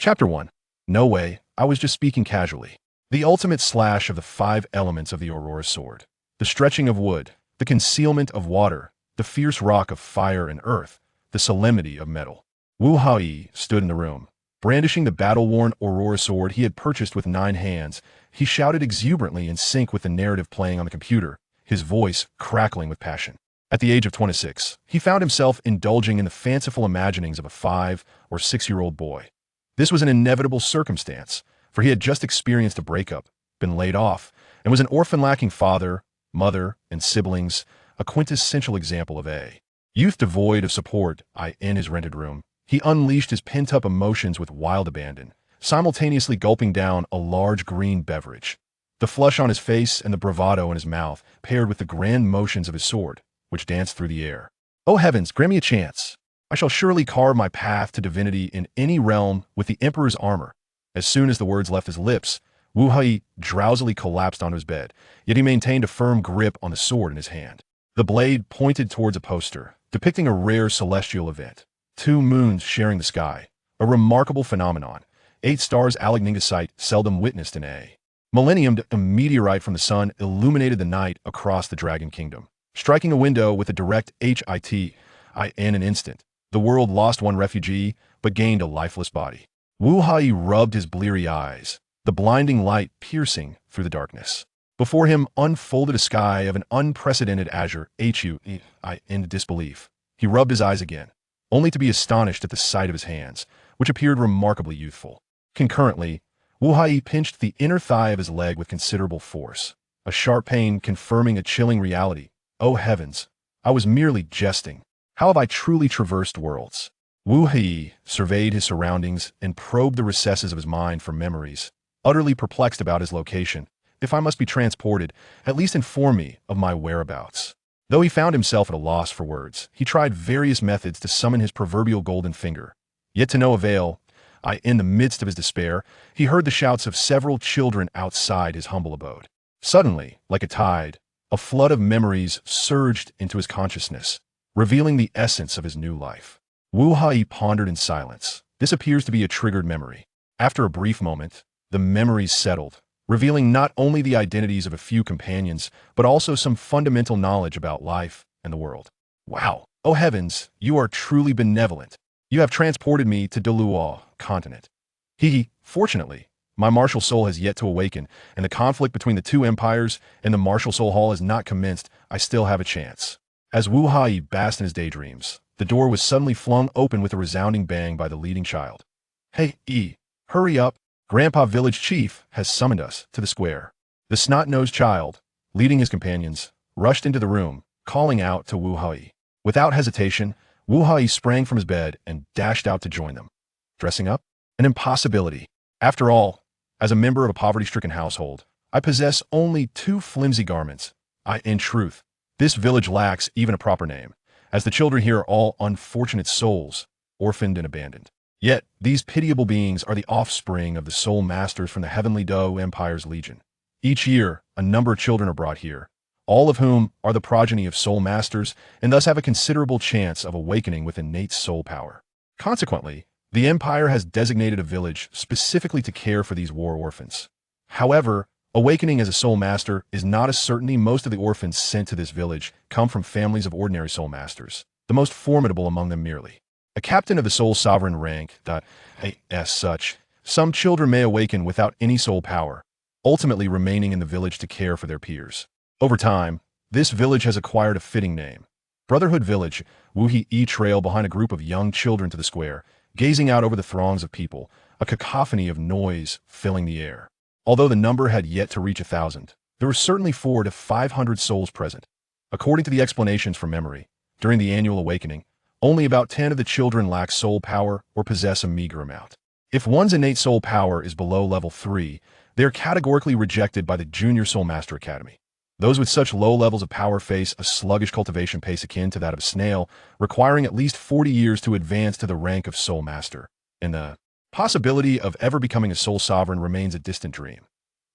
Chapter 1. No way, I was just speaking casually. The ultimate slash of the 5 elements of the Aurora Sword. The stretching of wood, the concealment of water, the fierce rock of fire and earth, the solemnity of metal. Wu Haiyi stood in the room. Brandishing the battle-worn Aurora Sword he had purchased with 9 hands, he shouted exuberantly in sync with the narrative playing on the computer, his voice crackling with passion. At the age of 26, he found himself indulging in the fanciful imaginings of a 5 or 6-year-old boy. This was an inevitable circumstance, for he had just experienced a breakup, been laid off, and was an orphan lacking father, mother, and siblings, a quintessential example of a youth devoid of support. In his rented room, he unleashed his pent-up emotions with wild abandon, simultaneously gulping down a large green beverage. The flush on his face and the bravado in his mouth paired with the grand motions of his sword, which danced through the air. Oh heavens, grant me a chance. I shall surely carve my path to divinity in any realm with the Emperor's armor. As soon as the words left his lips, Wu Haiyi drowsily collapsed onto his bed, yet he maintained a firm grip on the sword in his hand. The blade pointed towards a poster, depicting a rare celestial event. 2 moons sharing the sky, a remarkable phenomenon. 8 stars Alagninga sight seldom witnessed in a millennium. A meteorite from the sun illuminated the night across the Dragon Kingdom, striking a window with a direct hit. In an instant, the world lost 1 refugee, but gained a lifeless body. Wu Haiyi rubbed his bleary eyes, the blinding light piercing through the darkness. Before him unfolded a sky of an unprecedented azure. In disbelief, he rubbed his eyes again, only to be astonished at the sight of his hands, which appeared remarkably youthful. Concurrently, Wu Haiyi pinched the inner thigh of his leg with considerable force, a sharp pain confirming a chilling reality. Oh heavens, I was merely jesting. How have I truly traversed worlds? Wu Haiyi surveyed his surroundings and probed the recesses of his mind for memories, utterly perplexed about his location. If I must be transported, at least inform me of my whereabouts. Though he found himself at a loss for words, he tried various methods to summon his proverbial golden finger. Yet to no avail. In the midst of his despair, he heard the shouts of several children outside his humble abode. Suddenly, like a tide, a flood of memories surged into his consciousness, revealing the essence of his new life. Wu Haiyi pondered in silence. This appears to be a triggered memory. After a brief moment, the memories settled, revealing not only the identities of a few companions, but also some fundamental knowledge about life and the world. Wow! Oh heavens, you are truly benevolent. You have transported me to Douluo continent. Fortunately, my martial soul has yet to awaken, and the conflict between the 2 empires and the martial soul hall has not commenced. I still have a chance. As Wu Haiyi basked in his daydreams, the door was suddenly flung open with a resounding bang by the leading child. Hey, hurry up. Grandpa Village Chief has summoned us to the square. The snot-nosed child, leading his companions, rushed into the room, calling out to Wu Haiyi. Without hesitation, Wu Haiyi sprang from his bed and dashed out to join them. Dressing up? An impossibility. After all, as a member of a poverty-stricken household, I possess only 2 flimsy garments. In truth, this village lacks even a proper name, as the children here are all unfortunate souls, orphaned and abandoned. Yet, these pitiable beings are the offspring of the soul masters from the heavenly Dou Empire's legion. Each year, a number of children are brought here, all of whom are the progeny of soul masters and thus have a considerable chance of awakening with innate soul power. Consequently, the Empire has designated a village specifically to care for these war orphans. However, awakening as a soul master is not a certainty. Most of the orphans sent to this village come from families of ordinary soul masters, the most formidable among them merely a captain of the soul sovereign rank. As such, some children may awaken without any soul power, ultimately remaining in the village to care for their peers. Over time, this village has acquired a fitting name. Brotherhood Village. Wu Haiyi trailed behind a group of young children to the square, gazing out over the throngs of people, a cacophony of noise filling the air. Although the number had yet to reach 1,000, there were certainly 400 to 500 souls present. According to the explanations from memory, during the annual awakening, only about 10 of the children lack soul power or possess a meager amount. If one's innate soul power is below level 3, they are categorically rejected by the Junior Soul Master Academy. Those with such low levels of power face a sluggish cultivation pace akin to that of a snail, requiring at least 40 years to advance to the rank of Soul Master, and the possibility of ever becoming a Soul Sovereign remains a distant dream.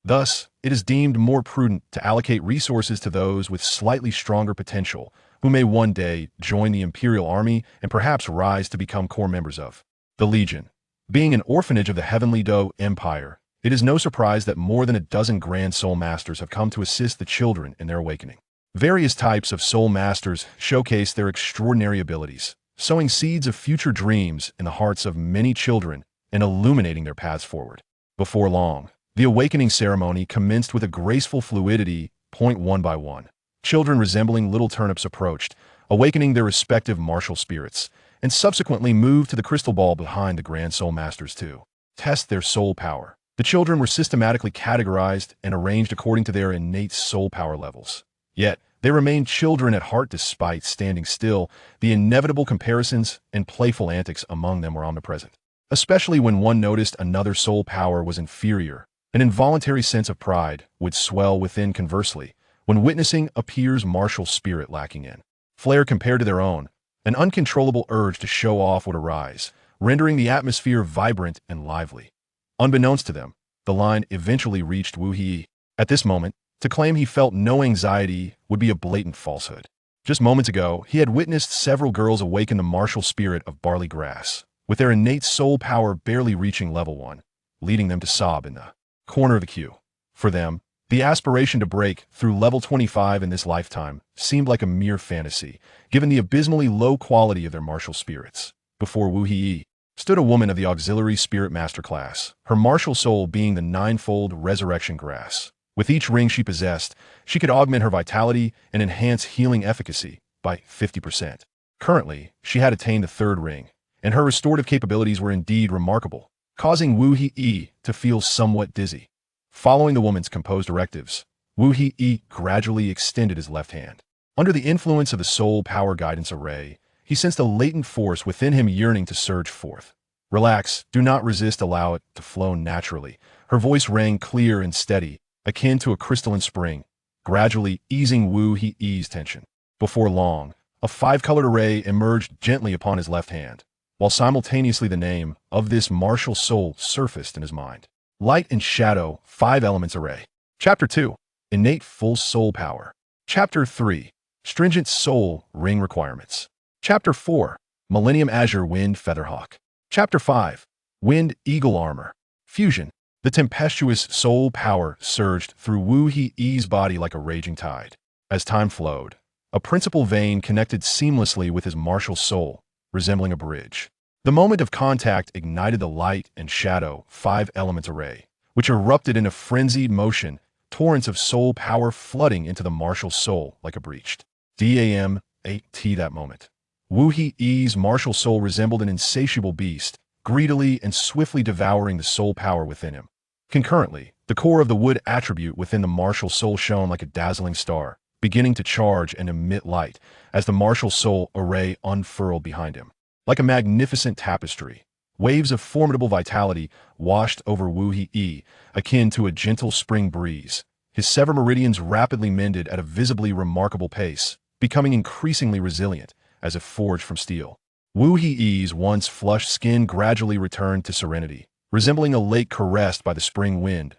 Thus, it is deemed more prudent to allocate resources to those with slightly stronger potential, who may one day join the Imperial Army and perhaps rise to become core members of the Legion. Being an orphanage of the heavenly Do Empire, it is no surprise that more than a dozen Grand Soul Masters have come to assist the children in their awakening. Various types of Soul Masters showcase their extraordinary abilities, sowing seeds of future dreams in the hearts of many children and illuminating their paths forward. Before long, the awakening ceremony commenced with a graceful fluidity, one by one. Children resembling little turnips approached, awakening their respective martial spirits, and subsequently moved to the crystal ball behind the Grand Soul Masters to test their soul power. The children were systematically categorized and arranged according to their innate soul power levels. Yet, they remained children at heart despite standing still. The inevitable comparisons and playful antics among them were omnipresent, especially when one noticed another soul power was inferior. An involuntary sense of pride would swell within conversely, when witnessing a peer's martial spirit lacking in flair compared to their own. An uncontrollable urge to show off would arise, rendering the atmosphere vibrant and lively. Unbeknownst to them, the line eventually reached Wu He. At this moment, to claim he felt no anxiety would be a blatant falsehood. Just moments ago, he had witnessed several girls awaken the martial spirit of barley grass, with their innate soul power barely reaching level 1, leading them to sob in the corner of the queue. For them, the aspiration to break through level 25 in this lifetime seemed like a mere fantasy, given the abysmally low quality of their martial spirits. Before Wu He stood a woman of the Auxiliary Spirit Master class, her martial soul being the ninefold resurrection grass. With each ring she possessed, she could augment her vitality and enhance healing efficacy by 50%. Currently, she had attained the third ring, and her restorative capabilities were indeed remarkable, causing Wu He to feel somewhat dizzy. Following the woman's composed directives, Wu He gradually extended his left hand. Under the influence of the soul power guidance array, he sensed a latent force within him yearning to surge forth. Relax, do not resist, allow it to flow naturally. Her voice rang clear and steady, akin to a crystalline spring, gradually easing Wu He's tension. Before long, a five-colored array emerged gently upon his left hand, while simultaneously the name of this martial soul surfaced in his mind. Light and Shadow, 5 Elements Array. Chapter 2. Innate Full Soul Power. Chapter 3. Stringent Soul Ring Requirements. Chapter 4. Millennium Azure Wind Featherhawk. Chapter 5. Wind Eagle Armor. Fusion. The tempestuous soul power surged through Wu He's body like a raging tide. As time flowed, a principal vein connected seamlessly with his martial soul, resembling a bridge. The moment of contact ignited the Light and Shadow 5 Elements Array, which erupted in a frenzied motion, torrents of soul power flooding into the martial soul like a breached dam-8t that moment. Wu He's martial soul resembled an insatiable beast, greedily and swiftly devouring the soul power within him. Concurrently, the core of the wood attribute within the martial soul shone like a dazzling star, beginning to charge and emit light as the martial soul array unfurled behind him. Like a magnificent tapestry, waves of formidable vitality washed over Wu He, akin to a gentle spring breeze. His severed meridians rapidly mended at a visibly remarkable pace, becoming increasingly resilient, as if forged from steel. Wu He's once flushed skin gradually returned to serenity, resembling a lake caressed by the spring wind.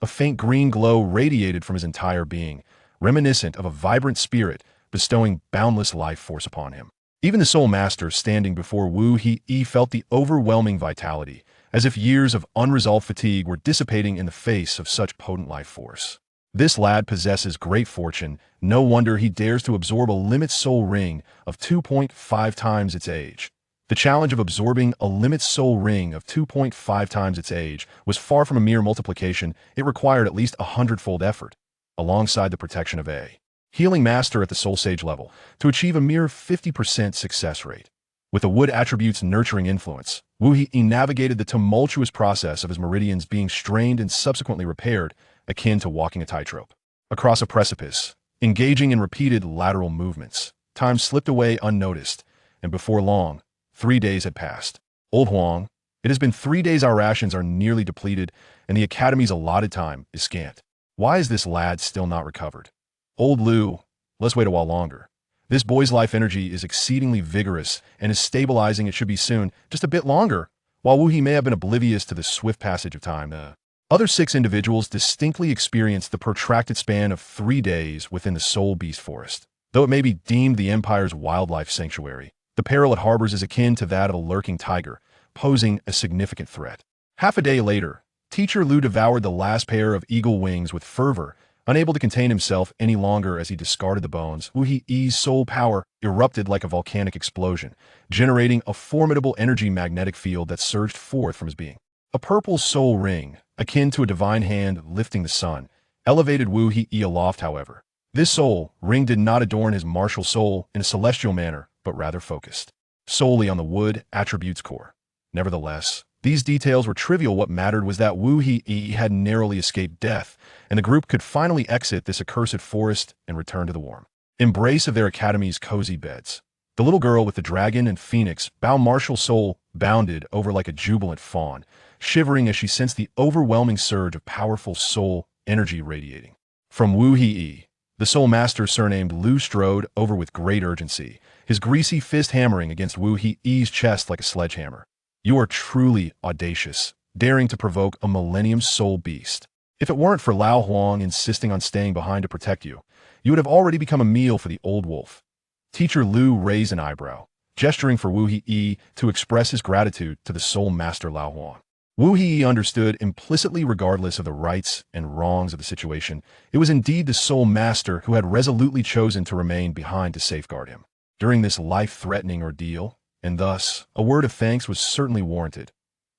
A faint green glow radiated from his entire being, reminiscent of a vibrant spirit bestowing boundless life force upon him. Even the Soul Master standing before Wu He felt the overwhelming vitality, as if years of unresolved fatigue were dissipating in the face of such potent life force. This lad possesses great fortune, no wonder he dares to absorb a limit soul ring of 2.5 times its age. The challenge of absorbing a limit soul ring of 2.5 times its age was far from a mere multiplication. It required at least 100-fold effort, alongside the protection of a Healing Master at the Soul Sage level, to achieve a mere 50% success rate. With the wood attribute's nurturing influence, Wu He navigated the tumultuous process of his meridians being strained and subsequently repaired, akin to walking a tightrope across a precipice. Engaging in repeated lateral movements, time slipped away unnoticed, and before long, 3 days had passed. Old Huang, it has been 3 days. Our rations are nearly depleted, and the Academy's allotted time is scant. Why is this lad still not recovered? Old Liu, let's wait a while longer. This boy's life energy is exceedingly vigorous and is stabilizing. It should be soon, just a bit longer. While Wu He may have been oblivious to the swift passage of time, other 6 individuals distinctly experienced the protracted span of 3 days within the Soul Beast Forest. Though it may be deemed the Empire's wildlife sanctuary, the peril it harbors is akin to that of a lurking tiger, posing a significant threat. Half a day later, Teacher Lu devoured the last pair of eagle wings with fervor, unable to contain himself any longer as he discarded the bones. Wu He's soul power erupted like a volcanic explosion, generating a formidable energy magnetic field that surged forth from his being. A purple soul ring, akin to a divine hand lifting the sun, elevated Wu He aloft, however. This soul ring did not adorn his martial soul in a celestial manner, but rather focused solely on the wood attributes core. Nevertheless, these details were trivial. What mattered was that Wu He had narrowly escaped death, and the group could finally exit this accursed forest and return to the warm embrace of their academy's cozy beds. The little girl with the dragon and phoenix bow martial soul bounded over like a jubilant fawn, shivering as she sensed the overwhelming surge of powerful soul energy radiating from Wu He. The soul master, surnamed Lu, strode over with great urgency, his greasy fist hammering against Wu He's chest like a sledgehammer. You are truly audacious, daring to provoke a millennium soul beast. If it weren't for Lao Huang insisting on staying behind to protect you, you would have already become a meal for the old wolf. Teacher Lu raised an eyebrow, gesturing for Wu He to express his gratitude to the soul master Lao Huang. Wu He understood implicitly, regardless of the rights and wrongs of the situation, it was indeed the soul master who had resolutely chosen to remain behind to safeguard him during this life-threatening ordeal, and thus a word of thanks was certainly warranted.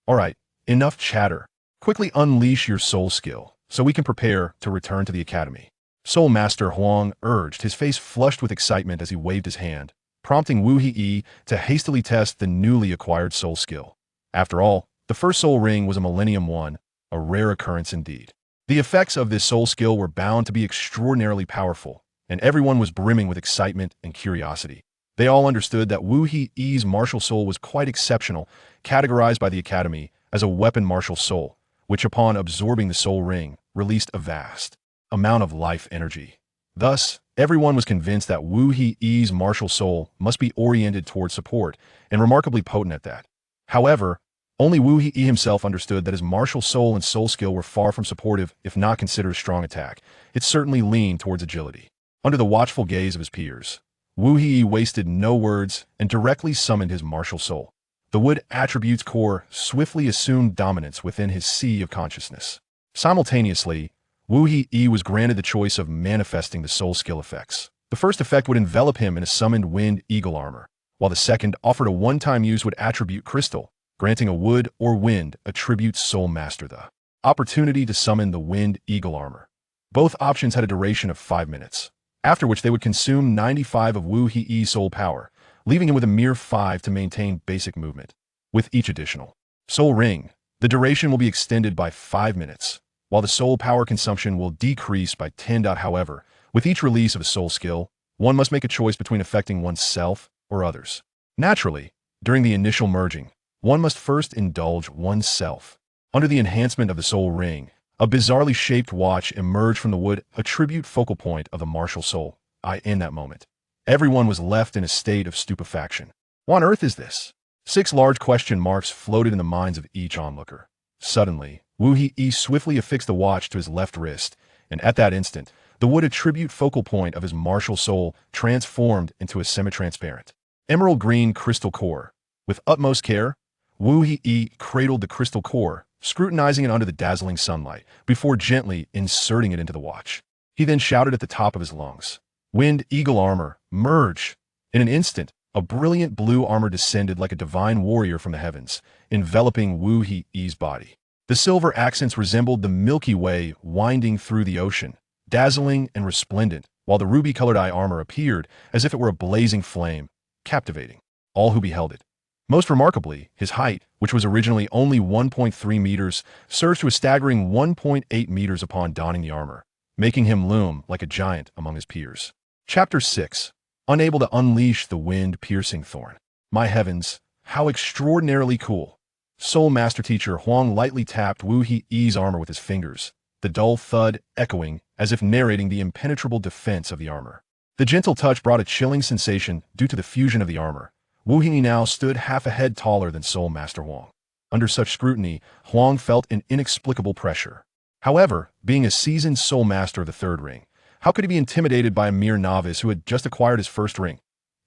All right, enough chatter. Quickly unleash your soul skill, so we can prepare to return to the academy. Soul Master Huang urged, his face flushed with excitement as he waved his hand, prompting Wu He to hastily test the newly acquired soul skill. After all, the first soul ring was a Millennium one, a rare occurrence indeed. The effects of this soul skill were bound to be extraordinarily powerful, and everyone was brimming with excitement and curiosity. They all understood that Wu He's martial soul was quite exceptional, categorized by the academy as a weapon martial soul, which upon absorbing the soul ring, released a vast amount of life energy. Thus, everyone was convinced that Wu He's martial soul must be oriented toward support, and remarkably potent at that. However, only Wu He himself understood that his martial soul and soul skill were far from supportive, if not considered a strong attack. It certainly leaned towards agility. Under the watchful gaze of his peers, Wu He wasted no words and directly summoned his martial soul. The wood attributes core swiftly assumed dominance within his sea of consciousness. Simultaneously, Wu He was granted the choice of manifesting the soul skill effects. The first effect would envelop him in a summoned wind eagle armor, while the second offered a one-time use would attribute crystal, granting a wood or wind attribute soul master the opportunity to summon the wind eagle armor. Both options had a duration of 5 minutes, after which they would consume 95 of Wu He's soul power, leaving him with a mere 5 to maintain basic movement. With each additional soul ring, the duration will be extended by 5 minutes, while the soul power consumption will decrease by 10. However, with each release of a soul skill, one must make a choice between affecting oneself or others. Naturally, during the initial merging, one must first indulge oneself. Under the enhancement of the soul ring, a bizarrely shaped watch emerged from the wood attribute focal point of the martial soul. In that moment, everyone was left in a state of stupefaction. What on earth is this? 6 large question marks floated in the minds of each onlooker. Suddenly, Wu He swiftly affixed the watch to his left wrist, and at that instant, the wood attribute focal point of his martial soul transformed into a semi-transparent emerald green crystal core. With utmost care, Wu He cradled the crystal core, scrutinizing it under the dazzling sunlight, before gently inserting it into the watch. He then shouted at the top of his lungs, "Wind Eagle Armor, merge!" In an instant, a brilliant blue armor descended like a divine warrior from the heavens, enveloping Wu He's body. The silver accents resembled the Milky Way winding through the ocean, dazzling and resplendent, while the ruby-colored eye armor appeared as if it were a blazing flame, captivating all who beheld it. Most remarkably, his height, which was originally only 1.3 meters, surged to a staggering 1.8 meters upon donning the armor, making him loom like a giant among his peers. Chapter 6. Unable to unleash the wind-piercing thorn. My heavens, how extraordinarily cool. Soul Master Teacher Huang lightly tapped Wu He's armor with his fingers, the dull thud echoing as if narrating the impenetrable defense of the armor. The gentle touch brought a chilling sensation due to the fusion of the armor. Wu He now stood half a head taller than Soul Master Huang. Under such scrutiny, Huang felt an inexplicable pressure. However, being a seasoned Soul Master of the third ring, how could he be intimidated by a mere novice who had just acquired his first ring?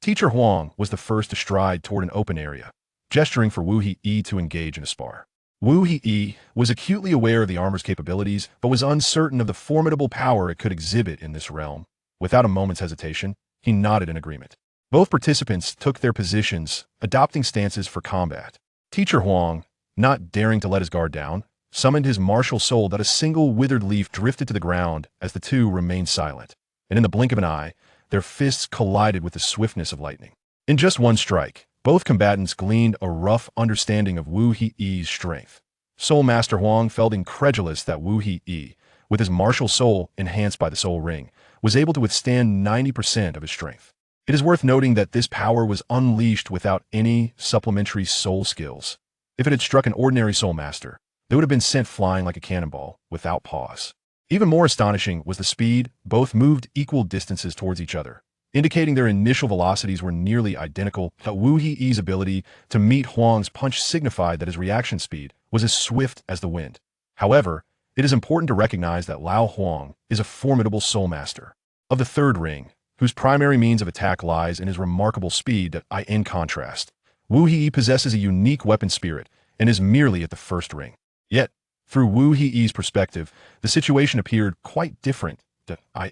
Teacher Huang was the first to stride toward an open area. gesturing for Wu He to engage in a spar. Wu He was acutely aware of the armor's capabilities, but was uncertain of the formidable power it could exhibit in this realm. Without a moment's hesitation, he nodded in agreement. Both participants took their positions, adopting stances for combat. Teacher Huang, not daring to let his guard down, summoned his martial soul that a single withered leaf drifted to the ground as the two remained silent. And in the blink of an eye, their fists collided with the swiftness of lightning. In just one strike, both combatants gleaned a rough understanding of Wu He's strength. Soul Master Huang felt incredulous that Wu He, with his martial soul enhanced by the soul ring, was able to withstand 90% of his strength. It is worth noting that this power was unleashed without any supplementary soul skills. If it had struck an ordinary soul master, they would have been sent flying like a cannonball, without pause. Even more astonishing was the speed. Both moved equal distances towards each other, indicating their initial velocities were nearly identical. But Wu He's ability to meet Huang's punch signified that his reaction speed was as swift as the wind. However, it is important to recognize that Lao Huang is a formidable soul master of the third ring, whose primary means of attack lies in his remarkable speed. In contrast, Wu He possesses a unique weapon spirit and is merely at the first ring. Yet, through Wu He's perspective, the situation appeared quite different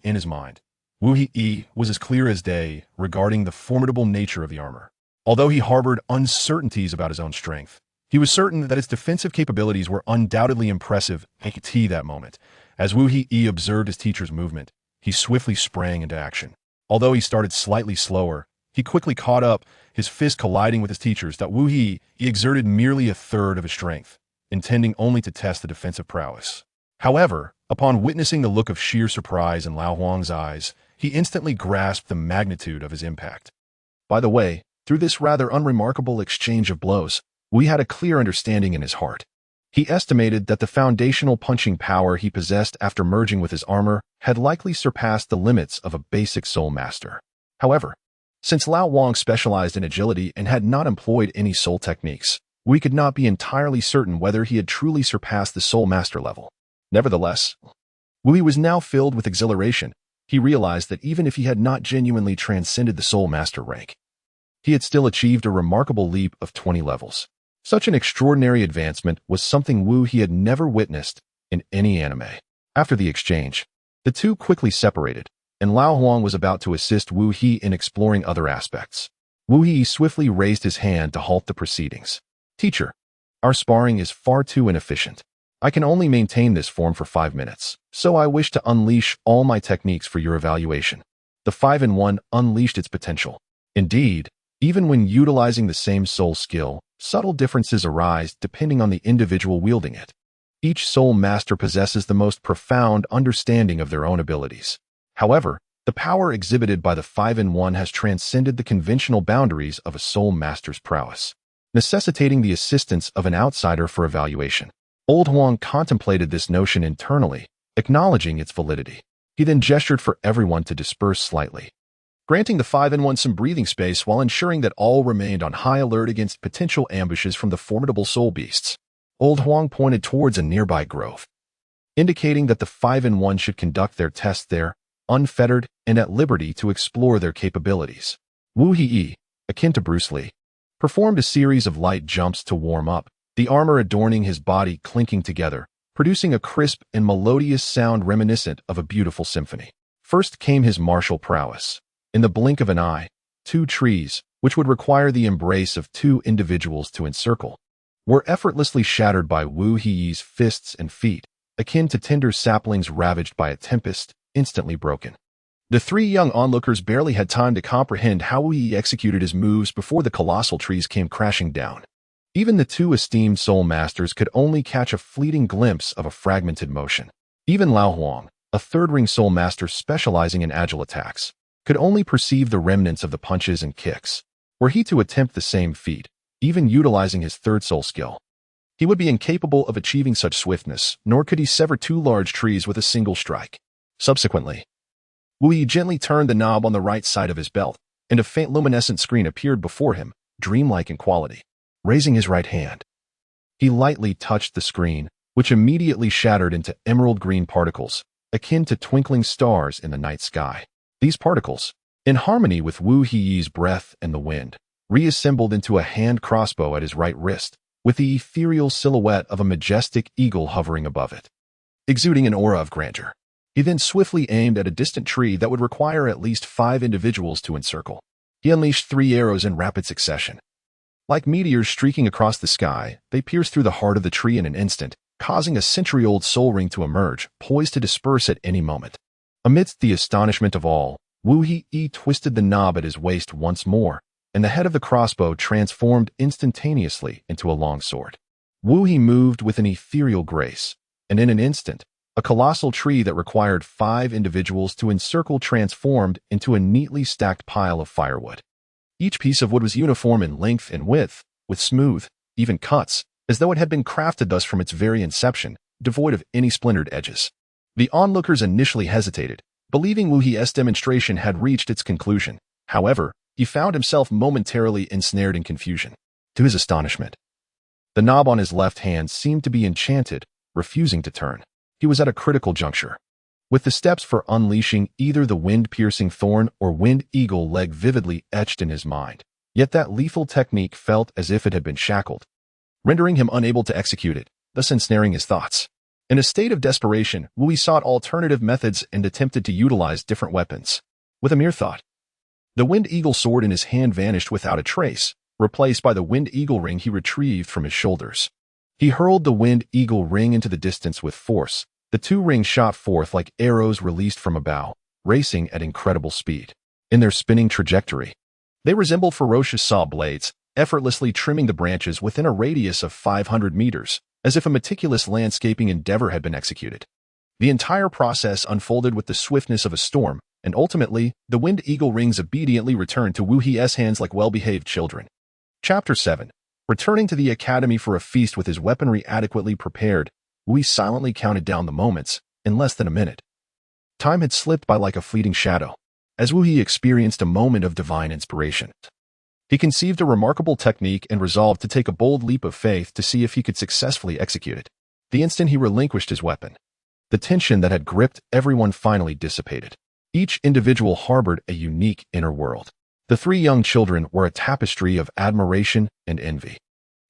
in his mind. Wu He was as clear as day regarding the formidable nature of the armor. Although he harbored uncertainties about his own strength, he was certain that its defensive capabilities were undoubtedly impressive. At that moment, as Wu He observed his teacher's movement, he swiftly sprang into action. Although he started slightly slower, he quickly caught up, his fist colliding with his teacher's. Wu He exerted merely a third of his strength, intending only to test the defensive prowess. However, upon witnessing the look of sheer surprise in Lao Huang's eyes, he instantly grasped the magnitude of his impact. By the way, through this rather unremarkable exchange of blows, Wu had a clear understanding in his heart. He estimated that the foundational punching power he possessed after merging with his armor had likely surpassed the limits of a basic soul master. However, since Lao Huang specialized in agility and had not employed any soul techniques, we could not be entirely certain whether he had truly surpassed the soul master level. Nevertheless, Wu was now filled with exhilaration. He realized that even if he had not genuinely transcended the soul master rank, he had still achieved a remarkable leap of 20 levels. Such an extraordinary advancement was something Wu had never witnessed in any anime. After the exchange, the two quickly separated, and Lao Huang was about to assist Wu in exploring other aspects. Wu swiftly raised his hand to halt the proceedings. Teacher, our sparring is far too inefficient. I can only maintain this form for 5 minutes, so I wish to unleash all my techniques for your evaluation. The 5-in-1 unleashed its potential. Indeed, even when utilizing the same soul skill, subtle differences arise depending on the individual wielding it. Each soul master possesses the most profound understanding of their own abilities. However, the power exhibited by the 5-in-1 has transcended the conventional boundaries of a soul master's prowess, necessitating the assistance of an outsider for evaluation. Old Huang contemplated this notion internally, acknowledging its validity. He then gestured for everyone to disperse slightly, granting the 5-in-1 some breathing space while ensuring that all remained on high alert against potential ambushes from the formidable soul beasts. Old Huang pointed towards a nearby grove, indicating that the 5-in-1 should conduct their tests there, unfettered and at liberty to explore their capabilities. Wu He, akin to Bruce Lee, performed a series of light jumps to warm up, the armor adorning his body clinking together, producing a crisp and melodious sound reminiscent of a beautiful symphony. First came his martial prowess. In the blink of an eye, 2 trees, which would require the embrace of 2 individuals to encircle, were effortlessly shattered by Wu He's fists and feet, akin to tender saplings ravaged by a tempest, instantly broken. The 3 young onlookers barely had time to comprehend how Wu executed his moves before the colossal trees came crashing down. Even the 2 esteemed soul masters could only catch a fleeting glimpse of a fragmented motion. Even Lao Huang, a third-ring soul master specializing in agile attacks, could only perceive the remnants of the punches and kicks. Were he to attempt the same feat, even utilizing his third soul skill, he would be incapable of achieving such swiftness, nor could he sever 2 large trees with a single strike. Subsequently, Wu gently turned the knob on the right side of his belt, and a faint luminescent screen appeared before him, dreamlike in quality. Raising his right hand, he lightly touched the screen, which immediately shattered into emerald green particles, akin to twinkling stars in the night sky. These particles, in harmony with Wu He's breath and the wind, reassembled into a hand crossbow at his right wrist, with the ethereal silhouette of a majestic eagle hovering above it, exuding an aura of grandeur. He then swiftly aimed at a distant tree that would require at least 5 individuals to encircle. He unleashed 3 arrows in rapid succession. Like meteors streaking across the sky, they pierced through the heart of the tree in an instant, causing a century-old soul ring to emerge, poised to disperse at any moment. Amidst the astonishment of all, Wu He twisted the knob at his waist once more, and the head of the crossbow transformed instantaneously into a long sword. Wu He moved with an ethereal grace, and in an instant, a colossal tree that required 5 individuals to encircle transformed into a neatly stacked pile of firewood. Each piece of wood was uniform in length and width, with smooth, even cuts, as though it had been crafted thus from its very inception, devoid of any splintered edges. The onlookers initially hesitated, believing Wu He's demonstration had reached its conclusion. However, he found himself momentarily ensnared in confusion. To his astonishment, the knob on his left hand seemed to be enchanted, refusing to turn. He was at a critical juncture. With the steps for unleashing either the wind-piercing thorn or wind-eagle leg vividly etched in his mind, yet that lethal technique felt as if it had been shackled, rendering him unable to execute it, thus ensnaring his thoughts. In a state of desperation, Wu He sought alternative methods and attempted to utilize different weapons. With a mere thought, the wind-eagle sword in his hand vanished without a trace, replaced by the wind-eagle ring he retrieved from his shoulders. He hurled the wind-eagle ring into the distance with force. The 2 rings shot forth like arrows released from a bow, racing at incredible speed. In their spinning trajectory, they resembled ferocious saw blades, effortlessly trimming the branches within a radius of 500 meters, as if a meticulous landscaping endeavor had been executed. The entire process unfolded with the swiftness of a storm, and ultimately, the wind-eagle rings obediently returned to Wu He's hands like well-behaved children. Chapter 7. Returning to the academy for a feast with his weaponry adequately prepared, Wu He silently counted down the moments. In less than a minute, time had slipped by like a fleeting shadow, as Wu He experienced a moment of divine inspiration. He conceived a remarkable technique and resolved to take a bold leap of faith to see if he could successfully execute it. The instant he relinquished his weapon, the tension that had gripped everyone finally dissipated. Each individual harbored a unique inner world. The 3 young children were a tapestry of admiration and envy,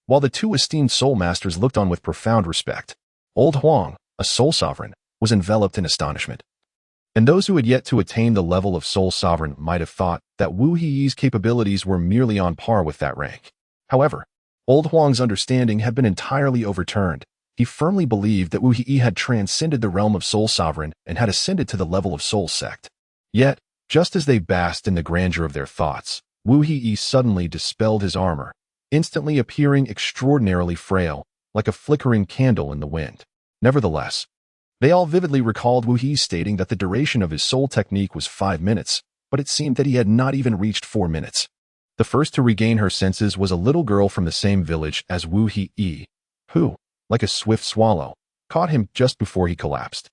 while the 2 esteemed soul masters looked on with profound respect. Old Huang, a soul sovereign, was enveloped in astonishment. And those who had yet to attain the level of soul sovereign might have thought that Wu He's capabilities were merely on par with that rank. However, Old Huang's understanding had been entirely overturned. He firmly believed that Wu He had transcended the realm of soul sovereign and had ascended to the level of soul sect. Yet, just as they basked in the grandeur of their thoughts, Wu He suddenly dispelled his armor, instantly appearing extraordinarily frail, like a flickering candle in the wind. Nevertheless, they all vividly recalled Wu He stating that the duration of his soul technique was 5 minutes, but it seemed that he had not even reached 4 minutes. The first to regain her senses was a little girl from the same village as Wu He, who, like a swift swallow, caught him just before he collapsed.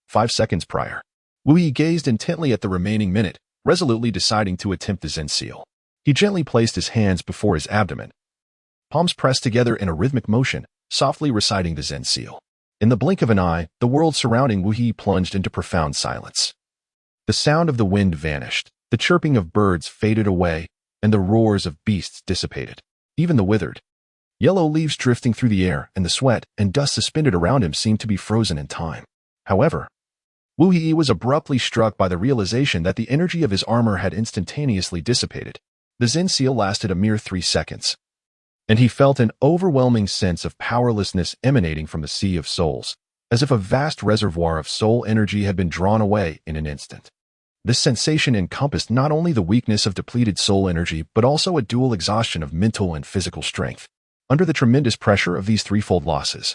5 seconds prior, Wu He gazed intently at the remaining minute, resolutely deciding to attempt the Zen seal. He gently placed his hands before his abdomen, palms pressed together in a rhythmic motion, softly reciting the Zen seal. In the blink of an eye, the world surrounding Wu He plunged into profound silence. The sound of the wind vanished, the chirping of birds faded away, and the roars of beasts dissipated. Even the withered, yellow leaves drifting through the air and the sweat and dust suspended around him seemed to be frozen in time. However, Wu He was abruptly struck by the realization that the energy of his armor had instantaneously dissipated. The Zen seal lasted a mere 3 seconds, and he felt an overwhelming sense of powerlessness emanating from the sea of souls, as if a vast reservoir of soul energy had been drawn away in an instant. This sensation encompassed not only the weakness of depleted soul energy, but also a dual exhaustion of mental and physical strength. Under the tremendous pressure of these threefold losses,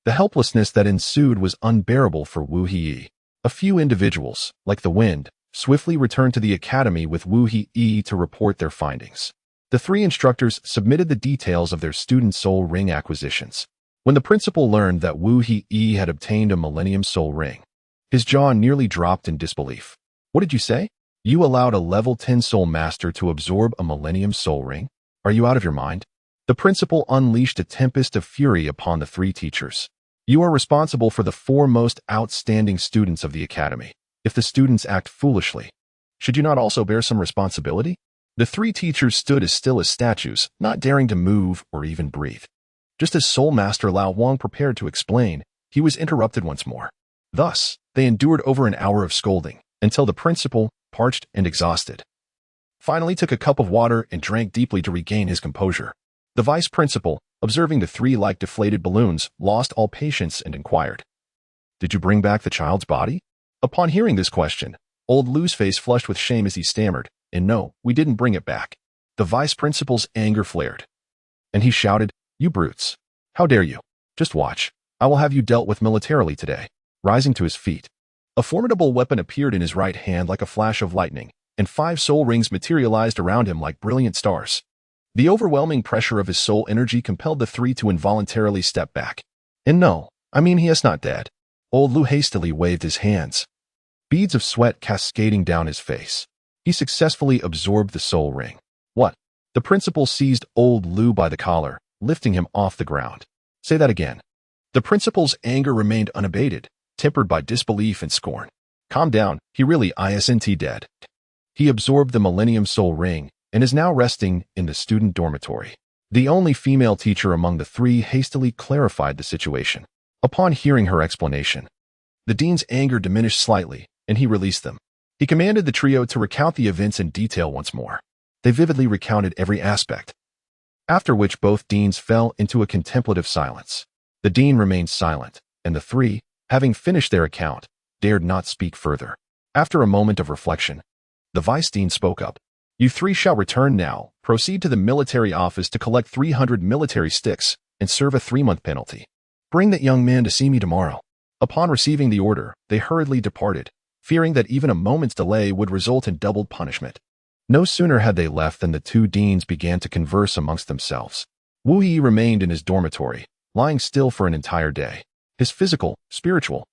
the helplessness that ensued was unbearable for Wu He. A few individuals, like the wind, swiftly returned to the academy with Wu He to report their findings. The 3 instructors submitted the details of their student soul ring acquisitions. When the principal learned that Wu He had obtained a Millennium Soul Ring, his jaw nearly dropped in disbelief. What did you say? You allowed a level 10 soul master to absorb a Millennium Soul Ring? Are you out of your mind? The principal unleashed a tempest of fury upon the 3 teachers. You are responsible for the 4 most outstanding students of the academy. If the students act foolishly, should you not also bear some responsibility? The three teachers stood as still as statues, not daring to move or even breathe. Just as Soul Master Lao Wang prepared to explain, he was interrupted once more. Thus, they endured over an hour of scolding, until the principal, parched and exhausted, finally took a cup of water and drank deeply to regain his composure. The vice principal, observing the three like deflated balloons, lost all patience and inquired, "Did you bring back the child's body?" Upon hearing this question, old Lu's face flushed with shame as he stammered, "And no, we didn't bring it back." The vice principal's anger flared, and he shouted, "You brutes! How dare you? Just watch. I will have you dealt with militarily today." Rising to his feet, a formidable weapon appeared in his right hand like a flash of lightning, and 5 soul rings materialized around him like brilliant stars. The overwhelming pressure of his soul energy compelled the three to involuntarily step back. "And no, I mean he is not dead." Old Lu hastily waved his hands, beads of sweat cascading down his face. He successfully absorbed the soul ring. "What?" The principal seized old Lu by the collar, lifting him off the ground. "Say that again." The principal's anger remained unabated, tempered by disbelief and scorn. "Calm down, he really isn't dead." He absorbed the Millennium Soul Ring and is now resting in the student dormitory. The only female teacher among the three hastily clarified the situation. Upon hearing her explanation, the dean's anger diminished slightly, and he released them. He commanded the trio to recount the events in detail once more. They vividly recounted every aspect, after which both deans fell into a contemplative silence. The dean remained silent, and the three, having finished their account, dared not speak further. After a moment of reflection, the vice dean spoke up. "You three shall return now, proceed to the military office to collect 300 military sticks, and serve a 3-month penalty. Bring that young man to see me tomorrow." Upon receiving the order, they hurriedly departed, fearing that even a moment's delay would result in doubled punishment. No sooner had they left than the two deans began to converse amongst themselves. Wu Yi remained in his dormitory, lying still for an entire day. His physical, spiritual,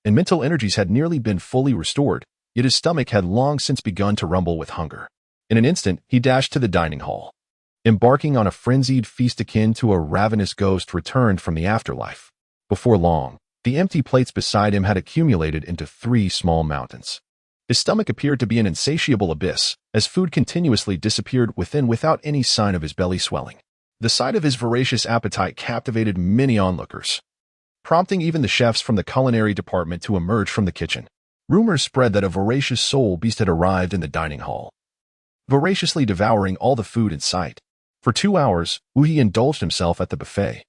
and mental energies had nearly been fully restored, yet his stomach had long since begun to rumble with hunger. In an instant, he dashed to the dining hall. Embarking on a frenzied feast akin to a ravenous ghost returned from the afterlife. Before long, the empty plates beside him had accumulated into 3 small mountains. His stomach appeared to be an insatiable abyss, as food continuously disappeared within without any sign of his belly swelling. The sight of his voracious appetite captivated many onlookers, prompting even the chefs from the culinary department to emerge from the kitchen. Rumors spread that a voracious soul beast had arrived in the dining hall, voraciously devouring all the food in sight. For 2 hours, Wu Yi indulged himself at the buffet,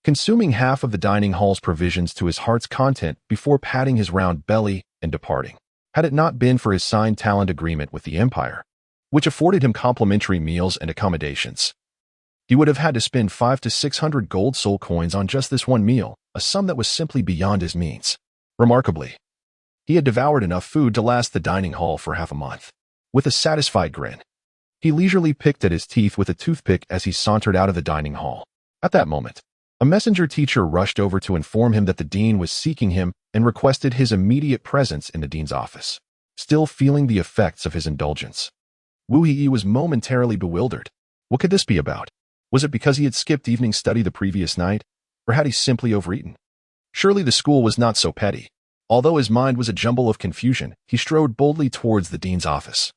consuming half of the dining hall's provisions to his heart's content before patting his round belly and departing. Had it not been for his signed talent agreement with the Empire, which afforded him complimentary meals and accommodations, he would have had to spend 500 to 600 gold soul coins on just this one meal, a sum that was simply beyond his means. Remarkably, he had devoured enough food to last the dining hall for half a month. With a satisfied grin, he leisurely picked at his teeth with a toothpick as he sauntered out of the dining hall. At that moment, a messenger teacher rushed over to inform him that the dean was seeking him and requested his immediate presence in the dean's office. Still feeling the effects of his indulgence, Wu Yi was momentarily bewildered. What could this be about? Was it because he had skipped evening study the previous night, or had he simply overeaten? Surely the school was not so petty. Although his mind was a jumble of confusion, he strode boldly towards the dean's office,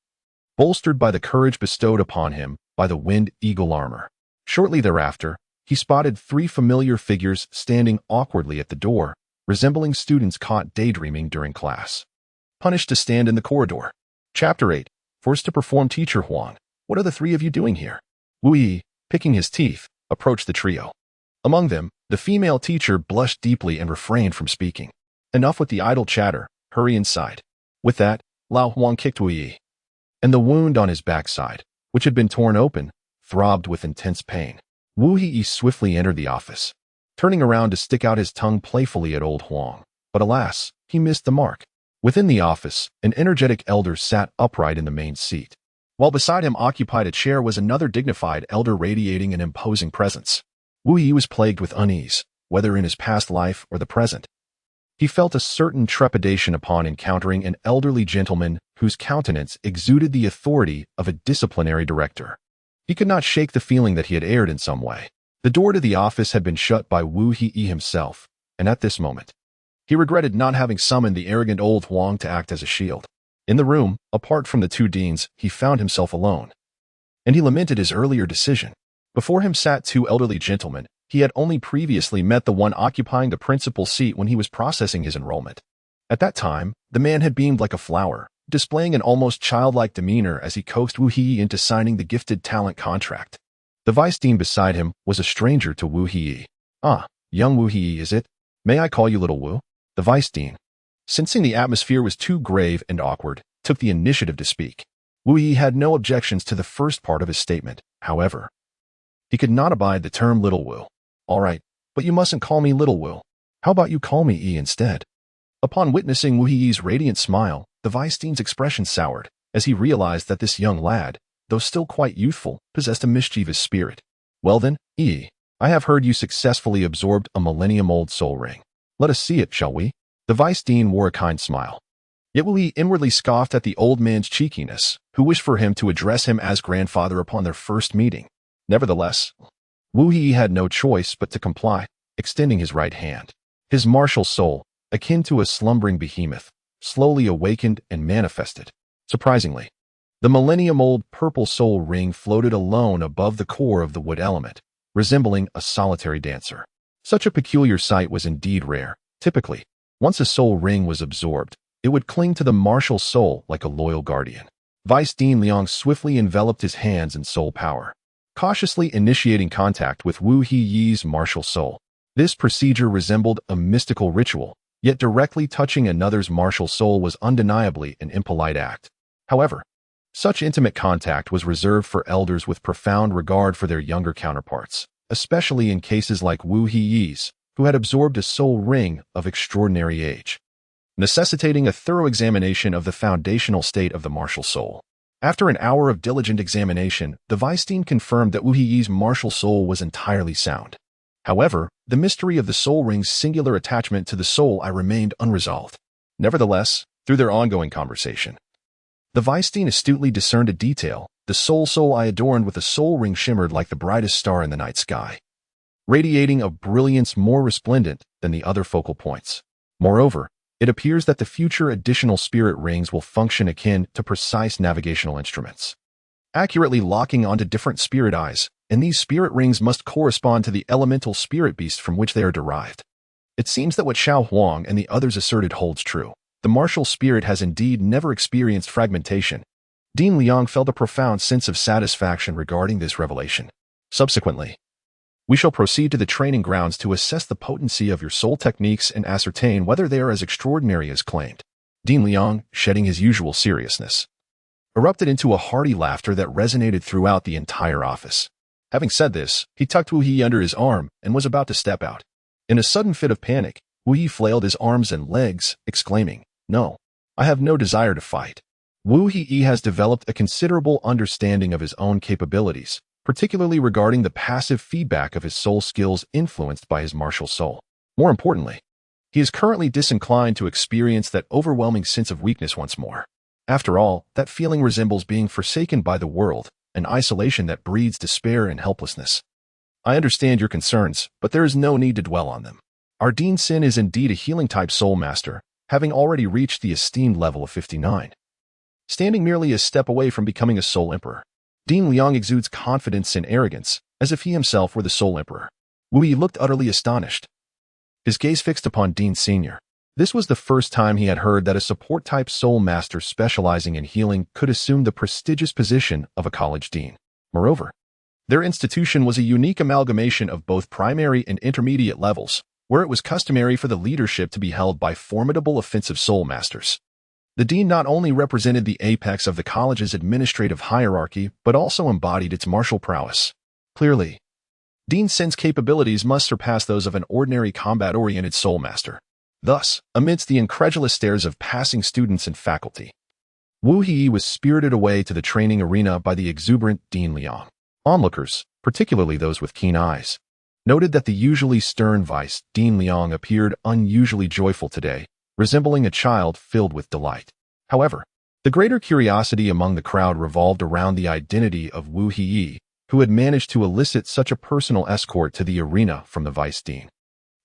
bolstered by the courage bestowed upon him by the Wind Eagle armor. Shortly thereafter, he spotted 3 familiar figures standing awkwardly at the door, resembling students caught daydreaming during class, punished to stand in the corridor. Chapter 8. Forced to perform. Teacher Huang, what are the 3 of you doing here? Wu Yi, picking his teeth, approached the trio. Among them, the female teacher blushed deeply and refrained from speaking. Enough with the idle chatter, hurry inside. With that, Lao Huang kicked Wu Yi, and the wound on his backside, which had been torn open, throbbed with intense pain. Wu Yi swiftly entered the office, turning around to stick out his tongue playfully at old Huang. But alas, he missed the mark. Within the office, an energetic elder sat upright in the main seat, while beside him occupied a chair was another dignified elder radiating an imposing presence. Wu Yi was plagued with unease, whether in his past life or the present. He felt a certain trepidation upon encountering an elderly gentleman whose countenance exuded the authority of a disciplinary director. He could not shake the feeling that he had erred in some way. The door to the office had been shut by Wu Yi himself, and at this moment, he regretted not having summoned the arrogant old Huang to act as a shield. In the room, apart from the 2 deans, he found himself alone. and he lamented his earlier decision. Before him sat two elderly gentlemen. He had only previously met the one occupying the principal seat when he was processing his enrollment. At that time, the man had beamed like a flower, displaying an almost childlike demeanor as he coaxed Wu Hii into signing the gifted talent contract. The vice dean beside him was a stranger to Wu Hii. "Ah, young Wu Hii, is it? May I call you little Wu?" The vice dean, sensing the atmosphere was too grave and awkward, took the initiative to speak. Wu Hii had no objections to the first part of his statement, however. He could not abide the term little Wu. "All right, but you mustn't call me little Wu. How about you call me E instead?" Upon witnessing Wu Hii's radiant smile, the vice dean's expression soured, as he realized that this young lad, though still quite youthful, possessed a mischievous spirit. "Well then, E, I have heard you successfully absorbed a millennium-old soul ring. Let us see it, shall we?" The vice dean wore a kind smile. Yet Wu Hii inwardly scoffed at the old man's cheekiness, who wished for him to address him as grandfather upon their first meeting. Nevertheless, Wu Hii had no choice but to comply, extending his right hand. His martial soul, akin to a slumbering behemoth, slowly awakened and manifested. Surprisingly, the millennium-old purple soul ring floated alone above the core of the wood element, resembling a solitary dancer. Such a peculiar sight was indeed rare. Typically, once a soul ring was absorbed, it would cling to the martial soul like a loyal guardian. Vice Dean Liang swiftly enveloped his hands in soul power, cautiously initiating contact with Wu Hii's martial soul. This procedure resembled a mystical ritual, yet directly touching another's martial soul was undeniably an impolite act. However, such intimate contact was reserved for elders with profound regard for their younger counterparts, especially in cases like Wu Hii's, who had absorbed a soul ring of extraordinary age, necessitating a thorough examination of the foundational state of the martial soul. After an hour of diligent examination, the vice dean confirmed that Wu Hii's martial soul was entirely sound. However, the mystery of the soul ring's singular attachment to the soul remained unresolved. Nevertheless, through their ongoing conversation, the vice dean astutely discerned a detail. The soul adorned with a soul ring shimmered like the brightest star in the night sky, radiating a brilliance more resplendent than the other focal points. Moreover, it appears that the future additional spirit rings will function akin to precise navigational instruments, accurately locking onto different spirit eyes, and these spirit rings must correspond to the elemental spirit beast from which they are derived. It seems that what Xiao Huang and the others asserted holds true. The martial spirit has indeed never experienced fragmentation. Dean Liang felt a profound sense of satisfaction regarding this revelation. Subsequently, we shall proceed to the training grounds to assess the potency of your soul techniques and ascertain whether they are as extraordinary as claimed. Dean Liang, shedding his usual seriousness, erupted into a hearty laughter that resonated throughout the entire office. Having said this, he tucked Wu Hii under his arm and was about to step out. In a sudden fit of panic, Wu Hii flailed his arms and legs, exclaiming, "No, I have no desire to fight." Wu Hii has developed a considerable understanding of his own capabilities, particularly regarding the passive feedback of his soul skills influenced by his martial soul. More importantly, he is currently disinclined to experience that overwhelming sense of weakness once more. After all, that feeling resembles being forsaken by the world, an isolation that breeds despair and helplessness. I understand your concerns, but there is no need to dwell on them. Our Dean Sin is indeed a healing-type soul master, having already reached the esteemed level of 59. Standing merely a step away from becoming a soul emperor, Dean Liang exudes confidence and arrogance, as if he himself were the soul emperor. Wu Yi looked utterly astonished, his gaze fixed upon Dean Sr. This was the first time he had heard that a support-type soul master specializing in healing could assume the prestigious position of a college dean. Moreover, their institution was a unique amalgamation of both primary and intermediate levels, where it was customary for the leadership to be held by formidable offensive soul masters. The dean not only represented the apex of the college's administrative hierarchy, but also embodied its martial prowess. Clearly, Dean Sin's capabilities must surpass those of an ordinary combat-oriented soul master. Thus, amidst the incredulous stares of passing students and faculty, Wu Hii was spirited away to the training arena by the exuberant Dean Liang. Onlookers, particularly those with keen eyes, noted that the usually stern vice Dean Liang appeared unusually joyful today, resembling a child filled with delight. However, the greater curiosity among the crowd revolved around the identity of Wu Hii, who had managed to elicit such a personal escort to the arena from the vice dean.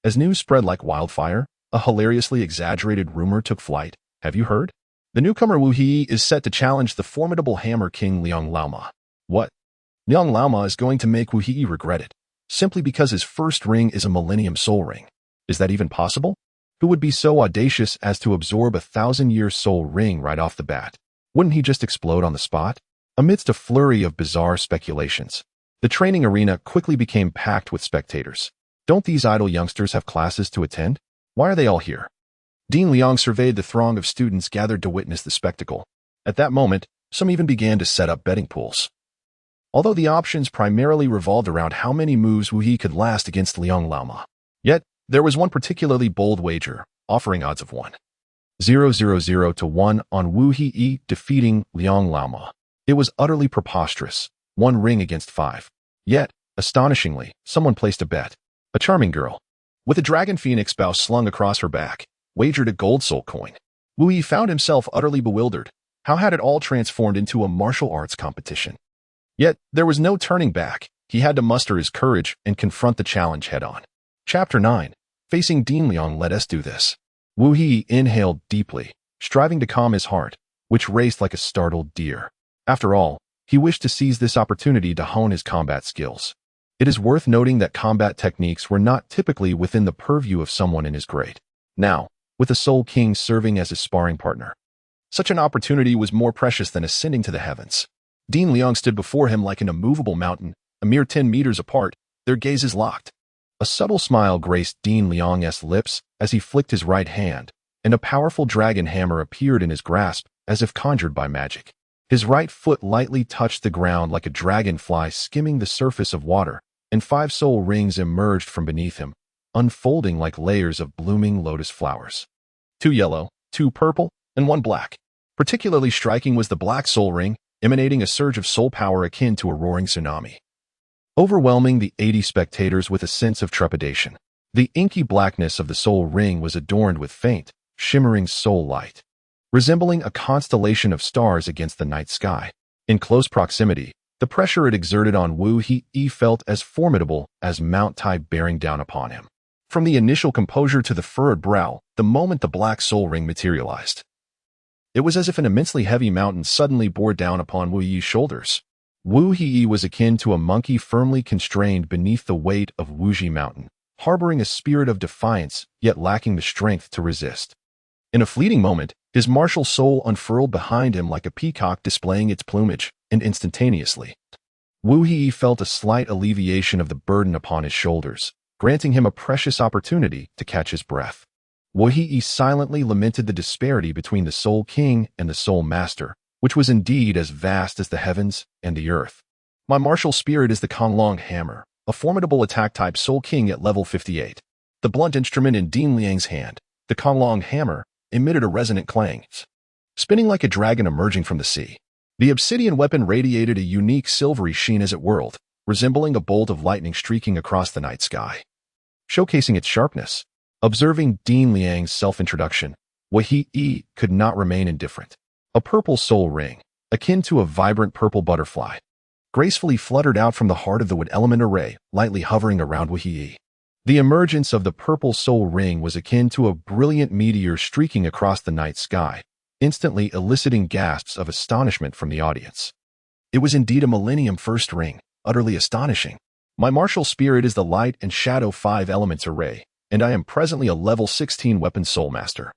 As news spread like wildfire, a hilariously exaggerated rumor took flight. Have you heard? The newcomer Wu Hii is set to challenge the formidable Hammer King Liang Laoma. What? Liang Laoma is going to make Wu Yi regret it, simply because his first ring is a Millennium Soul Ring. Is that even possible? Who would be so audacious as to absorb a 1,000-year soul ring right off the bat? Wouldn't he just explode on the spot? Amidst a flurry of bizarre speculations, the training arena quickly became packed with spectators. Don't these idle youngsters have classes to attend? Why are they all here? Dean Liang surveyed the throng of students gathered to witness the spectacle. At that moment, some even began to set up betting pools. Although the options primarily revolved around how many moves Wu Yi could last against Liang Laoma. Yet, there was one particularly bold wager, offering odds of 1,000 to 1 on Wu Yi defeating Liang Laoma. It was utterly preposterous, 1 ring against 5. Yet, astonishingly, someone placed a bet. A charming girl, with a dragon phoenix bow slung across her back, wagered a gold soul coin. Wu Yi found himself utterly bewildered. How had it all transformed into a martial arts competition? Yet, there was no turning back. He had to muster his courage and confront the challenge head-on. Chapter 9. Facing Dean Liang. Let us do this. Wu Yi inhaled deeply, striving to calm his heart, which raced like a startled deer. After all, he wished to seize this opportunity to hone his combat skills. It is worth noting that combat techniques were not typically within the purview of someone in his grade. Now, with the Soul King serving as his sparring partner, such an opportunity was more precious than ascending to the heavens. Dean Liang stood before him like an immovable mountain, a mere 10 meters apart, their gazes locked. A subtle smile graced Dean Liang's lips as he flicked his right hand, and a powerful dragon hammer appeared in his grasp as if conjured by magic. His right foot lightly touched the ground like a dragonfly skimming the surface of water, and 5 soul rings emerged from beneath him, unfolding like layers of blooming lotus flowers. 2 yellow, 2 purple, and 1 black. Particularly striking was the black soul ring, emanating a surge of soul power akin to a roaring tsunami, overwhelming the 80 spectators with a sense of trepidation. The inky blackness of the soul ring was adorned with faint, shimmering soul light, resembling a constellation of stars against the night sky. In close proximity, the pressure it exerted on Wu Yi felt as formidable as Mount Tai bearing down upon him. From the initial composure to the furrowed brow, the moment the black soul ring materialized, it was as if an immensely heavy mountain suddenly bore down upon Wu Yi's shoulders. Wu Yi was akin to a monkey firmly constrained beneath the weight of Wuji Mountain, harboring a spirit of defiance yet lacking the strength to resist. In a fleeting moment, his martial soul unfurled behind him like a peacock displaying its plumage, and instantaneously, Wu Yi felt a slight alleviation of the burden upon his shoulders, granting him a precious opportunity to catch his breath. Wu Yi silently lamented the disparity between the Soul King and the Soul Master, which was indeed as vast as the heavens and the earth. My martial spirit is the Konglong Hammer, a formidable attack-type Soul King at level 58. The blunt instrument in Dean Liang's hand, the Konglong Hammer, emitted a resonant clang, spinning like a dragon emerging from the sea. The obsidian weapon radiated a unique silvery sheen as it whirled, resembling a bolt of lightning streaking across the night sky, showcasing its sharpness. Observing Dean Liang's self-introduction, Wu Yi could not remain indifferent. A purple soul ring, akin to a vibrant purple butterfly, gracefully fluttered out from the heart of the wood element array, lightly hovering around Wu Yi. The emergence of the purple soul ring was akin to a brilliant meteor streaking across the night sky, instantly eliciting gasps of astonishment from the audience. It was indeed a Millennium First ring, utterly astonishing. My martial spirit is the light and shadow 5 elements array, and I am presently a level 16 weapon soul master.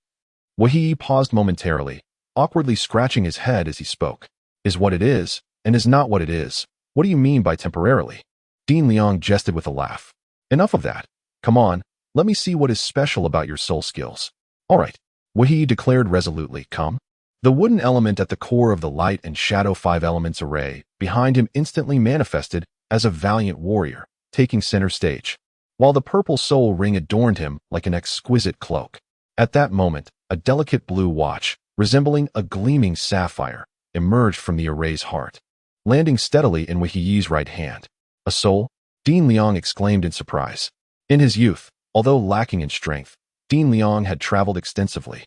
Wu Yi paused momentarily, awkwardly scratching his head as he spoke. Is what it is, and is not what it is. What do you mean by temporarily? Dean Liang jested with a laugh. Enough of that. Come on, let me see what is special about your soul skills. All right, Wu Yi declared resolutely, come. The wooden element at the core of the light and shadow 5 elements array behind him instantly manifested as a valiant warrior, taking center stage, while the purple soul ring adorned him like an exquisite cloak. At that moment, a delicate blue watch, resembling a gleaming sapphire, emerged from the array's heart, landing steadily in Wu Yi's right hand. A soul? Dean Liang exclaimed in surprise. In his youth, although lacking in strength, Dean Liang had traveled extensively,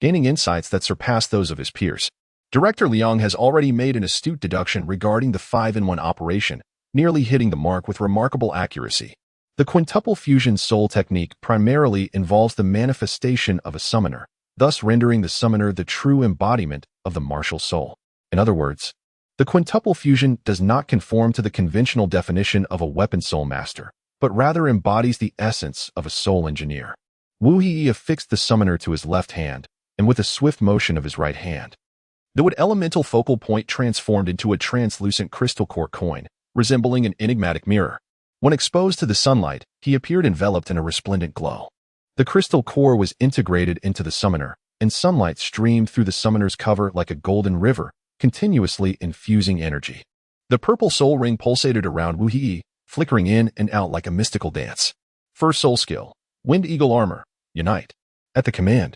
gaining insights that surpassed those of his peers. Director Liang has already made an astute deduction regarding the 5-in-1 operation, nearly hitting the mark with remarkable accuracy. The quintuple fusion soul technique primarily involves the manifestation of a summoner, thus rendering the summoner the true embodiment of the martial soul. In other words, The quintuple fusion does not conform to the conventional definition of a weapon soul master, but rather embodies the essence of a soul engineer. Wu He affixed the summoner to his left hand, and with a swift motion of his right hand, the wood elemental focal point transformed into a translucent crystal core coin, resembling an enigmatic mirror. When exposed to the sunlight, he appeared enveloped in a resplendent glow. The crystal core was integrated into the summoner, and sunlight streamed through the summoner's cover like a golden river, continuously infusing energy. The purple soul ring pulsated around Wu He, flickering in and out like a mystical dance. First soul skill, Wind Eagle Armor, Unite. At the command,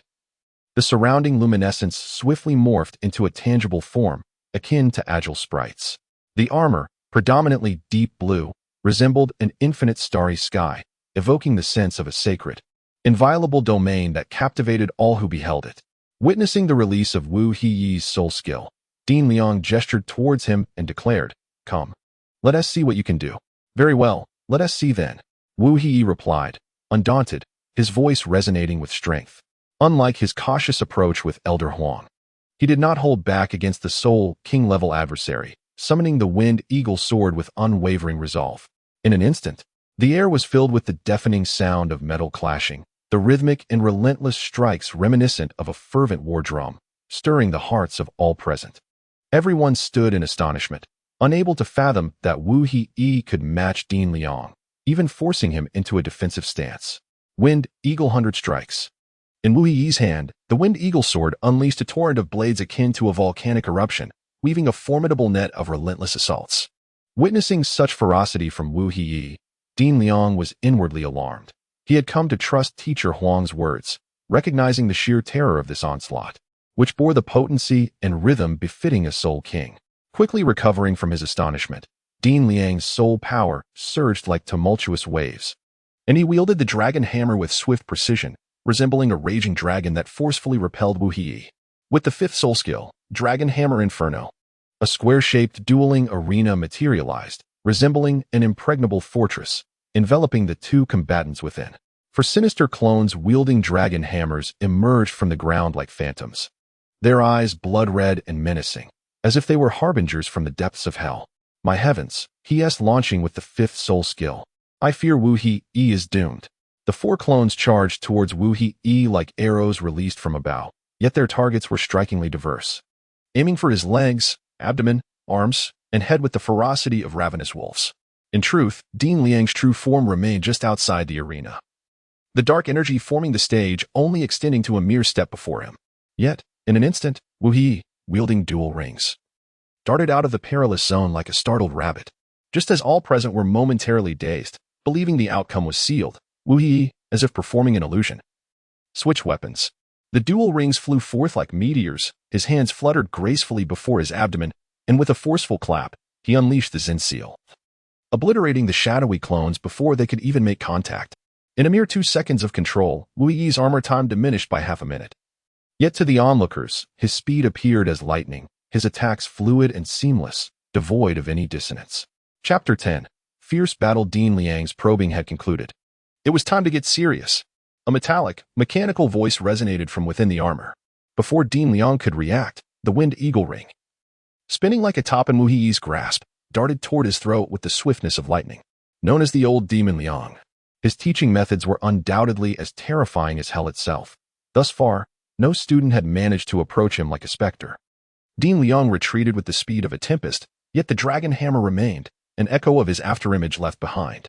the surrounding luminescence swiftly morphed into a tangible form, akin to agile sprites. The armor, predominantly deep blue, resembled an infinite starry sky, evoking the sense of a sacred, inviolable domain that captivated all who beheld it. Witnessing the release of Wu He's soul skill, Dean Liang gestured towards him and declared, "Come. Let us see what you can do." "Very well, let us see then," Wu He replied, undaunted, his voice resonating with strength. Unlike his cautious approach with Elder Huang, he did not hold back against the Soul King-level adversary, summoning the Wind Eagle sword with unwavering resolve. In an instant, the air was filled with the deafening sound of metal clashing, the rhythmic and relentless strikes reminiscent of a fervent war drum, stirring the hearts of all present. Everyone stood in astonishment, unable to fathom that Wu He could match Dean Liang, even forcing him into a defensive stance. Wind Eagle 100 strikes. In Wu He's hand, the Wind Eagle sword unleashed a torrent of blades akin to a volcanic eruption, weaving a formidable net of relentless assaults. Witnessing such ferocity from Wu He, Dean Liang was inwardly alarmed. He had come to trust teacher Huang's words, recognizing the sheer terror of this onslaught, which bore the potency and rhythm befitting a soul king. Quickly recovering from his astonishment, Dean Liang's soul power surged like tumultuous waves, and he wielded the dragon hammer with swift precision, resembling a raging dragon that forcefully repelled Wu He. With the fifth soul skill, Dragon Hammer Inferno, a square-shaped dueling arena materialized, resembling an impregnable fortress, enveloping the two combatants within. For sinister clones wielding dragon hammers emerged from the ground like phantoms, their eyes blood-red and menacing, as if they were harbingers from the depths of hell. "My heavens," He-S launching with the fifth soul skill. "I fear Wu He is doomed." The four clones charged towards Wu He like arrows released from a bow, yet their targets were strikingly diverse. Aiming for his legs, abdomen, arms, and head with the ferocity of ravenous wolves. In truth, Dean Liang's true form remained just outside the arena, the dark energy forming the stage only extending to a mere step before him. Yet, in an instant, Wu He, wielding dual rings, darted out of the perilous zone like a startled rabbit. Just as all present were momentarily dazed, believing the outcome was sealed, Wu He, as if performing an illusion, switched weapons. The dual rings flew forth like meteors, his hands fluttered gracefully before his abdomen, and with a forceful clap, he unleashed the Zen Seal, obliterating the shadowy clones before they could even make contact. In a mere 2 seconds of control, Wu He's armor time diminished by half a minute. Yet to the onlookers, his speed appeared as lightning, his attacks fluid and seamless, devoid of any dissonance. Chapter 10. Fierce Battle. Dean Liang's probing had concluded. It was time to get serious. A metallic, mechanical voice resonated from within the armor. Before Dean Liang could react, the Wind Eagle ring, spinning like a top in Wu He's grasp, darted toward his throat with the swiftness of lightning. Known as the Old Demon Liang, his teaching methods were undoubtedly as terrifying as hell itself. Thus far, no student had managed to approach him like a specter. Dean Liang retreated with the speed of a tempest, yet the dragon hammer remained, an echo of his afterimage left behind.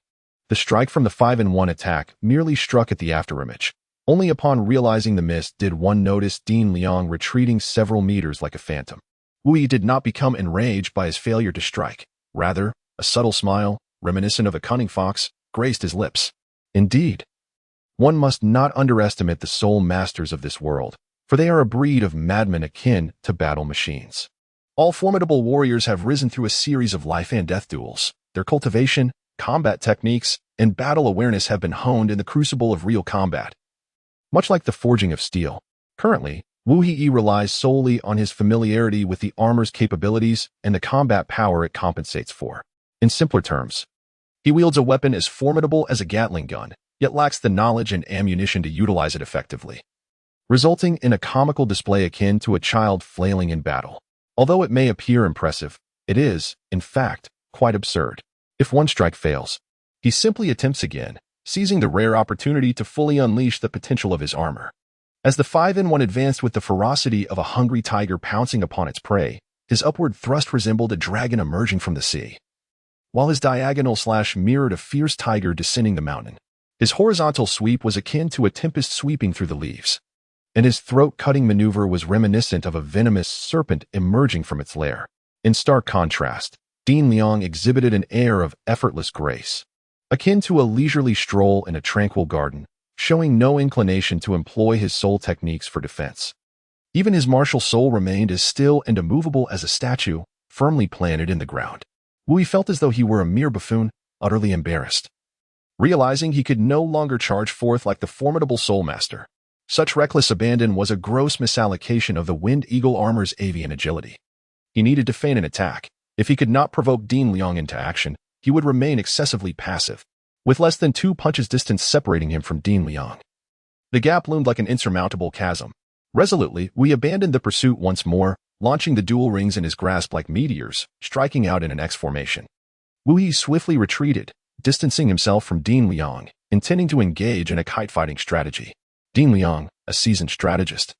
The strike from the 5-in-1 attack merely struck at the afterimage. Only upon realizing the miss did one notice Dean Liang retreating several meters like a phantom. Wu He did not become enraged by his failure to strike. Rather, a subtle smile, reminiscent of a cunning fox, graced his lips. Indeed, one must not underestimate the soul masters of this world, for they are a breed of madmen akin to battle machines. All formidable warriors have risen through a series of life and death duels. Their cultivation, combat techniques, and battle awareness have been honed in the crucible of real combat. Much like the forging of steel, currently, Wu He relies solely on his familiarity with the armor's capabilities and the combat power it compensates for. In simpler terms, he wields a weapon as formidable as a Gatling gun, yet lacks the knowledge and ammunition to utilize it effectively, resulting in a comical display akin to a child flailing in battle. Although it may appear impressive, It is, in fact, quite absurd. If one strike fails, he simply attempts again, seizing the rare opportunity to fully unleash the potential of his armor. As the 5-in-1 advanced with the ferocity of a hungry tiger pouncing upon its prey, his upward thrust resembled a dragon emerging from the sea, while his diagonal slash mirrored a fierce tiger descending the mountain. His horizontal sweep was akin to a tempest sweeping through the leaves, and his throat-cutting maneuver was reminiscent of a venomous serpent emerging from its lair. In stark contrast, Dean Liang exhibited an air of effortless grace, akin to a leisurely stroll in a tranquil garden, showing no inclination to employ his soul techniques for defense. Even his martial soul remained as still and immovable as a statue, firmly planted in the ground. Wu Yi felt as though he were a mere buffoon, utterly embarrassed. Realizing he could no longer charge forth like the formidable soul master, such reckless abandon was a gross misallocation of the Wind Eagle armor's avian agility. He needed to feign an attack. If he could not provoke Dean Liang into action, he would remain excessively passive, with less than 2 punches distance separating him from Dean Liang. The gap loomed like an insurmountable chasm. Resolutely, we abandoned the pursuit once more, launching the dual rings in his grasp like meteors, striking out in an X formation. Wu Yi swiftly retreated, distancing himself from Dean Liang, intending to engage in a kite-fighting strategy. Dean Liang, a seasoned strategist,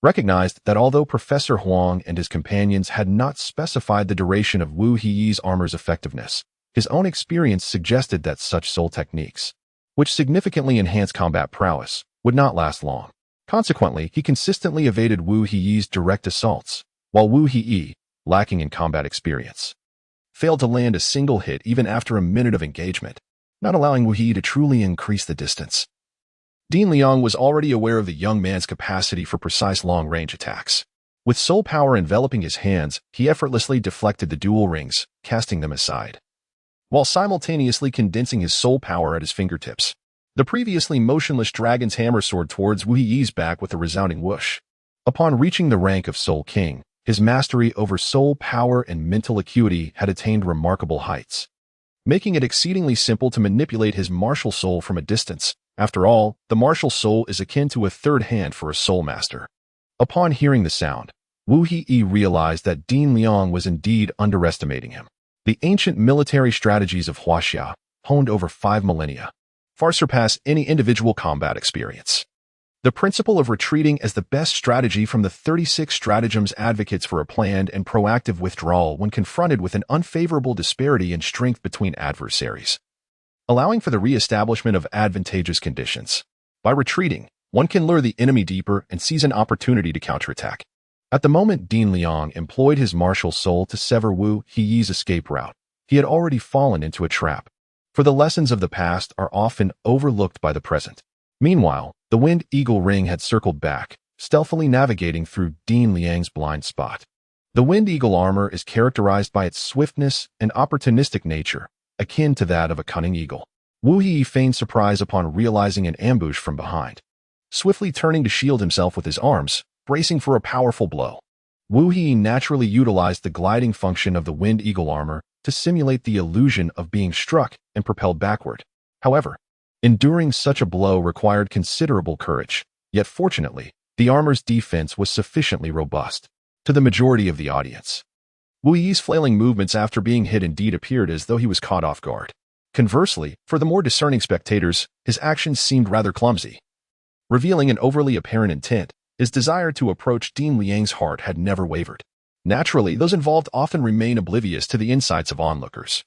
recognized that although Professor Huang and his companions had not specified the duration of Wu Yi's armor's effectiveness, his own experience suggested that such soul techniques, which significantly enhance combat prowess, would not last long. Consequently, he consistently evaded Wu Yi's direct assaults, while Wu Yi, lacking in combat experience, failed to land a single hit even after a minute of engagement, not allowing Wu Yi to truly increase the distance. Dean Liang was already aware of the young man's capacity for precise long-range attacks. With soul power enveloping his hands, he effortlessly deflected the dual rings, casting them aside, while simultaneously condensing his soul power at his fingertips. The previously motionless dragon's hammer soared towards Wu Yi's back with a resounding whoosh. Upon reaching the rank of Soul King, his mastery over soul power and mental acuity had attained remarkable heights, making it exceedingly simple to manipulate his martial soul from a distance. After all, the martial soul is akin to a third hand for a soul master. Upon hearing the sound, Wu Yi realized that Dean Liang was indeed underestimating him. The ancient military strategies of Huaxia, honed over 5 millennia, far surpass any individual combat experience. The principle of retreating as the best strategy from the 36 stratagems advocates for a planned and proactive withdrawal when confronted with an unfavorable disparity in strength between adversaries, allowing for the re-establishment of advantageous conditions. By retreating, one can lure the enemy deeper and seize an opportunity to counterattack. At the moment Dean Liang employed his martial soul to sever Wu Yi's escape route, he had already fallen into a trap, for the lessons of the past are often overlooked by the present. Meanwhile, the Wind Eagle ring had circled back, stealthily navigating through Dean Liang's blind spot. The Wind Eagle armor is characterized by its swiftness and opportunistic nature, akin to that of a cunning eagle. Wu Yi feigned surprise upon realizing an ambush from behind, swiftly turning to shield himself with his arms, bracing for a powerful blow. Wu Yi naturally utilized the gliding function of the Wind Eagle armor to simulate the illusion of being struck and propelled backward. However, enduring such a blow required considerable courage, yet fortunately, the armor's defense was sufficiently robust. To the majority of the audience, Wu Yi's flailing movements after being hit indeed appeared as though he was caught off guard. Conversely, for the more discerning spectators, his actions seemed rather clumsy. Revealing an overly apparent intent, his desire to approach Dean Liang's heart had never wavered. Naturally, those involved often remain oblivious to the insights of onlookers.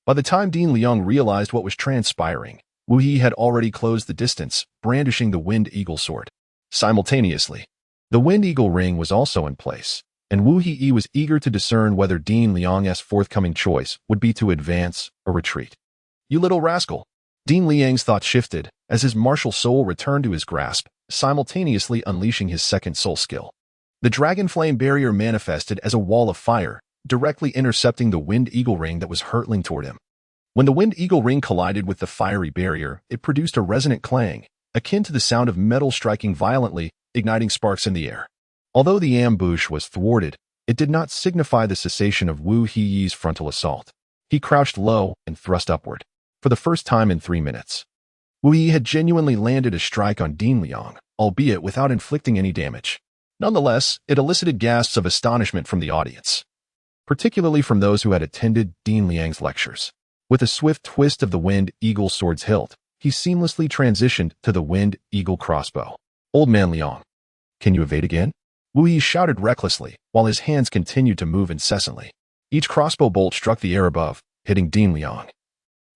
By the time Dean Liang realized what was transpiring, Wu Yi had already closed the distance, brandishing the Wind Eagle sword. Simultaneously, the Wind Eagle ring was also in place, and Wu Yi was eager to discern whether Dean Liang's forthcoming choice would be to advance or retreat. "You little rascal!" Dean Liang's thoughts shifted as his martial soul returned to his grasp, simultaneously unleashing his second soul skill. The dragon flame barrier manifested as a wall of fire, directly intercepting the Wind Eagle ring that was hurtling toward him. When the Wind Eagle ring collided with the fiery barrier, it produced a resonant clang, akin to the sound of metal striking violently, igniting sparks in the air. Although the ambush was thwarted, it did not signify the cessation of Wu Yi's frontal assault. He crouched low and thrust upward. For the first time in 3 minutes, Wu Yi had genuinely landed a strike on Dean Liang, albeit without inflicting any damage. Nonetheless, it elicited gasps of astonishment from the audience. particularly from those who had attended Dean Liang's lectures. With a swift twist of the Wind Eagle sword's hilt, he seamlessly transitioned to the Wind Eagle crossbow. Old man Liang, can you evade again? Wu Yi shouted recklessly, while his hands continued to move incessantly. Each crossbow bolt struck the air above, hitting Dean Liang,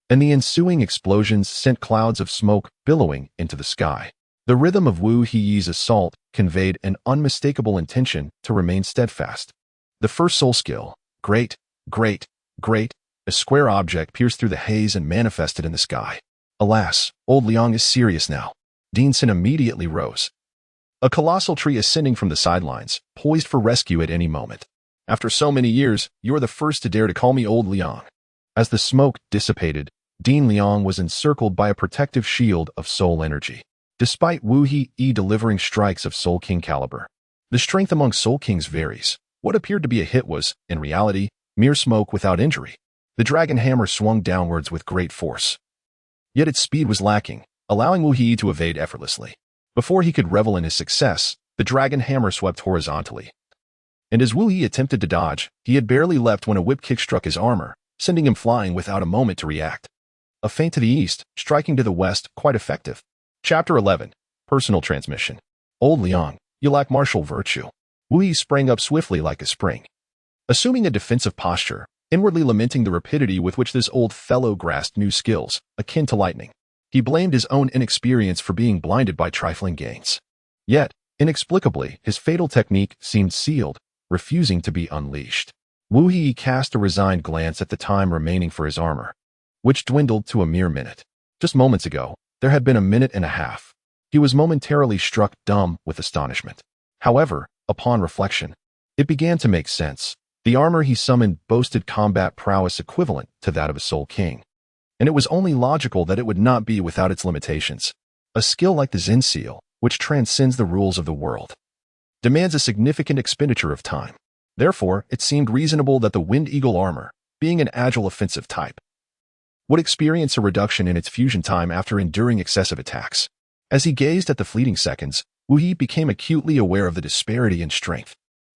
and the ensuing explosions sent clouds of smoke billowing into the sky. The rhythm of Wu Yi's assault conveyed an unmistakable intention to remain steadfast. The first soul skill, great, great, great, a square object pierced through the haze and manifested in the sky. Alas, old Liang is serious now. Dean Sin immediately rose. A colossal tree ascending from the sidelines, poised for rescue at any moment. After so many years, you're the first to dare to call me old Liang. As the smoke dissipated, Dean Liang was encircled by a protective shield of soul energy. Despite Wu Yi delivering strikes of Soul King caliber, the strength among Soul Kings varies. What appeared to be a hit was, in reality, mere smoke without injury. The dragon hammer swung downwards with great force. Yet its speed was lacking, allowing Wu Yi to evade effortlessly. Before he could revel in his success, the dragon hammer swept horizontally. And as Wu Yi attempted to dodge, he had barely left when a whip kick struck his armor, sending him flying without a moment to react. A feint to the east, striking to the west, quite effective. Chapter 11. Personal Transmission. Old Liang, you lack martial virtue. Wu Yi sprang up swiftly like a spring. Assuming a defensive posture, inwardly lamenting the rapidity with which this old fellow grasped new skills, akin to lightning. He blamed his own inexperience for being blinded by trifling gains. Yet, inexplicably, his fatal technique seemed sealed, refusing to be unleashed. Wu Yi cast a resigned glance at the time remaining for his armor, which dwindled to a mere minute. Just moments ago, there had been a minute and a half. He was momentarily struck dumb with astonishment. However, upon reflection, it began to make sense. The armor he summoned boasted combat prowess equivalent to that of a Soul King, and it was only logical that it would not be without its limitations. A skill like the Zen Seal, which transcends the rules of the world, demands a significant expenditure of time. Therefore, it seemed reasonable that the Wind Eagle armor, being an agile offensive type, would experience a reduction in its fusion time after enduring excessive attacks. As he gazed at the fleeting seconds, Wu Yi became acutely aware of the disparity in strength.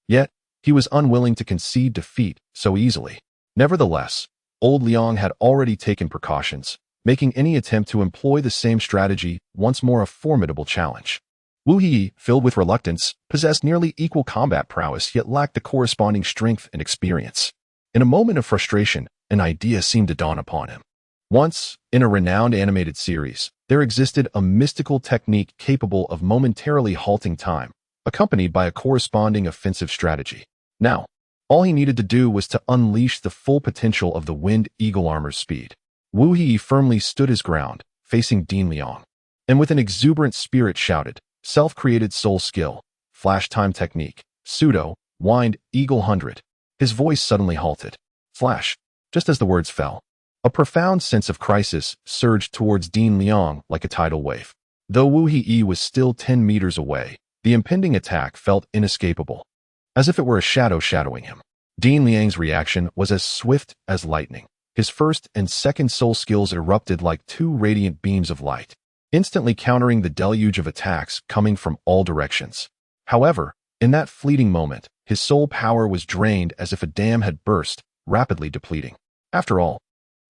Yet, he was unwilling to concede defeat so easily. Nevertheless, old Liang had already taken precautions, making any attempt to employ the same strategy once more a formidable challenge. Wu Yi, filled with reluctance, possessed nearly equal combat prowess yet lacked the corresponding strength and experience. In a moment of frustration, an idea seemed to dawn upon him. Once, in a renowned animated series, there existed a mystical technique capable of momentarily halting time, accompanied by a corresponding offensive strategy. Now, all he needed to do was to unleash the full potential of the Wind Eagle armor's speed. Wu Yi firmly stood his ground, facing Dean Liang, and with an exuberant spirit shouted, self-created soul skill, flash time technique, pseudo, Wind Eagle 100. His voice suddenly halted. Flash, just as the words fell. A profound sense of crisis surged towards Dean Liang like a tidal wave. Though Wu Yi was still 10 meters away, the impending attack felt inescapable, as if it were a shadow shadowing him. Dean Liang's reaction was as swift as lightning. His first and second soul skills erupted like two radiant beams of light, instantly countering the deluge of attacks coming from all directions. However, in that fleeting moment, his soul power was drained as if a dam had burst, rapidly depleting. After all,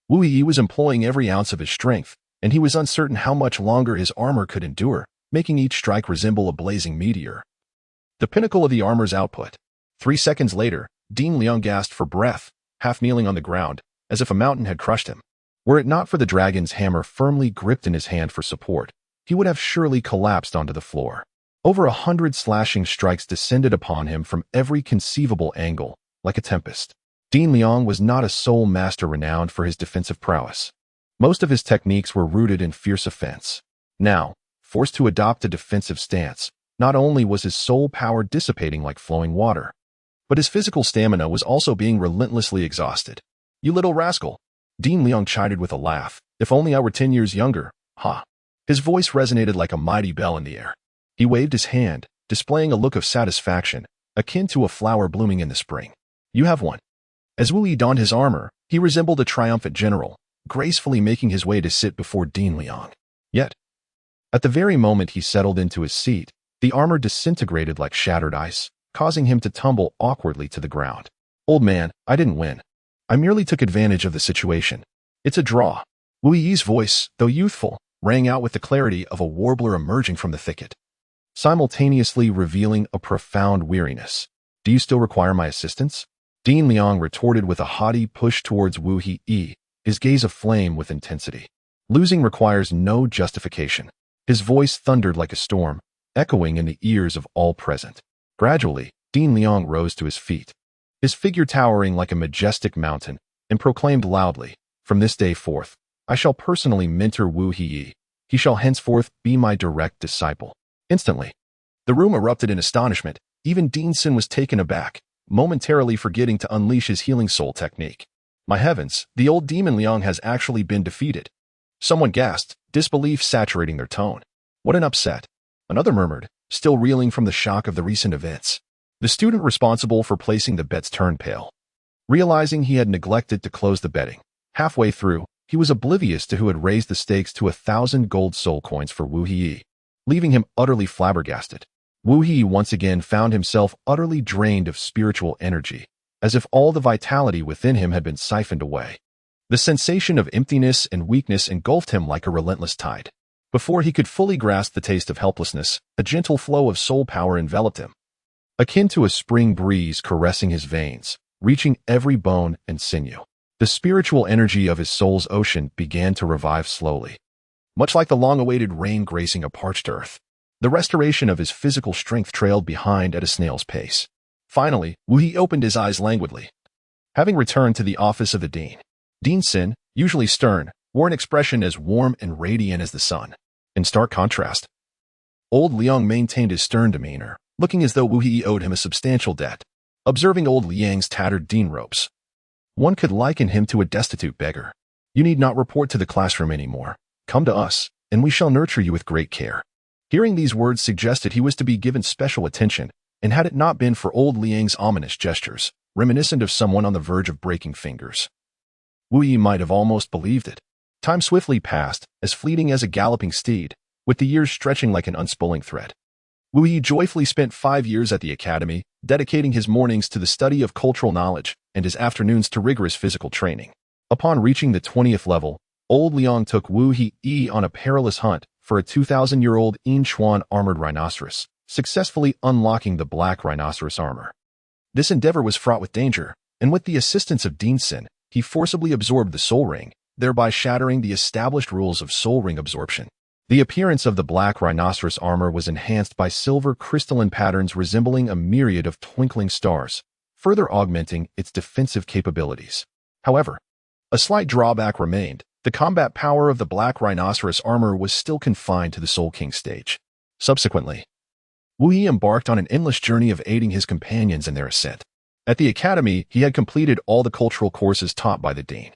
Wu Yi was employing every ounce of his strength, and he was uncertain how much longer his armor could endure, making each strike resemble a blazing meteor. The pinnacle of the armor's output. 3 seconds later, Dean Liang gasped for breath, half kneeling on the ground, as if a mountain had crushed him. Were it not for the dragon's hammer firmly gripped in his hand for support, he would have surely collapsed onto the floor. Over 100 slashing strikes descended upon him from every conceivable angle, like a tempest. Dean Liang was not a soul master renowned for his defensive prowess. Most of his techniques were rooted in fierce offense. Now, forced to adopt a defensive stance, not only was his soul power dissipating like flowing water, but his physical stamina was also being relentlessly exhausted. You little rascal! Dean Liang chided with a laugh. If only I were 10 years younger, ha! His voice resonated like a mighty bell in the air. He waved his hand, displaying a look of satisfaction, akin to a flower blooming in the spring. You have won. As Wu Yi donned his armor, he resembled a triumphant general, gracefully making his way to sit before Dean Liang. Yet, at the very moment he settled into his seat, the armor disintegrated like shattered ice, causing him to tumble awkwardly to the ground. Old man, I didn't win. I merely took advantage of the situation. It's a draw. Wu Yi's voice, though youthful, rang out with the clarity of a warbler emerging from the thicket, simultaneously revealing a profound weariness. Do you still require my assistance? Dean Liang retorted with a haughty push towards Wu Yi, his gaze aflame with intensity. Losing requires no justification. His voice thundered like a storm, echoing in the ears of all present. Gradually, Dean Liang rose to his feet, his figure towering like a majestic mountain, and proclaimed loudly, "From this day forth, I shall personally mentor Wu Yi. He shall henceforth be my direct disciple." Instantly, the room erupted in astonishment. Even Dean Sin was taken aback, momentarily forgetting to unleash his healing soul technique. My heavens, the old demon Liang has actually been defeated. Someone gasped, disbelief saturating their tone. What an upset. Another murmured, still reeling from the shock of the recent events. The student responsible for placing the bets turned pale. Realizing he had neglected to close the betting, halfway through, he was oblivious to who had raised the stakes to 1,000 gold soul coins for Wu Yi, leaving him utterly flabbergasted. Wu Yi once again found himself utterly drained of spiritual energy, as if all the vitality within him had been siphoned away. The sensation of emptiness and weakness engulfed him like a relentless tide. Before he could fully grasp the taste of helplessness, a gentle flow of soul power enveloped him, akin to a spring breeze caressing his veins, reaching every bone and sinew. The spiritual energy of his soul's ocean began to revive slowly. Much like the long-awaited rain gracing a parched earth, the restoration of his physical strength trailed behind at a snail's pace. Finally, Wu Yi opened his eyes languidly. Having returned to the office of the dean, Dean Sin, usually stern, wore an expression as warm and radiant as the sun. In stark contrast, old Liang maintained his stern demeanor, looking as though Wu Yi owed him a substantial debt. Observing old Liang's tattered dean robes, one could liken him to a destitute beggar. You need not report to the classroom anymore. Come to us, and we shall nurture you with great care. Hearing these words suggested he was to be given special attention, and had it not been for old Liang's ominous gestures, reminiscent of someone on the verge of breaking fingers, Wu Yi might have almost believed it. Time swiftly passed, as fleeting as a galloping steed, with the years stretching like an unspooling thread. Wu Yi joyfully spent 5 years at the academy, dedicating his mornings to the study of cultural knowledge and his afternoons to rigorous physical training. Upon reaching the 20th level, old Liang took Wu Yi on a perilous hunt for a 2,000-year-old Inchuan armored rhinoceros, successfully unlocking the black rhinoceros armor. This endeavor was fraught with danger, and with the assistance of Dean Sin, he forcibly absorbed the soul ring, thereby shattering the established rules of soul ring absorption. The appearance of the black rhinoceros armor was enhanced by silver crystalline patterns resembling a myriad of twinkling stars, further augmenting its defensive capabilities. However, a slight drawback remained. The combat power of the black rhinoceros armor was still confined to the Soul King stage. Subsequently, Wu Yi embarked on an endless journey of aiding his companions in their ascent. At the academy, he had completed all the cultural courses taught by the dean,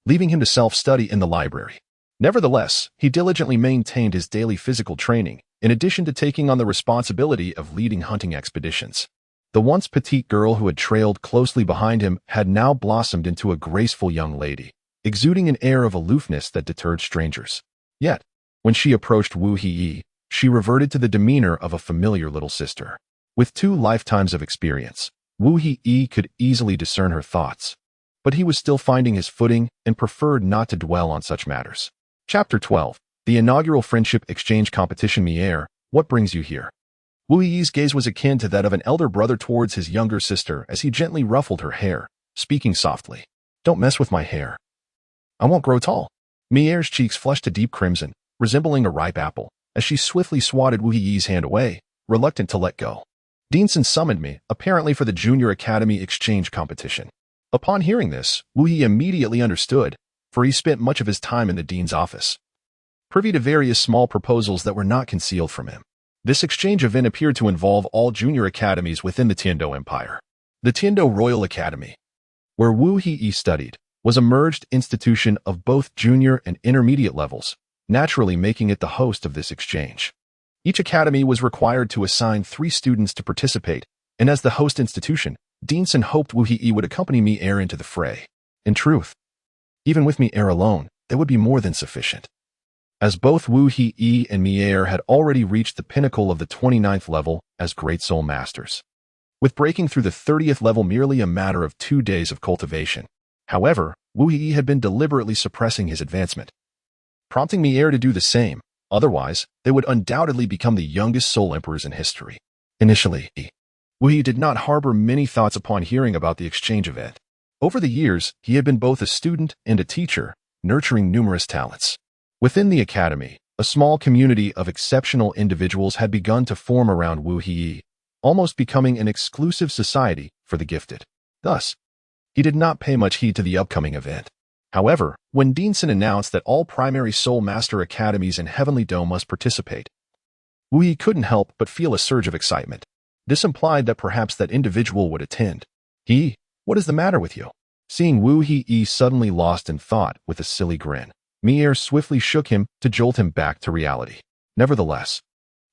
leaving him to self-study in the library. Nevertheless, he diligently maintained his daily physical training, in addition to taking on the responsibility of leading hunting expeditions. The once petite girl who had trailed closely behind him had now blossomed into a graceful young lady, exuding an air of aloofness that deterred strangers. Yet, when she approached Wu Yi, she reverted to the demeanor of a familiar little sister. With 2 lifetimes of experience, Wu Yi could easily discern her thoughts, but he was still finding his footing and preferred not to dwell on such matters. Chapter 12. The inaugural friendship exchange competition. Mier, what brings you here? Wu Yi's gaze was akin to that of an elder brother towards his younger sister as he gently ruffled her hair, speaking softly. Don't mess with my hair. I won't grow tall. Mier's cheeks flushed a deep crimson, resembling a ripe apple, as she swiftly swatted Wu Yi's hand away, reluctant to let go. Dean Sin summoned me, apparently for the Junior Academy exchange competition. Upon hearing this, Wu Yi immediately understood, for he spent much of his time in the dean's office, privy to various small proposals that were not concealed from him. This exchange event appeared to involve all junior academies within the Tiando Empire. The Tiando Royal Academy, where Wu Yi studied, was a merged institution of both junior and intermediate levels, naturally making it the host of this exchange. Each academy was required to assign 3 students to participate, and as the host institution, Dean Sin hoped Wu Yi would accompany Mier into the fray. In truth, even with Mier alone, that would be more than sufficient, as both Wu Yi and Mier had already reached the pinnacle of the 29th level as Great Soul Masters. with breaking through the 30th level merely a matter of 2 days of cultivation. However, Wu Yi had been deliberately suppressing his advancement, prompting Mier to do the same. Otherwise, they would undoubtedly become the youngest Soul Emperors in history. Initially, Wu Yi did not harbor many thoughts upon hearing about the exchange event. Over the years, he had been both a student and a teacher, nurturing numerous talents. Within the academy, a small community of exceptional individuals had begun to form around Wu Yi, almost becoming an exclusive society for the gifted. Thus, he did not pay much heed to the upcoming event. However, when Deanson announced that all primary Soul Master Academies in Heavenly Dome must participate, Wu Yi couldn't help but feel a surge of excitement. This implied that perhaps that individual would attend. What is the matter with you? Seeing Wu Yi suddenly lost in thought with a silly grin, Mier swiftly shook him to jolt him back to reality. Nevertheless,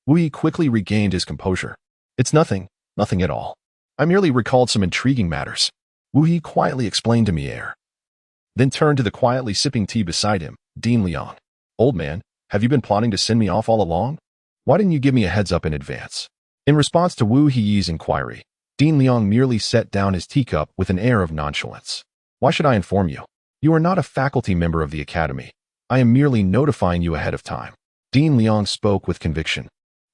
Wu Yi quickly regained his composure. It's nothing at all. I merely recalled some intriguing matters, Wu Yi quietly explained to Mier. Then turned to the quietly sipping tea beside him, Dean Liang. Old man, have you been plotting to send me off all along? Why didn't you give me a heads up in advance? In response to Wu Yi's inquiry, Dean Liang merely set down his teacup with an air of nonchalance. Why should I inform you? You are not a faculty member of the academy. I am merely notifying you ahead of time. Dean Liang spoke with conviction.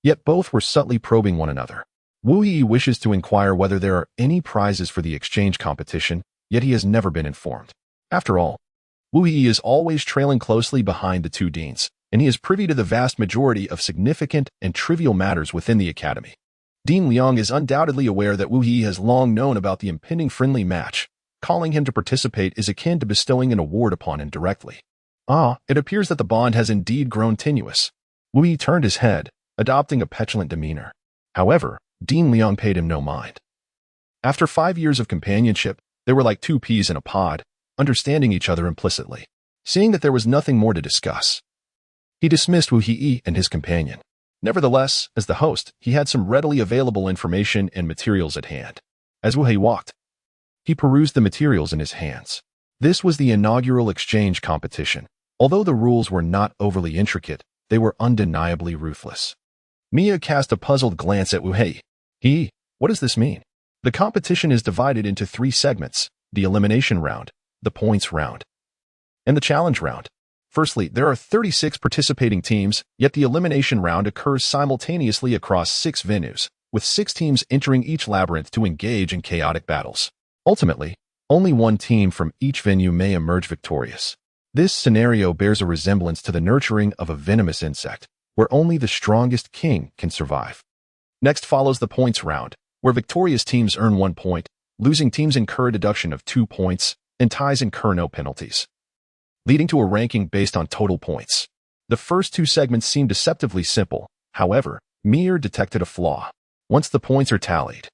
Yet both were subtly probing one another. Wu Yi wishes to inquire whether there are any prizes for the exchange competition, yet he has never been informed. After all, Wu Yi is always trailing closely behind the two deans, and he is privy to the vast majority of significant and trivial matters within the academy. Dean Liang is undoubtedly aware that Wu Yi has long known about the impending friendly match. Calling him to participate is akin to bestowing an award upon him directly. It appears that the bond has indeed grown tenuous. Wu Yi turned his head, adopting a petulant demeanor. However, Dean Liang paid him no mind. After 5 years of companionship, they were like two peas in a pod, understanding each other implicitly. Seeing that there was nothing more to discuss, he dismissed Wu Yi and his companion. Nevertheless, as the host, he had some readily available information and materials at hand. As Wu Yi walked, he perused the materials in his hands. This was the inaugural exchange competition. Although the rules were not overly intricate, they were undeniably ruthless. Mia cast a puzzled glance at Wu Yi. What does this mean? The competition is divided into 3 segments: the elimination round, the points round, and the challenge round. Firstly, there are 36 participating teams, yet the elimination round occurs simultaneously across 6 venues, with 6 teams entering each labyrinth to engage in chaotic battles. Ultimately, only one team from each venue may emerge victorious. This scenario bears a resemblance to the nurturing of a venomous insect, where only the strongest king can survive. Next follows the points round, where victorious teams earn 1 point, losing teams incur a deduction of 2 points, and ties incur no penalties, leading to a ranking based on total points. The first 2 segments seem deceptively simple. However, Mier detected a flaw. Once the points are tallied,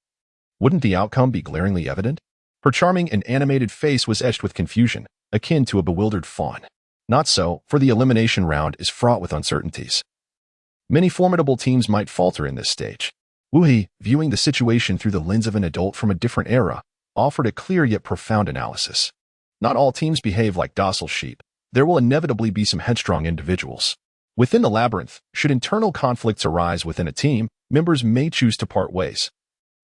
wouldn't the outcome be glaringly evident? Her charming and animated face was etched with confusion, akin to a bewildered fawn. Not so, for the elimination round is fraught with uncertainties. Many formidable teams might falter in this stage. Wu Yi, viewing the situation through the lens of an adult from a different era, offered a clear yet profound analysis. Not all teams behave like docile sheep. There will inevitably be some headstrong individuals. Within the labyrinth, should internal conflicts arise within a team, members may choose to part ways,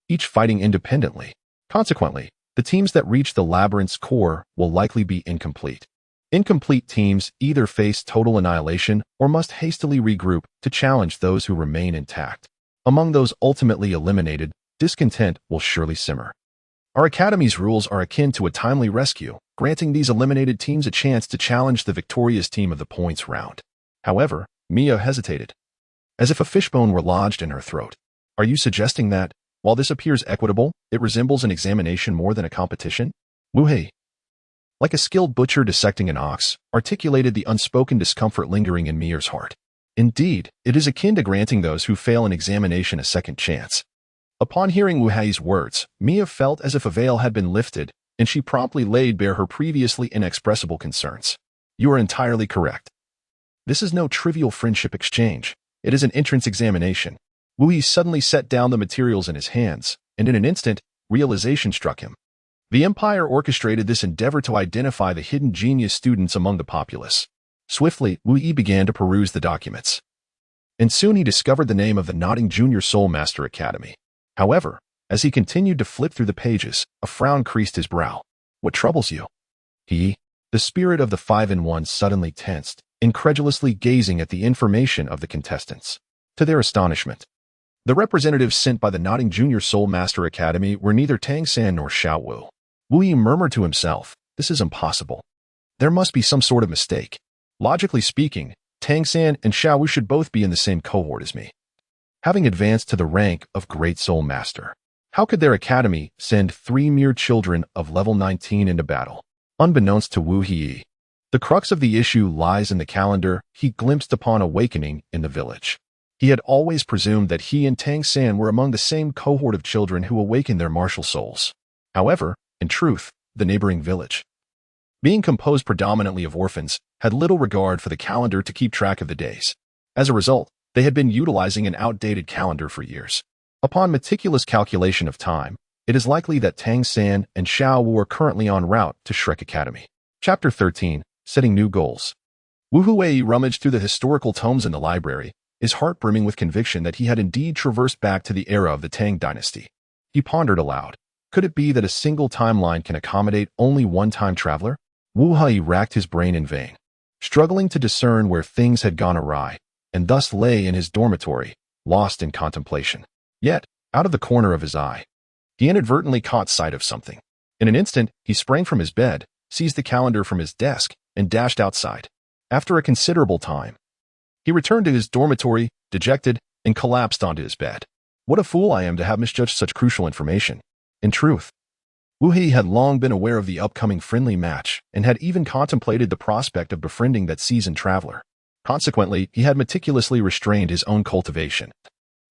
each fighting independently. Consequently, the teams that reach the labyrinth's core will likely be incomplete. Incomplete teams either face total annihilation or must hastily regroup to challenge those who remain intact. Among those ultimately eliminated, discontent will surely simmer. Our academy's rules are akin to a timely rescue, granting these eliminated teams a chance to challenge the victorious team of the points round. However, Mia hesitated, as if a fishbone were lodged in her throat. Are you suggesting that, while this appears equitable, it resembles an examination more than a competition? Wu Yi, like a skilled butcher dissecting an ox, articulated the unspoken discomfort lingering in Mia's heart. Indeed, it is akin to granting those who fail an examination a second chance. Upon hearing Wu Yi's words, Mia felt as if a veil had been lifted, and she promptly laid bare her previously inexpressible concerns. You are entirely correct. This is no trivial friendship exchange. It is an entrance examination. Wu Yi suddenly set down the materials in his hands, and in an instant, realization struck him. The Empire orchestrated this endeavor to identify the hidden genius students among the populace. Swiftly, Wu Yi began to peruse the documents, and soon he discovered the name of the Nodding Junior Soul Master Academy. However, As he continued to flip through the pages, a frown creased his brow. What troubles you? The spirit of the 5-in-1 suddenly tensed, incredulously gazing at the information of the contestants. To their astonishment, the representatives sent by the Nodding Junior Soul Master Academy were neither Tang San nor Xiao Wu. Wu Yi murmured to himself, this is impossible. There must be some sort of mistake. Logically speaking, Tang San and Xiao Wu should both be in the same cohort as me. Having advanced to the rank of Great Soul Master, how could their academy send 3 mere children of level 19 into battle? Unbeknownst to Wu Yi, the crux of the issue lies in the calendar he glimpsed upon awakening in the village. He had always presumed that he and Tang San were among the same cohort of children who awakened their martial souls. However, in truth, the neighboring village, being composed predominantly of orphans, had little regard for the calendar to keep track of the days. As a result, they had been utilizing an outdated calendar for years. Upon meticulous calculation of time, it is likely that Tang San and Xiao Wu are currently en route to Shrek Academy. Chapter 13, Setting New Goals. Wu Huwei rummaged through the historical tomes in the library, his heart brimming with conviction that he had indeed traversed back to the era of the Tang dynasty. He pondered aloud. Could it be that a single timeline can accommodate only one time traveler? Wu Huwei racked his brain in vain, struggling to discern where things had gone awry, and thus lay in his dormitory, lost in contemplation. Yet, out of the corner of his eye, he inadvertently caught sight of something. In an instant, he sprang from his bed, seized the calendar from his desk, and dashed outside. After a considerable time, he returned to his dormitory, dejected, and collapsed onto his bed. What a fool I am to have misjudged such crucial information. In truth, Wu He had long been aware of the upcoming friendly match and had even contemplated the prospect of befriending that seasoned traveler. Consequently, he had meticulously restrained his own cultivation.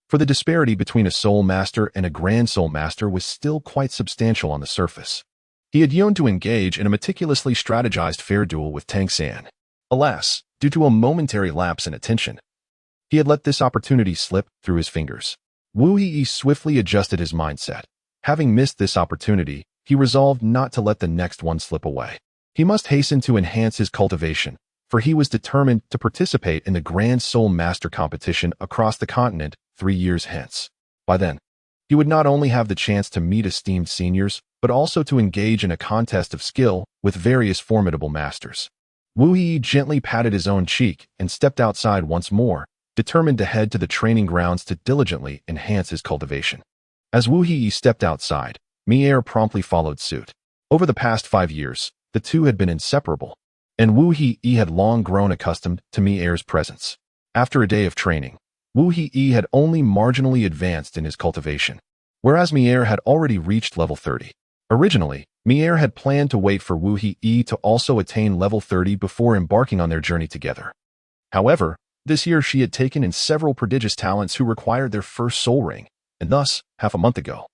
For the disparity between a soul master and a grand soul master was still quite substantial on the surface. He had yearned to engage in a meticulously strategized fair duel with Tang San. Alas, due to a momentary lapse in attention, he had let this opportunity slip through his fingers. Wu Yi swiftly adjusted his mindset. Having missed this opportunity, he resolved not to let the next one slip away. He must hasten to enhance his cultivation, for he was determined to participate in the Grand Soul Master competition across the continent 3 years hence. By then, he would not only have the chance to meet esteemed seniors, but also to engage in a contest of skill with various formidable masters. Wu Yi gently patted his own cheek and stepped outside once more, determined to head to the training grounds to diligently enhance his cultivation. As Wu Yi stepped outside, Mi-Er promptly followed suit. Over the past 5 years, the two had been inseparable, and Wu Yi had long grown accustomed to Mi-Er's presence. After a day of training, Wu Yi had only marginally advanced in his cultivation, whereas Mi-Er had already reached level 30. Originally, Mi-Er had planned to wait for Wu Yi to also attain level 30 before embarking on their journey together. However, this year she had taken in several prodigious talents who required their first soul ring, and thus, half a month ago,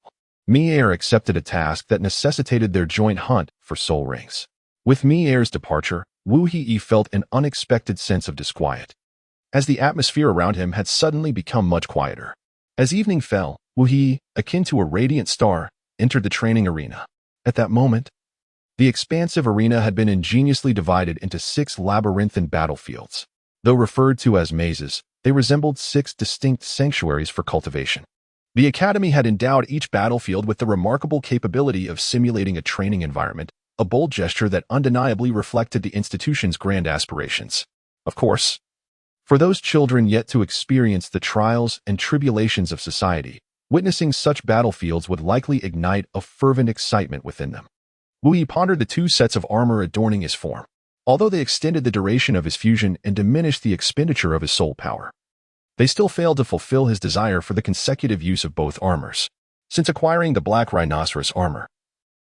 Mi-Er accepted a task that necessitated their joint hunt for soul rings. With Mi-Er's departure, Wu Yi felt an unexpected sense of disquiet, as the atmosphere around him had suddenly become much quieter. As evening fell, Wu Yi, akin to a radiant star, entered the training arena. At that moment, the expansive arena had been ingeniously divided into 6 labyrinthine battlefields. Though referred to as mazes, they resembled 6 distinct sanctuaries for cultivation. The Academy had endowed each battlefield with the remarkable capability of simulating a training environment, a bold gesture that undeniably reflected the institution's grand aspirations. Of course, for those children yet to experience the trials and tribulations of society, witnessing such battlefields would likely ignite a fervent excitement within them. Wu Yi pondered the 2 sets of armor adorning his form. Although they extended the duration of his fusion and diminished the expenditure of his soul power, they still failed to fulfill his desire for the consecutive use of both armors. Since acquiring the Black Rhinoceros armor,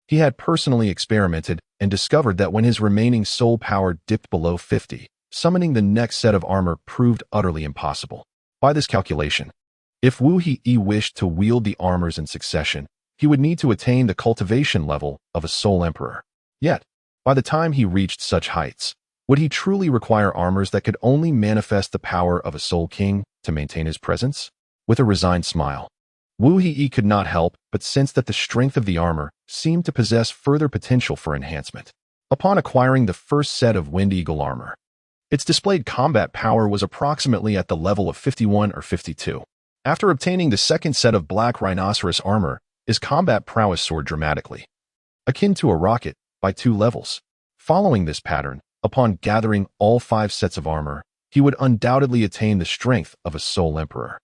he had personally experimented and discovered that when his remaining soul power dipped below 50, summoning the next set of armor proved utterly impossible. By this calculation, if Wu Yi wished to wield the armors in succession, he would need to attain the cultivation level of a soul emperor. Yet, by the time he reached such heights, would he truly require armors that could only manifest the power of a soul king to maintain his presence? With a resigned smile, Wu Yi could not help but sense that the strength of the armor seemed to possess further potential for enhancement. Upon acquiring the first set of Wind Eagle armor, its displayed combat power was approximately at the level of 51 or 52. After obtaining the second set of Black Rhinoceros armor, his combat prowess soared dramatically, akin to a rocket, by 2 levels. Following this pattern, upon gathering all 5 sets of armor, he would undoubtedly attain the strength of a Soul Emperor.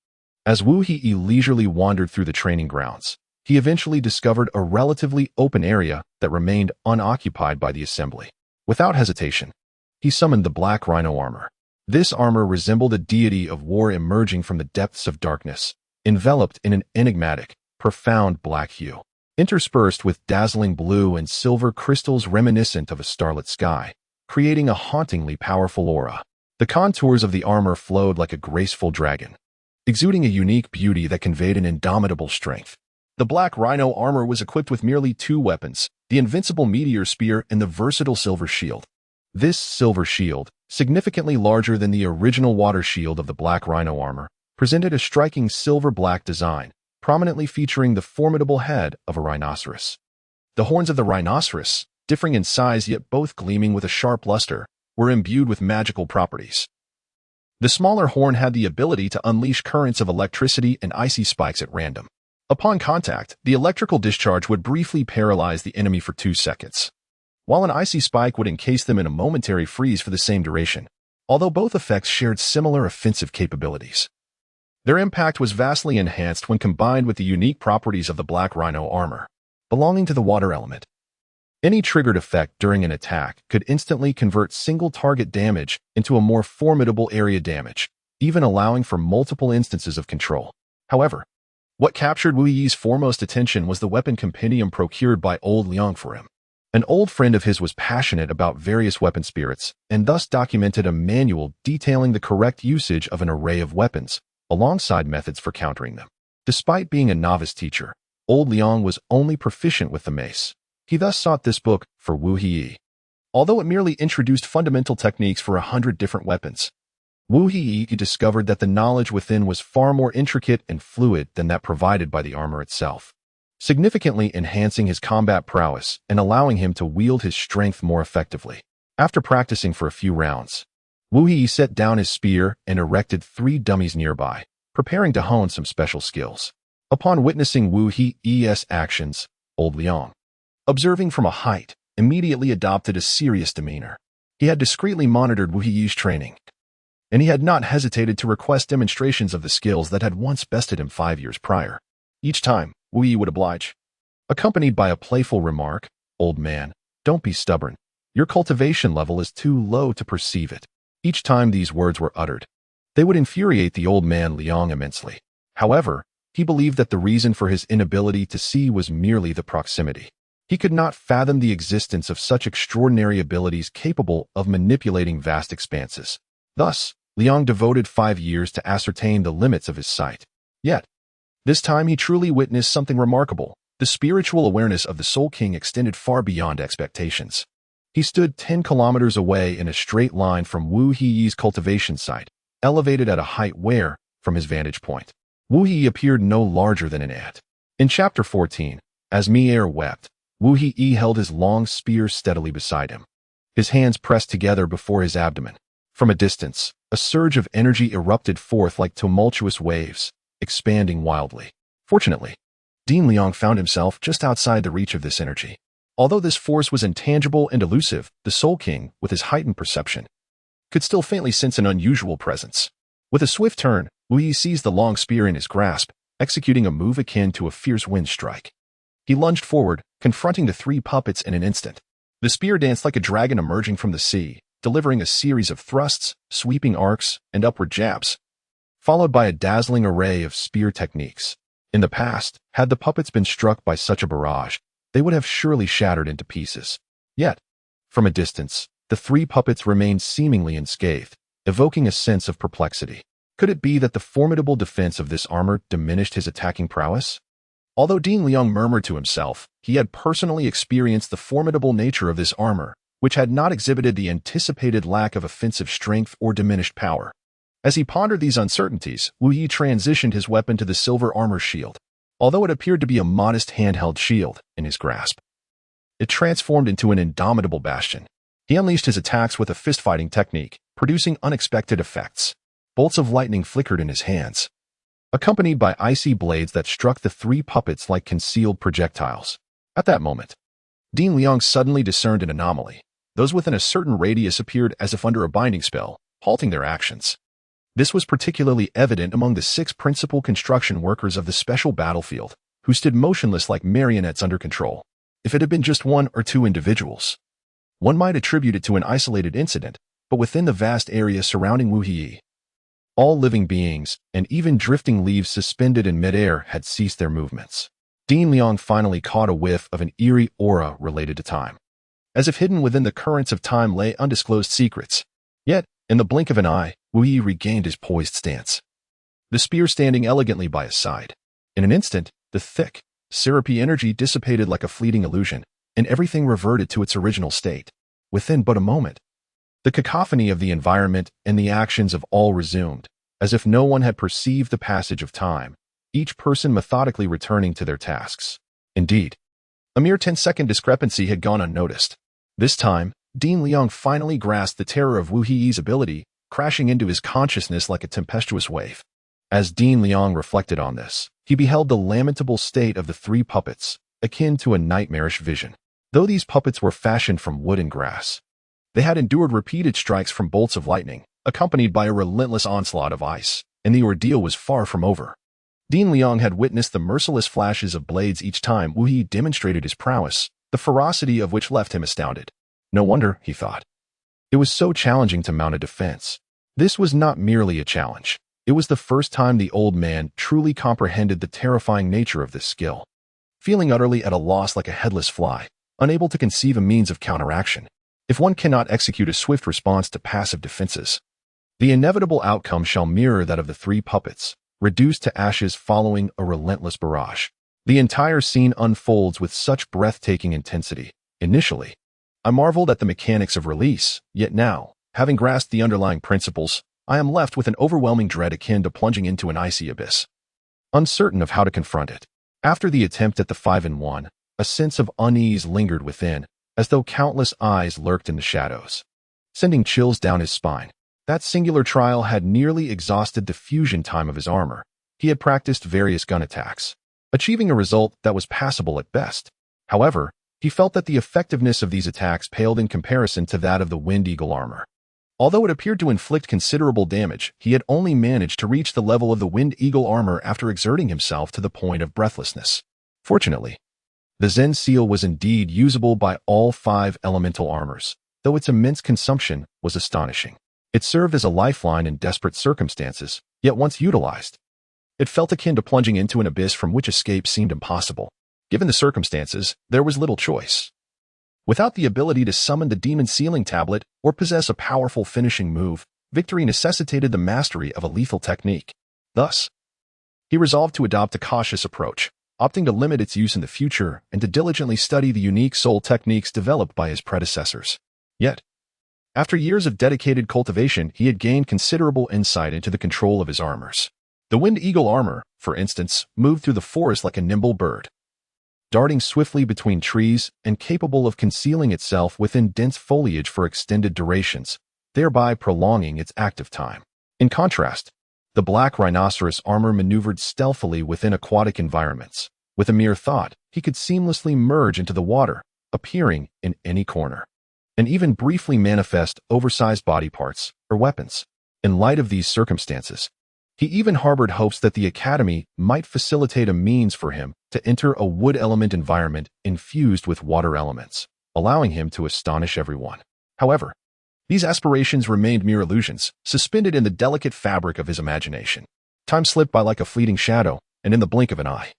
As Wu He leisurely wandered through the training grounds, he eventually discovered a relatively open area that remained unoccupied by the assembly. Without hesitation, he summoned the Black Rhino armor. This armor resembled a deity of war emerging from the depths of darkness, enveloped in an enigmatic, profound black hue, interspersed with dazzling blue and silver crystals reminiscent of a starlit sky, creating a hauntingly powerful aura. The contours of the armor flowed like a graceful dragon, exuding a unique beauty that conveyed an indomitable strength. The Black Rhino armor was equipped with merely 2 weapons, the invincible meteor spear and the versatile silver shield. This silver shield, significantly larger than the original water shield of the Black Rhino armor, presented a striking silver-black design, prominently featuring the formidable head of a rhinoceros. The horns of the rhinoceros, differing in size yet both gleaming with a sharp luster, were imbued with magical properties. The smaller horn had the ability to unleash currents of electricity and icy spikes at random. Upon contact, the electrical discharge would briefly paralyze the enemy for 2 seconds, while an icy spike would encase them in a momentary freeze for the same duration, although both effects shared similar offensive capabilities. Their impact was vastly enhanced when combined with the unique properties of the Black Rhino armor, belonging to the water element. Any triggered effect during an attack could instantly convert single-target damage into a more formidable area damage, even allowing for multiple instances of control. However, what captured Wu Yi's foremost attention was the weapon compendium procured by old Liang for him. An old friend of his was passionate about various weapon spirits, and thus documented a manual detailing the correct usage of an array of weapons, alongside methods for countering them. Despite being a novice teacher, old Liang was only proficient with the mace. He thus sought this book for Wu He. Although it merely introduced fundamental techniques for 100 different weapons, Wu He discovered that the knowledge within was far more intricate and fluid than that provided by the armor itself, significantly enhancing his combat prowess and allowing him to wield his strength more effectively. After practicing for a few rounds, Wu He set down his spear and erected 3 dummies nearby, preparing to hone some special skills. Upon witnessing Wu He's actions, old Liang, observing from a height, immediately adopted a serious demeanor. He had discreetly monitored Wu He's training, and he had not hesitated to request demonstrations of the skills that had once bested him 5 years prior. Each time, Wu He would oblige, accompanied by a playful remark, "Old man, don't be stubborn. Your cultivation level is too low to perceive it." Each time these words were uttered, they would infuriate the old man Liang immensely. However, he believed that the reason for his inability to see was merely the proximity. He could not fathom the existence of such extraordinary abilities capable of manipulating vast expanses. Thus, Liang devoted 5 years to ascertain the limits of his sight. Yet, this time he truly witnessed something remarkable. The spiritual awareness of the Soul King extended far beyond expectations. He stood 10 kilometers away in a straight line from Wu He's cultivation site, elevated at a height where, from his vantage point, Wu He appeared no larger than an ant. In Chapter 14, as Mier wept, Wu He held his long spear steadily beside him, his hands pressed together before his abdomen. From a distance, a surge of energy erupted forth like tumultuous waves, expanding wildly. Fortunately, Dean Liang found himself just outside the reach of this energy. Although this force was intangible and elusive, the Soul King, with his heightened perception, could still faintly sense an unusual presence. With a swift turn, Wu He seized the long spear in his grasp, executing a move akin to a fierce wind strike. He lunged forward, confronting the 3 puppets in an instant. The spear danced like a dragon emerging from the sea, delivering a series of thrusts, sweeping arcs, and upward jabs, followed by a dazzling array of spear techniques. In the past, had the puppets been struck by such a barrage, they would have surely shattered into pieces. Yet, from a distance, the 3 puppets remained seemingly unscathed, evoking a sense of perplexity. Could it be that the formidable defense of this armor diminished his attacking prowess? Although Dean Liang murmured to himself, he had personally experienced the formidable nature of this armor, which had not exhibited the anticipated lack of offensive strength or diminished power. As he pondered these uncertainties, Wu He transitioned his weapon to the silver armor shield. Although it appeared to be a modest handheld shield in his grasp, it transformed into an indomitable bastion. He unleashed his attacks with a fist-fighting technique, producing unexpected effects. Bolts of lightning flickered in his hands, accompanied by icy blades that struck the three puppets like concealed projectiles. At that moment, Dean Liang suddenly discerned an anomaly. Those within a certain radius appeared as if under a binding spell, halting their actions. This was particularly evident among the 6 principal construction workers of the special battlefield, who stood motionless like marionettes under control. If it had been just 1 or 2 individuals, one might attribute it to an isolated incident, but within the vast area surrounding Wu Yi, all living beings, and even drifting leaves suspended in midair, had ceased their movements. Dean Liang finally caught a whiff of an eerie aura related to time. As if hidden within the currents of time lay undisclosed secrets. Yet, in the blink of an eye, Wu Yi regained his poised stance, the spear standing elegantly by his side. In an instant, the thick, syrupy energy dissipated like a fleeting illusion, and everything reverted to its original state. Within but a moment, the cacophony of the environment and the actions of all resumed, as if no one had perceived the passage of time, each person methodically returning to their tasks. Indeed, a mere 10-second discrepancy had gone unnoticed. This time, Dean Liang finally grasped the terror of Wu Yi's ability, crashing into his consciousness like a tempestuous wave. As Dean Liang reflected on this, he beheld the lamentable state of the 3 puppets, akin to a nightmarish vision. Though these puppets were fashioned from wood and grass, they had endured repeated strikes from bolts of lightning, accompanied by a relentless onslaught of ice, and the ordeal was far from over. Dean Liang had witnessed the merciless flashes of blades each time Wu Yi demonstrated his prowess, the ferocity of which left him astounded. No wonder, he thought. It was so challenging to mount a defense. This was not merely a challenge. It was the first time the old man truly comprehended the terrifying nature of this skill. Feeling utterly at a loss like a headless fly, unable to conceive a means of counteraction, if one cannot execute a swift response to passive defenses, the inevitable outcome shall mirror that of the 3 puppets, reduced to ashes following a relentless barrage. The entire scene unfolds with such breathtaking intensity. Initially, I marveled at the mechanics of release, yet now, having grasped the underlying principles, I am left with an overwhelming dread akin to plunging into an icy abyss, uncertain of how to confront it. After the attempt at the 5-in-1, a sense of unease lingered within, as though countless eyes lurked in the shadows, sending chills down his spine. That singular trial had nearly exhausted the fusion time of his armor. He had practiced various gun attacks, achieving a result that was passable at best. However, he felt that the effectiveness of these attacks paled in comparison to that of the Wind Eagle armor. Although it appeared to inflict considerable damage, he had only managed to reach the level of the Wind Eagle armor after exerting himself to the point of breathlessness. Fortunately, the Zen seal was indeed usable by all 5 elemental armors, though its immense consumption was astonishing. It served as a lifeline in desperate circumstances, yet once utilized, it felt akin to plunging into an abyss from which escape seemed impossible. Given the circumstances, there was little choice. Without the ability to summon the demon sealing tablet or possess a powerful finishing move, victory necessitated the mastery of a lethal technique. Thus, he resolved to adopt a cautious approach, opting to limit its use in the future and to diligently study the unique soul techniques developed by his predecessors. Yet, after years of dedicated cultivation, he had gained considerable insight into the control of his armors. The Wind Eagle armor, for instance, moved through the forest like a nimble bird, darting swiftly between trees and capable of concealing itself within dense foliage for extended durations, thereby prolonging its active time. In contrast, the Black Rhinoceros armor maneuvered stealthily within aquatic environments. With a mere thought, he could seamlessly merge into the water, appearing in any corner, and even briefly manifest oversized body parts or weapons. In light of these circumstances, he even harbored hopes that the Academy might facilitate a means for him to enter a wood element environment infused with water elements, allowing him to astonish everyone. However, these aspirations remained mere illusions, suspended in the delicate fabric of his imagination. Time slipped by like a fleeting shadow, and in the blink of an eye,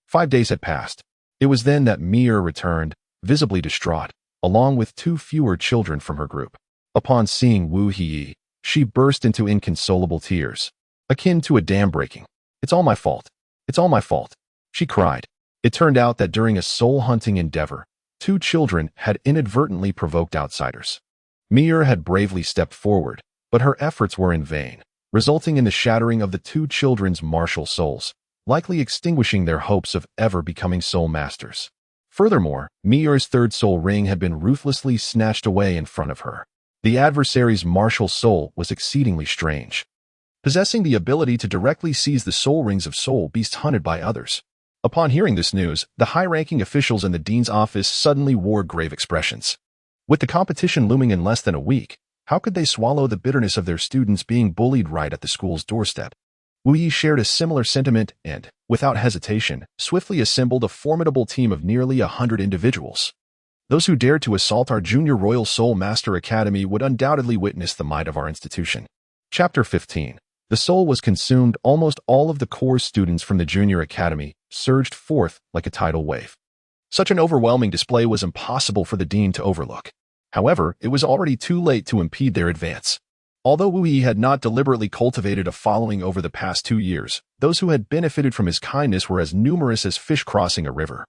5 days had passed. It was then that Mir returned, visibly distraught, along with 2 fewer children from her group. Upon seeing Wu Yi, she burst into inconsolable tears, akin to a dam breaking. "It's all my fault. It's all my fault," she cried. It turned out that during a soul-hunting endeavor, 2 children had inadvertently provoked outsiders. Mir had bravely stepped forward, but her efforts were in vain, resulting in the shattering of the 2 children's martial souls, likely extinguishing their hopes of ever becoming soul masters. Furthermore, Mir's 3rd soul ring had been ruthlessly snatched away in front of her. The adversary's martial soul was exceedingly strange. possessing the ability to directly seize the soul rings of soul beasts hunted by others. Upon hearing this news, the high-ranking officials in the dean's office suddenly wore grave expressions. With the competition looming in less than a week, how could they swallow the bitterness of their students being bullied right at the school's doorstep? Wu Yi shared a similar sentiment and, without hesitation, swiftly assembled a formidable team of nearly 100 individuals. Those who dared to assault our Junior Royal Soul Master Academy would undoubtedly witness the might of our institution. Chapter 15. The soul was consumed. Almost all of the core students from the Junior Academy surged forth like a tidal wave. Such an overwhelming display was impossible for the dean to overlook. However, it was already too late to impede their advance. Although Wu Yi had not deliberately cultivated a following over the past 2 years, those who had benefited from his kindness were as numerous as fish crossing a river.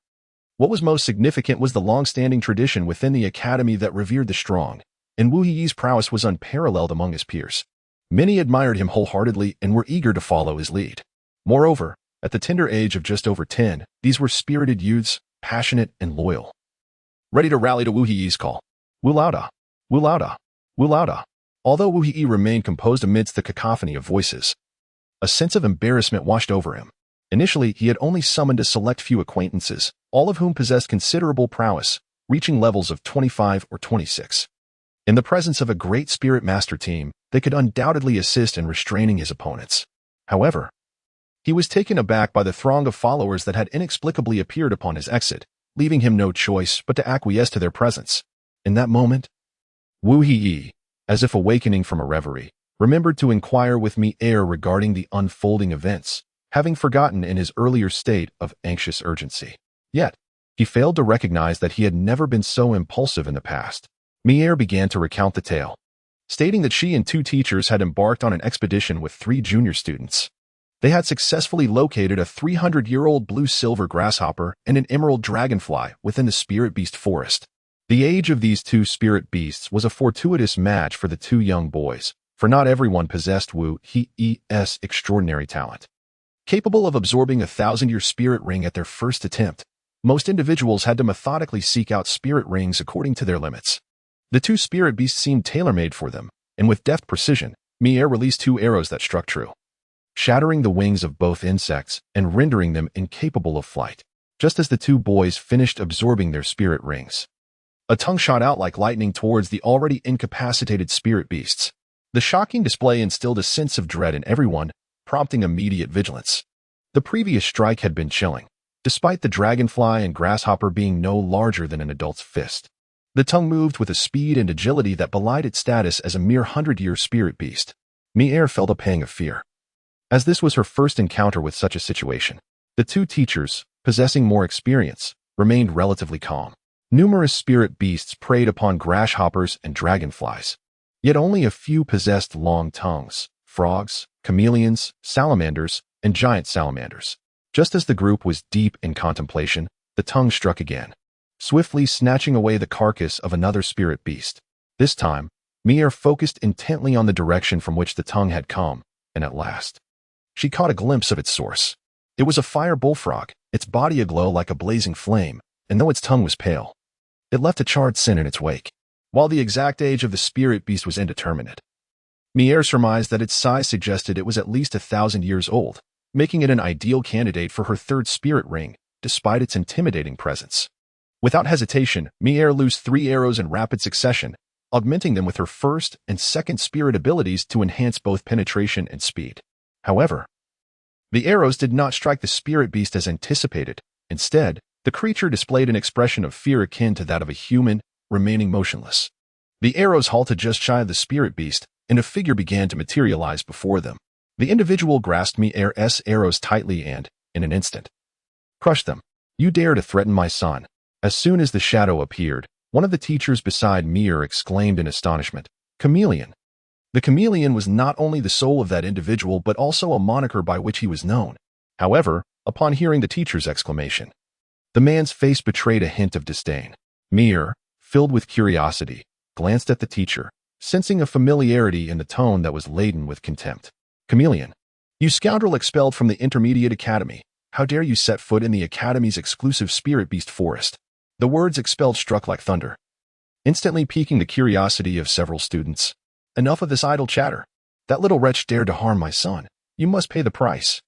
What was most significant was the long-standing tradition within the academy that revered the strong, and Wu Yi's prowess was unparalleled among his peers. Many admired him wholeheartedly and were eager to follow his lead. Moreover, at the tender age of just over 10, these were spirited youths, passionate and loyal, ready to rally to Wu Yi's call. Wu Laoda, Wu Laoda, Wu Laoda. Although Wu Yi remained composed amidst the cacophony of voices, a sense of embarrassment washed over him. Initially, he had only summoned a select few acquaintances, all of whom possessed considerable prowess, reaching levels of 25 or 26. In the presence of a great spirit master team, they could undoubtedly assist in restraining his opponents. However, he was taken aback by the throng of followers that had inexplicably appeared upon his exit, leaving him no choice but to acquiesce to their presence. In that moment, Wu Yi, as if awakening from a reverie, remembered to inquire with Mi-Er regarding the unfolding events, having forgotten in his earlier state of anxious urgency. Yet, he failed to recognize that he had never been so impulsive in the past. Mi-Er began to recount the tale, stating that she and 2 teachers had embarked on an expedition with 3 junior students. They had successfully located a 300-year-old blue-silver grasshopper and an emerald dragonfly within the spirit beast forest. The age of these 2 spirit beasts was a fortuitous match for the 2 young boys, for not everyone possessed Wu Yi's extraordinary talent. Capable of absorbing a 1,000-year spirit ring at their first attempt, most individuals had to methodically seek out spirit rings according to their limits. The 2 spirit beasts seemed tailor-made for them, and with deft precision, Mi-Er released 2 arrows that struck true, shattering the wings of both insects and rendering them incapable of flight. Just as the 2 boys finished absorbing their spirit rings, a tongue shot out like lightning towards the already incapacitated spirit beasts. The shocking display instilled a sense of dread in everyone, prompting immediate vigilance. The previous strike had been chilling, despite the dragonfly and grasshopper being no larger than an adult's fist. The tongue moved with a speed and agility that belied its status as a mere 100-year spirit beast. Mi-Er felt a pang of fear. As this was her first encounter with such a situation, the 2 teachers, possessing more experience, remained relatively calm. Numerous spirit beasts preyed upon grasshoppers and dragonflies, yet only a few possessed long tongues, frogs, chameleons, salamanders, and giant salamanders. Just as the group was deep in contemplation, the tongue struck again, swiftly snatching away the carcass of another spirit beast. This time, Mi-Er focused intently on the direction from which the tongue had come, and at last, she caught a glimpse of its source. It was a fire bullfrog, its body aglow like a blazing flame, and though its tongue was pale, it left a charred sin in its wake. While the exact age of the spirit beast was indeterminate, Mi-Er surmised that its size suggested it was at least 1,000 years old, making it an ideal candidate for her 3rd spirit ring, despite its intimidating presence. Without hesitation, Mi-Er loosed 3 arrows in rapid succession, augmenting them with her 1st and 2nd spirit abilities to enhance both penetration and speed. However, the arrows did not strike the spirit beast as anticipated. Instead, the creature displayed an expression of fear akin to that of a human, remaining motionless. The arrows halted just shy of the spirit beast, and a figure began to materialize before them. The individual grasped Mi-Er's arrows tightly and, in an instant, crushed them. "You dare to threaten my son?" As soon as the shadow appeared, one of the teachers beside Mi-Er exclaimed in astonishment, "Chameleon!" The chameleon was not only the soul of that individual but also a moniker by which he was known. However, upon hearing the teacher's exclamation, the man's face betrayed a hint of disdain. Mi-Er, filled with curiosity, glanced at the teacher, sensing a familiarity in the tone that was laden with contempt. "Chameleon, you scoundrel expelled from the Intermediate Academy, how dare you set foot in the Academy's exclusive spirit beast forest?" The words expelled struck like thunder, instantly piquing the curiosity of several students. "Enough of this idle chatter. That little wretch dared to harm my son. You must pay the price.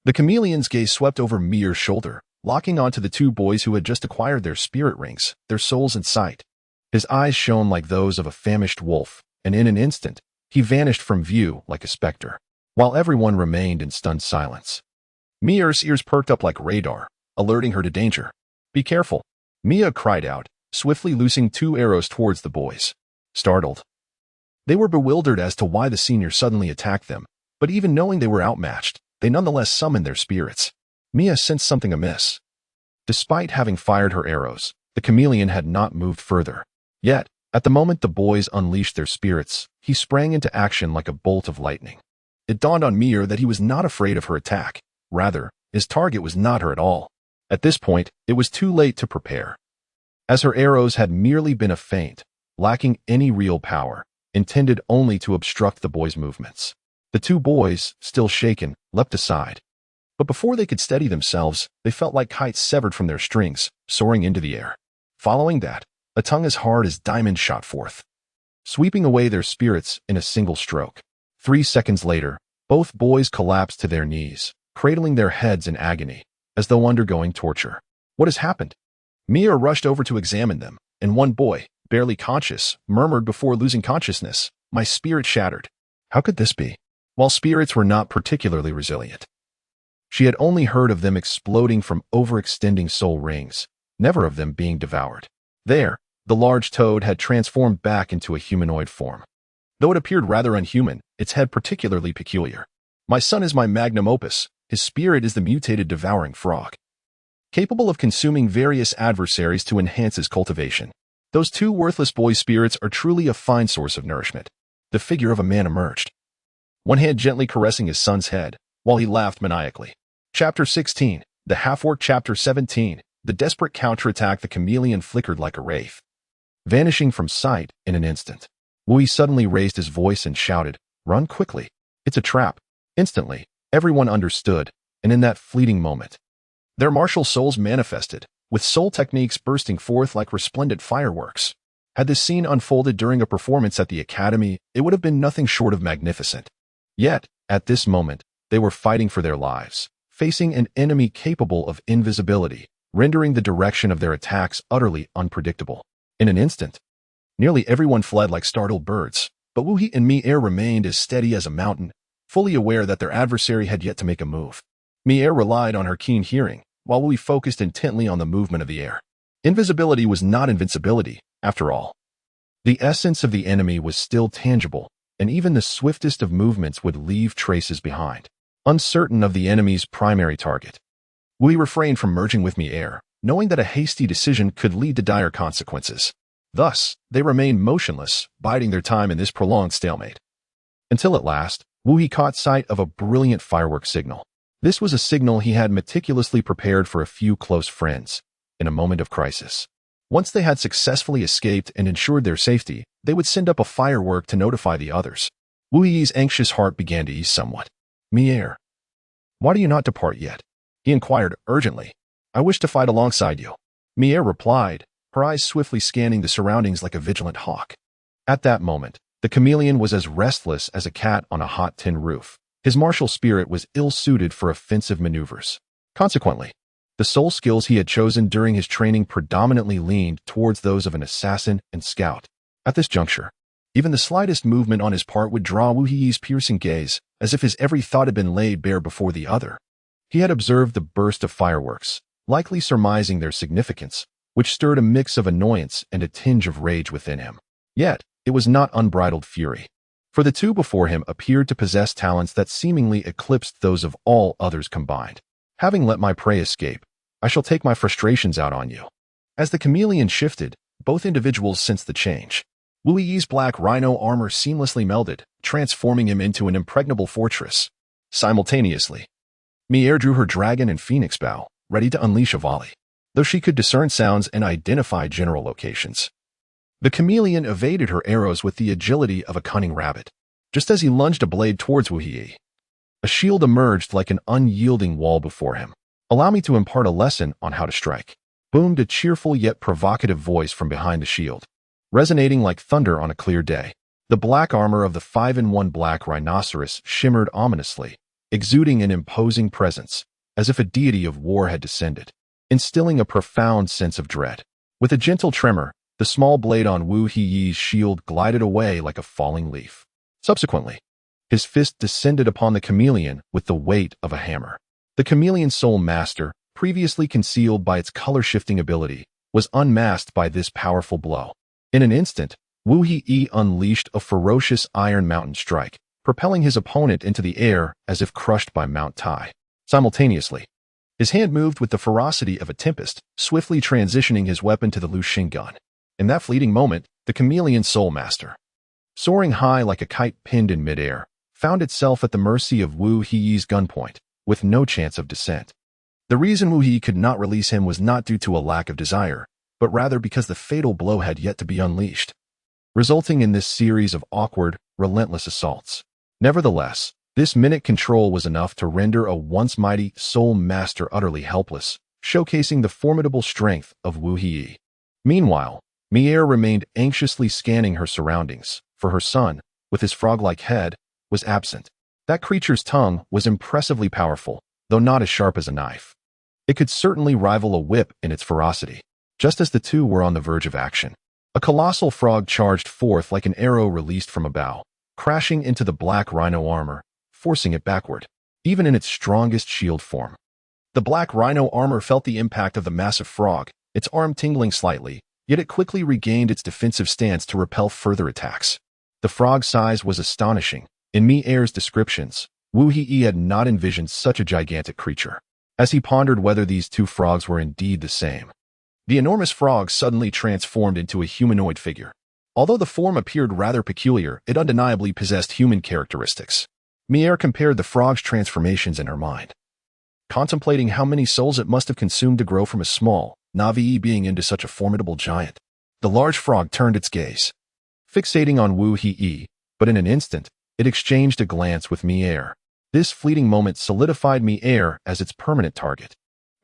The chameleon's gaze swept over Mier's shoulder, locking onto the two boys who had just acquired their spirit rings, their souls in sight. His eyes shone like those of a famished wolf, and in an instant, he vanished from view like a specter, while everyone remained in stunned silence. Mier's ears perked up like radar, alerting her to danger. Be careful, Mia cried out, swiftly loosing 2 arrows towards the boys. Startled, they were bewildered as to why the senior suddenly attacked them, but even knowing they were outmatched, they nonetheless summoned their spirits. Mia sensed something amiss. Despite having fired her arrows, the chameleon had not moved further. Yet, at the moment the boys unleashed their spirits, he sprang into action like a bolt of lightning. It dawned on Mier that he was not afraid of her attack. Rather, his target was not her at all. At this point, it was too late to prepare. As her arrows had merely been a feint, lacking any real power, intended only to obstruct the boys' movements. The 2 boys, still shaken, leapt aside. But before they could steady themselves, they felt like kites severed from their strings, soaring into the air. Following that, a tongue as hard as diamond shot forth, sweeping away their spirits in a single stroke. 3 seconds later, both boys collapsed to their knees, cradling their heads in agony, as though undergoing torture. What has happened? Mia rushed over to examine them, and one boy, barely conscious, murmured before losing consciousness, "My spirit shattered." How could this be? While spirits were not particularly resilient, she had only heard of them exploding from overextending soul rings, never of them being devoured. There, the large toad had transformed back into a humanoid form. Though it appeared rather unhuman, its head particularly peculiar. My son is my magnum opus. His spirit is the mutated devouring frog, capable of consuming various adversaries to enhance his cultivation. Those 2 worthless boys' spirits are truly a fine source of nourishment. The figure of a man emerged, one hand gently caressing his son's head, while he laughed maniacally. Chapter 16, The Half-Orc. Chapter 17, The Desperate Counterattack. The chameleon flickered like a wraith, vanishing from sight in an instant. Wu Yi suddenly raised his voice and shouted, "Run quickly! It's a trap!" Instantly, everyone understood, and in that fleeting moment, their martial souls manifested, with soul techniques bursting forth like resplendent fireworks. Had this scene unfolded during a performance at the academy, it would have been nothing short of magnificent. Yet, at this moment, they were fighting for their lives, facing an enemy capable of invisibility, rendering the direction of their attacks utterly unpredictable. In an instant, nearly everyone fled like startled birds, but Wu Yi and Mier remained as steady as a mountain, fully aware that their adversary had yet to make a move. Mier relied on her keen hearing, while Wu Yi focused intently on the movement of the air. Invisibility was not invincibility, after all. The essence of the enemy was still tangible, and even the swiftest of movements would leave traces behind. Uncertain of the enemy's primary target, Wu Yi refrained from merging with Mier, knowing that a hasty decision could lead to dire consequences. Thus, they remained motionless, biding their time in this prolonged stalemate. Until at last, Wu Yi caught sight of a brilliant fireworks signal. This was a signal he had meticulously prepared for a few close friends, in a moment of crisis. Once they had successfully escaped and ensured their safety, they would send up a firework to notify the others. Wu Yi's anxious heart began to ease somewhat. "Mier, why do you not depart yet?" he inquired urgently. "I wish to fight alongside you." Mier replied, her eyes swiftly scanning the surroundings like a vigilant hawk. At that moment, the chameleon was as restless as a cat on a hot tin roof. His martial spirit was ill-suited for offensive maneuvers. Consequently, the soul skills he had chosen during his training predominantly leaned towards those of an assassin and scout. At this juncture, even the slightest movement on his part would draw Wu Yi's piercing gaze, as if his every thought had been laid bare before the other. He had observed the burst of fireworks, likely surmising their significance, which stirred a mix of annoyance and a tinge of rage within him. Yet, it was not unbridled fury, for the 2 before him appeared to possess talents that seemingly eclipsed those of all others combined. "Having let my prey escape, I shall take my frustrations out on you." As the chameleon shifted, both individuals sensed the change. Wu Yi's black rhino armor seamlessly melded, transforming him into an impregnable fortress. Simultaneously, Mier drew her dragon and phoenix bow, ready to unleash a volley. Though she could discern sounds and identify general locations, the chameleon evaded her arrows with the agility of a cunning rabbit. Just as he lunged a blade towards Wu Yi, a shield emerged like an unyielding wall before him. "Allow me to impart a lesson on how to strike," boomed a cheerful yet provocative voice from behind the shield, resonating like thunder on a clear day. The black armor of the 5-in-1 black rhinoceros shimmered ominously, exuding an imposing presence, as if a deity of war had descended, instilling a profound sense of dread. With a gentle tremor, the small blade on Wu Heyi's shield glided away like a falling leaf. Subsequently, his fist descended upon the chameleon with the weight of a hammer. The chameleon's soul master, previously concealed by its color-shifting ability, was unmasked by this powerful blow. In an instant, Wu Heyi unleashed a ferocious iron mountain strike, propelling his opponent into the air as if crushed by Mount Tai. Simultaneously, his hand moved with the ferocity of a tempest, swiftly transitioning his weapon to the Luxing gun. In that fleeting moment, the chameleon soul master, soaring high like a kite pinned in midair, found itself at the mercy of Wu Heyi's gunpoint, with no chance of descent. The reason Wu Heyi could not release him was not due to a lack of desire, but rather because the fatal blow had yet to be unleashed, resulting in this series of awkward, relentless assaults. Nevertheless, this minute control was enough to render a once mighty soul master utterly helpless, showcasing the formidable strength of Wu Heyi. Meanwhile, Mier remained anxiously scanning her surroundings, for her son, with his frog-like head, was absent. That creature's tongue was impressively powerful, though not as sharp as a knife. It could certainly rival a whip in its ferocity. Just as the two were on the verge of action, a colossal frog charged forth like an arrow released from a bow, crashing into the black rhino armor, forcing it backward, even in its strongest shield form. The black rhino armor felt the impact of the massive frog, its arm tingling slightly, yet it quickly regained its defensive stance to repel further attacks. The frog's size was astonishing. In Mier's descriptions, Wu Heyi had not envisioned such a gigantic creature. As he pondered whether these two frogs were indeed the same, the enormous frog suddenly transformed into a humanoid figure. Although the form appeared rather peculiar, it undeniably possessed human characteristics. Mier compared the frog's transformations in her mind, contemplating how many souls it must have consumed to grow from a small, Navi being into such a formidable giant. The large frog turned its gaze, fixating on Wu Heyi, but in an instant, it exchanged a glance with Mier. This fleeting moment solidified Mier as its permanent target.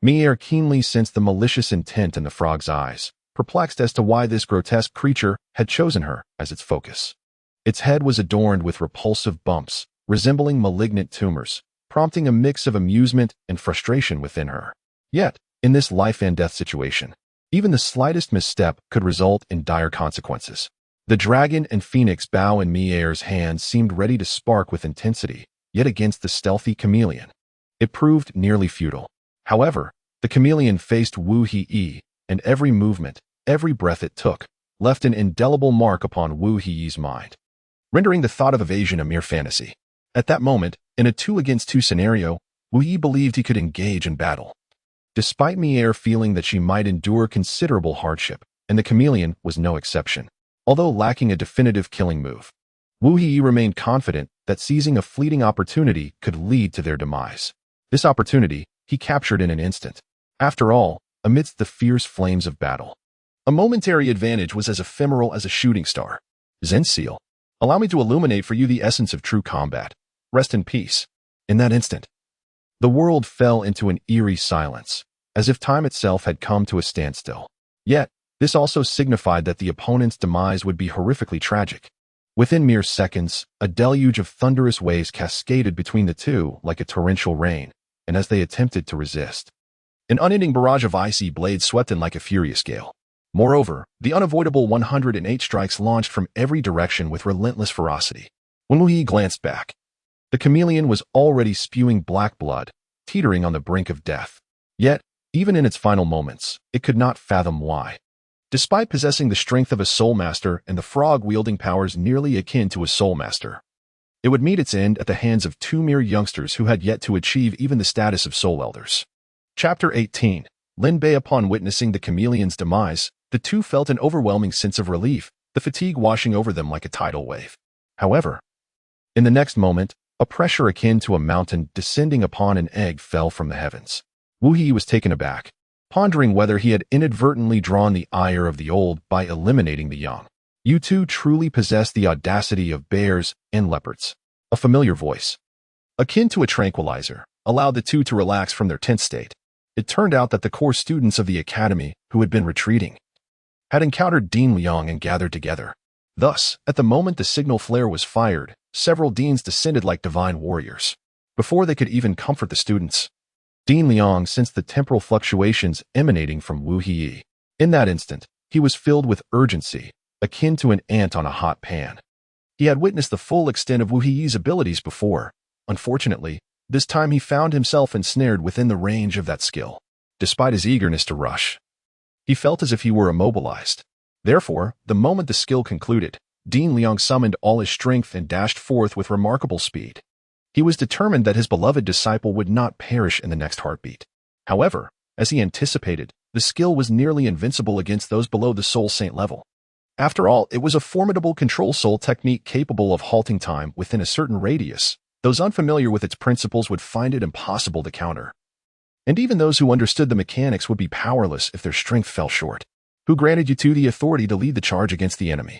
Mier keenly sensed the malicious intent in the frog's eyes, perplexed as to why this grotesque creature had chosen her as its focus. Its head was adorned with repulsive bumps, resembling malignant tumors, prompting a mix of amusement and frustration within her. Yet, in this life-and-death situation, even the slightest misstep could result in dire consequences. The dragon and phoenix bow in Mier's hand seemed ready to spark with intensity, yet against the stealthy chameleon, it proved nearly futile. However, the chameleon faced Wu Heyi, and every movement, every breath it took, left an indelible mark upon Wu Heyi's mind, rendering the thought of evasion a mere fantasy. At that moment, in a 2-against-2 scenario, Wu Heyi believed he could engage in battle. Despite Mier feeling that she might endure considerable hardship, and the chameleon was no exception. Although lacking a definitive killing move, Wu Heyi remained confident that seizing a fleeting opportunity could lead to their demise. This opportunity he captured in an instant. After all, amidst the fierce flames of battle, a momentary advantage was as ephemeral as a shooting star. Zenseal, allow me to illuminate for you the essence of true combat. Rest in peace. In that instant, the world fell into an eerie silence, as if time itself had come to a standstill. Yet, this also signified that the opponent's demise would be horrifically tragic. Within mere seconds, a deluge of thunderous waves cascaded between the two like a torrential rain, and as they attempted to resist, an unending barrage of icy blades swept in like a furious gale. Moreover, the unavoidable 108 strikes launched from every direction with relentless ferocity. When Wu Heyi glanced back, the chameleon was already spewing black blood, teetering on the brink of death. Yet, even in its final moments, it could not fathom why. Despite possessing the strength of a soul master and the frog-wielding powers nearly akin to a soul master, it would meet its end at the hands of two mere youngsters who had yet to achieve even the status of soul elders. Chapter 18. Lin Bei. Upon witnessing the chameleon's demise, the two felt an overwhelming sense of relief, the fatigue washing over them like a tidal wave. However, in the next moment, a pressure akin to a mountain descending upon an egg fell from the heavens. Wu Heyi was taken aback, pondering whether he had inadvertently drawn the ire of the old by eliminating the young. You two truly possess the audacity of bears and leopards. A familiar voice, akin to a tranquilizer, allowed the two to relax from their tense state. It turned out that the core students of the academy, who had been retreating, had encountered Dean Liang and gathered together. Thus, at the moment the signal flare was fired, several deans descended like divine warriors. Before they could even comfort the students, Dean Liang sensed the temporal fluctuations emanating from Wu Hiyi. In that instant, he was filled with urgency, akin to an ant on a hot pan. He had witnessed the full extent of Wu Hiyi's abilities before. Unfortunately, this time he found himself ensnared within the range of that skill. Despite his eagerness to rush, he felt as if he were immobilized. Therefore, the moment the skill concluded, Dean Liang summoned all his strength and dashed forth with remarkable speed. He was determined that his beloved disciple would not perish in the next heartbeat. However, as he anticipated, the skill was nearly invincible against those below the Soul Saint level. After all, it was a formidable control soul technique capable of halting time within a certain radius. Those unfamiliar with its principles would find it impossible to counter. And even those who understood the mechanics would be powerless if their strength fell short. Who granted you the authority to lead the charge against the enemy?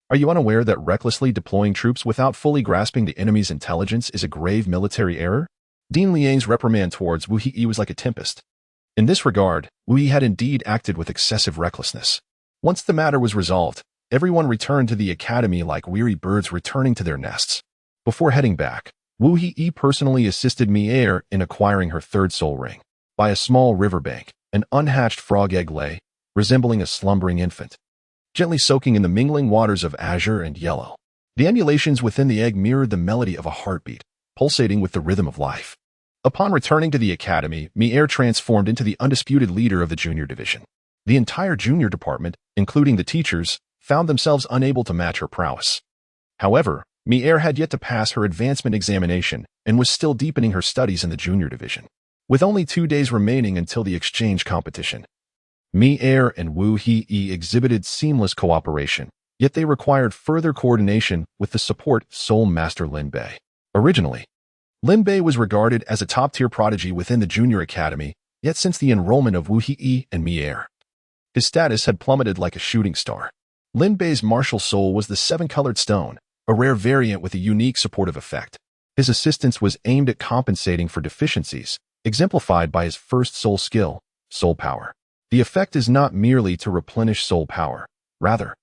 Are you unaware that recklessly deploying troops without fully grasping the enemy's intelligence is a grave military error? Dean Liang's reprimand towards Wu Hiyi was like a tempest. In this regard, Wu Hiyi had indeed acted with excessive recklessness. Once the matter was resolved, everyone returned to the academy like weary birds returning to their nests. Before heading back, Wu Hiyi personally assisted Mi-Er in acquiring her third soul ring. By a small riverbank, an unhatched frog egg lay, resembling a slumbering infant, gently soaking in the mingling waters of azure and yellow. The emulations within the egg mirrored the melody of a heartbeat, pulsating with the rhythm of life. Upon returning to the academy, Mi-Er transformed into the undisputed leader of the junior division. The entire junior department, including the teachers, found themselves unable to match her prowess. However, Mi-Er had yet to pass her advancement examination and was still deepening her studies in the junior division. With only 2 days remaining until the exchange competition, Mi-Er and Wu Hiyi exhibited seamless cooperation, yet they required further coordination with the support Soul Master Lin Bei. Originally, Lin Bei was regarded as a top-tier prodigy within the junior academy, yet since the enrollment of Wu Hiyi and Mi-Er, his status had plummeted like a shooting star. Lin Bei's martial soul was the seven-colored stone, a rare variant with a unique supportive effect. His assistance was aimed at compensating for deficiencies, exemplified by his first soul skill, soul power. The effect is not merely to replenish soul power. Rather,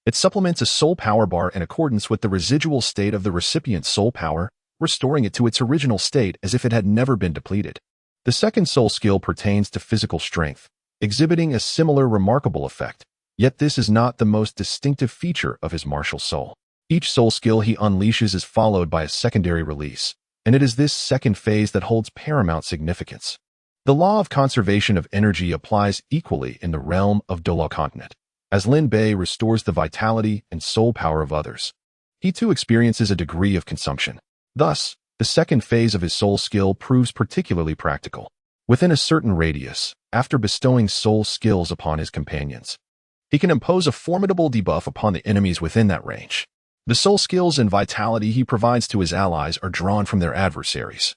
it supplements a soul power bar in accordance with the residual state of the recipient's soul power, restoring it to its original state as if it had never been depleted. The second soul skill pertains to physical strength, exhibiting a similar remarkable effect. Yet this is not the most distinctive feature of his martial soul. Each soul skill he unleashes is followed by a secondary release, and it is this second phase that holds paramount significance. The law of conservation of energy applies equally in the realm of Douluo continent. As Lin Bei restores the vitality and soul power of others, he too experiences a degree of consumption. Thus, the second phase of his soul skill proves particularly practical. Within a certain radius, after bestowing soul skills upon his companions, he can impose a formidable debuff upon the enemies within that range. The soul skills and vitality he provides to his allies are drawn from their adversaries,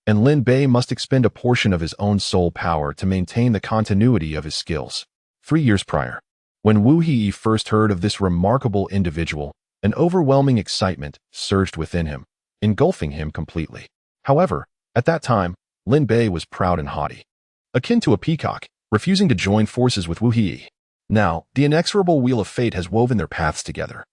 and Lin Bei must expend a portion of his own soul power to maintain the continuity of his skills. 3 years prior, when Wu Hiyi first heard of this remarkable individual, an overwhelming excitement surged within him, engulfing him completely. However, at that time, Lin Bei was proud and haughty, akin to a peacock, refusing to join forces with Wu Hiyi. Now, the inexorable wheel of fate has woven their paths together,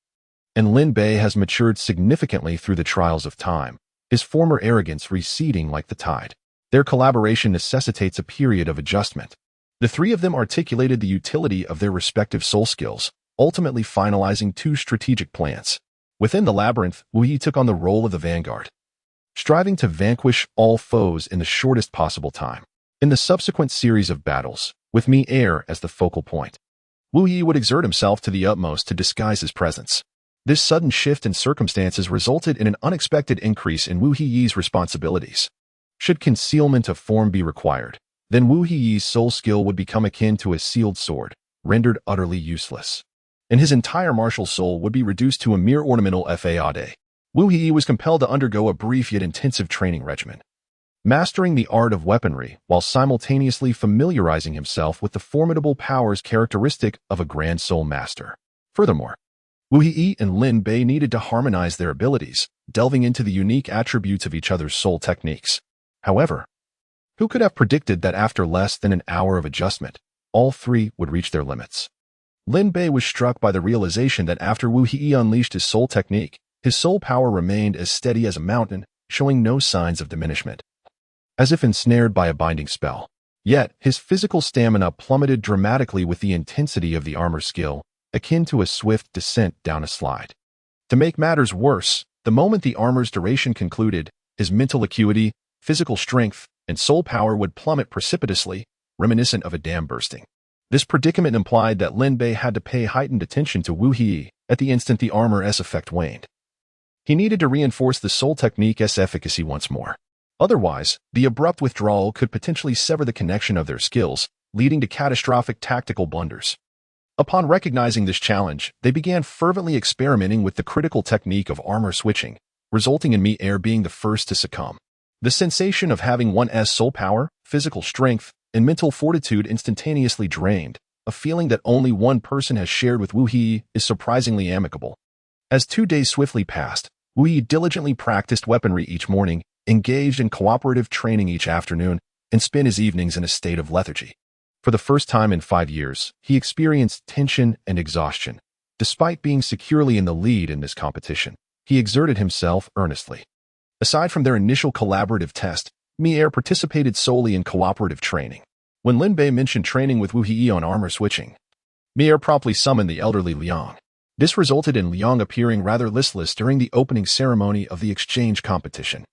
and Lin Bei has matured significantly through the trials of time, his former arrogance receding like the tide. Their collaboration necessitates a period of adjustment. The three of them articulated the utility of their respective soul skills, ultimately finalizing 2 strategic plans. Within the labyrinth, Wu Yi took on the role of the vanguard, striving to vanquish all foes in the shortest possible time. In the subsequent series of battles, with Mi-Er as the focal point, Wu Yi would exert himself to the utmost to disguise his presence. This sudden shift in circumstances resulted in an unexpected increase in Wu Hiyi's responsibilities. Should concealment of form be required, then Wu Hiyi's soul skill would become akin to a sealed sword, rendered utterly useless, and his entire martial soul would be reduced to a mere ornamental fade. Wu Hiyi was compelled to undergo a brief yet intensive training regimen, mastering the art of weaponry while simultaneously familiarizing himself with the formidable powers characteristic of a grand soul master. Furthermore, Wu Hiyi and Lin Bei needed to harmonize their abilities, delving into the unique attributes of each other's soul techniques. However, who could have predicted that after less than an hour of adjustment, all three would reach their limits? Lin Bei was struck by the realization that after Wu He unleashed his soul technique, his soul power remained as steady as a mountain, showing no signs of diminishment. As if ensnared by a binding spell. Yet, his physical stamina plummeted dramatically with the intensity of the armor skill, akin to a swift descent down a slide. To make matters worse, the moment the armor's duration concluded, his mental acuity, physical strength, and soul power would plummet precipitously, reminiscent of a dam bursting. This predicament implied that Lin Bei had to pay heightened attention to Wu He at the instant the armor's effect waned. He needed to reinforce the soul technique's efficacy once more. Otherwise, the abrupt withdrawal could potentially sever the connection of their skills, leading to catastrophic tactical blunders. Upon recognizing this challenge, they began fervently experimenting with the critical technique of armor switching, resulting in Mi-Er being the first to succumb. The sensation of having one's soul power, physical strength, and mental fortitude instantaneously drained, a feeling that only one person has shared with Wu He, is surprisingly amicable. As 2 days swiftly passed, Wu He diligently practiced weaponry each morning, engaged in cooperative training each afternoon, and spent his evenings in a state of lethargy. For the first time in 5 years, he experienced tension and exhaustion. Despite being securely in the lead in this competition, he exerted himself earnestly. Aside from their initial collaborative test, Mi-Er participated solely in cooperative training. When Lin Bei mentioned training with Wu He on armor switching, Mi-Er promptly summoned the elderly Liang. This resulted in Liang appearing rather listless during the opening ceremony of the exchange competition.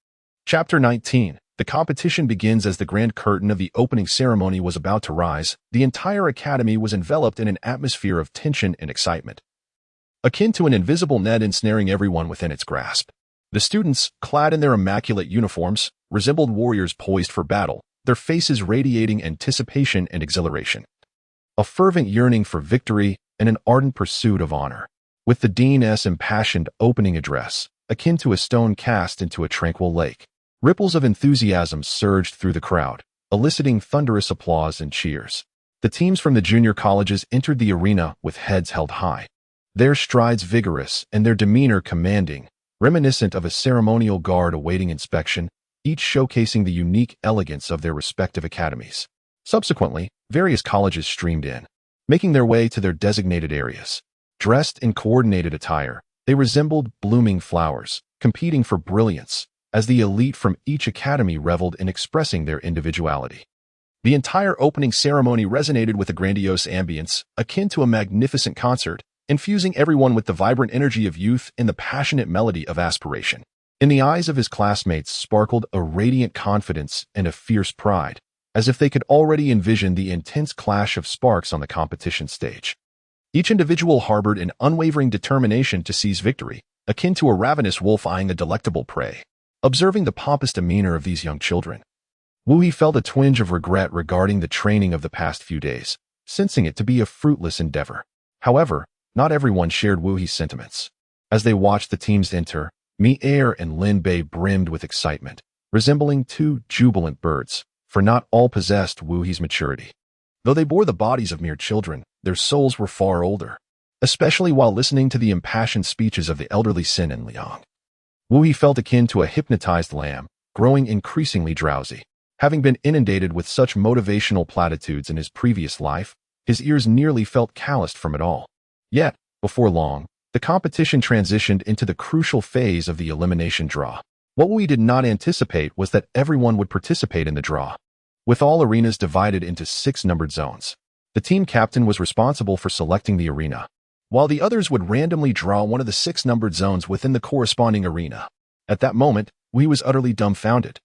Chapter 19. The competition begins as the grand curtain of the opening ceremony was about to rise. The entire academy was enveloped in an atmosphere of tension and excitement, akin to an invisible net ensnaring everyone within its grasp. The students, clad in their immaculate uniforms, resembled warriors poised for battle, their faces radiating anticipation and exhilaration. A fervent yearning for victory and an ardent pursuit of honor. With the dean's impassioned opening address, akin to a stone cast into a tranquil lake, ripples of enthusiasm surged through the crowd, eliciting thunderous applause and cheers. The teams from the junior colleges entered the arena with heads held high, their strides vigorous and their demeanor commanding, reminiscent of a ceremonial guard awaiting inspection, each showcasing the unique elegance of their respective academies. Subsequently, various colleges streamed in, making their way to their designated areas. Dressed in coordinated attire, they resembled blooming flowers, competing for brilliance, as the elite from each academy reveled in expressing their individuality. The entire opening ceremony resonated with a grandiose ambience, akin to a magnificent concert, infusing everyone with the vibrant energy of youth and the passionate melody of aspiration. In the eyes of his classmates sparkled a radiant confidence and a fierce pride, as if they could already envision the intense clash of sparks on the competition stage. Each individual harbored an unwavering determination to seize victory, akin to a ravenous wolf eyeing a delectable prey. Observing the pompous demeanor of these young children, Wu He felt a twinge of regret regarding the training of the past few days, sensing it to be a fruitless endeavor. However, not everyone shared Wu He's sentiments. As they watched the teams enter, Mi-Er and Lin Bei brimmed with excitement, resembling two jubilant birds, for not all possessed Wu He's maturity. Though they bore the bodies of mere children, their souls were far older, especially while listening to the impassioned speeches of the elderly Sin and Liang. Wu He felt akin to a hypnotized lamb, growing increasingly drowsy. Having been inundated with such motivational platitudes in his previous life, his ears nearly felt calloused from it all. Yet, before long, the competition transitioned into the crucial phase of the elimination draw. What Wu He did not anticipate was that everyone would participate in the draw. With all arenas divided into 6 numbered zones, the team captain was responsible for selecting the arena, while the others would randomly draw one of the 6 numbered zones within the corresponding arena. At that moment, Wu He was utterly dumbfounded,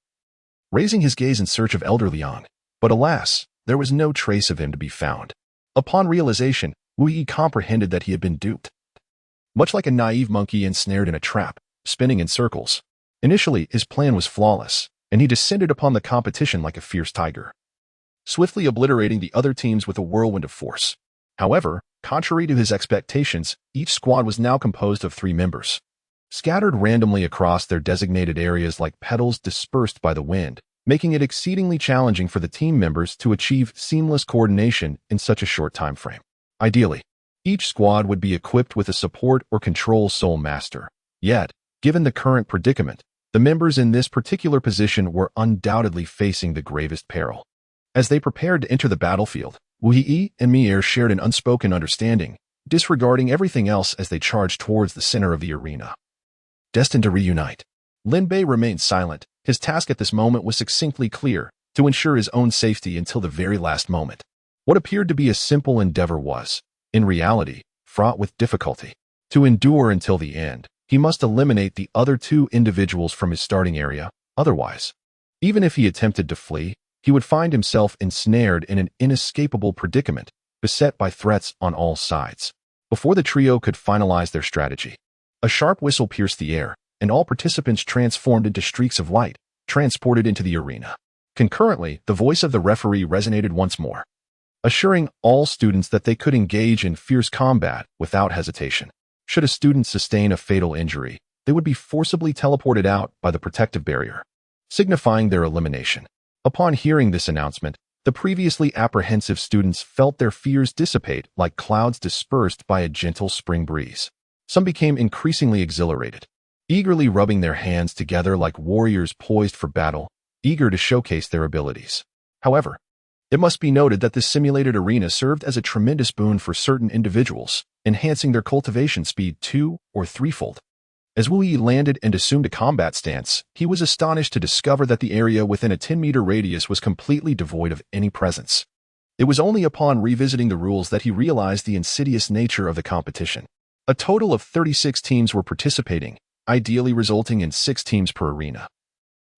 raising his gaze in search of Elder Liang, but alas, there was no trace of him to be found. Upon realization, Wu He comprehended that he had been duped. Much like a naive monkey ensnared in a trap, spinning in circles. Initially, his plan was flawless, and he descended upon the competition like a fierce tiger, swiftly obliterating the other teams with a whirlwind of force. However, contrary to his expectations, each squad was now composed of 3 members, scattered randomly across their designated areas like petals dispersed by the wind, making it exceedingly challenging for the team members to achieve seamless coordination in such a short time frame. Ideally, each squad would be equipped with a support or control soul master. Yet, given the current predicament, the members in this particular position were undoubtedly facing the gravest peril. As they prepared to enter the battlefield, Wu Yi and Mier shared an unspoken understanding, disregarding everything else as they charged towards the center of the arena. Destined to reunite. Lin Bei remained silent. His task at this moment was succinctly clear, to ensure his own safety until the very last moment. What appeared to be a simple endeavor was, in reality, fraught with difficulty. To endure until the end, he must eliminate the other two individuals from his starting area. Otherwise, even if he attempted to flee, he would find himself ensnared in an inescapable predicament, beset by threats on all sides. Before the trio could finalize their strategy, a sharp whistle pierced the air, and all participants transformed into streaks of light, transported into the arena. Concurrently, the voice of the referee resonated once more, assuring all students that they could engage in fierce combat without hesitation. Should a student sustain a fatal injury, they would be forcibly teleported out by the protective barrier, signifying their elimination. Upon hearing this announcement, the previously apprehensive students felt their fears dissipate like clouds dispersed by a gentle spring breeze. Some became increasingly exhilarated, eagerly rubbing their hands together like warriors poised for battle, eager to showcase their abilities. However, it must be noted that this simulated arena served as a tremendous boon for certain individuals, enhancing their cultivation speed 2- or 3-fold. As Wu Yi landed and assumed a combat stance, he was astonished to discover that the area within a 10-meter radius was completely devoid of any presence. It was only upon revisiting the rules that he realized the insidious nature of the competition. A total of 36 teams were participating, ideally resulting in 6 teams per arena,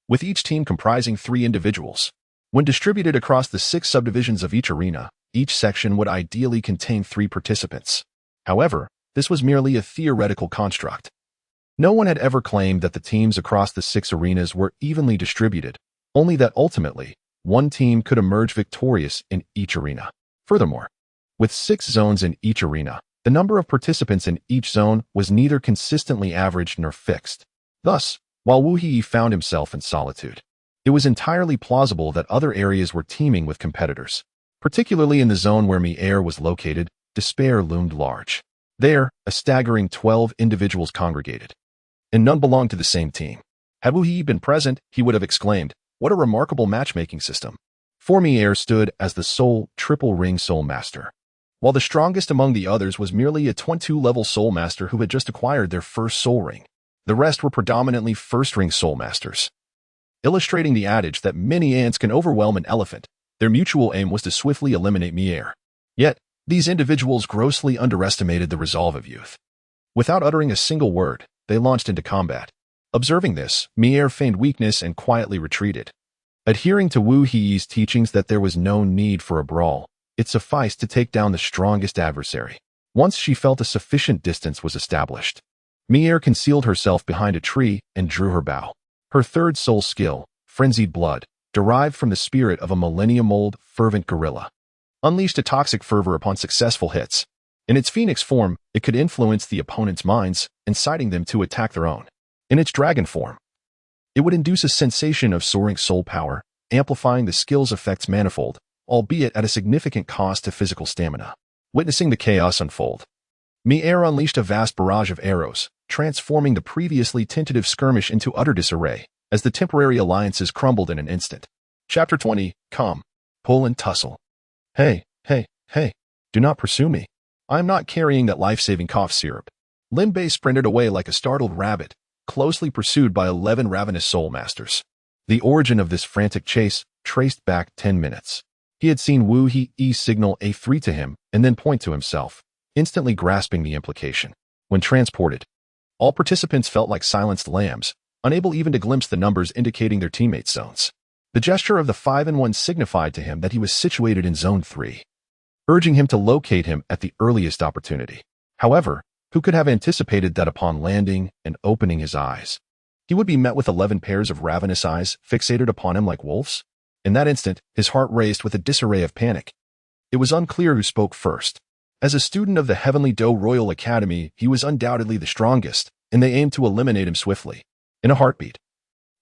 with each team comprising 3 individuals. When distributed across the 6 subdivisions of each arena, each section would ideally contain 3 participants. However, this was merely a theoretical construct. No one had ever claimed that the teams across the 6 arenas were evenly distributed, only that ultimately, one team could emerge victorious in each arena. Furthermore, with 6 zones in each arena, the number of participants in each zone was neither consistently averaged nor fixed. Thus, while Wu Yi found himself in solitude, it was entirely plausible that other areas were teeming with competitors. Particularly in the zone where Mier was located, despair loomed large. There, a staggering 12 individuals congregated, and none belonged to the same team. Had Wu Yi been present, he would have exclaimed, "What a remarkable matchmaking system." For Mier stood as the sole triple-ring Soul Master, while the strongest among the others was merely a 22-level Soul Master who had just acquired their first Soul Ring. The rest were predominantly first-ring Soul Masters. Illustrating the adage that many ants can overwhelm an elephant, their mutual aim was to swiftly eliminate Mier. Yet, these individuals grossly underestimated the resolve of youth. Without uttering a single word, they launched into combat. Observing this, Mier feigned weakness and quietly retreated. Adhering to Wu Yi's teachings that there was no need for a brawl, it sufficed to take down the strongest adversary. Once she felt a sufficient distance was established, Mier concealed herself behind a tree and drew her bow. Her third soul skill, Frenzied Blood, derived from the spirit of a millennium-old, fervent gorilla, unleashed a toxic fervor upon successful hits. In its phoenix form, it could influence the opponent's minds, inciting them to attack their own. In its dragon form, it would induce a sensation of soaring soul power, amplifying the skill's effects manifold, albeit at a significant cost to physical stamina. Witnessing the chaos unfold, Mier unleashed a vast barrage of arrows, transforming the previously tentative skirmish into utter disarray, as the temporary alliances crumbled in an instant. Chapter 20, Calm. Pull and Tussle. Hey, do not pursue me. I am not carrying that life-saving cough syrup. Lin Bei sprinted away like a startled rabbit, closely pursued by 11 ravenous soul masters. The origin of this frantic chase traced back 10 minutes. He had seen Wu Yi signal A3 to him and then point to himself, instantly grasping the implication. When transported, all participants felt like silenced lambs, unable even to glimpse the numbers indicating their teammates' zones. The gesture of the 5 and 1 signified to him that he was situated in Zone 3, urging him to locate him at the earliest opportunity. However, who could have anticipated that upon landing and opening his eyes, he would be met with 11 pairs of ravenous eyes fixated upon him like wolves? In that instant, his heart raced with a disarray of panic. It was unclear who spoke first. As a student of the Heavenly Doe Royal Academy, he was undoubtedly the strongest, and they aimed to eliminate him swiftly. In a heartbeat,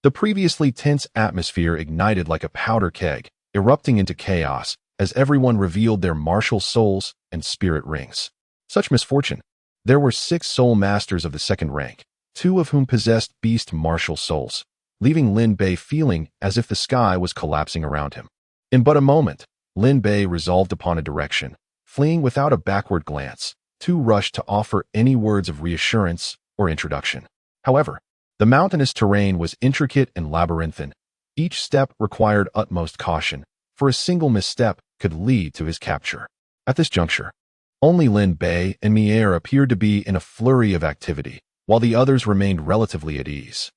the previously tense atmosphere ignited like a powder keg, erupting into chaos as everyone revealed their martial souls and spirit rings. Such misfortune. There were 6 soul masters of the second rank, 2 of whom possessed beast martial souls, leaving Lin Bei feeling as if the sky was collapsing around him. In but a moment, Lin Bei resolved upon a direction, fleeing without a backward glance, too rushed to offer any words of reassurance or introduction. However, the mountainous terrain was intricate and labyrinthine. Each step required utmost caution, for a single misstep could lead to his capture. At this juncture, only Lin Bei and Mier appeared to be in a flurry of activity, while the others remained relatively at ease,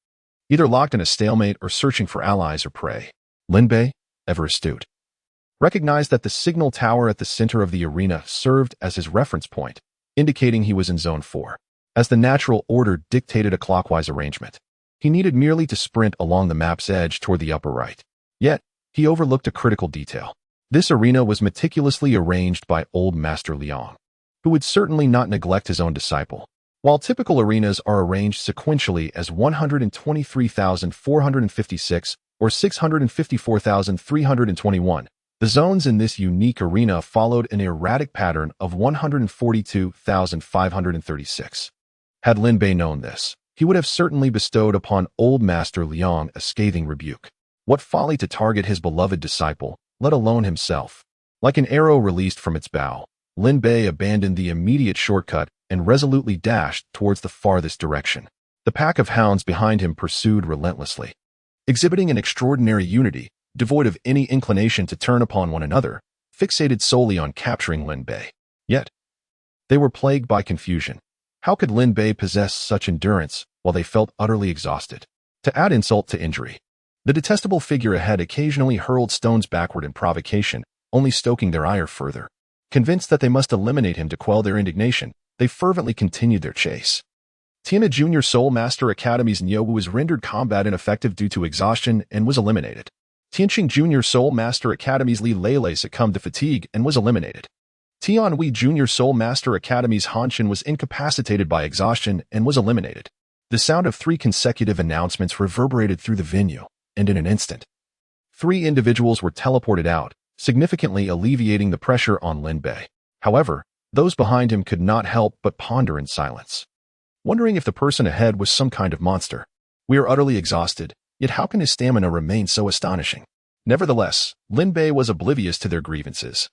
either locked in a stalemate or searching for allies or prey. Lin Bei, ever astute, recognized that the signal tower at the center of the arena served as his reference point, indicating he was in Zone 4. As the natural order dictated a clockwise arrangement, he needed merely to sprint along the map's edge toward the upper right. Yet, he overlooked a critical detail. This arena was meticulously arranged by Old Master Liang, who would certainly not neglect his own disciple. While typical arenas are arranged sequentially as 123,456 or 654,321, the zones in this unique arena followed an erratic pattern of 142,536. Had Lin Bei known this, he would have certainly bestowed upon Old Master Liang a scathing rebuke. What folly to target his beloved disciple, let alone himself. Like an arrow released from its bow, Lin Bei abandoned the immediate shortcut and resolutely dashed towards the farthest direction. The pack of hounds behind him pursued relentlessly, exhibiting an extraordinary unity, devoid of any inclination to turn upon one another, fixated solely on capturing Lin Bei. Yet, they were plagued by confusion. How could Lin Bei possess such endurance while they felt utterly exhausted? To add insult to injury, the detestable figure ahead occasionally hurled stones backward in provocation, only stoking their ire further. Convinced that they must eliminate him to quell their indignation, they fervently continued their chase. Tiana Junior Soul Master Academy's Nyogu was rendered combat ineffective due to exhaustion and was eliminated. Tianqing Junior Soul Master Academy's Li Lele succumbed to fatigue and was eliminated. Tianhui Junior Soul Master Academy's Hanshin was incapacitated by exhaustion and was eliminated. The sound of 3 consecutive announcements reverberated through the venue, and in an instant, 3 individuals were teleported out, significantly alleviating the pressure on Lin Bei. However, those behind him could not help but ponder in silence, wondering if the person ahead was some kind of monster. We are utterly exhausted, yet how can his stamina remain so astonishing? Nevertheless, Lin Bei was oblivious to their grievances,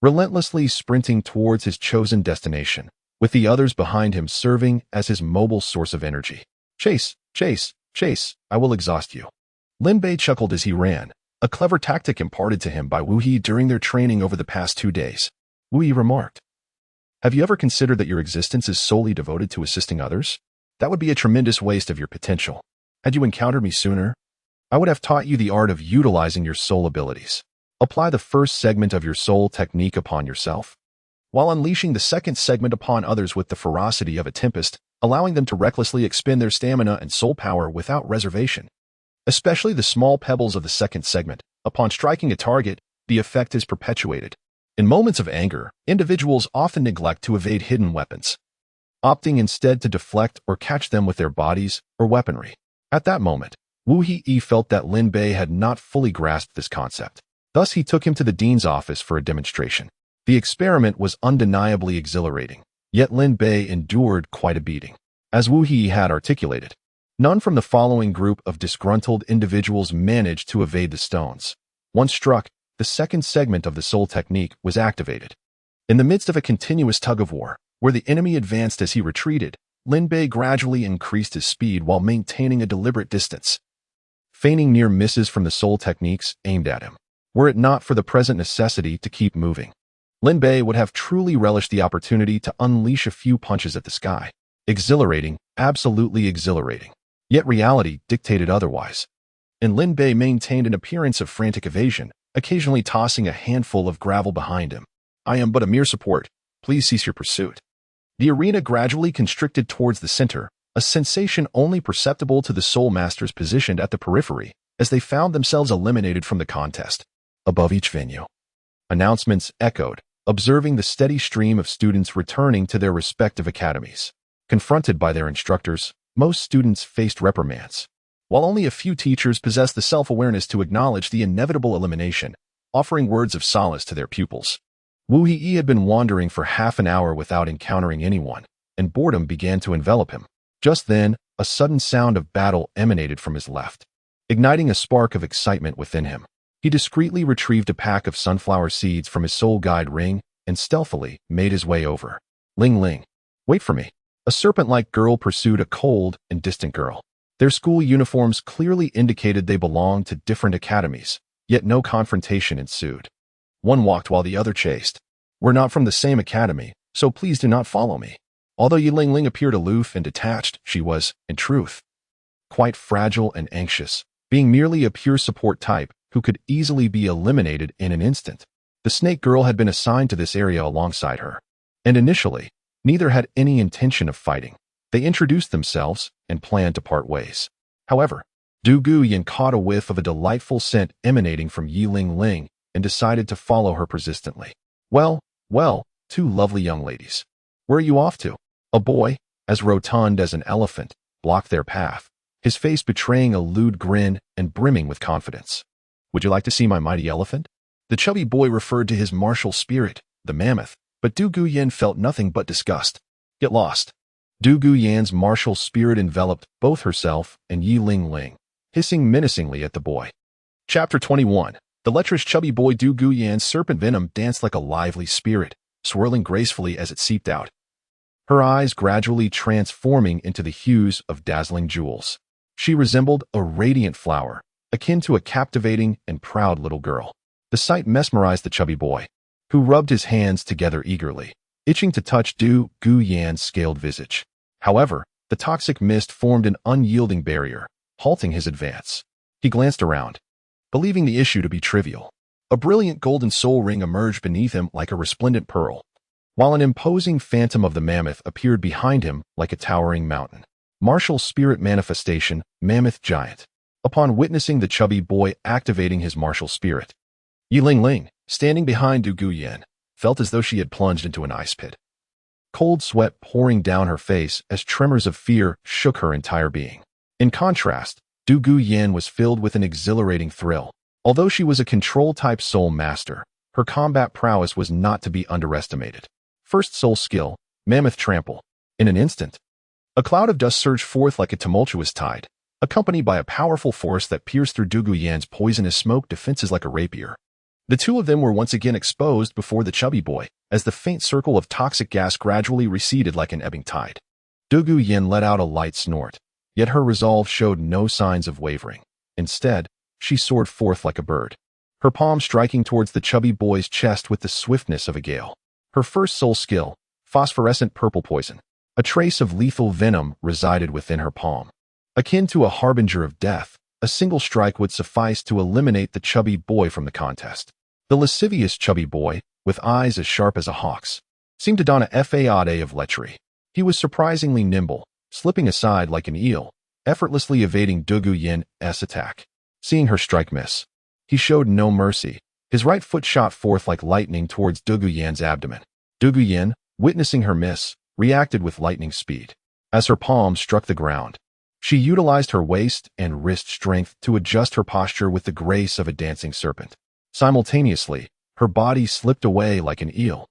relentlessly sprinting towards his chosen destination, with the others behind him serving as his mobile source of energy. Chase, chase, chase, I will exhaust you. Lin Bei chuckled as he ran, a clever tactic imparted to him by Wu He during their training over the past 2 days. Wu He remarked, "Have you ever considered that your existence is solely devoted to assisting others? That would be a tremendous waste of your potential. Had you encountered me sooner, I would have taught you the art of utilizing your soul abilities. Apply the first segment of your soul technique upon yourself, while unleashing the second segment upon others with the ferocity of a tempest, allowing them to recklessly expend their stamina and soul power without reservation. Especially the small pebbles of the second segment. Upon striking a target, the effect is perpetuated. In moments of anger, individuals often neglect to evade hidden weapons, opting instead to deflect or catch them with their bodies or weaponry. At that moment, Wu He felt that Lin Bei had not fully grasped this concept. Thus, he took him to the dean's office for a demonstration. The experiment was undeniably exhilarating, yet Lin Bei endured quite a beating. As Wu He had articulated, none from the following group of disgruntled individuals managed to evade the stones. Once struck, the second segment of the soul technique was activated. In the midst of a continuous tug-of-war, where the enemy advanced as he retreated, Lin Bei gradually increased his speed while maintaining a deliberate distance, feigning near misses from the soul techniques aimed at him. Were it not for the present necessity to keep moving, Lin Bei would have truly relished the opportunity to unleash a few punches at the sky. Exhilarating, absolutely exhilarating. Yet reality dictated otherwise, and Lin Bei maintained an appearance of frantic evasion, occasionally tossing a handful of gravel behind him. I am but a mere support. Please cease your pursuit. The arena gradually constricted towards the center, a sensation only perceptible to the soul masters positioned at the periphery, as they found themselves eliminated from the contest. Above each venue, announcements echoed, observing the steady stream of students returning to their respective academies. Confronted by their instructors, most students faced reprimands, while only a few teachers possessed the self-awareness to acknowledge the inevitable elimination, offering words of solace to their pupils. Wu He had been wandering for half an hour without encountering anyone, and boredom began to envelop him. Just then, a sudden sound of battle emanated from his left, igniting a spark of excitement within him. He discreetly retrieved a pack of sunflower seeds from his soul guide ring and stealthily made his way over. Ling Ling, wait for me. A serpent-like girl pursued a cold and distant girl. Their school uniforms clearly indicated they belonged to different academies, yet no confrontation ensued. One walked while the other chased. We're not from the same academy, so please do not follow me. Although Yi Ling Ling appeared aloof and detached, she was, in truth, quite fragile and anxious, being merely a pure support type who could easily be eliminated in an instant. The snake girl had been assigned to this area alongside her, and initially, neither had any intention of fighting. They introduced themselves and planned to part ways. However, Du Guyan caught a whiff of a delightful scent emanating from Yi Ling Ling and decided to follow her persistently. Well, two lovely young ladies. Where are you off to? A boy, as rotund as an elephant, blocked their path, his face betraying a lewd grin and brimming with confidence. Would you like to see my mighty elephant? The chubby boy referred to his martial spirit, the mammoth, but Du Guyan felt nothing but disgust. Get lost. Du Guyan's martial spirit enveloped both herself and Yi Ling Ling, hissing menacingly at the boy. Chapter 21. The lecherous chubby boy Du Guyan's serpent venom danced like a lively spirit, swirling gracefully as it seeped out, her eyes gradually transforming into the hues of dazzling jewels. She resembled a radiant flower, akin to a captivating and proud little girl. The sight mesmerized the chubby boy, who rubbed his hands together eagerly, itching to touch Du Guyan's scaled visage. However, the toxic mist formed an unyielding barrier, halting his advance. He glanced around, believing the issue to be trivial. A brilliant golden soul ring emerged beneath him like a resplendent pearl, while an imposing phantom of the mammoth appeared behind him like a towering mountain. Martial spirit manifestation, mammoth giant. Upon witnessing the chubby boy activating his martial spirit, Yi Ling Ling, standing behind Du Guyan, felt as though she had plunged into an ice pit. Cold sweat pouring down her face as tremors of fear shook her entire being. In contrast, Du Guyan was filled with an exhilarating thrill. Although she was a control-type soul master, her combat prowess was not to be underestimated. First soul skill, Mammoth Trample. In an instant, a cloud of dust surged forth like a tumultuous tide, accompanied by a powerful force that pierced through Du Guyan's poisonous smoke defenses like a rapier. The two of them were once again exposed before the chubby boy, as the faint circle of toxic gas gradually receded like an ebbing tide. Du Guyan let out a light snort, yet her resolve showed no signs of wavering. Instead, she soared forth like a bird, her palm striking towards the chubby boy's chest with the swiftness of a gale. Her first soul skill, Phosphorescent Purple Poison. A trace of lethal venom resided within her palm. Akin to a harbinger of death, a single strike would suffice to eliminate the chubby boy from the contest. The lascivious chubby boy, with eyes as sharp as a hawk's, seemed to don a facade of lechery. He was surprisingly nimble, slipping aside like an eel, effortlessly evading Du Guyan's attack. Seeing her strike miss, he showed no mercy. His right foot shot forth like lightning towards Du Guyan's abdomen. Du Guyan, witnessing her miss, reacted with lightning speed. As her palm struck the ground, she utilized her waist and wrist strength to adjust her posture with the grace of a dancing serpent. Simultaneously, her body slipped away like an eel,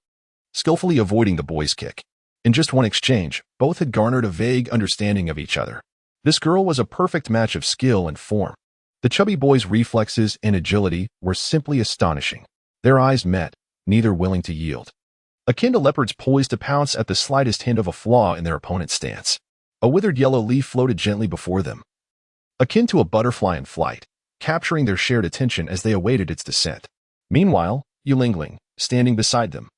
skillfully avoiding the boy's kick. In just one exchange, both had garnered a vague understanding of each other. This girl was a perfect match of skill and form. The chubby boy's reflexes and agility were simply astonishing. Their eyes met, neither willing to yield. Akin to leopards poised to pounce at the slightest hint of a flaw in their opponent's stance. A withered yellow leaf floated gently before them, akin to a butterfly in flight, capturing their shared attention as they awaited its descent. Meanwhile, Yi Ling Ling, standing beside them,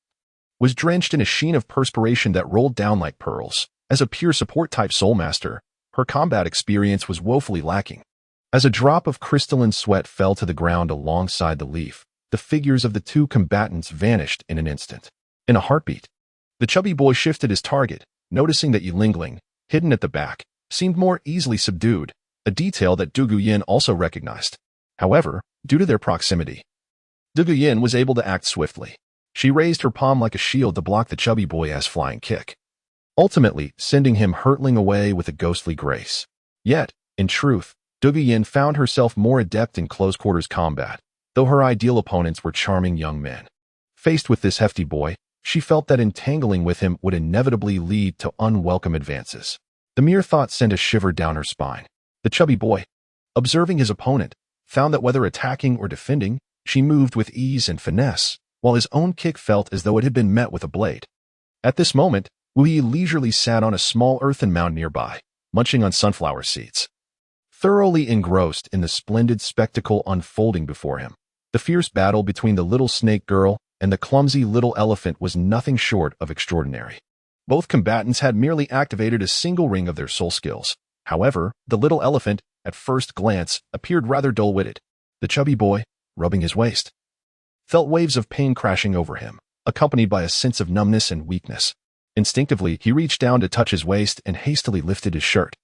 was drenched in a sheen of perspiration that rolled down like pearls. As a pure support-type soul master, her combat experience was woefully lacking. As a drop of crystalline sweat fell to the ground alongside the leaf, the figures of the two combatants vanished in an instant. In a heartbeat, the chubby boy shifted his target, noticing that Yi Ling Ling, hidden at the back, seemed more easily subdued, a detail that Du Guyan also recognized. However, due to their proximity, Du Guyan was able to act swiftly. She raised her palm like a shield to block the chubby boy's flying kick, ultimately sending him hurtling away with a ghostly grace. Yet, in truth, Du Guyan found herself more adept in close-quarters combat, though her ideal opponents were charming young men. Faced with this hefty boy, she felt that entangling with him would inevitably lead to unwelcome advances. The mere thought sent a shiver down her spine. The chubby boy, observing his opponent, found that whether attacking or defending, She moved with ease and finesse, while his own kick felt as though it had been met with a blade. At this moment, Wu Yi leisurely sat on a small earthen mound nearby, munching on sunflower seeds. Thoroughly engrossed in the splendid spectacle unfolding before him, the fierce battle between the little snake girl and the clumsy little elephant was nothing short of extraordinary. Both combatants had merely activated a single ring of their soul skills. However, the little elephant, at first glance, appeared rather dull-witted. The chubby boy, rubbing his waist, felt waves of pain crashing over him, accompanied by a sense of numbness and weakness. Instinctively, he reached down to touch his waist and hastily lifted his shirt,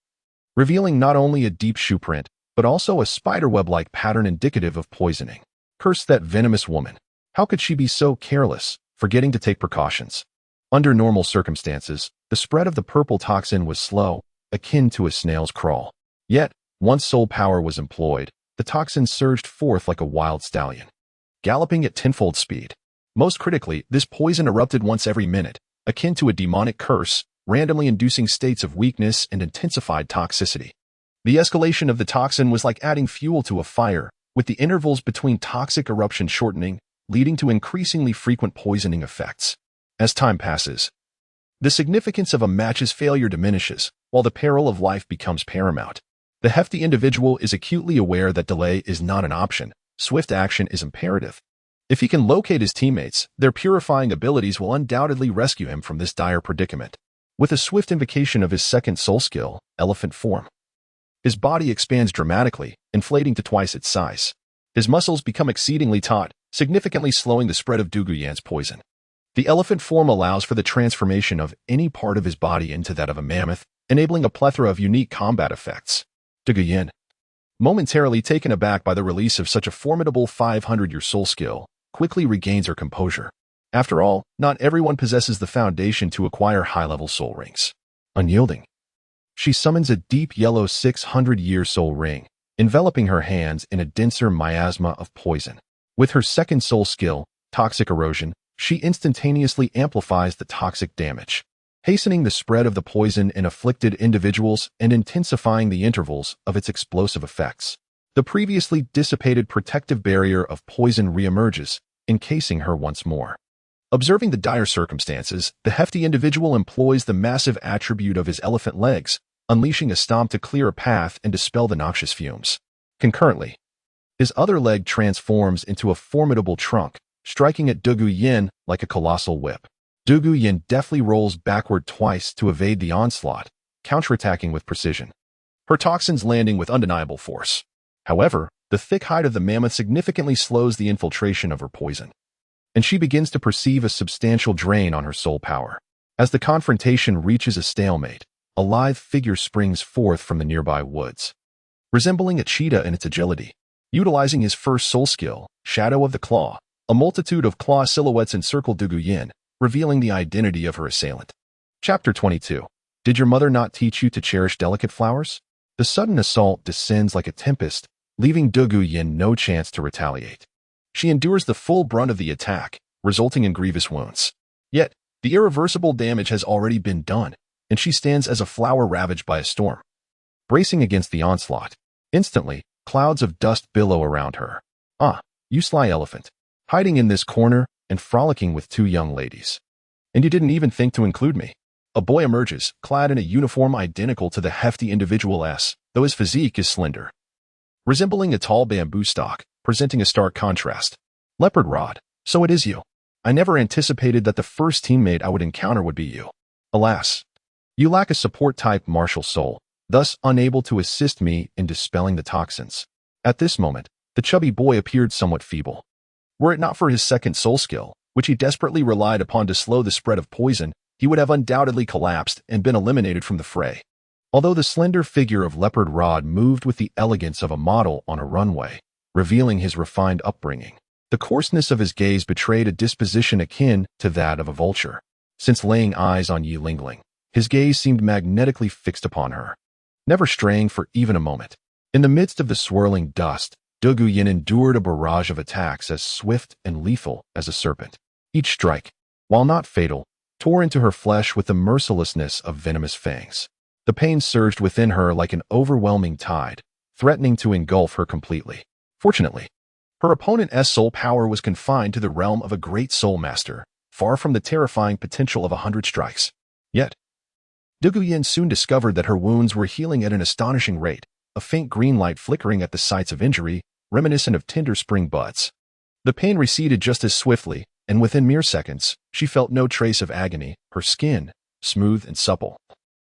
revealing not only a deep shoe print, but also a spiderweb-like pattern indicative of poisoning. Curse that venomous woman. How could she be so careless, forgetting to take precautions? Under normal circumstances, the spread of the purple toxin was slow, akin to a snail's crawl. Yet, once soul power was employed, the toxin surged forth like a wild stallion, galloping at tenfold speed. Most critically, this poison erupted once every minute, akin to a demonic curse, randomly inducing states of weakness and intensified toxicity. The escalation of the toxin was like adding fuel to a fire, with the intervals between toxic eruption shortening, leading to increasingly frequent poisoning effects. As time passes, the significance of a match's failure diminishes, while the peril of life becomes paramount. The hefty individual is acutely aware that delay is not an option. Swift action is imperative. If he can locate his teammates, their purifying abilities will undoubtedly rescue him from this dire predicament. With a swift invocation of his second soul skill, elephant form, his body expands dramatically, inflating to twice its size. His muscles become exceedingly taut, significantly slowing the spread of Douluo's poison. The elephant form allows for the transformation of any part of his body into that of a mammoth, enabling a plethora of unique combat effects. Douluo, momentarily taken aback by the release of such a formidable 500-year soul skill, quickly regains her composure. After all, not everyone possesses the foundation to acquire high-level soul rings. Unyielding, she summons a deep yellow 600-year soul ring, enveloping her hands in a denser miasma of poison. With her second soul skill, toxic erosion, she instantaneously amplifies the toxic damage, hastening the spread of the poison in afflicted individuals and intensifying the intervals of its explosive effects. The previously dissipated protective barrier of poison reemerges, encasing her once more. Observing the dire circumstances, the hefty individual employs the massive attribute of his elephant legs, unleashing a stomp to clear a path and dispel the noxious fumes. Concurrently, his other leg transforms into a formidable trunk, striking at Douluo like a colossal whip. Douluo deftly rolls backward twice to evade the onslaught, counterattacking with precision, her toxins landing with undeniable force. However, the thick hide of the mammoth significantly slows the infiltration of her poison, and she begins to perceive a substantial drain on her soul power. As the confrontation reaches a stalemate, a lithe figure springs forth from the nearby woods, resembling a cheetah in its agility. Utilizing his first soul skill, Shadow of the Claw, a multitude of claw silhouettes encircle Douluo, revealing the identity of her assailant. Chapter 22. Did your mother not teach you to cherish delicate flowers? The sudden assault descends like a tempest, leaving Douluo no chance to retaliate. She endures the full brunt of the attack, resulting in grievous wounds. Yet, the irreversible damage has already been done, and she stands as a flower ravaged by a storm, bracing against the onslaught. Instantly, clouds of dust billow around her. Ah, you sly elephant, hiding in this corner and frolicking with two young ladies. And you didn't even think to include me. A boy emerges, clad in a uniform identical to the hefty individual's, though his physique is slender, resembling a tall bamboo stalk, presenting a stark contrast. Leopard Rod, so it is you. I never anticipated that the first teammate I would encounter would be you. Alas, you lack a support-type martial soul, thus unable to assist me in dispelling the toxins. At this moment, the chubby boy appeared somewhat feeble. Were it not for his second soul skill, which he desperately relied upon to slow the spread of poison, he would have undoubtedly collapsed and been eliminated from the fray. Although the slender figure of Leopard Rod moved with the elegance of a model on a runway, revealing his refined upbringing, the coarseness of his gaze betrayed a disposition akin to that of a vulture. Since laying eyes on Yi Lingling, his gaze seemed magnetically fixed upon her, never straying for even a moment. In the midst of the swirling dust, Douluo endured a barrage of attacks as swift and lethal as a serpent. Each strike, while not fatal, tore into her flesh with the mercilessness of venomous fangs. The pain surged within her like an overwhelming tide, threatening to engulf her completely. Fortunately, Her opponent's soul power was confined to the realm of a great soul master, far from the terrifying potential of 100 strikes. Yet, Douluo soon discovered that her wounds were healing at an astonishing rate, a faint green light flickering at the sites of injury, reminiscent of tender spring buds. The pain receded just as swiftly, and within mere seconds, she felt no trace of agony, her skin, smooth and supple,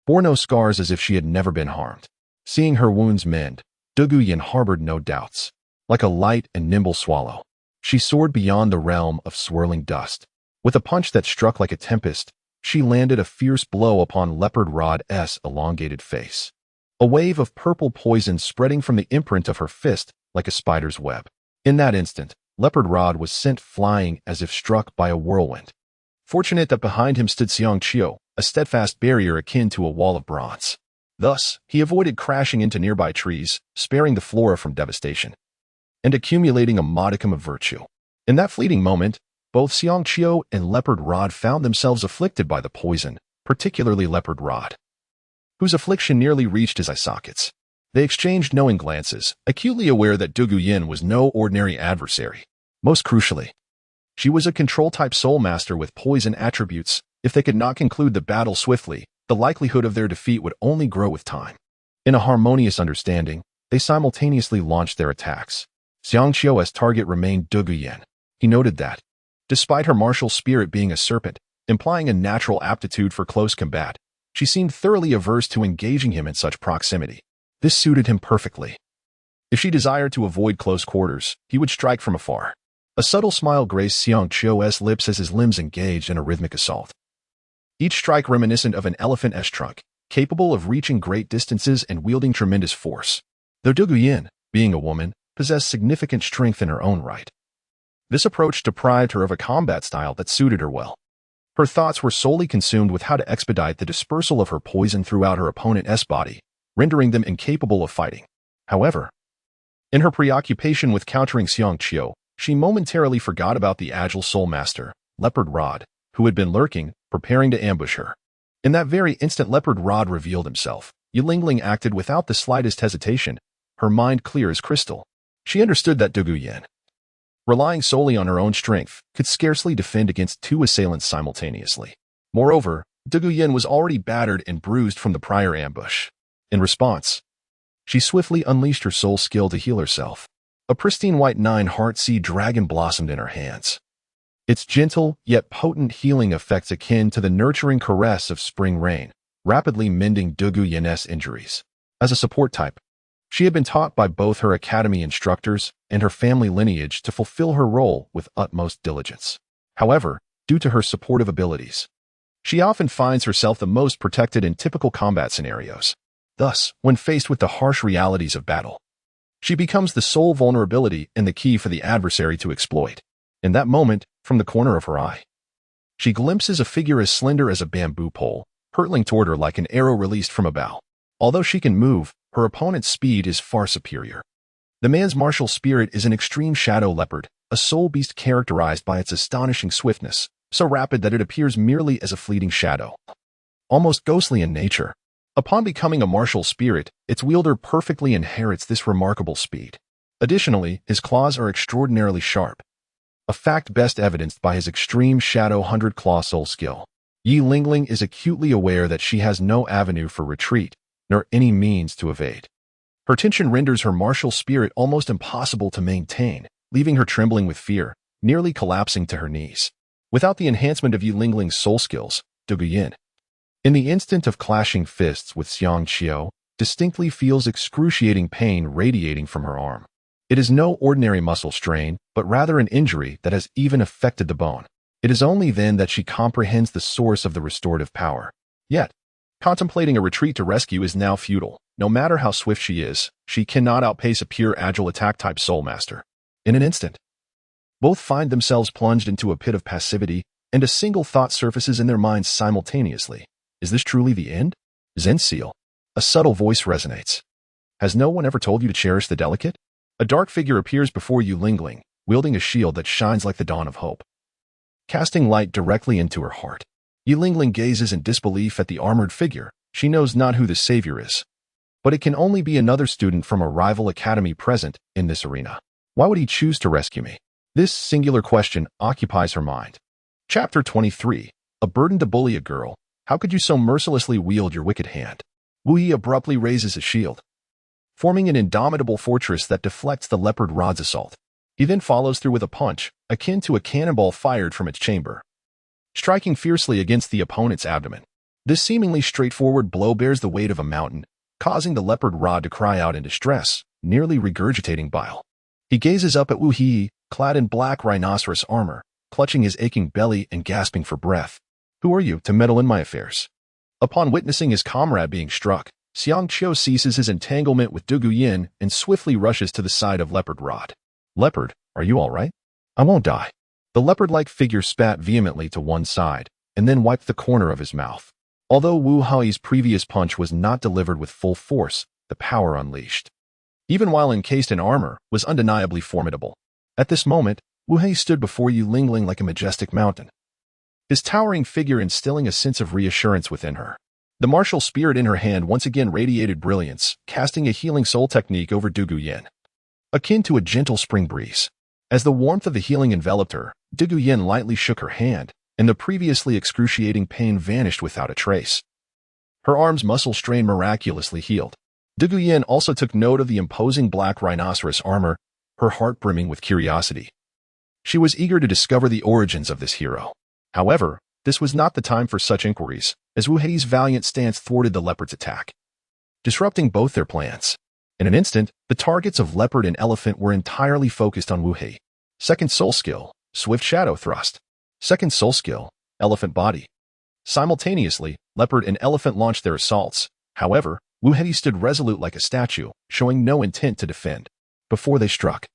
bore no scars as if she had never been harmed. Seeing her wounds mend, Douluo harbored no doubts. Like a light and nimble swallow, she soared beyond the realm of swirling dust. With a punch that struck like a tempest, she landed a fierce blow upon Leopard Rod's elongated face. A wave of purple poison spreading from the imprint of her fist like a spider's web. In that instant, Leopard Rod was sent flying as if struck by a whirlwind. Fortunate that behind him stood Xiang Qiu, a steadfast barrier akin to a wall of bronze. Thus, he avoided crashing into nearby trees, sparing the flora from devastation, and accumulating a modicum of virtue. In that fleeting moment, both Xiang Qiu and Leopard Rod found themselves afflicted by the poison, particularly Leopard Rod, whose affliction nearly reached his eye sockets. They exchanged knowing glances, acutely aware that Douluo was no ordinary adversary. Most crucially, she was a control-type soul master with poison attributes. If they could not conclude the battle swiftly, the likelihood of their defeat would only grow with time. In a harmonious understanding, they simultaneously launched their attacks. Xiang Qiu's target remained Douluo. He noted that, despite her martial spirit being a serpent, implying a natural aptitude for close combat, she seemed thoroughly averse to engaging him in such proximity. This suited him perfectly. If she desired to avoid close quarters, he would strike from afar. A subtle smile graced Xiang Qiu's lips as his limbs engaged in a rhythmic assault. Each strike reminiscent of an elephant's trunk, capable of reaching great distances and wielding tremendous force. Though Douluo, being a woman, possessed significant strength in her own right, this approach deprived her of a combat style that suited her well. Her thoughts were solely consumed with how to expedite the dispersal of her poison throughout her opponent's body, rendering them incapable of fighting. However, in her preoccupation with countering Xiang Qiu, she momentarily forgot about the agile soul master, Leopard Rod, who had been lurking, preparing to ambush her. In that very instant Leopard Rod revealed himself. Yilingling acted without the slightest hesitation, her mind clear as crystal. She understood that Douluo, relying solely on her own strength, could scarcely defend against two assailants simultaneously. Moreover, Douluo was already battered and bruised from the prior ambush. In response, she swiftly unleashed her soul skill to heal herself. A pristine white 9-heart sea dragon blossomed in her hands. Its gentle, yet potent healing effects akin to the nurturing caress of spring rain, rapidly mending Douluo's injuries. As a support type, she had been taught by both her academy instructors and her family lineage to fulfill her role with utmost diligence. However, due to her supportive abilities, she often finds herself the most protected in typical combat scenarios. Thus, when faced with the harsh realities of battle, she becomes the sole vulnerability and the key for the adversary to exploit. In that moment, from the corner of her eye, she glimpses a figure as slender as a bamboo pole, hurtling toward her like an arrow released from a bow. Although she can move, her opponent's speed is far superior. The man's martial spirit is an extreme shadow leopard, a soul beast characterized by its astonishing swiftness, so rapid that it appears merely as a fleeting shadow, almost ghostly in nature. Upon becoming a martial spirit, its wielder perfectly inherits this remarkable speed. Additionally, his claws are extraordinarily sharp, a fact best evidenced by his extreme shadow 100-claw soul skill. Yilingling is acutely aware that she has no avenue for retreat, nor any means to evade. Her tension renders her martial spirit almost impossible to maintain, leaving her trembling with fear, nearly collapsing to her knees. Without the enhancement of Yilingling's soul skills, Douluo, in the instant of clashing fists with Xiang Qiu, distinctly feels excruciating pain radiating from her arm. It is no ordinary muscle strain, but rather an injury that has even affected the bone. It is only then that she comprehends the source of the restorative power. Yet, contemplating a retreat to rescue is now futile. No matter how swift she is, she cannot outpace a pure agile attack-type soul master. In an instant, both find themselves plunged into a pit of passivity, and a single thought surfaces in their minds simultaneously. Is this truly the end? Zenseal. A subtle voice resonates. Has no one ever told you to cherish the delicate? A dark figure appears before Yilingling, wielding a shield that shines like the dawn of hope, casting light directly into her heart. Yilingling gazes in disbelief at the armored figure. She knows not who the savior is, but it can only be another student from a rival academy present in this arena. Why would he choose to rescue me? This singular question occupies her mind. Chapter 23. A burden to bully a girl. How could you so mercilessly wield your wicked hand? Wu Yi abruptly raises a shield, forming an indomitable fortress that deflects the leopard rod's assault. He then follows through with a punch, akin to a cannonball fired from its chamber, striking fiercely against the opponent's abdomen. This seemingly straightforward blow bears the weight of a mountain, causing the leopard rod to cry out in distress, nearly regurgitating bile. He gazes up at Wu Yi, clad in black rhinoceros armor, clutching his aching belly and gasping for breath. Who are you to meddle in my affairs? Upon witnessing his comrade being struck, Xiang Qiu ceases his entanglement with Dugu Yin and swiftly rushes to the side of Leopard Rod. Leopard, are you all right? I won't die. The leopard-like figure spat vehemently to one side, and then wiped the corner of his mouth. Although Wu Hai's previous punch was not delivered with full force, the power unleashed, even while encased in armor, was undeniably formidable. At this moment, Wu Hai stood before Yu Lingling like a majestic mountain, his towering figure instilling a sense of reassurance within her. The martial spirit in her hand once again radiated brilliance, casting a healing soul technique over Dugu Yin, akin to a gentle spring breeze. As the warmth of the healing enveloped her, Dugu Yin lightly shook her hand, and the previously excruciating pain vanished without a trace. Her arm's muscle strain miraculously healed. Dugu Yin also took note of the imposing black rhinoceros armor, her heart brimming with curiosity. She was eager to discover the origins of this hero. However, this was not the time for such inquiries, as Wu Hei's valiant stance thwarted the leopard's attack, disrupting both their plans. In an instant, the targets of leopard and elephant were entirely focused on Wu Hei. Second soul skill, swift shadow thrust. Second soul skill, elephant body. Simultaneously, leopard and elephant launched their assaults. However, Wu Hei stood resolute like a statue, showing no intent to defend. Before they struck,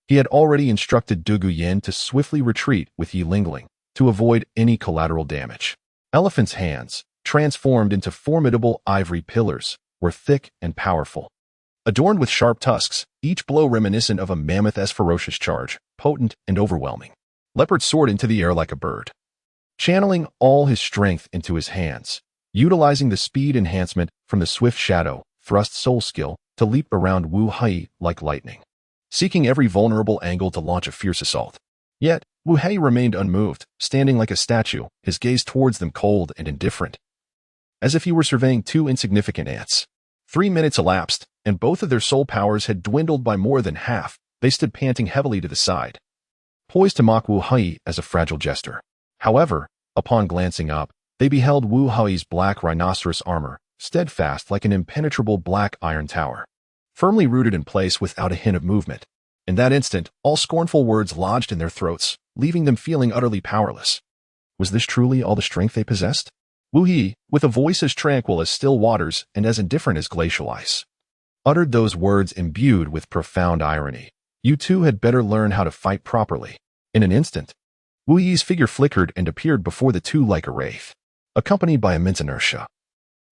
he had already instructed Dugu Yin to swiftly retreat with Yi Lingling to avoid any collateral damage. Elephant's hands, transformed into formidable ivory pillars, were thick and powerful, adorned with sharp tusks, each blow reminiscent of a mammoth's ferocious charge, potent and overwhelming. Leopard soared into the air like a bird, channeling all his strength into his hands, utilizing the speed enhancement from the swift shadow thrust soul skill to leap around Wu Hai like lightning, seeking every vulnerable angle to launch a fierce assault. Yet, Wu Hai remained unmoved, standing like a statue, his gaze towards them cold and indifferent, as if he were surveying two insignificant ants. 3 minutes elapsed, and both of their soul powers had dwindled by more than half. They stood panting heavily to the side, poised to mock Wu Hai as a fragile jester. However, upon glancing up, they beheld Wu Hai's black rhinoceros armor, steadfast like an impenetrable black iron tower, firmly rooted in place without a hint of movement. In that instant, all scornful words lodged in their throats, leaving them feeling utterly powerless. Was this truly all the strength they possessed? Wu Yi, with a voice as tranquil as still waters and as indifferent as glacial ice, uttered those words imbued with profound irony. You two had better learn how to fight properly. In an instant, Wu Yi's figure flickered and appeared before the two like a wraith, accompanied by immense inertia.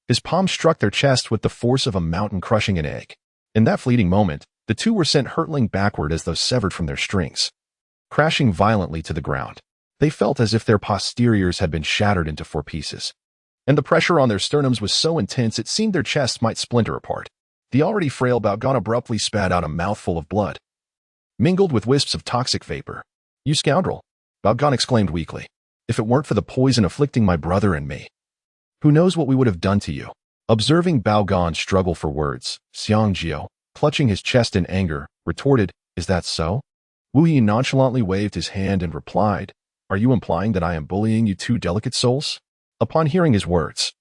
His palms struck their chests with the force of a mountain crushing an egg. In that fleeting moment, the two were sent hurtling backward as though severed from their strings, crashing violently to the ground. They felt as if their posteriors had been shattered into 4 pieces, and the pressure on their sternums was so intense it seemed their chests might splinter apart. The already frail Baogan abruptly spat out a mouthful of blood, mingled with wisps of toxic vapor. You scoundrel, Baogan exclaimed weakly. If it weren't for the poison afflicting my brother and me, who knows what we would have done to you? Observing Baogan struggle for words, Xiang Jiao, clutching his chest in anger, retorted, Is that so? Wu Yi nonchalantly waved his hand and replied, Are you implying that I am bullying you two delicate souls? Upon hearing his words,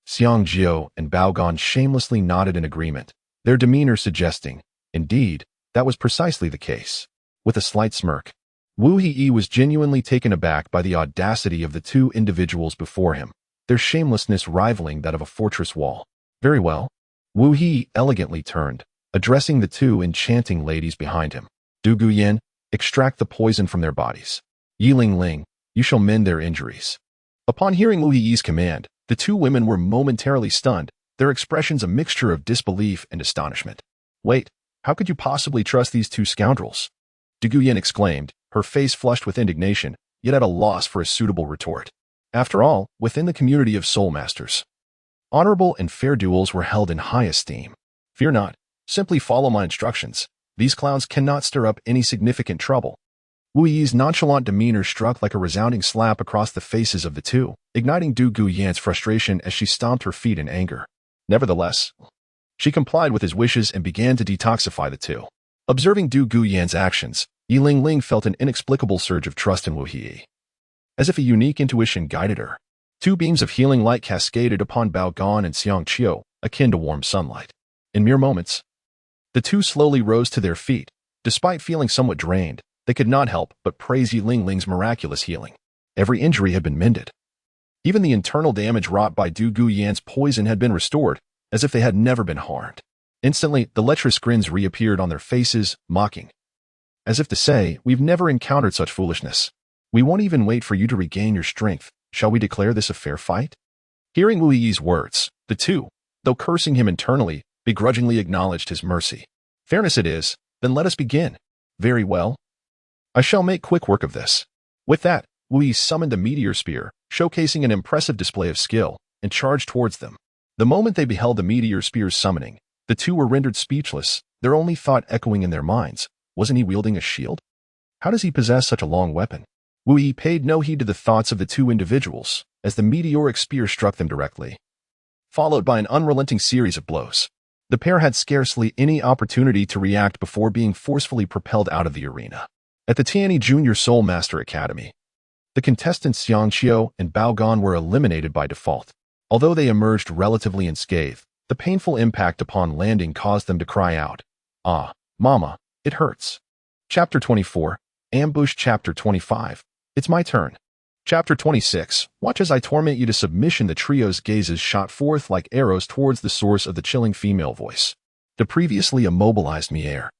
Xiang Jiao and Baogan shamelessly nodded in agreement, their demeanor suggesting, indeed, that was precisely the case. With a slight smirk, Wu Yi was genuinely taken aback by the audacity of the two individuals before him, their shamelessness rivaling that of a fortress wall. Very well. Wu Yi elegantly turned, addressing the two enchanting ladies behind him. Dugu Yin, extract the poison from their bodies. Yi Lingling, you shall mend their injuries. Upon hearing Wu Yi's command, the two women were momentarily stunned, their expressions a mixture of disbelief and astonishment. Wait, how could you possibly trust these two scoundrels? Dugu Yin exclaimed, her face flushed with indignation, yet at a loss for a suitable retort. After all, within the community of soul masters, honorable and fair duels were held in high esteem. Fear not, simply follow my instructions. These clowns cannot stir up any significant trouble. Wu Yi's nonchalant demeanor struck like a resounding slap across the faces of the two, igniting Du Guyan's frustration as she stomped her feet in anger. Nevertheless, she complied with his wishes and began to detoxify the two. Observing Du Guyan's actions, Yi Ling felt an inexplicable surge of trust in Wu Yi. As if a unique intuition guided her, two beams of healing light cascaded upon Bao Gan and Xiang Qiu, akin to warm sunlight. In mere moments, the two slowly rose to their feet. Despite feeling somewhat drained, they could not help but praise Yi Ling's miraculous healing. Every injury had been mended. Even the internal damage wrought by Du Guyan's poison had been restored, as if they had never been harmed. Instantly, the lecherous grins reappeared on their faces, mocking. As if to say, we've never encountered such foolishness. We won't even wait for you to regain your strength. Shall we declare this a fair fight? Hearing Wu Yi's words, the two, though cursing him internally, begrudgingly acknowledged his mercy. Fairness it is, then let us begin. Very well. I shall make quick work of this. With that, Wu Yi summoned a meteor spear, showcasing an impressive display of skill, and charged towards them. The moment they beheld the meteor spear's summoning, the two were rendered speechless, their only thought echoing in their minds. Wasn't he wielding a shield? How does he possess such a long weapon? Wu Yi paid no heed to the thoughts of the two individuals, as the meteoric spear struck them directly, followed by an unrelenting series of blows. The pair had scarcely any opportunity to react before being forcefully propelled out of the arena. At the Tianyi Junior Soul Master Academy, the contestants Xiang Qiu and Bao Gan were eliminated by default. Although they emerged relatively unscathed, the painful impact upon landing caused them to cry out, "Ah, Mama, it hurts." Chapter 24, Ambush. Chapter 25, It's my turn. Chapter 26, Watch as I torment you to submission. The trio's gazes shot forth like arrows towards the source of the chilling female voice. The previously immobilized Mier,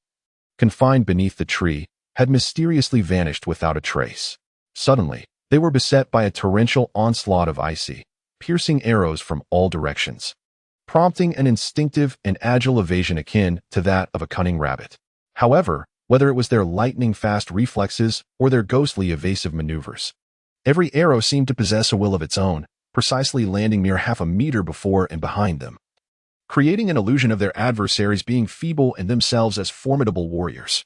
confined beneath the tree, had mysteriously vanished without a trace. Suddenly, they were beset by a torrential onslaught of icy, piercing arrows from all directions, prompting an instinctive and agile evasion akin to that of a cunning rabbit. However, whether it was their lightning-fast reflexes or their ghostly evasive maneuvers, every arrow seemed to possess a will of its own, precisely landing mere half a meter before and behind them, creating an illusion of their adversaries being feeble and themselves as formidable warriors.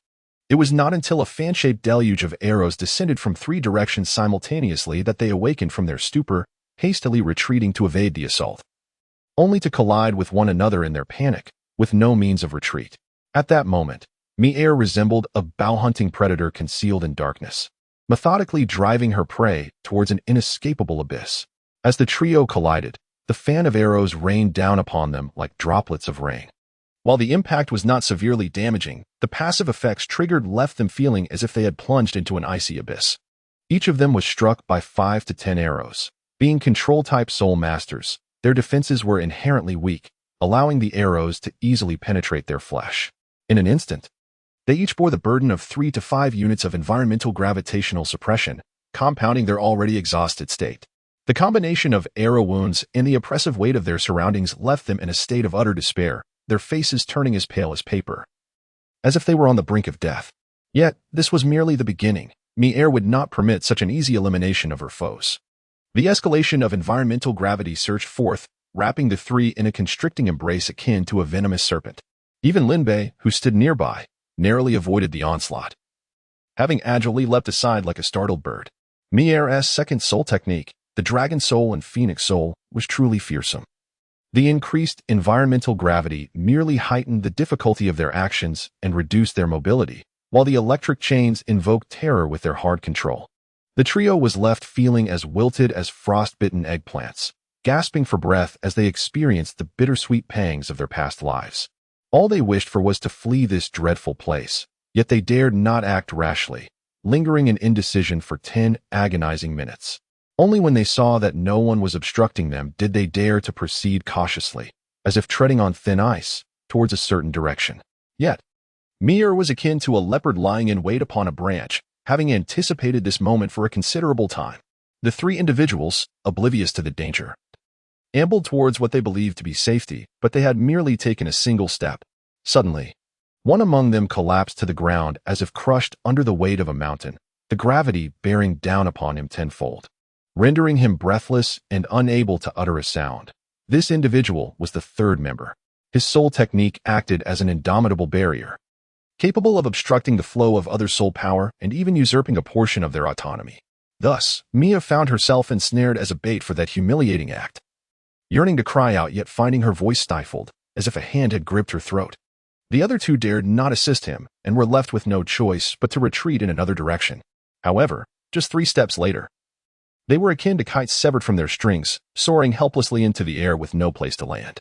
It was not until a fan-shaped deluge of arrows descended from three directions simultaneously that they awakened from their stupor, hastily retreating to evade the assault, only to collide with one another in their panic, with no means of retreat. At that moment, Mier resembled a bow-hunting predator concealed in darkness, methodically driving her prey towards an inescapable abyss. As the trio collided, the fan of arrows rained down upon them like droplets of rain. While the impact was not severely damaging, the passive effects triggered left them feeling as if they had plunged into an icy abyss. Each of them was struck by 5 to 10 arrows. Being control-type soul masters, their defenses were inherently weak, allowing the arrows to easily penetrate their flesh. In an instant, they each bore the burden of 3 to 5 units of environmental gravitational suppression, compounding their already exhausted state. The combination of arrow wounds and the oppressive weight of their surroundings left them in a state of utter despair, their faces turning as pale as paper, as if they were on the brink of death. Yet, this was merely the beginning. Mier would not permit such an easy elimination of her foes. The escalation of environmental gravity surged forth, wrapping the three in a constricting embrace akin to a venomous serpent. Even Linbei, who stood nearby, narrowly avoided the onslaught, having agilely leapt aside like a startled bird. Mier's second soul technique, the Dragon Soul and Phoenix Soul, was truly fearsome. The increased environmental gravity merely heightened the difficulty of their actions and reduced their mobility, while the electric chains invoked terror with their hard control. The trio was left feeling as wilted as frost-bitten eggplants, gasping for breath as they experienced the bittersweet pangs of their past lives. All they wished for was to flee this dreadful place, yet they dared not act rashly, lingering in indecision for 10 agonizing minutes. Only when they saw that no one was obstructing them did they dare to proceed cautiously, as if treading on thin ice, towards a certain direction. Yet, Mier was akin to a leopard lying in wait upon a branch, having anticipated this moment for a considerable time. The three individuals, oblivious to the danger, ambled towards what they believed to be safety, but they had merely taken a single step. Suddenly, one among them collapsed to the ground as if crushed under the weight of a mountain, the gravity bearing down upon him tenfold, rendering him breathless and unable to utter a sound. This individual was the third member. His soul technique acted as an indomitable barrier, capable of obstructing the flow of other soul power and even usurping a portion of their autonomy. Thus, Mia found herself ensnared as a bait for that humiliating act. Yearning to cry out, yet finding her voice stifled, as if a hand had gripped her throat. The other two dared not assist him and were left with no choice but to retreat in another direction. However, just 3 steps later, they were akin to kites severed from their strings, soaring helplessly into the air with no place to land.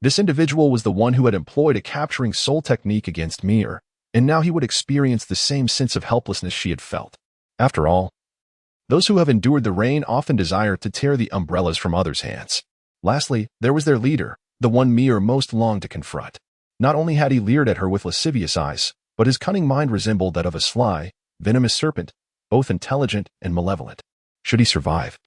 This individual was the one who had employed a capturing soul technique against Mir, and now he would experience the same sense of helplessness she had felt. After all, those who have endured the rain often desire to tear the umbrellas from others' hands. Lastly, there was their leader, the one Mir most longed to confront. Not only had he leered at her with lascivious eyes, but his cunning mind resembled that of a sly, venomous serpent, both intelligent and malevolent. Should he survive,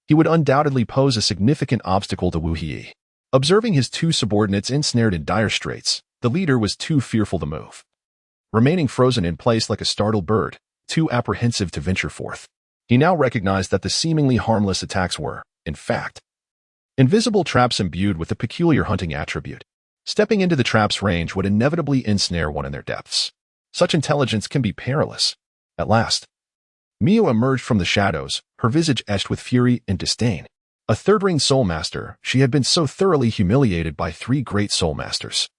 he would undoubtedly pose a significant obstacle to Wu He. Observing his 2 subordinates ensnared in dire straits, the leader was too fearful to move. Remaining frozen in place like a startled bird, too apprehensive to venture forth. He now recognized that the seemingly harmless attacks were, in fact, invisible traps imbued with a peculiar hunting attribute. Stepping into the trap's range would inevitably ensnare one in their depths. Such intelligence can be perilous. At last, Mio emerged from the shadows, her visage etched with fury and disdain. A third-ring soul master, she had been so thoroughly humiliated by 3 great soul masters.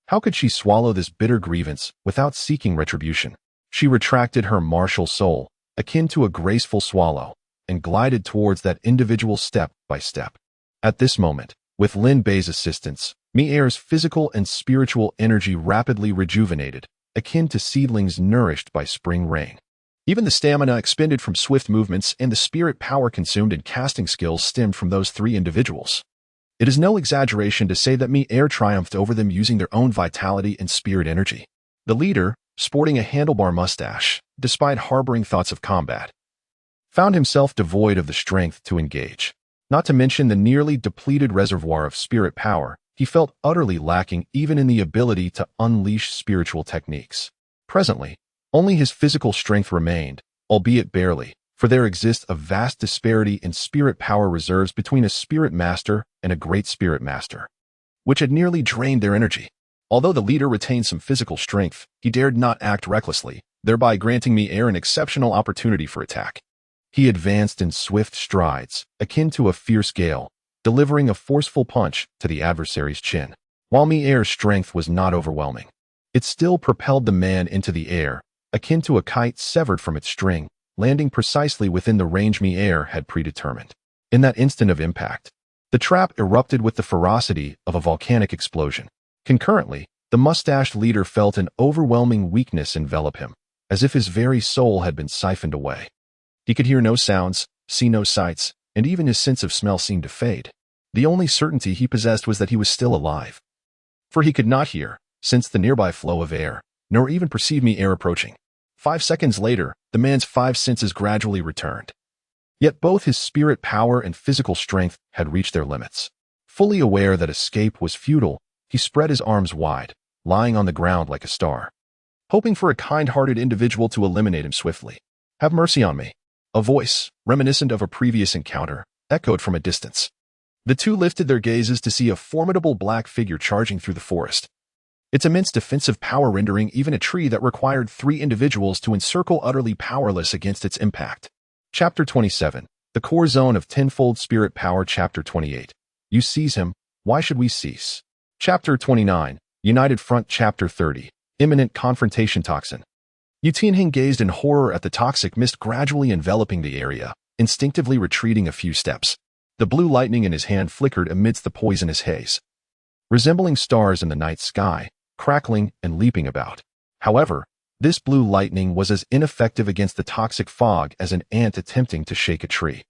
How could she swallow this bitter grievance without seeking retribution? She retracted her martial soul, akin to a graceful swallow, and glided towards that individual step by step. At this moment, with Lin Bei's assistance, Mi-Er's physical and spiritual energy rapidly rejuvenated, akin to seedlings nourished by spring rain. Even the stamina expended from swift movements and the spirit power consumed in casting skills stemmed from those 3 individuals. It is no exaggeration to say that Mi-Er triumphed over them using their own vitality and spirit energy. The leader, sporting a handlebar mustache, despite harboring thoughts of combat, found himself devoid of the strength to engage. Not to mention the nearly depleted reservoir of spirit power, he felt utterly lacking even in the ability to unleash spiritual techniques. Presently, only his physical strength remained, albeit barely, for there exists a vast disparity in spirit power reserves between a spirit master and a great spirit master, which had nearly drained their energy. Although the leader retained some physical strength, he dared not act recklessly, thereby granting Mi-Er an exceptional opportunity for attack. He advanced in swift strides, akin to a fierce gale, delivering a forceful punch to the adversary's chin. While Mi-Er's strength was not overwhelming, it still propelled the man into the air, akin to a kite severed from its string, landing precisely within the range Mi-Er had predetermined. In that instant of impact, the trap erupted with the ferocity of a volcanic explosion. Concurrently, the mustached leader felt an overwhelming weakness envelop him, as if his very soul had been siphoned away. He could hear no sounds, see no sights, and even his sense of smell seemed to fade. The only certainty he possessed was that he was still alive. For he could not hear, sense the nearby flow of air, nor even perceive Mi-Er approaching. 5 seconds later, the man's 5 senses gradually returned. Yet both his spirit power and physical strength had reached their limits. Fully aware that escape was futile, he spread his arms wide, lying on the ground like a star, hoping for a kind-hearted individual to eliminate him swiftly. "Have mercy on me." A voice, reminiscent of a previous encounter, echoed from a distance. The two lifted their gazes to see a formidable black figure charging through the forest. Its immense defensive power rendering even a tree that required 3 individuals to encircle utterly powerless against its impact. Chapter 27. The Core Zone of Tenfold Spirit Power. Chapter 28. You seize him, why should we cease? Chapter 29. United Front. Chapter 30. Imminent Confrontation. Toxin. Yu Tianheng gazed in horror at the toxic mist gradually enveloping the area, instinctively retreating a few steps. The blue lightning in his hand flickered amidst the poisonous haze, resembling stars in the night sky, crackling and leaping about. However, this blue lightning was as ineffective against the toxic fog as an ant attempting to shake a tree.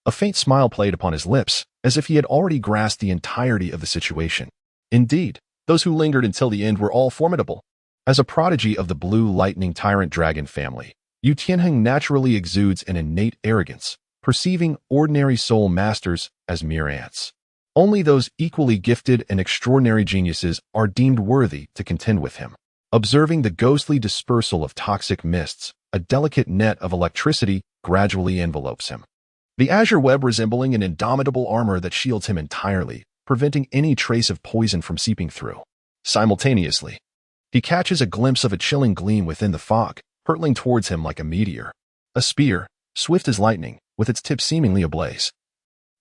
A faint smile played upon his lips, as if he had already grasped the entirety of the situation. Indeed, those who lingered until the end were all formidable. As a prodigy of the blue lightning tyrant dragon family, Yu Tianheng naturally exudes an innate arrogance, perceiving ordinary soul masters as mere ants. Only those equally gifted and extraordinary geniuses are deemed worthy to contend with him. Observing the ghostly dispersal of toxic mists, a delicate net of electricity gradually envelopes him. The azure web resembling an indomitable armor that shields him entirely, preventing any trace of poison from seeping through. Simultaneously, He catches a glimpse of a chilling gleam within the fog, hurtling towards him like a meteor. A spear, swift as lightning, with its tip seemingly ablaze,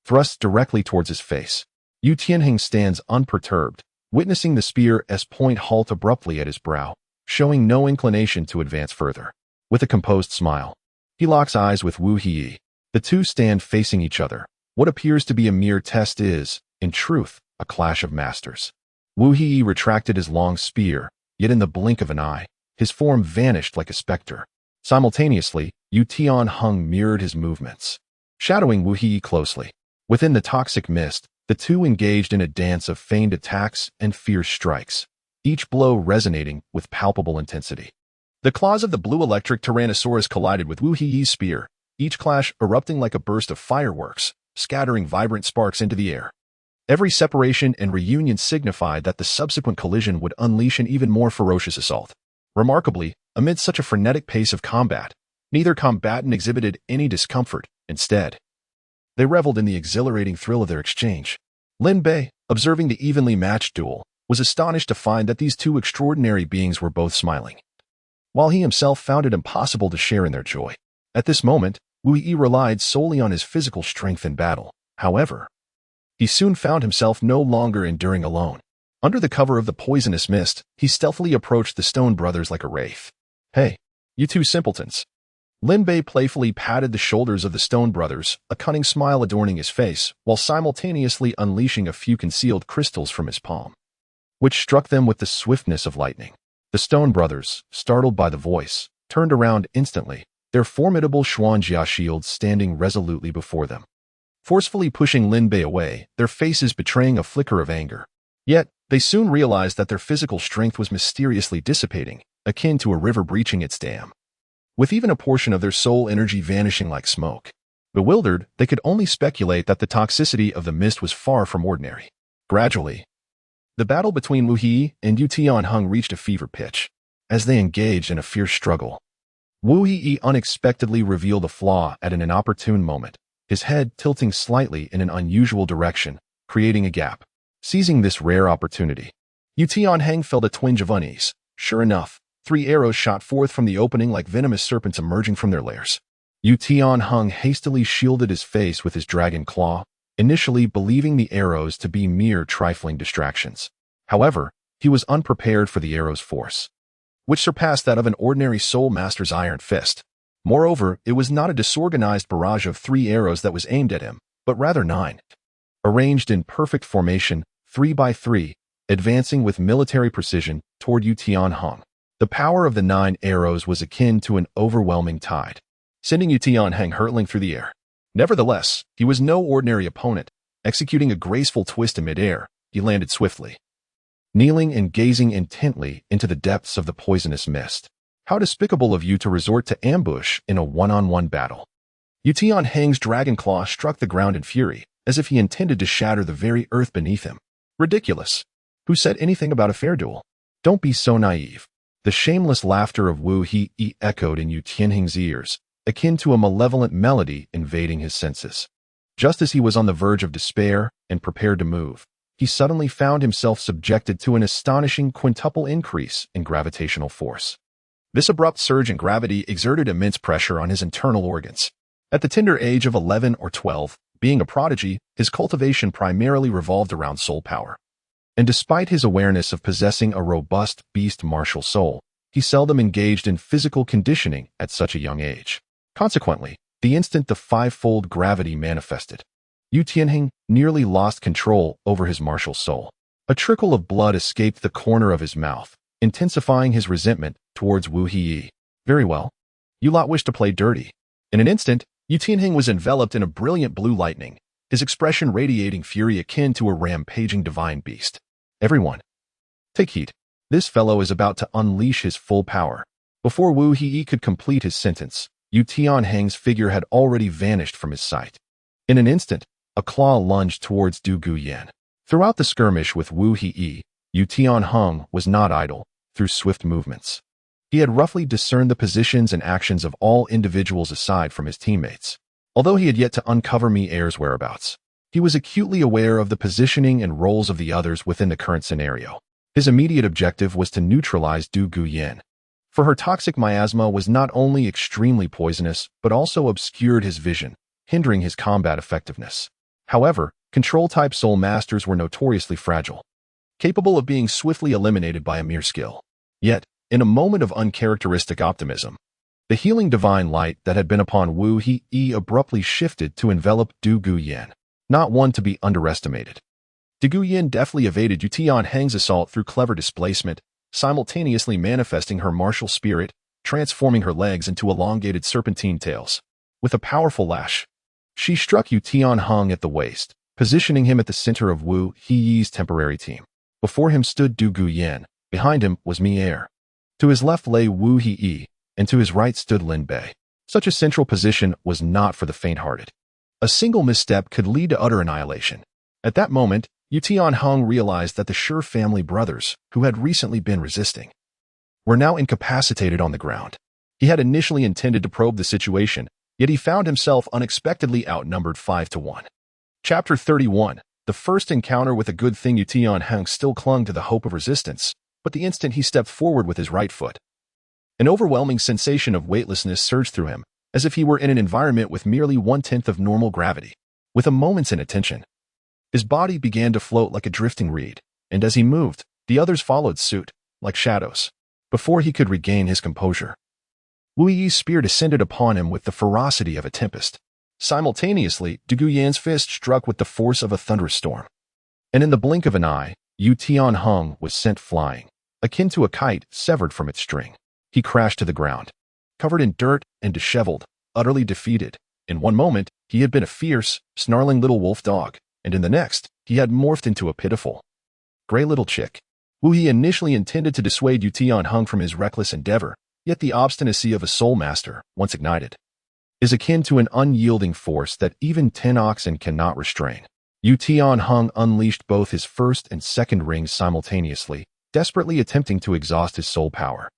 thrust directly towards his face. Yu Tianheng stands unperturbed, witnessing the spear's point halt abruptly at his brow, showing no inclination to advance further. With a composed smile, he locks eyes with Wu He. The two stand facing each other. What appears to be a mere test is, in truth, a clash of masters. Wu He retracted his long spear, yet in the blink of an eye, his form vanished like a specter. Simultaneously, Yu Tianheng mirrored his movements, shadowing Wu He closely. Within the toxic mist, the two engaged in a dance of feigned attacks and fierce strikes, each blow resonating with palpable intensity. The claws of the blue electric Tyrannosaurus collided with Wu He's spear, each clash erupting like a burst of fireworks, scattering vibrant sparks into the air. Every separation and reunion signified that the subsequent collision would unleash an even more ferocious assault. Remarkably, amid such a frenetic pace of combat, neither combatant exhibited any discomfort. Instead, they reveled in the exhilarating thrill of their exchange. Lin Bei, observing the evenly matched duel, was astonished to find that these two extraordinary beings were both smiling, while he himself found it impossible to share in their joy. At this moment, Wu Yi relied solely on his physical strength in battle. However, he soon found himself no longer enduring alone. Under the cover of the poisonous mist, he stealthily approached the Stone Brothers like a wraith. "Hey, you two simpletons." Lin Bei playfully patted the shoulders of the Stone Brothers, a cunning smile adorning his face, while simultaneously unleashing a few concealed crystals from his palm, which struck them with the swiftness of lightning. The Stone Brothers, startled by the voice, turned around instantly, their formidable Xuanjia shields standing resolutely before them, forcefully pushing Lin Bei away, their faces betraying a flicker of anger. Yet, they soon realized that their physical strength was mysteriously dissipating, akin to a river breaching its dam, with even a portion of their soul energy vanishing like smoke. Bewildered, they could only speculate that the toxicity of the mist was far from ordinary. Gradually, the battle between Wu He and Yu Tianheng reached a fever pitch. As they engaged in a fierce struggle, Wu He unexpectedly revealed a flaw at an inopportune moment, his head tilting slightly in an unusual direction, creating a gap. Seizing this rare opportunity, Yu Tianheng felt a twinge of unease. Sure enough, 3 arrows shot forth from the opening like venomous serpents emerging from their lairs. Yu Tianheng hastily shielded his face with his dragon claw, initially believing the arrows to be mere trifling distractions. However, he was unprepared for the arrow's force, which surpassed that of an ordinary soul master's iron fist. Moreover, it was not a disorganized barrage of 3 arrows that was aimed at him, but rather 9, arranged in perfect formation, 3 by 3, advancing with military precision toward Yu Tianheng. The power of the 9 arrows was akin to an overwhelming tide, sending Yu Tianheng hurtling through the air. Nevertheless, he was no ordinary opponent. Executing a graceful twist in midair, he landed swiftly, kneeling and gazing intently into the depths of the poisonous mist. How despicable of you to resort to ambush in a one-on-one battle. Yu Tianheng's dragon claw struck the ground in fury, as if he intended to shatter the very earth beneath him. Ridiculous. Who said anything about a fair duel? Don't be so naive. The shameless laughter of Wu He echoed in Yu Tianheng's ears, akin to a malevolent melody invading his senses. Just as he was on the verge of despair and prepared to move, he suddenly found himself subjected to an astonishing quintuple increase in gravitational force. This abrupt surge in gravity exerted immense pressure on his internal organs. At the tender age of 11 or 12, being a prodigy, his cultivation primarily revolved around soul power. And despite his awareness of possessing a robust beast martial soul, he seldom engaged in physical conditioning at such a young age. Consequently, the instant the 5-fold gravity manifested, Yu Tianheng nearly lost control over his martial soul. A trickle of blood escaped the corner of his mouth, intensifying his resentment towards Wu He. Very well. You lot wish to play dirty. In an instant, Yu Tianheng was enveloped in a brilliant blue lightning, his expression radiating fury akin to a rampaging divine beast. Everyone, take heed. This fellow is about to unleash his full power. Before Wu He could complete his sentence, Yu Tianheng's figure had already vanished from his sight. In an instant, a claw lunged towards Du Guyan. Throughout the skirmish with Wu He, Yu Tianheng was not idle. Through swift movements, he had roughly discerned the positions and actions of all individuals aside from his teammates. Although he had yet to uncover Mi Er's whereabouts, he was acutely aware of the positioning and roles of the others within the current scenario. His immediate objective was to neutralize Du Guyan. For her toxic miasma was not only extremely poisonous, but also obscured his vision, hindering his combat effectiveness. However, control-type soul masters were notoriously fragile, capable of being swiftly eliminated by a mere skill. Yet, in a moment of uncharacteristic optimism, the healing divine light that had been upon Wu He abruptly shifted to envelop Du Guyan, not one to be underestimated. Du Guyan deftly evaded Yu Tianheng's assault through clever displacement, simultaneously manifesting her martial spirit, transforming her legs into elongated serpentine tails. With a powerful lash, she struck Yu Tianheng at the waist, positioning him at the center of Wu He's temporary team. Before him stood Du Guyan, behind him was Mi Er. To his left lay Wu He, and to his right stood Lin Bei. Such a central position was not for the faint-hearted. A single misstep could lead to utter annihilation. At that moment, Yu Tianheng realized that the Shi family brothers, who had recently been resisting, were now incapacitated on the ground. He had initially intended to probe the situation, yet he found himself unexpectedly outnumbered 5-1. Chapter 31. The first encounter with a good thing. Yu Tianheng still clung to the hope of resistance, but the instant he stepped forward with his right foot, an overwhelming sensation of weightlessness surged through him, as if he were in an environment with merely 1/10 of normal gravity. With a moment's inattention, his body began to float like a drifting reed, and as he moved, the others followed suit, like shadows. Before he could regain his composure, Wu Yi's spear descended upon him with the ferocity of a tempest. Simultaneously, Du Guyan's fist struck with the force of a thunderous storm. And in the blink of an eye, Yu Tianheng was sent flying, akin to a kite severed from its string. He crashed to the ground, covered in dirt and disheveled, utterly defeated. In one moment, he had been a fierce, snarling little wolf dog, and in the next, he had morphed into a pitiful, gray little chick. Wu He initially intended to dissuade Yu Tianheng from his reckless endeavor, yet the obstinacy of a soul master, once ignited, is akin to an unyielding force that even 10 oxen cannot restrain. Yu Tianheng unleashed both his first and second rings simultaneously, desperately attempting to exhaust his soul power.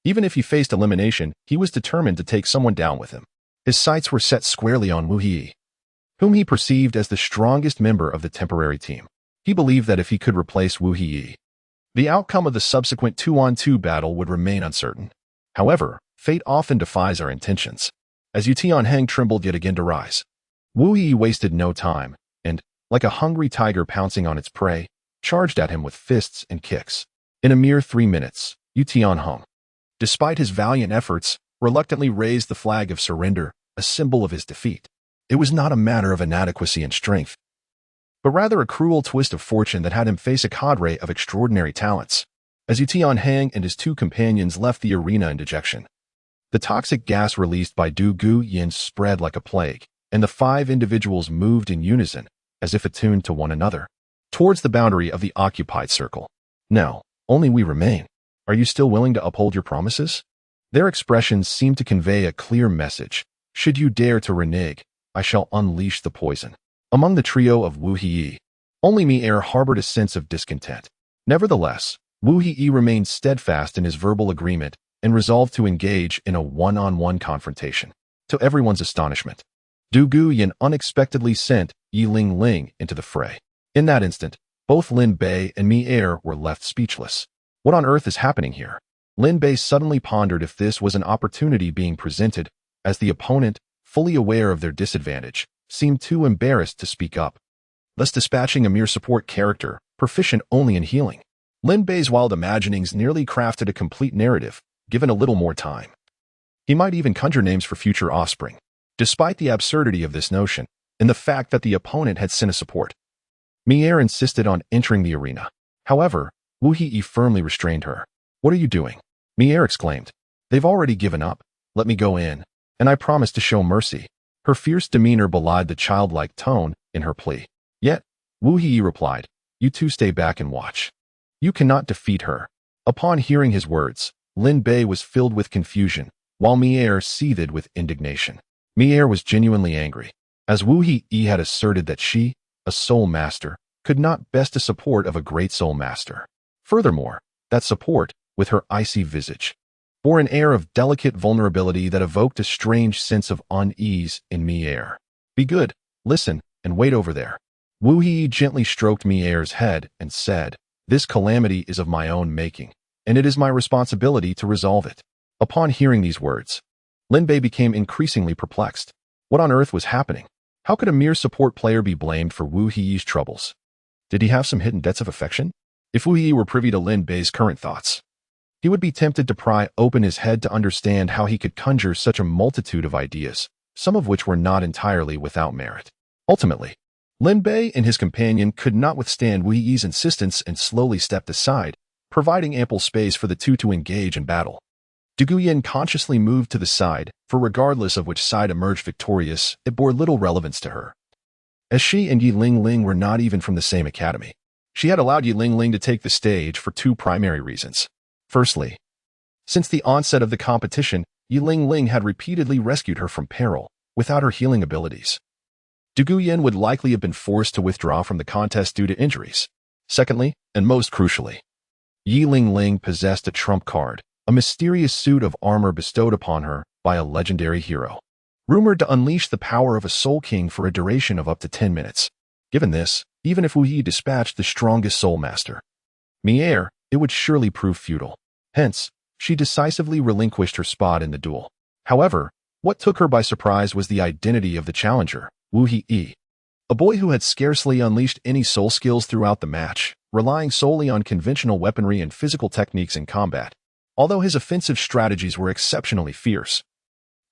Even if he faced elimination, he was determined to take someone down with him. His sights were set squarely on Wu He, whom he perceived as the strongest member of the temporary team. He believed that if he could replace Wu He, the outcome of the subsequent 2-on-2 battle would remain uncertain. However, fate often defies our intentions. As Yu Tianheng trembled yet again to rise, Wu He wasted no time, and, like a hungry tiger pouncing on its prey, charged at him with fists and kicks. In a mere 3 minutes, Yu Tianheng, despite his valiant efforts, reluctantly raised the flag of surrender, a symbol of his defeat. It was not a matter of inadequacy and strength, but rather a cruel twist of fortune that had him face a cadre of extraordinary talents. As Yu Tianheng and his 2 companions left the arena in dejection, the toxic gas released by Du Guyan spread like a plague, and the 5 individuals moved in unison, as if attuned to one another, towards the boundary of the occupied circle. Now, only we remain. Are you still willing to uphold your promises? Their expressions seemed to convey a clear message. Should you dare to renege, I shall unleash the poison. Among the trio of Wu He, only Mi Er harbored a sense of discontent. Nevertheless, Wu He remained steadfast in his verbal agreement and resolved to engage in a one-on-one confrontation. To everyone's astonishment, Du Guyan unexpectedly sent Yi Ling Ling into the fray. In that instant, both Lin Bei and Mi Er were left speechless. What on earth is happening here? Lin Bei suddenly pondered if this was an opportunity being presented, as the opponent, fully aware of their disadvantage, seemed too embarrassed to speak up, thus dispatching a mere support character, proficient only in healing. Lin Bei's wild imaginings nearly crafted a complete narrative, given a little more time. He might even conjure names for future offspring. Despite the absurdity of this notion, and the fact that the opponent had sent a support, Mi Er insisted on entering the arena. However, Wu He firmly restrained her. What are you doing? Mi Er exclaimed. They've already given up. Let me go in, and I promise to show mercy. Her fierce demeanor belied the childlike tone in her plea. Yet, Wu He replied, you two stay back and watch. You cannot defeat her. Upon hearing his words, Lin Bei was filled with confusion, while Mi Er seethed with indignation. Mi Er was genuinely angry, as Wu He had asserted that she, a soul master, could not best the support of a great soul master. Furthermore, that support, with her icy visage, bore an air of delicate vulnerability that evoked a strange sense of unease in Mi Er. Be good, listen, and wait over there. Wu He gently stroked Mi Er's head and said, This calamity is of my own making, and it is my responsibility to resolve it. Upon hearing these words, Lin Bei became increasingly perplexed. What on earth was happening? How could a mere support player be blamed for Wu Heyi's troubles? Did he have some hidden debts of affection? If Wu Heyi were privy to Lin Bei's current thoughts, he would be tempted to pry open his head to understand how he could conjure such a multitude of ideas, some of which were not entirely without merit. Ultimately, Lin Bei and his companion could not withstand Wu Yi's insistence and slowly stepped aside, providing ample space for the two to engage in battle. Du Guyan consciously moved to the side, for regardless of which side emerged victorious, it bore little relevance to her. As she and Yi Lingling were not even from the same academy, she had allowed Yi Lingling to take the stage for two primary reasons. Firstly, since the onset of the competition, Yi Lingling had repeatedly rescued her from peril, without her healing abilities. Du Guyan would likely have been forced to withdraw from the contest due to injuries. Secondly, and most crucially, Yi Lingling possessed a trump card, a mysterious suit of armor bestowed upon her by a legendary hero, rumored to unleash the power of a Soul King for a duration of up to 10 minutes. Given this, even if Wu Yi dispatched the strongest Soul Master, Mier, it would surely prove futile. Hence, she decisively relinquished her spot in the duel. However, what took her by surprise was the identity of the challenger, Wu Heyi, a boy who had scarcely unleashed any soul skills throughout the match, relying solely on conventional weaponry and physical techniques in combat. Although his offensive strategies were exceptionally fierce,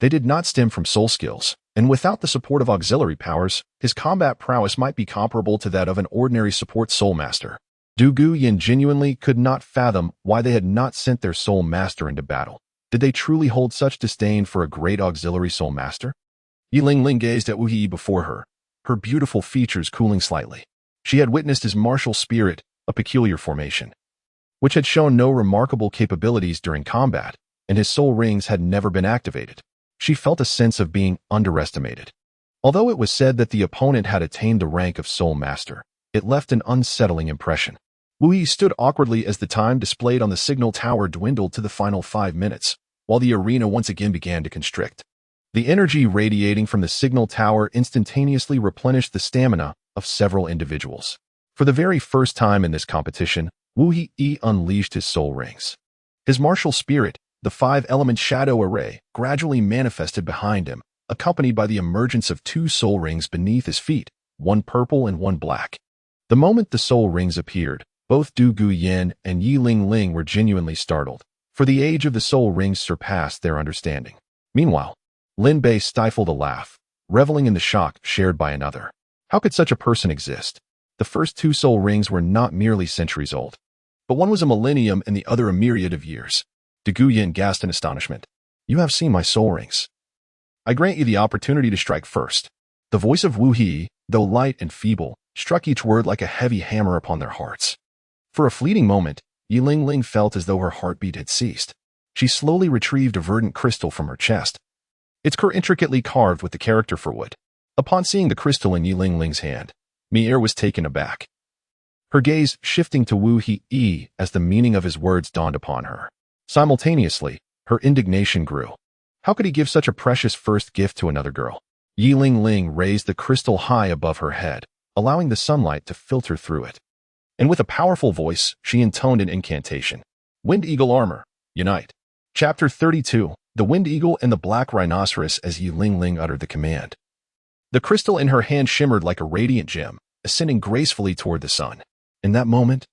they did not stem from soul skills, and without the support of auxiliary powers, his combat prowess might be comparable to that of an ordinary support soul master. Du Guyan genuinely could not fathom why they had not sent their soul master into battle. Did they truly hold such disdain for a great auxiliary soul master? Yi Lingling gazed at Wu Heyi before her, her beautiful features cooling slightly. She had witnessed his martial spirit, a peculiar formation, which had shown no remarkable capabilities during combat, and his soul rings had never been activated. She felt a sense of being underestimated. Although it was said that the opponent had attained the rank of soul master, it left an unsettling impression. Wu Yi stood awkwardly as the time displayed on the signal tower dwindled to the final 5 minutes, while the arena once again began to constrict. The energy radiating from the signal tower instantaneously replenished the stamina of several individuals. For the very first time in this competition, Wu Heyi unleashed his soul rings. His martial spirit, the 5-element shadow array, gradually manifested behind him, accompanied by the emergence of 2 soul rings beneath his feet, one purple and one black. The moment the soul rings appeared, both Du Guyan and Yi Lingling were genuinely startled, for the age of the soul rings surpassed their understanding. Meanwhile, Lin Bei stifled a laugh, reveling in the shock shared by another. How could such a person exist? The first 2 soul rings were not merely centuries old, but one was a millennium and the other a myriad of years. Du Guyan gasped in astonishment. You have seen my soul rings. I grant you the opportunity to strike first. The voice of Wu Heyi, though light and feeble, struck each word like a heavy hammer upon their hearts. For a fleeting moment, Yi Lingling felt as though her heartbeat had ceased. She slowly retrieved a verdant crystal from her chest. Its core intricately carved with the character for wood. Upon seeing the crystal in Yi Lingling's hand, Mier was taken aback, her gaze shifting to Wu Heyi as the meaning of his words dawned upon her. Simultaneously, her indignation grew. How could he give such a precious first gift to another girl? Yi Lingling raised the crystal high above her head, allowing the sunlight to filter through it. And with a powerful voice, she intoned an incantation. Wind Eagle Armor, unite. Chapter 32, The Wind Eagle and the Black Rhinoceros. As Yi Lingling uttered the command, the crystal in her hand shimmered like a radiant gem, ascending gracefully toward the sun. In that moment,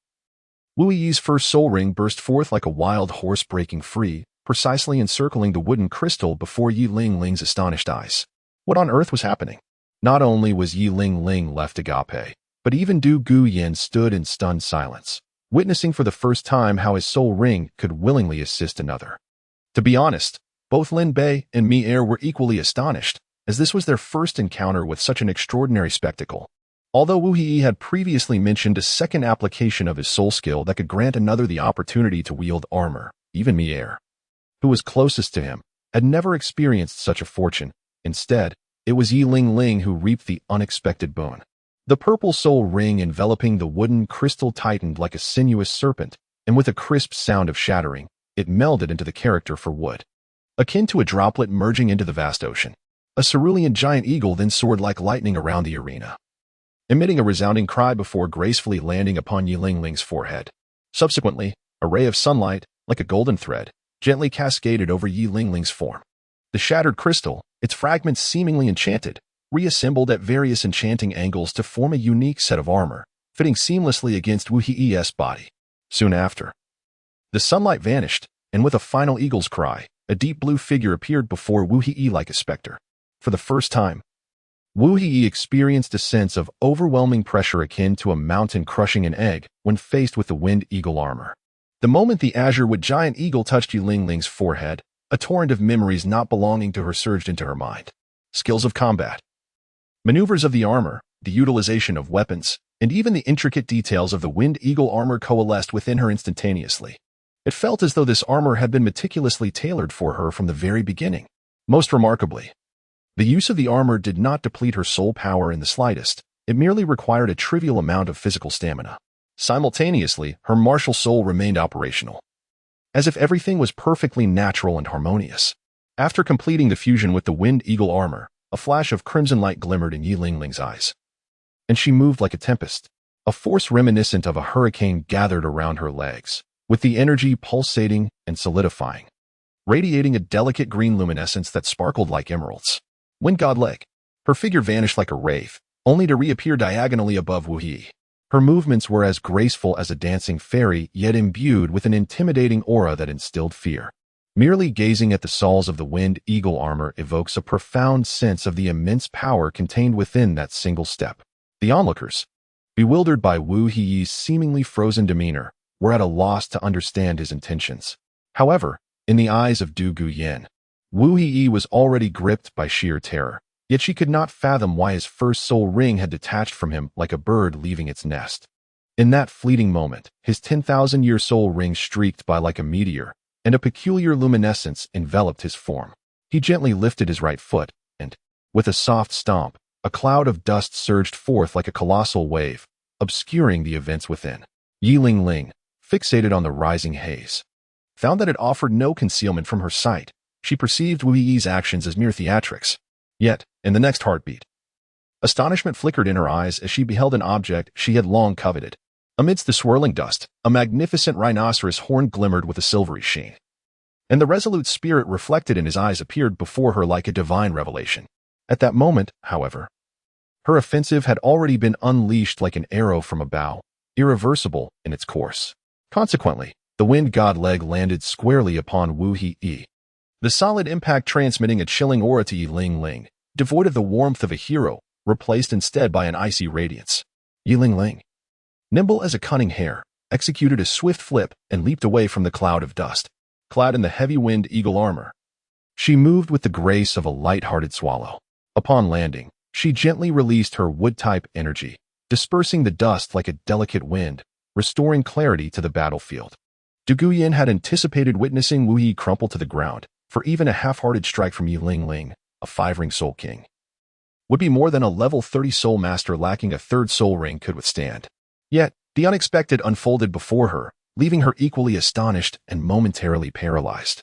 Wu Yi's first soul ring burst forth like a wild horse breaking free, precisely encircling the wooden crystal before Yi Lingling's astonished eyes. What on earth was happening? Not only was Yi Lingling left agape, but even Du Guyan stood in stunned silence, witnessing for the first time how his soul ring could willingly assist another. To be honest, both Lin Bei and Mier were equally astonished, as this was their first encounter with such an extraordinary spectacle. Although Wu Heyi had previously mentioned a second application of his soul skill that could grant another the opportunity to wield armor, even Mier, who was closest to him, had never experienced such a fortune. Instead, it was Yi Lingling who reaped the unexpected boon. The purple soul ring enveloping the wooden crystal tightened like a sinuous serpent, and with a crisp sound of shattering, it melded into the character for wood. Akin to a droplet merging into the vast ocean, a cerulean giant eagle then soared like lightning around the arena. emitting a resounding cry before gracefully landing upon Yilingling's forehead. Subsequently, a ray of sunlight, like a golden thread, gently cascaded over Yilingling's form. The shattered crystal, its fragments seemingly enchanted, reassembled at various enchanting angles to form a unique set of armor, fitting seamlessly against Wu Hi's body. Soon after, the sunlight vanished, and with a final eagle's cry, a deep blue figure appeared before Wu Hi like a specter. For the first time, Wu Hi experienced a sense of overwhelming pressure akin to a mountain crushing an egg when faced with the wind eagle armor. The moment the azure-wood giant eagle touched Yilingling's forehead, a torrent of memories not belonging to her surged into her mind. Skills of combat, maneuvers of the armor, the utilization of weapons, and even the intricate details of the wind eagle armor coalesced within her instantaneously. It felt as though this armor had been meticulously tailored for her from the very beginning. Most remarkably, the use of the armor did not deplete her soul power in the slightest. It merely required a trivial amount of physical stamina. Simultaneously, her martial soul remained operational, as if everything was perfectly natural and harmonious. After completing the fusion with the wind eagle armor, a flash of crimson light glimmered in Yilingling's eyes, and she moved like a tempest. A force reminiscent of a hurricane gathered around her legs, with the energy pulsating and solidifying, radiating a delicate green luminescence that sparkled like emeralds. When godlike, her figure vanished like a wraith, only to reappear diagonally above Wu Hi. Her movements were as graceful as a dancing fairy, yet imbued with an intimidating aura that instilled fear. Merely gazing at the soles of the wind eagle armor evokes a profound sense of the immense power contained within that single step. The onlookers, bewildered by Wu Hi's seemingly frozen demeanor, were at a loss to understand his intentions. However, in the eyes of Du Guyan, Wu Hi was already gripped by sheer terror, yet she could not fathom why his first soul ring had detached from him like a bird leaving its nest. In that fleeting moment, his 10,000-year soul ring streaked by like a meteor, and a peculiar luminescence enveloped his form. He gently lifted his right foot, and, with a soft stomp, a cloud of dust surged forth like a colossal wave, obscuring the events within. Yiling, fixated on the rising haze, found that it offered no concealment from her sight. She perceived Wu Yi's actions as mere theatrics. Yet, in the next heartbeat, astonishment flickered in her eyes as she beheld an object she had long coveted. Amidst the swirling dust, a magnificent rhinoceros horn glimmered with a silvery sheen, and the resolute spirit reflected in his eyes appeared before her like a divine revelation. At that moment, however, her offensive had already been unleashed like an arrow from a bow, irreversible in its course. Consequently, the wind god leg landed squarely upon Wu Hi. The solid impact transmitting a chilling aura to Yiling, devoid of the warmth of a hero, replaced instead by an icy radiance. Yiling, nimble as a cunning hare, executed a swift flip and leaped away from the cloud of dust. Clad in the heavy wind eagle armor, she moved with the grace of a light-hearted swallow. Upon landing, she gently released her wood-type energy, dispersing the dust like a delicate wind, restoring clarity to the battlefield. Du Guyan had anticipated witnessing Wu Hi crumple to the ground, for even a half-hearted strike from Yiling, a 5-ring soul king, would be more than a level 30 soul master lacking a 3rd soul ring could withstand. Yet, the unexpected unfolded before her, leaving her equally astonished and momentarily paralyzed.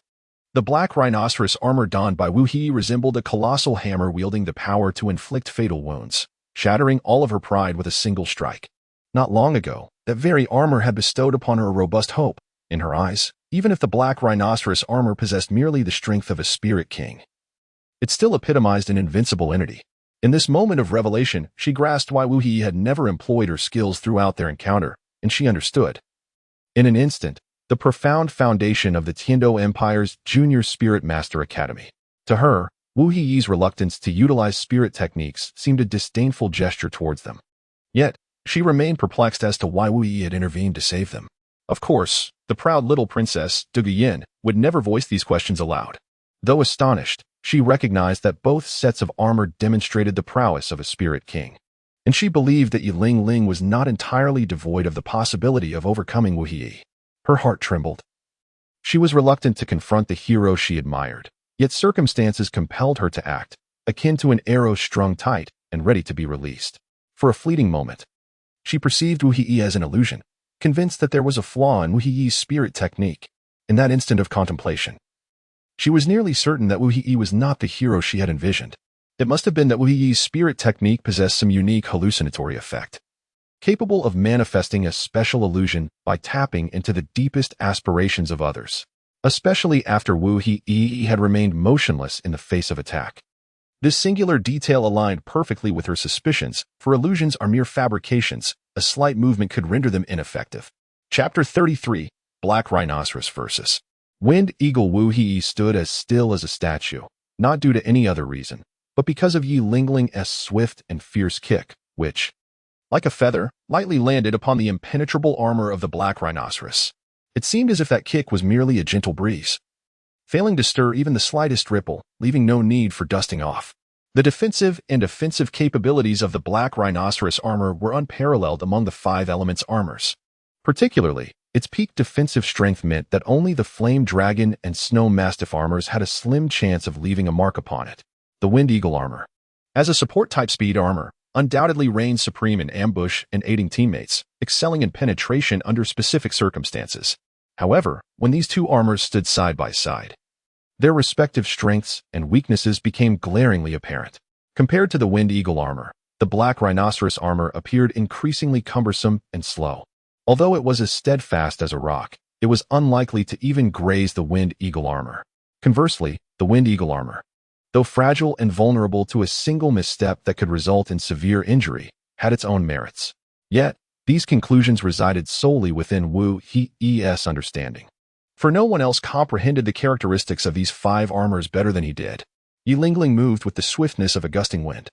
The black rhinoceros armor donned by Wu Hi resembled a colossal hammer wielding the power to inflict fatal wounds, shattering all of her pride with a single strike. Not long ago, that very armor had bestowed upon her a robust hope. In her eyes, even if the black rhinoceros armor possessed merely the strength of a spirit king, it still epitomized an invincible entity. In this moment of revelation, she grasped why Wu Hi had never employed her skills throughout their encounter, and she understood. In an instant, the profound foundation of the Tiando Empire's Junior Spirit Master Academy. To her, Wu Hi's reluctance to utilize spirit techniques seemed a disdainful gesture towards them. Yet, she remained perplexed as to why Wu Hi had intervened to save them. Of course, the proud little princess, Du Guyan, would never voice these questions aloud. Though astonished, she recognized that both sets of armor demonstrated the prowess of a spirit king, and she believed that Yiling was not entirely devoid of the possibility of overcoming Wu Hi. Her heart trembled. She was reluctant to confront the hero she admired, yet circumstances compelled her to act, akin to an arrow strung tight and ready to be released. For a fleeting moment, she perceived Wu Hi as an illusion, convinced that there was a flaw in Wu Hi's spirit technique. In that instant of contemplation, she was nearly certain that Wu Hi was not the hero she had envisioned. It must have been that Wu Yi's spirit technique possessed some unique hallucinatory effect, capable of manifesting a special illusion by tapping into the deepest aspirations of others, especially after Wu Yi had remained motionless in the face of attack. This singular detail aligned perfectly with her suspicions, for illusions are mere fabrications. A slight movement could render them ineffective. Chapter 33, Black Rhinoceros versus Wind Eagle. Wu Yi stood as still as a statue, not due to any other reason, but because of Yi Lingling's swift and fierce kick, which, like a feather, lightly landed upon the impenetrable armor of the Black Rhinoceros. It seemed as if that kick was merely a gentle breeze, failing to stir even the slightest ripple, leaving no need for dusting off. The defensive and offensive capabilities of the Black Rhinoceros armor were unparalleled among the 5 elements armors. Particularly, its peak defensive strength meant that only the Flame Dragon and Snow Mastiff armors had a slim chance of leaving a mark upon it. The Wind Eagle armor, as a support-type speed armor, undoubtedly reigned supreme in ambush and aiding teammates, excelling in penetration under specific circumstances. However, when these two armors stood side by side, their respective strengths and weaknesses became glaringly apparent. Compared to the Wind Eagle armor, the Black Rhinoceros armor appeared increasingly cumbersome and slow. Although it was as steadfast as a rock, it was unlikely to even graze the Wind Eagle armor. Conversely, the Wind Eagle armor, though fragile and vulnerable to a single misstep that could result in severe injury, had its own merits. Yet, these conclusions resided solely within Wu Yi's understanding, for no one else comprehended the characteristics of these 5 armors better than he did. Yi Lingling moved with the swiftness of a gusting wind,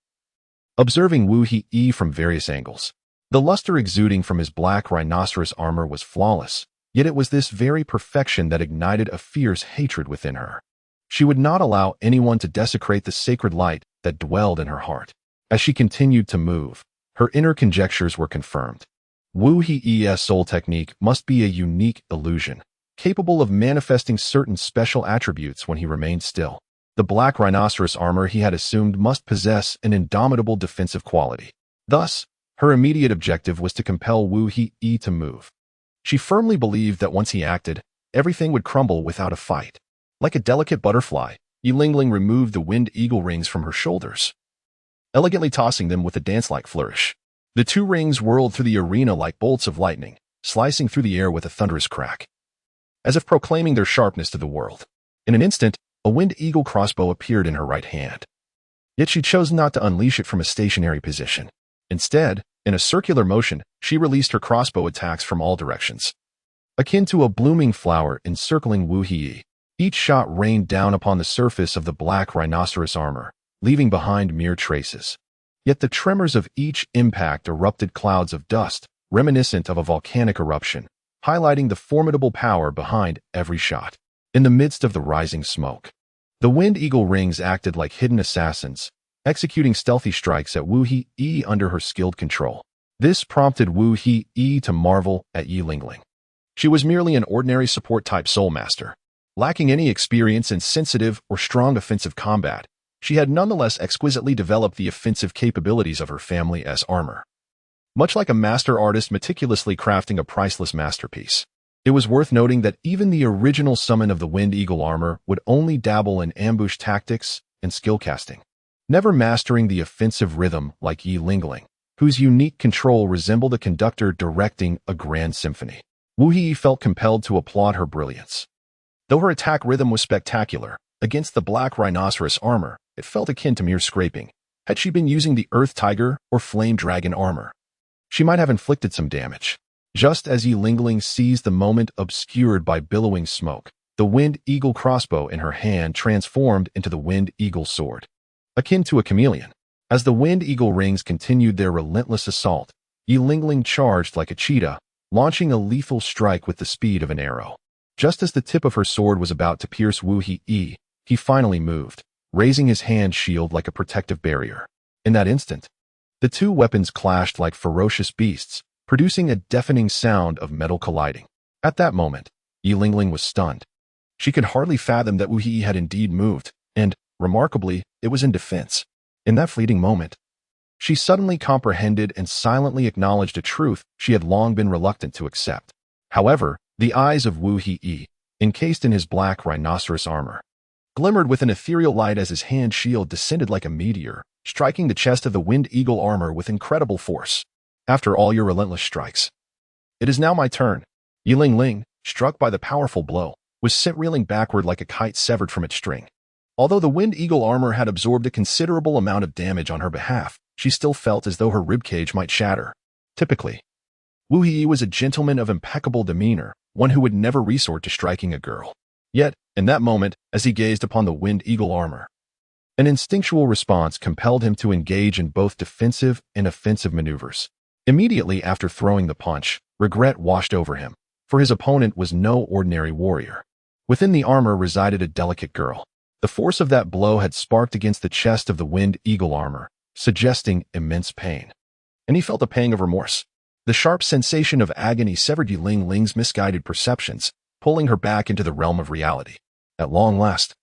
observing Wu Yi from various angles. The luster exuding from his Black Rhinoceros armor was flawless, yet it was this very perfection that ignited a fierce hatred within her. She would not allow anyone to desecrate the sacred light that dwelled in her heart. As she continued to move, her inner conjectures were confirmed. Wu Yi's soul technique must be a unique illusion, capable of manifesting certain special attributes when he remained still. The Black Rhinoceros armor he had assumed must possess an indomitable defensive quality. Thus, her immediate objective was to compel Wu Yi to move. She firmly believed that once he acted, everything would crumble without a fight. Like a delicate butterfly, Yi Lingling removed the Wind Eagle rings from her shoulders, elegantly tossing them with a dance-like flourish. The 2 rings whirled through the arena like bolts of lightning, slicing through the air with a thunderous crack, as if proclaiming their sharpness to the world. In an instant, a Wind Eagle crossbow appeared in her right hand. Yet she chose not to unleash it from a stationary position. Instead, in a circular motion, she released her crossbow attacks from all directions, akin to a blooming flower encircling Wu Yi. Each shot rained down upon the surface of the Black Rhinoceros armor, leaving behind mere traces. Yet the tremors of each impact erupted clouds of dust, reminiscent of a volcanic eruption, highlighting the formidable power behind every shot. In the midst of the rising smoke, the Wind Eagle rings acted like hidden assassins, executing stealthy strikes at Wu Yi under her skilled control. This prompted Wu Yi to marvel at Yi Lingling. She was merely an ordinary support-type soul master. Lacking any experience in sensitive or strong offensive combat, she had nonetheless exquisitely developed the offensive capabilities of her family's armor. Much like a master artist meticulously crafting a priceless masterpiece, it was worth noting that even the original summon of the Wind Eagle armor would only dabble in ambush tactics and skill casting, never mastering the offensive rhythm like Yi Lingling, whose unique control resembled a conductor directing a grand symphony. Wu Yi felt compelled to applaud her brilliance. Though her attack rhythm was spectacular, against the Black Rhinoceros armor, it felt akin to mere scraping. Had she been using the Earth Tiger or Flame Dragon armor, she might have inflicted some damage. Just as Yi Lingling seized the moment obscured by billowing smoke, the Wind Eagle crossbow in her hand transformed into the Wind Eagle sword, akin to a chameleon. As the Wind Eagle rings continued their relentless assault, Yi Lingling charged like a cheetah, launching a lethal strike with the speed of an arrow. Just as the tip of her sword was about to pierce Wu Yi, he finally moved, raising his hand shield like a protective barrier. In that instant, the 2 weapons clashed like ferocious beasts, producing a deafening sound of metal colliding. At that moment, Yi Lingling was stunned. She could hardly fathom that Wu Yi had indeed moved, and, remarkably, it was in defense. In that fleeting moment, she suddenly comprehended and silently acknowledged a truth she had long been reluctant to accept. However, the eyes of Wu Yi, encased in his Black Rhinoceros armor, glimmered with an ethereal light as his hand shield descended like a meteor, striking the chest of the Wind Eagle armor with incredible force. After all your relentless strikes, it is now my turn. Yi Ling, struck by the powerful blow, was sent reeling backward like a kite severed from its string. Although the Wind Eagle armor had absorbed a considerable amount of damage on her behalf, she still felt as though her ribcage might shatter. Typically, Wu Yi was a gentleman of impeccable demeanor, one who would never resort to striking a girl. Yet, in that moment, as he gazed upon the Wind Eagle armor, an instinctual response compelled him to engage in both defensive and offensive maneuvers. Immediately after throwing the punch, regret washed over him, for his opponent was no ordinary warrior. Within the armor resided a delicate girl. The force of that blow had sparked against the chest of the Wind Eagle armor, suggesting immense pain. And he felt a pang of remorse. The sharp sensation of agony severed Yi Ling's misguided perceptions, pulling her back into the realm of reality. At long last,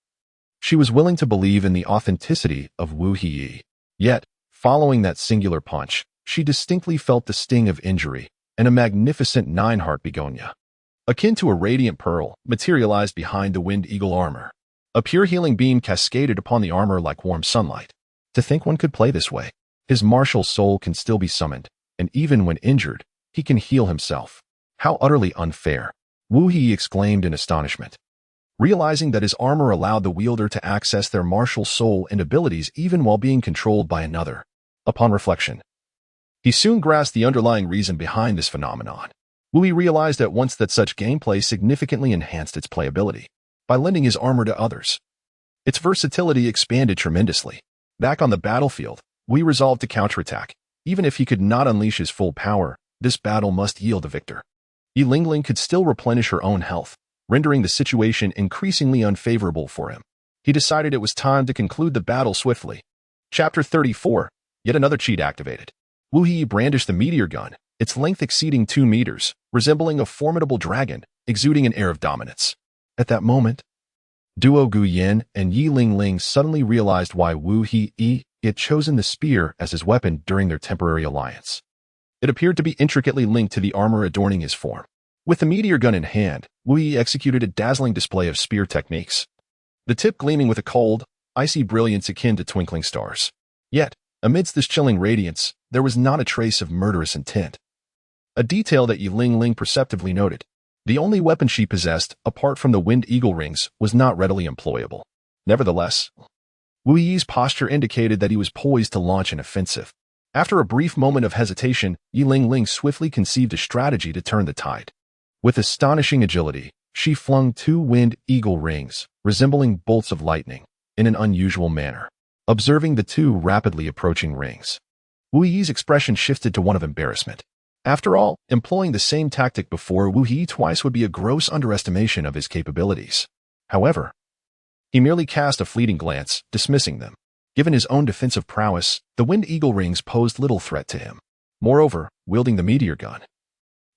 she was willing to believe in the authenticity of Wu Yi. Yet, following that singular punch, she distinctly felt the sting of injury, and a magnificent nine-heart begonia, akin to a radiant pearl, materialized behind the Wind Eagle armor. A pure healing beam cascaded upon the armor like warm sunlight. To think one could play this way. His martial soul can still be summoned, and even when injured, he can heal himself. How utterly unfair! Wu Yi exclaimed in astonishment, realizing that his armor allowed the wielder to access their martial soul and abilities even while being controlled by another. Upon reflection, he soon grasped the underlying reason behind this phenomenon. Wu Yi realized at once that such gameplay significantly enhanced its playability. By lending his armor to others, its versatility expanded tremendously. Back on the battlefield, Wu Yi resolved to counterattack. Even if he could not unleash his full power, this battle must yield a victor. Yi Ling could still replenish her own health, rendering the situation increasingly unfavorable for him. He decided it was time to conclude the battle swiftly. Chapter 34. Yet another cheat activated. Wu Yi brandished the meteor gun, its length exceeding 2 meters, resembling a formidable dragon, exuding an air of dominance. At that moment, Duo Guyan and Yi Ling suddenly realized why Wu Yi had chosen the spear as his weapon during their temporary alliance. It appeared to be intricately linked to the armor adorning his form. With the meteor gun in hand, Wu Yi executed a dazzling display of spear techniques, the tip gleaming with a cold, icy brilliance akin to twinkling stars. Yet, amidst this chilling radiance, there was not a trace of murderous intent. A detail that Yi Ling perceptively noted. The only weapon she possessed, apart from the Wind Eagle rings, was not readily employable. Nevertheless, Wu Yi's posture indicated that he was poised to launch an offensive. After a brief moment of hesitation, Yi Ling swiftly conceived a strategy to turn the tide. With astonishing agility, she flung 2 Wind Eagle rings, resembling bolts of lightning, in an unusual manner. Observing the 2 rapidly approaching rings, Wu Yi's expression shifted to one of embarrassment. After all, employing the same tactic before Wu Yi twice would be a gross underestimation of his capabilities. However, he merely cast a fleeting glance, dismissing them. Given his own defensive prowess, the Wind Eagle rings posed little threat to him. Moreover, wielding the meteor gun,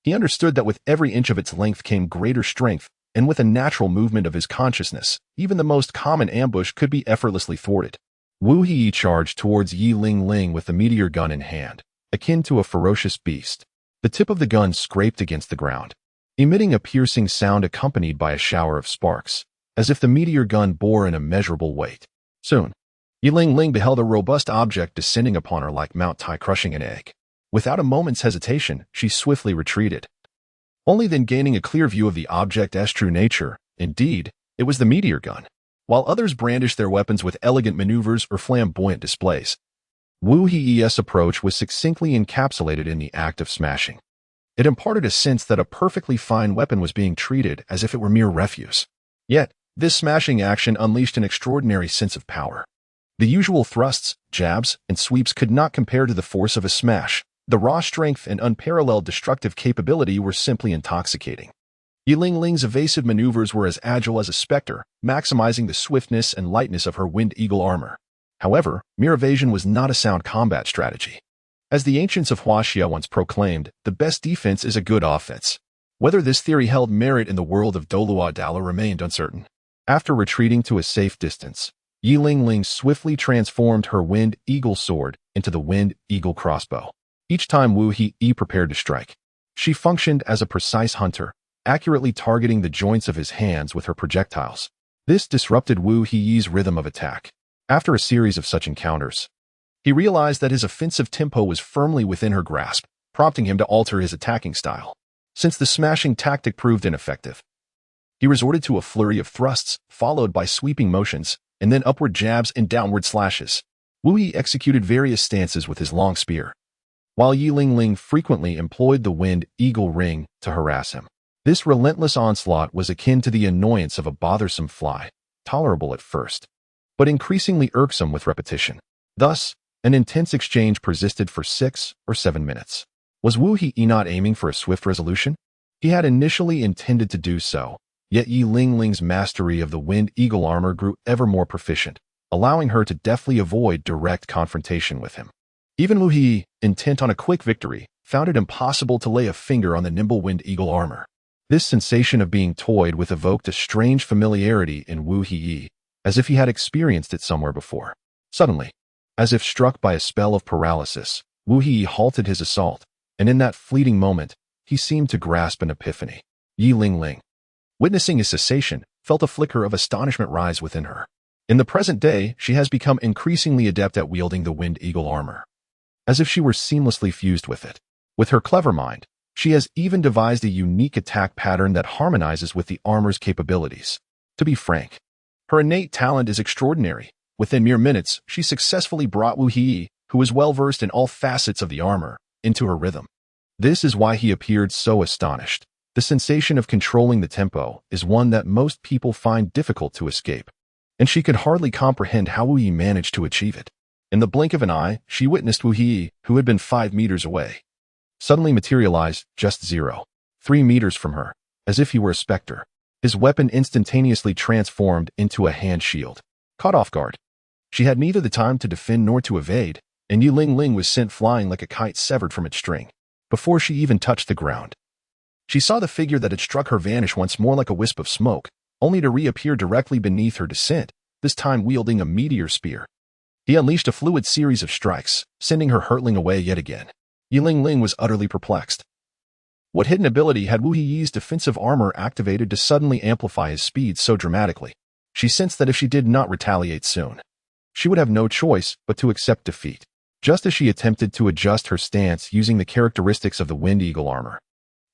he understood that with every inch of its length came greater strength, and with a natural movement of his consciousness, even the most common ambush could be effortlessly thwarted. Wu Yi charged towards Yi Ling with the meteor gun in hand, akin to a ferocious beast. The tip of the gun scraped against the ground, emitting a piercing sound accompanied by a shower of sparks, as if the meteor gun bore an immeasurable weight. Soon, Yi Ling beheld a robust object descending upon her like Mount Tai crushing an egg. Without a moment's hesitation, she swiftly retreated, only then gaining a clear view of the object's true nature. Indeed, it was the meteor gun. While others brandished their weapons with elegant maneuvers or flamboyant displays, Wu Yi's approach was succinctly encapsulated in the act of smashing. It imparted a sense that a perfectly fine weapon was being treated as if it were mere refuse. Yet, this smashing action unleashed an extraordinary sense of power. The usual thrusts, jabs, and sweeps could not compare to the force of a smash. The raw strength and unparalleled destructive capability were simply intoxicating. Yi Ling's evasive maneuvers were as agile as a specter, maximizing the swiftness and lightness of her Wind Eagle armor. However, mere evasion was not a sound combat strategy. As the ancients of Huaxia once proclaimed, the best defense is a good offense. Whether this theory held merit in the world of Douluo remained uncertain. After retreating to a safe distance, Yi Ling swiftly transformed her Wind Eagle sword into the Wind Eagle crossbow. Each time Wu Yi prepared to strike, she functioned as a precise hunter, accurately targeting the joints of his hands with her projectiles. This disrupted Wu Heyi's rhythm of attack. After a series of such encounters, he realized that his offensive tempo was firmly within her grasp, prompting him to alter his attacking style. Since the smashing tactic proved ineffective, he resorted to a flurry of thrusts, followed by sweeping motions, and then upward jabs and downward slashes. Wu He executed various stances with his long spear, while Yi Lingling frequently employed the wind eagle ring to harass him. This relentless onslaught was akin to the annoyance of a bothersome fly, tolerable at first, but increasingly irksome with repetition. Thus, an intense exchange persisted for 6 or 7 minutes. Was Wu He not aiming for a swift resolution? He had initially intended to do so, yet Yi Lingling's mastery of the wind eagle armor grew ever more proficient, allowing her to deftly avoid direct confrontation with him. Even Wu He, intent on a quick victory, found it impossible to lay a finger on the nimble wind eagle armor. This sensation of being toyed with evoked a strange familiarity in Wu He, as if he had experienced it somewhere before. Suddenly, as if struck by a spell of paralysis, Wu He halted his assault, and in that fleeting moment, he seemed to grasp an epiphany. Yi Lingling, witnessing his cessation, felt a flicker of astonishment rise within her. In the present day, she has become increasingly adept at wielding the wind eagle armor, as if she were seamlessly fused with it. With her clever mind, she has even devised a unique attack pattern that harmonizes with the armor's capabilities. To be frank, her innate talent is extraordinary. Within mere minutes, she successfully brought Wu He, who was well-versed in all facets of the armor, into her rhythm. This is why he appeared so astonished. The sensation of controlling the tempo is one that most people find difficult to escape, and she could hardly comprehend how Wu He managed to achieve it. In the blink of an eye, she witnessed Wu He, who had been 5 meters away, suddenly materialized just 0.3 meters from her, as if he were a specter. His weapon instantaneously transformed into a hand shield. Caught off guard, she had neither the time to defend nor to evade, and Yi Lingling was sent flying like a kite severed from its string. Before she even touched the ground, she saw the figure that had struck her vanish once more like a wisp of smoke, only to reappear directly beneath her descent, this time wielding a meteor spear. He unleashed a fluid series of strikes, sending her hurtling away yet again. Yi Lingling was utterly perplexed. What hidden ability had Wu Heyi's defensive armor activated to suddenly amplify his speed so dramatically? She sensed that if she did not retaliate soon, she would have no choice but to accept defeat. Just as she attempted to adjust her stance using the characteristics of the wind eagle armor,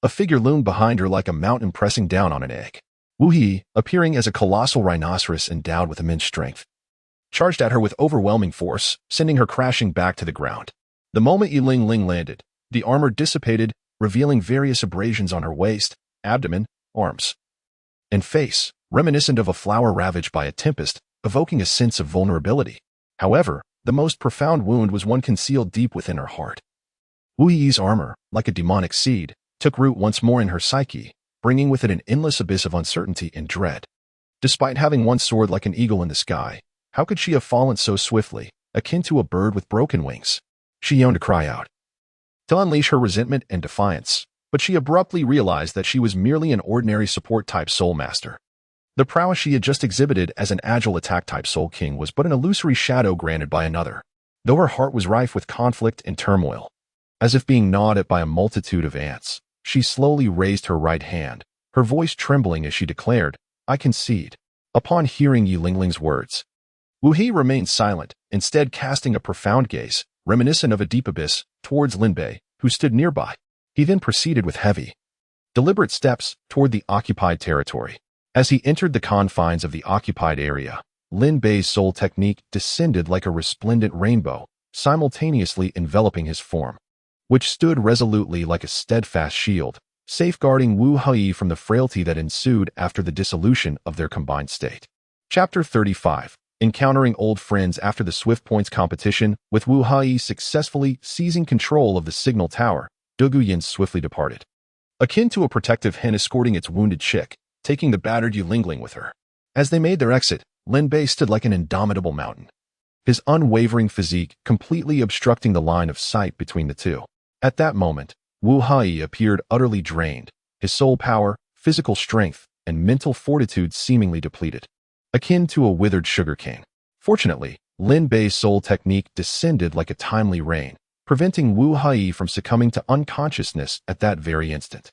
a figure loomed behind her like a mountain pressing down on an egg. Wu He, appearing as a colossal rhinoceros endowed with immense strength, charged at her with overwhelming force, sending her crashing back to the ground. The moment Yi Lingling landed, the armor dissipated, revealing various abrasions on her waist, abdomen, arms, and face, reminiscent of a flower ravaged by a tempest, evoking a sense of vulnerability. However, the most profound wound was one concealed deep within her heart. Wu Yi's armor, like a demonic seed, took root once more in her psyche, bringing with it an endless abyss of uncertainty and dread. Despite having once soared like an eagle in the sky, how could she have fallen so swiftly, akin to a bird with broken wings? She yearned to cry out, to unleash her resentment and defiance, but she abruptly realized that she was merely an ordinary support-type soul master. The prowess she had just exhibited as an agile attack-type soul king was but an illusory shadow granted by another, though her heart was rife with conflict and turmoil. As if being gnawed at by a multitude of ants, she slowly raised her right hand, her voice trembling as she declared, "I concede." Upon hearing Yi Lingling's words, Wu He remained silent, instead casting a profound gaze, reminiscent of a deep abyss, towards Lin Bei, who stood nearby. He then proceeded with heavy, deliberate steps toward the occupied territory. As he entered the confines of the occupied area, Lin Bei's soul technique descended like a resplendent rainbow, simultaneously enveloping his form, which stood resolutely like a steadfast shield, safeguarding Wu Hei from the frailty that ensued after the dissolution of their combined state. Chapter 35. Encountering old friends after the Swift Points competition, with Wu Hei successfully seizing control of the signal tower, Douluo swiftly departed. Akin to a protective hen escorting its wounded chick, taking the battered Yi Lingling with her. As they made their exit, Lin Bei stood like an indomitable mountain, his unwavering physique completely obstructing the line of sight between the two. At that moment, Wu Hei appeared utterly drained, his soul power, physical strength, and mental fortitude seemingly depleted, akin to a withered sugarcane. Fortunately, Lin Bei's soul technique descended like a timely rain, preventing Wu Hei from succumbing to unconsciousness at that very instant.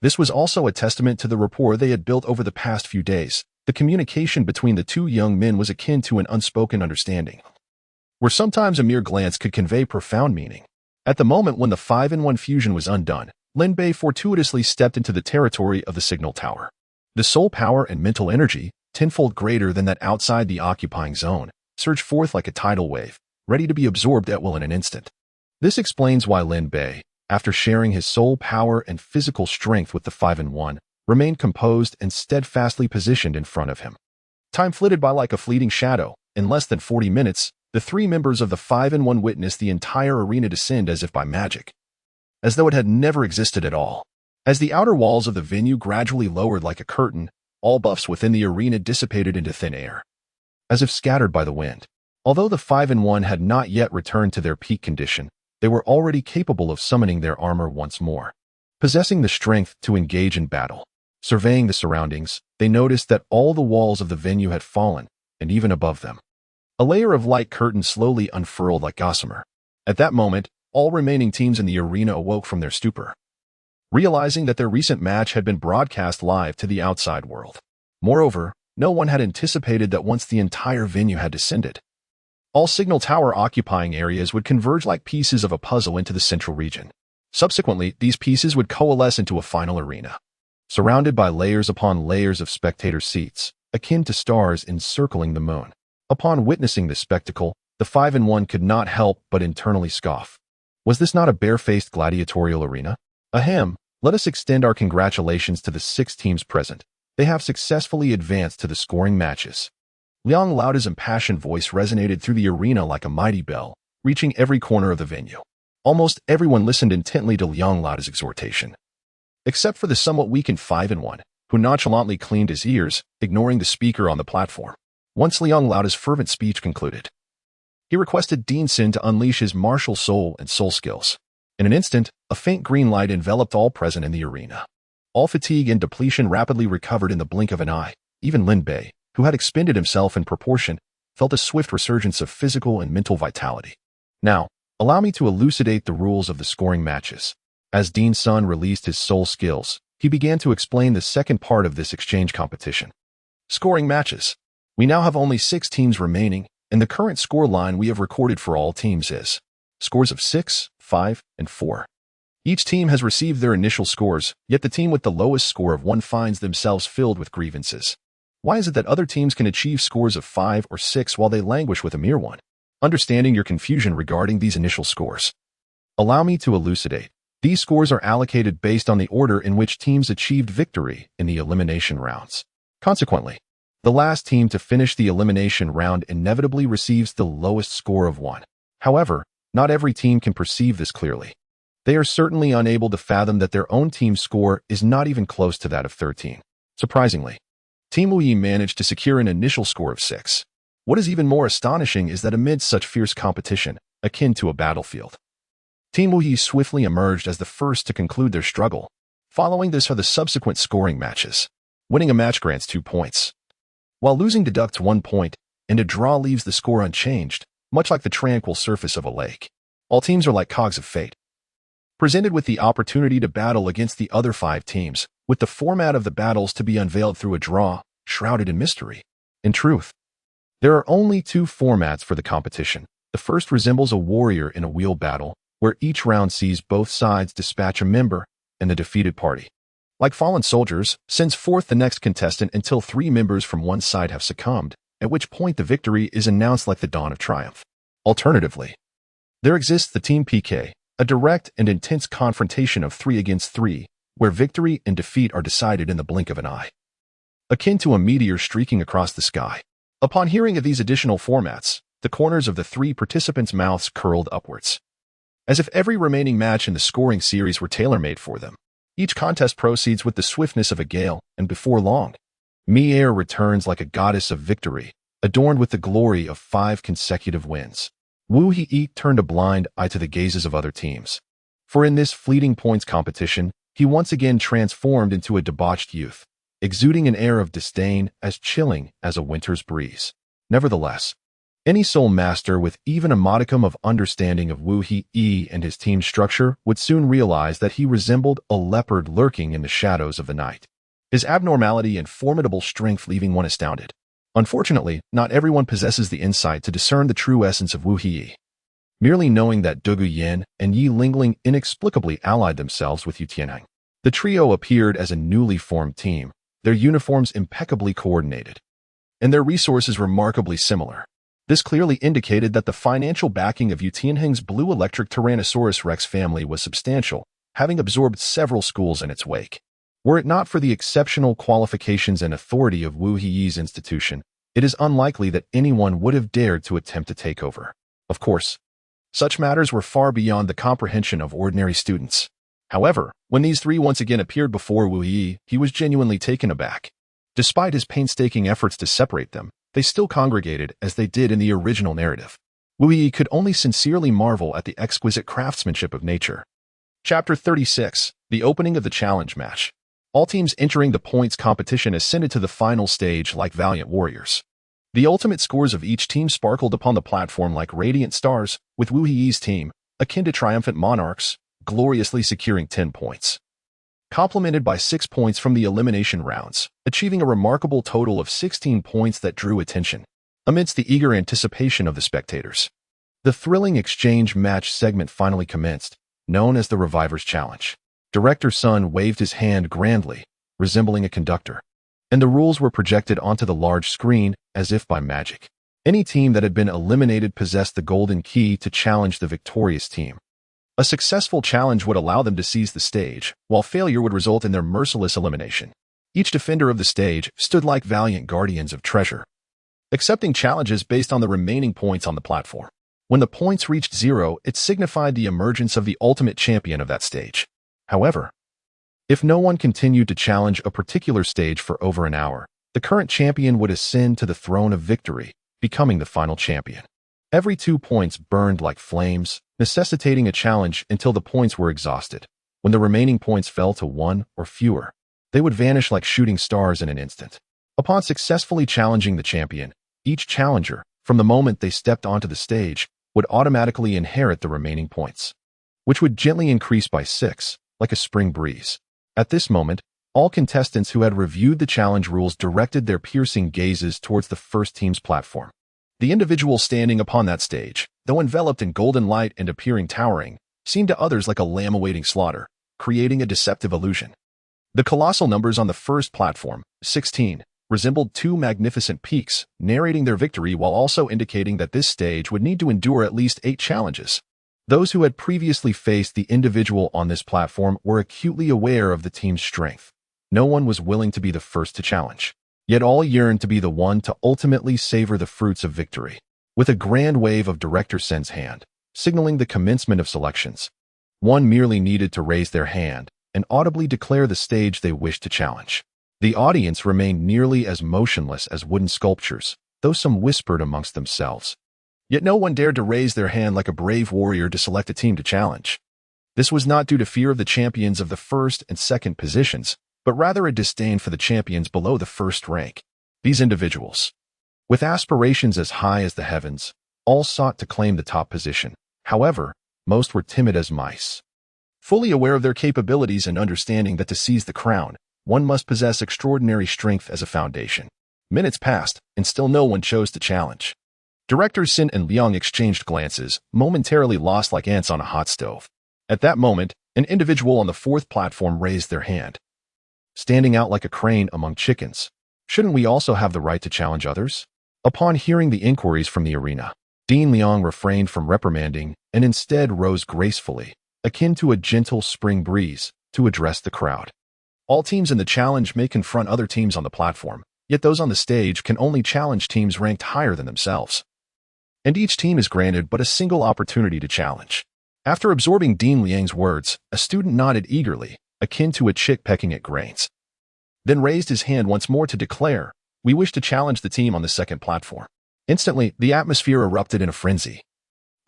This was also a testament to the rapport they had built over the past few days. The communication between the two young men was akin to an unspoken understanding, where sometimes a mere glance could convey profound meaning. At the moment when the 5-in-1 fusion was undone, Lin Bei fortuitously stepped into the territory of the signal tower. The soul power and mental energy, tenfold greater than that outside the occupying zone, surged forth like a tidal wave, ready to be absorbed at will in an instant. This explains why Lin Bei, after sharing his soul power and physical strength with the 5-in-1, remained composed and steadfastly positioned in front of him. Time flitted by like a fleeting shadow. In less than 40 minutes, the three members of the 5-in-1 witnessed the entire arena descend as if by magic, as though it had never existed at all. As the outer walls of the venue gradually lowered like a curtain, all buffs within the arena dissipated into thin air, as if scattered by the wind. Although the 5-in-1 had not yet returned to their peak condition, they were already capable of summoning their armor once more, possessing the strength to engage in battle. Surveying the surroundings, they noticed that all the walls of the venue had fallen, and even above them, a layer of light curtain slowly unfurled like gossamer. At that moment, all remaining teams in the arena awoke from their stupor, realizing that their recent match had been broadcast live to the outside world. Moreover, no one had anticipated that once the entire venue had descended, all signal tower occupying areas would converge like pieces of a puzzle into the central region. Subsequently, these pieces would coalesce into a final arena, surrounded by layers upon layers of spectator seats, akin to stars encircling the moon. Upon witnessing this spectacle, the 5-in-1 could not help but internally scoff. Was this not a barefaced gladiatorial arena? Ahem, let us extend our congratulations to the 6 teams present. They have successfully advanced to the scoring matches. Liang Laoda's impassioned voice resonated through the arena like a mighty bell, reaching every corner of the venue. Almost everyone listened intently to Liang Laoda's exhortation, except for the somewhat weakened 5-in-1, who nonchalantly cleaned his ears, ignoring the speaker on the platform. Once Liang Laoda's fervent speech concluded, he requested Dean Sin to unleash his martial soul and soul skills. In an instant, a faint green light enveloped all present in the arena. All fatigue and depletion rapidly recovered in the blink of an eye. Even Lin Bei, who had expended himself in proportion, felt a swift resurgence of physical and mental vitality. Now, allow me to elucidate the rules of the scoring matches. As Dean Sun released his soul skills, he began to explain the second part of this exchange competition. Scoring matches. We now have only 6 teams remaining, and the current score line we have recorded for all teams is scores of 6, 5, and 4. Each team has received their initial scores, yet the team with the lowest score of 1 finds themselves filled with grievances. Why is it that other teams can achieve scores of 5 or 6 while they languish with a mere 1? Understanding your confusion regarding these initial scores, allow me to elucidate. These scores are allocated based on the order in which teams achieved victory in the elimination rounds. Consequently, the last team to finish the elimination round inevitably receives the lowest score of 1. However, not every team can perceive this clearly. They are certainly unable to fathom that their own team's score is not even close to that of 13. Surprisingly, Team Wu Yi managed to secure an initial score of 6. What is even more astonishing is that amid such fierce competition, akin to a battlefield, Team Wu Yi swiftly emerged as the first to conclude their struggle. Following this are the subsequent scoring matches. Winning a match grants 2 points, while losing deducts 1 point, and a draw leaves the score unchanged, much like the tranquil surface of a lake. All teams are like cogs of fate, presented with the opportunity to battle against the other 5 teams, with the format of the battles to be unveiled through a draw, shrouded in mystery. In truth, there are only 2 formats for the competition. The first resembles a warrior in a wheel battle, where each round sees both sides dispatch a member, and the defeated party, like fallen soldiers, sends forth the next contestant until 3 members from one side have succumbed, at which point the victory is announced like the dawn of triumph. Alternatively, there exists the Team PK, a direct and intense confrontation of 3 against 3, where victory and defeat are decided in the blink of an eye, akin to a meteor streaking across the sky. Upon hearing of these additional formats, the corners of the 3 participants' mouths curled upwards, as if every remaining match in the scoring series were tailor-made for them. Each contest proceeds with the swiftness of a gale, and before long, Mi-air returns like a goddess of victory, adorned with the glory of 5 consecutive wins. Wu Yi turned a blind eye to the gazes of other teams, for in this fleeting points competition, he once again transformed into a debauched youth, exuding an air of disdain as chilling as a winter's breeze. Nevertheless, Any soul master with even a modicum of understanding of Wu He and his team's structure would soon realize that he resembled a leopard lurking in the shadows of the night, his abnormality and formidable strength leaving one astounded. Unfortunately, not everyone possesses the insight to discern the true essence of Wu He. Merely knowing that Douluo Yan and Yi Lingling inexplicably allied themselves with Yu Tianheng, the trio appeared as a newly formed team, their uniforms impeccably coordinated, and their resources remarkably similar. This clearly indicated that the financial backing of Yu Tianheng's blue electric Tyrannosaurus Rex family was substantial, having absorbed several schools in its wake. Were it not for the exceptional qualifications and authority of Wu He's institution, it is unlikely that anyone would have dared to attempt to take over. Of course, such matters were far beyond the comprehension of ordinary students. However, when these three once again appeared before Wu He was genuinely taken aback. Despite his painstaking efforts to separate them, they still congregated as they did in the original narrative. Wu He could only sincerely marvel at the exquisite craftsmanship of nature. Chapter 36, The Opening of the Challenge Match. All teams entering the points competition ascended to the final stage like valiant warriors. The ultimate scores of each team sparkled upon the platform like radiant stars, with Wu He's team, akin to triumphant monarchs, gloriously securing 10 points. Complemented by 6 points from the elimination rounds, achieving a remarkable total of 16 points that drew attention, amidst the eager anticipation of the spectators. The thrilling exchange match segment finally commenced, known as the Reviver's Challenge. Director Sun waved his hand grandly, resembling a conductor, and the rules were projected onto the large screen as if by magic. Any team that had been eliminated possessed the golden key to challenge the victorious team. A successful challenge would allow them to seize the stage, while failure would result in their merciless elimination. Each defender of the stage stood like valiant guardians of treasure, accepting challenges based on the remaining points on the platform. When the points reached 0, it signified the emergence of the ultimate champion of that stage. However, if no one continued to challenge a particular stage for over an hour, the current champion would ascend to the throne of victory, becoming the final champion. Every 2 points burned like flames, necessitating a challenge until the points were exhausted. When the remaining points fell to 1 or fewer, they would vanish like shooting stars in an instant. Upon successfully challenging the champion, each challenger, from the moment they stepped onto the stage, would automatically inherit the remaining points, which would gently increase by 6, like a spring breeze. At this moment, all contestants who had reviewed the challenge rules directed their piercing gazes towards the first team's platform. The individual standing upon that stage, though enveloped in golden light and appearing towering, seemed to others like a lamb awaiting slaughter, creating a deceptive illusion. The colossal numbers on the first platform, 16, resembled 2 magnificent peaks, narrating their victory while also indicating that this stage would need to endure at least 8 challenges. Those who had previously faced the individual on this platform were acutely aware of the team's strength. No one was willing to be the first to challenge. Yet all yearned to be the one to ultimately savor the fruits of victory. With a grand wave of Director Sen's hand, signaling the commencement of selections, one merely needed to raise their hand and audibly declare the stage they wished to challenge. The audience remained nearly as motionless as wooden sculptures, though some whispered amongst themselves. Yet no one dared to raise their hand like a brave warrior to select a team to challenge. This was not due to fear of the champions of the first and second positions, but rather a disdain for the champions below the first rank. These individuals, with aspirations as high as the heavens, all sought to claim the top position. However, most were timid as mice. Fully aware of their capabilities and understanding that to seize the crown, one must possess extraordinary strength as a foundation. Minutes passed, and still no one chose to challenge. Directors Sin and Liang exchanged glances, momentarily lost like ants on a hot stove. At that moment, an individual on the fourth platform raised their hand, standing out like a crane among chickens. Shouldn't we also have the right to challenge others? Upon hearing the inquiries from the arena, Dean Liang refrained from reprimanding and instead rose gracefully, akin to a gentle spring breeze, to address the crowd. All teams in the challenge may confront other teams on the platform, yet those on the stage can only challenge teams ranked higher than themselves. And each team is granted but a single opportunity to challenge. After absorbing Dean Liang's words, a student nodded eagerly, akin to a chick pecking at grains, then raised his hand once more to declare, "We wish to challenge the team on the second platform." Instantly, the atmosphere erupted in a frenzy,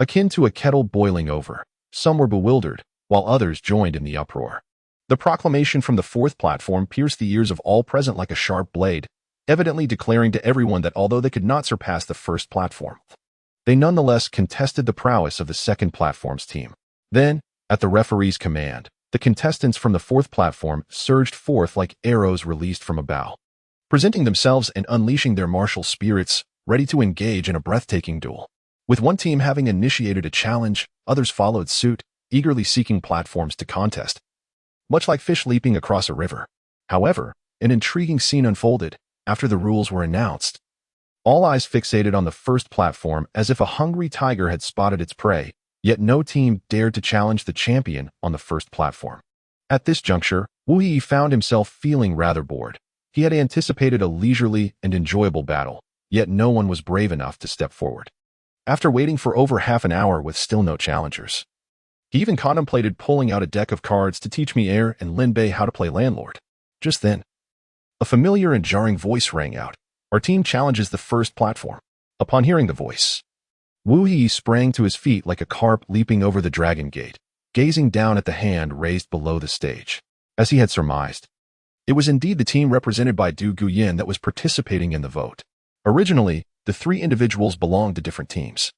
akin to a kettle boiling over. Some were bewildered, while others joined in the uproar. The proclamation from the fourth platform pierced the ears of all present like a sharp blade, evidently declaring to everyone that although they could not surpass the first platform, they nonetheless contested the prowess of the second platform's team. Then, at the referee's command, the contestants from the fourth platform surged forth like arrows released from a bow, presenting themselves and unleashing their martial spirits, ready to engage in a breathtaking duel. With one team having initiated a challenge, others followed suit, eagerly seeking platforms to contest, much like fish leaping across a river. However, an intriguing scene unfolded after the rules were announced. All eyes fixated on the first platform as if a hungry tiger had spotted its prey, yet no team dared to challenge the champion on the first platform. At this juncture, Wu Yi found himself feeling rather bored. He had anticipated a leisurely and enjoyable battle, yet no one was brave enough to step forward. After waiting for over half an hour with still no challengers, he even contemplated pulling out a deck of cards to teach Mier and Lin Bei how to play landlord. Just then, a familiar and jarring voice rang out. Our team challenges the first platform. Upon hearing the voice, Wu Yi sprang to his feet like a carp leaping over the dragon gate, gazing down at the hand raised below the stage. As he had surmised, it was indeed the team represented by Du Guyan that was participating in the vote. Originally, the three individuals belonged to different teams,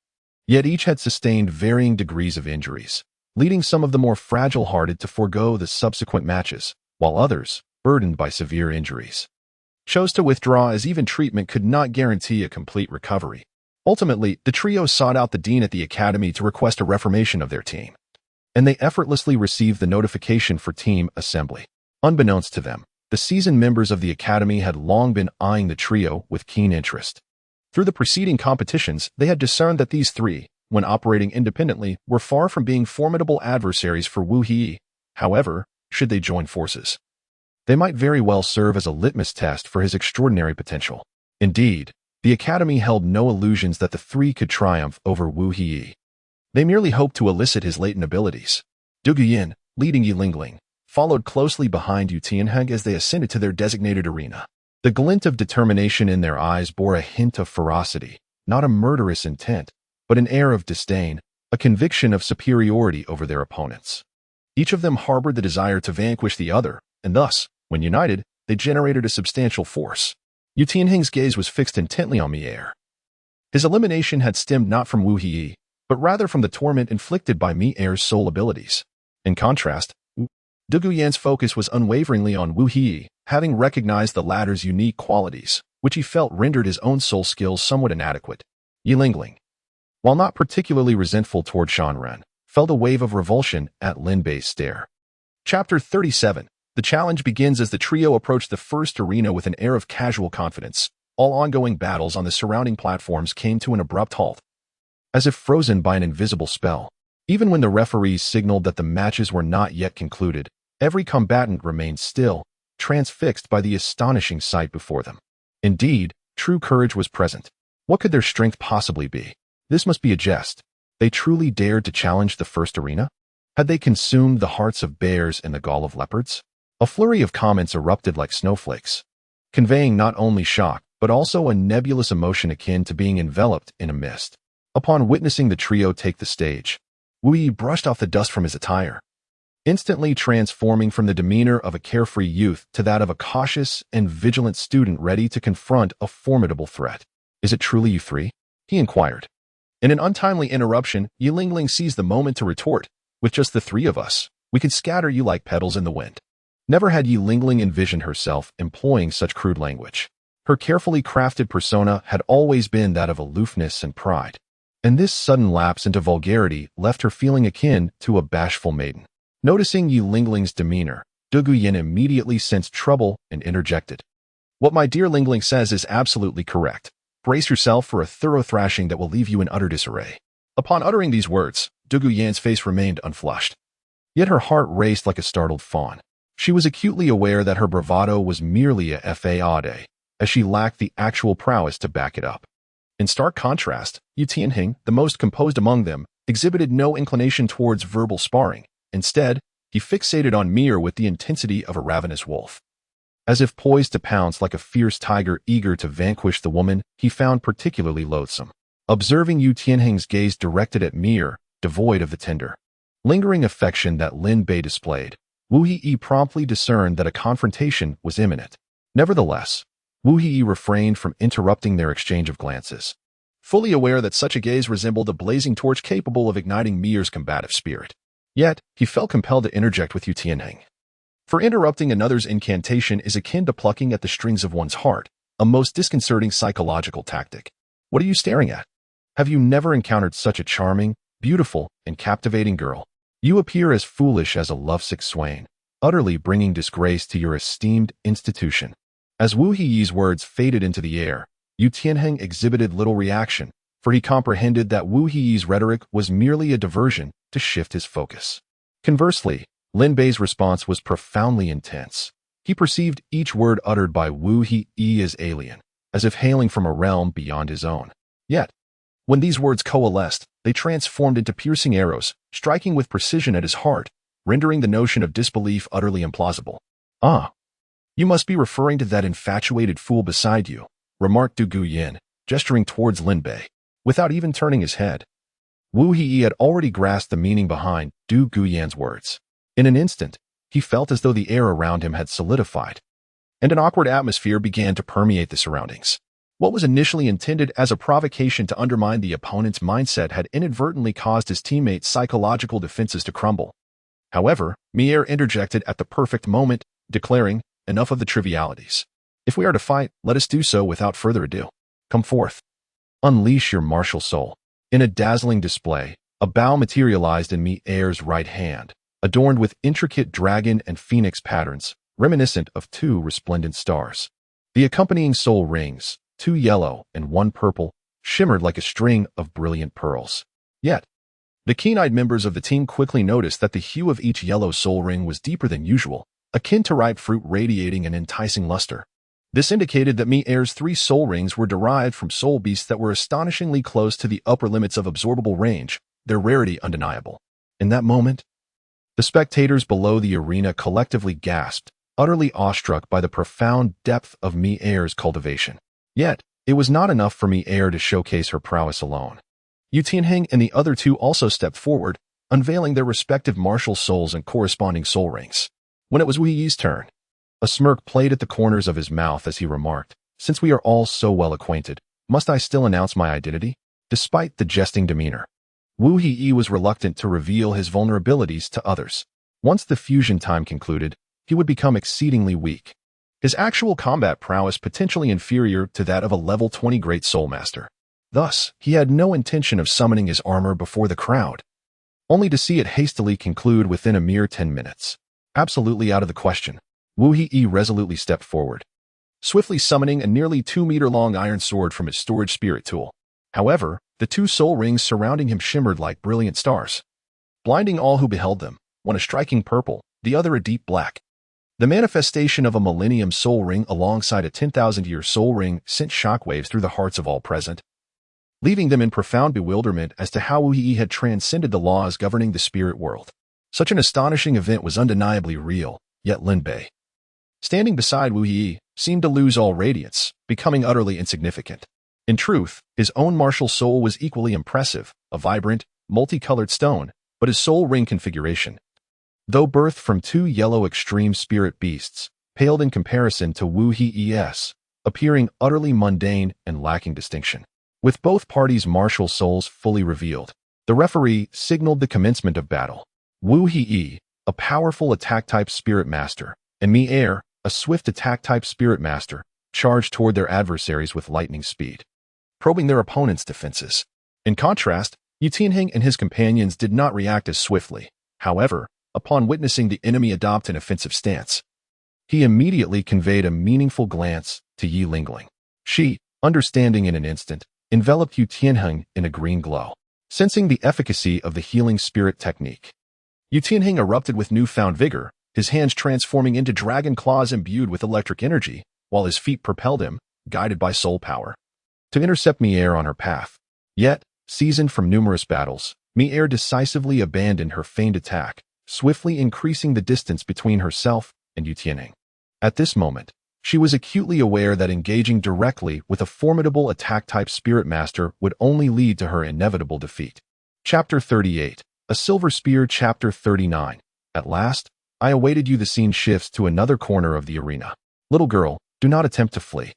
yet each had sustained varying degrees of injuries, leading some of the more fragile-hearted to forego the subsequent matches, while others, burdened by severe injuries, chose to withdraw as even treatment could not guarantee a complete recovery. Ultimately, the trio sought out the dean at the academy to request a reformation of their team, and they effortlessly received the notification for team assembly. Unbeknownst to them, the seasoned members of the academy had long been eyeing the trio with keen interest. Through the preceding competitions, they had discerned that these three, when operating independently, were far from being formidable adversaries for Wu Yi. However, should they join forces, they might very well serve as a litmus test for his extraordinary potential. Indeed, the academy held no illusions that the three could triumph over Wu Yi. They merely hoped to elicit his latent abilities. Du Guyan, leading Yi Lingling, followed closely behind Yu Tianheng as they ascended to their designated arena. The glint of determination in their eyes bore a hint of ferocity, not a murderous intent, but an air of disdain, a conviction of superiority over their opponents. Each of them harbored the desire to vanquish the other, and thus, when united, they generated a substantial force. Yu Tianheng's gaze was fixed intently on Mier. His elimination had stemmed not from Wu Yi, but rather from the torment inflicted by Mier's soul abilities. In contrast, Du Guyan's focus was unwaveringly on Wu Yi, having recognized the latter's unique qualities, which he felt rendered his own soul skills somewhat inadequate. Yi Lingling, while not particularly resentful toward Shan Ren, felt a wave of revulsion at Lin Bei's stare. Chapter 37. The challenge begins as the trio approached the first arena with an air of casual confidence. All ongoing battles on the surrounding platforms came to an abrupt halt, as if frozen by an invisible spell. Even when the referees signaled that the matches were not yet concluded, every combatant remained still, transfixed by the astonishing sight before them. Indeed, true courage was present. What could their strength possibly be? This must be a jest. They truly dared to challenge the first arena? Had they consumed the hearts of bears and the gall of leopards? A flurry of comments erupted like snowflakes, conveying not only shock, but also a nebulous emotion akin to being enveloped in a mist. Upon witnessing the trio take the stage, Wu Yi brushed off the dust from his attire, instantly transforming from the demeanor of a carefree youth to that of a cautious and vigilant student ready to confront a formidable threat. "Is it truly you three?" he inquired. In an untimely interruption, Yi Lingling seized the moment to retort, "With just the three of us, we could scatter you like petals in the wind." Never had Yi Lingling envisioned herself employing such crude language. Her carefully crafted persona had always been that of aloofness and pride, and this sudden lapse into vulgarity left her feeling akin to a bashful maiden. Noticing Yi Lingling's demeanor, Du Guyan immediately sensed trouble and interjected. "What my dear Lingling says is absolutely correct. Brace yourself for a thorough thrashing that will leave you in utter disarray." Upon uttering these words, Du Guyan's face remained unflushed, yet her heart raced like a startled fawn. She was acutely aware that her bravado was merely a fade, as she lacked the actual prowess to back it up. In stark contrast, Yu Tianheng, the most composed among them, exhibited no inclination towards verbal sparring. Instead, he fixated on Mier with the intensity of a ravenous wolf. As if poised to pounce like a fierce tiger eager to vanquish the woman he found particularly loathsome. Observing Yu Tianheng's gaze directed at Mier, devoid of the tender, lingering affection that Lin Bei displayed, Wu Yi promptly discerned that a confrontation was imminent. Nevertheless, Wu Yi refrained from interrupting their exchange of glances. fully aware that such a gaze resembled a blazing torch capable of igniting Mier's combative spirit. Yet, he felt compelled to interject with Yu Tianheng. For interrupting another's incantation is akin to plucking at the strings of one's heart, a most disconcerting psychological tactic. What are you staring at? Have you never encountered such a charming, beautiful, and captivating girl? You appear as foolish as a lovesick swain, utterly bringing disgrace to your esteemed institution. As Wu Hiyi's words faded into the air, Yu Tianheng exhibited little reaction, for he comprehended that Wu Hiyi's rhetoric was merely a diversion to shift his focus. Conversely, Lin Bei's response was profoundly intense. He perceived each word uttered by Wu Hiyi as alien, as if hailing from a realm beyond his own. Yet, when these words coalesced, they transformed into piercing arrows, striking with precision at his heart, rendering the notion of disbelief utterly implausible. "Ah, you must be referring to that infatuated fool beside you," remarked Du Guyan, gesturing towards Lin Bei. Without even turning his head, Wu Hiyi had already grasped the meaning behind Du Guyan's words. In an instant, he felt as though the air around him had solidified, and an awkward atmosphere began to permeate the surroundings. What was initially intended as a provocation to undermine the opponent's mindset had inadvertently caused his teammates' psychological defenses to crumble. However, Mier interjected at the perfect moment, declaring, "Enough of the trivialities. If we are to fight, let us do so without further ado. Come forth. Unleash your martial soul." In a dazzling display, a bow materialized in Mier's right hand, adorned with intricate dragon and phoenix patterns, reminiscent of two resplendent stars. The accompanying soul rings, 2 yellow and 1 purple, shimmered like a string of brilliant pearls. Yet, the keen-eyed members of the team quickly noticed that the hue of each yellow soul ring was deeper than usual, akin to ripe fruit radiating an enticing luster. This indicated that Mier's 3 soul rings were derived from soul beasts that were astonishingly close to the upper limits of absorbable range, their rarity undeniable. In that moment, the spectators below the arena collectively gasped, utterly awestruck by the profound depth of Mier's cultivation. Yet, it was not enough for Mier to showcase her prowess alone. Yu Tianheng and the other 2 also stepped forward, unveiling their respective martial souls and corresponding soul rings. When it was Wu Yi's turn, a smirk played at the corners of his mouth as he remarked, "Since we are all so well acquainted, must I still announce my identity?" Despite the jesting demeanor, Wu Hiyi was reluctant to reveal his vulnerabilities to others. Once the fusion time concluded, he would become exceedingly weak, his actual combat prowess potentially inferior to that of a level 20 Great Soul Master. Thus, he had no intention of summoning his armor before the crowd, only to see it hastily conclude within a mere 10 minutes. Absolutely out of the question, Wu Hiyi resolutely stepped forward, swiftly summoning a nearly 2-meter-long iron sword from his storage spirit tool. However, the 2 soul rings surrounding him shimmered like brilliant stars, blinding all who beheld them, one a striking purple, the other a deep black. The manifestation of a millennium soul ring alongside a 10,000-year soul ring sent shockwaves through the hearts of all present, leaving them in profound bewilderment as to how Wu Hiyi had transcended the laws governing the spirit world. Such an astonishing event was undeniably real, yet Lin Bei, standing beside Wu Hiyi, seemed to lose all radiance, becoming utterly insignificant. In truth, his own martial soul was equally impressive, a vibrant, multicolored stone, but his soul ring configuration, though birthed from 2 yellow extreme spirit beasts, paled in comparison to Wu Hiyi's, appearing utterly mundane and lacking distinction. With both parties' martial souls fully revealed, the referee signaled the commencement of battle. Wu Hiyi, a powerful attack-type spirit master, and Mier, a swift attack-type spirit master, charged toward their adversaries with lightning speed, probing their opponents' defenses. In contrast, Yu Tianheng and his companions did not react as swiftly. However, upon witnessing the enemy adopt an offensive stance, he immediately conveyed a meaningful glance to Yi Lingling. She, understanding in an instant, enveloped Yu Tianheng in a green glow. Sensing the efficacy of the healing spirit technique, Yu Tianheng erupted with newfound vigor, his hands transforming into dragon claws imbued with electric energy, while his feet propelled him, guided by soul power, to intercept Mier on her path. Yet, seasoned from numerous battles, Mier decisively abandoned her feigned attack, swiftly increasing the distance between herself and Yu Tianheng. At this moment, she was acutely aware that engaging directly with a formidable attack-type spirit master would only lead to her inevitable defeat. Chapter 38. A Silver Spear. Chapter 39. At last, I awaited you. The scene shifts to another corner of the arena. Little girl, do not attempt to flee.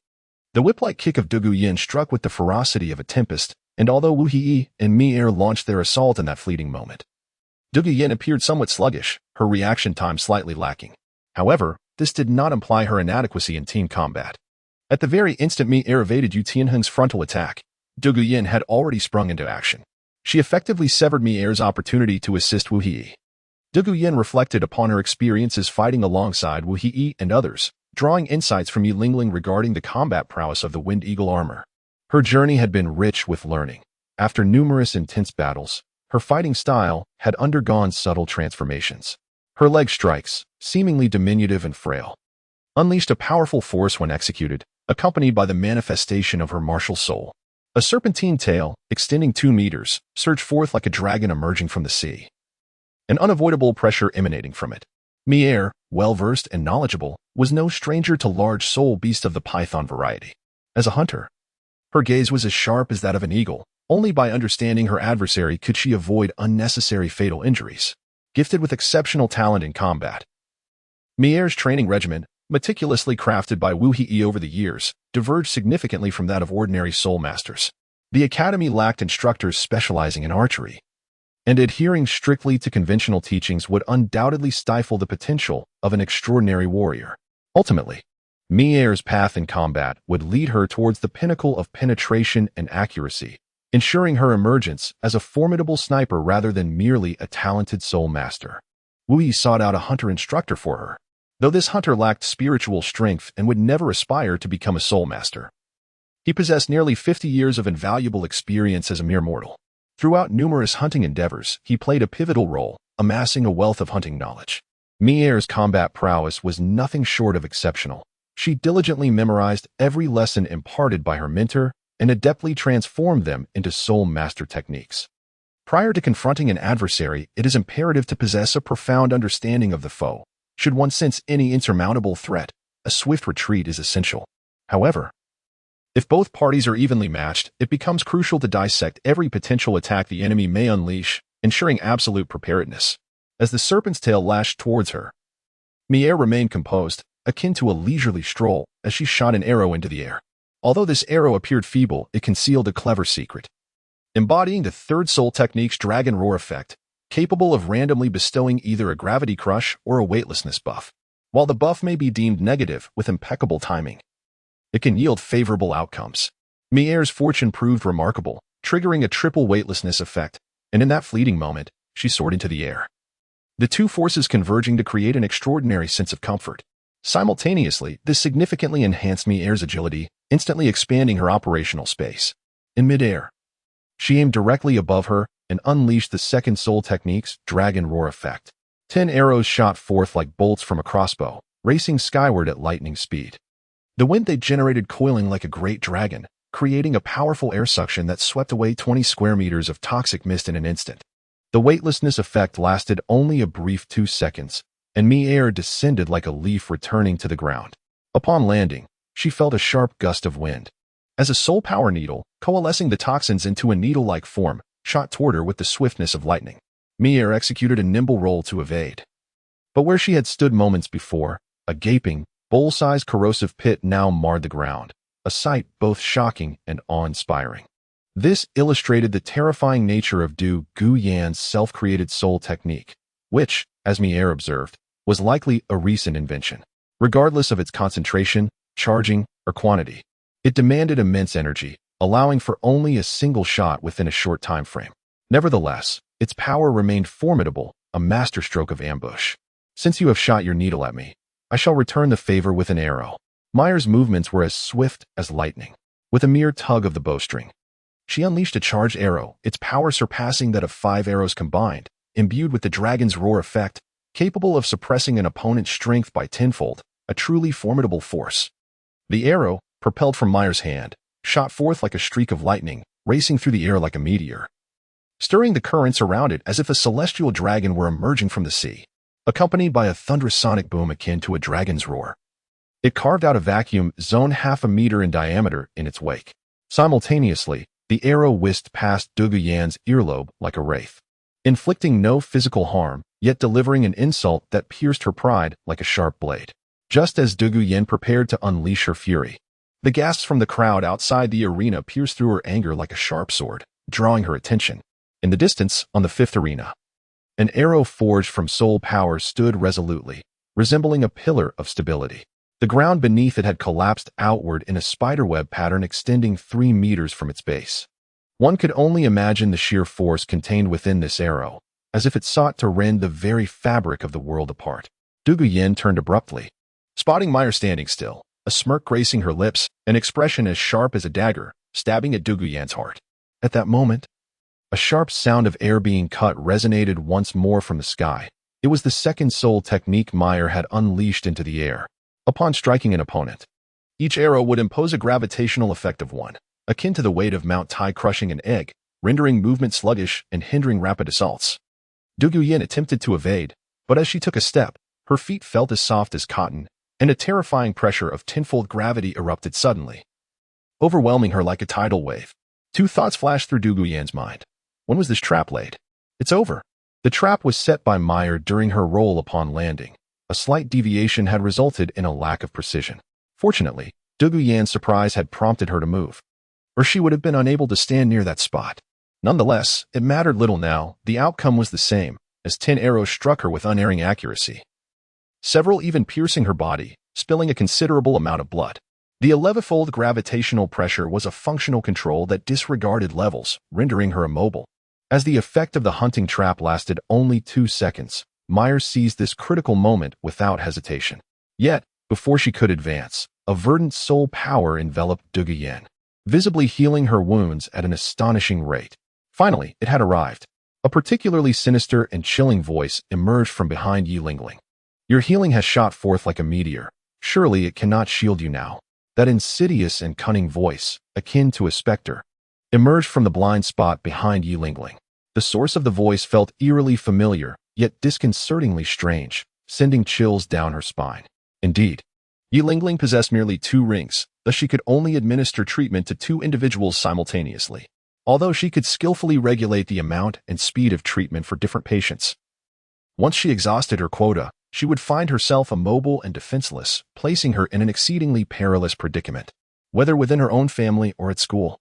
The whip-like kick of Douluo Yin struck with the ferocity of a tempest, and although Wu Hei and Mi-Er launched their assault in that fleeting moment, Douluo Yin appeared somewhat sluggish, her reaction time slightly lacking. However, this did not imply her inadequacy in team combat. At the very instant Mi-Er evaded Yu Tianheng's frontal attack, Douluo Yin had already sprung into action. She effectively severed Mi-Er's opportunity to assist Wu Hei. Douluo Yin reflected upon her experiences fighting alongside Wu Hei and others, drawing insights from Yi Lingling regarding the combat prowess of the Wind Eagle armor. Her journey had been rich with learning. After numerous intense battles, her fighting style had undergone subtle transformations. Her leg strikes, seemingly diminutive and frail, unleashed a powerful force when executed, accompanied by the manifestation of her martial soul. A serpentine tail, extending 2 meters, surged forth like a dragon emerging from the sea. An unavoidable pressure emanating from it. Mi-Er, well-versed and knowledgeable, was no stranger to large soul beasts of the python variety. As a hunter, her gaze was as sharp as that of an eagle. Only by understanding her adversary could she avoid unnecessary fatal injuries. Gifted with exceptional talent in combat, Mi-Er's training regimen, meticulously crafted by Wu Hei over the years, diverged significantly from that of ordinary soul masters. The academy lacked instructors specializing in archery, and adhering strictly to conventional teachings would undoubtedly stifle the potential of an extraordinary warrior. Ultimately, Mi-Er's path in combat would lead her towards the pinnacle of penetration and accuracy, ensuring her emergence as a formidable sniper rather than merely a talented soul master. Wu Yi sought out a hunter instructor for her, though this hunter lacked spiritual strength and would never aspire to become a soul master. He possessed nearly 50 years of invaluable experience as a mere mortal. Throughout numerous hunting endeavors, he played a pivotal role, amassing a wealth of hunting knowledge. Mi-Er's combat prowess was nothing short of exceptional. She diligently memorized every lesson imparted by her mentor and adeptly transformed them into soul master techniques. Prior to confronting an adversary, it is imperative to possess a profound understanding of the foe. Should one sense any insurmountable threat, a swift retreat is essential. However, if both parties are evenly matched, it becomes crucial to dissect every potential attack the enemy may unleash, ensuring absolute preparedness. As the serpent's tail lashed towards her, Mi-Er remained composed, akin to a leisurely stroll, as she shot an arrow into the air. Although this arrow appeared feeble, it concealed a clever secret. Embodying the third soul technique's dragon roar effect, capable of randomly bestowing either a gravity crush or a weightlessness buff. While the buff may be deemed negative with impeccable timing, it can yield favorable outcomes. Mi-Er's fortune proved remarkable, triggering a triple weightlessness effect, and in that fleeting moment, she soared into the air. The two forces converging to create an extraordinary sense of comfort. Simultaneously, this significantly enhanced Mi-Er's agility, instantly expanding her operational space. In mid-air, she aimed directly above her and unleashed the second soul technique's dragon roar effect. 10 arrows shot forth like bolts from a crossbow, racing skyward at lightning speed. The wind they generated coiling like a great dragon, creating a powerful air suction that swept away 20 square meters of toxic mist in an instant. The weightlessness effect lasted only a brief 2 seconds, and Mi-Er descended like a leaf returning to the ground. Upon landing, she felt a sharp gust of wind. As a soul power needle, coalescing the toxins into a needle-like form, shot toward her with the swiftness of lightning. Mi-Er executed a nimble roll to evade. But where she had stood moments before, a gaping, bowl-sized corrosive pit now marred the ground, a sight both shocking and awe-inspiring. This illustrated the terrifying nature of Douluo Yin's self-created soul technique, which, as Mi-Er observed, was likely a recent invention. Regardless of its concentration, charging, or quantity, it demanded immense energy, allowing for only a single shot within a short time frame. Nevertheless, its power remained formidable, a masterstroke of ambush. Since you have shot your needle at me, I shall return the favor with an arrow. Mi-Er's movements were as swift as lightning. With a mere tug of the bowstring, she unleashed a charged arrow, its power surpassing that of 5 arrows combined, imbued with the dragon's roar effect, capable of suppressing an opponent's strength by tenfold, a truly formidable force. The arrow, propelled from Mi-Er's hand, shot forth like a streak of lightning, racing through the air like a meteor, stirring the currents around it as if a celestial dragon were emerging from the sea. Accompanied by a thunderous sonic boom akin to a dragon's roar, it carved out a vacuum zone half a meter in diameter in its wake. Simultaneously, the arrow whisked past Douluo Yin's earlobe like a wraith, inflicting no physical harm, yet delivering an insult that pierced her pride like a sharp blade. Just as Douluo Yin prepared to unleash her fury, The gasps from the crowd outside the arena pierced through her anger like a sharp sword, drawing her attention. In the distance, on the fifth arena, an arrow forged from soul power stood resolutely, resembling a pillar of stability. The ground beneath it had collapsed outward in a spiderweb pattern extending 3 meters from its base. One could only imagine the sheer force contained within this arrow, as if it sought to rend the very fabric of the world apart. Douluo turned abruptly, spotting Meyer standing still, a smirk gracing her lips, an expression as sharp as a dagger, stabbing at Douluo's heart. At that moment, a sharp sound of air being cut resonated once more from the sky. It was the second soul technique Meyer had unleashed into the air. Upon striking an opponent, each arrow would impose a gravitational effect of 1, akin to the weight of Mount Tai crushing an egg, rendering movement sluggish and hindering rapid assaults. Douluo attempted to evade, but as she took a step, her feet felt as soft as cotton, and a terrifying pressure of tenfold gravity erupted suddenly, overwhelming her like a tidal wave. 2 thoughts flashed through Douluo's mind. When was this trap laid? It's over. The trap was set by Meyer during her roll upon landing. A slight deviation had resulted in a lack of precision. Fortunately, Douluo's surprise had prompted her to move, or she would have been unable to stand near that spot. Nonetheless, it mattered little now. The outcome was the same, as 10 arrows struck her with unerring accuracy, several even piercing her body, spilling a considerable amount of blood. The 11-fold gravitational pressure was a functional control that disregarded levels, rendering her immobile. As the effect of the hunting trap lasted only 2 seconds, Meyer seized this critical moment without hesitation. Yet, before she could advance, a verdant soul power enveloped Douluo, visibly healing her wounds at an astonishing rate. Finally, it had arrived. A particularly sinister and chilling voice emerged from behind Yilingling. Your healing has shot forth like a meteor. Surely it cannot shield you now. That insidious and cunning voice, akin to a specter, emerged from the blind spot behind Yilingling. The source of the voice felt eerily familiar, yet disconcertingly strange, sending chills down her spine. Indeed, Yilingling possessed merely 2 rings, thus she could only administer treatment to 2 individuals simultaneously, although she could skillfully regulate the amount and speed of treatment for different patients. Once she exhausted her quota, she would find herself immobile and defenseless, placing her in an exceedingly perilous predicament, whether within her own family or at school.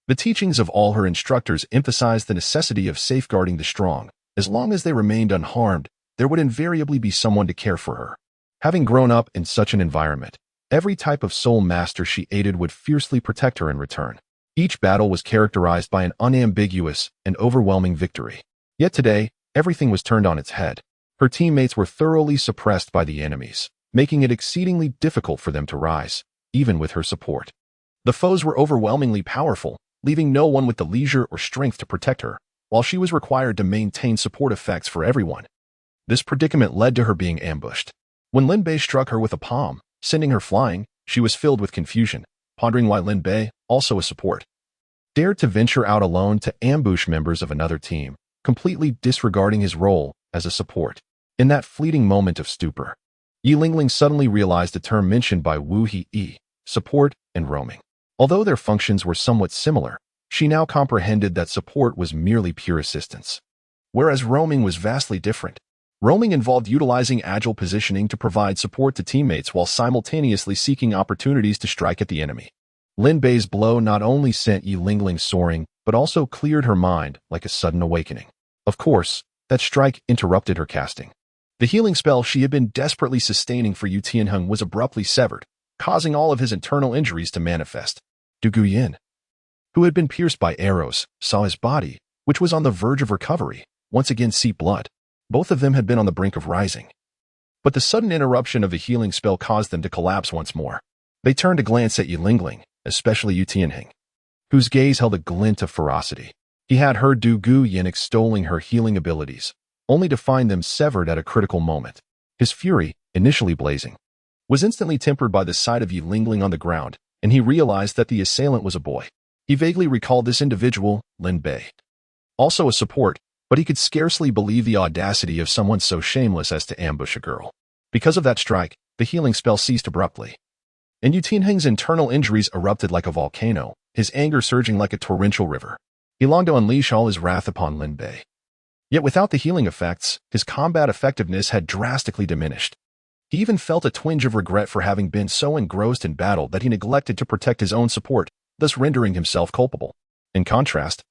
The teachings of all her instructors emphasized the necessity of safeguarding the strong. As long as they remained unharmed, there would invariably be someone to care for her. Having grown up in such an environment, every type of soul master she aided would fiercely protect her in return. Each battle was characterized by an unambiguous and overwhelming victory. Yet today, everything was turned on its head. Her teammates were thoroughly suppressed by the enemies, making it exceedingly difficult for them to rise, even with her support. The foes were overwhelmingly powerful, leaving no one with the leisure or strength to protect her, while she was required to maintain support effects for everyone. This predicament led to her being ambushed. When Lin Bei struck her with a palm, sending her flying, she was filled with confusion, pondering why Lin Bei, also a support, dared to venture out alone to ambush members of another team, completely disregarding his role as a support. In that fleeting moment of stupor, Yilingling suddenly realized the term mentioned by Wu He, support and roaming. Although their functions were somewhat similar, she now comprehended that support was merely pure assistance, whereas roaming was vastly different. Roaming involved utilizing agile positioning to provide support to teammates while simultaneously seeking opportunities to strike at the enemy. Lin Bei's blow not only sent Yilingling soaring, but also cleared her mind like a sudden awakening. Of course, that strike interrupted her casting. The healing spell she had been desperately sustaining for Yu Tianheng was abruptly severed, causing all of his internal injuries to manifest. Douluo, who had been pierced by arrows, saw his body, which was on the verge of recovery, once again seep blood. Both of them had been on the brink of rising. But the sudden interruption of the healing spell caused them to collapse once more. They turned to glance at Yilingling, especially Yu Tianheng, whose gaze held a glint of ferocity. He had heard Douluo extolling her healing abilities, only to find them severed at a critical moment. His fury, initially blazing, was instantly tempered by the sight of Yilingling on the ground, and he realized that the assailant was a boy. He vaguely recalled this individual, Lin Bei, also a support, but he could scarcely believe the audacity of someone so shameless as to ambush a girl. Because of that strike, the healing spell ceased abruptly, and Yu Tianheng's internal injuries erupted like a volcano, his anger surging like a torrential river. He longed to unleash all his wrath upon Lin Bei. Yet without the healing effects, his combat effectiveness had drastically diminished. He even felt a twinge of regret for having been so engrossed in battle that he neglected to protect his own support, thus rendering himself culpable. In contrast,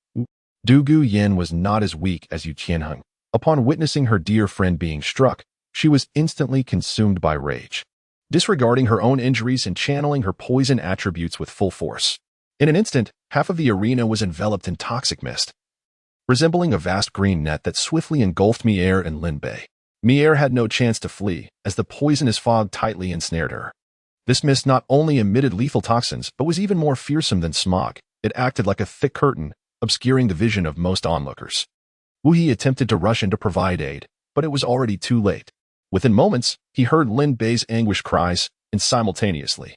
Du Guyan was not as weak as Yu Qianheng. Upon witnessing her dear friend being struck, she was instantly consumed by rage, disregarding her own injuries and channeling her poison attributes with full force. In an instant, half of the arena was enveloped in toxic mist, resembling a vast green net that swiftly engulfed Mier and Lin Bei. Mier had no chance to flee, as the poisonous fog tightly ensnared her. This mist not only emitted lethal toxins, but was even more fearsome than smog. It acted like a thick curtain, obscuring the vision of most onlookers. Wu He attempted to rush in to provide aid, but it was already too late. Within moments, he heard Lin Bei's anguished cries, and simultaneously,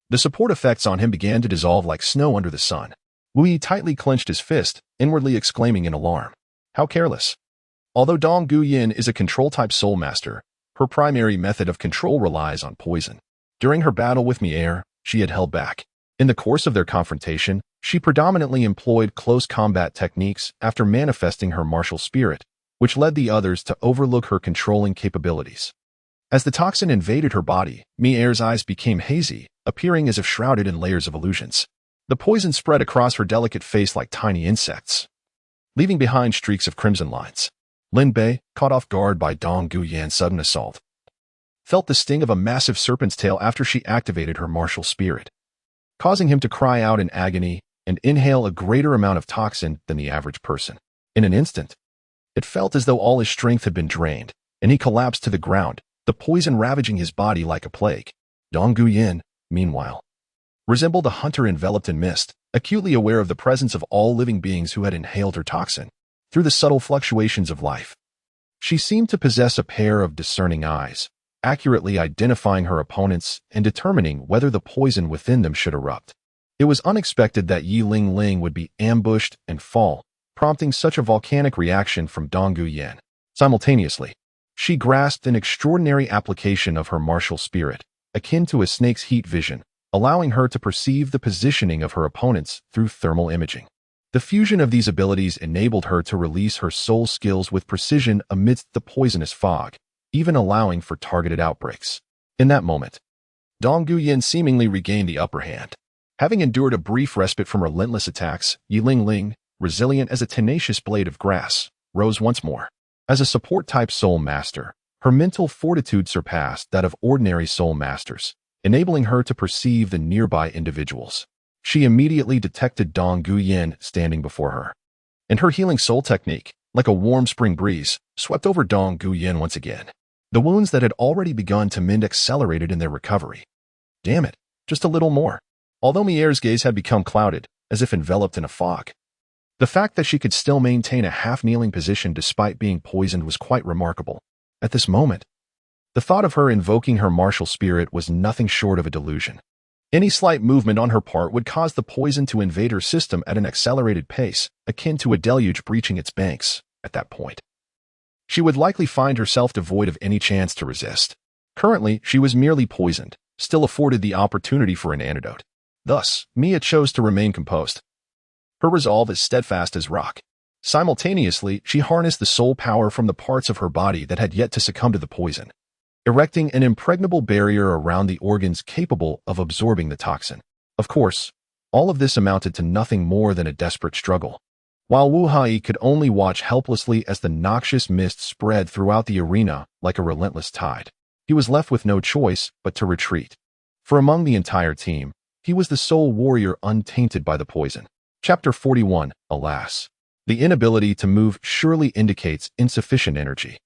the support effects on him began to dissolve like snow under the sun. Wu He tightly clenched his fist, inwardly exclaiming in alarm. How careless. Although Dong Guyan is a control-type soul master, her primary method of control relies on poison. During her battle with Mier, she had held back. In the course of their confrontation, she predominantly employed close combat techniques after manifesting her martial spirit, which led the others to overlook her controlling capabilities. As the toxin invaded her body, Mier's eyes became hazy, appearing as if shrouded in layers of illusions. The poison spread across her delicate face like tiny insects, leaving behind streaks of crimson lines. Lin Bei, caught off guard by Dong Guyan's sudden assault, felt the sting of a massive serpent's tail after she activated her martial spirit, causing him to cry out in agony and inhale a greater amount of toxin than the average person. In an instant, it felt as though all his strength had been drained, and he collapsed to the ground, the poison ravaging his body like a plague. Dong Guyan, meanwhile, resembled a hunter enveloped in mist, acutely aware of the presence of all living beings who had inhaled her toxin. Through the subtle fluctuations of life, she seemed to possess a pair of discerning eyes, accurately identifying her opponents and determining whether the poison within them should erupt. It was unexpected that Yi Ling Ling would be ambushed and fall, prompting such a volcanic reaction from Dong Guyan. Simultaneously, she grasped an extraordinary application of her martial spirit, akin to a snake's heat vision, allowing her to perceive the positioning of her opponents through thermal imaging. The fusion of these abilities enabled her to release her soul skills with precision amidst the poisonous fog, even allowing for targeted outbreaks. In that moment, Dong Guyan seemingly regained the upper hand. Having endured a brief respite from relentless attacks, Yi Ling Ling, resilient as a tenacious blade of grass, rose once more. As a support-type soul master, her mental fortitude surpassed that of ordinary soul masters, enabling her to perceive the nearby individuals. She immediately detected Dong Guyan standing before her, and her healing soul technique, like a warm spring breeze, swept over Dong Guyan once again. The wounds that had already begun to mend accelerated in their recovery. Damn it, just a little more. Although Mier's gaze had become clouded, as if enveloped in a fog, the fact that she could still maintain a half-kneeling position despite being poisoned was quite remarkable. At this moment, the thought of her invoking her martial spirit was nothing short of a delusion. Any slight movement on her part would cause the poison to invade her system at an accelerated pace, akin to a deluge breaching its banks. At that point, she would likely find herself devoid of any chance to resist. Currently, she was merely poisoned, still afforded the opportunity for an antidote. Thus, Mia chose to remain composed, her resolve as steadfast as rock. Simultaneously, she harnessed the soul power from the parts of her body that had yet to succumb to the poison, erecting an impregnable barrier around the organs capable of absorbing the toxin. Of course, all of this amounted to nothing more than a desperate struggle. While Wu Hai could only watch helplessly as the noxious mist spread throughout the arena like a relentless tide, he was left with no choice but to retreat. For among the entire team, he was the sole warrior untainted by the poison. Chapter 41, Alas. The inability to move surely indicates insufficient energy.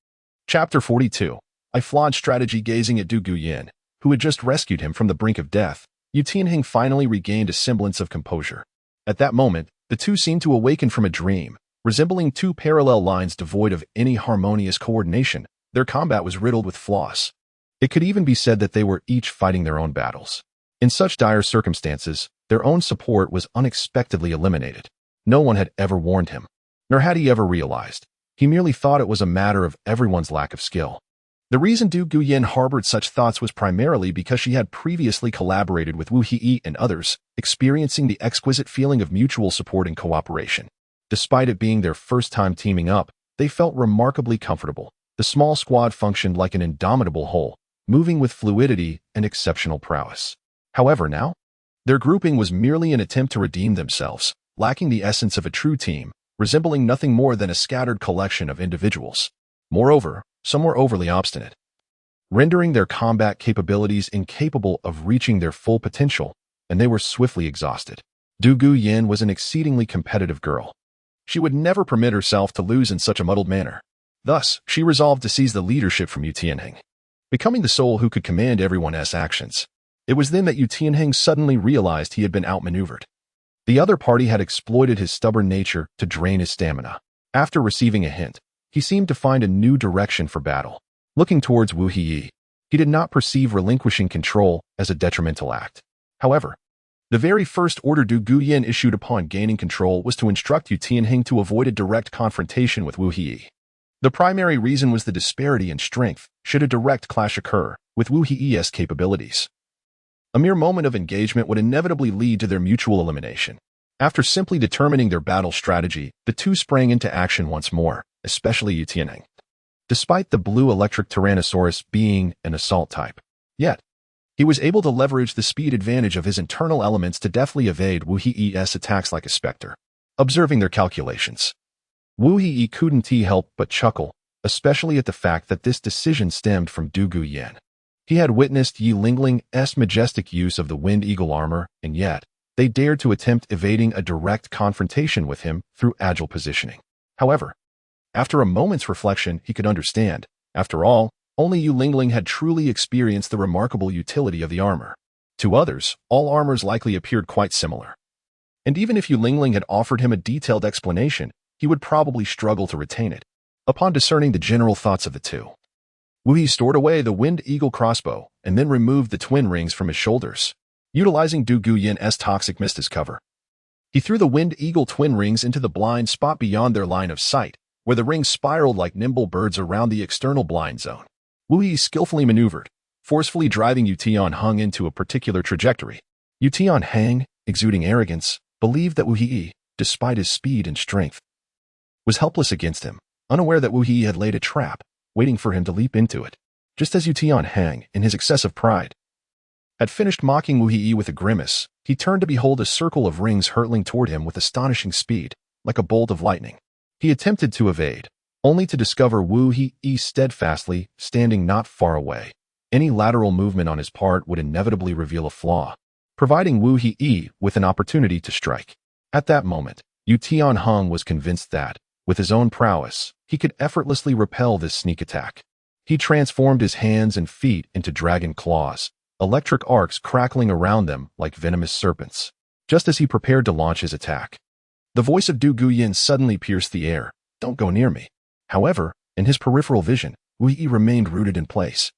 Chapter 42. A flawed strategy. Gazing at Du Guyan, who had just rescued him from the brink of death, Yu Tianheng finally regained a semblance of composure. At that moment, the two seemed to awaken from a dream, resembling two parallel lines devoid of any harmonious coordination. Their combat was riddled with flaws. It could even be said that they were each fighting their own battles. In such dire circumstances, their own support was unexpectedly eliminated. No one had ever warned him, nor had he ever realized. He merely thought it was a matter of everyone's lack of skill. The reason Du Guyan harbored such thoughts was primarily because she had previously collaborated with Wu Hei and others, experiencing the exquisite feeling of mutual support and cooperation. Despite it being their first time teaming up, they felt remarkably comfortable. The small squad functioned like an indomitable whole, moving with fluidity and exceptional prowess. However, now, their grouping was merely an attempt to redeem themselves, lacking the essence of a true team, resembling nothing more than a scattered collection of individuals. Moreover, some were overly obstinate, rendering their combat capabilities incapable of reaching their full potential, and they were swiftly exhausted. Du Guyan was an exceedingly competitive girl. She would never permit herself to lose in such a muddled manner. Thus, she resolved to seize the leadership from Yu Tianheng, becoming the soul who could command everyone's actions. It was then that Yu Tianheng suddenly realized he had been outmaneuvered. The other party had exploited his stubborn nature to drain his stamina. After receiving a hint, he seemed to find a new direction for battle. Looking towards Wu Hiyi, he did not perceive relinquishing control as a detrimental act. However, the very first order Du Guyan issued upon gaining control was to instruct Yu Tianheng to avoid a direct confrontation with Wu Hiyi. The primary reason was the disparity in strength should a direct clash occur with Wu Hiyi's capabilities. A mere moment of engagement would inevitably lead to their mutual elimination. After simply determining their battle strategy, the two sprang into action once more, especially Yu Tianheng. Despite the blue electric Tyrannosaurus being an assault type, yet, he was able to leverage the speed advantage of his internal elements to deftly evade Wu Hiyi's attacks like a specter. Observing their calculations, Wu Hiyi couldn't help but chuckle, especially at the fact that this decision stemmed from Du Guyan. He had witnessed Yi Lingling's majestic use of the Wind Eagle armor, and yet, they dared to attempt evading a direct confrontation with him through agile positioning. However, after a moment's reflection, he could understand. After all, only Yu Lingling had truly experienced the remarkable utility of the armor. To others, all armors likely appeared quite similar. And even if Yu Lingling had offered him a detailed explanation, he would probably struggle to retain it. Upon discerning the general thoughts of the two, Wu Yi stored away the Wind Eagle crossbow and then removed the twin rings from his shoulders, utilizing Du Guyan's toxic mist as cover. He threw the Wind Eagle twin rings into the blind spot beyond their line of sight, where the rings spiraled like nimble birds around the external blind zone. Wu Yi skillfully maneuvered, forcefully driving Yu Tianheng into a particular trajectory. Yu Tianheng, exuding arrogance, believed that Wu Yi, despite his speed and strength, was helpless against him, unaware that Wu Yi had laid a trap, waiting for him to leap into it. Just as Yu Tianheng, in his excessive pride, had finished mocking Wu Yi with a grimace, he turned to behold a circle of rings hurtling toward him with astonishing speed, like a bolt of lightning. He attempted to evade, only to discover Wu Yi steadfastly standing not far away. Any lateral movement on his part would inevitably reveal a flaw, providing Wu Yi with an opportunity to strike. At that moment, Yu Tianheng was convinced that, with his own prowess, he could effortlessly repel this sneak attack. He transformed his hands and feet into dragon claws, electric arcs crackling around them like venomous serpents. Just as he prepared to launch his attack, the voice of Du Guyan suddenly pierced the air. "Don't go near me." However, in his peripheral vision, Wu Yi remained rooted in place.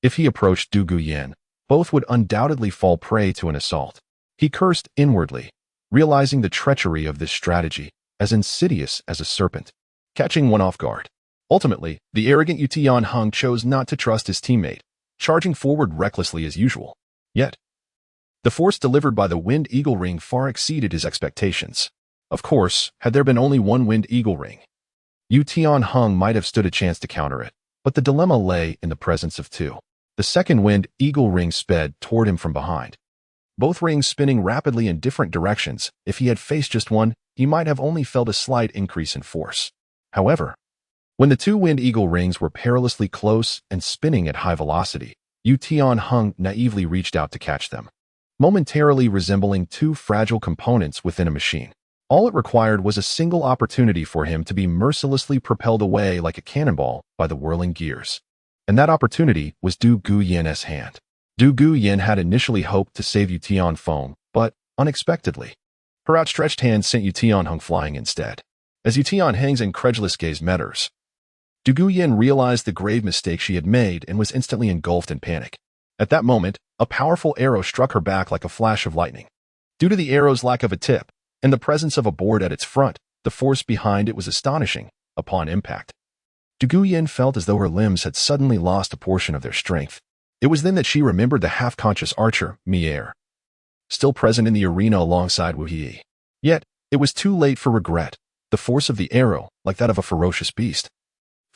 If he approached Du Guyan, both would undoubtedly fall prey to an assault. He cursed inwardly, realizing the treachery of this strategy, as insidious as a serpent, catching one off guard. Ultimately, the arrogant Yu Tianheng chose not to trust his teammate, charging forward recklessly as usual. Yet, the force delivered by the Wind Eagle ring far exceeded his expectations. Of course, had there been only one Wind Eagle ring, Yu Tianheng might have stood a chance to counter it, but the dilemma lay in the presence of two. The second Wind Eagle ring sped toward him from behind, both rings spinning rapidly in different directions. If he had faced just one, he might have only felt a slight increase in force. However, when the two Wind Eagle rings were perilously close and spinning at high velocity, Yu Tianheng naively reached out to catch them, momentarily resembling two fragile components within a machine. All it required was a single opportunity for him to be mercilessly propelled away like a cannonball by the whirling gears. And that opportunity was Du Guyan's hand. Du Guyan had initially hoped to save Yu Tianheng, but, unexpectedly, her outstretched hand sent Yu Tianheng flying instead. As Yu Tianheng's incredulous gaze met hers, Du Guyan realized the grave mistake she had made and was instantly engulfed in panic. At that moment, a powerful arrow struck her back like a flash of lightning. Due to the arrow's lack of a tip and the presence of a board at its front, the force behind it was astonishing. Upon impact, Du Guyan felt as though her limbs had suddenly lost a portion of their strength. It was then that she remembered the half-conscious archer, Mier, still present in the arena alongside Wu Yi. Yet, it was too late for regret. The force of the arrow, like that of a ferocious beast,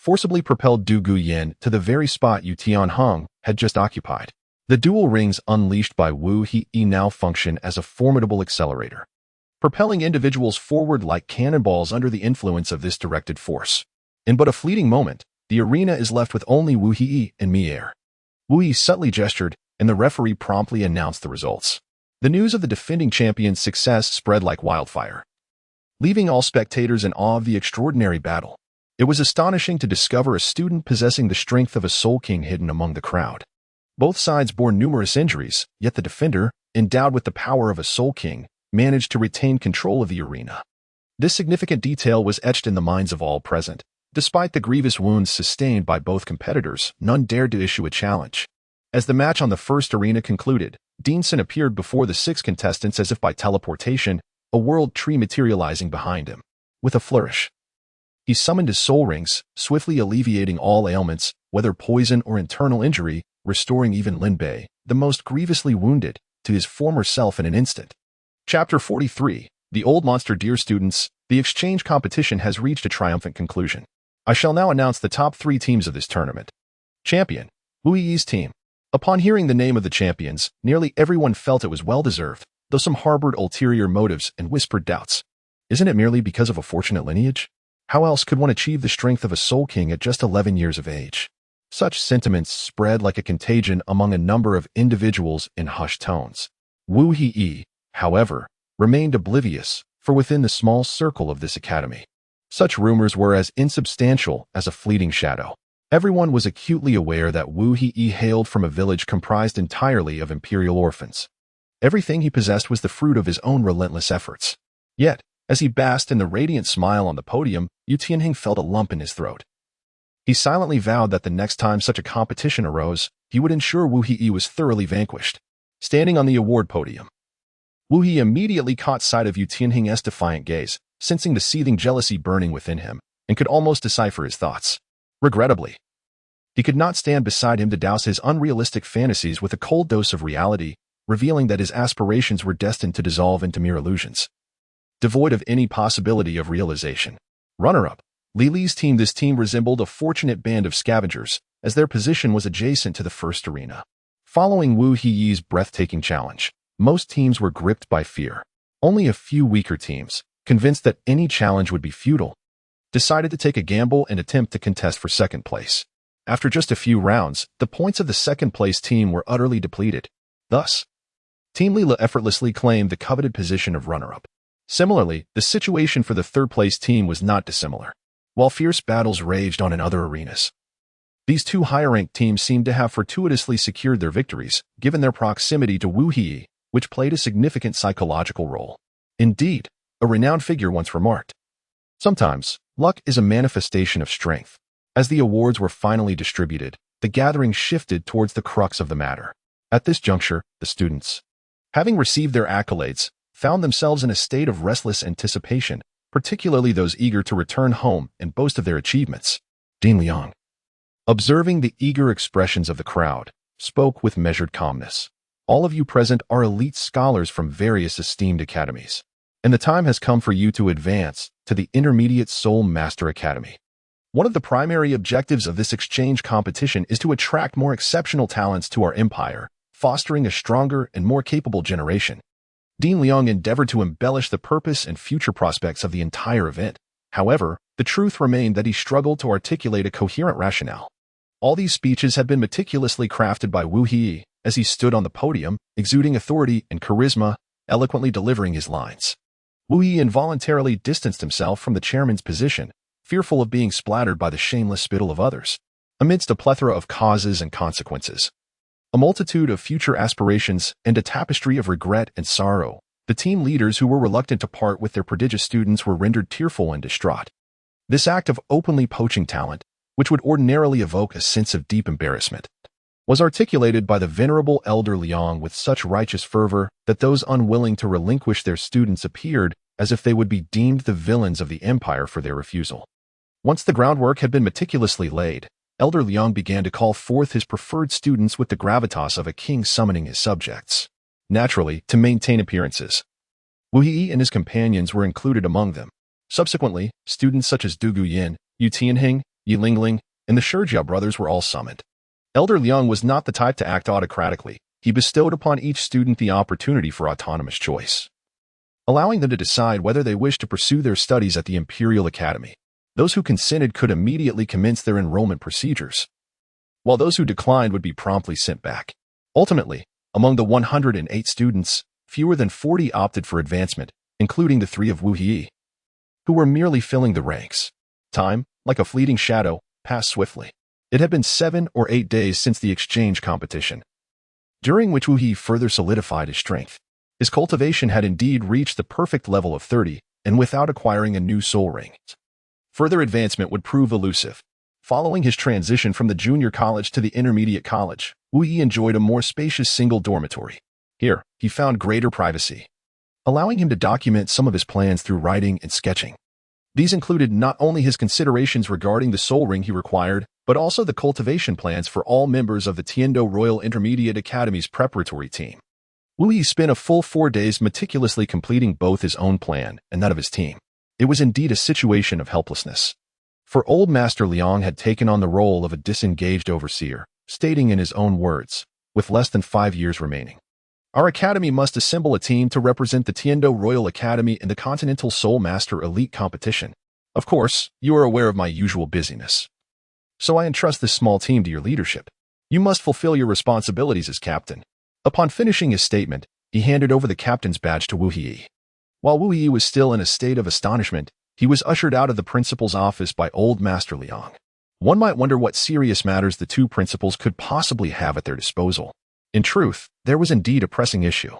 forcibly propelled Du Guyan to the very spot Yu Tianhong had just occupied. The dual rings unleashed by Wu He now function as a formidable accelerator, propelling individuals forward like cannonballs under the influence of this directed force. In but a fleeting moment, the arena is left with only Wu He and midair. Wu He subtly gestured, and the referee promptly announced the results. The news of the defending champion's success spread like wildfire, leaving all spectators in awe of the extraordinary battle. It was astonishing to discover a student possessing the strength of a Soul King hidden among the crowd. Both sides bore numerous injuries, yet the defender, endowed with the power of a Soul King, managed to retain control of the arena. This significant detail was etched in the minds of all present. Despite the grievous wounds sustained by both competitors, none dared to issue a challenge. As the match on the first arena concluded, Deanson appeared before the 6 contestants as if by teleportation, a world tree materializing behind him. With a flourish, he summoned his soul rings, swiftly alleviating all ailments, whether poison or internal injury, restoring even Lin Bei, the most grievously wounded, to his former self in an instant. Chapter 43. The Old Monster. Dear students, the exchange competition has reached a triumphant conclusion. I shall now announce the top 3 teams of this tournament. Champion, Wu Yi's team. Upon hearing the name of the champions, nearly everyone felt it was well-deserved, though some harbored ulterior motives and whispered doubts. Isn't it merely because of a fortunate lineage? How else could one achieve the strength of a Soul King at just 11 years of age? Such sentiments spread like a contagion among a number of individuals in hushed tones. Wu He, however, remained oblivious, for within the small circle of this academy, such rumors were as insubstantial as a fleeting shadow. Everyone was acutely aware that Wu He hailed from a village comprised entirely of imperial orphans. Everything he possessed was the fruit of his own relentless efforts. Yet, as he basked in the radiant smile on the podium, Yu Tianheng felt a lump in his throat. He silently vowed that the next time such a competition arose, he would ensure Wu He was thoroughly vanquished. Standing on the award podium, Wu He immediately caught sight of Yu Tianheng's defiant gaze, sensing the seething jealousy burning within him, and could almost decipher his thoughts. Regrettably, he could not stand beside him to douse his unrealistic fantasies with a cold dose of reality, revealing that his aspirations were destined to dissolve into mere illusions, devoid of any possibility of realization. Runner-up, Li Li's team. This team resembled a fortunate band of scavengers, as their position was adjacent to the first arena. Following Wu He's breathtaking challenge, most teams were gripped by fear. Only a few weaker teams, convinced that any challenge would be futile, decided to take a gamble and attempt to contest for second place. After just a few rounds, the points of the second-place team were utterly depleted. Thus, Team Lila effortlessly claimed the coveted position of runner-up. Similarly, the situation for the third-place team was not dissimilar. While fierce battles raged on in other arenas, these 2 higher-ranked teams seemed to have fortuitously secured their victories, given their proximity to Wu He, which played a significant psychological role. Indeed, a renowned figure once remarked, "Sometimes, luck is a manifestation of strength." As the awards were finally distributed, the gathering shifted towards the crux of the matter. At this juncture, the students, having received their accolades, found themselves in a state of restless anticipation, particularly those eager to return home and boast of their achievements. Dean Liang, observing the eager expressions of the crowd, spoke with measured calmness. All of you present are elite scholars from various esteemed academies, and the time has come for you to advance to the Intermediate Soul Master Academy. One of the primary objectives of this exchange competition is to attract more exceptional talents to our empire, fostering a stronger and more capable generation. Dean Liang endeavored to embellish the purpose and future prospects of the entire event. However, the truth remained that he struggled to articulate a coherent rationale. All these speeches had been meticulously crafted by Wu He, as he stood on the podium, exuding authority and charisma, eloquently delivering his lines. Wu He involuntarily distanced himself from the chairman's position, fearful of being splattered by the shameless spittle of others. Amidst a plethora of causes and consequences, a multitude of future aspirations, and a tapestry of regret and sorrow, the team leaders who were reluctant to part with their prodigious students were rendered tearful and distraught. This act of openly poaching talent, which would ordinarily evoke a sense of deep embarrassment, was articulated by the venerable elder Liang with such righteous fervor that those unwilling to relinquish their students appeared as if they would be deemed the villains of the empire for their refusal. Once the groundwork had been meticulously laid, Elder Liang began to call forth his preferred students with the gravitas of a king summoning his subjects. Naturally, to maintain appearances, Wu He and his companions were included among them. Subsequently, students such as Du Guyan, Yu Tianheng, Yi Lingling, and the Shijia brothers were all summoned. Elder Liang was not the type to act autocratically. He bestowed upon each student the opportunity for autonomous choice, allowing them to decide whether they wished to pursue their studies at the Imperial Academy. Those who consented could immediately commence their enrollment procedures, while those who declined would be promptly sent back. Ultimately, among the 108 students, fewer than 40 opted for advancement, including the 3 of Wu Yi, who were merely filling the ranks. Time, like a fleeting shadow, passed swiftly. It had been 7 or 8 days since the exchange competition, during which Wu Yi further solidified his strength. His cultivation had indeed reached the perfect level of 30, and without acquiring a new soul ring, further advancement would prove elusive. Following his transition from the junior college to the intermediate college, Wu Yi enjoyed a more spacious single dormitory. Here, he found greater privacy, allowing him to document some of his plans through writing and sketching. These included not only his considerations regarding the soul ring he required, but also the cultivation plans for all members of the Tiando Royal Intermediate Academy's preparatory team. Wu Yi spent a full 4 days meticulously completing both his own plan and that of his team. It was indeed a situation of helplessness, for old Master Liang had taken on the role of a disengaged overseer, stating in his own words, with less than 5 years remaining, "Our academy must assemble a team to represent the Tiando Royal Academy in the Continental Soul Master Elite competition. Of course, you are aware of my usual busyness, so I entrust this small team to your leadership. You must fulfill your responsibilities as captain." Upon finishing his statement, he handed over the captain's badge to Wu Yi. While Wu Yi was still in a state of astonishment, he was ushered out of the principal's office by old Master Liang. One might wonder what serious matters the two principals could possibly have at their disposal. In truth, there was indeed a pressing issue.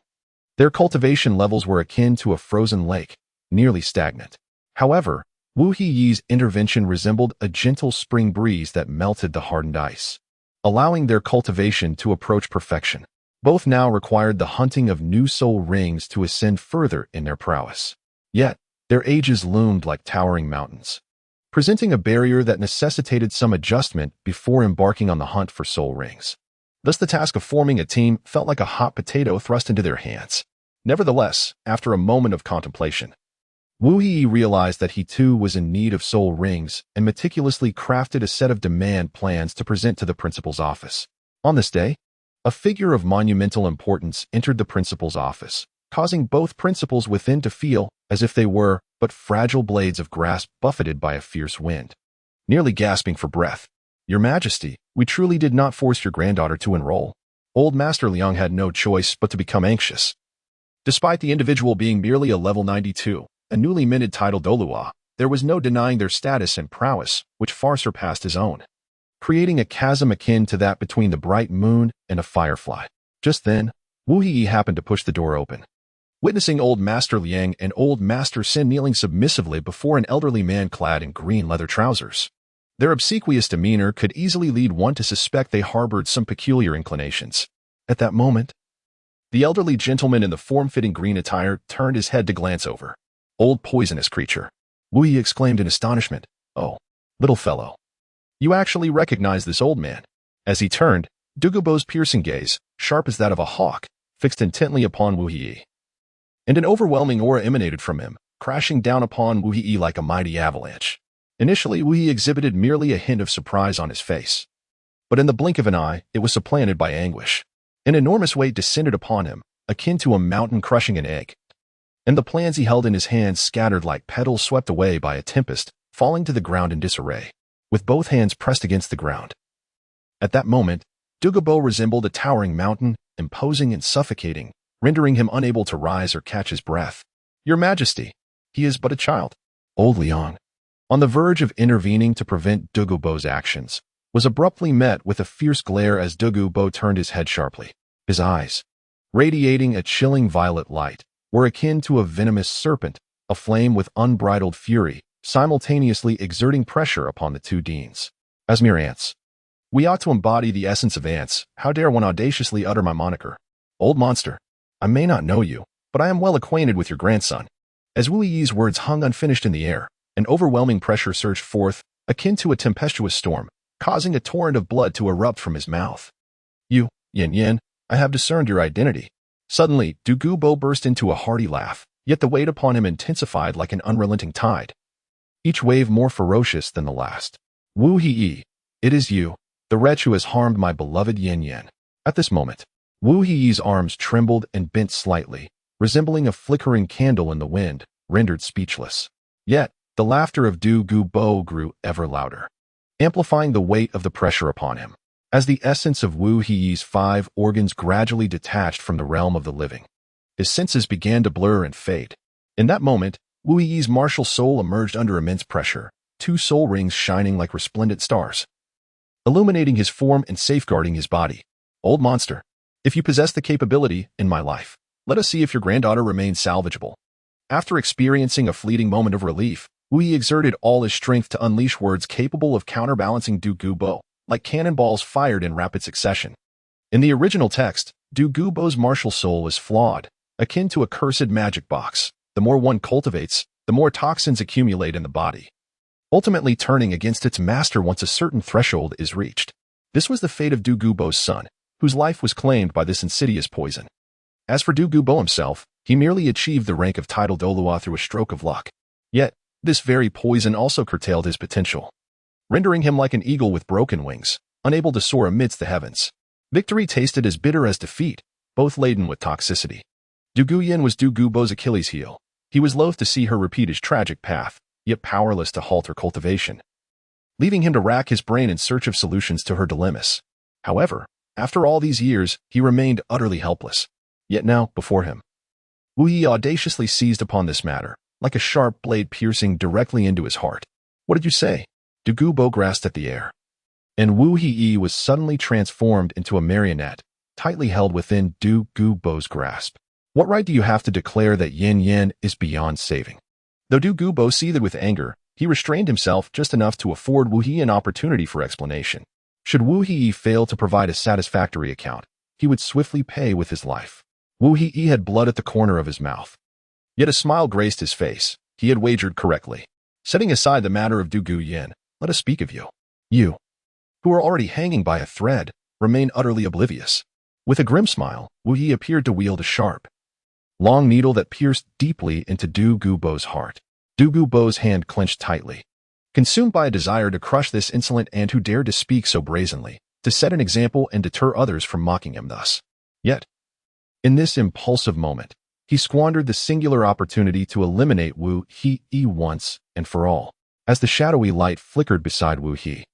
Their cultivation levels were akin to a frozen lake, nearly stagnant. However, Wu Yi's intervention resembled a gentle spring breeze that melted the hardened ice, allowing their cultivation to approach perfection. Both now required the hunting of new soul rings to ascend further in their prowess. Yet, their ages loomed like towering mountains, presenting a barrier that necessitated some adjustment before embarking on the hunt for soul rings. Thus the task of forming a team felt like a hot potato thrust into their hands. Nevertheless, after a moment of contemplation, Wu Yi realized that he too was in need of soul rings and meticulously crafted a set of demand plans to present to the principal's office. On this day, a figure of monumental importance entered the principal's office, causing both principals within to feel as if they were but fragile blades of grass buffeted by a fierce wind. Nearly gasping for breath, "Your Majesty, we truly did not force your granddaughter to enroll." Old Master Liang had no choice but to become anxious. Despite the individual being merely a level 92, a newly minted title Douluo, there was no denying their status and prowess, which far surpassed his own, creating a chasm akin to that between the bright moon and a firefly. Just then, Wu Yi happened to push the door open. Witnessing old Master Liang and old Master Sin kneeling submissively before an elderly man clad in green leather trousers, their obsequious demeanor could easily lead one to suspect they harbored some peculiar inclinations. At that moment, the elderly gentleman in the form-fitting green attire turned his head to glance over. "Old poisonous creature," Wu Yi exclaimed in astonishment. "Oh, little fellow, you actually recognize this old man." As he turned, Douluo's piercing gaze, sharp as that of a hawk, fixed intently upon Wu Yi, and an overwhelming aura emanated from him, crashing down upon Wu Yi like a mighty avalanche. Initially, Wu Yi exhibited merely a hint of surprise on his face, but in the blink of an eye, it was supplanted by anguish. An enormous weight descended upon him, akin to a mountain crushing an egg, and the plans he held in his hands scattered like petals swept away by a tempest, falling to the ground in disarray, with both hands pressed against the ground. At that moment, Douluo resembled a towering mountain, imposing and suffocating, rendering him unable to rise or catch his breath. "Your Majesty, he is but a child." Old Liang, on the verge of intervening to prevent Douluo's actions, was abruptly met with a fierce glare as Douluo turned his head sharply. His eyes, radiating a chilling violet light, were akin to a venomous serpent, aflame with unbridled fury, simultaneously exerting pressure upon the two deans. "As mere ants. We ought to embody the essence of ants. How dare one audaciously utter my moniker? Old monster, I may not know you, but I am well acquainted with your grandson." As Wu Yi's words hung unfinished in the air, an overwhelming pressure surged forth, akin to a tempestuous storm, causing a torrent of blood to erupt from his mouth. "You, Yin, I have discerned your identity." Suddenly, Douluo burst into a hearty laugh, yet the weight upon him intensified like an unrelenting tide, each wave more ferocious than the last. Wu He, it is you, the wretch who has harmed my beloved Yin Yin. At this moment, Wu He's arms trembled and bent slightly, resembling a flickering candle in the wind, rendered speechless. Yet, the laughter of Du Gubo grew ever louder, amplifying the weight of the pressure upon him. As the essence of Wu He's 5 organs gradually detached from the realm of the living, his senses began to blur and fade. In that moment, Wu He's martial soul emerged under immense pressure, 2 soul rings shining like resplendent stars, illuminating his form and safeguarding his body. Old monster, if you possess the capability in my life, let us see if your granddaughter remains salvageable. After experiencing a fleeting moment of relief, Wu He exerted all his strength to unleash words capable of counterbalancing Du Gubo, like cannonballs fired in rapid succession. In the original text, Du Gubo's martial soul is flawed, akin to a cursed magic box. The more one cultivates, the more toxins accumulate in the body, ultimately turning against its master once a certain threshold is reached. This was the fate of Du Gubo's son, whose life was claimed by this insidious poison. As for Du Gubo himself, he merely achieved the rank of title Douluo through a stroke of luck. Yet, this very poison also curtailed his potential, rendering him like an eagle with broken wings, unable to soar amidst the heavens. Victory tasted as bitter as defeat, both laden with toxicity. Du Guyin was Du Gubo's Achilles heel. He was loath to see her repeat his tragic path, yet powerless to halt her cultivation, leaving him to rack his brain in search of solutions to her dilemmas. However, after all these years, he remained utterly helpless. Yet now, before him, Wu He audaciously seized upon this matter, like a sharp blade piercing directly into his heart. What did you say? Du Gubo grasped at the air, and Wu He was suddenly transformed into a marionette, tightly held within Du Gubo's grasp. What right do you have to declare that Yin Yin is beyond saving? Though Du Gubo seethed with anger, he restrained himself just enough to afford Wu He an opportunity for explanation. Should Wu He fail to provide a satisfactory account, he would swiftly pay with his life. Wu He had blood at the corner of his mouth, yet a smile graced his face. He had wagered correctly. Setting aside the matter of Du Guyin, let us speak of you. You, who are already hanging by a thread, remain utterly oblivious. With a grim smile, Wu He appeared to wield a sharp, long needle that pierced deeply into Du Gubo's heart. Du Gubo's hand clenched tightly, consumed by a desire to crush this insolent ant who dared to speak so brazenly, to set an example and deter others from mocking him thus. Yet, in this impulsive moment, he squandered the singular opportunity to eliminate Wu He once and for all. As the shadowy light flickered beside Wu He,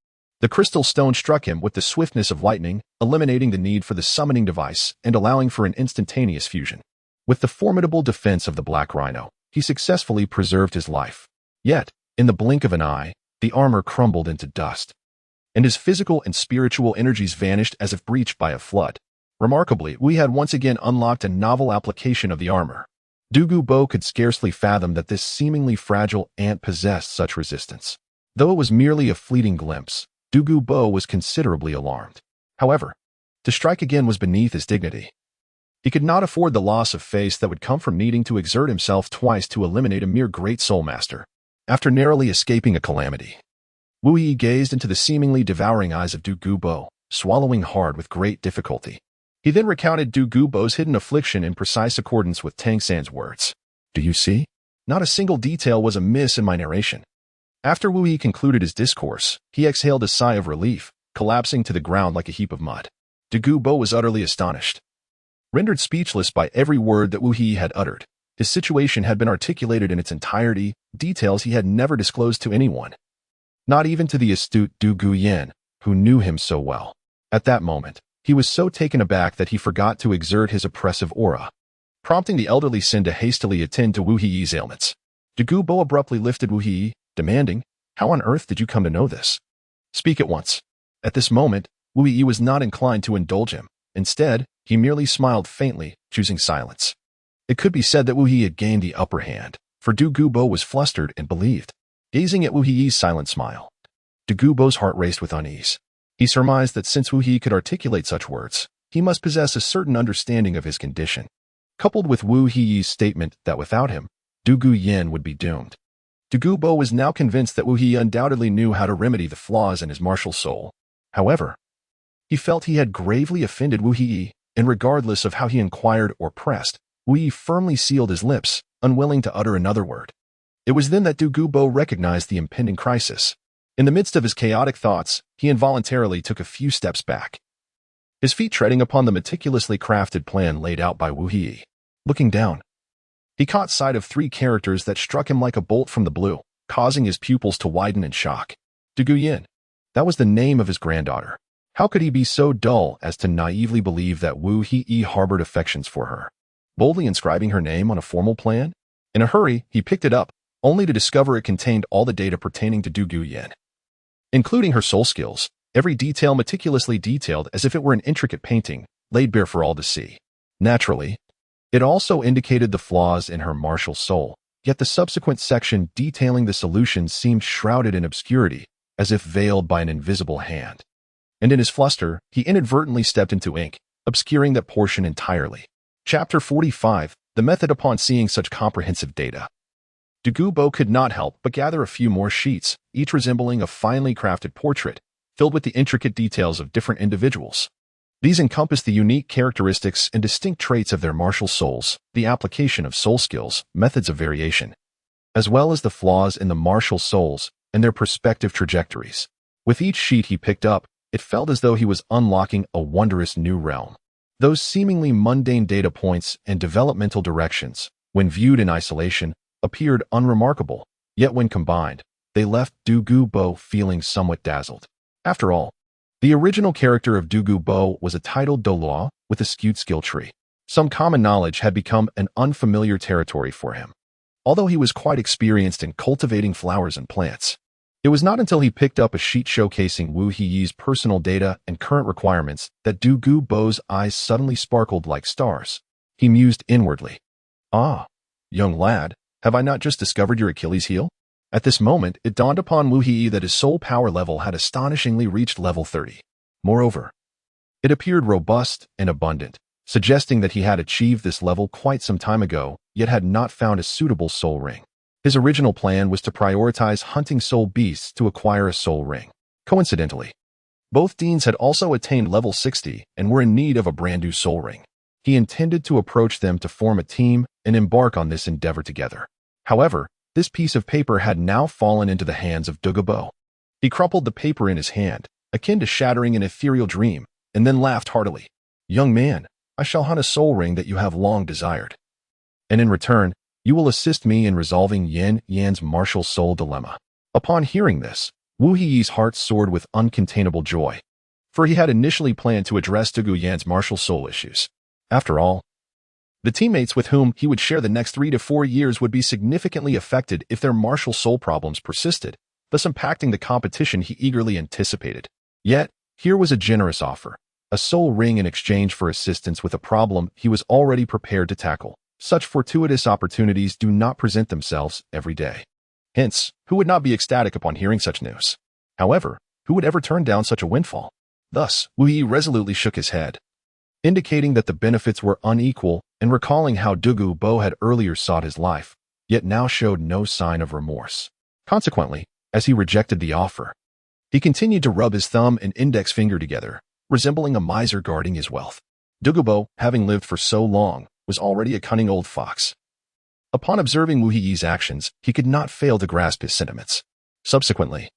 the crystal stone struck him with the swiftness of lightning, eliminating the need for the summoning device and allowing for an instantaneous fusion. With the formidable defense of the Black Rhino, he successfully preserved his life. Yet, in the blink of an eye, the armor crumbled into dust, and his physical and spiritual energies vanished as if breached by a flood. Remarkably, we had once again unlocked a novel application of the armor. Du Gubo could scarcely fathom that this seemingly fragile ant possessed such resistance. Though it was merely a fleeting glimpse, Du Gubo was considerably alarmed. However, to strike again was beneath his dignity. He could not afford the loss of face that would come from needing to exert himself twice to eliminate a mere great soul master. After narrowly escaping a calamity, Wu Yi gazed into the seemingly devouring eyes of Du Gubo, swallowing hard with great difficulty. He then recounted Du Gubo's hidden affliction in precise accordance with Tang San's words. Do you see? Not a single detail was amiss in my narration. After Wu Yi concluded his discourse, he exhaled a sigh of relief, collapsing to the ground like a heap of mud. Du Gubo was utterly astonished. Rendered speechless by every word that Wu Yi had uttered, his situation had been articulated in its entirety, details he had never disclosed to anyone, not even to the astute Du Guyan, who knew him so well. At that moment, he was so taken aback that he forgot to exert his oppressive aura, prompting the elderly Sin to hastily attend to Wu Yi's ailments. Du Gubo abruptly lifted Wu Yi, demanding, "How on earth did you come to know this? Speak at once." At this moment, Wu Yi was not inclined to indulge him. Instead, he merely smiled faintly, choosing silence. It could be said that Wu Yi had gained the upper hand, for Du Gubo was flustered and believed. Gazing at Wu Yi's silent smile, Du Gubo's heart raced with unease. He surmised that since Wu Yi could articulate such words, he must possess a certain understanding of his condition. Coupled with Wu Yi's statement that without him, Du Guyan would be doomed, Du Gubo was now convinced that Wu Yi undoubtedly knew how to remedy the flaws in his martial soul. However, he felt he had gravely offended Wu Yi, and regardless of how he inquired or pressed, Wu Yi firmly sealed his lips, unwilling to utter another word. It was then that Du Gubo recognized the impending crisis. In the midst of his chaotic thoughts, he involuntarily took a few steps back, his feet treading upon the meticulously crafted plan laid out by Wu He. Looking down, he caught sight of three characters that struck him like a bolt from the blue, causing his pupils to widen in shock. Douluo Yin. That was the name of his granddaughter. How could he be so dull as to naively believe that Wu He harbored affections for her? Boldly inscribing her name on a formal plan? In a hurry, he picked it up, only to discover it contained all the data pertaining to Douluo Yin, including her soul skills, every detail meticulously detailed as if it were an intricate painting, laid bare for all to see. Naturally, it also indicated the flaws in her martial soul, yet the subsequent section detailing the solutions seemed shrouded in obscurity, as if veiled by an invisible hand. And in his fluster, he inadvertently stepped into ink, obscuring that portion entirely. Chapter 45, The Method Upon Seeing Such Comprehensive Data. Douluo could not help but gather a few more sheets, each resembling a finely crafted portrait, filled with the intricate details of different individuals. These encompass the unique characteristics and distinct traits of their martial souls, the application of soul skills, methods of variation, as well as the flaws in the martial souls and their prospective trajectories. With each sheet he picked up, it felt as though he was unlocking a wondrous new realm. Those seemingly mundane data points and developmental directions, when viewed in isolation, appeared unremarkable, yet when combined, they left Douluo feeling somewhat dazzled. After all, the original character of Douluo was a titled Douluo with a skewed skill tree. Some common knowledge had become an unfamiliar territory for him, although he was quite experienced in cultivating flowers and plants. It was not until he picked up a sheet showcasing Wu He's personal data and current requirements that Douluo's eyes suddenly sparkled like stars. He mused inwardly. Ah, young lad, have I not just discovered your Achilles heel? At this moment, it dawned upon Wu He that his soul power level had astonishingly reached level 30. Moreover, it appeared robust and abundant, suggesting that he had achieved this level quite some time ago, yet had not found a suitable soul ring. His original plan was to prioritize hunting soul beasts to acquire a soul ring. Coincidentally, both deans had also attained level 60 and were in need of a brand new soul ring. He intended to approach them to form a team and embark on this endeavor together. However, this piece of paper had now fallen into the hands of Douluo. He crumpled the paper in his hand, akin to shattering an ethereal dream, and then laughed heartily. Young man, I shall hunt a soul ring that you have long desired. And in return, you will assist me in resolving Yin Yan's martial soul dilemma. Upon hearing this, Wu He's heart soared with uncontainable joy, for he had initially planned to address Douluo Yan's martial soul issues. After all, the teammates with whom he would share the next 3 to 4 years would be significantly affected if their martial soul problems persisted, thus impacting the competition he eagerly anticipated. Yet, here was a generous offer, a soul ring in exchange for assistance with a problem he was already prepared to tackle. Such fortuitous opportunities do not present themselves every day. Hence, who would not be ecstatic upon hearing such news? However, who would ever turn down such a windfall? Thus, Wu He resolutely shook his head, indicating that the benefits were unequal and recalling how Douluo had earlier sought his life, yet now showed no sign of remorse. Consequently, as he rejected the offer, he continued to rub his thumb and index finger together, resembling a miser guarding his wealth. Douluo, having lived for so long, was already a cunning old fox. Upon observing Wu He's actions, he could not fail to grasp his sentiments. Subsequently,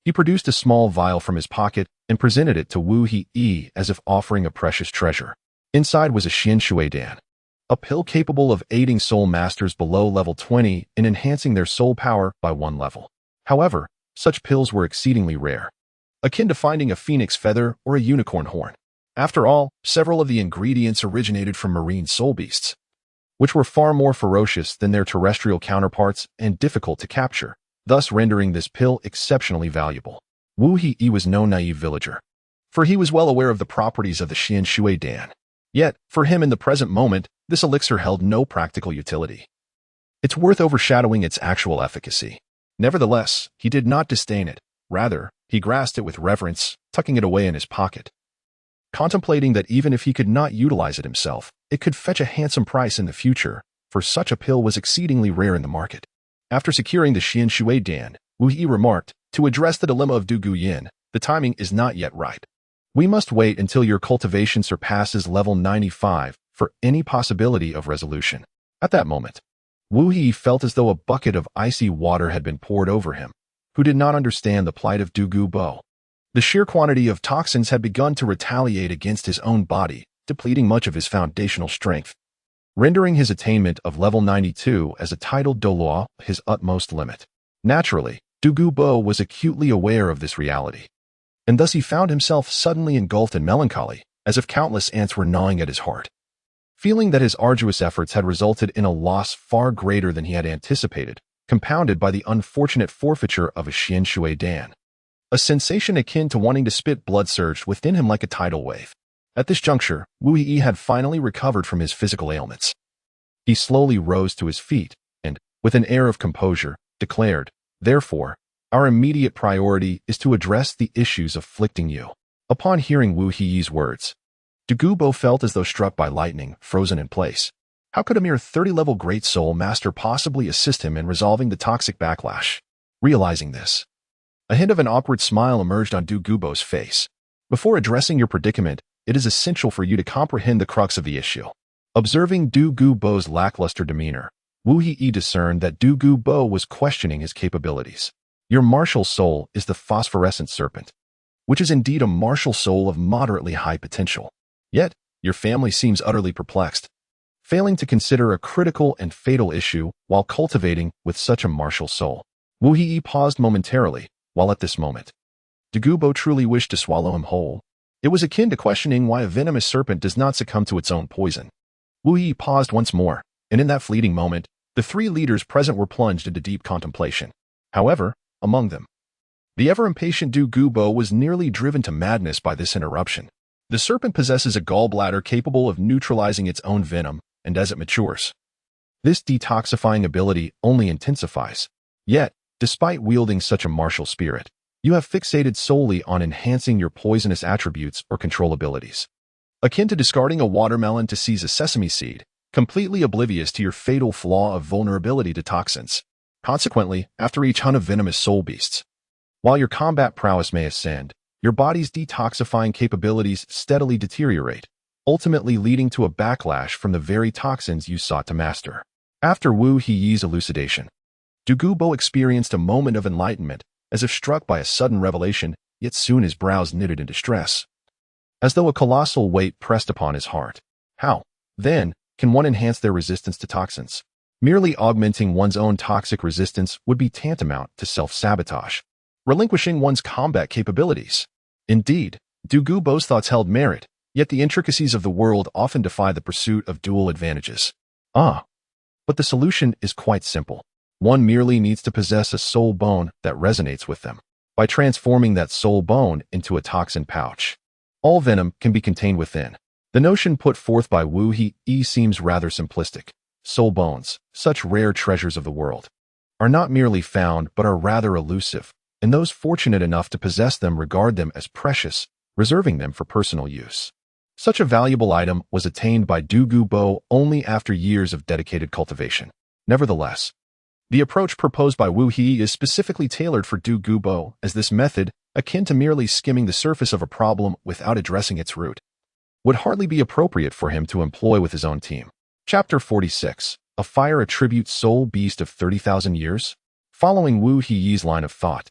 he produced a small vial from his pocket and presented it to Wu He as if offering a precious treasure. Inside was a Xian Shui Dan, a pill capable of aiding soul masters below level 20 in enhancing their soul power by 1 level. However, such pills were exceedingly rare, akin to finding a phoenix feather or a unicorn horn. After all, several of the ingredients originated from marine soul beasts, which were far more ferocious than their terrestrial counterparts and difficult to capture, thus rendering this pill exceptionally valuable. Wu He was no naive villager, for he was well aware of the properties of the Xian Shui Dan. Yet, for him in the present moment, this elixir held no practical utility. It's worth overshadowing its actual efficacy. Nevertheless, he did not disdain it. Rather, he grasped it with reverence, tucking it away in his pocket, contemplating that even if he could not utilize it himself, it could fetch a handsome price in the future, for such a pill was exceedingly rare in the market. After securing the Xian Shui Dan, Wu He remarked, to address the dilemma of Douluo Yin, the timing is not yet right. We must wait until your cultivation surpasses level 95 for any possibility of resolution. At that moment, Wu He felt as though a bucket of icy water had been poured over him, who did not understand the plight of Douluo. The sheer quantity of toxins had begun to retaliate against his own body, depleting much of his foundational strength, rendering his attainment of level 92 as a titled Douluo his utmost limit. Naturally, Douluo was acutely aware of this reality, and thus he found himself suddenly engulfed in melancholy, as if countless ants were gnawing at his heart. Feeling that his arduous efforts had resulted in a loss far greater than he had anticipated, compounded by the unfortunate forfeiture of a Xian Shui Dan. A sensation akin to wanting to spit blood surged within him like a tidal wave. At this juncture, Wu Yi had finally recovered from his physical ailments. He slowly rose to his feet and, with an air of composure, declared, "Therefore, our immediate priority is to address the issues afflicting you." Upon hearing Wu Yi's words, Douluo felt as though struck by lightning, frozen in place. How could a mere 30-level Great Soul Master possibly assist him in resolving the toxic backlash? Realizing this, a hint of an awkward smile emerged on Douluo's face. Before addressing your predicament, it is essential for you to comprehend the crux of the issue. Observing Douluo's lackluster demeanor, Wu Yi discerned that Douluo was questioning his capabilities. Your martial soul is the phosphorescent serpent, which is indeed a martial soul of moderately high potential. Yet, your family seems utterly perplexed, failing to consider a critical and fatal issue while cultivating with such a martial soul. Wu Yi paused momentarily, while at this moment, Douluo truly wished to swallow him whole. It was akin to questioning why a venomous serpent does not succumb to its own poison. Wu Yi paused once more, and in that fleeting moment, the three leaders present were plunged into deep contemplation. However, among them, the ever-impatient Douluo was nearly driven to madness by this interruption. The serpent possesses a gallbladder capable of neutralizing its own venom, and as it matures, this detoxifying ability only intensifies. Yet, despite wielding such a martial spirit, you have fixated solely on enhancing your poisonous attributes or control abilities. Akin to discarding a watermelon to seize a sesame seed, completely oblivious to your fatal flaw of vulnerability to toxins. Consequently, after each hunt of venomous soul beasts, while your combat prowess may ascend, your body's detoxifying capabilities steadily deteriorate, ultimately leading to a backlash from the very toxins you sought to master. After Wu Yi's elucidation, Douluo experienced a moment of enlightenment, as if struck by a sudden revelation, yet soon his brows knitted in distress, as though a colossal weight pressed upon his heart. How, then, can one enhance their resistance to toxins? Merely augmenting one's own toxic resistance would be tantamount to self-sabotage, relinquishing one's combat capabilities. Indeed, Douluo's thoughts held merit, yet the intricacies of the world often defy the pursuit of dual advantages. But the solution is quite simple. One merely needs to possess a soul bone that resonates with them. By transforming that soul bone into a toxin pouch, all venom can be contained within. The notion put forth by Wu Yi seems rather simplistic. Soul bones, such rare treasures of the world, are not merely found but are rather elusive, and those fortunate enough to possess them regard them as precious, reserving them for personal use. Such a valuable item was attained by Douluo only after years of dedicated cultivation. Nevertheless, the approach proposed by Wu Yi is specifically tailored for Douluo, as this method, akin to merely skimming the surface of a problem without addressing its root, would hardly be appropriate for him to employ with his own team. Chapter 46. A Fire Attribute Soul Beast of 30,000 Years? Following Wu Yi's line of thought,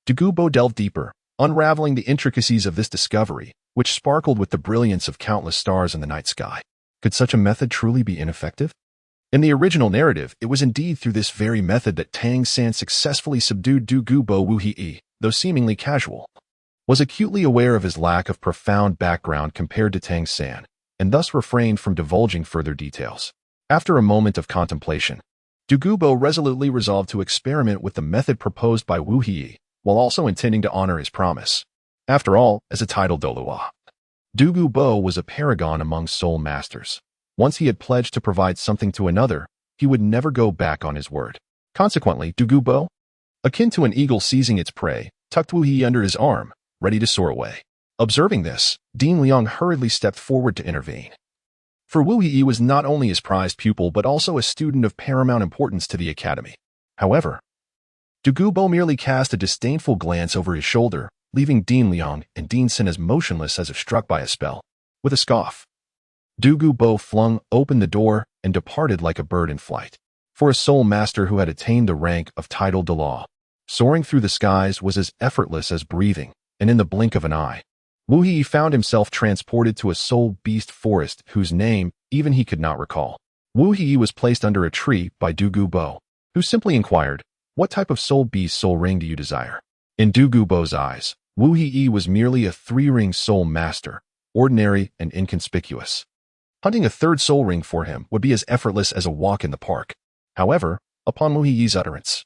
Douluo delved deeper, unraveling the intricacies of this discovery, which sparkled with the brilliance of countless stars in the night sky. Could such a method truly be ineffective? In the original narrative, it was indeed through this very method that Tang San successfully subdued Douluo. Wu Yi, though seemingly casual, was acutely aware of his lack of profound background compared to Tang San, and thus refrained from divulging further details. After a moment of contemplation, Douluo resolutely resolved to experiment with the method proposed by Wu Yi, while also intending to honor his promise. After all, as a titled Douluo, Douluo was a paragon among soul masters. Once he had pledged to provide something to another, he would never go back on his word. Consequently, Douluo, akin to an eagle seizing its prey, tucked Wu Yi under his arm, ready to soar away. Observing this, Dean Liang hurriedly stepped forward to intervene. For Wu Yi was not only his prized pupil but also a student of paramount importance to the academy. However, Douluo merely cast a disdainful glance over his shoulder, leaving Dean Liang and Dean Sin as motionless as if struck by a spell. With a scoff, Douluo flung open the door and departed like a bird in flight. For a soul master who had attained the rank of titled Douluo, Soaring through the skies was as effortless as breathing, and in the blink of an eye, Wu He found himself transported to a soul beast forest whose name even he could not recall. Wu He was placed under a tree by Douluo Bo, who simply inquired, "What type of soul beast soul ring do you desire?" In Douluo Bo's eyes, Wu He was merely a three-ring soul master, ordinary and inconspicuous. Hunting a third soul ring for him would be as effortless as a walk in the park. However, upon Wu He's utterance,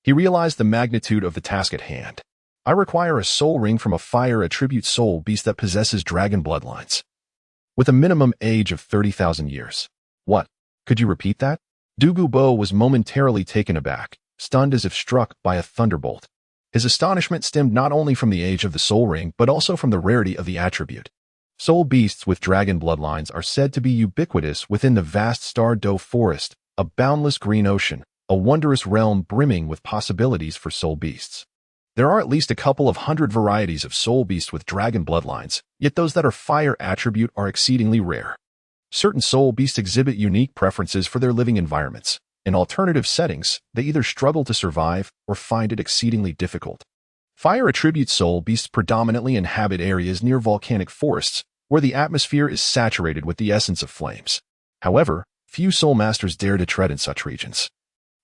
he realized the magnitude of the task at hand. "I require a soul ring from a fire attribute soul beast that possesses dragon bloodlines, with a minimum age of 30,000 years. What? Could you repeat that?" Douluo Bo was momentarily taken aback, stunned as if struck by a thunderbolt. His astonishment stemmed not only from the age of the soul ring, but also from the rarity of the attribute. Soul beasts with dragon bloodlines are said to be ubiquitous within the vast Douluo forest, a boundless green ocean, a wondrous realm brimming with possibilities for soul beasts. There are at least a couple of hundred varieties of soul beasts with dragon bloodlines, yet those that are fire attribute are exceedingly rare. Certain soul beasts exhibit unique preferences for their living environments. In alternative settings, they either struggle to survive or find it exceedingly difficult. Fire attribute soul beasts predominantly inhabit areas near volcanic forests, where the atmosphere is saturated with the essence of flames. However, few soul masters dare to tread in such regions,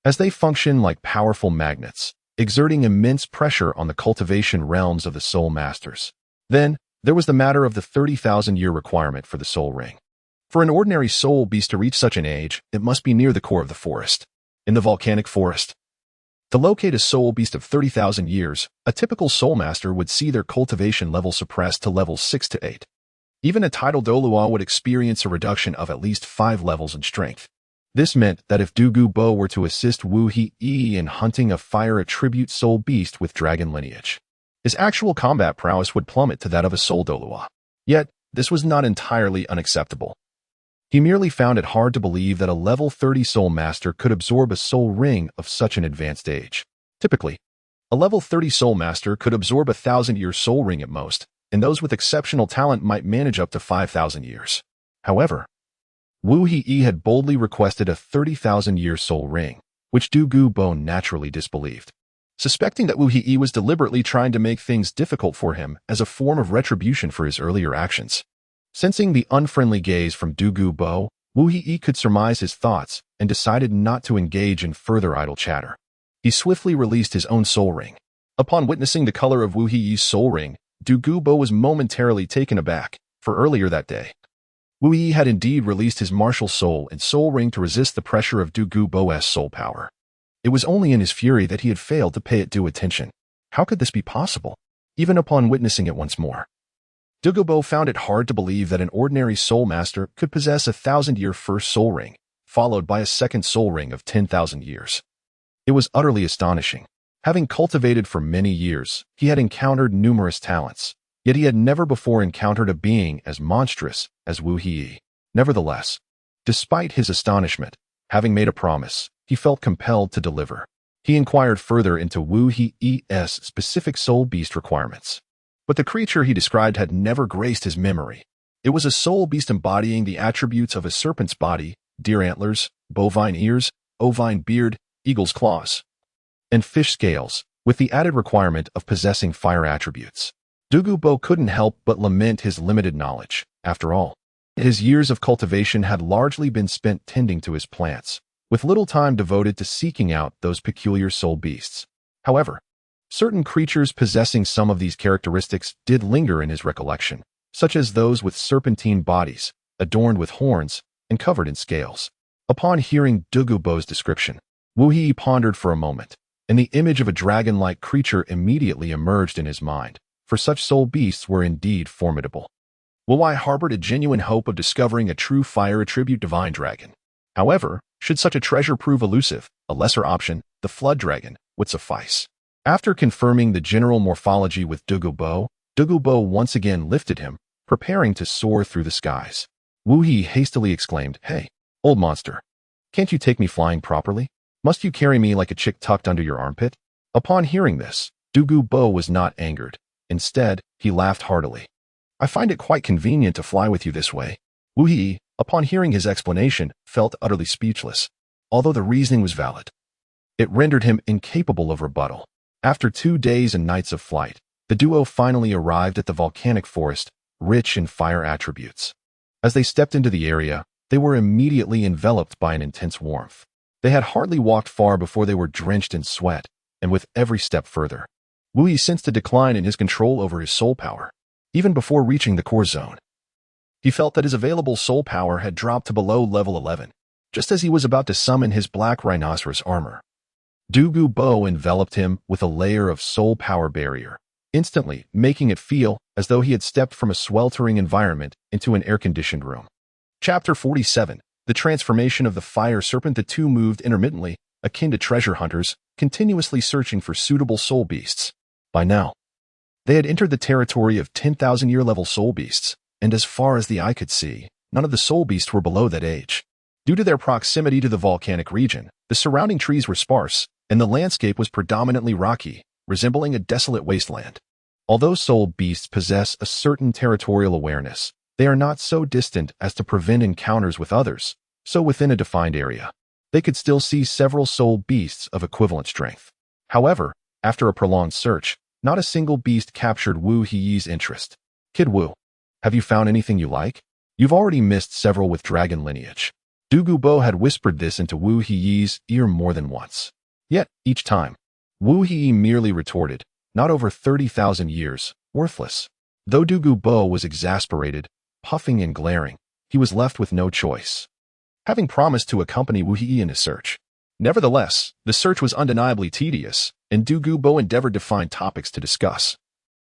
as they function like powerful magnets, exerting immense pressure on the cultivation realms of the soul masters. Then, there was the matter of the 30,000-year requirement for the soul ring. For an ordinary soul beast to reach such an age, it must be near the core of the forest. In the volcanic forest, to locate a soul beast of 30,000 years, a typical soul master would see their cultivation level suppressed to levels 6 to 8. Even a titled Douluo would experience a reduction of at least 5 levels in strength. This meant that if Douluo Bo were to assist Wu He in hunting a fire attribute soul beast with dragon lineage, his actual combat prowess would plummet to that of a soul Douluo. Yet, this was not entirely unacceptable. He merely found it hard to believe that a level 30 soul master could absorb a soul ring of such an advanced age. Typically, a level 30 soul master could absorb a 1,000-year soul ring at most, and those with exceptional talent might manage up to 5,000 years. However, Wu He had boldly requested a 30,000-year soul ring, which Douluo Bo naturally disbelieved, suspecting that Wu He was deliberately trying to make things difficult for him as a form of retribution for his earlier actions. Sensing the unfriendly gaze from Douluo Bo, Wu He could surmise his thoughts and decided not to engage in further idle chatter. He swiftly released his own soul ring. Upon witnessing the color of Wu He's soul ring, Douluo Bo was momentarily taken aback, for earlier that day, Wu He had indeed released his martial soul and soul ring to resist the pressure of Douluo Bo's soul power. It was only in his fury that he had failed to pay it due attention. How could this be possible? Even upon witnessing it once more, Douluo Bo found it hard to believe that an ordinary soul master could possess a 1,000-year first soul ring, followed by a second soul ring of 10,000 years. It was utterly astonishing. Having cultivated for many years, he had encountered numerous talents, yet he had never before encountered a being as monstrous as Wu He. Nevertheless, despite his astonishment, having made a promise, he felt compelled to deliver. He inquired further into Wu He's specific soul beast requirements. But the creature he described had never graced his memory. It was a soul beast embodying the attributes of a serpent's body, deer antlers, bovine ears, ovine beard, eagle's claws, and fish scales, with the added requirement of possessing fire attributes. Douluo Bo couldn't help but lament his limited knowledge. After all, his years of cultivation had largely been spent tending to his plants, with little time devoted to seeking out those peculiar soul beasts. However, certain creatures possessing some of these characteristics did linger in his recollection, such as those with serpentine bodies, adorned with horns, and covered in scales. Upon hearing Douluo Bo's description, Wu He pondered for a moment, and the image of a dragon-like creature immediately emerged in his mind, for such soul beasts were indeed formidable. Wu He harbored a genuine hope of discovering a true fire attribute divine dragon. However, should such a treasure prove elusive, a lesser option, the flood dragon, would suffice. After confirming the general morphology with Douluo Bo once again lifted him, preparing to soar through the skies. Wu He hastily exclaimed, "Hey, old monster, can't you take me flying properly? Must you carry me like a chick tucked under your armpit?" Upon hearing this, Douluo Bo was not angered. Instead, he laughed heartily. "I find it quite convenient to fly with you this way." Wu He, upon hearing his explanation, felt utterly speechless, although the reasoning was valid. It rendered him incapable of rebuttal. After 2 days and nights of flight, the duo finally arrived at the volcanic forest, rich in fire attributes. As they stepped into the area, they were immediately enveloped by an intense warmth. They had hardly walked far before they were drenched in sweat, and with every step further, Wu Yi sensed a decline in his control over his soul power. Even before reaching the core zone, he felt that his available soul power had dropped to below level 11, just as he was about to summon his black rhinoceros armor. Douluo Bo enveloped him with a layer of soul power barrier, instantly making it feel as though he had stepped from a sweltering environment into an air-conditioned room. Chapter 47. The transformation of the fire serpent. The two moved intermittently, akin to treasure hunters, continuously searching for suitable soul beasts. By now, they had entered the territory of 10,000-year level soul beasts, and as far as the eye could see, none of the soul beasts were below that age. Due to their proximity to the volcanic region, the surrounding trees were sparse, and the landscape was predominantly rocky, resembling a desolate wasteland. Although soul beasts possess a certain territorial awareness, they are not so distant as to prevent encounters with others, so within a defined area, they could still see several soul beasts of equivalent strength. However, after a prolonged search, not a single beast captured Wu Yi's interest. Kid Wu, have you found anything you like? You've already missed several with dragon lineage. Douluo Bo had whispered this into Wu Yi's ear more than once. Yet, each time, Wu Yi merely retorted, not over 30,000 years, worthless. Though Douluo Bo was exasperated, puffing and glaring, he was left with no choice, having promised to accompany Wu Yi in his search. Nevertheless, the search was undeniably tedious, and Douluo Bo endeavored to find topics to discuss,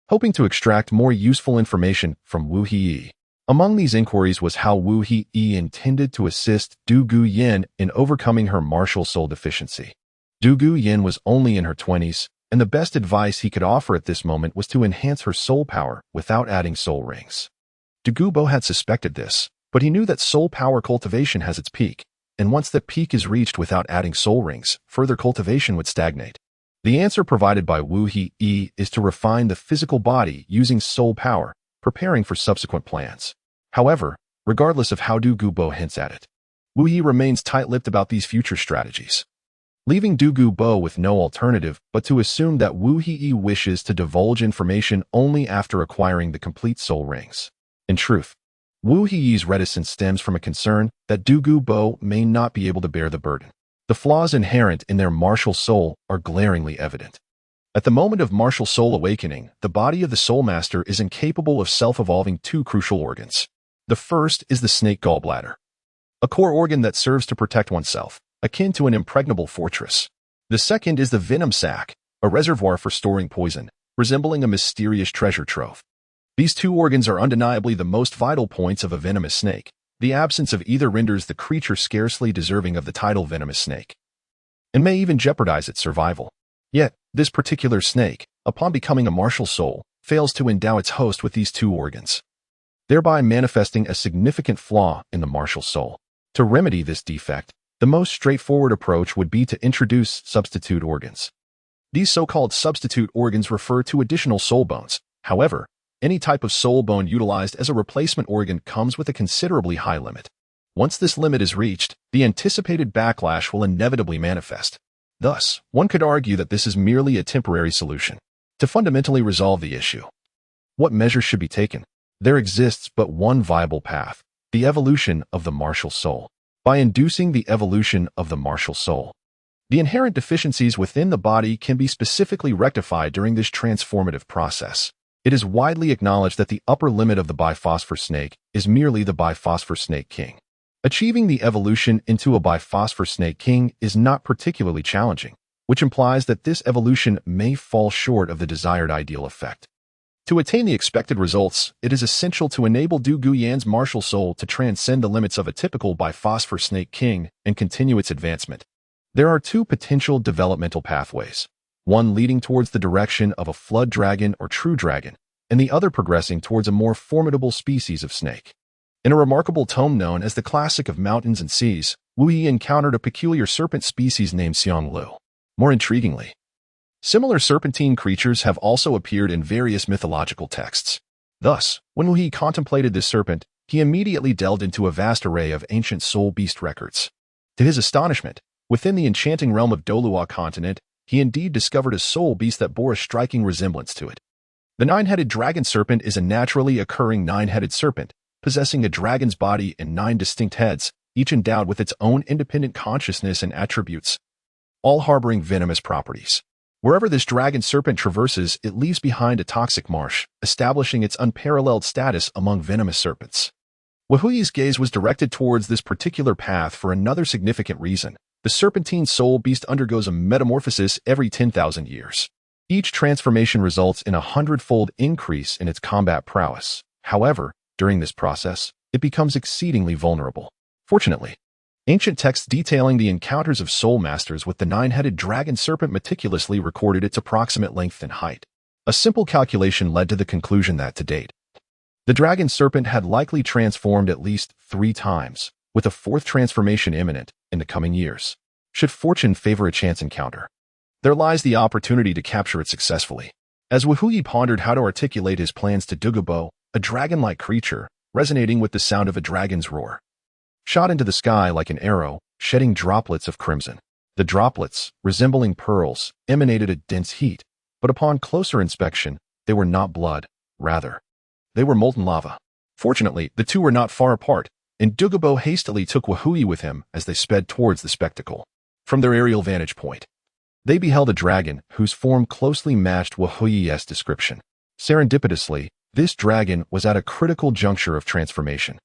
hoping to extract more useful information from Wu Yi. Among these inquiries was how Wu Yi intended to assist Douluo Yin in overcoming her martial soul deficiency. Douluo Yin was only in her 20s, and the best advice he could offer at this moment was to enhance her soul power without adding soul rings. Douluo Bo had suspected this, but he knew that soul power cultivation has its peak, and once that peak is reached without adding soul rings, further cultivation would stagnate. The answer provided by Wu Yi is to refine the physical body using soul power, preparing for subsequent plans. However, regardless of how Douluo Bo hints at it, Wu Yi remains tight-lipped about these future strategies, leaving Douluo Bo with no alternative but to assume that Wu Yi wishes to divulge information only after acquiring the complete soul rings. In truth, Wu Yi's reticence stems from a concern that Douluo Bo may not be able to bear the burden. The flaws inherent in their martial soul are glaringly evident. At the moment of martial soul awakening, the body of the soul master is incapable of self-evolving two crucial organs. The first is the snake gallbladder, a core organ that serves to protect oneself, akin to an impregnable fortress. The second is the venom sac, a reservoir for storing poison, resembling a mysterious treasure trove. These two organs are undeniably the most vital points of a venomous snake. The absence of either renders the creature scarcely deserving of the title venomous snake, and may even jeopardize its survival. Yet, this particular snake, upon becoming a martial soul, fails to endow its host with these two organs, thereby manifesting a significant flaw in the martial soul. To remedy this defect, the most straightforward approach would be to introduce substitute organs. These so-called substitute organs refer to additional soul bones. However, any type of soul bone utilized as a replacement organ comes with a considerably high limit. Once this limit is reached, the anticipated backlash will inevitably manifest. Thus, one could argue that this is merely a temporary solution to fundamentally resolve the issue. What measures should be taken? There exists but one viable path: the evolution of the martial soul. By inducing the evolution of the martial soul, the inherent deficiencies within the body can be specifically rectified during this transformative process. It is widely acknowledged that the upper limit of the biphosphor snake is merely the biphosphor snake king. Achieving the evolution into a biphosphor snake king is not particularly challenging, which implies that this evolution may fall short of the desired ideal effect. To attain the expected results, it is essential to enable Douluo Yan's martial soul to transcend the limits of a typical biphosphor snake king and continue its advancement. There are two potential developmental pathways, one leading towards the direction of a flood dragon or true dragon, and the other progressing towards a more formidable species of snake. In a remarkable tome known as the Classic of Mountains and Seas, Wu Yi encountered a peculiar serpent species named Xianglu. More intriguingly, similar serpentine creatures have also appeared in various mythological texts. Thus, when Wu Yi contemplated this serpent, he immediately delved into a vast array of ancient soul beast records. To his astonishment, Within the enchanting realm of Douluo continent, he indeed discovered a soul beast that bore a striking resemblance to it. The nine-headed dragon serpent is a naturally occurring nine-headed serpent, possessing a dragon's body and 9 distinct heads, each endowed with its own independent consciousness and attributes, all harboring venomous properties. Wherever this dragon serpent traverses, it leaves behind a toxic marsh, establishing its unparalleled status among venomous serpents. Wahui's gaze was directed towards this particular path for another significant reason. The serpentine soul beast undergoes a metamorphosis every 10,000 years. Each transformation results in a 100-fold increase in its combat prowess. However, during this process, it becomes exceedingly vulnerable. Fortunately, ancient texts detailing the encounters of soul masters with the nine-headed dragon serpent meticulously recorded its approximate length and height. A simple calculation led to the conclusion that, to date, the dragon serpent had likely transformed at least 3 times, with a 4th transformation imminent in the coming years. Should fortune favor a chance encounter, there lies the opportunity to capture it successfully. As Wahui pondered how to articulate his plans to Douluo, a dragon-like creature, resonating with the sound of a dragon's roar, shot into the sky like an arrow, shedding droplets of crimson. The droplets, resembling pearls, emanated a dense heat, but upon closer inspection, they were not blood. Rather, they were molten lava. Fortunately, the two were not far apart, and Douluo hastily took Wahui with him as they sped towards the spectacle. From their aerial vantage point, they beheld a dragon whose form closely matched Wahui's description. Serendipitously, this dragon was at a critical juncture of transformation,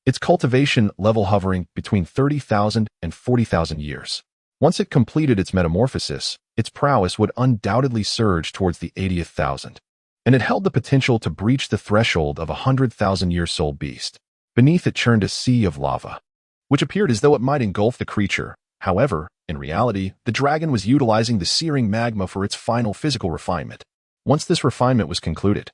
its cultivation level hovering between 30,000 and 40,000 years. Once it completed its metamorphosis, its prowess would undoubtedly surge towards the 80th thousand, and it held the potential to breach the threshold of a 100,000-year soul beast. Beneath it churned a sea of lava, which appeared as though it might engulf the creature. However, in reality, the dragon was utilizing the searing magma for its final physical refinement. Once this refinement was concluded,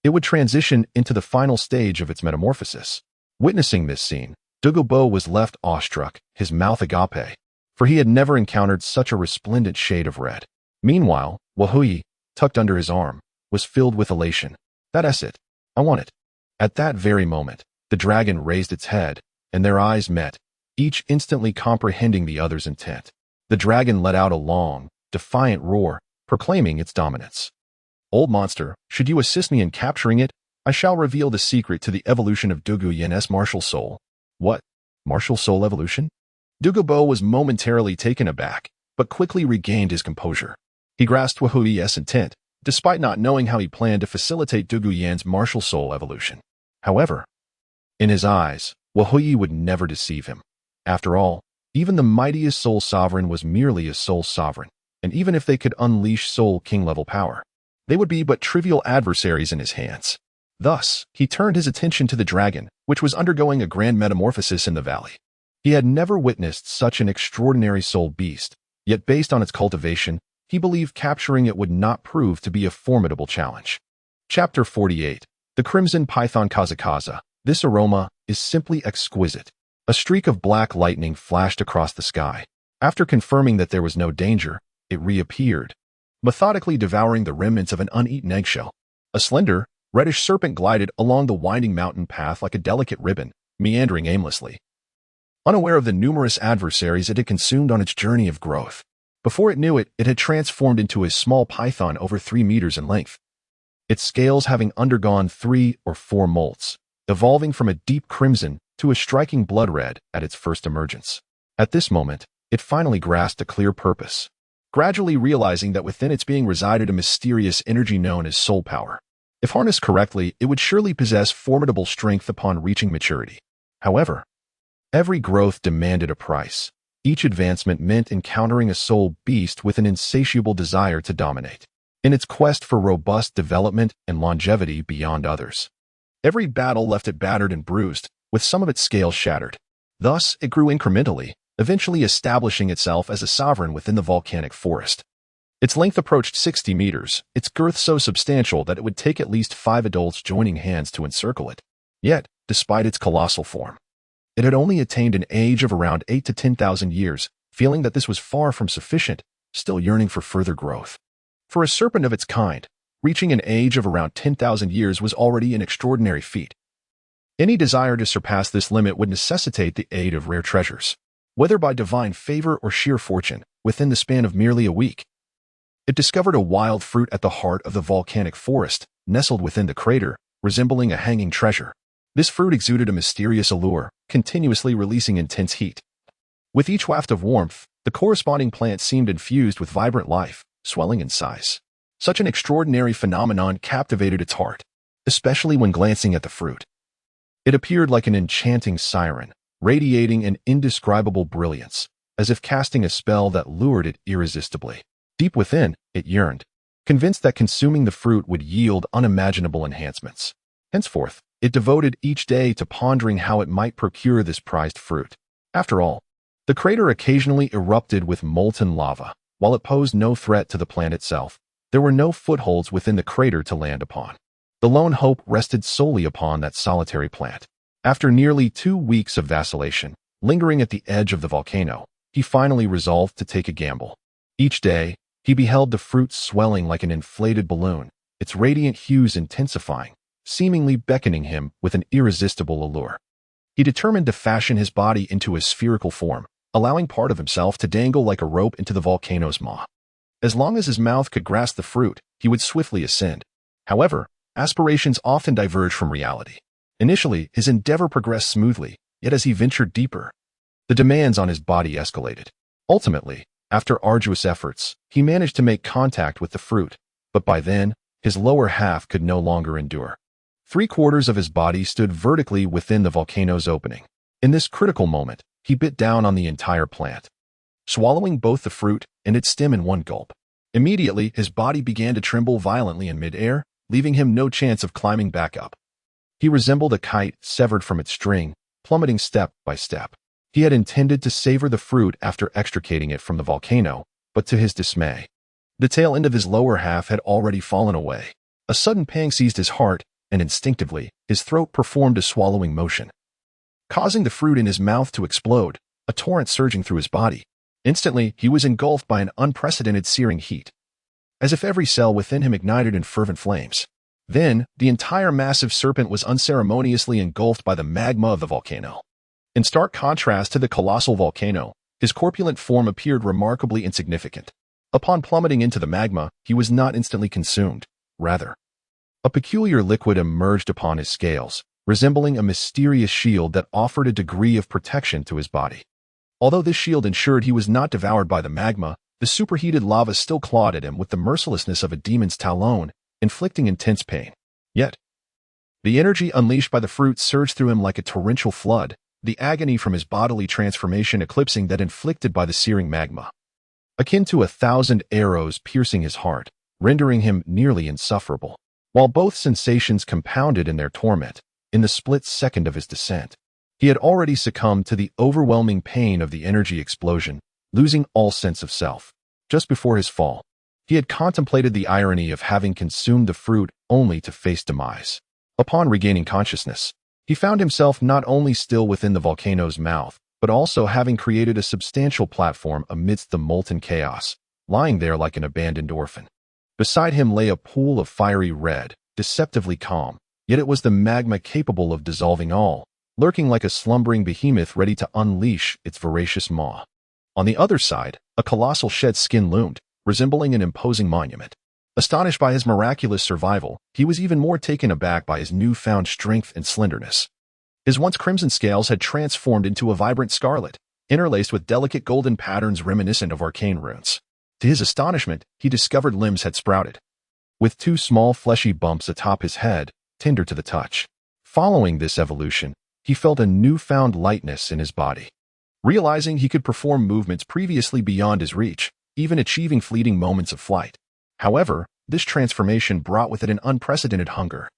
it would transition into the final stage of its metamorphosis. Witnessing this scene, Douluo was left awestruck, his mouth agape, for he had never encountered such a resplendent shade of red. Meanwhile, Wahui, tucked under his arm, was filled with elation. That's it. I want it. At that very moment, the dragon raised its head, and their eyes met, each instantly comprehending the other's intent. The dragon let out a long, defiant roar, proclaiming its dominance. Old monster, should you assist me in capturing it, I shall reveal the secret to the evolution of Douluo's martial soul. What? Martial soul evolution? Douluo was momentarily taken aback, but quickly regained his composure. He grasped Wahui's intent, despite not knowing how he planned to facilitate Douluo's martial soul evolution. However, in his eyes, Wahui would never deceive him. After all, even the mightiest soul sovereign was merely a soul sovereign, and even if they could unleash soul king-level power, they would be but trivial adversaries in his hands. Thus, he turned his attention to the dragon, which was undergoing a grand metamorphosis in the valley. He had never witnessed such an extraordinary soul beast, yet based on its cultivation, he believed capturing it would not prove to be a formidable challenge. Chapter 48. The Crimson Python Kazakaza. This aroma is simply exquisite. A streak of black lightning flashed across the sky. After confirming that there was no danger, it reappeared, methodically devouring the remnants of an uneaten eggshell. A slender, reddish serpent glided along the winding mountain path like a delicate ribbon, meandering aimlessly, unaware of the numerous adversaries it had consumed on its journey of growth. Before it knew it, it had transformed into a small python over 3 meters in length, its scales having undergone 3 or 4 molts, evolving from a deep crimson to a striking blood red at its first emergence. At this moment, it finally grasped a clear purpose, gradually realizing that within its being resided a mysterious energy known as soul power. If harnessed correctly, it would surely possess formidable strength upon reaching maturity. However, every growth demanded a price. Each advancement meant encountering a soul beast with an insatiable desire to dominate, in its quest for robust development and longevity beyond others. Every battle left it battered and bruised, with some of its scales shattered. Thus, it grew incrementally, eventually establishing itself as a sovereign within the volcanic forest. Its length approached 60 meters, its girth so substantial that it would take at least 5 adults joining hands to encircle it. Yet, despite its colossal form, it had only attained an age of around 8 to 10,000 years, feeling that this was far from sufficient, still yearning for further growth. For a serpent of its kind, reaching an age of around 10,000 years was already an extraordinary feat. Any desire to surpass this limit would necessitate the aid of rare treasures. whether by divine favor or sheer fortune, within the span of merely a week. It discovered a wild fruit at the heart of the volcanic forest, nestled within the crater, resembling a hanging treasure. This fruit exuded a mysterious allure, continuously releasing intense heat. With each waft of warmth, the corresponding plant seemed infused with vibrant life, swelling in size. Such an extraordinary phenomenon captivated its heart, especially when glancing at the fruit. It appeared like an enchanting siren, radiating an indescribable brilliance, as if casting a spell that lured it irresistibly. Deep within, it yearned, convinced that consuming the fruit would yield unimaginable enhancements. Henceforth, it devoted each day to pondering how it might procure this prized fruit. After all, the crater occasionally erupted with molten lava. While it posed no threat to the plant itself, there were no footholds within the crater to land upon. The lone hope rested solely upon that solitary plant. After nearly 2 weeks of vacillation, lingering at the edge of the volcano, he finally resolved to take a gamble. Each day, he beheld the fruit swelling like an inflated balloon, its radiant hues intensifying, seemingly beckoning him with an irresistible allure. He determined to fashion his body into a spherical form, allowing part of himself to dangle like a rope into the volcano's maw. As long as his mouth could grasp the fruit, he would swiftly ascend. However, aspirations often diverge from reality. Initially, his endeavor progressed smoothly, yet as he ventured deeper, the demands on his body escalated. Ultimately, after arduous efforts, he managed to make contact with the fruit, but by then, his lower half could no longer endure. 3/4 of his body stood vertically within the volcano's opening. In this critical moment, he bit down on the entire plant, swallowing both the fruit and its stem in one gulp. Immediately, his body began to tremble violently in midair, leaving him no chance of climbing back up. He resembled a kite severed from its string, plummeting step by step. He had intended to savor the fruit after extricating it from the volcano, but to his dismay, the tail end of his lower half had already fallen away. A sudden pang seized his heart, and instinctively, his throat performed a swallowing motion, causing the fruit in his mouth to explode, a torrent surging through his body. Instantly, he was engulfed by an unprecedented searing heat, as if every cell within him ignited in fervent flames. Then, the entire massive serpent was unceremoniously engulfed by the magma of the volcano. In stark contrast to the colossal volcano, his corpulent form appeared remarkably insignificant. Upon plummeting into the magma, he was not instantly consumed. Rather, a peculiar liquid emerged upon his scales, resembling a mysterious shield that offered a degree of protection to his body. Although this shield ensured he was not devoured by the magma, the superheated lava still clawed at him with the mercilessness of a demon's talon, inflicting intense pain. Yet, the energy unleashed by the fruit surged through him like a torrential flood, the agony from his bodily transformation eclipsing that inflicted by the searing magma, akin to 1,000 arrows piercing his heart, rendering him nearly insufferable. While both sensations compounded in their torment, in the split second of his descent, he had already succumbed to the overwhelming pain of the energy explosion, losing all sense of self. Just before his fall, he had contemplated the irony of having consumed the fruit only to face demise. Upon regaining consciousness, he found himself not only still within the volcano's mouth, but also having created a substantial platform amidst the molten chaos, lying there like an abandoned orphan. Beside him lay a pool of fiery red, deceptively calm, yet it was the magma capable of dissolving all, lurking like a slumbering behemoth ready to unleash its voracious maw. On the other side, a colossal shed skin loomed, resembling an imposing monument. Astonished by his miraculous survival, he was even more taken aback by his newfound strength and slenderness. His once crimson scales had transformed into a vibrant scarlet, interlaced with delicate golden patterns reminiscent of arcane runes. To his astonishment, he discovered limbs had sprouted, with 2 small fleshy bumps atop his head, tender to the touch. Following this evolution, he felt a newfound lightness in his body. Realizing he could perform movements previously beyond his reach, even achieving fleeting moments of flight. However, this transformation brought with it an unprecedented hunger,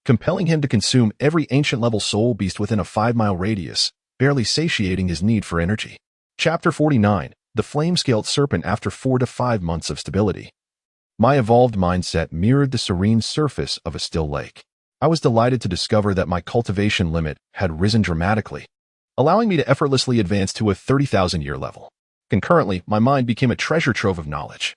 compelling him to consume every ancient-level soul beast within a 5-mile radius, barely satiating his need for energy. Chapter 49. The Flame-Scaled Serpent After 4 to 5 months of stability. My evolved mindset mirrored the serene surface of a still lake. I was delighted to discover that my cultivation limit had risen dramatically, allowing me to effortlessly advance to a 30,000-year level. Concurrently, my mind became a treasure trove of knowledge,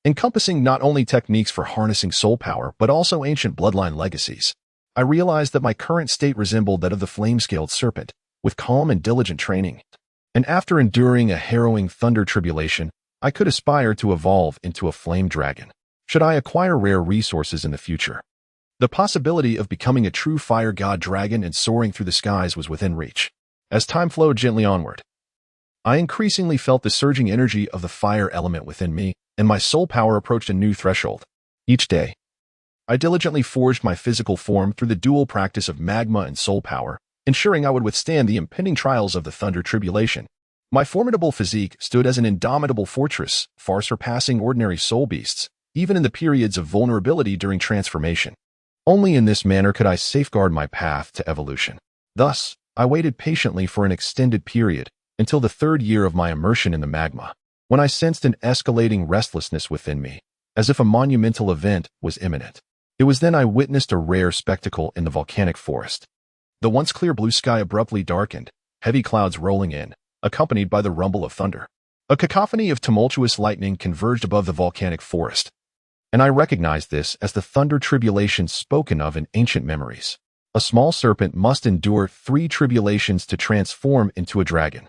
encompassing not only techniques for harnessing soul power, but also ancient bloodline legacies. I realized that my current state resembled that of the flame-scaled serpent, with calm and diligent training, And after enduring a harrowing thunder tribulation, I could aspire to evolve into a flame dragon, should I acquire rare resources in the future. The possibility of becoming a true fire god dragon and soaring through the skies was within reach. As time flowed gently onward, I increasingly felt the surging energy of the fire element within me, and my soul power approached a new threshold. Each day, I diligently forged my physical form through the dual practice of magma and soul power, ensuring I would withstand the impending trials of the thunder tribulation. My formidable physique stood as an indomitable fortress, far surpassing ordinary soul beasts, even in the periods of vulnerability during transformation. Only in this manner could I safeguard my path to evolution. Thus, I waited patiently for an extended period, until the third year of my immersion in the magma, when I sensed an escalating restlessness within me, as if a monumental event was imminent. It was then I witnessed a rare spectacle in the volcanic forest. The once clear blue sky abruptly darkened, heavy clouds rolling in, accompanied by the rumble of thunder. A cacophony of tumultuous lightning converged above the volcanic forest, and I recognized this as the thunder tribulation spoken of in ancient memories. A small serpent must endure 3 tribulations to transform into a dragon.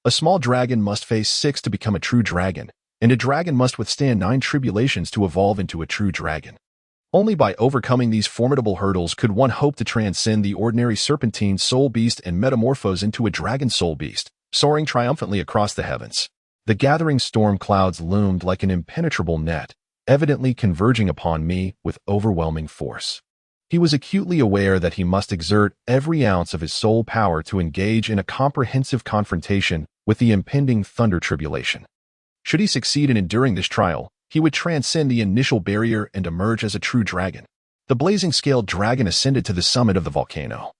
A small dragon must face 6 to become a true dragon, and a dragon must withstand 9 tribulations to evolve into a true dragon. Only by overcoming these formidable hurdles could one hope to transcend the ordinary serpentine soul beast and metamorphose into a dragon soul beast, soaring triumphantly across the heavens. The gathering storm clouds loomed like an impenetrable net, evidently converging upon me with overwhelming force. He was acutely aware that he must exert every ounce of his soul power to engage in a comprehensive confrontation with the impending thunder tribulation. Should he succeed in enduring this trial, he would transcend the initial barrier and emerge as a true dragon. The blazing-scaled dragon ascended to the summit of the volcano,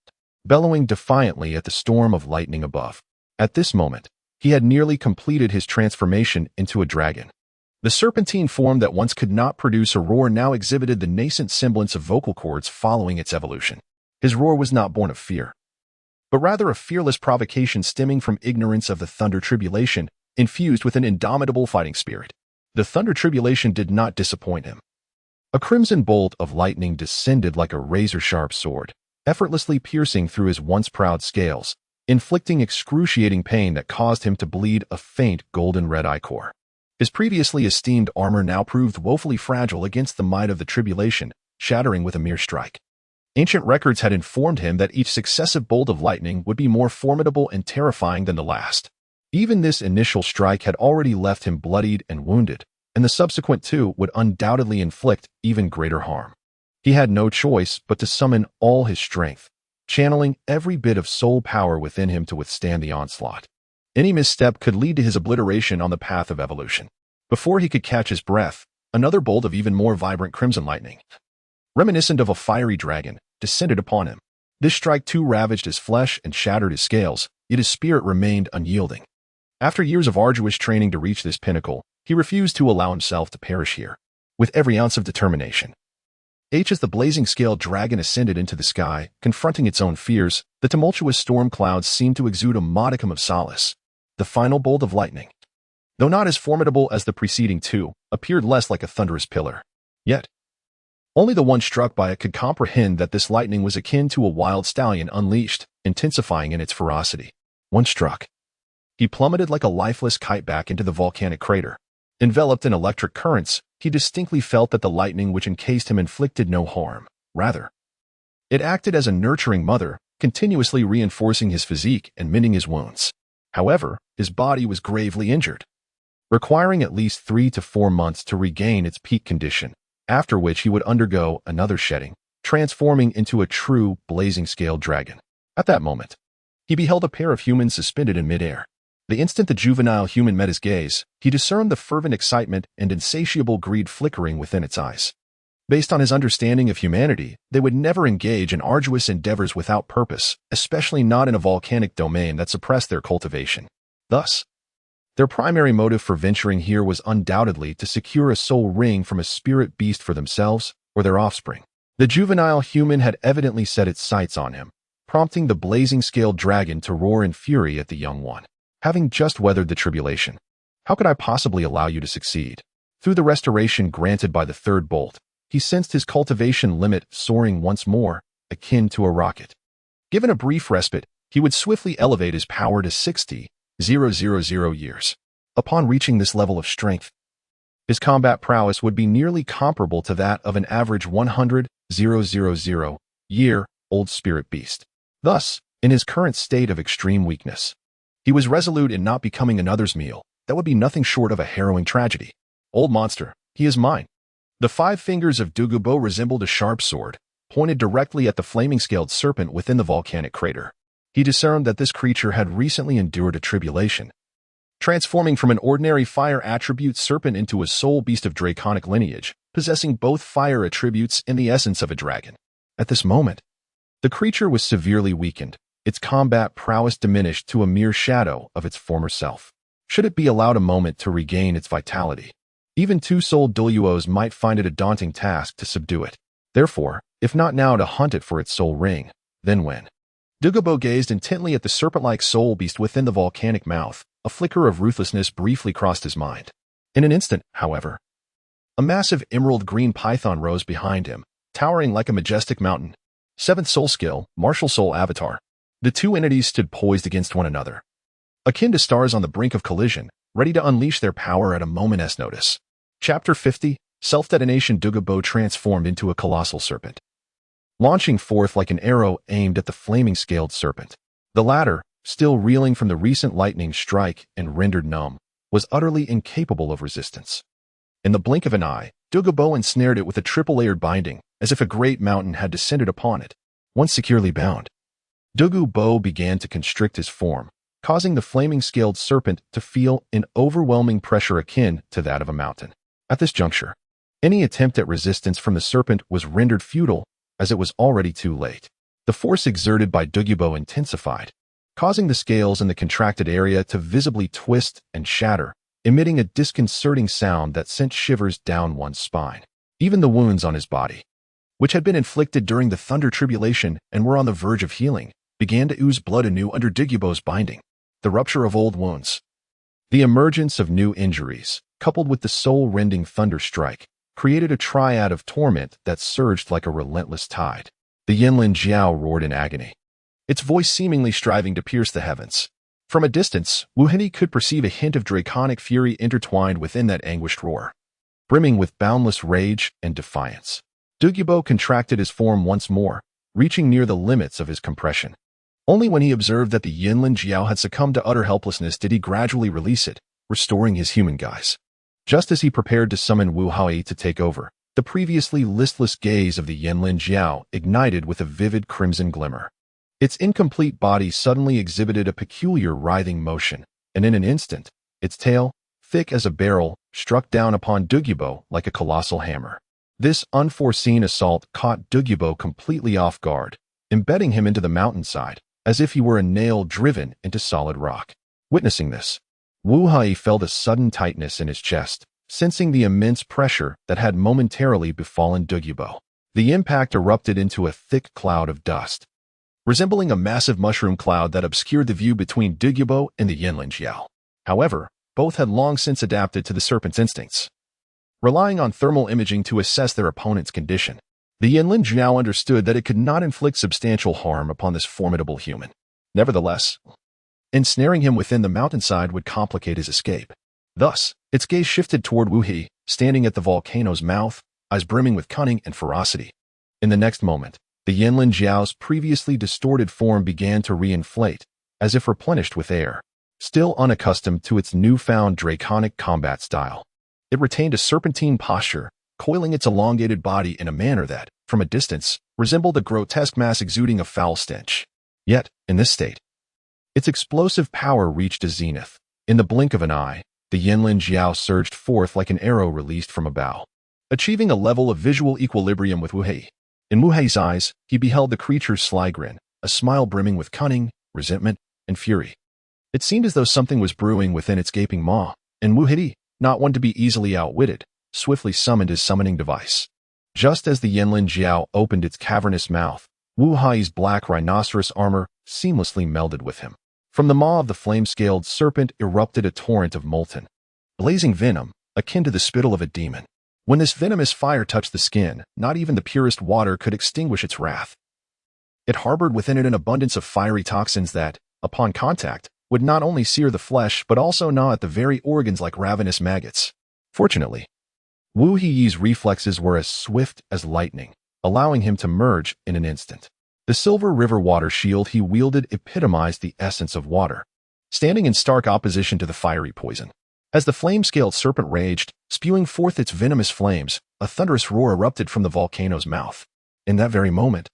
bellowing defiantly at the storm of lightning above. At this moment, he had nearly completed his transformation into a dragon. The serpentine form that once could not produce a roar now exhibited the nascent semblance of vocal cords following its evolution. His roar was not born of fear, but rather a fearless provocation stemming from ignorance of the thunder tribulation, infused with an indomitable fighting spirit. The thunder tribulation did not disappoint him. A crimson bolt of lightning descended like a razor-sharp sword, effortlessly piercing through his once proud scales, inflicting excruciating pain that caused him to bleed a faint golden-red ichor. His previously esteemed armor now proved woefully fragile against the might of the tribulation, shattering with a mere strike. Ancient records had informed him that each successive bolt of lightning would be more formidable and terrifying than the last. Even this initial strike had already left him bloodied and wounded, and the subsequent 2 would undoubtedly inflict even greater harm. He had no choice but to summon all his strength, channeling every bit of soul power within him to withstand the onslaught. Any misstep could lead to his obliteration on the path of evolution. Before he could catch his breath, another bolt of even more vibrant crimson lightning, reminiscent of a fiery dragon, descended upon him. This strike too ravaged his flesh and shattered his scales, yet his spirit remained unyielding. After years of arduous training to reach this pinnacle, he refused to allow himself to perish here. With every ounce of determination, as the blazing-scaled dragon ascended into the sky, confronting its own fears, the tumultuous storm clouds seemed to exude a modicum of solace. The final bolt of lightning, though not as formidable as the preceding 2, appeared less like a thunderous pillar. Yet, only the one struck by it could comprehend that this lightning was akin to a wild stallion unleashed, intensifying in its ferocity. Once struck, he plummeted like a lifeless kite back into the volcanic crater. Enveloped in electric currents, he distinctly felt that the lightning which encased him inflicted no harm. Rather, it acted as a nurturing mother, continuously reinforcing his physique and mending his wounds. However, his body was gravely injured, requiring at least 3 to 4 months to regain its peak condition, after which he would undergo another shedding, transforming into a true blazing-scaled dragon. At that moment, he beheld a pair of humans suspended in midair. The instant the juvenile human met his gaze, he discerned the fervent excitement and insatiable greed flickering within its eyes. Based on his understanding of humanity, they would never engage in arduous endeavors without purpose, especially not in a volcanic domain that suppressed their cultivation. Thus, their primary motive for venturing here was undoubtedly to secure a soul ring from a spirit beast for themselves or their offspring. The juvenile human had evidently set its sights on him, prompting the blazing-scaled dragon to roar in fury at the young one. Having just weathered the tribulation, how could I possibly allow you to succeed? Through the restoration granted by the third bolt, he sensed his cultivation limit soaring once more, akin to a rocket. Given a brief respite, he would swiftly elevate his power to 60, 000 years. Upon reaching this level of strength, his combat prowess would be nearly comparable to that of an average 100,000-year-old spirit beast. Thus, in his current state of extreme weakness, he was resolute in not becoming another's meal. That would be nothing short of a harrowing tragedy. Old monster, he is mine. The 5 fingers of Douluo resembled a sharp sword, pointed directly at the flaming-scaled serpent within the volcanic crater. He discerned that this creature had recently endured a tribulation, transforming from an ordinary fire attribute serpent into a soul beast of draconic lineage, possessing both fire attributes and the essence of a dragon. At this moment, the creature was severely weakened, its combat prowess diminished to a mere shadow of its former self. Should it be allowed a moment to regain its vitality, even 2-souled Douluos might find it a daunting task to subdue it. Therefore, if not now to hunt it for its soul ring, then when? Douluo gazed intently at the serpent-like soul beast within the volcanic mouth. A flicker of ruthlessness briefly crossed his mind. In an instant, however, a massive emerald-green python rose behind him, towering like a majestic mountain. 7th soul skill, martial soul avatar. The 2 entities stood poised against one another, akin to stars on the brink of collision, ready to unleash their power at a moment's notice. Chapter 50, Self-Detonation. Douluo transformed into a colossal serpent, launching forth like an arrow aimed at the flaming-scaled serpent. The latter, still reeling from the recent lightning strike and rendered numb, was utterly incapable of resistance. In the blink of an eye, Douluo ensnared it with a triple-layered binding, as if a great mountain had descended upon it. Once securely bound, Douluo began to constrict his form, causing the flaming-scaled serpent to feel an overwhelming pressure akin to that of a mountain. At this juncture, any attempt at resistance from the serpent was rendered futile, as it was already too late. The force exerted by Douluo intensified, causing the scales in the contracted area to visibly twist and shatter, emitting a disconcerting sound that sent shivers down one's spine. Even the wounds on his body, which had been inflicted during the thunder tribulation and were on the verge of healing, began to ooze blood anew under Douluo's binding. The rupture of old wounds, the emergence of new injuries, coupled with the soul-rending thunder strike, created a triad of torment that surged like a relentless tide. The Yinlin Jiao roared in agony, its voice seemingly striving to pierce the heavens. From a distance, Wu Heni could perceive a hint of draconic fury intertwined within that anguished roar, brimming with boundless rage and defiance. Douluo contracted his form once more, reaching near the limits of his compression. Only when he observed that the Yinlin Jiao had succumbed to utter helplessness did he gradually release it, restoring his human guise. Just as he prepared to summon Wu Hai to take over, the previously listless gaze of the Yinlin Jiao ignited with a vivid crimson glimmer. Its incomplete body suddenly exhibited a peculiar writhing motion, and in an instant, its tail, thick as a barrel, struck down upon Douluo like a colossal hammer. This unforeseen assault caught Douluo completely off guard, embedding him into the mountainside, as if he were a nail driven into solid rock. Witnessing this, Wu Hai felt a sudden tightness in his chest, sensing the immense pressure that had momentarily befallen Douluo. The impact erupted into a thick cloud of dust, resembling a massive mushroom cloud that obscured the view between Douluo and the Yinlin Jiao. However, both had long since adapted to the serpent's instincts, relying on thermal imaging to assess their opponent's condition. The Yinlin Jiao understood that it could not inflict substantial harm upon this formidable human. Nevertheless, ensnaring him within the mountainside would complicate his escape. Thus, its gaze shifted toward Wu He, standing at the volcano's mouth, eyes brimming with cunning and ferocity. In the next moment, the Yinlin Jiao's previously distorted form began to re-inflate, as if replenished with air. Still unaccustomed to its newfound draconic combat style, it retained a serpentine posture, coiling its elongated body in a manner that, from a distance, resembled a grotesque mass exuding a foul stench. Yet, in this state, its explosive power reached a zenith. In the blink of an eye, the Yinlin Jiao surged forth like an arrow released from a bow, achieving a level of visual equilibrium with Wu He. In Wu Hei's eyes, he beheld the creature's sly grin, a smile brimming with cunning, resentment, and fury. It seemed as though something was brewing within its gaping maw, and Wu He, not one to be easily outwitted, swiftly summoned his summoning device. Just as the Yinlin Jiao opened its cavernous mouth, Wu Hai's black rhinoceros armor seamlessly melded with him. From the maw of the flame-scaled serpent erupted a torrent of molten, blazing venom, akin to the spittle of a demon. When this venomous fire touched the skin, not even the purest water could extinguish its wrath. It harbored within it an abundance of fiery toxins that, upon contact, would not only sear the flesh but also gnaw at the very organs like ravenous maggots. Fortunately, Wu Heyi's reflexes were as swift as lightning, allowing him to merge in an instant. The silver river water shield he wielded epitomized the essence of water, standing in stark opposition to the fiery poison. As the flame-scaled serpent raged, spewing forth its venomous flames, a thunderous roar erupted from the volcano's mouth. In that very moment,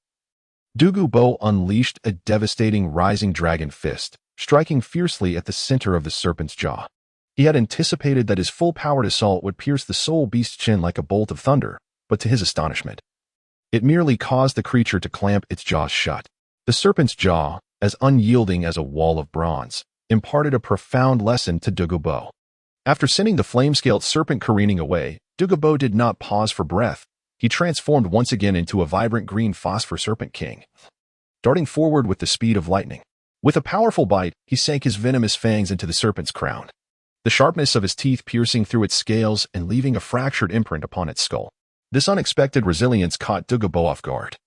Douluo unleashed a devastating rising dragon fist, striking fiercely at the center of the serpent's jaw. He had anticipated that his full-powered assault would pierce the soul beast's chin like a bolt of thunder, but to his astonishment, it merely caused the creature to clamp its jaws shut. The serpent's jaw, as unyielding as a wall of bronze, imparted a profound lesson to Douluo. After sending the flame-scaled serpent careening away, Douluo did not pause for breath. He transformed once again into a vibrant green phosphor serpent king, darting forward with the speed of lightning. With a powerful bite, he sank his venomous fangs into the serpent's crown, the sharpness of his teeth piercing through its scales and leaving a fractured imprint upon its skull. This unexpected resilience caught Douluo off guard,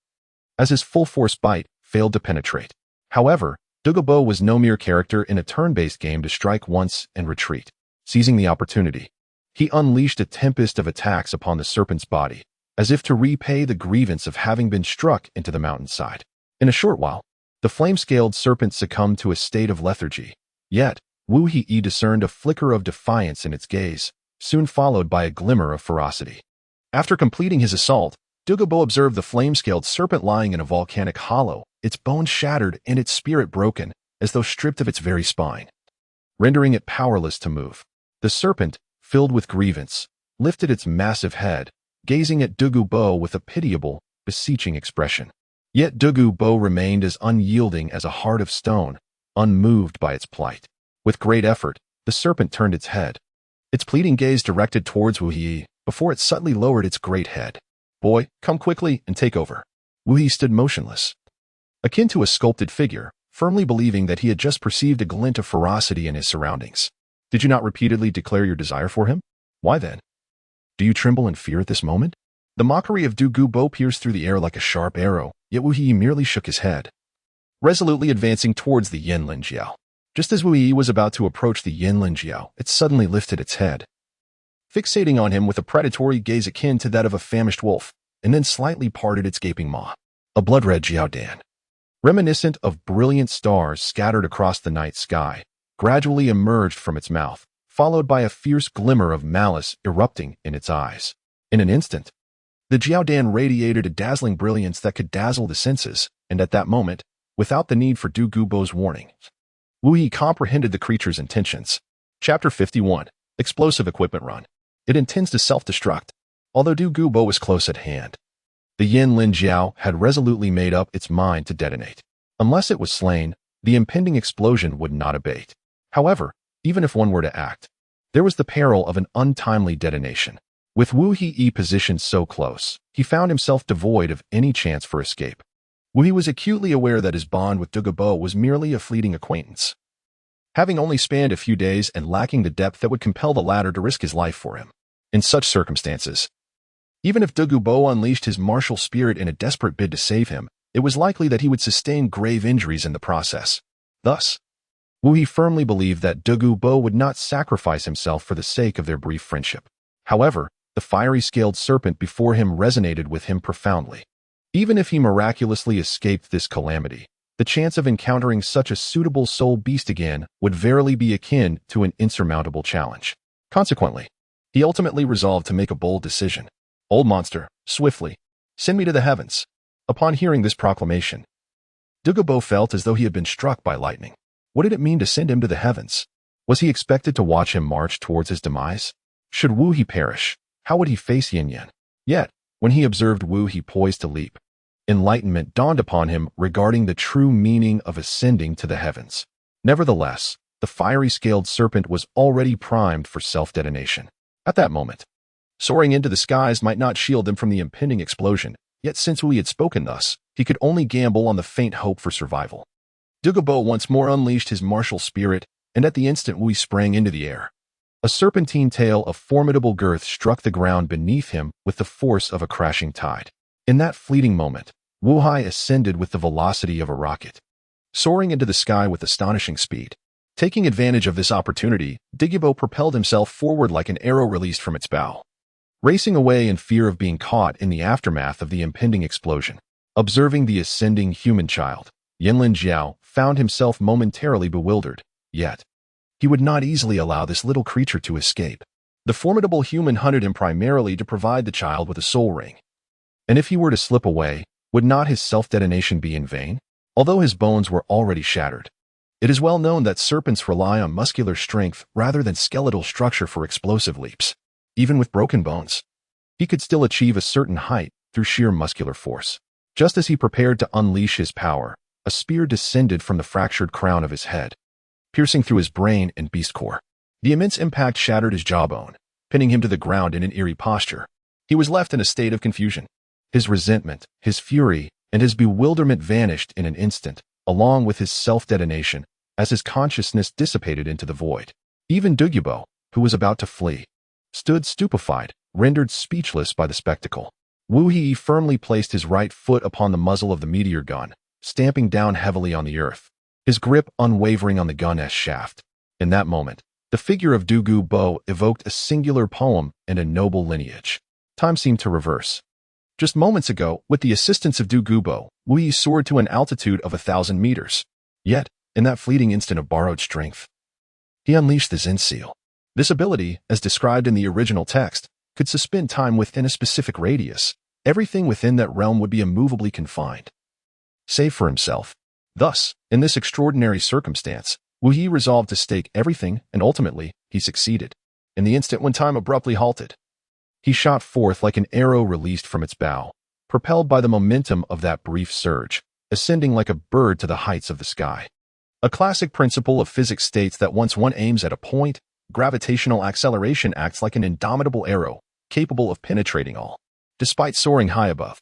as his full-force bite failed to penetrate. However, Douluo was no mere character in a turn-based game to strike once and retreat. Seizing the opportunity, he unleashed a tempest of attacks upon the serpent's body, as if to repay the grievance of having been struck into the mountainside. In a short while, the flame-scaled serpent succumbed to a state of lethargy. Yet, Wu Heyi discerned a flicker of defiance in its gaze, soon followed by a glimmer of ferocity. After completing his assault, Douluo observed the flame-scaled serpent lying in a volcanic hollow, its bones shattered and its spirit broken, as though stripped of its very spine, rendering it powerless to move. The serpent, filled with grievance, lifted its massive head, gazing at Douluo with a pitiable, beseeching expression. Yet Douluo remained as unyielding as a heart of stone, unmoved by its plight. With great effort, the serpent turned its head, its pleading gaze directed towards Wu Heyi, before it suddenly lowered its great head. "Boy, come quickly and take over." Wu Heyi stood motionless, akin to a sculpted figure, firmly believing that he had just perceived a glint of ferocity in his surroundings. "Did you not repeatedly declare your desire for him? Why then? Do you tremble in fear at this moment?" The mockery of Douluo pierced through the air like a sharp arrow, yet Wu Heyi merely shook his head, resolutely advancing towards the Yanlin Jiao. Just as Wu Heyi was about to approach the Yanlin Jiao, it suddenly lifted its head, fixating on him with a predatory gaze akin to that of a famished wolf, and then slightly parted its gaping maw. A blood-red Jiaodan, reminiscent of brilliant stars scattered across the night sky, gradually emerged from its mouth, followed by a fierce glimmer of malice erupting in its eyes. In an instant, the Jiaodan radiated a dazzling brilliance that could dazzle the senses, and at that moment, without the need for Douluo's warning, Wu Heyi comprehended the creature's intentions. Chapter 51. Explosive Equipment Run. It intends to self-destruct. Although Douluo was close at hand, the Yanlin Jiao had resolutely made up its mind to detonate. Unless it was slain, the impending explosion would not abate. However, even if one were to act, there was the peril of an untimely detonation. With Wu Heyi positioned so close, he found himself devoid of any chance for escape. Wu Heyi was acutely aware that his bond with Douluo was merely a fleeting acquaintance, having only spanned a few days and lacking the depth that would compel the latter to risk his life for him. In such circumstances, even if Douluo unleashed his martial spirit in a desperate bid to save him, it was likely that he would sustain grave injuries in the process. Thus, Wu Heyi firmly believed that Douluo would not sacrifice himself for the sake of their brief friendship. However, the fiery scaled serpent before him resonated with him profoundly. Even if he miraculously escaped this calamity, the chance of encountering such a suitable soul beast again would verily be akin to an insurmountable challenge. Consequently, he ultimately resolved to make a bold decision. "Old monster, swiftly, send me to the heavens." Upon hearing this proclamation, Douluo felt as though he had been struck by lightning. What did it mean to send him to the heavens? Was he expected to watch him march towards his demise? Should Wu Heyi perish, how would he face Yin Yan? Yet, when he observed Wu Heyi poised to leap, enlightenment dawned upon him regarding the true meaning of ascending to the heavens. Nevertheless, the fiery scaled serpent was already primed for self-detonation. At that moment, soaring into the skies might not shield them from the impending explosion, yet since Wu Heyi had spoken thus, he could only gamble on the faint hope for survival. Douluo once more unleashed his martial spirit, and at the instant Wu Heyi sprang into the air. A serpentine tail of formidable girth struck the ground beneath him with the force of a crashing tide. In that fleeting moment, Wu Heyi ascended with the velocity of a rocket, soaring into the sky with astonishing speed. Taking advantage of this opportunity, Douluo propelled himself forward like an arrow released from its bow, racing away in fear of being caught in the aftermath of the impending explosion. Observing the ascending human child, Yanlin Jiao found himself momentarily bewildered, yet he would not easily allow this little creature to escape. The formidable human hunted him primarily to provide the child with a soul ring. And if he were to slip away, would not his self-detonation be in vain? Although his bones were already shattered, it is well known that serpents rely on muscular strength rather than skeletal structure for explosive leaps. Even with broken bones, he could still achieve a certain height through sheer muscular force. Just as he prepared to unleash his power, a spear descended from the fractured crown of his head, piercing through his brain and beast core. The immense impact shattered his jawbone, pinning him to the ground in an eerie posture. He was left in a state of confusion. His resentment, his fury, and his bewilderment vanished in an instant, along with his self-detonation, as his consciousness dissipated into the void. Even Douluo, who was about to flee, stood stupefied, rendered speechless by the spectacle. Wu He firmly placed his right foot upon the muzzle of the meteor gun, stamping down heavily on the earth, his grip unwavering on the gun's shaft. In that moment, the figure of Douluo evoked a singular poem and a noble lineage. Time seemed to reverse. Just moments ago, with the assistance of Douluo, Wu Yi soared to an altitude of 1,000 meters. Yet, in that fleeting instant of borrowed strength, he unleashed the Zen Seal. This ability, as described in the original text, could suspend time within a specific radius. Everything within that realm would be immovably confined, save for himself. Thus, in this extraordinary circumstance, Wu Yi resolved to stake everything, and ultimately, he succeeded. In the instant when time abruptly halted, he shot forth like an arrow released from its bow, propelled by the momentum of that brief surge, ascending like a bird to the heights of the sky. A classic principle of physics states that once one aims at a point, gravitational acceleration acts like an indomitable arrow, capable of penetrating all. Despite soaring high above,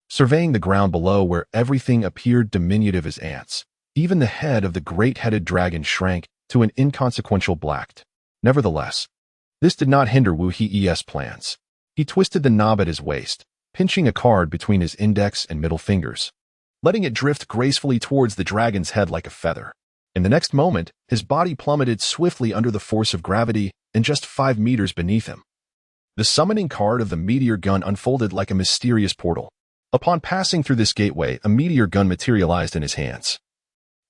surveying the ground below where everything appeared diminutive as ants, even the head of the great-headed dragon shrank to an inconsequential black. Nevertheless, this did not hinder Wu He's plans. He twisted the knob at his waist, pinching a card between his index and middle fingers, letting it drift gracefully towards the dragon's head like a feather. In the next moment, his body plummeted swiftly under the force of gravity and just 5 meters beneath him. The summoning card of the meteor gun unfolded like a mysterious portal. Upon passing through this gateway, a meteor gun materialized in his hands,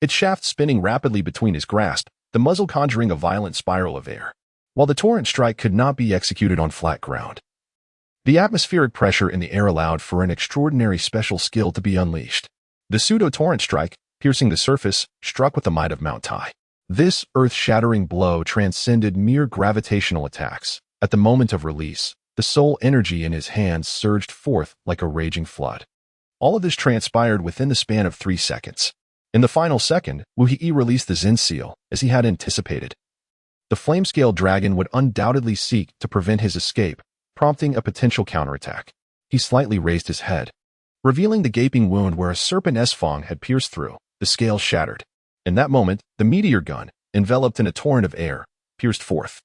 its shaft spinning rapidly between his grasp, the muzzle conjuring a violent spiral of air. While the torrent strike could not be executed on flat ground, the atmospheric pressure in the air allowed for an extraordinary special skill to be unleashed. The pseudo-torrent strike, piercing the surface, struck with the might of Mount Tai. This earth-shattering blow transcended mere gravitational attacks. At the moment of release, the soul energy in his hands surged forth like a raging flood. All of this transpired within the span of 3 seconds. In the final second, Wu He released the Zen Seal, as he had anticipated. The flame-scale dragon would undoubtedly seek to prevent his escape, prompting a potential counterattack. He slightly raised his head, revealing the gaping wound where a serpent's fang had pierced through. The scale shattered. In that moment, the meteor gun, enveloped in a torrent of air, pierced forth,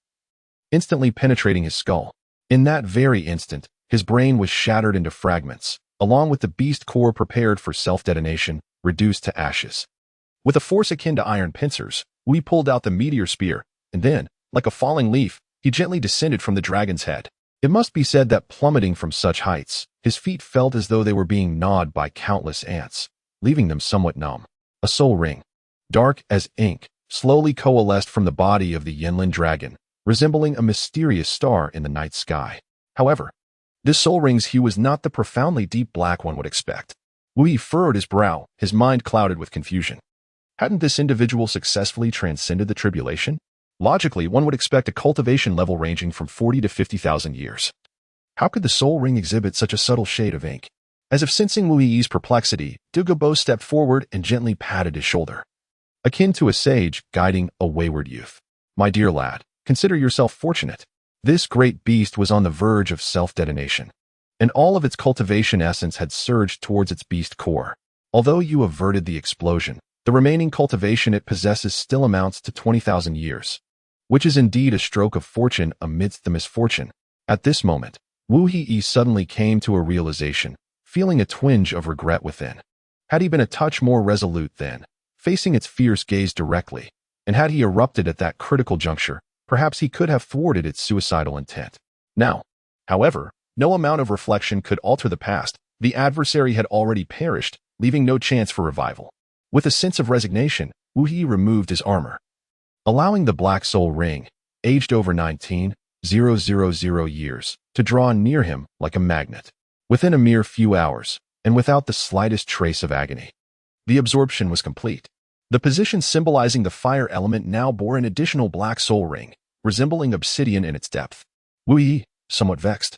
instantly penetrating his skull. In that very instant, his brain was shattered into fragments, along with the beast core prepared for self-detonation, reduced to ashes. With a force akin to iron pincers, Wu pulled out the meteor spear, and then, like a falling leaf, he gently descended from the dragon's head. It must be said that plummeting from such heights, his feet felt as though they were being gnawed by countless ants, leaving them somewhat numb. A soul ring, dark as ink, slowly coalesced from the body of the Yanlin dragon, resembling a mysterious star in the night sky. However, this soul ring's hue was not the profoundly deep black one would expect. Wu Yi furrowed his brow, his mind clouded with confusion. Hadn't this individual successfully transcended the tribulation? Logically, one would expect a cultivation level ranging from 40 to 50,000 years. How could the soul ring exhibit such a subtle shade of ink? As if sensing Wu Yi's perplexity, Douluo stepped forward and gently patted his shoulder, akin to a sage guiding a wayward youth. My dear lad, consider yourself fortunate. This great beast was on the verge of self-detonation, and all of its cultivation essence had surged towards its beast core. Although you averted the explosion, the remaining cultivation it possesses still amounts to 20,000 years, which is indeed a stroke of fortune amidst the misfortune. At this moment, Wu Yi suddenly came to a realization, feeling a twinge of regret within. Had he been a touch more resolute then, facing its fierce gaze directly, and had he erupted at that critical juncture, perhaps he could have thwarted its suicidal intent. Now, however, no amount of reflection could alter the past. The adversary had already perished, leaving no chance for revival. With a sense of resignation, Wu Yi removed his armor, allowing the Black Soul Ring, aged over 19,000 years, to draw near him like a magnet. Within a mere few hours, and without the slightest trace of agony, the absorption was complete. The position symbolizing the fire element now bore an additional Black Soul Ring, resembling obsidian in its depth. Wu Yi, somewhat vexed,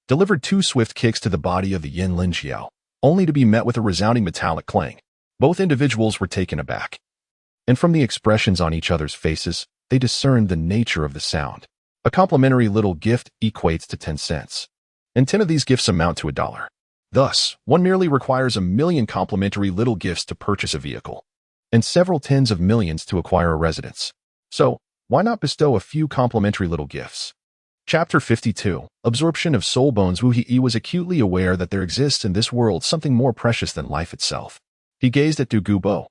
delivered 2 swift kicks to the body of the Yin Lin Xiao, only to be met with a resounding metallic clang. Both individuals were taken aback, and from the expressions on each other's faces, they discerned the nature of the sound. A complimentary little gift equates to 10 cents, and 10 of these gifts amount to $1. Thus, one merely requires 1,000,000 complimentary little gifts to purchase a vehicle, and several tens of millions to acquire a residence. So, why not bestow a few complimentary little gifts? Chapter 52. Absorption of Soul Bones. Wu Yi was acutely aware that there exists in this world something more precious than life itself. He gazed at Douluo,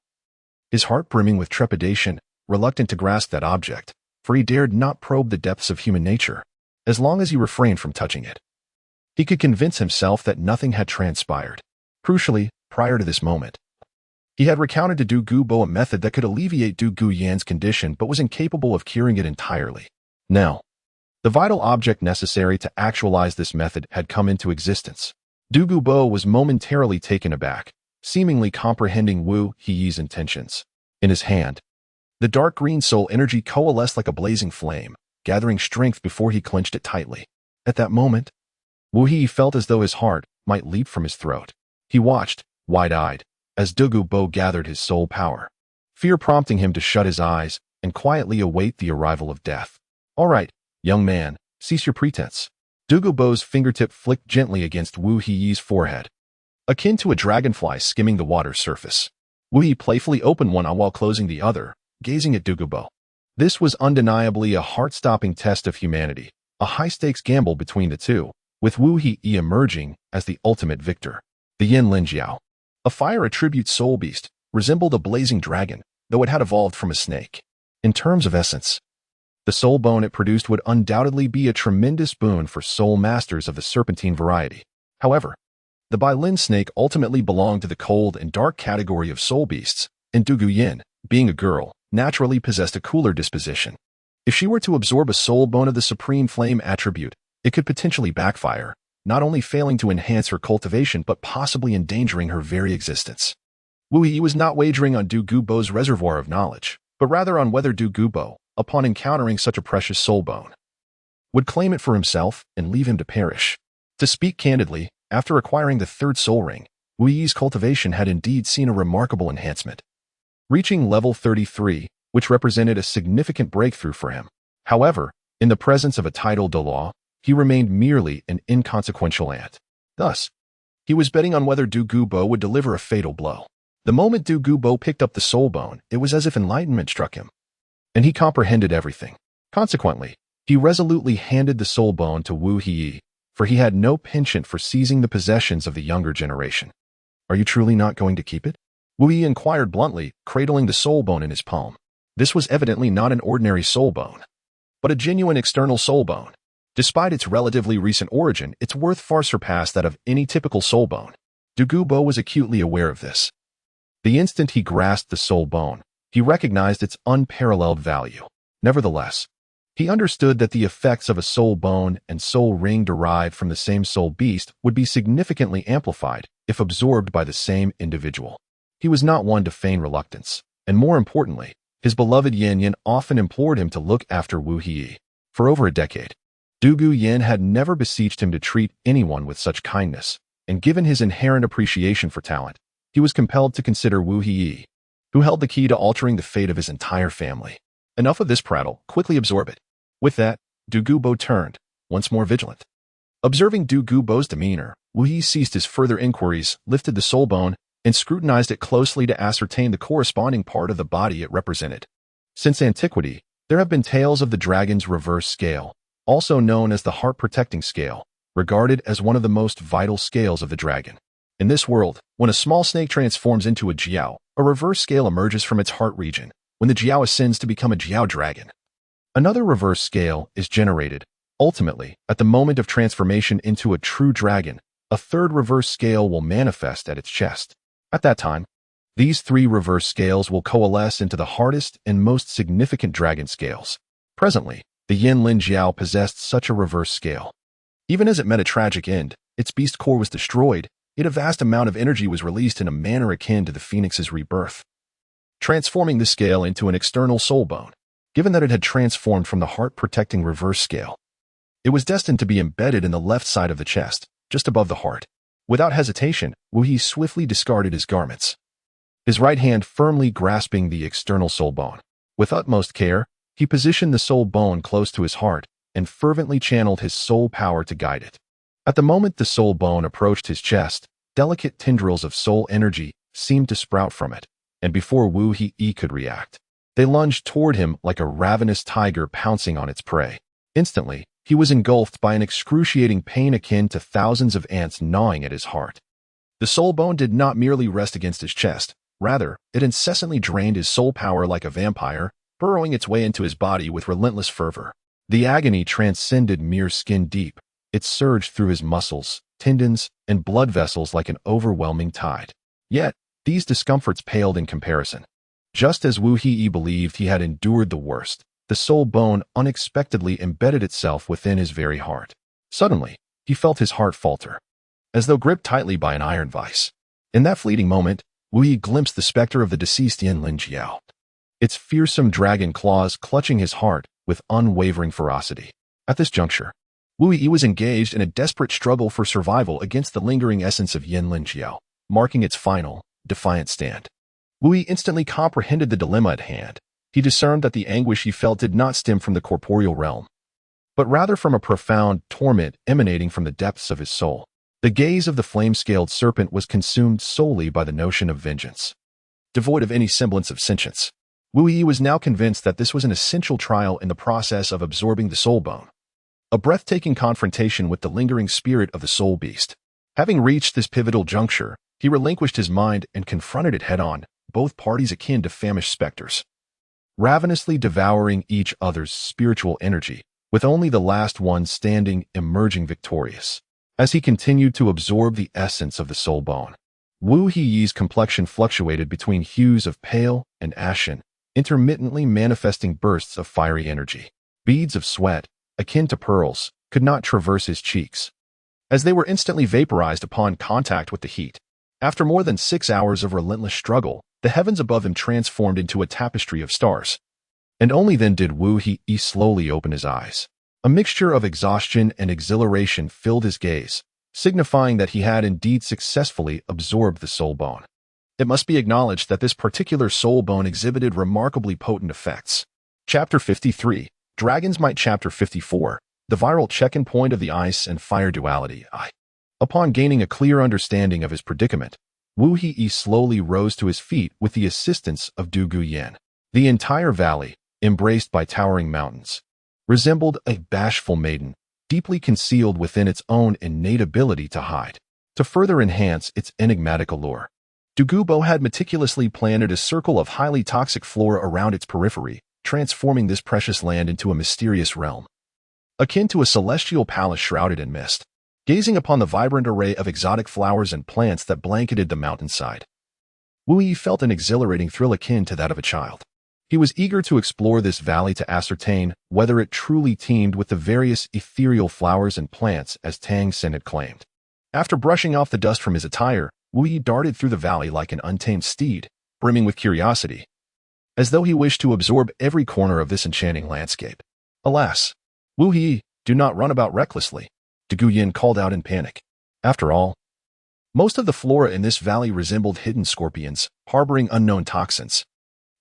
his heart brimming with trepidation, reluctant to grasp that object, for he dared not probe the depths of human nature, as long as he refrained from touching it. He could convince himself that nothing had transpired. Crucially, prior to this moment, he had recounted to Douluo a method that could alleviate Du Yan's condition but was incapable of curing it entirely. Now, the vital object necessary to actualize this method had come into existence. Douluo was momentarily taken aback, seemingly comprehending Wu Yi's intentions. In his hand, the dark green soul energy coalesced like a blazing flame, gathering strength before he clenched it tightly. At that moment, Wu Yi felt as though his heart might leap from his throat. He watched, wide-eyed, as Douluo gathered his soul power, fear prompting him to shut his eyes and quietly await the arrival of death. "All right, young man, cease your pretense." Douluo's fingertip flicked gently against Wu Yi's forehead, akin to a dragonfly skimming the water's surface. Wu Yi playfully opened one eye while closing the other, gazing at Douluo. This was undeniably a heart-stopping test of humanity, a high-stakes gamble between the two, with Wu Yi emerging as the ultimate victor. The Yin Lin Xiao, a fire attribute soul beast, resembled a blazing dragon, though it had evolved from a snake. In terms of essence, the soul bone it produced would undoubtedly be a tremendous boon for soul masters of the serpentine variety. However, the Bai Lin snake ultimately belonged to the cold and dark category of soul beasts, and Du Yin, being a girl, naturally possessed a cooler disposition. If she were to absorb a soul bone of the supreme flame attribute, it could potentially backfire, not only failing to enhance her cultivation but possibly endangering her very existence. Wu Yi was not wagering on Douluo's reservoir of knowledge, but rather on whether Douluo, upon encountering such a precious soul bone, would claim it for himself and leave him to perish. To speak candidly, after acquiring the 3rd soul ring, Wu Yi's cultivation had indeed seen a remarkable enhancement, reaching level 33, which represented a significant breakthrough for him. However, in the presence of a title Douluo, he remained merely an inconsequential ant. Thus, he was betting on whether Douluo would deliver a fatal blow. The moment Douluo picked up the soul bone, it was as if enlightenment struck him, and he comprehended everything. Consequently, he resolutely handed the soul bone to Wu Yi, for he had no penchant for seizing the possessions of the younger generation. "Are you truly not going to keep it?" Wu Yi inquired bluntly, cradling the soul bone in his palm. This was evidently not an ordinary soul bone, but a genuine external soul bone. Despite its relatively recent origin, its worth far surpassed that of any typical soul bone. Douluo was acutely aware of this. The instant he grasped the soul bone, he recognized its unparalleled value. Nevertheless, he understood that the effects of a soul bone and soul ring derived from the same soul beast would be significantly amplified if absorbed by the same individual. He was not one to feign reluctance, and more importantly, his beloved Yin often implored him to look after Wu Yi. For over a decade, Du Yin had never beseeched him to treat anyone with such kindness, and given his inherent appreciation for talent, he was compelled to consider Wu Yi, who held the key to altering the fate of his entire family. Enough of this prattle, quickly absorb it. With that, Douluo turned, once more vigilant. Observing Douluo's demeanor, Wu Yi ceased his further inquiries, lifted the soul bone, and scrutinized it closely to ascertain the corresponding part of the body it represented. Since antiquity, there have been tales of the dragon's reverse scale, also known as the heart-protecting scale, regarded as one of the most vital scales of the dragon. In this world, when a small snake transforms into a jiao, a reverse scale emerges from its heart region, when the Jiao ascends to become a Jiao dragon. Another reverse scale is generated. Ultimately, at the moment of transformation into a true dragon, a third reverse scale will manifest at its chest. At that time, these three reverse scales will coalesce into the hardest and most significant dragon scales. Presently, the Yin Lin Jiao possessed such a reverse scale. Even as it met a tragic end, its beast core was destroyed, yet a vast amount of energy was released in a manner akin to the phoenix's rebirth, transforming the scale into an external soul bone. Given that it had transformed from the heart-protecting reverse scale, it was destined to be embedded in the left side of the chest, just above the heart. Without hesitation, Wu Yi swiftly discarded his garments, his right hand firmly grasping the external soul bone. With utmost care, he positioned the soul bone close to his heart and fervently channeled his soul power to guide it. At the moment the soul bone approached his chest, delicate tendrils of soul energy seemed to sprout from it, and before Wu Yi could react, they lunged toward him like a ravenous tiger pouncing on its prey. Instantly, he was engulfed by an excruciating pain akin to thousands of ants gnawing at his heart. The soul bone did not merely rest against his chest, rather, it incessantly drained his soul power like a vampire, burrowing its way into his body with relentless fervor. The agony transcended mere skin deep. It surged through his muscles, tendons, and blood vessels like an overwhelming tide. Yet, these discomforts paled in comparison. Just as Wu Yi believed he had endured the worst, the soul bone unexpectedly embedded itself within his very heart. Suddenly, he felt his heart falter, as though gripped tightly by an iron vice. In that fleeting moment, Wu Yi glimpsed the specter of the deceased Yin Lin Jiao, its fearsome dragon claws clutching his heart with unwavering ferocity. At this juncture, Wu Yi was engaged in a desperate struggle for survival against the lingering essence of Yin Lin Jiao, marking its final, defiant stand. Wu Yi instantly comprehended the dilemma at hand. He discerned that the anguish he felt did not stem from the corporeal realm, but rather from a profound torment emanating from the depths of his soul. The gaze of the flame-scaled serpent was consumed solely by the notion of vengeance, devoid of any semblance of sentience. Wu Yi was now convinced that this was an essential trial in the process of absorbing the soul bone, a breathtaking confrontation with the lingering spirit of the soul beast. Having reached this pivotal juncture, he relinquished his mind and confronted it head-on, both parties akin to famished specters, ravenously devouring each other's spiritual energy, with only the last one standing emerging victorious. As he continued to absorb the essence of the soul bone, Wu Yi's complexion fluctuated between hues of pale and ashen, intermittently manifesting bursts of fiery energy. Beads of sweat, akin to pearls, could not traverse his cheeks, as they were instantly vaporized upon contact with the heat. After more than 6 hours of relentless struggle, the heavens above him transformed into a tapestry of stars. And only then did Wu Yi slowly open his eyes. A mixture of exhaustion and exhilaration filled his gaze, signifying that he had indeed successfully absorbed the soul bone. It must be acknowledged that this particular soul bone exhibited remarkably potent effects. Chapter 53, Dragon's Might. Chapter 54, The Viral Check-in Point of the Ice and Fire Duality. Upon gaining a clear understanding of his predicament, Wu Yi slowly rose to his feet with the assistance of Du Guyan. The entire valley, embraced by towering mountains, resembled a bashful maiden, deeply concealed within its own innate ability to hide. To further enhance its enigmatic allure, Douluo had meticulously planted a circle of highly toxic flora around its periphery, transforming this precious land into a mysterious realm, akin to a celestial palace shrouded in mist. Gazing upon the vibrant array of exotic flowers and plants that blanketed the mountainside, Wu Yi felt an exhilarating thrill akin to that of a child. He was eager to explore this valley to ascertain whether it truly teemed with the various ethereal flowers and plants as Tang Sen had claimed. After brushing off the dust from his attire, Wu Yi darted through the valley like an untamed steed, brimming with curiosity, as though he wished to absorb every corner of this enchanting landscape. Alas, Wu Yi, do not run about recklessly, Du Guyan called out in panic. After all, most of the flora in this valley resembled hidden scorpions, harboring unknown toxins.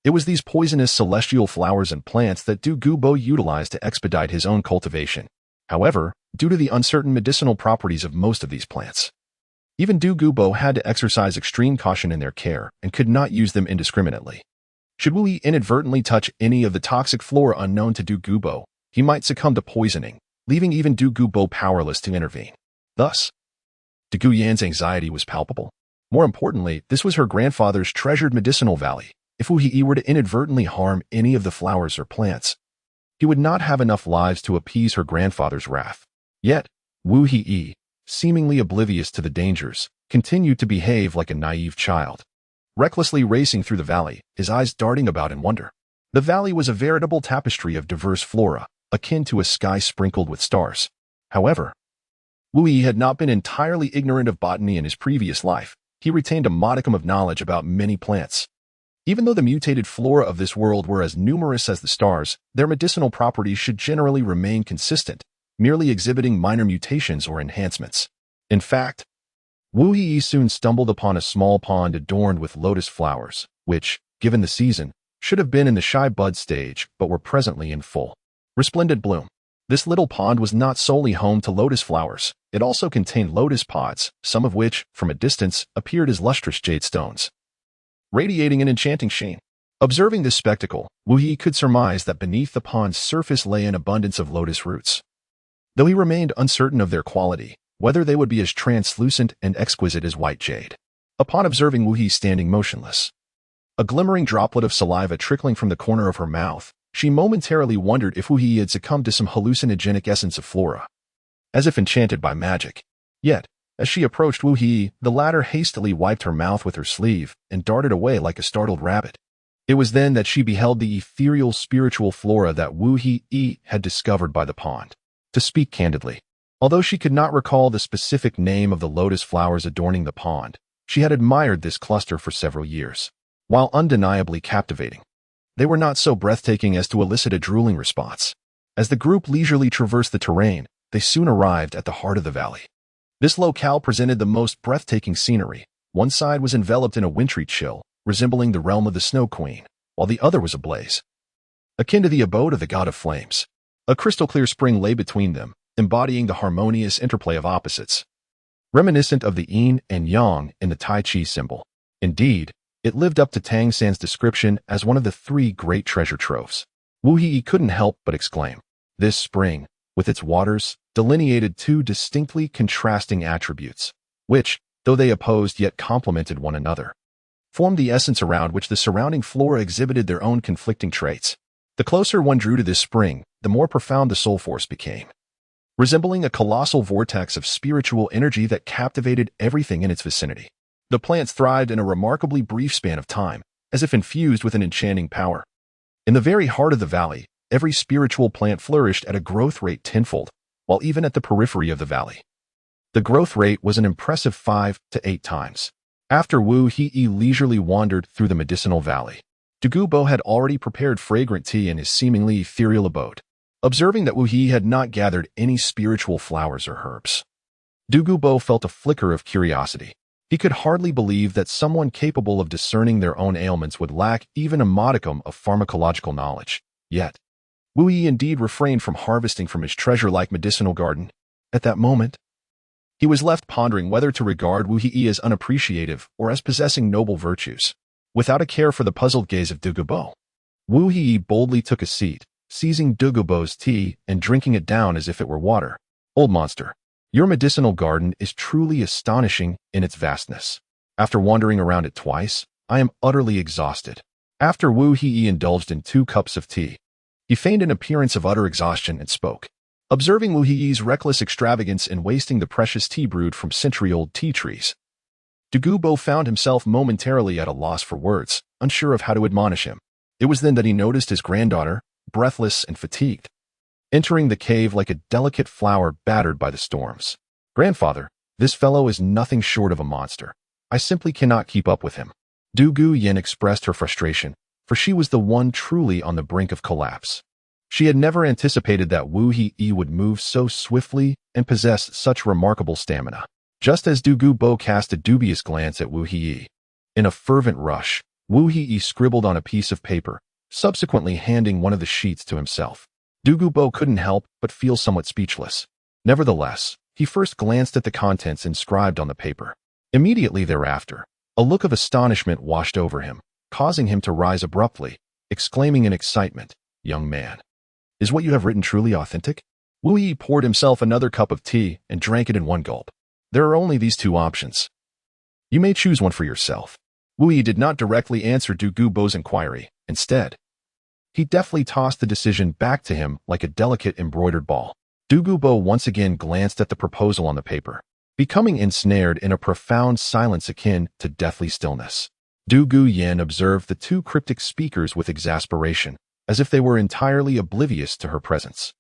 It was these poisonous celestial flowers and plants that Douluo utilized to expedite his own cultivation. However, due to the uncertain medicinal properties of most of these plants, even Douluo had to exercise extreme caution in their care and could not use them indiscriminately. Should Wu Yi inadvertently touch any of the toxic flora unknown to Douluo, he might succumb to poisoning, leaving even Douluo powerless to intervene. Thus, Du Guyan's anxiety was palpable. More importantly, this was her grandfather's treasured medicinal valley. If Wu Yi were to inadvertently harm any of the flowers or plants, he would not have enough lives to appease her grandfather's wrath. Yet, Wu Yi, seemingly oblivious to the dangers, continued to behave like a naive child, recklessly racing through the valley, his eyes darting about in wonder. The valley was a veritable tapestry of diverse flora, akin to a sky sprinkled with stars. However, Wu Yi had not been entirely ignorant of botany in his previous life. He retained a modicum of knowledge about many plants. Even though the mutated flora of this world were as numerous as the stars, their medicinal properties should generally remain consistent, merely exhibiting minor mutations or enhancements. In fact, Wu Yi soon stumbled upon a small pond adorned with lotus flowers, which, given the season, should have been in the shy bud stage but were presently in full, resplendent bloom. This little pond was not solely home to lotus flowers. It also contained lotus pods, some of which, from a distance, appeared as lustrous jade stones, radiating an enchanting sheen. Observing this spectacle, Wu Yi could surmise that beneath the pond's surface lay an abundance of lotus roots. Though he remained uncertain of their quality, whether they would be as translucent and exquisite as white jade. Upon observing Wu Yi standing motionless, a glimmering droplet of saliva trickling from the corner of her mouth, she momentarily wondered if Wu Yi had succumbed to some hallucinogenic essence of flora, as if enchanted by magic. Yet, as she approached Wu Yi, the latter hastily wiped her mouth with her sleeve and darted away like a startled rabbit. It was then that she beheld the ethereal spiritual flora that Wu Yi had discovered by the pond. To speak candidly, although she could not recall the specific name of the lotus flowers adorning the pond, she had admired this cluster for several years. While undeniably captivating, they were not so breathtaking as to elicit a drooling response. As the group leisurely traversed the terrain, they soon arrived at the heart of the valley. This locale presented the most breathtaking scenery. One side was enveloped in a wintry chill, resembling the realm of the Snow Queen, while the other was ablaze, akin to the abode of the god of flames. A crystal-clear spring lay between them, embodying the harmonious interplay of opposites, reminiscent of the yin and yang in the Tai Chi symbol. Indeed, it lived up to Tang San's description as one of the three great treasure troves. Wu Yi couldn't help but exclaim. This spring, with its waters, delineated two distinctly contrasting attributes, which, though they opposed yet complemented one another, formed the essence around which the surrounding flora exhibited their own conflicting traits. The closer one drew to this spring, the more profound the soul force became, resembling a colossal vortex of spiritual energy that captivated everything in its vicinity. The plants thrived in a remarkably brief span of time, as if infused with an enchanting power. In the very heart of the valley, every spiritual plant flourished at a growth rate tenfold, while even at the periphery of the valley, the growth rate was an impressive 5 to 8 times. After Wu Yi leisurely wandered through the medicinal valley, Douluo had already prepared fragrant tea in his seemingly ethereal abode. Observing that Wu Yi had not gathered any spiritual flowers or herbs, Douluo felt a flicker of curiosity. He could hardly believe that someone capable of discerning their own ailments would lack even a modicum of pharmacological knowledge. Yet, Wu Yi indeed refrained from harvesting from his treasure-like medicinal garden. At that moment, he was left pondering whether to regard Wu Yi as unappreciative or as possessing noble virtues. Without a care for the puzzled gaze of Douluo, Wu Yi boldly took a seat, seizing Douluo's tea and drinking it down as if it were water. Old monster, your medicinal garden is truly astonishing in its vastness. After wandering around it twice, I am utterly exhausted. After Wu Yi indulged in 2 cups of tea, he feigned an appearance of utter exhaustion and spoke. Observing Wu Yi's reckless extravagance in wasting the precious tea brewed from century-old tea trees, Douluo found himself momentarily at a loss for words, unsure of how to admonish him. It was then that he noticed his granddaughter, breathless and fatigued, entering the cave like a delicate flower battered by the storms. Grandfather, this fellow is nothing short of a monster. I simply cannot keep up with him. Douluo expressed her frustration, for she was the one truly on the brink of collapse. She had never anticipated that Wu Yi would move so swiftly and possess such remarkable stamina. Just as Douluo cast a dubious glance at Wu Yi, in a fervent rush, Wu Yi scribbled on a piece of paper, subsequently handing one of the sheets to himself. Douluo couldn't help but feel somewhat speechless. Nevertheless, he first glanced at the contents inscribed on the paper. Immediately thereafter, a look of astonishment washed over him, causing him to rise abruptly, exclaiming in excitement, "Young man, is what you have written truly authentic?" Wu Yi poured himself another cup of tea and drank it in one gulp. There are only these 2 options. You may choose one for yourself. Wu Yi did not directly answer Du Gubo's inquiry. Instead, he deftly tossed the decision back to him like a delicate embroidered ball. Du Gubo once again glanced at the proposal on the paper, becoming ensnared in a profound silence akin to deathly stillness. Du Guyan observed the two cryptic speakers with exasperation, as if they were entirely oblivious to her presence.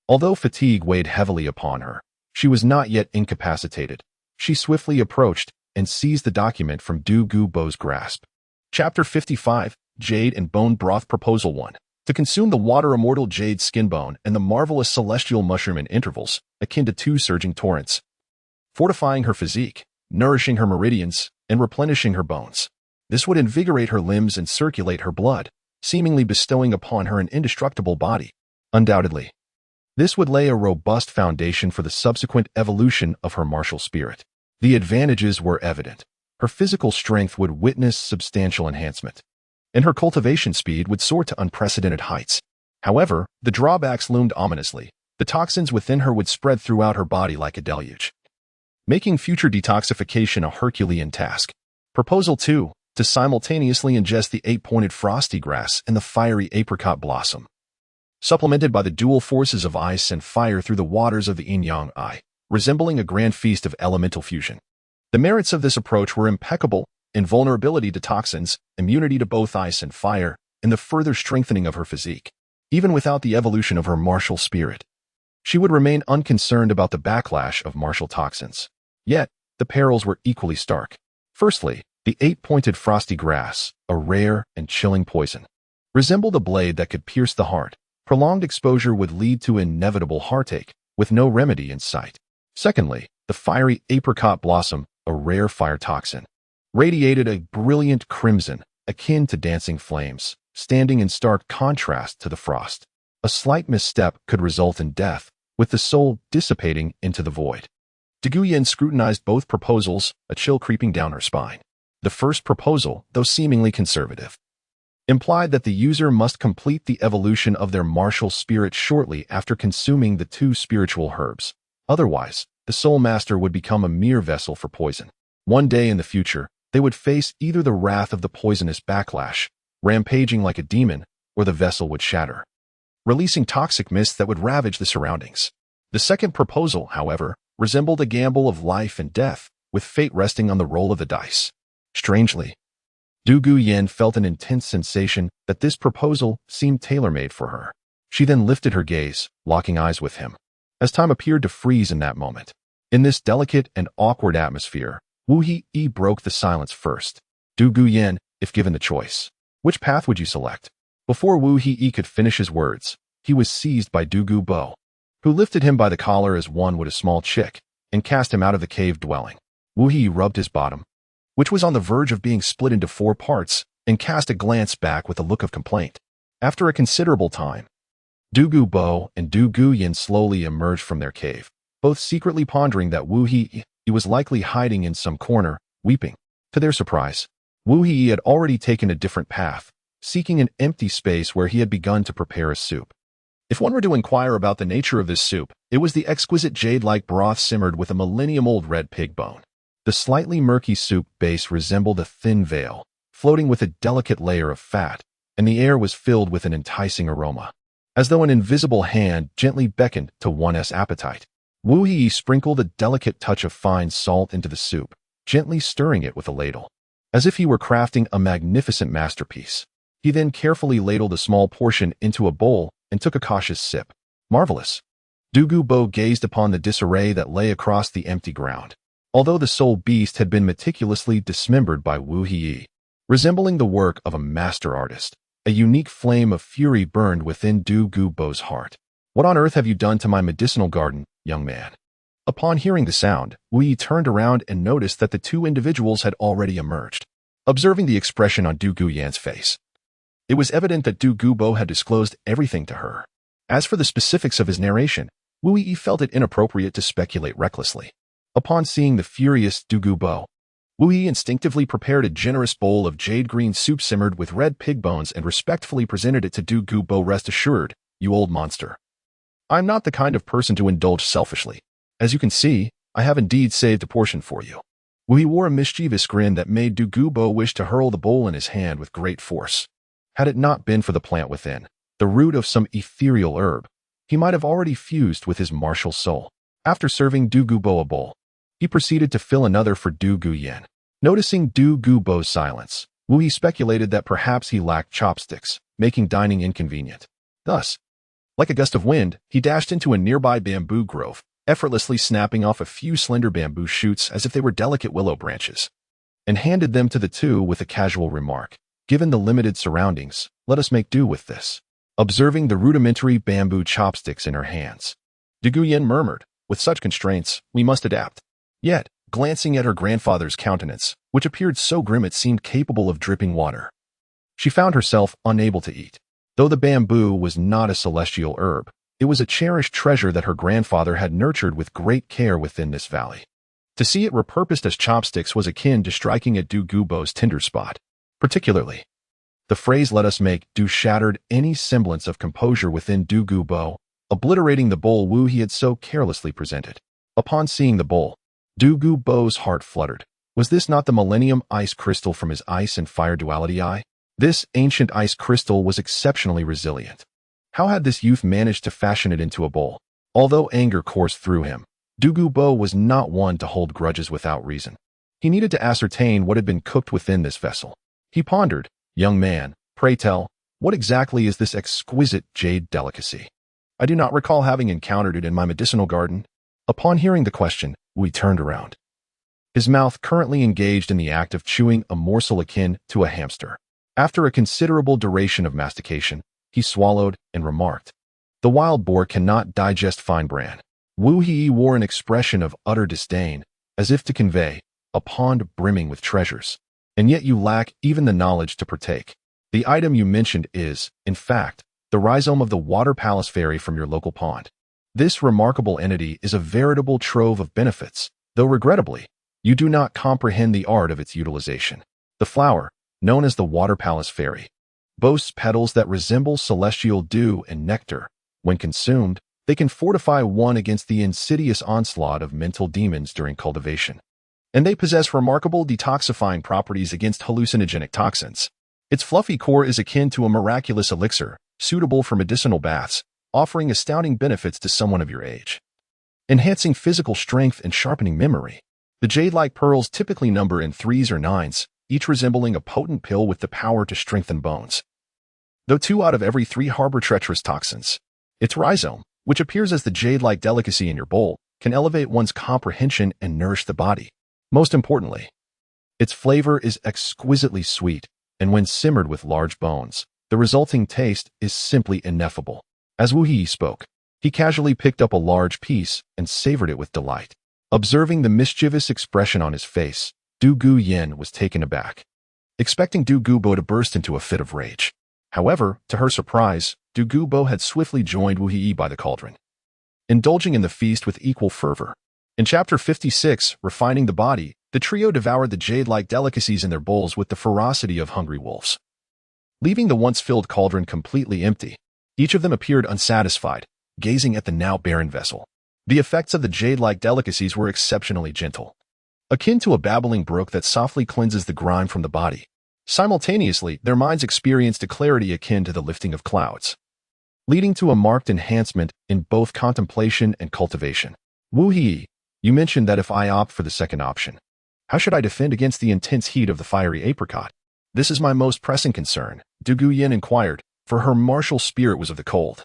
Although fatigue weighed heavily upon her, she was not yet incapacitated. She swiftly approached and seized the document from Du Gubo's grasp. Chapter 55, Jade and Bone Broth Proposal 1. To consume the water immortal jade skin bone and the marvelous celestial mushroom in intervals, akin to two surging torrents, fortifying her physique, nourishing her meridians, and replenishing her bones. This would invigorate her limbs and circulate her blood, seemingly bestowing upon her an indestructible body. Undoubtedly, this would lay a robust foundation for the subsequent evolution of her martial spirit. The advantages were evident. Her physical strength would witness substantial enhancement, and her cultivation speed would soar to unprecedented heights. However, the drawbacks loomed ominously. The toxins within her would spread throughout her body like a deluge, making future detoxification a Herculean task. Proposal 2. To simultaneously ingest the 8-pointed frosty grass and the fiery apricot blossom, supplemented by the dual forces of ice and fire through the waters of the yin-yang eye, resembling a grand feast of elemental fusion. The merits of this approach were impeccable: invulnerability to toxins, immunity to both ice and fire, and the further strengthening of her physique. Even without the evolution of her martial spirit, she would remain unconcerned about the backlash of martial toxins. Yet, the perils were equally stark. Firstly, the 8-pointed frosty grass, a rare and chilling poison, resembled a blade that could pierce the heart. Prolonged exposure would lead to inevitable heartache, with no remedy in sight. Secondly, the fiery apricot blossom, a rare fire toxin, radiated a brilliant crimson, akin to dancing flames, standing in stark contrast to the frost. A slight misstep could result in death, with the soul dissipating into the void. Du Guyan scrutinized both proposals, a chill creeping down her spine. The first proposal, though seemingly conservative, implied that the user must complete the evolution of their martial spirit shortly after consuming the two spiritual herbs. Otherwise, the soul master would become a mere vessel for poison. One day in the future, they would face either the wrath of the poisonous backlash, rampaging like a demon, or the vessel would shatter, releasing toxic mist that would ravage the surroundings. The second proposal, however, resembled a gamble of life and death, with fate resting on the roll of the dice. Strangely, Du Guyan felt an intense sensation that this proposal seemed tailor-made for her. She then lifted her gaze, locking eyes with him, as time appeared to freeze in that moment. In this delicate and awkward atmosphere, Wu Yi broke the silence first. Du Guyan, if given the choice, which path would you select? Before Wu Yi could finish his words, he was seized by Du Gubo, who lifted him by the collar as one would a small chick, and cast him out of the cave dwelling. Wu Yi rubbed his bottom, which was on the verge of being split into 4 parts, and cast a glance back with a look of complaint. After a considerable time, Du Gubo and Du Guyan slowly emerged from their cave, both secretly pondering that Wu Yi was likely hiding in some corner, weeping. To their surprise, Wu Yi had already taken a different path, seeking an empty space where he had begun to prepare a soup. If one were to inquire about the nature of this soup, it was the exquisite jade-like broth simmered with a millennium-old red pig bone. The slightly murky soup base resembled a thin veil, floating with a delicate layer of fat, and the air was filled with an enticing aroma, as though an invisible hand gently beckoned to one's appetite. Wu Yi sprinkled a delicate touch of fine salt into the soup, gently stirring it with a ladle, as if he were crafting a magnificent masterpiece. He then carefully ladled a small portion into a bowl and took a cautious sip. Marvelous! Du Gubo gazed upon the disarray that lay across the empty ground. Although the soul beast had been meticulously dismembered by Wu Yi, resembling the work of a master artist, a unique flame of fury burned within Du Gubo's heart. What on earth have you done to my medicinal garden, young man? Upon hearing the sound, Wu Yi turned around and noticed that the two individuals had already emerged. Observing the expression on Du Guyan's face, it was evident that Du Gubo had disclosed everything to her. As for the specifics of his narration, Wu Yi felt it inappropriate to speculate recklessly. Upon seeing the furious Du Gubo, Wu Yi instinctively prepared a generous bowl of jade-green soup simmered with red pig bones and respectfully presented it to Du Gubo. Rest assured, you old monster, I'm not the kind of person to indulge selfishly. As you can see, I have indeed saved a portion for you. Wu He wore a mischievous grin that made Du Gubo wish to hurl the bowl in his hand with great force. Had it not been for the plant within, the root of some ethereal herb, he might have already fused with his martial soul. After serving Du Gubo a bowl, he proceeded to fill another for Du Guyen. Noticing Du Gubo's silence, Wu He speculated that perhaps he lacked chopsticks, making dining inconvenient. Thus, like a gust of wind, he dashed into a nearby bamboo grove, effortlessly snapping off a few slender bamboo shoots as if they were delicate willow branches, and handed them to the two with a casual remark. Given the limited surroundings, let us make do with this. Observing the rudimentary bamboo chopsticks in her hands, Du Guyen murmured, with such constraints, we must adapt. Yet, glancing at her grandfather's countenance, which appeared so grim it seemed capable of dripping water, she found herself unable to eat. Though the bamboo was not a celestial herb, it was a cherished treasure that her grandfather had nurtured with great care within this valley. To see it repurposed as chopsticks was akin to striking at Du Gubo's tender spot. Particularly, the phrase "let us make do" shattered any semblance of composure within Du Gubo, obliterating the bowl Wu He had so carelessly presented. Upon seeing the bowl, Du Gubo's heart fluttered. Was this not the Millennium Ice Crystal from his Ice and Fire Duality Eye? This ancient ice crystal was exceptionally resilient. How had this youth managed to fashion it into a bowl? Although anger coursed through him, Du Gubo was not one to hold grudges without reason. He needed to ascertain what had been cooked within this vessel. He pondered, young man, pray tell, what exactly is this exquisite jade delicacy? I do not recall having encountered it in my medicinal garden. Upon hearing the question, Wu turned around. His mouth currently engaged in the act of chewing a morsel akin to a hamster. After a considerable duration of mastication, he swallowed and remarked, the wild boar cannot digest fine bran. Wu He wore an expression of utter disdain, as if to convey, a pond brimming with treasures, and yet you lack even the knowledge to partake. The item you mentioned is, in fact, the rhizome of the water palace fairy from your local pond. This remarkable entity is a veritable trove of benefits, though regrettably, you do not comprehend the art of its utilization. The flower, known as the water palace fairy, boasts petals that resemble celestial dew and nectar. When consumed, they can fortify one against the insidious onslaught of mental demons during cultivation. And they possess remarkable detoxifying properties against hallucinogenic toxins. Its fluffy core is akin to a miraculous elixir, suitable for medicinal baths, offering astounding benefits to someone of your age. Enhancing physical strength and sharpening memory. The jade-like pearls typically number in 3s or 9s, each resembling a potent pill with the power to strengthen bones. Though 2 out of every 3 harbor treacherous toxins, its rhizome, which appears as the jade-like delicacy in your bowl, can elevate one's comprehension and nourish the body. Most importantly, its flavor is exquisitely sweet, and when simmered with large bones, the resulting taste is simply ineffable. As Wu He spoke, he casually picked up a large piece and savored it with delight. Observing the mischievous expression on his face, Du Guyen was taken aback, expecting Du Gubo to burst into a fit of rage. However, to her surprise, Du Gubo had swiftly joined Wu He by the cauldron, indulging in the feast with equal fervor. In Chapter 56, Refining the Body, the trio devoured the jade-like delicacies in their bowls with the ferocity of hungry wolves. Leaving the once-filled cauldron completely empty, each of them appeared unsatisfied, gazing at the now barren vessel. The effects of the jade-like delicacies were exceptionally gentle, akin to a babbling brook that softly cleanses the grime from the body. Simultaneously, their minds experienced a clarity akin to the lifting of clouds, leading to a marked enhancement in both contemplation and cultivation. Wu He, you mentioned that if I opt for the second option, how should I defend against the intense heat of the fiery apricot? This is my most pressing concern, Du Guyen inquired, for her martial spirit was of the cold,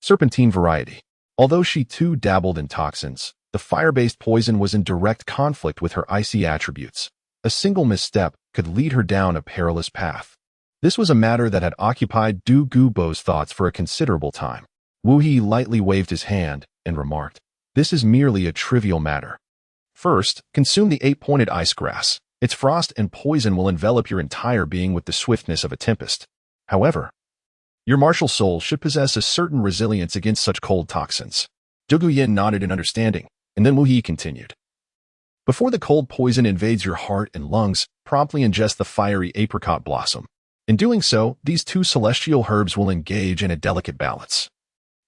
serpentine variety. Although she too dabbled in toxins, the fire-based poison was in direct conflict with her icy attributes. A single misstep could lead her down a perilous path. This was a matter that had occupied Du Gubo's thoughts for a considerable time. Wu He lightly waved his hand and remarked, this is merely a trivial matter. First, consume the 8-pointed ice grass. Its frost and poison will envelop your entire being with the swiftness of a tempest. However, your martial soul should possess a certain resilience against such cold toxins. Du Guyen nodded in understanding, and then Wu He continued. Before the cold poison invades your heart and lungs, promptly ingest the fiery apricot blossom. In doing so, these 2 celestial herbs will engage in a delicate balance,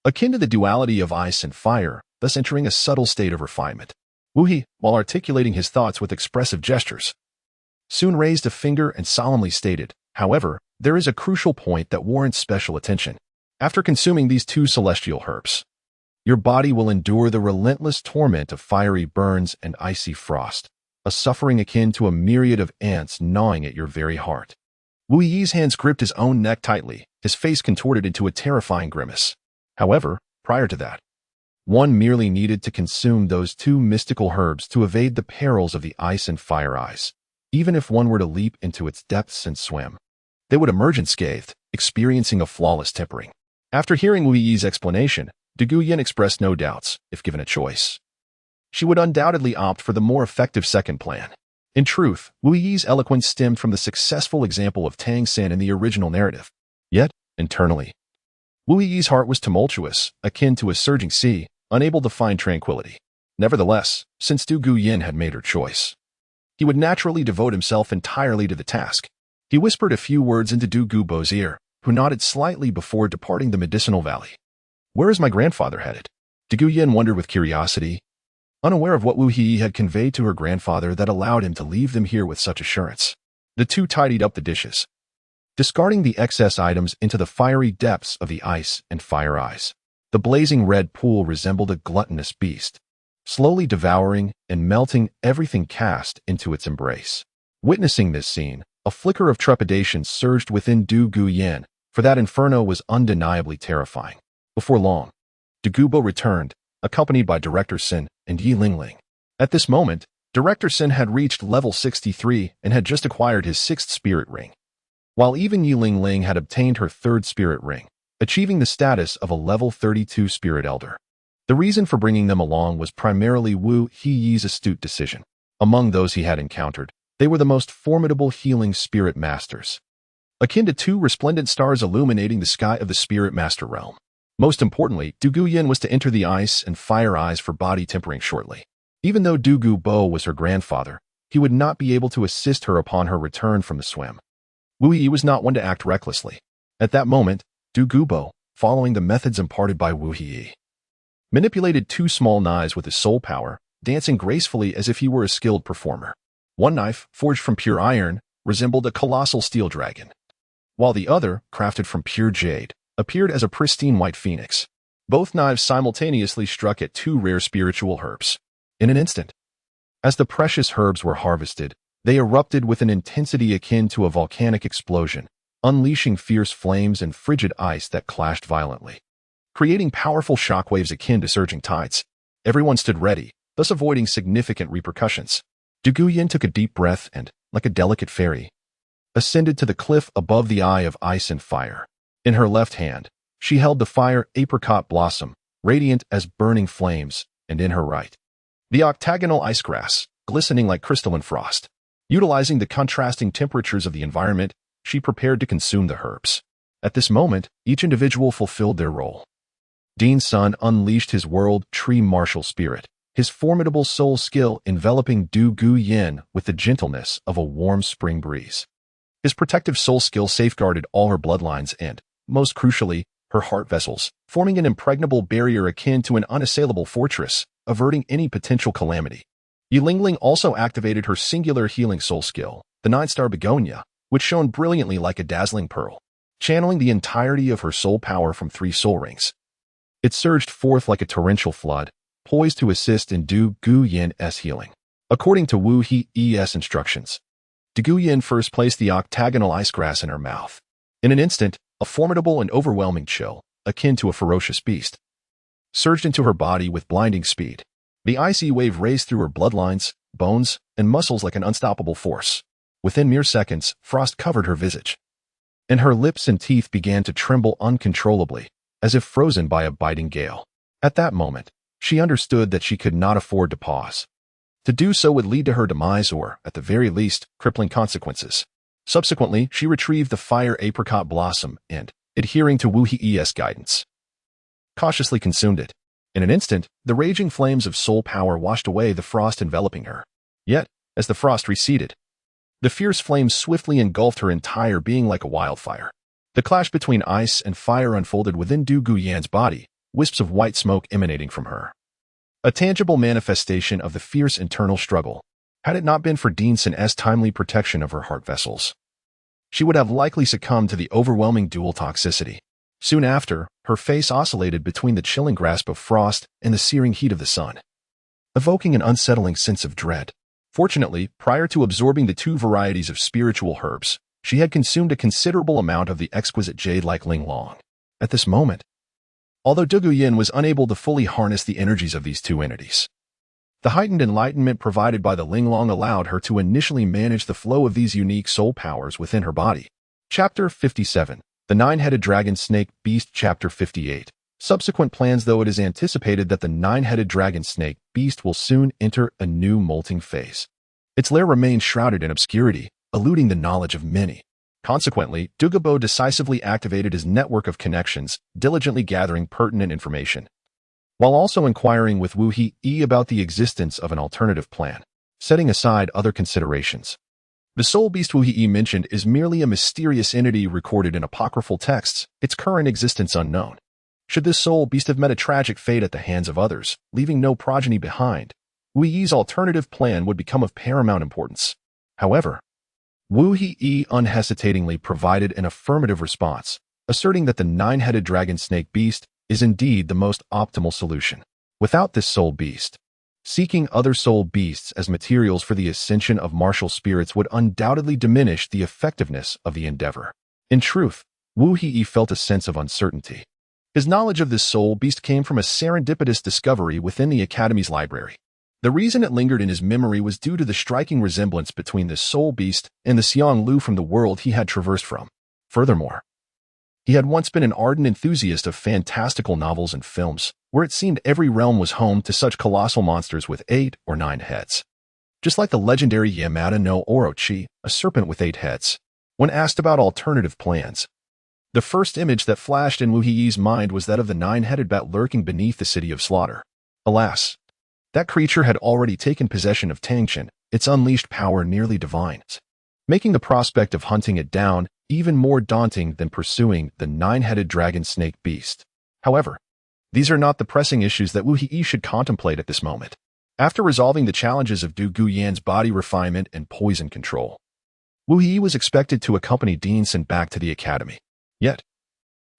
akin to the duality of ice and fire, thus entering a subtle state of refinement. Wu He, while articulating his thoughts with expressive gestures, soon raised a finger and solemnly stated, "However, there is a crucial point that warrants special attention. After consuming these two celestial herbs, your body will endure the relentless torment of fiery burns and icy frost, a suffering akin to a myriad of ants gnawing at your very heart." Wu Yi's hands gripped his own neck tightly, his face contorted into a terrifying grimace. However, prior to that, one merely needed to consume those two mystical herbs to evade the perils of the ice and fire eyes. Even if one were to leap into its depths and swim, they would emerge unscathed, experiencing a flawless tempering. After hearing Wu Yi's explanation, Du Guyan expressed no doubts. If given a choice, she would undoubtedly opt for the more effective second plan. In truth, Wu Yi's eloquence stemmed from the successful example of Tang San in the original narrative. Yet, internally, Wu Yi's heart was tumultuous, akin to a surging sea, unable to find tranquility. Nevertheless, since Du Guyan had made her choice, he would naturally devote himself entirely to the task. He whispered a few words into Du Gubo's ear, who nodded slightly before departing the medicinal valley. "Where is my grandfather headed?" Du Guyan wondered with curiosity, unaware of what Wu Yi had conveyed to her grandfather that allowed him to leave them here with such assurance. The two tidied up the dishes, discarding the excess items into the fiery depths of the ice and fire eyes. The blazing red pool resembled a gluttonous beast, slowly devouring and melting everything cast into its embrace. Witnessing this scene, a flicker of trepidation surged within Du Guyan, for that inferno was undeniably terrifying. Before long, Du Gubo returned, accompanied by Director Sin and Yi Lingling. At this moment, Director Sin had reached level 63 and had just acquired his 6th spirit ring, while even Yi Lingling had obtained her 3rd spirit ring, achieving the status of a level 32 spirit elder. The reason for bringing them along was primarily Wu Yi's astute decision. Among those he had encountered, they were the most formidable healing spirit masters, akin to two resplendent stars illuminating the sky of the spirit master realm. Most importantly, Du Guyan was to enter the ice and fire eyes for body tempering shortly. Even though Du Gubo was her grandfather, he would not be able to assist her upon her return from the swim. Wu Yi was not one to act recklessly. At that moment, Du Gubo, following the methods imparted by Wu Yi, manipulated 2 small knives with his soul power, dancing gracefully as if he were a skilled performer. One knife, forged from pure iron, resembled a colossal steel dragon, while the other, crafted from pure jade, appeared as a pristine white phoenix. Both knives simultaneously struck at 2 rare spiritual herbs. In an instant, as the precious herbs were harvested, they erupted with an intensity akin to a volcanic explosion, unleashing fierce flames and frigid ice that clashed violently, creating powerful shockwaves akin to surging tides. Everyone stood ready, thus avoiding significant repercussions. Du Guyan took a deep breath and, like a delicate fairy, ascended to the cliff above the eye of ice and fire. In her left hand, she held the fire apricot blossom, radiant as burning flames, and in her right, the octagonal ice grass, glistening like crystalline frost. Utilizing the contrasting temperatures of the environment, she prepared to consume the herbs. At this moment, each individual fulfilled their role. Dean Sun unleashed his world tree martial spirit, his formidable soul skill enveloping Du Guyan with the gentleness of a warm spring breeze. His protective soul skill safeguarded all her bloodlines and, most crucially, her heart vessels, forming an impregnable barrier akin to an unassailable fortress, averting any potential calamity. Yi Lingling also activated her singular healing soul skill, the 9-star begonia, which shone brilliantly like a dazzling pearl, channeling the entirety of her soul power from 3 soul rings. It surged forth like a torrential flood, poised to assist in Du Guyan's healing. According to Wu Yi's instructions, Du Guyan first placed the octagonal ice grass in her mouth. In an instant, a formidable and overwhelming chill, akin to a ferocious beast, surged into her body with blinding speed. The icy wave raced through her bloodlines, bones, and muscles like an unstoppable force. Within mere seconds, frost covered her visage, and her lips and teeth began to tremble uncontrollably, as if frozen by a biting gale. At that moment, she understood that she could not afford to pause. To do so would lead to her demise or, at the very least, crippling consequences. Subsequently, she retrieved the fire apricot blossom and, adhering to Wu Yi's guidance, cautiously consumed it. In an instant, the raging flames of soul power washed away the frost enveloping her. Yet, as the frost receded, the fierce flames swiftly engulfed her entire being like a wildfire. The clash between ice and fire unfolded within Du Guyan's body, wisps of white smoke emanating from her. a tangible manifestation of the fierce internal struggle. Had it not been for Dean Sin's timely protection of her heart vessels, she would have likely succumbed to the overwhelming dual toxicity. Soon after, her face oscillated between the chilling grasp of frost and the searing heat of the sun, evoking an unsettling sense of dread. Fortunately, prior to absorbing the two varieties of spiritual herbs, she had consumed a considerable amount of the exquisite jade-like linglong. At this moment, although Douluo Yin was unable to fully harness the energies of these two entities, the heightened enlightenment provided by the linglong allowed her to initially manage the flow of these unique soul powers within her body. Chapter 57. The Nine-Headed Dragon Snake Beast. Chapter 58. Subsequent plans. Though it is anticipated that the nine-headed dragon snake beast will soon enter a new molting phase, its lair remains shrouded in obscurity, eluding the knowledge of many. Consequently, Douluo decisively activated his network of connections, diligently gathering pertinent information, while also inquiring with Wu He about the existence of an alternative plan, setting aside other considerations. The soul beast Wu He mentioned is merely a mysterious entity recorded in apocryphal texts, its current existence unknown. Should this soul beast have met a tragic fate at the hands of others, leaving no progeny behind, Wu Yi's alternative plan would become of paramount importance. However, Wu He unhesitatingly provided an affirmative response, asserting that the nine-headed dragon snake beast is indeed the most optimal solution. Without this soul beast, seeking other soul beasts as materials for the ascension of martial spirits would undoubtedly diminish the effectiveness of the endeavor. In truth, Wu He felt a sense of uncertainty. His knowledge of this soul beast came from a serendipitous discovery within the Academy's library. The reason it lingered in his memory was due to the striking resemblance between this soul beast and the Xiang Lu from the world he had traversed from. Furthermore, he had once been an ardent enthusiast of fantastical novels and films, where it seemed every realm was home to such colossal monsters with 8 or 9 heads. Just like the legendary Yamada no Orochi, a serpent with 8 heads. When asked about alternative plans, the first image that flashed in Wu He's mind was that of the 9-headed bat lurking beneath the city of slaughter. Alas, that creature had already taken possession of Tangshan, its unleashed power nearly divine, making the prospect of hunting it down even more daunting than pursuing the 9-headed dragon snake beast. However, these are not the pressing issues that Wu He should contemplate at this moment. After resolving the challenges of Douluo Yin's body refinement and poison control, Wu He was expected to accompany Dean Sin back to the academy. Yet,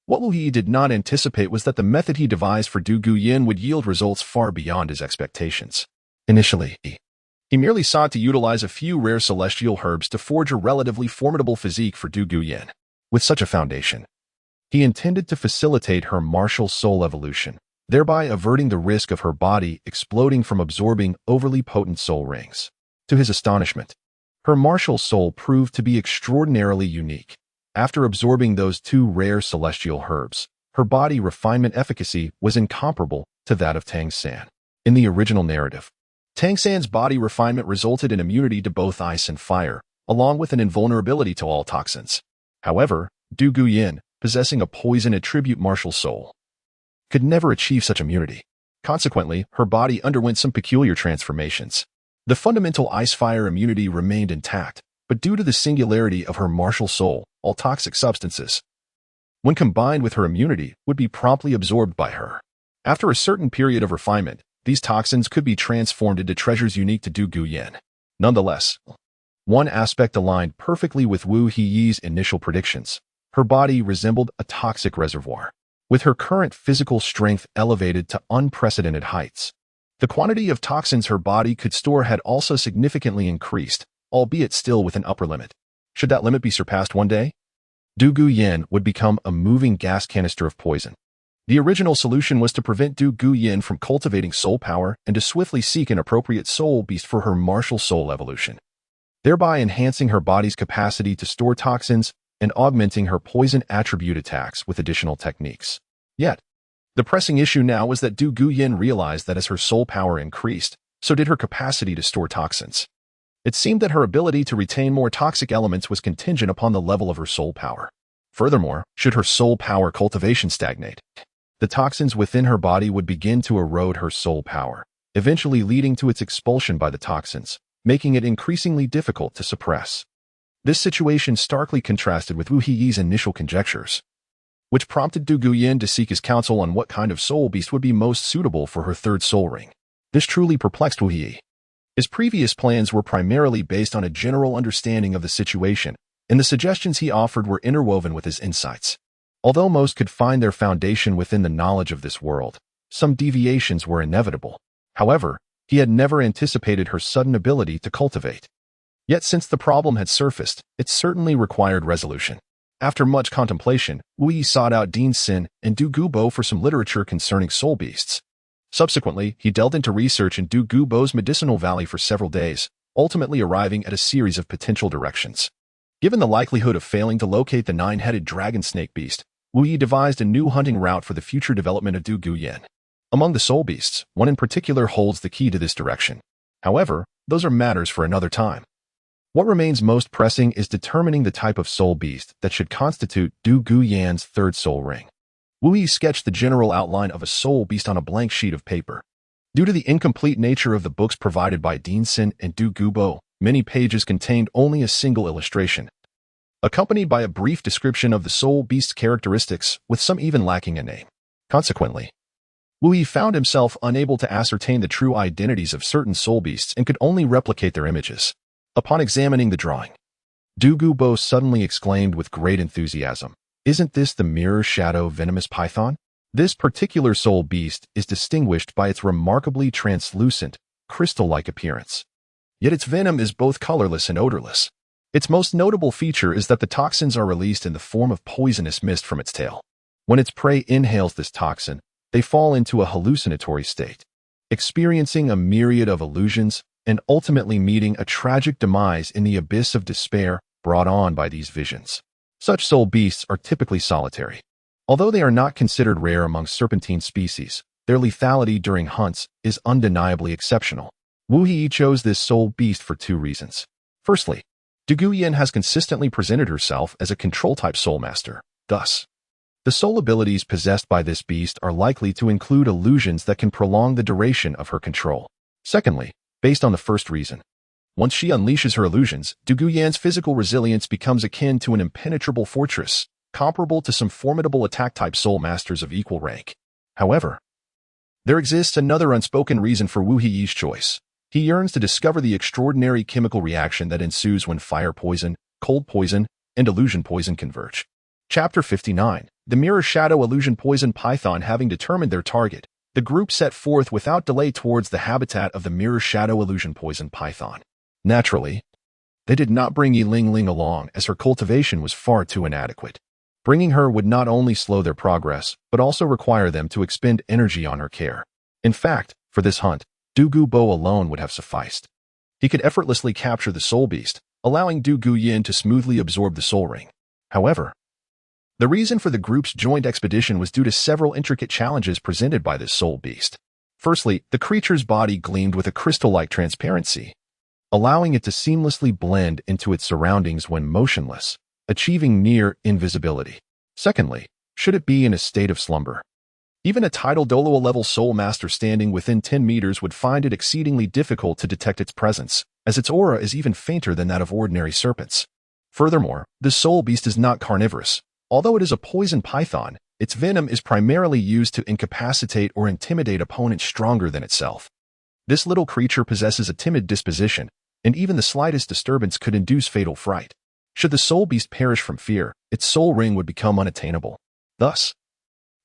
what Wu He did not anticipate was that the method he devised for Douluo Yin would yield results far beyond his expectations. Initially, he merely sought to utilize a few rare celestial herbs to forge a relatively formidable physique for Douluo Yin. With such a foundation, he intended to facilitate her martial soul evolution, thereby averting the risk of her body exploding from absorbing overly potent soul rings. To his astonishment, her martial soul proved to be extraordinarily unique. After absorbing those 2 rare celestial herbs, her body refinement efficacy was incomparable to that of Tang San. In the original narrative, Tang San's body refinement resulted in immunity to both ice and fire, along with an invulnerability to all toxins. However, Douluo Yin, possessing a poison attribute martial soul, could never achieve such immunity. Consequently, her body underwent some peculiar transformations. The fundamental ice-fire immunity remained intact, but due to the singularity of her martial soul, all toxic substances, when combined with her immunity, would be promptly absorbed by her. After a certain period of refinement, these toxins could be transformed into treasures unique to Douluo Yin. Nonetheless, one aspect aligned perfectly with Wu He's initial predictions. Her body resembled a toxic reservoir, with her current physical strength elevated to unprecedented heights. The quantity of toxins her body could store had also significantly increased, albeit still with an upper limit. Should that limit be surpassed one day, Douluo Yin would become a moving gas canister of poison. The original solution was to prevent Douluo Yin from cultivating soul power and to swiftly seek an appropriate soul beast for her martial soul evolution, thereby enhancing her body's capacity to store toxins and augmenting her poison attribute attacks with additional techniques. Yet, the pressing issue now was that Douluo Yin realized that as her soul power increased, so did her capacity to store toxins. It seemed that her ability to retain more toxic elements was contingent upon the level of her soul power. Furthermore, should her soul power cultivation stagnate, the toxins within her body would begin to erode her soul power, eventually leading to its expulsion by the toxins, making it increasingly difficult to suppress. This situation starkly contrasted with Wu He's initial conjectures, which prompted Douluo Yin to seek his counsel on what kind of soul beast would be most suitable for her 3rd soul ring. This truly perplexed Wu Yi. His previous plans were primarily based on a general understanding of the situation, and the suggestions he offered were interwoven with his insights. Although most could find their foundation within the knowledge of this world, some deviations were inevitable. However, he had never anticipated her sudden ability to cultivate. Yet since the problem had surfaced, it certainly required resolution. After much contemplation, Wu Yi sought out Dean Sin and Du Gubo for some literature concerning soul beasts. Subsequently, he delved into research in Du Gubo's medicinal valley for several days, ultimately arriving at a series of potential directions. Given the likelihood of failing to locate the nine-headed dragon snake beast, Wu Yi devised a new hunting route for the future development of Du Guyan. Among the soul beasts, one in particular holds the key to this direction. However, those are matters for another time. What remains most pressing is determining the type of soul beast that should constitute Du Guyan's third soul ring. Wu Yi sketched the general outline of a soul beast on a blank sheet of paper. Due to the incomplete nature of the books provided by Dean Sin and Du Gubo, many pages contained only a single illustration, accompanied by a brief description of the soul beast's characteristics, with some even lacking a name. Consequently, Wu Yi found himself unable to ascertain the true identities of certain soul beasts and could only replicate their images. Upon examining the drawing, Du Gubo suddenly exclaimed with great enthusiasm, "Isn't this the mirror shadow venomous python? This particular soul beast is distinguished by its remarkably translucent, crystal-like appearance. Yet its venom is both colorless and odorless. Its most notable feature is that the toxins are released in the form of poisonous mist from its tail. When its prey inhales this toxin, they fall into a hallucinatory state, experiencing a myriad of illusions and ultimately meeting a tragic demise in the abyss of despair brought on by these visions. Such soul beasts are typically solitary. Although they are not considered rare among serpentine species, their lethality during hunts is undeniably exceptional. Wu Yi chose this soul beast for two reasons. Firstly, Du Guyan has consistently presented herself as a control-type soul master. Thus, the soul abilities possessed by this beast are likely to include illusions that can prolong the duration of her control. Secondly, based on the first reason, once she unleashes her illusions, Du Guyan's physical resilience becomes akin to an impenetrable fortress, comparable to some formidable attack-type soul masters of equal rank. However, there exists another unspoken reason for Wu Yi's choice. He yearns to discover the extraordinary chemical reaction that ensues when fire poison, cold poison, and illusion poison converge. Chapter 59. The Mirror Shadow Illusion Poison Python. Having determined their target, the group set forth without delay towards the habitat of the Mirror Shadow Illusion Poison Python. Naturally, they did not bring Yi Ling Ling along, as her cultivation was far too inadequate. Bringing her would not only slow their progress, but also require them to expend energy on her care. In fact, for this hunt, Du Gubo alone would have sufficed. He could effortlessly capture the soul beast, allowing Du Guyan to smoothly absorb the soul ring. However, the reason for the group's joint expedition was due to several intricate challenges presented by this soul beast. Firstly, the creature's body gleamed with a crystal-like transparency, allowing it to seamlessly blend into its surroundings when motionless, achieving near invisibility. Secondly, should it be in a state of slumber, even a tidal Douluo-level soul master standing within 10 meters would find it exceedingly difficult to detect its presence, as its aura is even fainter than that of ordinary serpents. Furthermore, the soul beast is not carnivorous. Although it is a poison python, its venom is primarily used to incapacitate or intimidate opponents stronger than itself. This little creature possesses a timid disposition, and even the slightest disturbance could induce fatal fright. Should the soul beast perish from fear, its soul ring would become unattainable. Thus,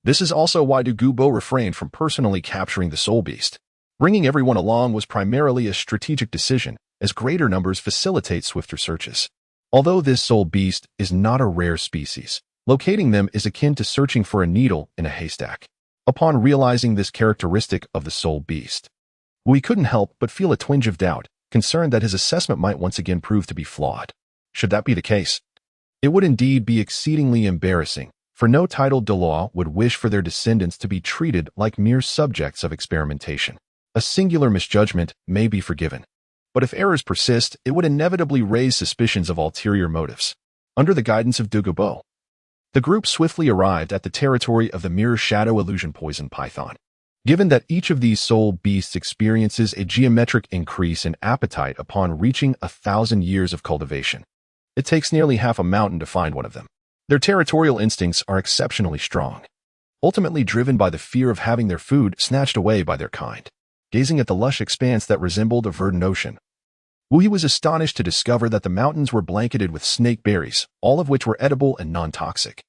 this is also why Du Gubo refrained from personally capturing the soul beast. Bringing everyone along was primarily a strategic decision, as greater numbers facilitate swifter searches. Although this soul beast is not a rare species, locating them is akin to searching for a needle in a haystack. Upon realizing this characteristic of the soul beast, Wu couldn't help but feel a twinge of doubt, concerned that his assessment might once again prove to be flawed. Should that be the case, it would indeed be exceedingly embarrassing, for no titled Douluo would wish for their descendants to be treated like mere subjects of experimentation. A singular misjudgment may be forgiven, but if errors persist, it would inevitably raise suspicions of ulterior motives. Under the guidance of Du Gubo, the group swiftly arrived at the territory of the Mirror Shadow Illusion Poison Python. Given that each of these soul beasts experiences a geometric increase in appetite upon reaching 1,000 years of cultivation, it takes nearly half a mountain to find one of them. Their territorial instincts are exceptionally strong, ultimately driven by the fear of having their food snatched away by their kind. gazing at the lush expanse that resembled a verdant ocean. Wu Yi was astonished to discover that the mountains were blanketed with snake berries, all of which were edible and non-toxic.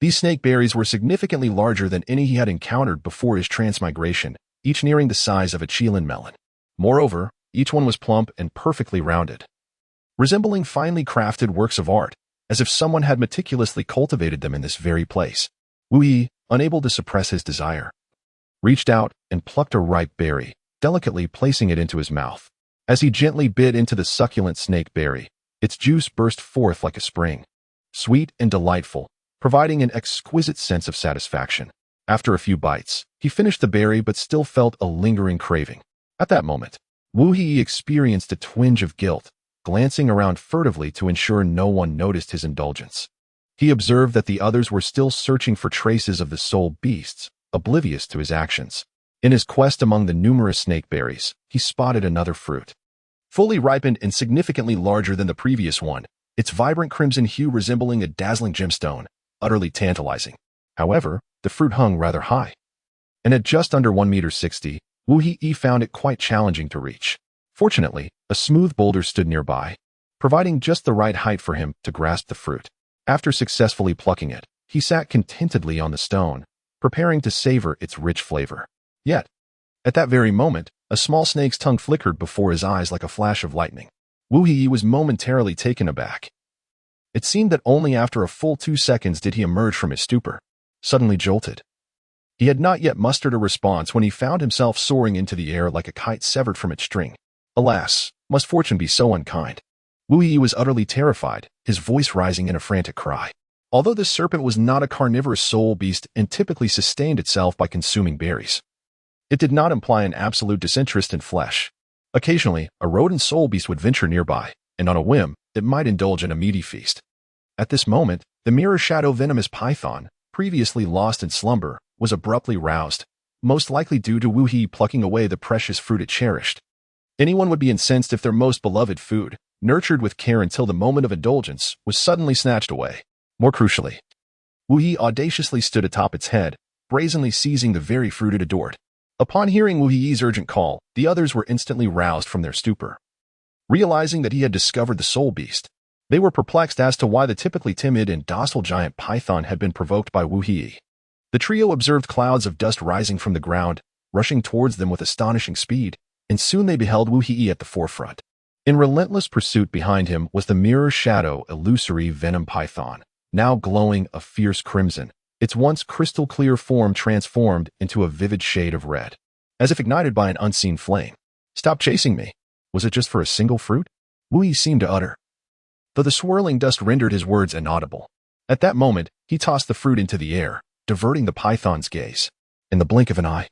These snake berries were significantly larger than any he had encountered before his transmigration, each nearing the size of a Chilean melon. Moreover, each one was plump and perfectly rounded, resembling finely crafted works of art, as if someone had meticulously cultivated them in this very place. Wu Yi, unable to suppress his desire, reached out and plucked a ripe berry, delicately placing it into his mouth. As he gently bit into the succulent snake berry, its juice burst forth like a spring, sweet and delightful, providing an exquisite sense of satisfaction. After a few bites, he finished the berry but still felt a lingering craving. At that moment, Wu Yi experienced a twinge of guilt, glancing around furtively to ensure no one noticed his indulgence. He observed that the others were still searching for traces of the soul beasts, oblivious to his actions. In his quest among the numerous snake berries, he spotted another fruit. Fully ripened and significantly larger than the previous one, its vibrant crimson hue resembling a dazzling gemstone, utterly tantalizing. However, the fruit hung rather high, and at just under 1.60 meters, Wu Yi found it quite challenging to reach. Fortunately, a smooth boulder stood nearby, providing just the right height for him to grasp the fruit. After successfully plucking it, he sat contentedly on the stone, preparing to savor its rich flavor. Yet, at that very moment, a small snake's tongue flickered before his eyes like a flash of lightning. Wu Yi was momentarily taken aback. It seemed that only after a full 2 seconds did he emerge from his stupor, suddenly jolted. He had not yet mustered a response when he found himself soaring into the air like a kite severed from its string. Alas, must fortune be so unkind? Wu Yi was utterly terrified, his voice rising in a frantic cry. Although this serpent was not a carnivorous soul beast and typically sustained itself by consuming berries, it did not imply an absolute disinterest in flesh. Occasionally, a rodent soul beast would venture nearby, and on a whim, it might indulge in a meaty feast. At this moment, the mirror shadow venomous python, previously lost in slumber, was abruptly roused, most likely due to Wu Yi plucking away the precious fruit it cherished. Anyone would be incensed if their most beloved food, nurtured with care until the moment of indulgence, was suddenly snatched away. More crucially, Wu Yi audaciously stood atop its head, brazenly seizing the very fruit it adored. Upon hearing Wu Yi's urgent call, the others were instantly roused from their stupor. Realizing that he had discovered the soul beast, they were perplexed as to why the typically timid and docile giant python had been provoked by Wu Yi. The trio observed clouds of dust rising from the ground, rushing towards them with astonishing speed, and soon they beheld Wu Yi at the forefront. In relentless pursuit behind him was the mirror shadow illusory venom python, now glowing a fierce crimson, its once crystal-clear form transformed into a vivid shade of red, as if ignited by an unseen flame. "Stop chasing me. Was it just for a single fruit?" Wu Yi seemed to utter, though the swirling dust rendered his words inaudible. At that moment, he tossed the fruit into the air, diverting the python's gaze. In the blink of an eye,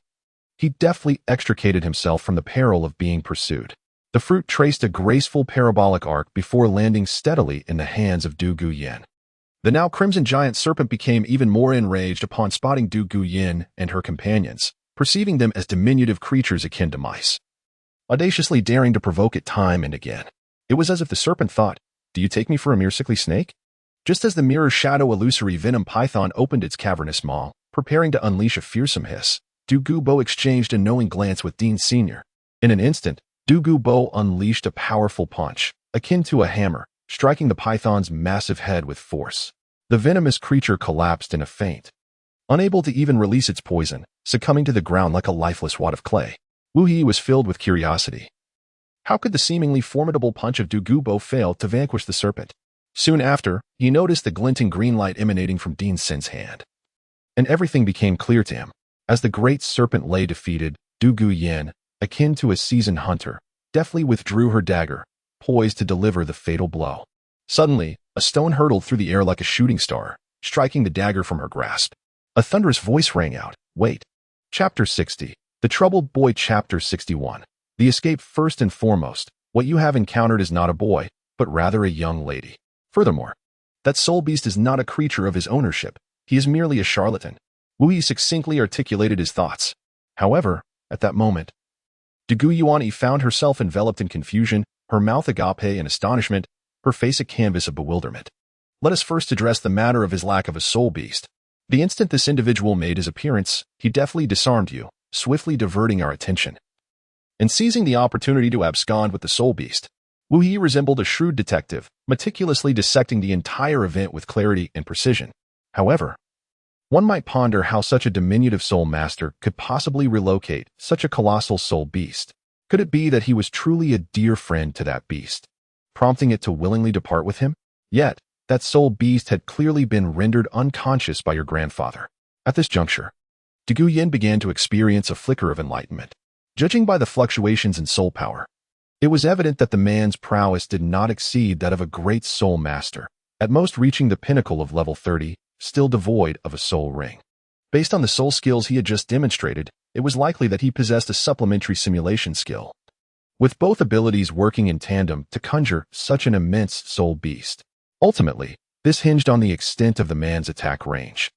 he deftly extricated himself from the peril of being pursued. The fruit traced a graceful parabolic arc before landing steadily in the hands of Du Guyan. The now crimson giant serpent became even more enraged upon spotting Du Guyan and her companions, perceiving them as diminutive creatures akin to mice, audaciously daring to provoke it time and again. It was as if the serpent thought, "Do you take me for a mere sickly snake?" Just as the mirror shadow illusory venom python opened its cavernous maw, preparing to unleash a fearsome hiss, Du Gubo exchanged a knowing glance with Dean Sr. In an instant, Du Gubo unleashed a powerful punch, akin to a hammer, striking the python's massive head with force. The venomous creature collapsed in a faint, unable to even release its poison, succumbing to the ground like a lifeless wad of clay. Wu Yi was filled with curiosity. How could the seemingly formidable punch of Du Gubo fail to vanquish the serpent? Soon after, he noticed the glinting green light emanating from Dean Sin's hand, and everything became clear to him. As the great serpent lay defeated, Du Guyan, akin to a seasoned hunter, deftly withdrew her dagger, poised to deliver the fatal blow. Suddenly, a stone hurtled through the air like a shooting star, striking the dagger from her grasp. A thunderous voice rang out, "Wait." Chapter 60. The Troubled Boy. Chapter 61. The Escape. First and foremost, what you have encountered is not a boy, but rather a young lady. Furthermore, that soul beast is not a creature of his ownership. He is merely a charlatan. Wu Yi succinctly articulated his thoughts. However, at that moment, Du Guyan found herself enveloped in confusion, her mouth agape in astonishment, her face a canvas of bewilderment. Let us first address the matter of his lack of a soul beast. The instant this individual made his appearance, he deftly disarmed you, swiftly diverting our attention. and seizing the opportunity to abscond with the soul beast. Wu Yi resembled a shrewd detective, meticulously dissecting the entire event with clarity and precision. However, one might ponder how such a diminutive soul master could possibly relocate such a colossal soul beast. Could it be that he was truly a dear friend to that beast, prompting it to willingly depart with him? Yet, that soul beast had clearly been rendered unconscious by your grandfather. At this juncture, Douluo Yin began to experience a flicker of enlightenment. Judging by the fluctuations in soul power, it was evident that the man's prowess did not exceed that of a great soul master, at most reaching the pinnacle of level 30, still devoid of a soul ring. Based on the soul skills he had just demonstrated, it was likely that he possessed a supplementary simulation skill, with both abilities working in tandem to conjure such an immense soul beast. Ultimately, this hinged on the extent of the man's attack range.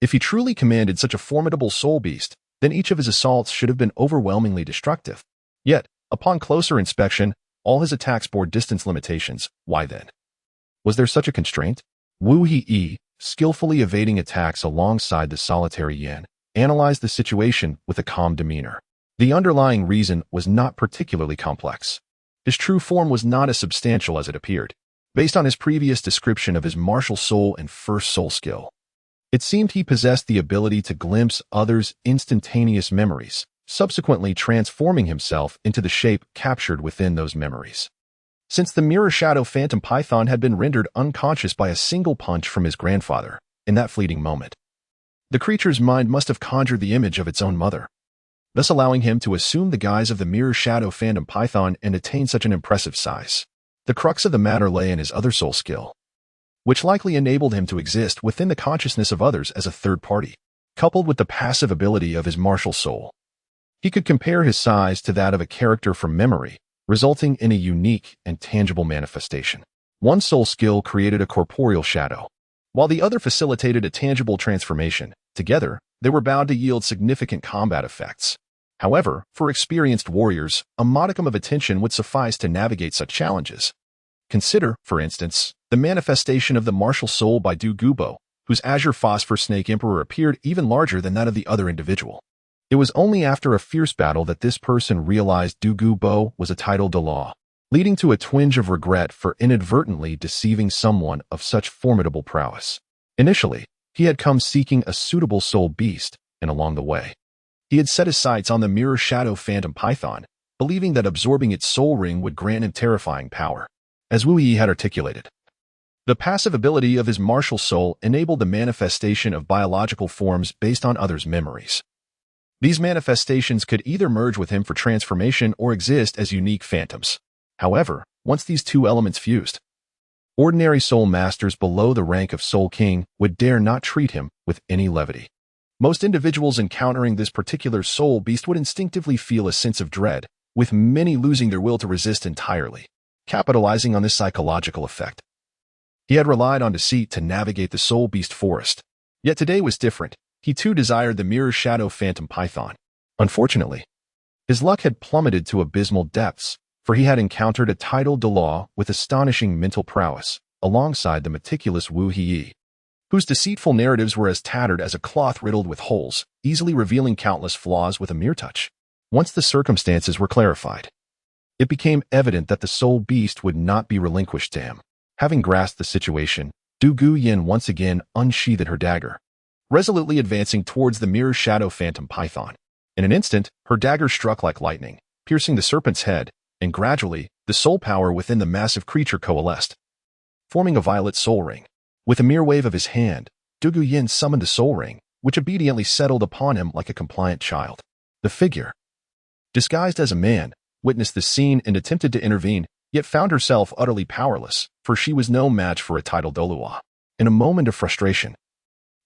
If he truly commanded such a formidable soul beast, then each of his assaults should have been overwhelmingly destructive. Yet, upon closer inspection, all his attacks bore distance limitations. Why then? Was there such a constraint? Wu Yi, skillfully evading attacks alongside the solitary Yin, analyzed the situation with a calm demeanor. The underlying reason was not particularly complex. His true form was not as substantial as it appeared. Based on his previous description of his martial soul and first soul skill, it seemed he possessed the ability to glimpse others' instantaneous memories, subsequently transforming himself into the shape captured within those memories. Since the mirror shadow phantom python had been rendered unconscious by a single punch from his grandfather in that fleeting moment, the creature's mind must have conjured the image of its own mother, thus allowing him to assume the guise of the mirror shadow phantom python and attain such an impressive size. The crux of the matter lay in his other soul skill, which likely enabled him to exist within the consciousness of others as a third party. Coupled with the passive ability of his martial soul, he could compare his size to that of a character from memory, resulting in a unique and tangible manifestation. One soul skill created a corporeal shadow, while the other facilitated a tangible transformation. Together, they were bound to yield significant combat effects. However, for experienced warriors, a modicum of attention would suffice to navigate such challenges. Consider, for instance, the manifestation of the martial soul by Douluo, whose azure phosphor snake emperor appeared even larger than that of the other individual. It was only after a fierce battle that this person realized Douluo was a title Douluo, leading to a twinge of regret for inadvertently deceiving someone of such formidable prowess. Initially, he had come seeking a suitable soul beast, and along the way, he had set his sights on the mirror shadow phantom python, believing that absorbing its soul ring would grant him terrifying power. As Wu Yi had articulated, the passive ability of his martial soul enabled the manifestation of biological forms based on others' memories. These manifestations could either merge with him for transformation or exist as unique phantoms. However, once these two elements fused, ordinary soul masters below the rank of Soul King would dare not treat him with any levity. Most individuals encountering this particular soul beast would instinctively feel a sense of dread, with many losing their will to resist entirely. Capitalizing on this psychological effect, he had relied on deceit to navigate the soul beast forest. Yet today was different. He too desired the mirror shadow phantom python. Unfortunately, his luck had plummeted to abysmal depths, for he had encountered a title Douluo with astonishing mental prowess, alongside the meticulous Wu Yi, whose deceitful narratives were as tattered as a cloth riddled with holes, easily revealing countless flaws with a mere touch. Once the circumstances were clarified, it became evident that the soul beast would not be relinquished to him. Having grasped the situation, Douluo Yin once again unsheathed her dagger, resolutely advancing towards the mirror shadow phantom python. In an instant, her dagger struck like lightning, piercing the serpent's head, and gradually, the soul power within the massive creature coalesced, forming a violet soul ring. With a mere wave of his hand, Douluo Yin summoned the soul ring, which obediently settled upon him like a compliant child. The figure, disguised as a man, witnessed the scene and attempted to intervene, yet found herself utterly powerless, for she was no match for a title Douluo. In a moment of frustration,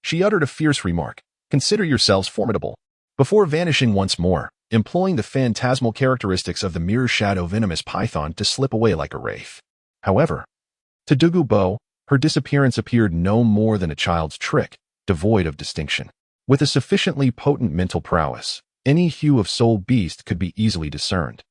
she uttered a fierce remark, "Consider yourselves formidable," before vanishing once more, employing the phantasmal characteristics of the mirror shadow venomous python to slip away like a wraith. However, to Douluo, her disappearance appeared no more than a child's trick, devoid of distinction. With a sufficiently potent mental prowess, any hue of soul beast could be easily discerned,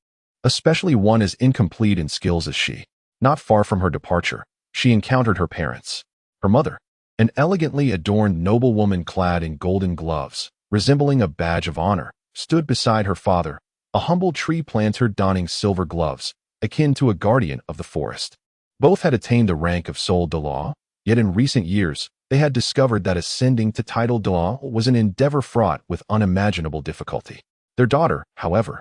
especially one as incomplete in skills as she. Not far from her departure, she encountered her parents. Her mother, an elegantly adorned noblewoman clad in golden gloves, resembling a badge of honor, stood beside her father, a humble tree planter donning silver gloves, akin to a guardian of the forest. Both had attained the rank of Soul Douluo, yet in recent years, they had discovered that ascending to title Douluo was an endeavor fraught with unimaginable difficulty. Their daughter, however,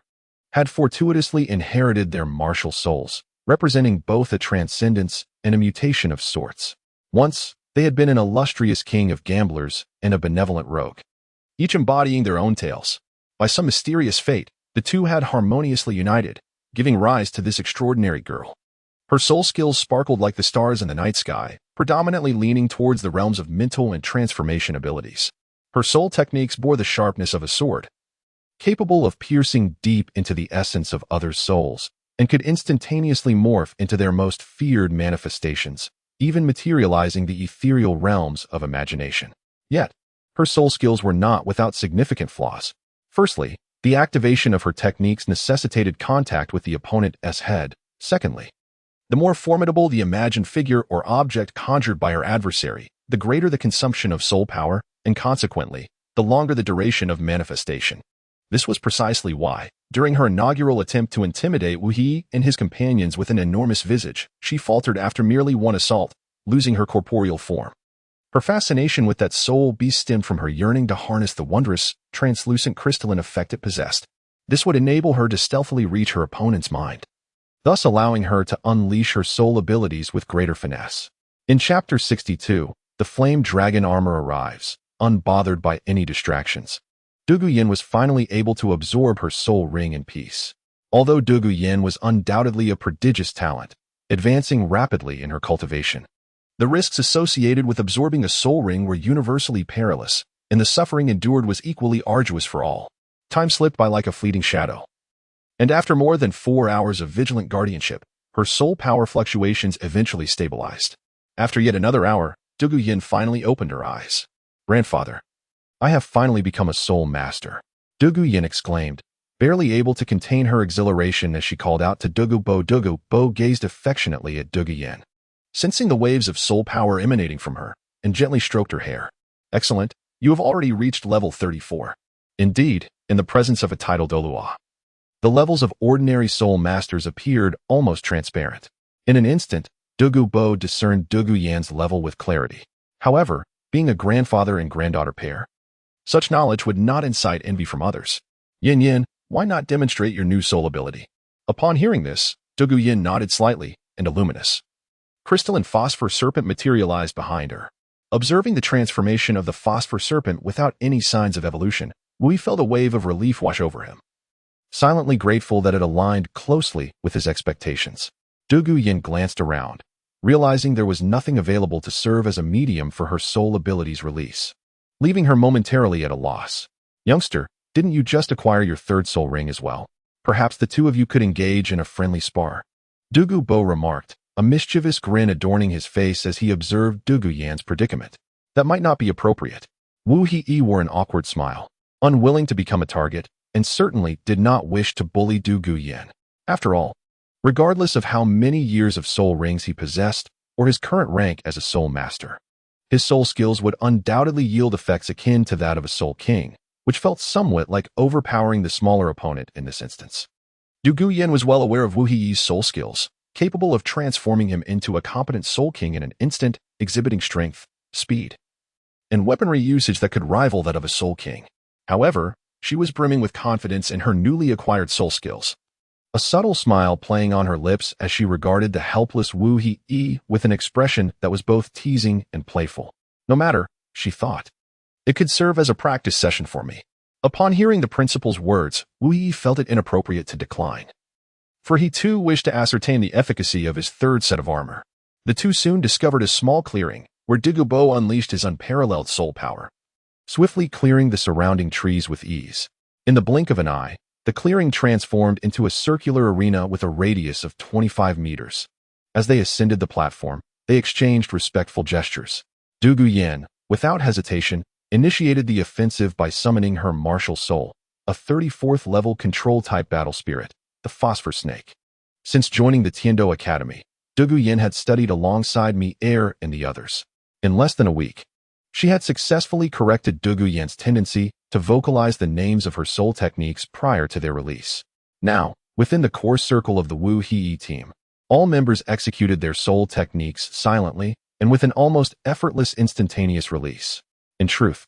had fortuitously inherited their martial souls, representing both a transcendence and a mutation of sorts. Once, they had been an illustrious king of gamblers and a benevolent rogue, each embodying their own tales. By some mysterious fate, the two had harmoniously united, giving rise to this extraordinary girl. Her soul skills sparkled like the stars in the night sky, predominantly leaning towards the realms of mental and transformation abilities. Her soul techniques bore the sharpness of a sword, capable of piercing deep into the essence of others' souls, and could instantaneously morph into their most feared manifestations, even materializing the ethereal realms of imagination. Yet, her soul skills were not without significant flaws. Firstly, the activation of her techniques necessitated contact with the opponent's head. Secondly, the more formidable the imagined figure or object conjured by her adversary, the greater the consumption of soul power, and consequently, the longer the duration of manifestation. This was precisely why, during her inaugural attempt to intimidate Wu He and his companions with an enormous visage, she faltered after merely one assault, losing her corporeal form. Her fascination with that soul beast stemmed from her yearning to harness the wondrous, translucent crystalline effect it possessed. This would enable her to stealthily reach her opponent's mind, thus allowing her to unleash her soul abilities with greater finesse. In Chapter 62, the Flame Dragon armor arrives, unbothered by any distractions. Douluo Yin was finally able to absorb her soul ring in peace. Although Douluo Yin was undoubtedly a prodigious talent, advancing rapidly in her cultivation, the risks associated with absorbing a soul ring were universally perilous, and the suffering endured was equally arduous for all. Time slipped by like a fleeting shadow. And after more than 4 hours of vigilant guardianship, her soul power fluctuations eventually stabilized. After yet another hour, Douluo Yin finally opened her eyes. "Grandfather, I have finally become a soul master," Douluo Yin exclaimed, barely able to contain her exhilaration as she called out to Douluo Bo. Douluo Bo gazed affectionately at Douluo Yin, sensing the waves of soul power emanating from her, and gently stroked her hair. "Excellent, you have already reached level 34. Indeed, in the presence of a title Douluo, the levels of ordinary soul masters appeared almost transparent. In an instant, Douluo Bo discerned Douluo Yin's level with clarity. However, being a grandfather and granddaughter pair, such knowledge would not incite envy from others. Yin, why not demonstrate your new soul ability?" Upon hearing this, Douluo Yin nodded slightly, and a luminous, crystalline phosphor serpent materialized behind her. Observing the transformation of the phosphor serpent without any signs of evolution, Wu felt a wave of relief wash over him, silently grateful that it aligned closely with his expectations. Douluo Yin glanced around, realizing there was nothing available to serve as a medium for her soul ability's release, leaving her momentarily at a loss. "Youngster, didn't you just acquire your third soul ring as well? Perhaps the two of you could engage in a friendly spar," Douluo Bo remarked, a mischievous grin adorning his face as he observed Douluo Yin's predicament. "That might not be appropriate." Wu He wore an awkward smile, unwilling to become a target, and certainly did not wish to bully Douluo Yin. After all, regardless of how many years of soul rings he possessed or his current rank as a soul master, his soul skills would undoubtedly yield effects akin to that of a soul king, which felt somewhat like overpowering the smaller opponent in this instance. Douluo Yin was well aware of Wu He's soul skills, capable of transforming him into a competent soul king in an instant, exhibiting strength, speed, and weaponry usage that could rival that of a soul king. However, she was brimming with confidence in her newly acquired soul skills, a subtle smile playing on her lips as she regarded the helpless Wu He with an expression that was both teasing and playful. "No matter," she thought, "it could serve as a practice session for me." Upon hearing the principal's words, Wu He felt it inappropriate to decline, for he too wished to ascertain the efficacy of his third set of armor. The two soon discovered a small clearing, where Douluo Bo unleashed his unparalleled soul power, swiftly clearing the surrounding trees with ease. In the blink of an eye, the clearing transformed into a circular arena with a radius of 25 meters. As they ascended the platform, they exchanged respectful gestures. Douluo Yin, without hesitation, initiated the offensive by summoning her martial soul, a 34th level control-type battle spirit, the Phosphor Snake. Since joining the Tiando Academy, Douluo Yin had studied alongside me and the others. In less than a week, she had successfully corrected Douluo Yin's tendency to vocalize the names of her soul techniques prior to their release. Now, within the core circle of the Wu Hei team, all members executed their soul techniques silently and with an almost effortless instantaneous release. In truth,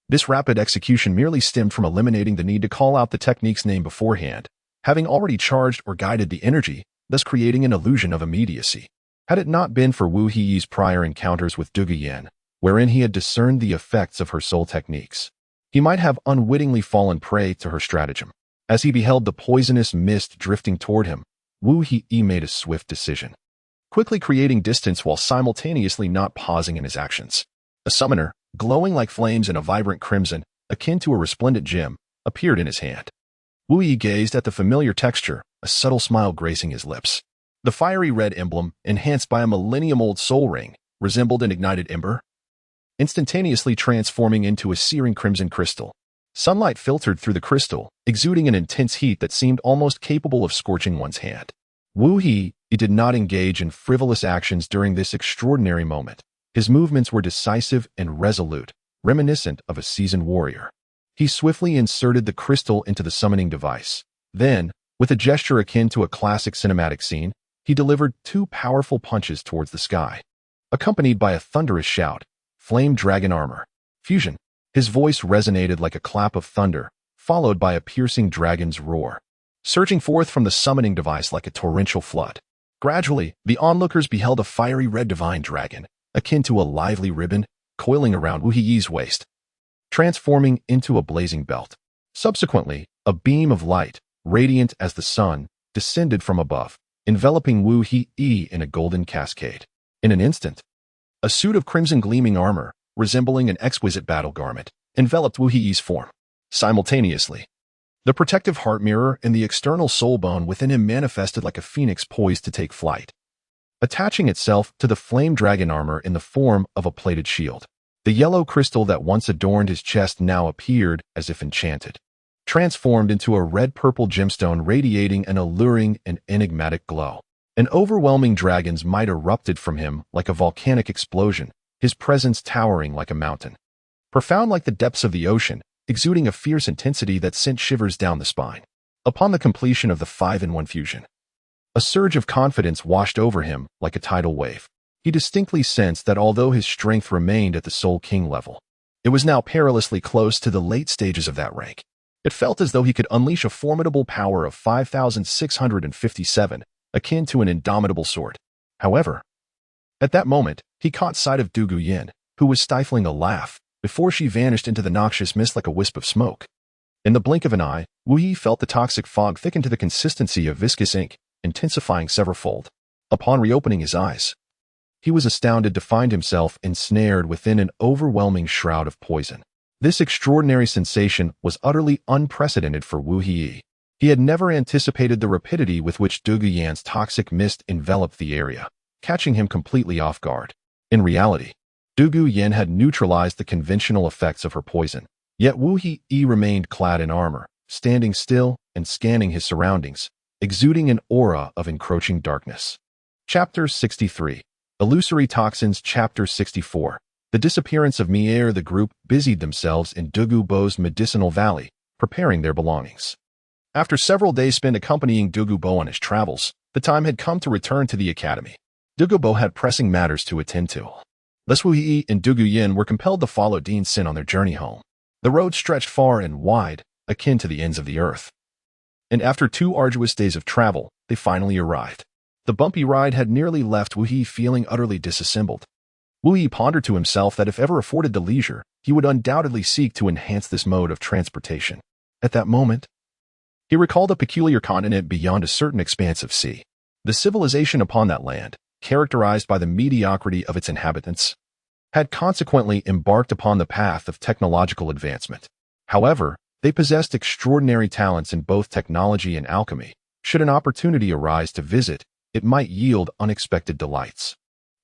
this rapid execution merely stemmed from eliminating the need to call out the technique's name beforehand, having already charged or guided the energy, thus creating an illusion of immediacy. Had it not been for Wu Hei's prior encounters with Douluo Yan, wherein he had discerned the effects of her soul techniques, he might have unwittingly fallen prey to her stratagem. As he beheld the poisonous mist drifting toward him, Wu Hei made a swift decision, quickly creating distance while simultaneously not pausing in his actions. A summoner, glowing like flames in a vibrant crimson, akin to a resplendent gem, appeared in his hand. Wu Hei gazed at the familiar texture, a subtle smile gracing his lips. The fiery red emblem, enhanced by a millennium-old soul ring, resembled an ignited ember, instantaneously transforming into a searing crimson crystal. Sunlight filtered through the crystal, exuding an intense heat that seemed almost capable of scorching one's hand. Wu Hei did not engage in frivolous actions during this extraordinary moment. His movements were decisive and resolute, reminiscent of a seasoned warrior. He swiftly inserted the crystal into the summoning device. Then, with a gesture akin to a classic cinematic scene, he delivered two powerful punches towards the sky. Accompanied by a thunderous shout, "Flame Dragon Armor! Fusion!" His voice resonated like a clap of thunder, followed by a piercing dragon's roar, surging forth from the summoning device like a torrential flood. Gradually, the onlookers beheld a fiery red divine dragon, akin to a lively ribbon, coiling around Wu Hei's waist, transforming into a blazing belt. Subsequently, a beam of light, radiant as the sun, descended from above, enveloping Wu Hei in a golden cascade. In an instant, a suit of crimson gleaming armor, resembling an exquisite battle garment, enveloped Wu Hei's form. Simultaneously, the protective heart mirror and the external soul bone within him manifested like a phoenix poised to take flight, attaching itself to the flame dragon armor in the form of a plated shield. The yellow crystal that once adorned his chest now appeared as if enchanted, transformed into a red-purple gemstone radiating an alluring and enigmatic glow. An overwhelming dragon's might erupted from him like a volcanic explosion, his presence towering like a mountain, profound like the depths of the ocean, exuding a fierce intensity that sent shivers down the spine. Upon the completion of the 5-in-1 fusion, a surge of confidence washed over him like a tidal wave. He distinctly sensed that although his strength remained at the Soul King level, it was now perilously close to the late stages of that rank. It felt as though he could unleash a formidable power of 5,657, akin to an indomitable sword. However, at that moment, he caught sight of Douluo Yan, who was stifling a laugh, before she vanished into the noxious mist like a wisp of smoke. In the blink of an eye, Wu Hei felt the toxic fog thicken to the consistency of viscous ink, intensifying several-fold. Upon reopening his eyes, he was astounded to find himself ensnared within an overwhelming shroud of poison. This extraordinary sensation was utterly unprecedented for Wu Hei. He had never anticipated the rapidity with which Douluo Yan's toxic mist enveloped the area, catching him completely off guard. In reality, Douluo Yan had neutralized the conventional effects of her poison, yet Wu Hei remained clad in armor, standing still and scanning his surroundings, exuding an aura of encroaching darkness. Chapter 63. Illusory Toxins. Chapter 64. The disappearance of Mier. The group busied themselves in Douluo's medicinal valley, preparing their belongings. After several days spent accompanying Douluo on his travels, the time had come to return to the academy. Douluo had pressing matters to attend to. Thus Wu Hei and Douluo Yan were compelled to follow Dean Sin on their journey home. The road stretched far and wide, akin to the ends of the earth. And after 2 arduous days of travel, they finally arrived. The bumpy ride had nearly left Wu Hei feeling utterly disassembled. Wu Hei pondered to himself that if ever afforded the leisure, he would undoubtedly seek to enhance this mode of transportation. At that moment, he recalled a peculiar continent beyond a certain expanse of sea. The civilization upon that land, characterized by the mediocrity of its inhabitants, had consequently embarked upon the path of technological advancement. However, they possessed extraordinary talents in both technology and alchemy. Should an opportunity arise to visit, it might yield unexpected delights.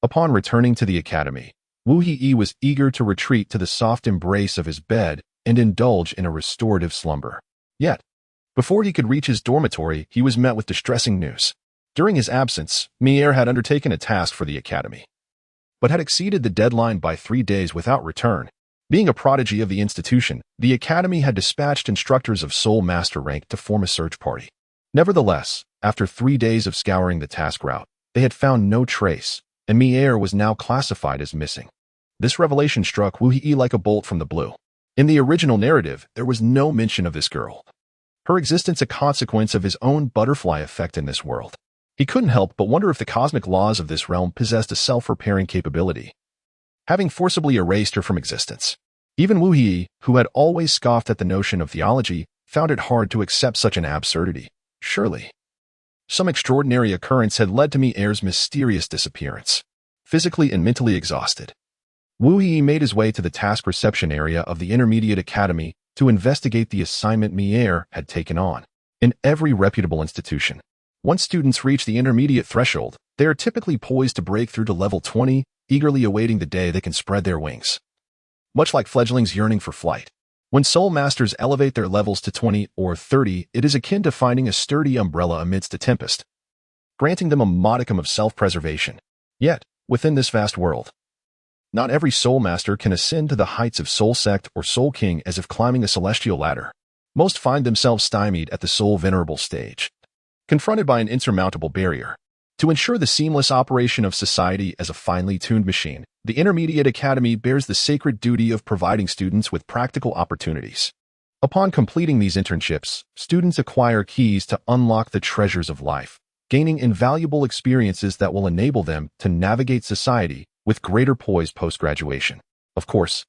Upon returning to the academy, Wu Hei was eager to retreat to the soft embrace of his bed and indulge in a restorative slumber. Yet, before he could reach his dormitory, he was met with distressing news. During his absence, Mier had undertaken a task for the academy, but had exceeded the deadline by 3 days without return. Being a prodigy of the institution, the academy had dispatched instructors of Soul Master rank to form a search party. Nevertheless, after 3 days of scouring the task route, they had found no trace, and Mier was now classified as missing. This revelation struck Wu Hei like a bolt from the blue. In the original narrative, there was no mention of this girl. Her existence a consequence of his own butterfly effect in this world. He couldn't help but wonder if the cosmic laws of this realm possessed a self-repairing capability, having forcibly erased her from existence. Even Wu Hei, who had always scoffed at the notion of theology, found it hard to accept such an absurdity. Surely, some extraordinary occurrence had led to Mier's mysterious disappearance. Physically and mentally exhausted, Wu Hei made his way to the task reception area of the Intermediate Academy to investigate the assignment Mier had taken on. In every reputable institution, once students reach the intermediate threshold, they are typically poised to break through to level 20, eagerly awaiting the day they can spread their wings. Much like fledglings yearning for flight, when soul masters elevate their levels to 20 or 30, it is akin to finding a sturdy umbrella amidst a tempest, granting them a modicum of self-preservation. Yet, within this vast world, not every soul master can ascend to the heights of soul sect or soul king as if climbing a celestial ladder. Most find themselves stymied at the soul venerable stage, confronted by an insurmountable barrier. To ensure the seamless operation of society as a finely tuned machine, the Intermediate Academy bears the sacred duty of providing students with practical opportunities. Upon completing these internships, students acquire keys to unlock the treasures of life, gaining invaluable experiences that will enable them to navigate society with greater poise post-graduation. Of course,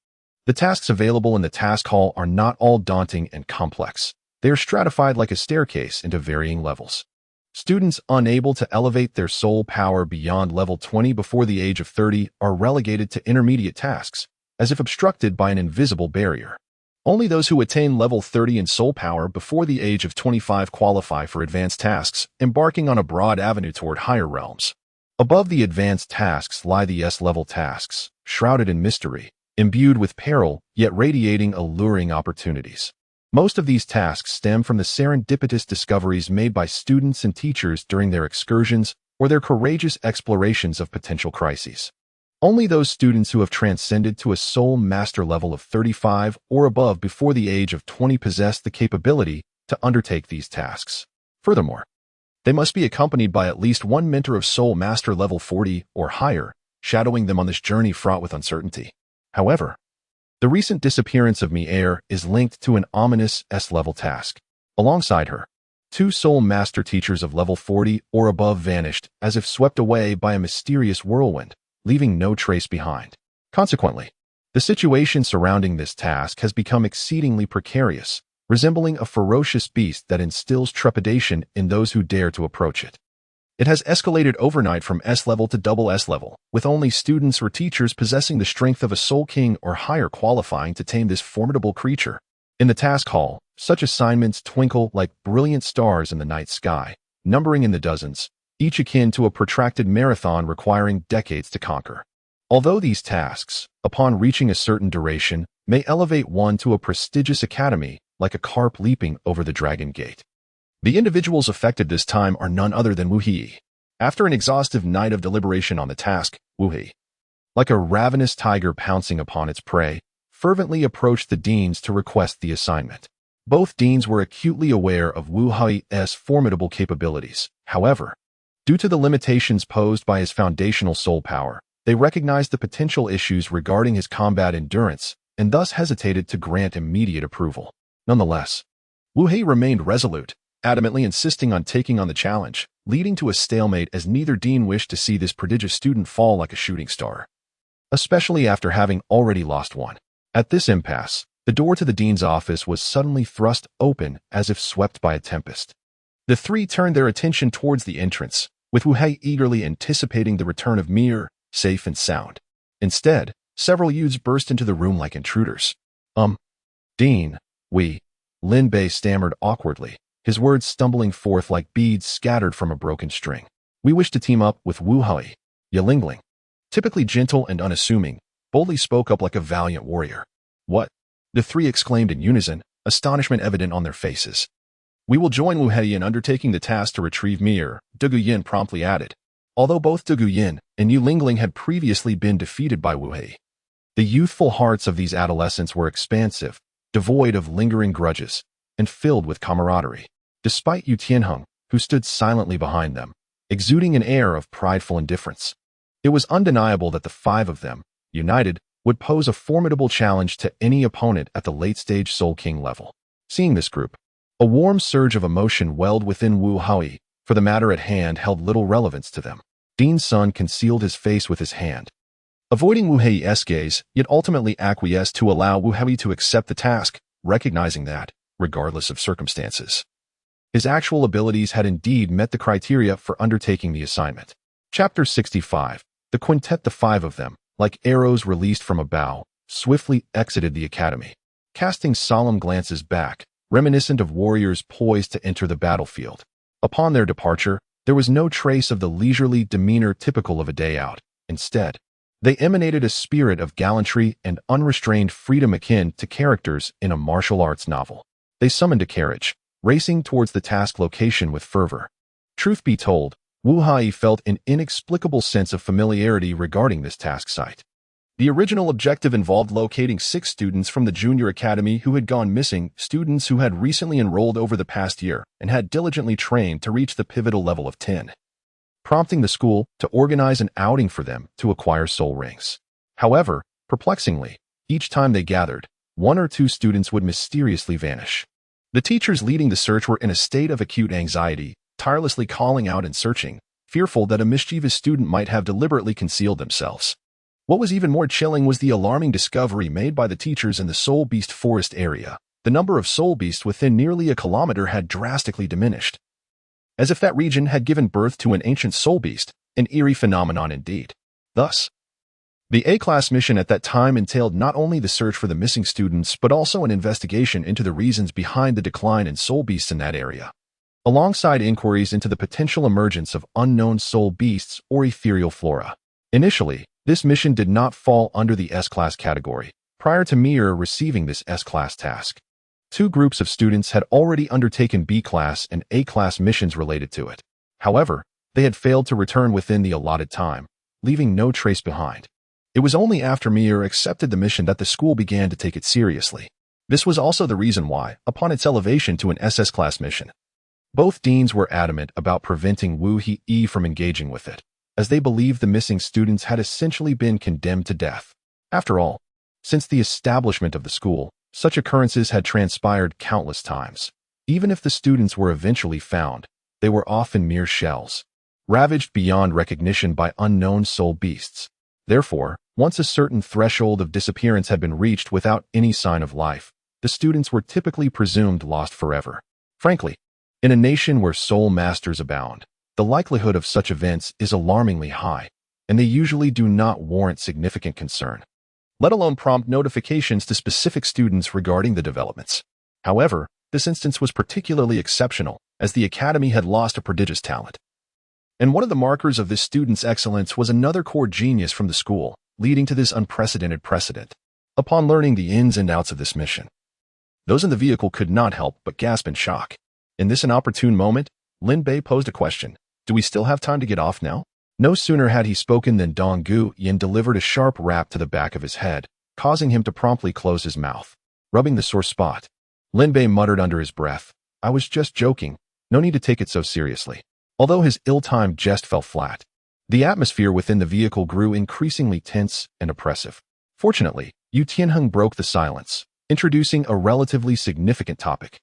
the tasks available in the task hall are not all daunting and complex. They are stratified like a staircase into varying levels. Students unable to elevate their soul power beyond level 20 before the age of 30 are relegated to intermediate tasks, as if obstructed by an invisible barrier. Only those who attain level 30 in soul power before the age of 25 qualify for advanced tasks, embarking on a broad avenue toward higher realms. Above the advanced tasks lie the S-level tasks, shrouded in mystery, imbued with peril, yet radiating alluring opportunities. Most of these tasks stem from the serendipitous discoveries made by students and teachers during their excursions or their courageous explorations of potential crises. Only those students who have transcended to a soul master level of 35 or above before the age of 20 possess the capability to undertake these tasks. Furthermore, they must be accompanied by at least one mentor of soul master level 40 or higher, shadowing them on this journey fraught with uncertainty. However, the recent disappearance of Mier is linked to an ominous S-level task. Alongside her, 2 soul master teachers of level 40 or above vanished as if swept away by a mysterious whirlwind, leaving no trace behind. Consequently, the situation surrounding this task has become exceedingly precarious, resembling a ferocious beast that instills trepidation in those who dare to approach it. It has escalated overnight from S-level to double S-level, with only students or teachers possessing the strength of a soul king or higher qualifying to tame this formidable creature. In the task hall, such assignments twinkle like brilliant stars in the night sky, numbering in the dozens, each akin to a protracted marathon requiring decades to conquer. Although these tasks, upon reaching a certain duration, may elevate one to a prestigious academy, like a carp leaping over the dragon gate, the individuals affected this time are none other than Wu Hei. After an exhaustive night of deliberation on the task, Wu Hei, like a ravenous tiger pouncing upon its prey, fervently approached the deans to request the assignment. Both deans were acutely aware of Wu Hei's formidable capabilities. However, due to the limitations posed by his foundational soul power, they recognized the potential issues regarding his combat endurance and thus hesitated to grant immediate approval. Nonetheless, Wu Hei remained resolute, adamantly insisting on taking on the challenge, leading to a stalemate as neither dean wished to see this prodigious student fall like a shooting star, especially after having already lost one. At this impasse, the door to the dean's office was suddenly thrust open as if swept by a tempest. The 3 turned their attention towards the entrance, with Wu Hei eagerly anticipating the return of Mier, safe and sound. Instead, several youths burst into the room like intruders. Dean, Lin Bei stammered awkwardly, his words stumbling forth like beads scattered from a broken string. We wish to team up with Wu Hei. Yalingling, typically gentle and unassuming, boldly spoke up like a valiant warrior. What? The 3 exclaimed in unison, astonishment evident on their faces. We will join Wu Hei in undertaking the task to retrieve Mier, De Guyen promptly added. Although both De Guyen and Yu Lingling had previously been defeated by Wu Hei, the youthful hearts of these adolescents were expansive, devoid of lingering grudges, and filled with camaraderie. Despite Yu Tianheng, who stood silently behind them, exuding an air of prideful indifference. It was undeniable that the five of them, united, would pose a formidable challenge to any opponent at the late-stage Soul King level. Seeing this group, a warm surge of emotion welled within Wu Haoyi, for the matter at hand held little relevance to them. Dean's son concealed his face with his hand, avoiding Wu Haoyi's gaze, yet ultimately acquiesced to allow Wu Haoyi to accept the task, recognizing that, regardless of circumstances, his actual abilities had indeed met the criteria for undertaking the assignment. Chapter 65. The quintet, the five of them, like arrows released from a bow, swiftly exited the academy, casting solemn glances back, reminiscent of warriors poised to enter the battlefield. Upon their departure, there was no trace of the leisurely demeanor typical of a day out. Instead, they emanated a spirit of gallantry and unrestrained freedom akin to characters in a martial arts novel. They summoned a carriage, racing towards the task location with fervor. Truth be told, Wu Haoyi felt an inexplicable sense of familiarity regarding this task site. The original objective involved locating 6 students from the junior academy who had gone missing, students who had recently enrolled over the past year and had diligently trained to reach the pivotal level of 10, prompting the school to organize an outing for them to acquire soul rings. However, perplexingly, each time they gathered, 1 or 2 students would mysteriously vanish. The teachers leading the search were in a state of acute anxiety, tirelessly calling out and searching, fearful that a mischievous student might have deliberately concealed themselves. What was even more chilling was the alarming discovery made by the teachers in the Soul Beast Forest area. The number of soul beasts within nearly a kilometer had drastically diminished, as if that region had given birth to an ancient soul beast, an eerie phenomenon indeed. Thus, the A-class mission at that time entailed not only the search for the missing students but also an investigation into the reasons behind the decline in soul beasts in that area, alongside inquiries into the potential emergence of unknown soul beasts or ethereal flora. Initially, this mission did not fall under the S-class category. Prior to Mir receiving this S-class task, 2 groups of students had already undertaken B-class and A-class missions related to it. However, they had failed to return within the allotted time, leaving no trace behind. It was only after Mir accepted the mission that the school began to take it seriously. This was also the reason why, upon its elevation to an SS-class mission, both deans were adamant about preventing Wu Haoyi from engaging with it, as they believed the missing students had essentially been condemned to death. After all, since the establishment of the school, such occurrences had transpired countless times. Even if the students were eventually found, they were often mere shells, ravaged beyond recognition by unknown soul beasts. Therefore, once a certain threshold of disappearance had been reached without any sign of life, the students were typically presumed lost forever. Frankly, in a nation where soul masters abound, the likelihood of such events is alarmingly high, and they usually do not warrant significant concern, let alone prompt notifications to specific students regarding the developments. However, this instance was particularly exceptional, as the academy had lost a prodigious talent. And one of the markers of this student's excellence was another core genius from the school, leading to this unprecedented precedent. Upon learning the ins and outs of this mission, those in the vehicle could not help but gasp in shock. In this inopportune moment, Lin Bei posed a question. Do we still have time to get off now? No sooner had he spoken than Dong Gu Yin delivered a sharp rap to the back of his head, causing him to promptly close his mouth, rubbing the sore spot. Lin Bei muttered under his breath, I was just joking, no need to take it so seriously. Although his ill-timed jest fell flat, the atmosphere within the vehicle grew increasingly tense and oppressive. Fortunately, Yu Tianheng broke the silence, introducing a relatively significant topic.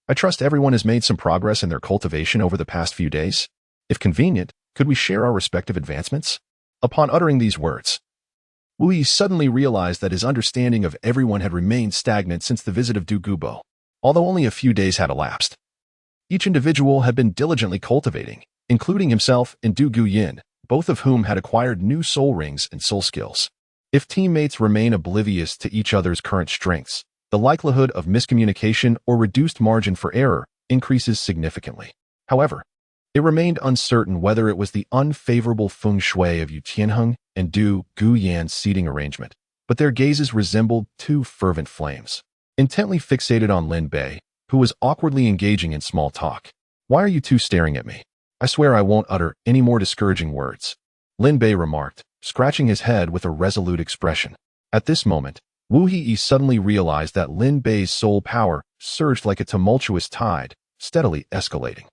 I trust everyone has made some progress in their cultivation over the past few days. If convenient, could we share our respective advancements? Upon uttering these words, Wu Yi suddenly realized that his understanding of everyone had remained stagnant since the visit of Du Gubo, although only a few days had elapsed. Each individual had been diligently cultivating, including himself and Du Guyin, both of whom had acquired new soul rings and soul skills. If teammates remain oblivious to each other's current strengths, the likelihood of miscommunication or reduced margin for error increases significantly. However, it remained uncertain whether it was the unfavorable feng shui of Yu Tianheng and Du Guyan's seating arrangement, but their gazes resembled 2 fervent flames, intently fixated on Lin Bei, who was awkwardly engaging in small talk. Why are you 2 staring at me? I swear I won't utter any more discouraging words, Lin Bei remarked, scratching his head with a resolute expression. At this moment, Wu Haoyi suddenly realized that Lin Bei's soul power surged like a tumultuous tide, steadily escalating.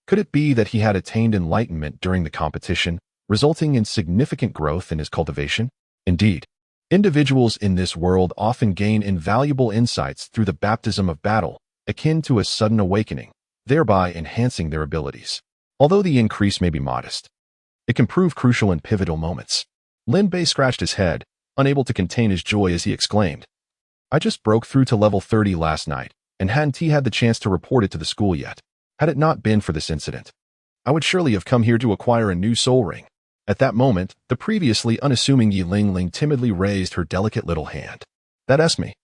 Could it be that he had attained enlightenment during the competition, resulting in significant growth in his cultivation? Indeed, individuals in this world often gain invaluable insights through the baptism of battle, akin to a sudden awakening, thereby enhancing their abilities. Although the increase may be modest, it can prove crucial in pivotal moments. Lin Bei scratched his head, unable to contain his joy as he exclaimed, "I just broke through to level 30 last night, and hadn't had the chance to report it to the school yet. Had it not been for this incident, I would surely have come here to acquire a new soul ring." At that moment, the previously unassuming Yi Ling timidly raised her delicate little hand. "That's me."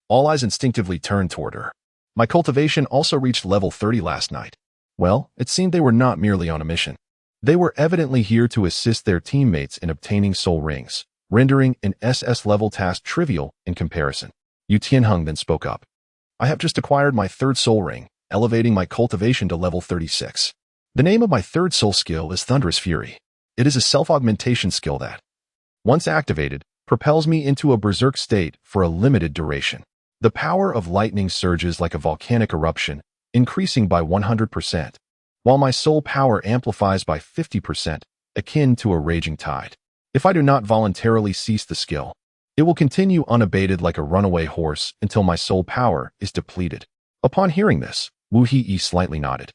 All eyes instinctively turned toward her. "My cultivation also reached level 30 last night." Well, it seemed they were not merely on a mission. They were evidently here to assist their teammates in obtaining soul rings, rendering an SS-level task trivial in comparison. Yu Tianheng then spoke up. "I have just acquired my third soul ring, elevating my cultivation to level 36. The name of my third soul skill is Thunderous Fury. It is a self-augmentation skill that, once activated, propels me into a berserk state for a limited duration. The power of lightning surges like a volcanic eruption, increasing by 100%, while my soul power amplifies by 50%, akin to a raging tide. If I do not voluntarily cease the skill, it will continue unabated like a runaway horse until my soul power is depleted." Upon hearing this, Wu Hei slightly nodded,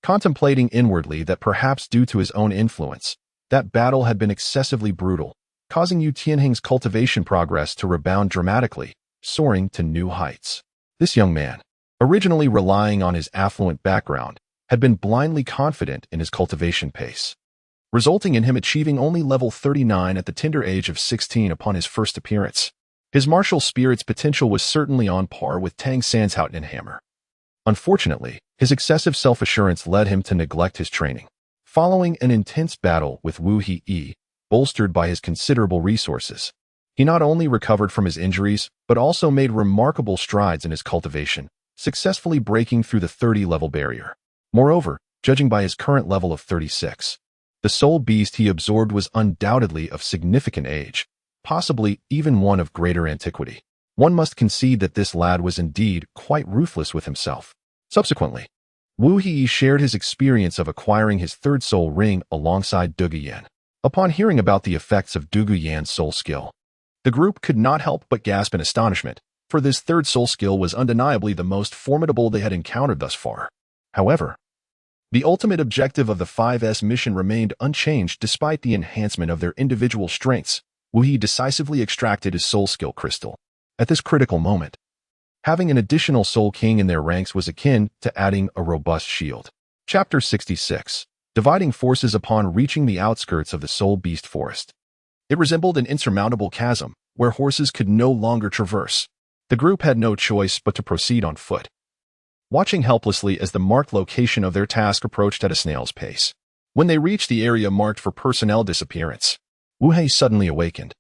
contemplating inwardly that perhaps due to his own influence, that battle had been excessively brutal, causing Yu Tianheng's cultivation progress to rebound dramatically, soaring to new heights. This young man, originally relying on his affluent background, had been blindly confident in his cultivation pace, resulting in him achieving only level 39 at the tender age of 16 upon his first appearance. His martial spirit's potential was certainly on par with Tang San's Houghton Hammer. Unfortunately, his excessive self-assurance led him to neglect his training. Following an intense battle with Wu Hei, bolstered by his considerable resources, he not only recovered from his injuries, but also made remarkable strides in his cultivation, successfully breaking through the 30-level barrier. Moreover, judging by his current level of 36, the soul beast he absorbed was undoubtedly of significant age, possibly even one of greater antiquity. One must concede that this lad was indeed quite ruthless with himself. Subsequently, Wu Hei shared his experience of acquiring his third soul ring alongside Dugu Yan. Upon hearing about the effects of Dugu Yan's soul skill, the group could not help but gasp in astonishment, for this third soul skill was undeniably the most formidable they had encountered thus far. However, the ultimate objective of the 5S mission remained unchanged despite the enhancement of their individual strengths. Wu Hei decisively extracted his soul skill crystal. At this critical moment, having an additional soul king in their ranks was akin to adding a robust shield. Chapter 66. Dividing forces upon reaching the outskirts of the soul beast forest. It resembled an insurmountable chasm, where horses could no longer traverse. The group had no choice but to proceed on foot, watching helplessly as the marked location of their task approached at a snail's pace. When they reached the area marked for personnel disappearance, Wu Hei suddenly awakened,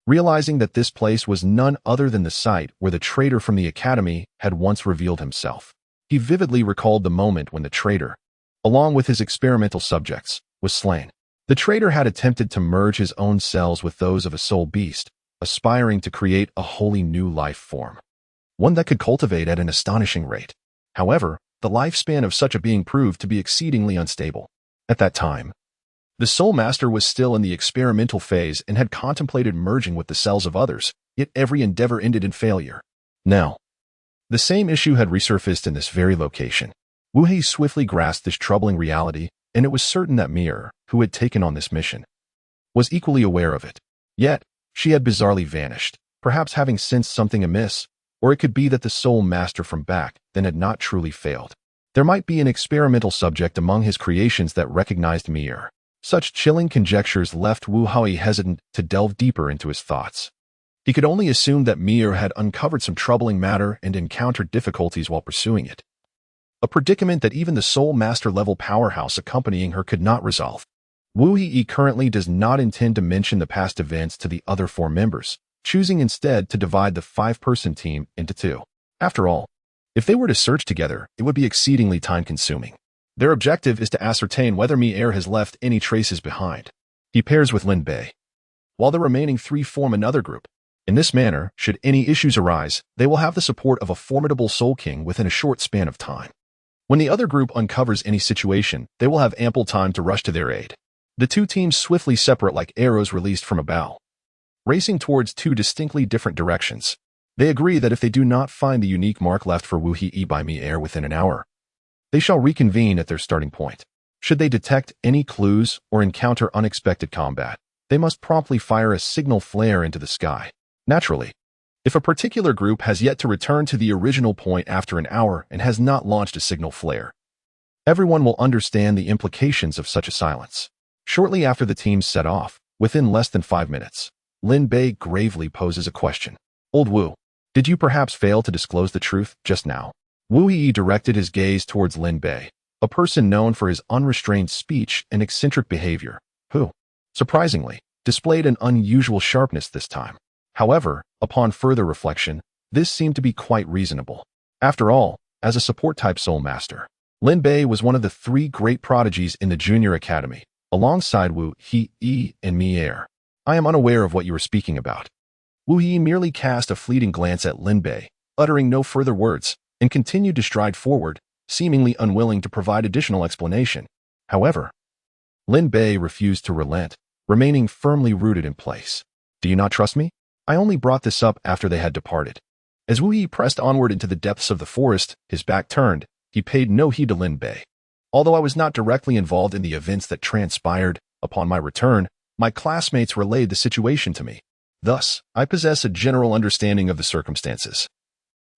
realizing that this place was none other than the site where the traitor from the academy had once revealed himself. He vividly recalled the moment when the traitor, along with his experimental subjects, was slain. The traitor had attempted to merge his own cells with those of a soul beast, aspiring to create a wholly new life form, one that could cultivate at an astonishing rate. However, the lifespan of such a being proved to be exceedingly unstable. At that time, the Soul Master was still in the experimental phase and had contemplated merging with the cells of others, yet every endeavor ended in failure. Now, the same issue had resurfaced in this very location. Wu Hei swiftly grasped this troubling reality, and it was certain that Mir, who had taken on this mission, was equally aware of it. Yet, she had bizarrely vanished, perhaps having sensed something amiss, or it could be that the Soul Master from back then had not truly failed. There might be an experimental subject among his creations that recognized Mir. Such chilling conjectures left Wu Hei hesitant to delve deeper into his thoughts. He could only assume that Mir had uncovered some troubling matter and encountered difficulties while pursuing it, a predicament that even the Soul Master level powerhouse accompanying her could not resolve. Wu Hei currently does not intend to mention the past events to the other 4 members, choosing instead to divide the 5-person team into 2. After all, if they were to search together, it would be exceedingly time-consuming. Their objective is to ascertain whether Mir has left any traces behind. He pairs with Lin Bei, while the remaining 3 form another group. In this manner, should any issues arise, they will have the support of a formidable Soul King within a short span of time. When the other group uncovers any situation, they will have ample time to rush to their aid. The two teams swiftly separate like arrows released from a bow, racing towards two distinctly different directions. They agree that if they do not find the unique mark left for Wu He by Mi-air within an hour, they shall reconvene at their starting point. Should they detect any clues or encounter unexpected combat, they must promptly fire a signal flare into the sky. Naturally, if a particular group has yet to return to the original point after an hour and has not launched a signal flare, everyone will understand the implications of such a silence. Shortly after the teams set off, within less than 5 minutes, Lin Bei gravely poses a question. Old Wu, did you perhaps fail to disclose the truth just now? Wu Yi directed his gaze towards Lin Bei, a person known for his unrestrained speech and eccentric behavior, who, surprisingly, displayed an unusual sharpness this time. However, upon further reflection, this seemed to be quite reasonable. After all, as a support-type soul master, Lin Bei was one of the 3 great prodigies in the junior academy, alongside Wu He and Mi-air. I am unaware of what you are speaking about. Wu He merely cast a fleeting glance at Lin Bei, uttering no further words, and continued to stride forward, seemingly unwilling to provide additional explanation. However, Lin Bei refused to relent, remaining firmly rooted in place. Do you not trust me? I only brought this up after they had departed. As Wu Yi pressed onward into the depths of the forest, his back turned, he paid no heed to Lin Bei. Although I was not directly involved in the events that transpired, upon my return, my classmates relayed the situation to me. Thus, I possess a general understanding of the circumstances.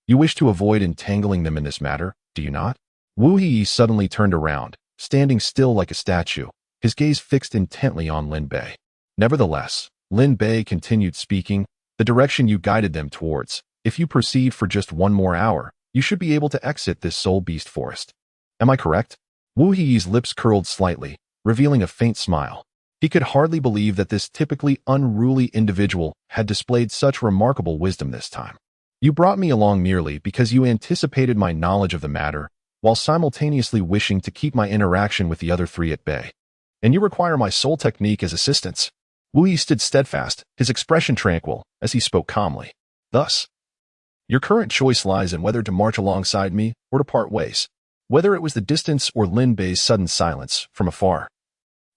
You wish to avoid entangling them in this matter, do you not? Wu Yi suddenly turned around, standing still like a statue, his gaze fixed intently on Lin Bei. Nevertheless, Lin Bei continued speaking, the direction you guided them towards. If you proceed for just 1 more hour, you should be able to exit this soul beast forest. Am I correct? Wu Yi's lips curled slightly, revealing a faint smile. He could hardly believe that this typically unruly individual had displayed such remarkable wisdom this time. You brought me along merely because you anticipated my knowledge of the matter, while simultaneously wishing to keep my interaction with the other 3 at bay. And you require my soul technique as assistance. Wu Yi stood steadfast, his expression tranquil, as he spoke calmly. Thus, your current choice lies in whether to march alongside me or to part ways, whether it was the distance or Lin Bei's sudden silence from afar.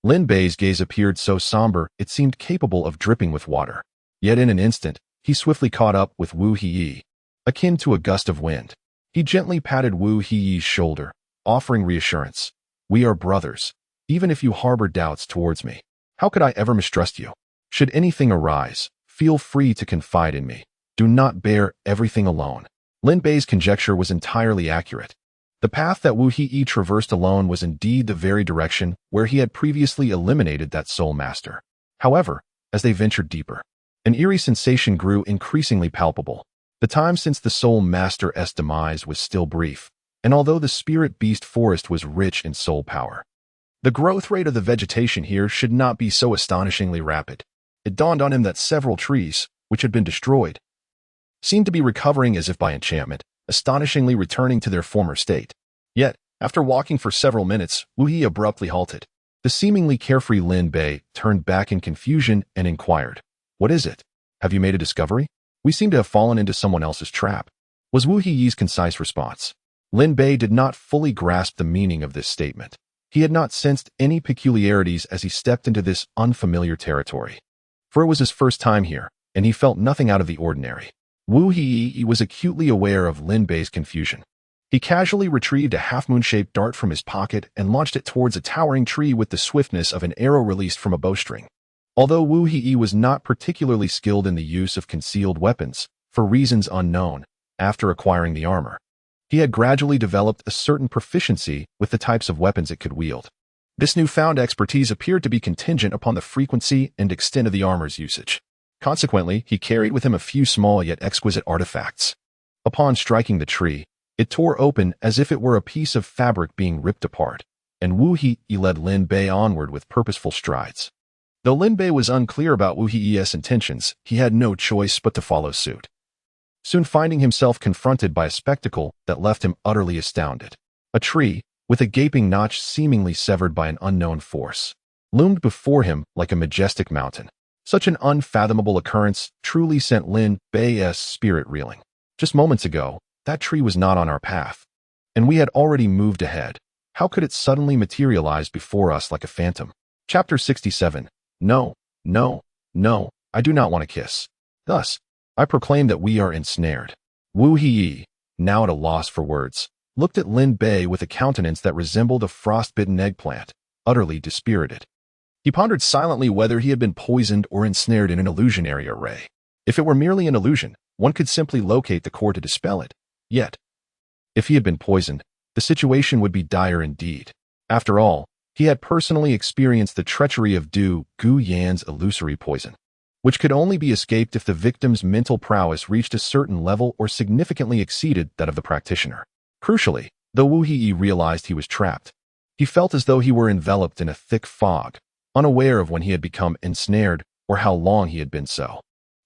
Lin Bei's gaze appeared so somber it seemed capable of dripping with water. Yet in an instant, he swiftly caught up with Wu He, akin to a gust of wind. He gently patted Wu He's shoulder, offering reassurance. We are brothers, even if you harbor doubts towards me. How could I ever mistrust you? Should anything arise, feel free to confide in me. Do not bear everything alone. Lin Bei's conjecture was entirely accurate. The path that Wu He traversed alone was indeed the very direction where he had previously eliminated that soul master. However, as they ventured deeper, an eerie sensation grew increasingly palpable. The time since the soul master's demise was still brief, and although the spirit beast forest was rich in soul power, the growth rate of the vegetation here should not be so astonishingly rapid. It dawned on him that several trees, which had been destroyed, seemed to be recovering as if by enchantment, astonishingly returning to their former state. Yet, after walking for several minutes, Wu He abruptly halted. The seemingly carefree Lin Bei turned back in confusion and inquired, "What is it? Have you made a discovery? We seem to have fallen into someone else's trap," was Wu He's concise response. Lin Bei did not fully grasp the meaning of this statement. He had not sensed any peculiarities as he stepped into this unfamiliar territory, for it was his first time here, and he felt nothing out of the ordinary. Wu He was acutely aware of Lin Bei's confusion. He casually retrieved a half-moon-shaped dart from his pocket and launched it towards a towering tree with the swiftness of an arrow released from a bowstring. Although Wu He was not particularly skilled in the use of concealed weapons, for reasons unknown, after acquiring the armor, he had gradually developed a certain proficiency with the types of weapons it could wield. This newfound expertise appeared to be contingent upon the frequency and extent of the armor's usage. Consequently, he carried with him a few small yet exquisite artifacts. Upon striking the tree, it tore open as if it were a piece of fabric being ripped apart, and Wu He led Lin Bei onward with purposeful strides. Though Lin Bei was unclear about Wu He's intentions, he had no choice but to follow suit, soon finding himself confronted by a spectacle that left him utterly astounded. A tree, with a gaping notch seemingly severed by an unknown force, loomed before him like a majestic mountain. Such an unfathomable occurrence truly sent Lin Bei's spirit reeling. Just moments ago, that tree was not on our path. and we had already moved ahead. How could it suddenly materialize before us like a phantom? Chapter 67. No, no, no, I do not want to kiss. Thus, I proclaim that we are ensnared. Wu Hee, now at a loss for words, looked at Lin Bei with a countenance that resembled a frostbitten eggplant, utterly dispirited. He pondered silently whether he had been poisoned or ensnared in an illusionary array. If it were merely an illusion, one could simply locate the core to dispel it. Yet, if he had been poisoned, the situation would be dire indeed. After all, he had personally experienced the treachery of Du Gu Yan's illusory poison, which could only be escaped if the victim's mental prowess reached a certain level or significantly exceeded that of the practitioner. Crucially, though Wu Hee realized he was trapped, he felt as though he were enveloped in a thick fog, unaware of when he had become ensnared or how long he had been so.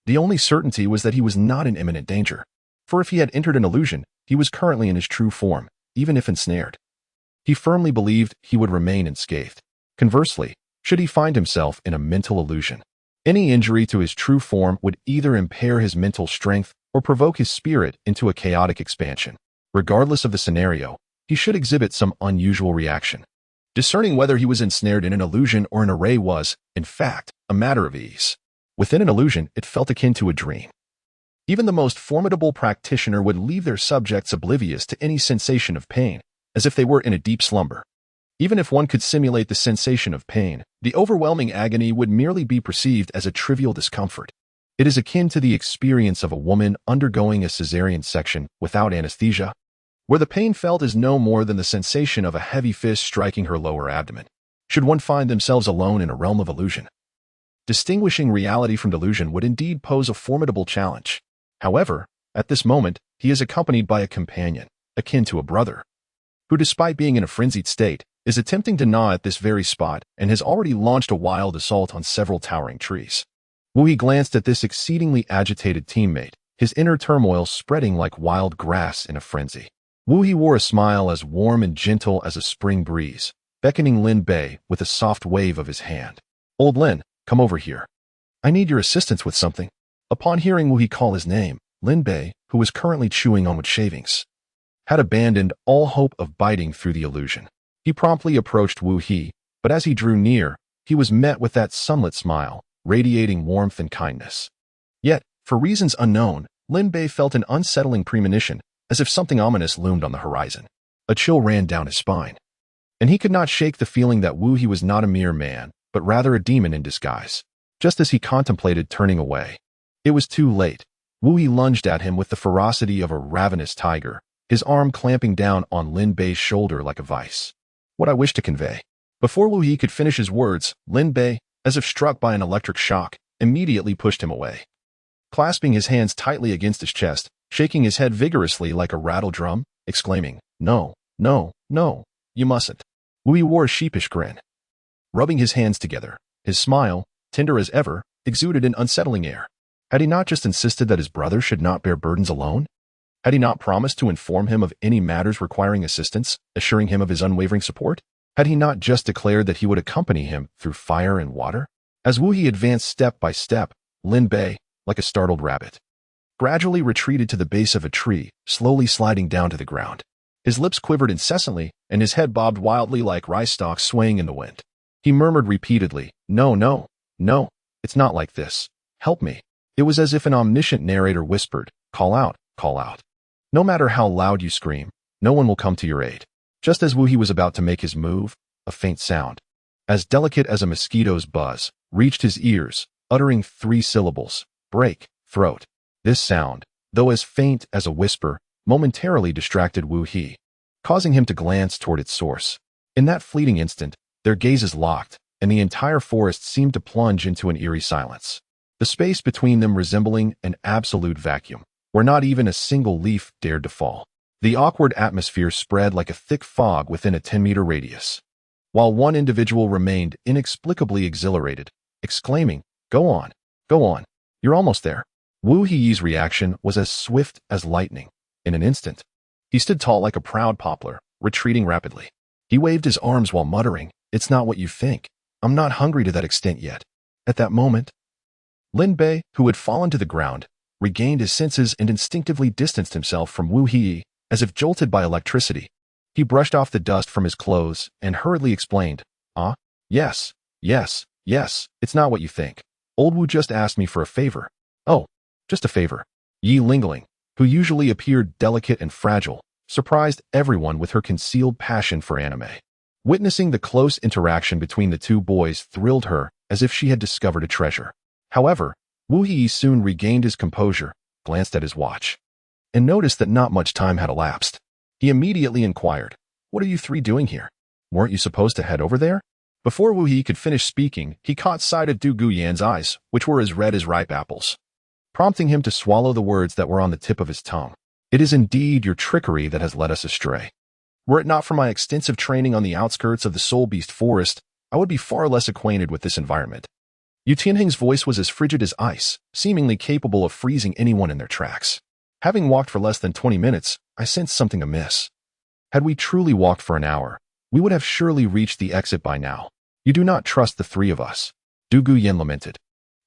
The only certainty was that he was not in imminent danger, for if he had entered an illusion, he was currently in his true form, even if ensnared. He firmly believed he would remain unscathed. Conversely, should he find himself in a mental illusion, any injury to his true form would either impair his mental strength or provoke his spirit into a chaotic expansion. Regardless of the scenario, he should exhibit some unusual reaction. Discerning whether he was ensnared in an illusion or an array was, in fact, a matter of ease. Within an illusion, it felt akin to a dream. Even the most formidable practitioner would leave their subjects oblivious to any sensation of pain, as if they were in a deep slumber. Even if one could simulate the sensation of pain, the overwhelming agony would merely be perceived as a trivial discomfort. It is akin to the experience of a woman undergoing a cesarean section without anesthesia, where the pain felt is no more than the sensation of a heavy fist striking her lower abdomen. Should one find themselves alone in a realm of illusion, distinguishing reality from delusion would indeed pose a formidable challenge. However, at this moment, he is accompanied by a companion, akin to a brother, who, despite being in a frenzied state, is attempting to gnaw at this very spot and has already launched a wild assault on several towering trees. Wu Hee glanced at this exceedingly agitated teammate, his inner turmoil spreading like wild grass in a frenzy. Wu Hee wore a smile as warm and gentle as a spring breeze, beckoning Lin Bei with a soft wave of his hand. "Old Lin, come over here. I need your assistance with something." Upon hearing Wu Hee call his name, Lin Bei, who was currently chewing on wood shavings, had abandoned all hope of biting through the illusion. He promptly approached Wu Hee, but as he drew near, he was met with that sunlit smile, radiating warmth and kindness. Yet, for reasons unknown, Lin Bei felt an unsettling premonition, as if something ominous loomed on the horizon. A chill ran down his spine, and he could not shake the feeling that Wu Hee was not a mere man, but rather a demon in disguise. Just as he contemplated turning away, it was too late. Wu Hee lunged at him with the ferocity of a ravenous tiger, his arm clamping down on Lin Bei's shoulder like a vice. "What I wish to convey." Before Wu Hee could finish his words, Lin Bei, as if struck by an electric shock, immediately pushed him away. Clasping his hands tightly against his chest, shaking his head vigorously like a rattle drum, exclaiming, "No, no, no, you mustn't." Wu Hee wore a sheepish grin. Rubbing his hands together, his smile, tender as ever, exuded an unsettling air. Had he not just insisted that his brother should not bear burdens alone? Had he not promised to inform him of any matters requiring assistance, assuring him of his unwavering support? Had he not just declared that he would accompany him through fire and water? As Wu Hee advanced step by step, Lin Bei, like a startled rabbit, gradually retreated to the base of a tree, slowly sliding down to the ground. His lips quivered incessantly, and his head bobbed wildly like rice stalks swaying in the wind. He murmured repeatedly, "No, no, no, it's not like this. Help me." It was as if an omniscient narrator whispered, "Call out, call out. No matter how loud you scream, no one will come to your aid." Just as Wu Hee was about to make his move, a faint sound, as delicate as a mosquito's buzz, reached his ears, uttering 3 syllables, "break, throat." This sound, though as faint as a whisper, momentarily distracted Wu Hee, causing him to glance toward its source. In that fleeting instant, their gazes locked, and the entire forest seemed to plunge into an eerie silence, the space between them resembling an absolute vacuum, where not even a single leaf dared to fall. The awkward atmosphere spread like a thick fog within a 10-meter radius, while one individual remained inexplicably exhilarated, exclaiming, "Go on, go on, you're almost there." Wu Hee's reaction was as swift as lightning. In an instant, he stood tall like a proud poplar, retreating rapidly. He waved his arms while muttering, "It's not what you think. I'm not hungry to that extent yet." At that moment, Lin Bei, who had fallen to the ground, regained his senses and instinctively distanced himself from Wu Hee, as if jolted by electricity. He brushed off the dust from his clothes and hurriedly explained, "Ah, yes, yes, it's not what you think. Old Wu just asked me for a favor." "Oh, just a favor." Yi Lingling, who usually appeared delicate and fragile, surprised everyone with her concealed passion for anime. Witnessing the close interaction between the two boys thrilled her as if she had discovered a treasure. However, Wu Yi soon regained his composure, glanced at his watch, and noticed that not much time had elapsed. He immediately inquired, "What are you three doing here? Weren't you supposed to head over there?" Before Wu Yi could finish speaking, he caught sight of Du Guyan's eyes, which were as red as ripe apples, prompting him to swallow the words that were on the tip of his tongue. "It is indeed your trickery that has led us astray. Were it not for my extensive training on the outskirts of the Soul Beast Forest, I would be far less acquainted with this environment." Yu Tianheng's voice was as frigid as ice, seemingly capable of freezing anyone in their tracks. "Having walked for less than 20 minutes, I sensed something amiss. Had we truly walked for an hour, we would have surely reached the exit by now. You do not trust the three of us," Du Guyan lamented,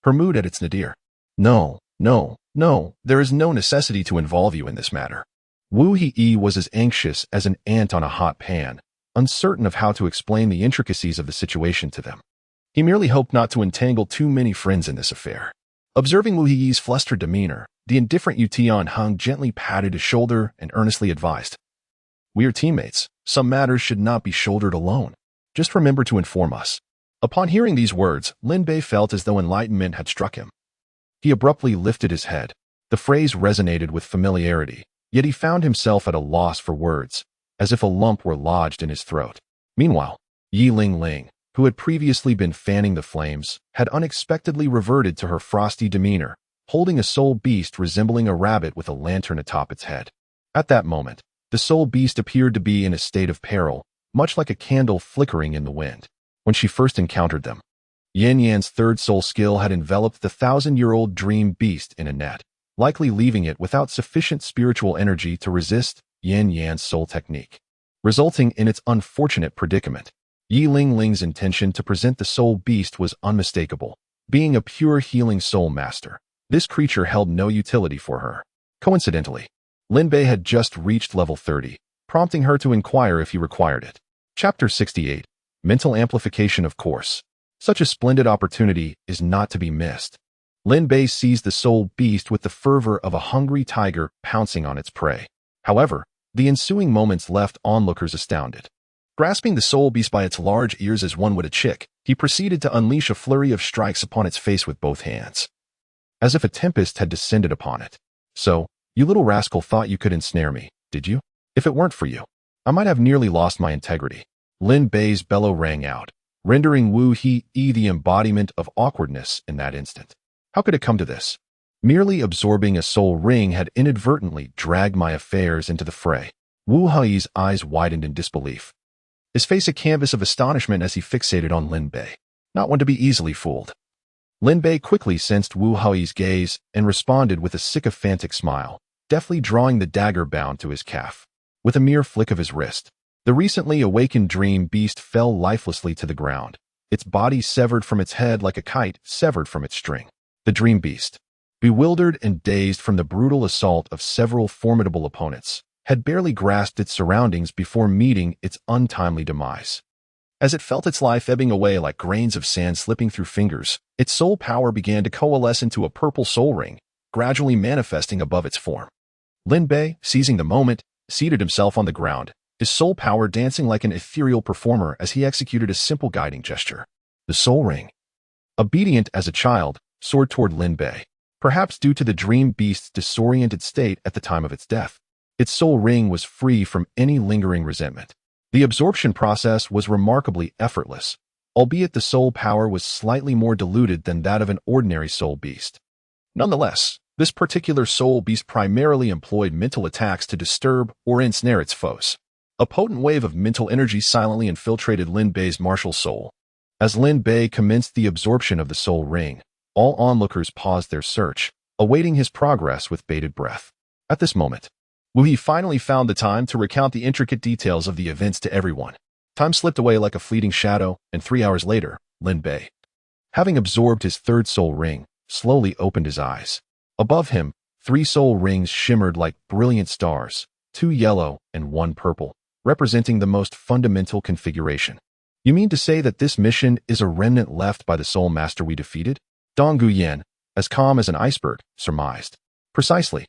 her mood at its nadir. No, there is no necessity to involve you in this matter." Wu Yi was as anxious as an ant on a hot pan, uncertain of how to explain the intricacies of the situation to them. He merely hoped not to entangle too many friends in this affair. Observing Wu Yi's flustered demeanor, the indifferent Yu Tianheng gently patted his shoulder and earnestly advised, "We are teammates. Some matters should not be shouldered alone. Just remember to inform us." Upon hearing these words, Lin Bei felt as though enlightenment had struck him. He abruptly lifted his head. The phrase resonated with familiarity, yet he found himself at a loss for words, as if a lump were lodged in his throat. Meanwhile, Yi Lingling, who had previously been fanning the flames, had unexpectedly reverted to her frosty demeanor, holding a soul beast resembling a rabbit with a lantern atop its head. At that moment, the soul beast appeared to be in a state of peril, much like a candle flickering in the wind. When she first encountered them, Yan Yan's third soul skill had enveloped the 1,000-year-old dream beast in a net, likely leaving it without sufficient spiritual energy to resist Yan Yan's soul technique, resulting in its unfortunate predicament. Yi Lingling's intention to present the soul beast was unmistakable. Being a pure healing soul master, this creature held no utility for her. Coincidentally, Lin Bei had just reached level 30, prompting her to inquire if he required it. Chapter 68. Mental Amplification. Of course, such a splendid opportunity is not to be missed. Lin Bei seized the soul beast with the fervor of a hungry tiger pouncing on its prey. However, the ensuing moments left onlookers astounded. Grasping the soul beast by its large ears as one would a chick, he proceeded to unleash a flurry of strikes upon its face with both hands, as if a tempest had descended upon it. "So, you little rascal thought you could ensnare me, did you? If it weren't for you, I might have nearly lost my integrity." Lin Bei's bellow rang out, rendering Wu Yi the embodiment of awkwardness in that instant. How could it come to this? Merely absorbing a soul ring had inadvertently dragged my affairs into the fray. Wu Yi's eyes widened in disbelief, his face a canvas of astonishment as he fixated on Lin Bei, not one to be easily fooled. Lin Bei quickly sensed Wu Yi's gaze and responded with a sycophantic smile, deftly drawing the dagger bound to his calf. With a mere flick of his wrist, the recently awakened dream beast fell lifelessly to the ground, its body severed from its head like a kite severed from its string. The dream beast, bewildered and dazed from the brutal assault of several formidable opponents, had barely grasped its surroundings before meeting its untimely demise. As it felt its life ebbing away like grains of sand slipping through fingers, its soul power began to coalesce into a purple soul ring, gradually manifesting above its form. Lin Bei, seizing the moment, seated himself on the ground, his soul power dancing like an ethereal performer as he executed a simple guiding gesture. The soul ring, obedient as a child, soared toward Lin Bei, perhaps due to the dream beast's disoriented state at the time of its death. Its soul ring was free from any lingering resentment. The absorption process was remarkably effortless, albeit the soul power was slightly more diluted than that of an ordinary soul beast. Nonetheless, this particular soul beast primarily employed mental attacks to disturb or ensnare its foes. A potent wave of mental energy silently infiltrated Lin Bei's martial soul. As Lin Bei commenced the absorption of the soul ring, all onlookers paused their search, awaiting his progress with bated breath. At this moment, Wu Yi finally found the time to recount the intricate details of the events to everyone. Time slipped away like a fleeting shadow, and 3 hours later, Lin Bei, having absorbed his third soul ring, slowly opened his eyes. Above him, 3 soul rings shimmered like brilliant stars, 2 yellow and 1 purple. representing the most fundamental configuration. You mean to say that this mission is a remnant left by the Soul Master we defeated? Dong Guyan, as calm as an iceberg, surmised. Precisely.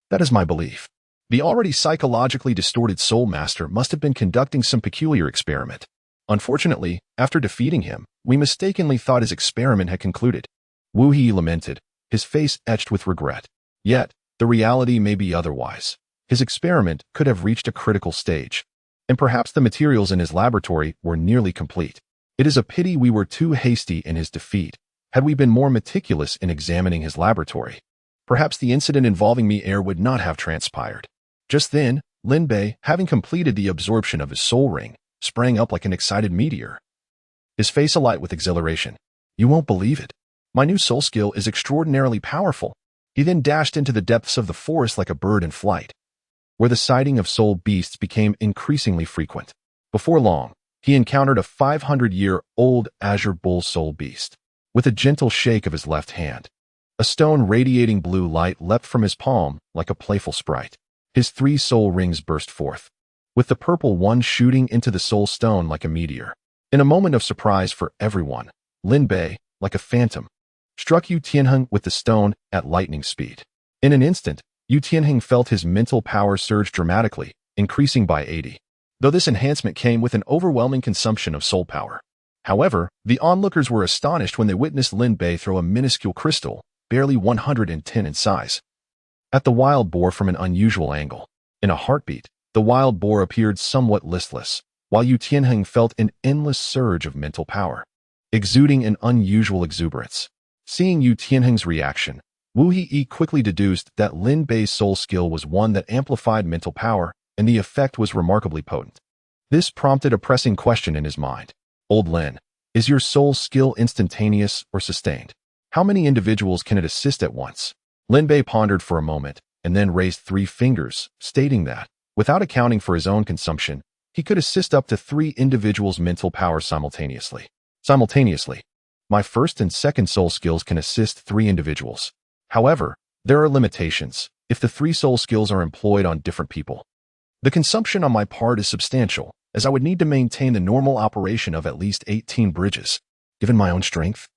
That is my belief. The already psychologically distorted Soul Master must have been conducting some peculiar experiment. Unfortunately, after defeating him, we mistakenly thought his experiment had concluded. Wu He lamented, his face etched with regret. Yet, the reality may be otherwise. His experiment could have reached a critical stage, and perhaps the materials in his laboratory were nearly complete. It is a pity we were too hasty in his defeat. Had we been more meticulous in examining his laboratory, perhaps the incident involving Mi-Er would not have transpired. Just then, Lin Bei, having completed the absorption of his soul ring, sprang up like an excited meteor, his face alight with exhilaration. You won't believe it. My new soul skill is extraordinarily powerful. He then dashed into the depths of the forest like a bird in flight, where the sighting of soul beasts became increasingly frequent. Before long, he encountered a 500-year-old azure bull soul beast. With a gentle shake of his left hand, a stone radiating blue light leapt from his palm like a playful sprite. His 3 soul rings burst forth, with the purple one shooting into the soul stone like a meteor. In a moment of surprise for everyone, Lin Bei, like a phantom, struck Yu Tianheng with the stone at lightning speed. In an instant, Yu Tianheng felt his mental power surge dramatically, increasing by 80. Though this enhancement came with an overwhelming consumption of soul power. However, the onlookers were astonished when they witnessed Lin Bei throw a minuscule crystal, barely 110 in size, at the wild boar from an unusual angle. In a heartbeat, the wild boar appeared somewhat listless, while Yu Tianheng felt an endless surge of mental power, exuding an unusual exuberance. Seeing Yu Tianheng's reaction, Wu He quickly deduced that Lin Bei's soul skill was one that amplified mental power, and the effect was remarkably potent. This prompted a pressing question in his mind. Old Lin, is your soul skill instantaneous or sustained? How many individuals can it assist at once? Lin Bei pondered for a moment, and then raised 3 fingers, stating that, without accounting for his own consumption, he could assist up to 3 individuals' mental power simultaneously. My first and second soul skills can assist 3 individuals. However, there are limitations if the 3 soul skills are employed on different people. The consumption on my part is substantial, as I would need to maintain the normal operation of at least 18 bridges. Given my own strength,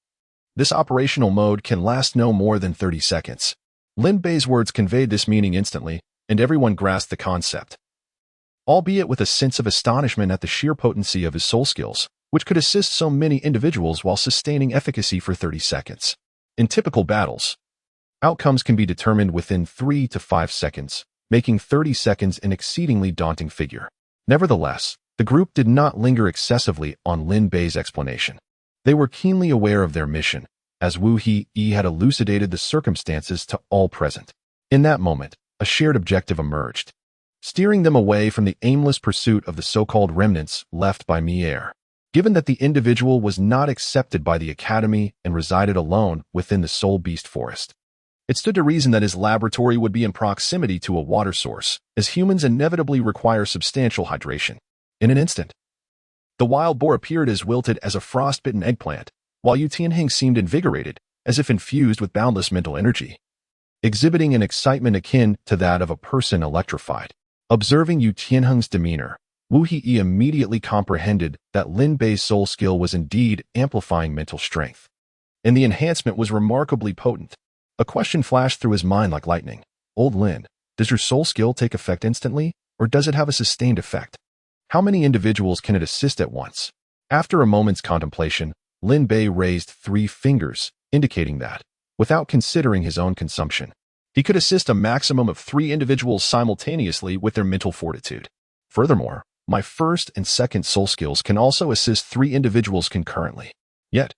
this operational mode can last no more than 30 seconds. Lin Bei's words conveyed this meaning instantly, and everyone grasped the concept, albeit with a sense of astonishment at the sheer potency of his soul skills, which could assist so many individuals while sustaining efficacy for 30 seconds. In typical battles, outcomes can be determined within 3 to 5 seconds, making 30 seconds an exceedingly daunting figure. Nevertheless, the group did not linger excessively on Lin Bei's explanation. They were keenly aware of their mission, as Wu He had elucidated the circumstances to all present. In that moment, a shared objective emerged, steering them away from the aimless pursuit of the so-called remnants left by Mi-Er. Given that the individual was not accepted by the Academy and resided alone within the Soul Beast Forest, it stood to reason that his laboratory would be in proximity to a water source, as humans inevitably require substantial hydration. In an instant, the wild boar appeared as wilted as a frost-bitten eggplant, while Yu Tianheng seemed invigorated, as if infused with boundless mental energy, exhibiting an excitement akin to that of a person electrified. Observing Yu Tianheng's demeanor, Wu He immediately comprehended that Lin Bei's soul skill was indeed amplifying mental strength, and the enhancement was remarkably potent. A question flashed through his mind like lightning. Old Lin, does your soul skill take effect instantly, or does it have a sustained effect? How many individuals can it assist at once? After a moment's contemplation, Lin Bei raised 3 fingers, indicating that, without considering his own consumption, he could assist a maximum of 3 individuals simultaneously with their mental fortitude. Furthermore, my first and second soul skills can also assist 3 individuals concurrently. Yet,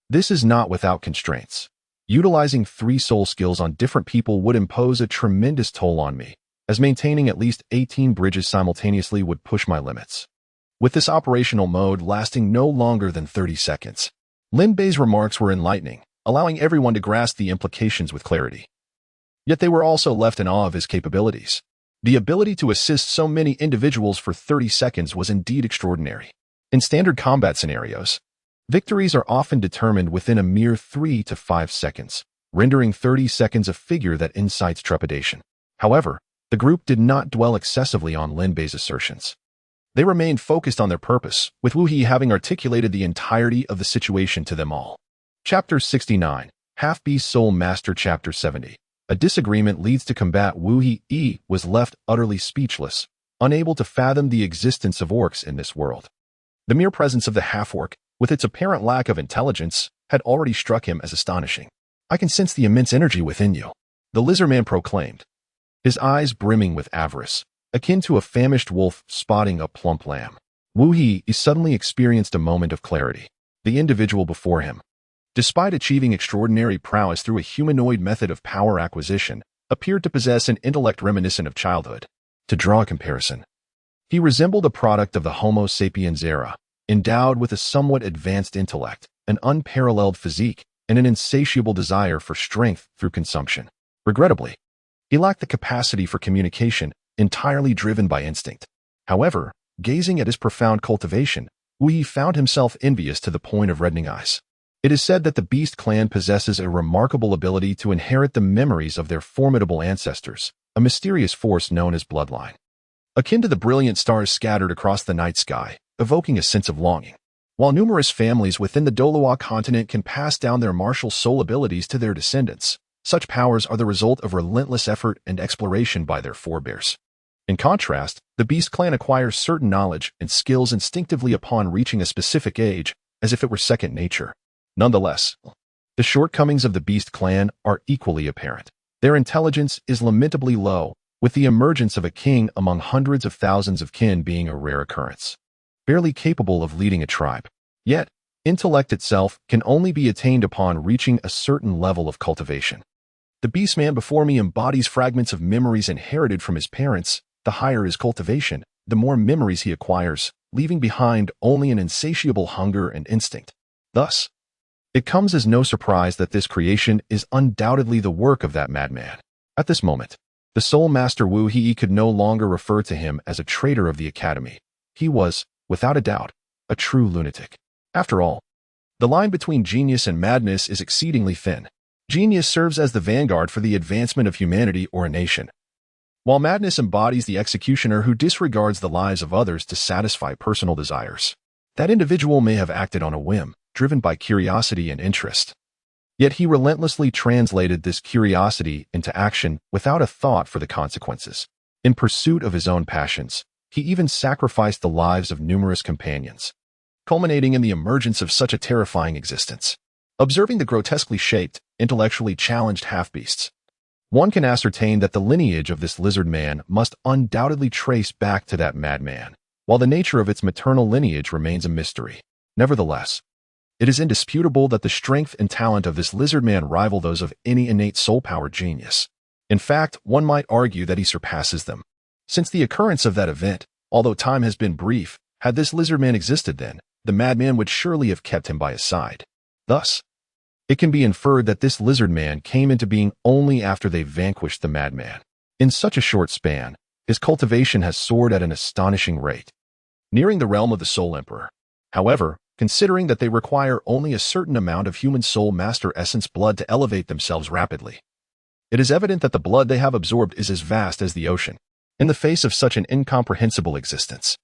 this is not without constraints. Utilizing 3 soul skills on different people would impose a tremendous toll on me, as maintaining at least 18 bridges simultaneously would push my limits. With this operational mode lasting no longer than 30 seconds, Lin Bei's remarks were enlightening, allowing everyone to grasp the implications with clarity. Yet they were also left in awe of his capabilities. The ability to assist so many individuals for 30 seconds was indeed extraordinary. In standard combat scenarios, victories are often determined within a mere 3 to 5 seconds, rendering 30 seconds a figure that incites trepidation. However, the group did not dwell excessively on Lin Bei's assertions. They remained focused on their purpose, with Wu He having articulated the entirety of the situation to them all. Chapter 69, Half-Beast Soul Master. Chapter 70. A disagreement leads to combat. Wu He was left utterly speechless, unable to fathom the existence of orcs in this world. The mere presence of the half-orc, with its apparent lack of intelligence, had already struck him as astonishing. "I can sense the immense energy within you," the lizard man proclaimed, his eyes brimming with avarice, akin to a famished wolf spotting a plump lamb. Wu He suddenly experienced a moment of clarity. The individual before him, despite achieving extraordinary prowess through a humanoid method of power acquisition, appeared to possess an intellect reminiscent of childhood. To draw a comparison, he resembled a product of the Homo sapiens era, endowed with a somewhat advanced intellect, an unparalleled physique, and an insatiable desire for strength through consumption. Regrettably, he lacked the capacity for communication, entirely driven by instinct. However, gazing at his profound cultivation, Wu He found himself envious to the point of reddening eyes. It is said that the Beast clan possesses a remarkable ability to inherit the memories of their formidable ancestors, a mysterious force known as bloodline. Akin to the brilliant stars scattered across the night sky, evoking a sense of longing. While numerous families within the Douluo continent can pass down their martial soul abilities to their descendants, such powers are the result of relentless effort and exploration by their forebears. In contrast, the Beast clan acquires certain knowledge and skills instinctively upon reaching a specific age, as if it were second nature. Nonetheless, the shortcomings of the Beast clan are equally apparent. Their intelligence is lamentably low, with the emergence of a king among hundreds of thousands of kin being a rare occurrence. Barely capable of leading a tribe. Yet, intellect itself can only be attained upon reaching a certain level of cultivation. The Beastman before me embodies fragments of memories inherited from his parents. The higher his cultivation, the more memories he acquires, leaving behind only an insatiable hunger and instinct. Thus, it comes as no surprise that this creation is undoubtedly the work of that madman. At this moment, the Soul Master Wu He could no longer refer to him as a traitor of the academy. He was, without a doubt, a true lunatic. After all, the line between genius and madness is exceedingly thin. Genius serves as the vanguard for the advancement of humanity or a nation, while madness embodies the executioner who disregards the lives of others to satisfy personal desires. That individual may have acted on a whim, driven by curiosity and interest. Yet he relentlessly translated this curiosity into action without a thought for the consequences. In pursuit of his own passions, he even sacrificed the lives of numerous companions, culminating in the emergence of such a terrifying existence. Observing the grotesquely shaped, intellectually challenged half-beasts, one can ascertain that the lineage of this lizard man must undoubtedly trace back to that madman, while the nature of its maternal lineage remains a mystery. Nevertheless, it is indisputable that the strength and talent of this lizard man rival those of any innate soul-powered genius. In fact, one might argue that he surpasses them. Since the occurrence of that event, although time has been brief, had this lizard man existed then, the madman would surely have kept him by his side. Thus, it can be inferred that this lizard man came into being only after they vanquished the madman. In such a short span, his cultivation has soared at an astonishing rate, nearing the realm of the Soul Emperor. However, considering that they require only a certain amount of human soul master essence blood to elevate themselves rapidly, it is evident that the blood they have absorbed is as vast as the ocean. In the face of such an incomprehensible existence,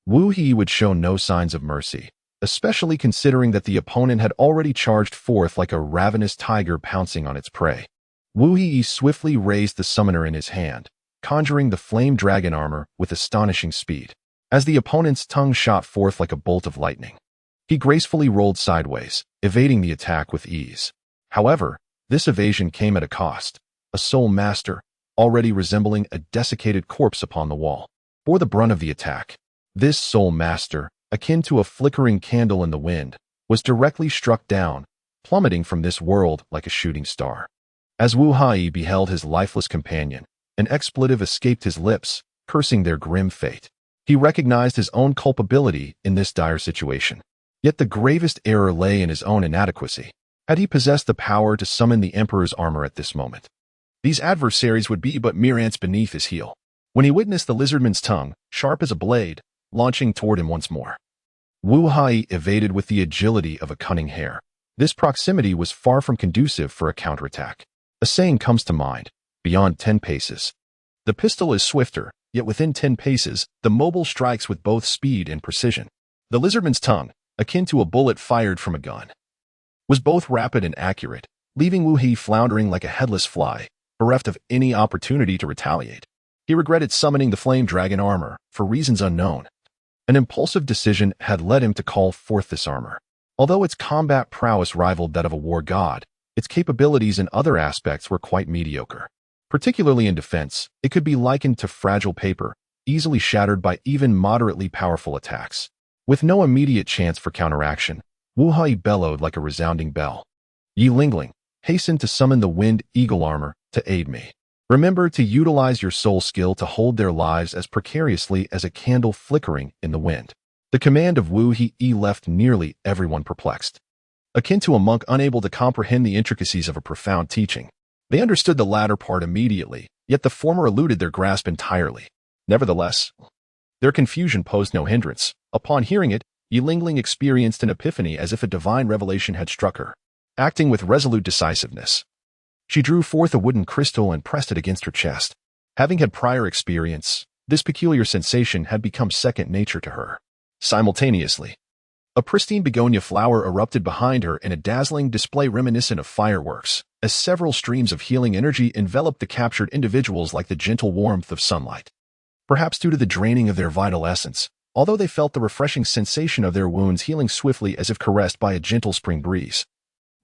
Wu He would show no signs of mercy, especially considering that the opponent had already charged forth like a ravenous tiger pouncing on its prey. Wu He swiftly raised the summoner in his hand, conjuring the flame dragon armor with astonishing speed. As the opponent's tongue shot forth like a bolt of lightning, he gracefully rolled sideways, evading the attack with ease. However, this evasion came at a cost. A soul master, already resembling a desiccated corpse upon the wall, bore the brunt of the attack. This soul master, akin to a flickering candle in the wind, was directly struck down, plummeting from this world like a shooting star. As Wu Hai beheld his lifeless companion, an expletive escaped his lips, cursing their grim fate. He recognized his own culpability in this dire situation. Yet the gravest error lay in his own inadequacy. Had he possessed the power to summon the Emperor's armor at this moment, these adversaries would be but mere ants beneath his heel. When he witnessed the lizardman's tongue, sharp as a blade, launching toward him once more, Wu Hai evaded with the agility of a cunning hare. This proximity was far from conducive for a counterattack. A saying comes to mind: beyond 10 paces, The pistol is swifter, yet within 10 paces, the mobile strikes with both speed and precision. The lizardman's tongue, akin to a bullet fired from a gun, was both rapid and accurate, leaving Wu He floundering like a headless fly, bereft of any opportunity to retaliate. He regretted summoning the flame dragon armor, for reasons unknown. An impulsive decision had led him to call forth this armor. Although its combat prowess rivaled that of a war god, its capabilities in other aspects were quite mediocre. Particularly in defense, it could be likened to fragile paper, easily shattered by even moderately powerful attacks. With no immediate chance for counteraction, Wu Hai bellowed like a resounding bell. Yi Lingling, hasten to summon the Wind Eagle armor to aid me. Remember to utilize your soul skill to hold their lives as precariously as a candle flickering in the wind. The command of Wu He left nearly everyone perplexed. Akin to a monk unable to comprehend the intricacies of a profound teaching. They understood the latter part immediately, yet the former eluded their grasp entirely. Nevertheless, their confusion posed no hindrance. Upon hearing it, Yi Lingling experienced an epiphany as if a divine revelation had struck her. Acting with resolute decisiveness, she drew forth a wooden crystal and pressed it against her chest. Having had prior experience, this peculiar sensation had become second nature to her. Simultaneously, a pristine begonia flower erupted behind her in a dazzling display reminiscent of fireworks, as several streams of healing energy enveloped the captured individuals like the gentle warmth of sunlight. Perhaps due to the draining of their vital essence, although they felt the refreshing sensation of their wounds healing swiftly as if caressed by a gentle spring breeze,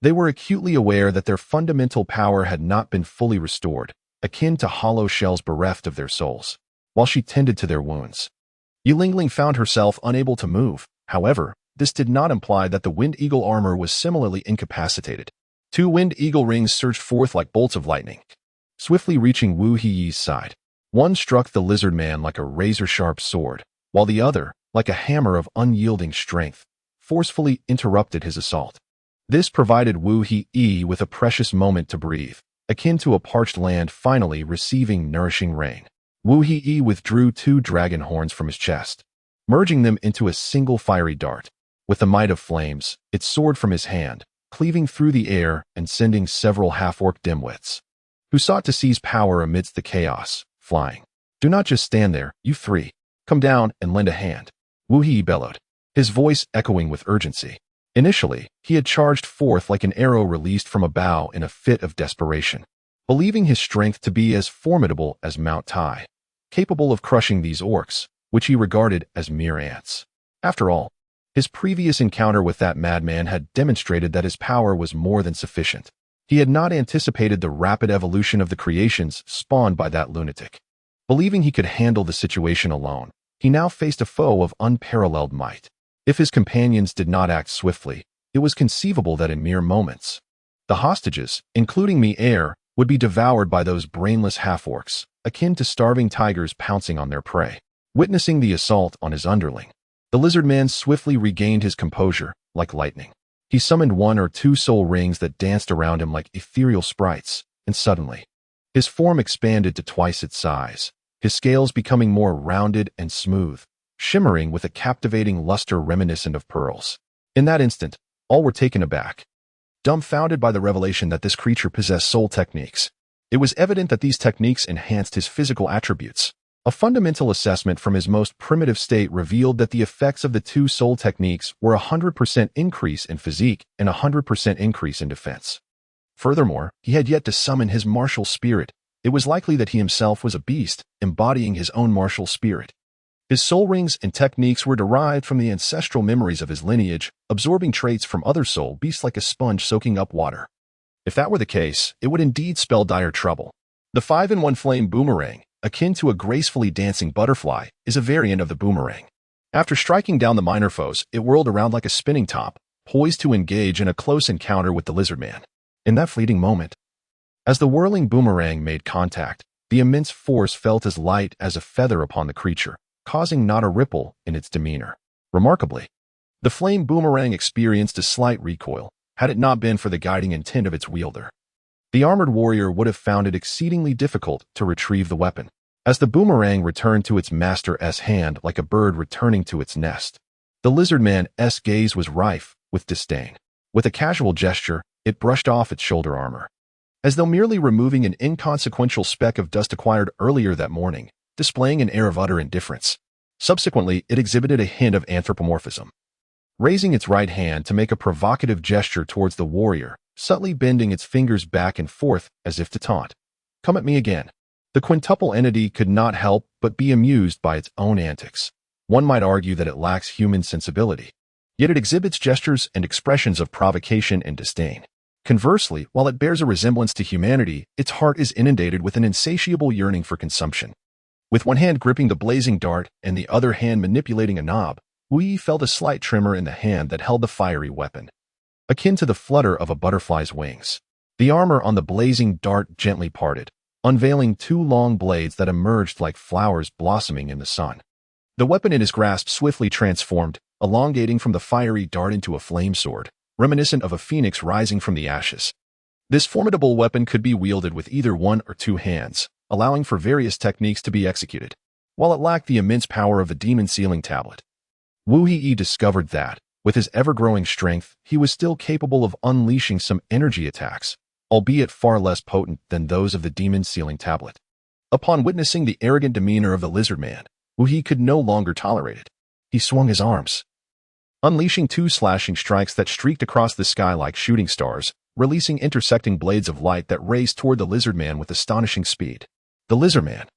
they were acutely aware that their fundamental power had not been fully restored, akin to hollow shells bereft of their souls. While she tended to their wounds, Yi Lingling found herself unable to move. However, this did not imply that the Wind Eagle armor was similarly incapacitated. 2 Wind Eagle rings surged forth like bolts of lightning, swiftly reaching Wu He's side. One struck the lizard man like a razor-sharp sword, while the other, like a hammer of unyielding strength, forcefully interrupted his assault. This provided Wu He with a precious moment to breathe, akin to a parched land finally receiving nourishing rain. Wu He withdrew 2 dragon horns from his chest, merging them into a single fiery dart. With the might of flames, it soared from his hand, cleaving through the air and sending several half-orc dimwits, who sought to seize power amidst the chaos, flying. Do not just stand there, you 3. Come down and lend a hand. Wu He bellowed, his voice echoing with urgency. Initially, he had charged forth like an arrow released from a bow in a fit of desperation, believing his strength to be as formidable as Mount Tai, capable of crushing these orcs, which he regarded as mere ants. After all, his previous encounter with that madman had demonstrated that his power was more than sufficient. He had not anticipated the rapid evolution of the creations spawned by that lunatic. Believing he could handle the situation alone, he now faced a foe of unparalleled might. If his companions did not act swiftly, it was conceivable that in mere moments, the hostages, including Mi-Er, would be devoured by those brainless half-orcs, akin to starving tigers pouncing on their prey. Witnessing the assault on his underling, the lizard man swiftly regained his composure, like lightning. He summoned 1 or 2 soul rings that danced around him like ethereal sprites, and suddenly, his form expanded to twice its size, his scales becoming more rounded and smooth, shimmering with a captivating luster reminiscent of pearls. In that instant, all were taken aback, dumbfounded by the revelation that this creature possessed soul techniques. It was evident that these techniques enhanced his physical attributes. A fundamental assessment from his most primitive state revealed that the effects of the 2 soul techniques were a 100% increase in physique and a 100% increase in defense. Furthermore, he had yet to summon his martial spirit. It was likely that he himself was a beast, embodying his own martial spirit. His soul rings and techniques were derived from the ancestral memories of his lineage, absorbing traits from other soul beasts like a sponge soaking up water. If that were the case, it would indeed spell dire trouble. The 5-in-1 flame boomerang, akin to a gracefully dancing butterfly, is a variant of the boomerang. After striking down the minor foes, it whirled around like a spinning top, poised to engage in a close encounter with the lizard man. In that fleeting moment, as the whirling boomerang made contact, the immense force felt as light as a feather upon the creature, causing not a ripple in its demeanor. Remarkably, the flame boomerang experienced a slight recoil, had it not been for the guiding intent of its wielder. The armored warrior would have found it exceedingly difficult to retrieve the weapon. As the boomerang returned to its master's hand like a bird returning to its nest, the lizard man's gaze was rife with disdain. With a casual gesture, it brushed off its shoulder armor. as though merely removing an inconsequential speck of dust acquired earlier that morning, displaying an air of utter indifference. Subsequently, it exhibited a hint of anthropomorphism. Raising its right hand to make a provocative gesture towards the warrior, subtly bending its fingers back and forth as if to taunt. "Come at me again." The quintuple entity could not help but be amused by its own antics. One might argue that it lacks human sensibility. Yet it exhibits gestures and expressions of provocation and disdain. Conversely, while it bears a resemblance to humanity, its heart is inundated with an insatiable yearning for consumption. With one hand gripping the blazing dart and the other hand manipulating a knob, Wu Yi felt a slight tremor in the hand that held the fiery weapon, akin to the flutter of a butterfly's wings. The armor on the blazing dart gently parted, unveiling two long blades that emerged like flowers blossoming in the sun. The weapon in his grasp swiftly transformed, elongating from the fiery dart into a flame sword, reminiscent of a phoenix rising from the ashes. This formidable weapon could be wielded with either one or two hands, allowing for various techniques to be executed. While it lacked the immense power of a demon sealing tablet, Wu Yi discovered that, with his ever-growing strength, he was still capable of unleashing some energy attacks, albeit far less potent than those of the demon sealing tablet. Upon witnessing the arrogant demeanor of the lizard man, Wu Yi could no longer tolerate it. He swung his arms, unleashing two slashing strikes that streaked across the sky like shooting stars, releasing intersecting blades of light that raced toward the lizard man with astonishing speed. The lizard man,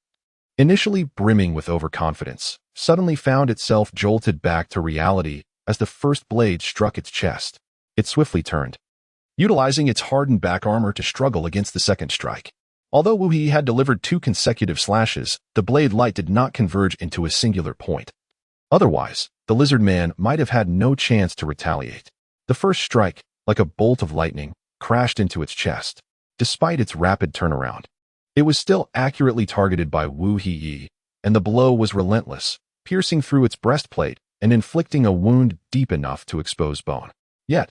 initially brimming with overconfidence, suddenly found itself jolted back to reality as the first blade struck its chest. It swiftly turned, utilizing its hardened back armor to struggle against the second strike. Although Wu Yi had delivered two consecutive slashes, the blade light did not converge into a singular point. Otherwise, the lizard man might have had no chance to retaliate. The first strike, like a bolt of lightning, crashed into its chest. Despite its rapid turnaround, it was still accurately targeted by Wu Yi, and the blow was relentless, piercing through its breastplate and inflicting a wound deep enough to expose bone. Yet,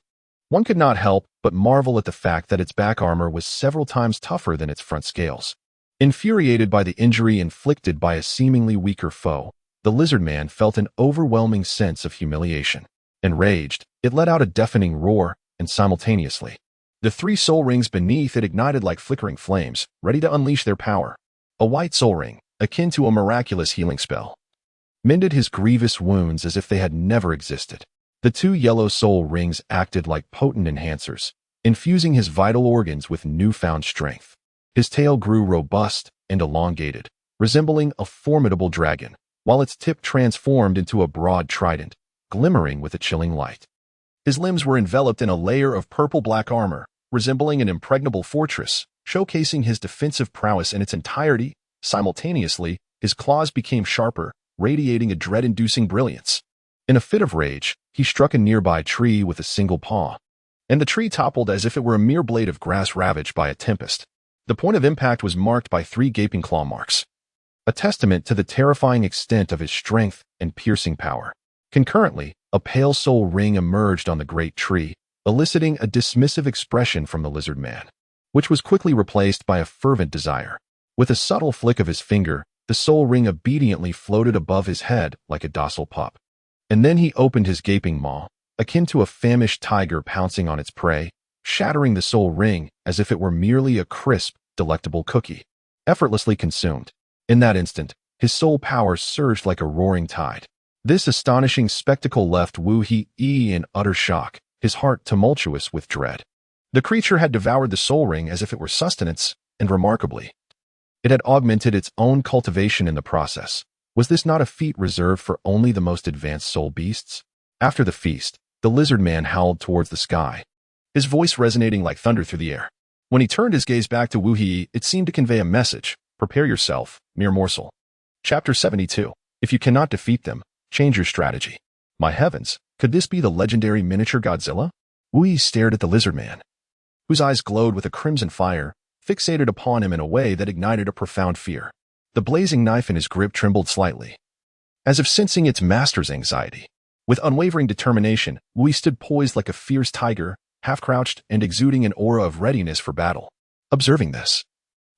one could not help but marvel at the fact that its back armor was several times tougher than its front scales. Infuriated by the injury inflicted by a seemingly weaker foe, the lizard man felt an overwhelming sense of humiliation. Enraged, it let out a deafening roar, and simultaneously, the three soul rings beneath it ignited like flickering flames, ready to unleash their power. A white soul ring, akin to a miraculous healing spell, mended his grievous wounds as if they had never existed. The two yellow soul rings acted like potent enhancers, infusing his vital organs with newfound strength. His tail grew robust and elongated, resembling a formidable dragon, while its tip transformed into a broad trident, glimmering with a chilling light. His limbs were enveloped in a layer of purple-black armor, resembling an impregnable fortress, showcasing his defensive prowess in its entirety. Simultaneously, his claws became sharper, radiating a dread-inducing brilliance. In a fit of rage, he struck a nearby tree with a single paw, and the tree toppled as if it were a mere blade of grass ravaged by a tempest. The point of impact was marked by 3 gaping claw marks, a testament to the terrifying extent of his strength and piercing power. Concurrently, a pale soul ring emerged on the great tree, eliciting a dismissive expression from the lizard man, which was quickly replaced by a fervent desire. With a subtle flick of his finger, the soul ring obediently floated above his head like a docile pup. And then he opened his gaping maw, akin to a famished tiger pouncing on its prey, shattering the soul ring as if it were merely a crisp, delectable cookie, effortlessly consumed. In that instant, his soul power surged like a roaring tide. This astonishing spectacle left Wu Yi in utter shock, his heart tumultuous with dread. The creature had devoured the soul ring as if it were sustenance, and remarkably, it had augmented its own cultivation in the process. Was this not a feat reserved for only the most advanced soul beasts? After the feast, the lizard man howled towards the sky, his voice resonating like thunder through the air. When he turned his gaze back to Wu Yi, it seemed to convey a message: prepare yourself, mere morsel. Chapter 72. If you cannot defeat them, change your strategy. My heavens, could this be the legendary miniature Godzilla? Wu Yi stared at the lizard man, whose eyes glowed with a crimson fire, fixated upon him in a way that ignited a profound fear. The blazing knife in his grip trembled slightly, as if sensing its master's anxiety. With unwavering determination, Wu Yi stood poised like a fierce tiger, half-crouched and exuding an aura of readiness for battle. Observing this,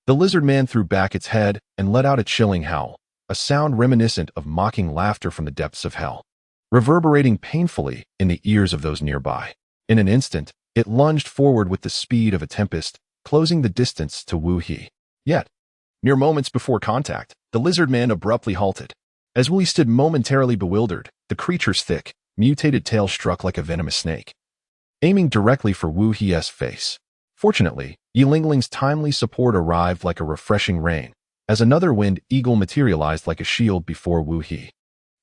the lizard man threw back its head and let out a chilling howl, a sound reminiscent of mocking laughter from the depths of hell, reverberating painfully in the ears of those nearby. In an instant, it lunged forward with the speed of a tempest, closing the distance to Wu He. Yet, mere moments before contact, the lizard man abruptly halted. As Wu He stood momentarily bewildered, the creature's thick, mutated tail struck like a venomous snake, aiming directly for Wu He's face. Fortunately, Yilingling's timely support arrived like a refreshing rain, as another wind eagle materialized like a shield before Wu He.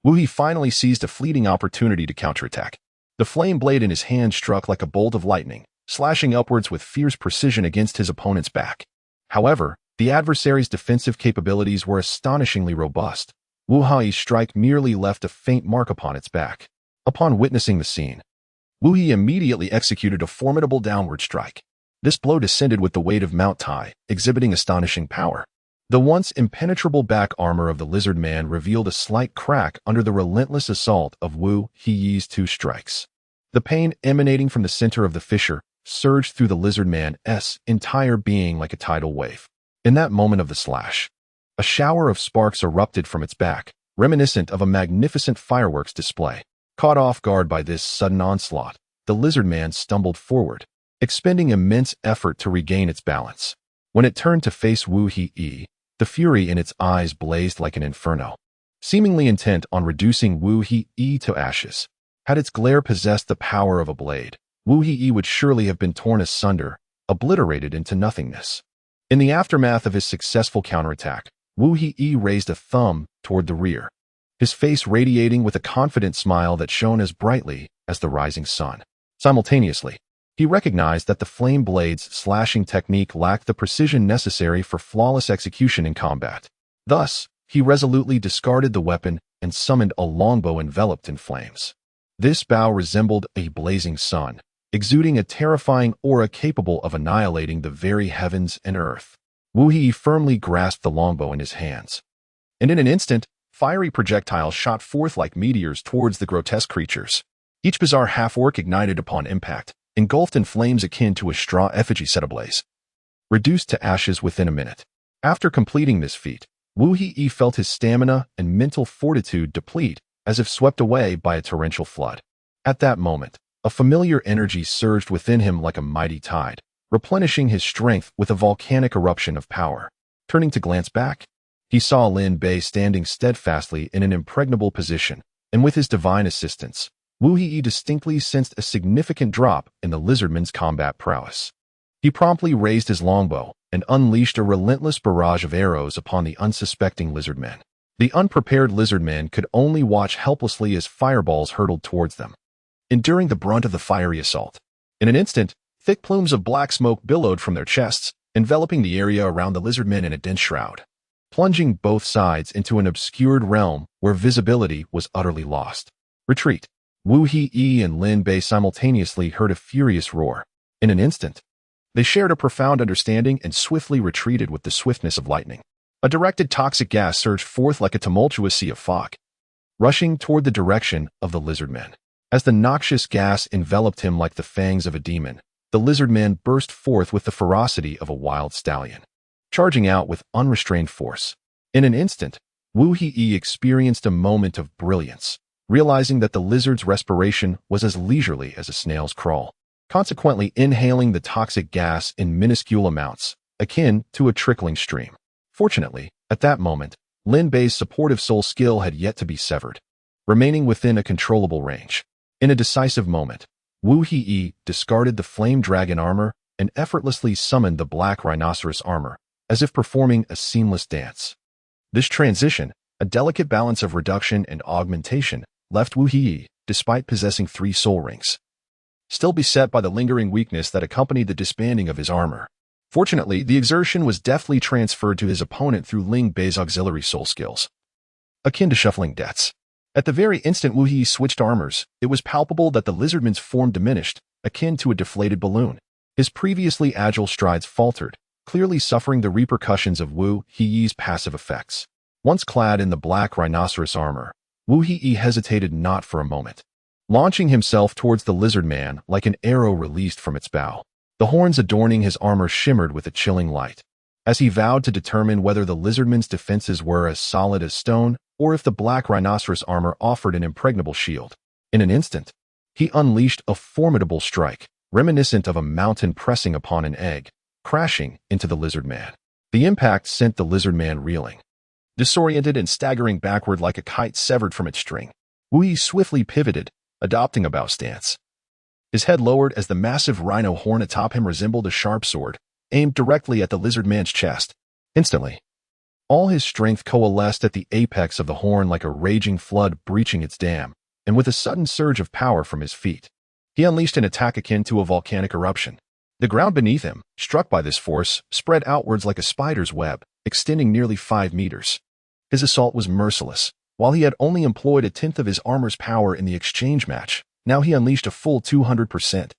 Wu He finally seized a fleeting opportunity to counterattack. The flame blade in his hand struck like a bolt of lightning, slashing upwards with fierce precision against his opponent's back. However, the adversary's defensive capabilities were astonishingly robust. Wu He's strike merely left a faint mark upon its back. Upon witnessing the scene, Wu He immediately executed a formidable downward strike. This blow descended with the weight of Mount Tai, exhibiting astonishing power. The once impenetrable back armor of the lizard man revealed a slight crack under the relentless assault of Wu He's two strikes. The pain emanating from the center of the fissure surged through the lizard man's entire being like a tidal wave. In that moment of the slash, a shower of sparks erupted from its back, reminiscent of a magnificent fireworks display. Caught off guard by this sudden onslaught, the lizard man stumbled forward, expending immense effort to regain its balance. When it turned to face Wu He, the fury in its eyes blazed like an inferno, seemingly intent on reducing Wu He to ashes. Had its glare possessed the power of a blade, Wu He would surely have been torn asunder, obliterated into nothingness. In the aftermath of his successful counterattack, Wu He raised a thumb toward the rear, his face radiating with a confident smile that shone as brightly as the rising sun. Simultaneously, he recognized that the flame blade's slashing technique lacked the precision necessary for flawless execution in combat. Thus, he resolutely discarded the weapon and summoned a longbow enveloped in flames. This bow resembled a blazing sun, exuding a terrifying aura capable of annihilating the very heavens and earth. Wu He firmly grasped the longbow in his hands, and in an instant, fiery projectiles shot forth like meteors towards the grotesque creatures. Each bizarre half-orc ignited upon impact, engulfed in flames akin to a straw effigy set ablaze, reduced to ashes within a minute. After completing this feat, Wu He felt his stamina and mental fortitude deplete as if swept away by a torrential flood. At that moment, a familiar energy surged within him like a mighty tide, replenishing his strength with a volcanic eruption of power. Turning to glance back, he saw Lin Bei standing steadfastly in an impregnable position, and with his divine assistance, Wu He distinctly sensed a significant drop in the lizardman's combat prowess. He promptly raised his longbow and unleashed a relentless barrage of arrows upon the unsuspecting lizardmen. The unprepared lizardmen could only watch helplessly as fireballs hurtled towards them, enduring the brunt of the fiery assault. In an instant, thick plumes of black smoke billowed from their chests, enveloping the area around the lizardmen in a dense shroud, plunging both sides into an obscured realm where visibility was utterly lost. Retreat. Wu He and Lin Bei simultaneously heard a furious roar. In an instant, they shared a profound understanding and swiftly retreated with the swiftness of lightning. A directed toxic gas surged forth like a tumultuous sea of fog, rushing toward the direction of the lizardmen. As the noxious gas enveloped him like the fangs of a demon, the lizardman burst forth with the ferocity of a wild stallion, charging out with unrestrained force. In an instant, Wu He experienced a moment of brilliance, realizing that the lizard's respiration was as leisurely as a snail's crawl, consequently inhaling the toxic gas in minuscule amounts, akin to a trickling stream. Fortunately, at that moment, Lin Bei's supportive soul skill had yet to be severed, remaining within a controllable range. In a decisive moment, Wu He discarded the flame dragon armor and effortlessly summoned the black rhinoceros armor, as if performing a seamless dance. This transition, a delicate balance of reduction and augmentation, left Wu He, despite possessing 3 soul rings, still beset by the lingering weakness that accompanied the disbanding of his armor. Fortunately, the exertion was deftly transferred to his opponent through Lin Bei's auxiliary soul skills, akin to shuffling debts. At the very instant Wu He switched armors, it was palpable that the lizardman's form diminished, akin to a deflated balloon. His previously agile strides faltered, clearly suffering the repercussions of Wu He's passive effects. Once clad in the black rhinoceros armor, Wu He hesitated not for a moment, launching himself towards the lizard man like an arrow released from its bow. The horns adorning his armor shimmered with a chilling light, as he vowed to determine whether the lizardman's defenses were as solid as stone or if the black rhinoceros armor offered an impregnable shield. In an instant, he unleashed a formidable strike, reminiscent of a mountain pressing upon an egg, crashing into the lizard man. The impact sent the lizard man reeling, disoriented and staggering backward like a kite severed from its string. Wu Yi swiftly pivoted, adopting a bow stance. His head lowered as the massive rhino horn atop him resembled a sharp sword, aimed directly at the lizard man's chest. Instantly, all his strength coalesced at the apex of the horn like a raging flood breaching its dam, and with a sudden surge of power from his feet, he unleashed an attack akin to a volcanic eruption. The ground beneath him, struck by this force, spread outwards like a spider's web, extending nearly 5 meters. His assault was merciless. While he had only employed a tenth of his armor's power in the exchange match, now he unleashed a full 200%.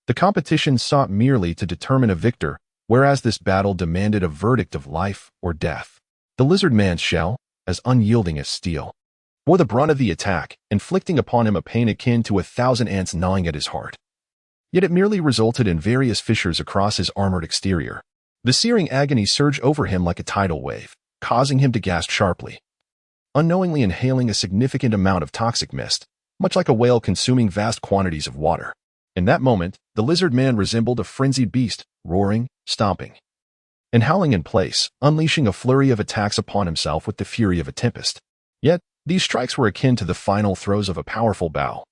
The competition sought merely to determine a victor, whereas this battle demanded a verdict of life or death. The lizard man's shell, as unyielding as steel, bore the brunt of the attack, inflicting upon him a pain akin to 1,000 ants gnawing at his heart. Yet it merely resulted in various fissures across his armored exterior. The searing agony surged over him like a tidal wave, causing him to gasp sharply, unknowingly inhaling a significant amount of toxic mist, much like a whale consuming vast quantities of water. In that moment, the lizard man resembled a frenzied beast, roaring, stomping, and howling in place, unleashing a flurry of attacks upon himself with the fury of a tempest. Yet, these strikes were akin to the final throws of a powerful bow,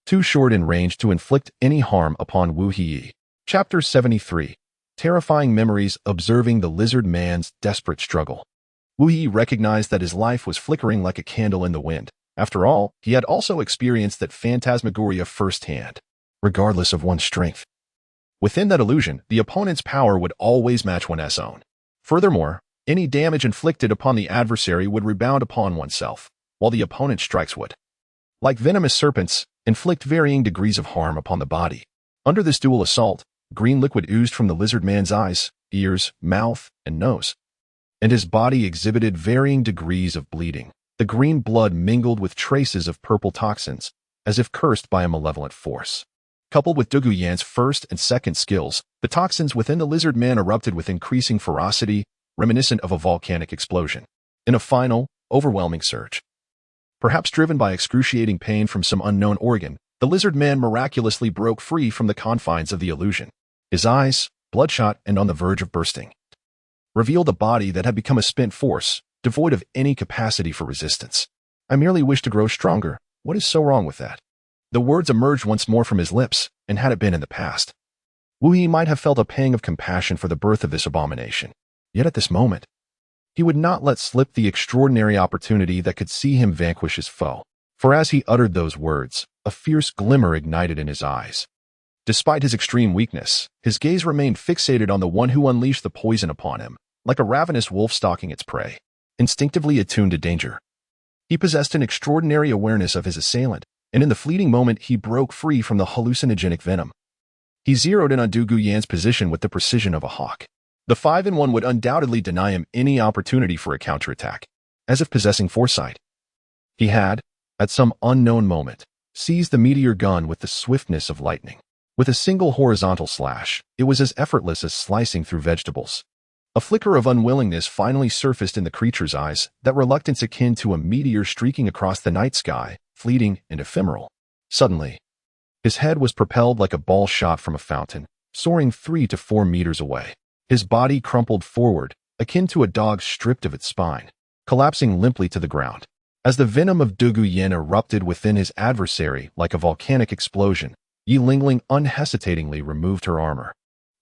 too short in range to inflict any harm upon Wu Yi. Chapter 73. Terrifying Memories. Observing the lizard man's desperate struggle, Wu Yi recognized that his life was flickering like a candle in the wind. After all, he had also experienced that phantasmagoria firsthand, regardless of one's strength. Within that illusion, the opponent's power would always match one's own. Furthermore, any damage inflicted upon the adversary would rebound upon oneself, while the opponent's strikes would, like venomous serpents, inflict varying degrees of harm upon the body. Under this dual assault, green liquid oozed from the lizard man's eyes, ears, mouth, and nose, and his body exhibited varying degrees of bleeding. The green blood mingled with traces of purple toxins, as if cursed by a malevolent force. Coupled with Douluo Yan's first and second skills, the toxins within the lizard man erupted with increasing ferocity, reminiscent of a volcanic explosion. In a final, overwhelming surge, perhaps driven by excruciating pain from some unknown organ, the lizard man miraculously broke free from the confines of the illusion. His eyes, bloodshot and on the verge of bursting, revealed a body that had become a spent force, devoid of any capacity for resistance. "I merely wish to grow stronger. What is so wrong with that?" The words emerged once more from his lips, and had it been in the past, Wu Yi might have felt a pang of compassion for the birth of this abomination. Yet at this moment, he would not let slip the extraordinary opportunity that could see him vanquish his foe. For as he uttered those words, a fierce glimmer ignited in his eyes. Despite his extreme weakness, his gaze remained fixated on the one who unleashed the poison upon him, like a ravenous wolf stalking its prey, instinctively attuned to danger. He possessed an extraordinary awareness of his assailant, and in the fleeting moment he broke free from the hallucinogenic venom. He zeroed in on Douluo Yan's position with the precision of a hawk. The 5-in-1 would undoubtedly deny him any opportunity for a counterattack. As if possessing foresight, he had, at some unknown moment, seized the meteor gun with the swiftness of lightning. With a single horizontal slash, it was as effortless as slicing through vegetables. A flicker of unwillingness finally surfaced in the creature's eyes, that reluctance akin to a meteor streaking across the night sky, fleeting and ephemeral. Suddenly, his head was propelled like a ball shot from a fountain, soaring 3 to 4 meters away. His body crumpled forward, akin to a dog stripped of its spine, collapsing limply to the ground. As the venom of Douluo Yan erupted within his adversary like a volcanic explosion, Yi Lingling unhesitatingly removed her armor,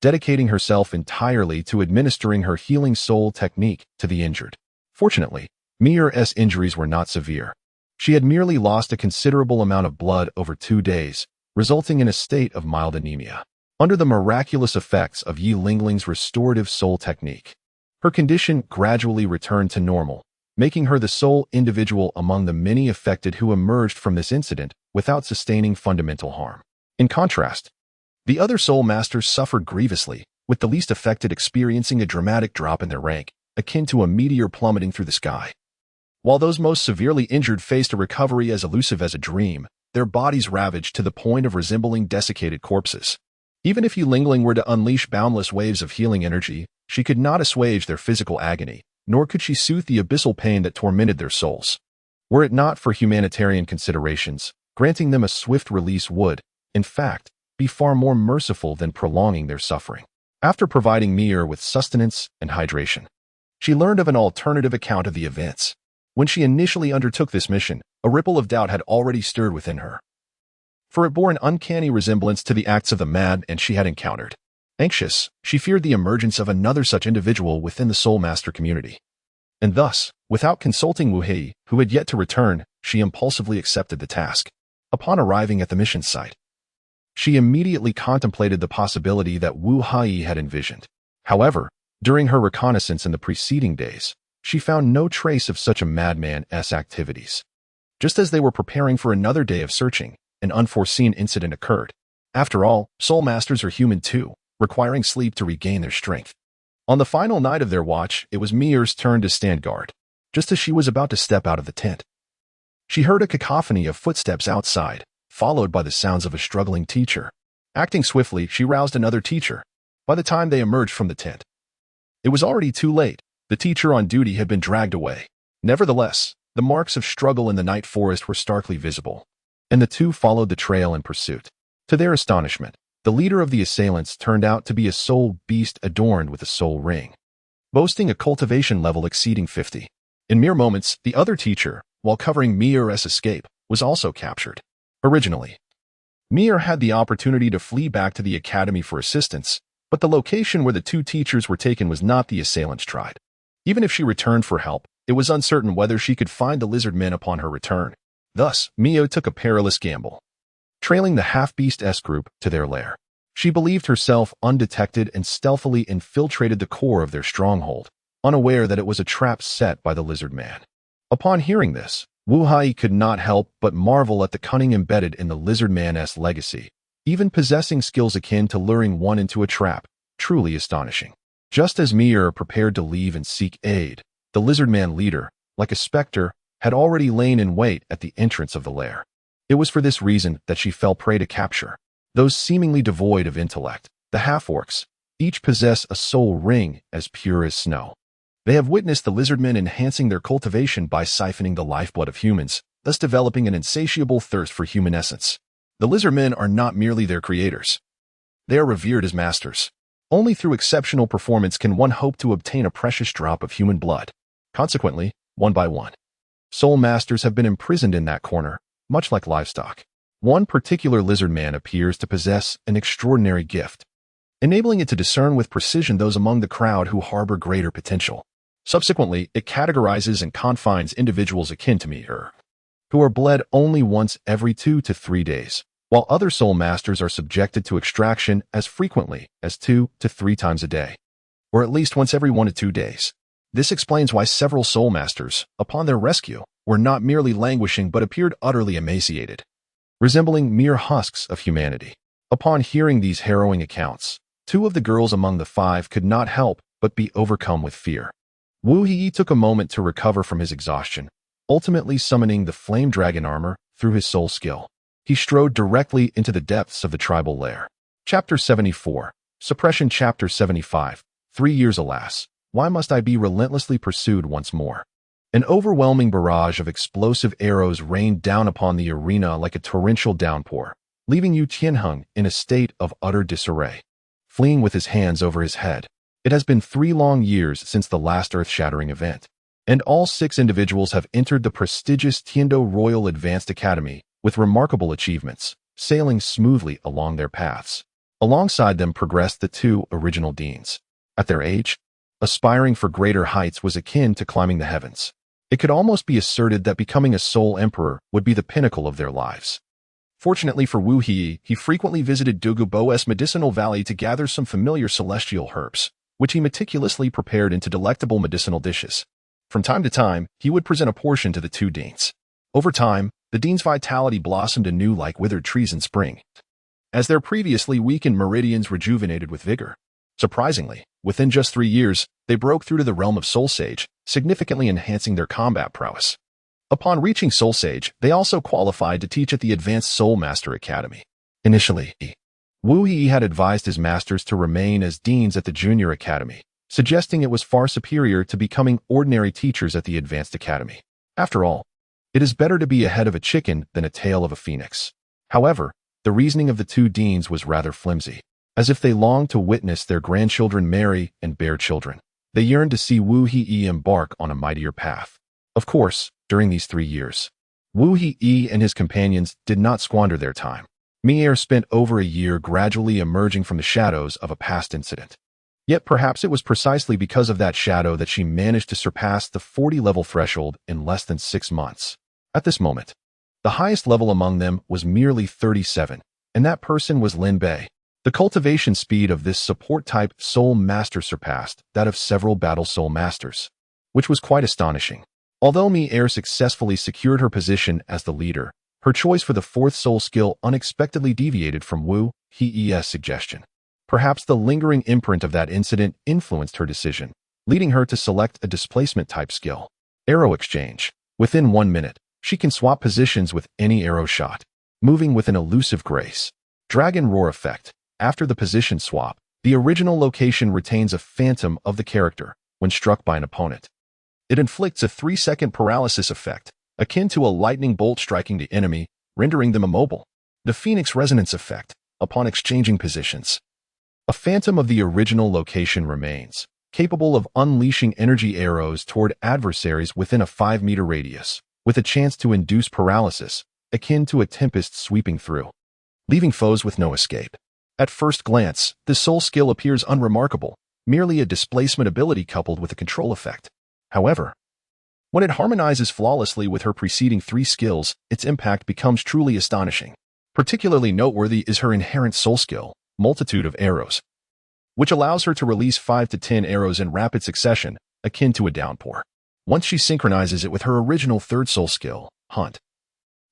dedicating herself entirely to administering her healing soul technique to the injured. Fortunately, Mir's injuries were not severe. She had merely lost a considerable amount of blood over 2 days, resulting in a state of mild anemia. Under the miraculous effects of Yi Lingling's restorative soul technique, her condition gradually returned to normal, making her the sole individual among the many affected who emerged from this incident without sustaining fundamental harm. In contrast, the other soul masters suffered grievously, with the least affected experiencing a dramatic drop in their rank, akin to a meteor plummeting through the sky. While those most severely injured faced a recovery as elusive as a dream, their bodies ravaged to the point of resembling desiccated corpses. Even if Yi Lingling were to unleash boundless waves of healing energy, she could not assuage their physical agony, nor could she soothe the abyssal pain that tormented their souls. Were it not for humanitarian considerations, granting them a swift release would, in fact, be far more merciful than prolonging their suffering. After providing Mir with sustenance and hydration, she learned of an alternative account of the events. When she initially undertook this mission, a ripple of doubt had already stirred within her, for it bore an uncanny resemblance to the acts of the madman she had encountered. Anxious, she feared the emergence of another such individual within the Soul Master community. And thus, without consulting Wu Hei, who had yet to return, she impulsively accepted the task. Upon arriving at the mission site, she immediately contemplated the possibility that Wu Hei had envisioned. However, during her reconnaissance in the preceding days, she found no trace of such a madman's activities. Just as they were preparing for another day of searching, an unforeseen incident occurred. After all, Soul Masters are human too, requiring sleep to regain their strength. On the final night of their watch, it was Mir's turn to stand guard. Just as she was about to step out of the tent, she heard a cacophony of footsteps outside, followed by the sounds of a struggling teacher. Acting swiftly, she roused another teacher. By the time they emerged from the tent, it was already too late. The teacher on duty had been dragged away. Nevertheless, the marks of struggle in the night forest were starkly visible, and the two followed the trail in pursuit. To their astonishment, the leader of the assailants turned out to be a soul beast adorned with a soul ring, boasting a cultivation level exceeding 50. In mere moments, the other teacher, while covering Mir's escape, was also captured. Originally, Mir had the opportunity to flee back to the academy for assistance, but the location where the two teachers were taken was not the assailants tried. Even if she returned for help, it was uncertain whether she could find the lizard men upon her return. Thus, Mio took a perilous gamble, trailing the half-beast group to their lair. She believed herself undetected and stealthily infiltrated the core of their stronghold, unaware that it was a trap set by the lizard man. Upon hearing this, Wu Hei could not help but marvel at the cunning embedded in the lizard man's legacy, even possessing skills akin to luring one into a trap, truly astonishing. Just as Mir prepared to leave and seek aid, the lizard man leader, like a specter, had already lain in wait at the entrance of the lair. It was for this reason that she fell prey to capture. Those seemingly devoid of intellect, the half-orcs, each possess a soul ring as pure as snow. They have witnessed the lizardmen enhancing their cultivation by siphoning the lifeblood of humans, thus developing an insatiable thirst for human essence. The lizardmen are not merely their creators. They are revered as masters. Only through exceptional performance can one hope to obtain a precious drop of human blood. Consequently, one by one, soul masters have been imprisoned in that corner, much like livestock. One particular lizard man appears to possess an extraordinary gift, enabling it to discern with precision those among the crowd who harbor greater potential. Subsequently, it categorizes and confines individuals akin to Mir, who are bled only once every 2 to 3 days, while other soul masters are subjected to extraction as frequently as 2 to 3 times a day, or at least once every 1 to 2 days. This explains why several soul masters, upon their rescue, were not merely languishing but appeared utterly emaciated, resembling mere husks of humanity. Upon hearing these harrowing accounts, 2 of the girls among the 5 could not help but be overcome with fear. Wu Hei took a moment to recover from his exhaustion, ultimately summoning the flame dragon armor through his soul skill. He strode directly into the depths of the tribal lair. Chapter 74. Suppression. Chapter 75. 3 years alas, why must I be relentlessly pursued once more? An overwhelming barrage of explosive arrows rained down upon the arena like a torrential downpour, leaving Yu Tianheng in a state of utter disarray. Fleeing with his hands over his head, it has been 3 long years since the last earth-shattering event, and all 6 individuals have entered the prestigious Tiando Royal Advanced Academy with remarkable achievements, sailing smoothly along their paths. Alongside them progressed the 2 original deans. At their age, aspiring for greater heights was akin to climbing the heavens. It could almost be asserted that becoming a soul emperor would be the pinnacle of their lives. Fortunately for Wu Hei, he frequently visited Douluo's medicinal valley to gather some familiar celestial herbs, which he meticulously prepared into delectable medicinal dishes. From time to time, he would present a portion to the 2 deans. Over time, the dean's vitality blossomed anew like withered trees in spring, as their previously weakened meridians rejuvenated with vigor. Surprisingly, within just 3 years, they broke through to the realm of Soul Sage, significantly enhancing their combat prowess. Upon reaching Soul Sage, they also qualified to teach at the Advanced Soul Master Academy. Initially, Wu Hei had advised his masters to remain as deans at the Junior Academy, suggesting it was far superior to becoming ordinary teachers at the Advanced Academy. After all, it is better to be a head of a chicken than a tail of a phoenix. However, the reasoning of the 2 deans was rather flimsy. as if they longed to witness their grandchildren marry and bear children. They yearned to see Wu He embark on a mightier path. Of course, during these 3 years, Wu He and his companions did not squander their time. Mi spent over a year gradually emerging from the shadows of a past incident. Yet perhaps it was precisely because of that shadow that she managed to surpass the 40-level threshold in less than 6 months. At this moment, the highest level among them was merely 37, and that person was Lin Bei. The cultivation speed of this support-type soul master surpassed that of several battle soul masters, which was quite astonishing. Although Mi successfully secured her position as the leader, her choice for the 4th soul skill unexpectedly deviated from Wu He's suggestion. Perhaps the lingering imprint of that incident influenced her decision, leading her to select a displacement-type skill. Arrow exchange. Within 1 minute, she can swap positions with any arrow shot, moving with an elusive grace. Dragon Roar effect. After the position swap, the original location retains a phantom of the character when struck by an opponent. It inflicts a 3-second paralysis effect, akin to a lightning bolt striking the enemy, rendering them immobile. The Phoenix Resonance effect. Upon exchanging positions, a phantom of the original location remains, capable of unleashing energy arrows toward adversaries within a 5-meter radius, with a chance to induce paralysis, akin to a tempest sweeping through, leaving foes with no escape. At first glance, the soul skill appears unremarkable, merely a displacement ability coupled with a control effect. However, when it harmonizes flawlessly with her preceding 3 skills, its impact becomes truly astonishing. Particularly noteworthy is her inherent soul skill, Multitude of Arrows, which allows her to release 5 to 10 arrows in rapid succession, akin to a downpour. Once she synchronizes it with her original 3rd soul skill, Hunt,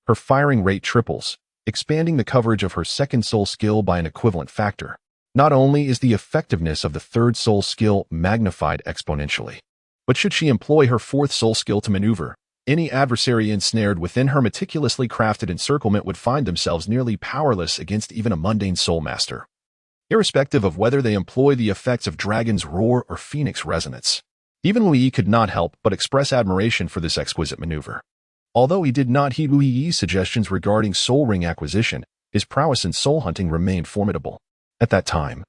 her firing rate triples, expanding the coverage of her 2nd soul skill by an equivalent factor. Not only is the effectiveness of the 3rd soul skill magnified exponentially, but should she employ her 4th soul skill to maneuver, any adversary ensnared within her meticulously crafted encirclement would find themselves nearly powerless against even a mundane soul master, irrespective of whether they employ the effects of Dragon's Roar or Phoenix Resonance. Even Wu Yi could not help but express admiration for this exquisite maneuver. Although he did not heed Wu Yi's suggestions regarding soul ring acquisition, his prowess in soul hunting remained formidable. At that time,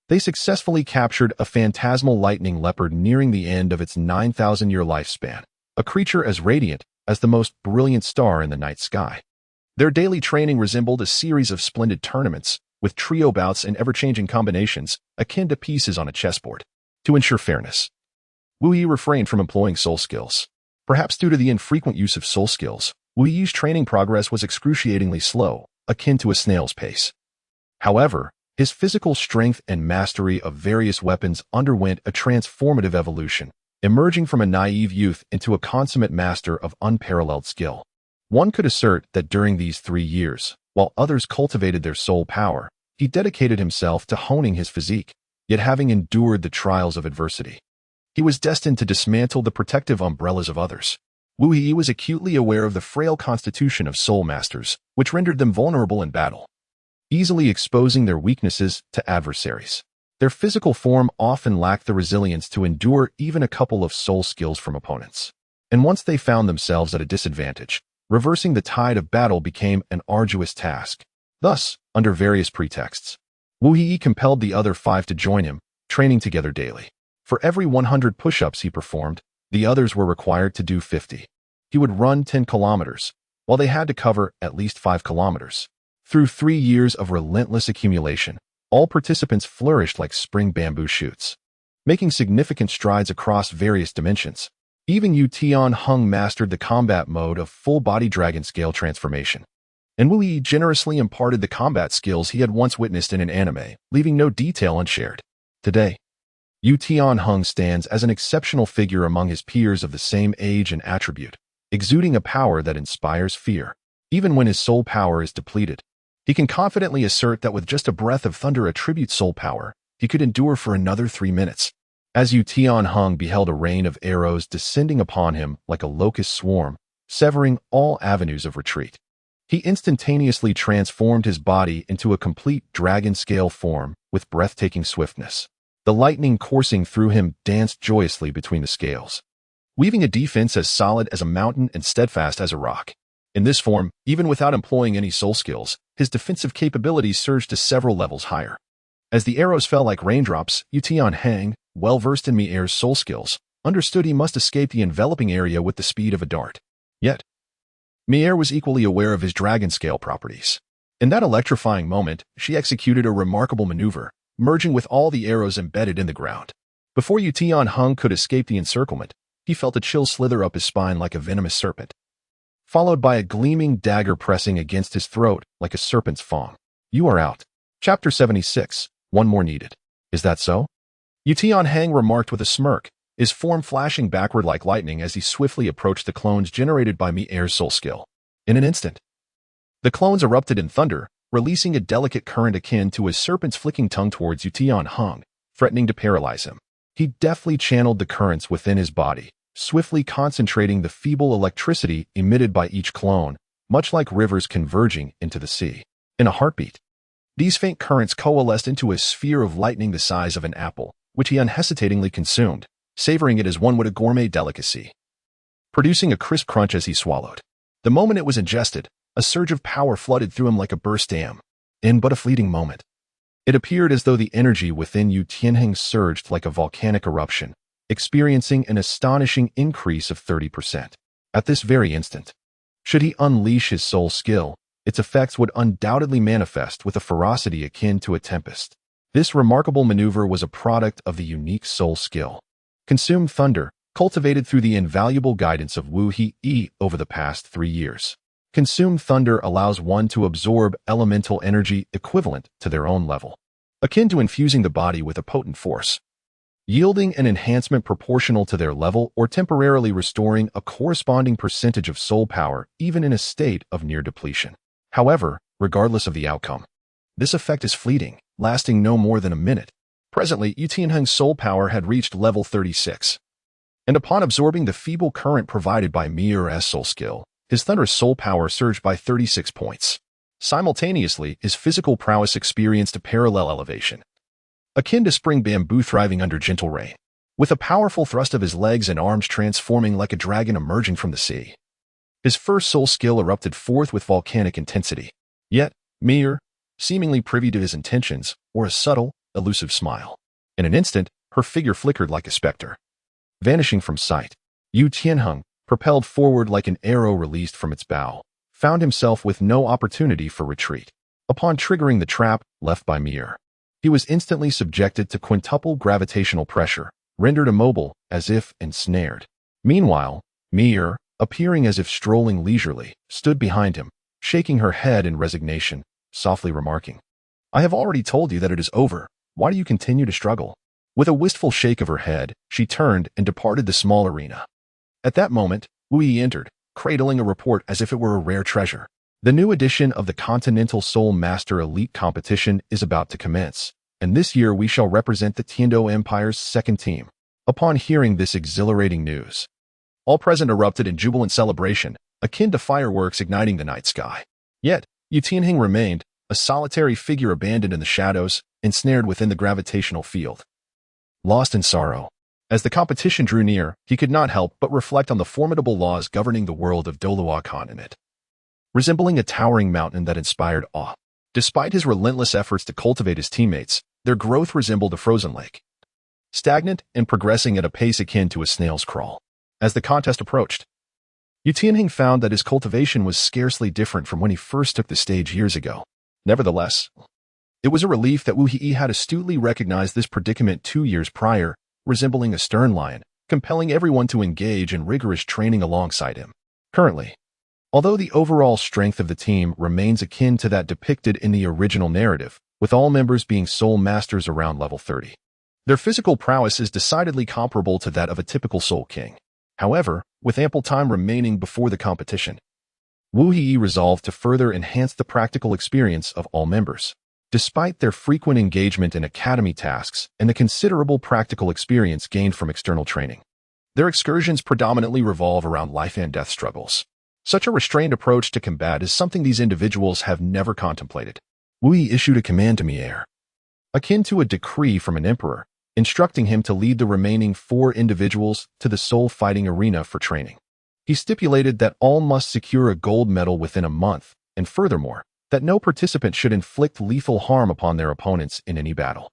they successfully captured a phantasmal lightning leopard nearing the end of its 9,000-year lifespan, a creature as radiant as the most brilliant star in the night sky. Their daily training resembled a series of splendid tournaments, with trio bouts and ever-changing combinations, akin to pieces on a chessboard. To ensure fairness, Wu Yi refrained from employing soul skills. Perhaps due to the infrequent use of soul skills, Wu Yi's training progress was excruciatingly slow, akin to a snail's pace. However, his physical strength and mastery of various weapons underwent a transformative evolution, emerging from a naive youth into a consummate master of unparalleled skill. One could assert that during these 3 years, while others cultivated their soul power, he dedicated himself to honing his physique, yet having endured the trials of adversity, he was destined to dismantle the protective umbrellas of others. Wu Yi was acutely aware of the frail constitution of soul masters, which rendered them vulnerable in battle, easily exposing their weaknesses to adversaries. Their physical form often lacked the resilience to endure even a couple of soul skills from opponents. And once they found themselves at a disadvantage, reversing the tide of battle became an arduous task. Thus, under various pretexts, Wu Yi compelled the other 5 to join him, training together daily. For every 100 push-ups he performed, the others were required to do 50. He would run 10 kilometers, while they had to cover at least 5 kilometers. Through 3 years of relentless accumulation, all participants flourished like spring bamboo shoots, making significant strides across various dimensions. Even Yu Tianheng mastered the combat mode of full-body dragon scale transformation, and Wu Yi generously imparted the combat skills he had once witnessed in an anime, leaving no detail unshared. Today, Yu Tianheng stands as an exceptional figure among his peers of the same age and attribute, exuding a power that inspires fear. Even when his soul power is depleted, he can confidently assert that with just a breath of thunder attribute soul power, he could endure for another 3 minutes. As Yu Tianheng beheld a rain of arrows descending upon him like a locust swarm, severing all avenues of retreat, he instantaneously transformed his body into a complete dragon-scale form with breathtaking swiftness. The lightning coursing through him danced joyously between the scales, weaving a defense as solid as a mountain and steadfast as a rock. In this form, even without employing any soul skills, his defensive capabilities surged to several levels higher. As the arrows fell like raindrops, Yutian Hang, well-versed in Mi-Er's soul skills, understood he must escape the enveloping area with the speed of a dart. Yet, Mi-Er was equally aware of his dragon scale properties. In that electrifying moment, she executed a remarkable maneuver, merging with all the arrows embedded in the ground. Before Yutian Hung could escape the encirclement, he felt a chill slither up his spine like a venomous serpent, followed by a gleaming dagger pressing against his throat like a serpent's fang. You are out. Chapter 76. One more needed. Is that so? Yutian Hang remarked with a smirk, his form flashing backward like lightning as he swiftly approached the clones generated by Mi-Er's soul skill. In an instant, the clones erupted in thunder, releasing a delicate current akin to a serpent's flicking tongue towards Yutian Hung, threatening to paralyze him. He deftly channeled the currents within his body, swiftly concentrating the feeble electricity emitted by each clone, much like rivers converging into the sea. In a heartbeat, these faint currents coalesced into a sphere of lightning the size of an apple, which he unhesitatingly consumed, savoring it as one would a gourmet delicacy, producing a crisp crunch as he swallowed. The moment it was ingested, a surge of power flooded through him like a burst dam. In but a fleeting moment, it appeared as though the energy within Yu Tianheng surged like a volcanic eruption, experiencing an astonishing increase of 30%. At this very instant, should he unleash his soul skill, its effects would undoubtedly manifest with a ferocity akin to a tempest. This remarkable maneuver was a product of the unique soul skill, Consume Thunder, cultivated through the invaluable guidance of Wu He over the past 3 years. Consume Thunder allows one to absorb elemental energy equivalent to their own level, akin to infusing the body with a potent force, yielding an enhancement proportional to their level or temporarily restoring a corresponding percentage of soul power even in a state of near depletion. However, regardless of the outcome, this effect is fleeting, lasting no more than a minute. Presently, Yu Tianheng's soul power had reached level 36, and upon absorbing the feeble current provided by Mi-Er's soul skill, his thunderous soul power surged by 36 points. Simultaneously, his physical prowess experienced a parallel elevation, akin to spring bamboo thriving under gentle rain, with a powerful thrust of his legs and arms transforming like a dragon emerging from the sea. His first soul skill erupted forth with volcanic intensity. Yet, Mi-Er, seemingly privy to his intentions, wore a subtle, elusive smile. In an instant, her figure flickered like a specter, vanishing from sight. Yu Tianheng, propelled forward like an arrow released from its bow, found himself with no opportunity for retreat. Upon triggering the trap left by Mi-Er, he was instantly subjected to quintuple gravitational pressure, rendered immobile as if ensnared. Meanwhile, Mi-Er, appearing as if strolling leisurely, stood behind him, shaking her head in resignation, softly remarking, "I have already told you that it is over. Why do you continue to struggle?" With a wistful shake of her head, she turned and departed the small arena. At that moment, Wu Yi entered, cradling a report as if it were a rare treasure. The new edition of the Continental Soul Master Elite Competition is about to commence, and this year we shall represent the Tiando Empire's second team. Upon hearing this exhilarating news, all present erupted in jubilant celebration, akin to fireworks igniting the night sky. Yet, Yu Tianheng remained, a solitary figure abandoned in the shadows, ensnared within the gravitational field, lost in sorrow. As the competition drew near, he could not help but reflect on the formidable laws governing the world of Douluo continent, resembling a towering mountain that inspired awe. Despite his relentless efforts to cultivate his teammates, their growth resembled a frozen lake, stagnant and progressing at a pace akin to a snail's crawl. As the contest approached, Yu Tianheng found that his cultivation was scarcely different from when he first took the stage years ago. Nevertheless, it was a relief that Wu He had astutely recognized this predicament 2 years prior, resembling a stern lion, compelling everyone to engage in rigorous training alongside him. Currently, although the overall strength of the team remains akin to that depicted in the original narrative, with all members being soul masters around level 30, their physical prowess is decidedly comparable to that of a typical soul king. However, with ample time remaining before the competition, Wu He resolved to further enhance the practical experience of all members. Despite their frequent engagement in academy tasks and the considerable practical experience gained from external training, their excursions predominantly revolve around life and death struggles. Such a restrained approach to combat is something these individuals have never contemplated. Wu Yi issued a command to Mi-Er, akin to a decree from an emperor, instructing him to lead the remaining 4 individuals to the soul fighting arena for training. He stipulated that all must secure a gold medal within a month, and furthermore, that no participant should inflict lethal harm upon their opponents in any battle.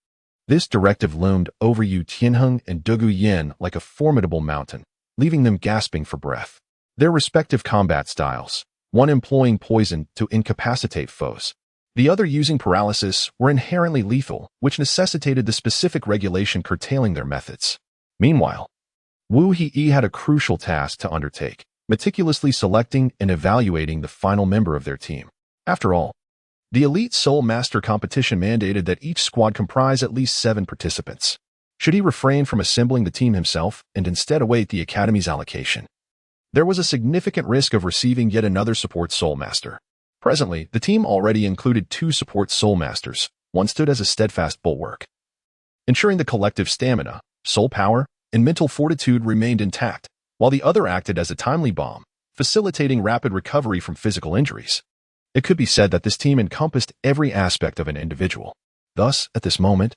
This directive loomed over Yu Tianheng and Douluo Yin like a formidable mountain, leaving them gasping for breath. Their respective combat styles, one employing poison to incapacitate foes, the other using paralysis, were inherently lethal, which necessitated the specific regulation curtailing their methods. Meanwhile, Wu Hei had a crucial task to undertake, meticulously selecting and evaluating the final member of their team. After all, the Elite Soul Master competition mandated that each squad comprise at least 7 participants. Should he refrain from assembling the team himself and instead await the Academy's allocation? There was a significant risk of receiving yet another support Soul Master. Presently, the team already included 2 support Soul Masters. One stood as a steadfast bulwark, ensuring the collective stamina, soul power, and mental fortitude remained intact, while the other acted as a timely bomb, facilitating rapid recovery from physical injuries. It could be said that this team encompassed every aspect of an individual. Thus, at this moment,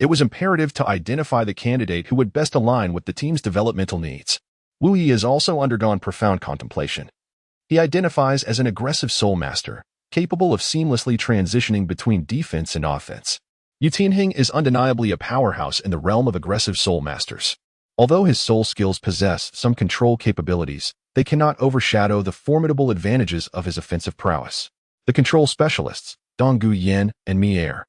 it was imperative to identify the candidate who would best align with the team's developmental needs. Wu Yi has also undergone profound contemplation. He identifies as an aggressive soul master, capable of seamlessly transitioning between defense and offense. Yu Tianheng is undeniably a powerhouse in the realm of aggressive soul masters. Although his soul skills possess some control capabilities, they cannot overshadow the formidable advantages of his offensive prowess. The control specialists, Donggu Yan and Mier,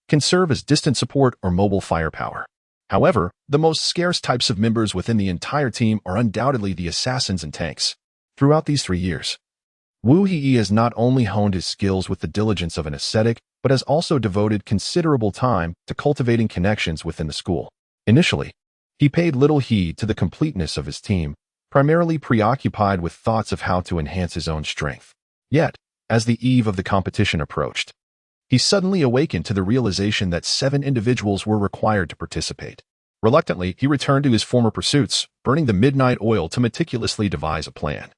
can serve as distant support or mobile firepower. However, the most scarce types of members within the entire team are undoubtedly the assassins and tanks. Throughout these 3 years, Wu Hei has not only honed his skills with the diligence of an ascetic, but has also devoted considerable time to cultivating connections within the school. Initially, he paid little heed to the completeness of his team, primarily preoccupied with thoughts of how to enhance his own strength. Yet, as the eve of the competition approached, he suddenly awakened to the realization that 7 individuals were required to participate. Reluctantly, he returned to his former pursuits, burning the midnight oil to meticulously devise a plan.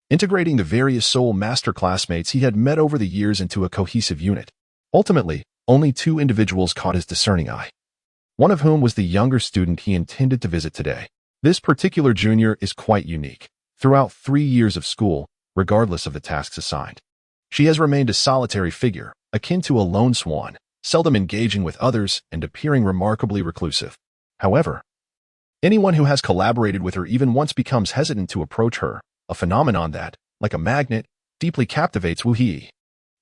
Integrating the various soul master classmates he had met over the years into a cohesive unit. Ultimately, only 2 individuals caught his discerning eye, one of whom was the younger student he intended to visit today. This particular junior is quite unique. Throughout 3 years of school, regardless of the tasks assigned, she has remained a solitary figure, akin to a lone swan, seldom engaging with others and appearing remarkably reclusive. However, anyone who has collaborated with her even once becomes hesitant to approach her, a phenomenon that, like a magnet, deeply captivates Wu Hei.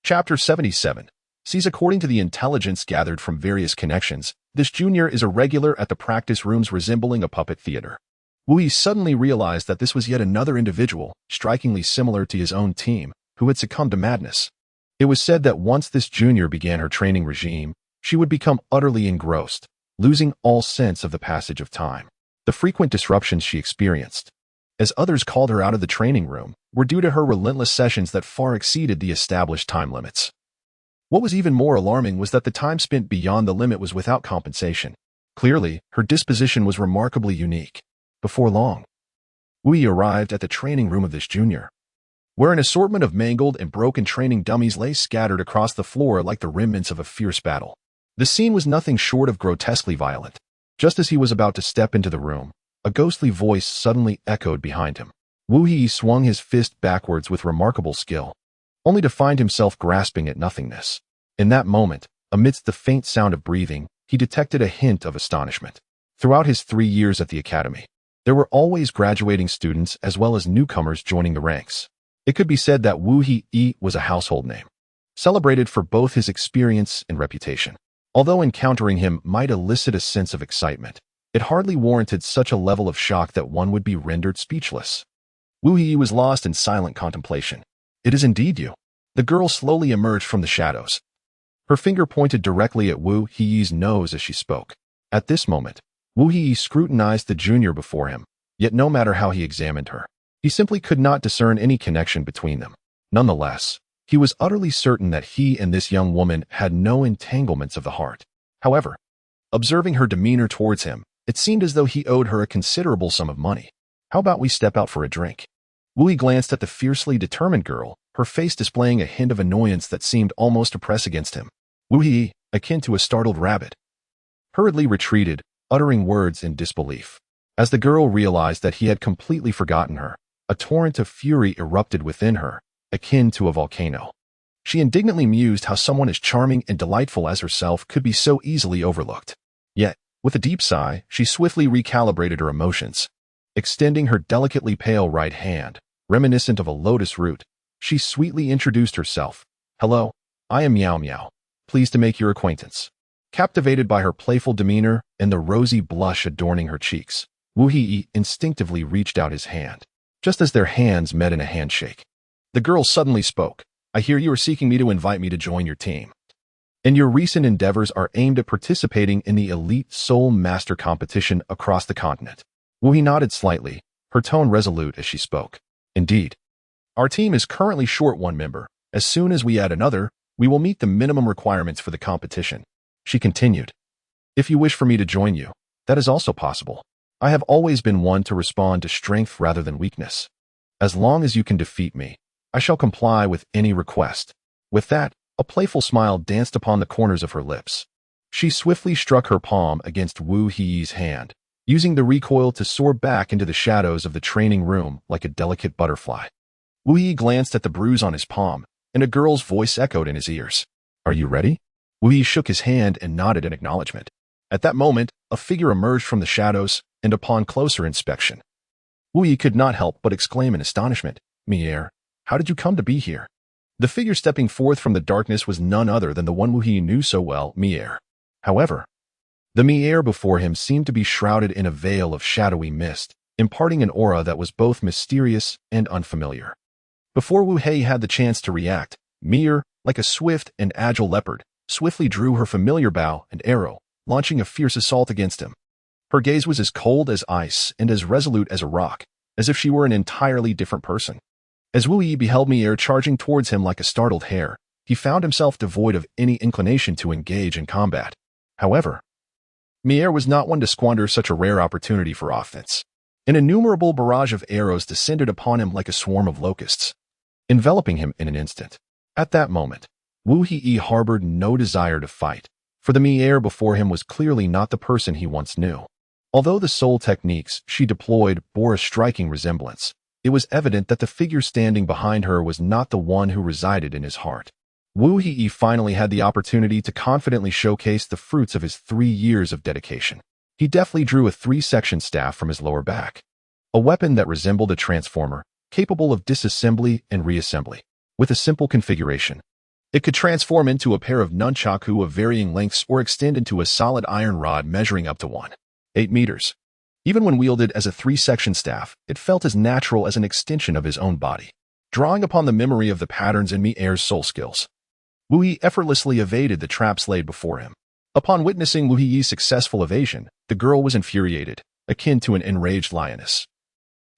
Chapter 77 sees, according to the intelligence gathered from various connections, this junior is a regular at the practice rooms resembling a puppet theater. Wu Hei suddenly realized that this was yet another individual, strikingly similar to his own team, who had succumbed to madness. It was said that once this junior began her training regime, she would become utterly engrossed, losing all sense of the passage of time. The frequent disruptions she experienced, as others called her out of the training room, were due to her relentless sessions that far exceeded the established time limits. What was even more alarming was that the time spent beyond the limit was without compensation. Clearly, her disposition was remarkably unique. Before long, Wu Yi arrived at the training room of this junior, where an assortment of mangled and broken training dummies lay scattered across the floor like the remnants of a fierce battle. The scene was nothing short of grotesquely violent. Just as he was about to step into the room, a ghostly voice suddenly echoed behind him. Wu Yi swung his fist backwards with remarkable skill, only to find himself grasping at nothingness. In that moment, amidst the faint sound of breathing, he detected a hint of astonishment. Throughout his 3 years at the academy, there were always graduating students as well as newcomers joining the ranks. It could be said that Wu Hei was a household name, celebrated for both his experience and reputation. Although encountering him might elicit a sense of excitement, it hardly warranted such a level of shock that one would be rendered speechless. Wu Hei was lost in silent contemplation. "It is indeed you." The girl slowly emerged from the shadows. Her finger pointed directly at Wu Hei's nose as she spoke. At this moment, Wu Hei scrutinized the junior before him, yet no matter how he examined her, he simply could not discern any connection between them. Nonetheless, he was utterly certain that he and this young woman had no entanglements of the heart. However, observing her demeanor towards him, it seemed as though he owed her a considerable sum of money. "How about we step out for a drink?" Wu Hei glanced at the fiercely determined girl, her face displaying a hint of annoyance that seemed almost to press against him. Wu Hei, akin to a startled rabbit, hurriedly retreated, uttering words in disbelief. As the girl realized that he had completely forgotten her, a torrent of fury erupted within her, akin to a volcano. She indignantly mused how someone as charming and delightful as herself could be so easily overlooked. Yet, with a deep sigh, she swiftly recalibrated her emotions. Extending her delicately pale right hand, reminiscent of a lotus root, she sweetly introduced herself. "Hello, I am Meow Meow. Pleased to make your acquaintance." Captivated by her playful demeanor and the rosy blush adorning her cheeks, Wu He instinctively reached out his hand, just as their hands met in a handshake. The girl suddenly spoke. "I hear you are seeking me to invite me to join your team. And your recent endeavors are aimed at participating in the elite Soul Master competition across the continent." Wu He nodded slightly, her tone resolute as she spoke. "Indeed. Our team is currently short one member. As soon as we add another, we will meet the minimum requirements for the competition." She continued. "If you wish for me to join you, that is also possible. I have always been one to respond to strength rather than weakness. As long as you can defeat me, I shall comply with any request." With that, a playful smile danced upon the corners of her lips. She swiftly struck her palm against Wu He's hand, using the recoil to soar back into the shadows of the training room like a delicate butterfly. Wu He glanced at the bruise on his palm, and a girl's voice echoed in his ears. "Are you ready?" Wu He shook his hand and nodded in acknowledgement. At that moment, a figure emerged from the shadows, and upon closer inspection, Wu He could not help but exclaim in astonishment, "Mier, how did you come to be here?" The figure stepping forth from the darkness was none other than the one Wu He knew so well, Mier. However, the Mier before him seemed to be shrouded in a veil of shadowy mist, imparting an aura that was both mysterious and unfamiliar. Before Wu He had the chance to react, Mier, like a swift and agile leopard, swiftly drew her familiar bow and arrow, launching a fierce assault against him. Her gaze was as cold as ice and as resolute as a rock, as if she were an entirely different person. As Wu Yi beheld Mier charging towards him like a startled hare, he found himself devoid of any inclination to engage in combat. However, Mier was not one to squander such a rare opportunity for offense. An innumerable barrage of arrows descended upon him like a swarm of locusts, enveloping him in an instant. At that moment, Wu He harbored no desire to fight, for the Mier before him was clearly not the person he once knew. Although the soul techniques she deployed bore a striking resemblance, it was evident that the figure standing behind her was not the one who resided in his heart. Wu He finally had the opportunity to confidently showcase the fruits of his 3 years of dedication. He deftly drew a 3-section staff from his lower back, a weapon that resembled a transformer, capable of disassembly and reassembly. With a simple configuration, it could transform into a pair of nunchaku of varying lengths or extend into a solid iron rod measuring up to 1.8 meters. Even when wielded as a 3-section staff, it felt as natural as an extension of his own body. Drawing upon the memory of the patterns in Mier's soul skills, Wu Yi effortlessly evaded the traps laid before him. Upon witnessing Wu Yi's successful evasion, the girl was infuriated, akin to an enraged lioness,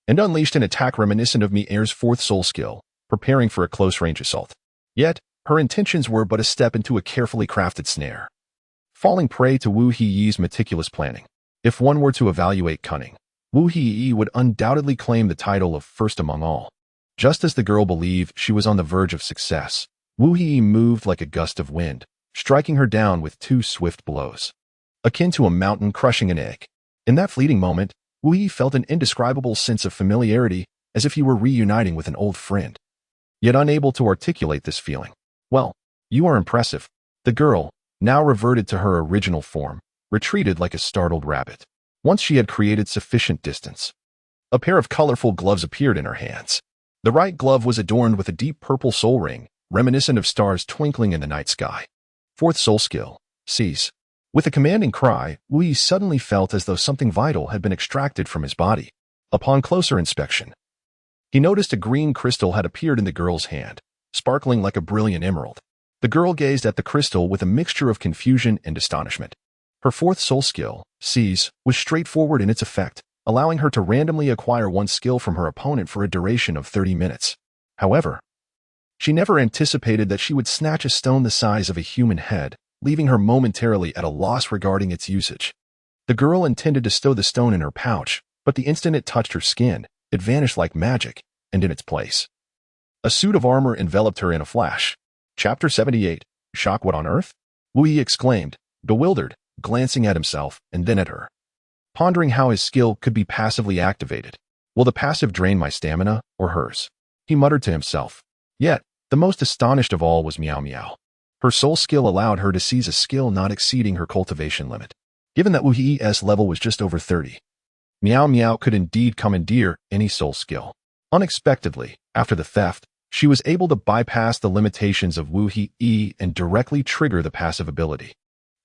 and unleashed an attack reminiscent of Mier's 4th soul skill, preparing for a close-range assault. Yet, her intentions were but a step into a carefully crafted snare. Falling prey to Wu Yi's meticulous planning. If one were to evaluate cunning, Wu He would undoubtedly claim the title of first among all. Just as the girl believed she was on the verge of success, Wu He moved like a gust of wind, striking her down with 2 swift blows, akin to a mountain crushing an egg. In that fleeting moment, Wu Yi felt an indescribable sense of familiarity, as if he were reuniting with an old friend. Yet unable to articulate this feeling. "Well, you are impressive." The girl, now reverted to her original form, retreated like a startled rabbit. Once she had created sufficient distance, a pair of colorful gloves appeared in her hands. The right glove was adorned with a deep purple soul ring, reminiscent of stars twinkling in the night sky. 4th soul skill, seize. With a commanding cry, Wu Yi suddenly felt as though something vital had been extracted from his body. Upon closer inspection, he noticed a green crystal had appeared in the girl's hand, sparkling like a brilliant emerald. The girl gazed at the crystal with a mixture of confusion and astonishment. Her 4th soul skill, seize, was straightforward in its effect, allowing her to randomly acquire one skill from her opponent for a duration of 30 minutes. However, she never anticipated that she would snatch a stone the size of a human head, leaving her momentarily at a loss regarding its usage. The girl intended to stow the stone in her pouch, but the instant it touched her skin, it vanished like magic, and in its place, a suit of armor enveloped her in a flash. Chapter 78. Shock, what on earth? Wu Yi exclaimed, bewildered, glancing at himself and then at her, pondering how his skill could be passively activated. Will the passive drain my stamina or hers? He muttered to himself. Yet, The most astonished of all was Miao Miao. Her soul skill allowed her to seize a skill not exceeding her cultivation limit. Given that Wu Hi's level was just over 30, Miao Miao could indeed commandeer any soul skill. Unexpectedly, after the theft, she was able to bypass the limitations of Wu Hi and directly trigger the passive ability,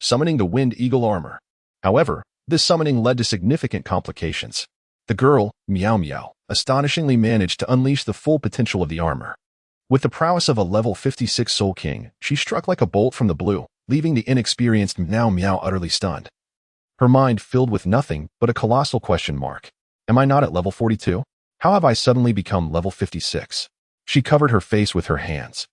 summoning the Wind Eagle armor. However, this summoning led to significant complications. The girl, Miao Miao, astonishingly managed to unleash the full potential of the armor. With the prowess of a level 56 Soul King, she struck like a bolt from the blue, leaving the inexperienced Miao Miao utterly stunned. Her mind filled with nothing but a colossal question mark. Am I not at level 42? How have I suddenly become level 56? She covered her face with her hands,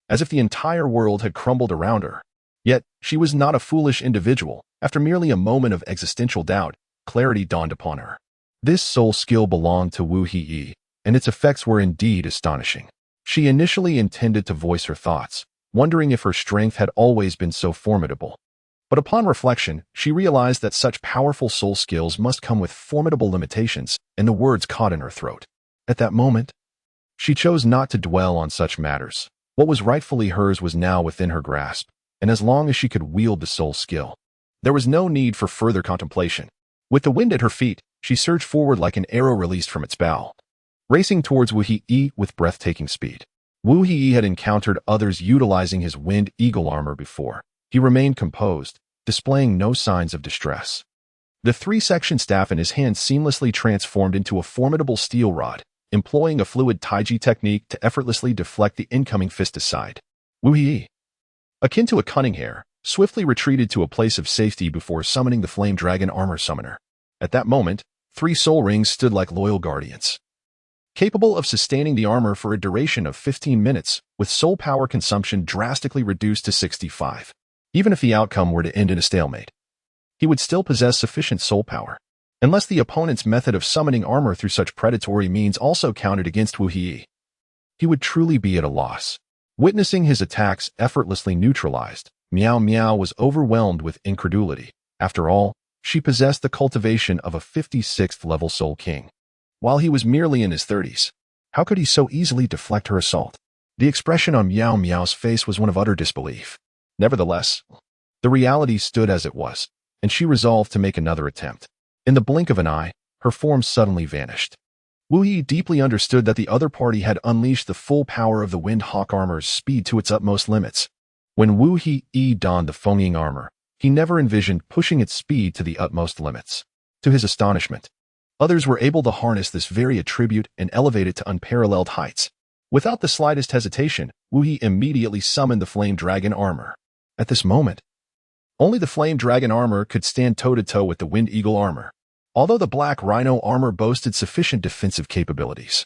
as if the entire world had crumbled around her. Yet, she was not a foolish individual. After merely a moment of existential doubt, clarity dawned upon her. This soul skill belonged to Wu Hi, and its effects were indeed astonishing. She initially intended to voice her thoughts, wondering if her strength had always been so formidable. But upon reflection, she realized that such powerful soul skills must come with formidable limitations, and the words caught in her throat. At that moment, she chose not to dwell on such matters. What was rightfully hers was now within her grasp, and as long as she could wield the soul skill, there was no need for further contemplation. With the wind at her feet, she surged forward like an arrow released from its bow, racing towards Wu Hi with breathtaking speed. Wu Hi had encountered others utilizing his Wind Eagle armor before. He remained composed, displaying no signs of distress. The three-section staff in his hand seamlessly transformed into a formidable steel rod, employing a fluid taiji technique to effortlessly deflect the incoming fist aside. Wu Hi, akin to a cunning hare, swiftly retreated to a place of safety before summoning the Flame Dragon Armor Summoner. At that moment, 3 soul rings stood like loyal guardians, capable of sustaining the armor for a duration of 15 minutes, with soul power consumption drastically reduced to 65. Even if the outcome were to end in a stalemate, he would still possess sufficient soul power, unless the opponent's method of summoning armor through such predatory means also counted against Wu Hi. He would truly be at a loss. Witnessing his attacks effortlessly neutralized, Miao Miao was overwhelmed with incredulity. After all, she possessed the cultivation of a 56th level Soul King, while he was merely in his 30s. How could he so easily deflect her assault? The expression on Miao Miao's face was one of utter disbelief. Nevertheless, the reality stood as it was, and she resolved to make another attempt. In the blink of an eye, her form suddenly vanished. Wu Hi deeply understood that the other party had unleashed the full power of the Wind Hawk armor's speed to its utmost limits. When Wu Hi donned the Fengying armor, he never envisioned pushing its speed to the utmost limits. To his astonishment, others were able to harness this very attribute and elevate it to unparalleled heights. Without the slightest hesitation, Wu Hi immediately summoned the Flame Dragon armor. At this moment, only the Flame Dragon armor could stand toe-to-toe with the Wind Eagle armor. Although the Black Rhino armor boasted sufficient defensive capabilities,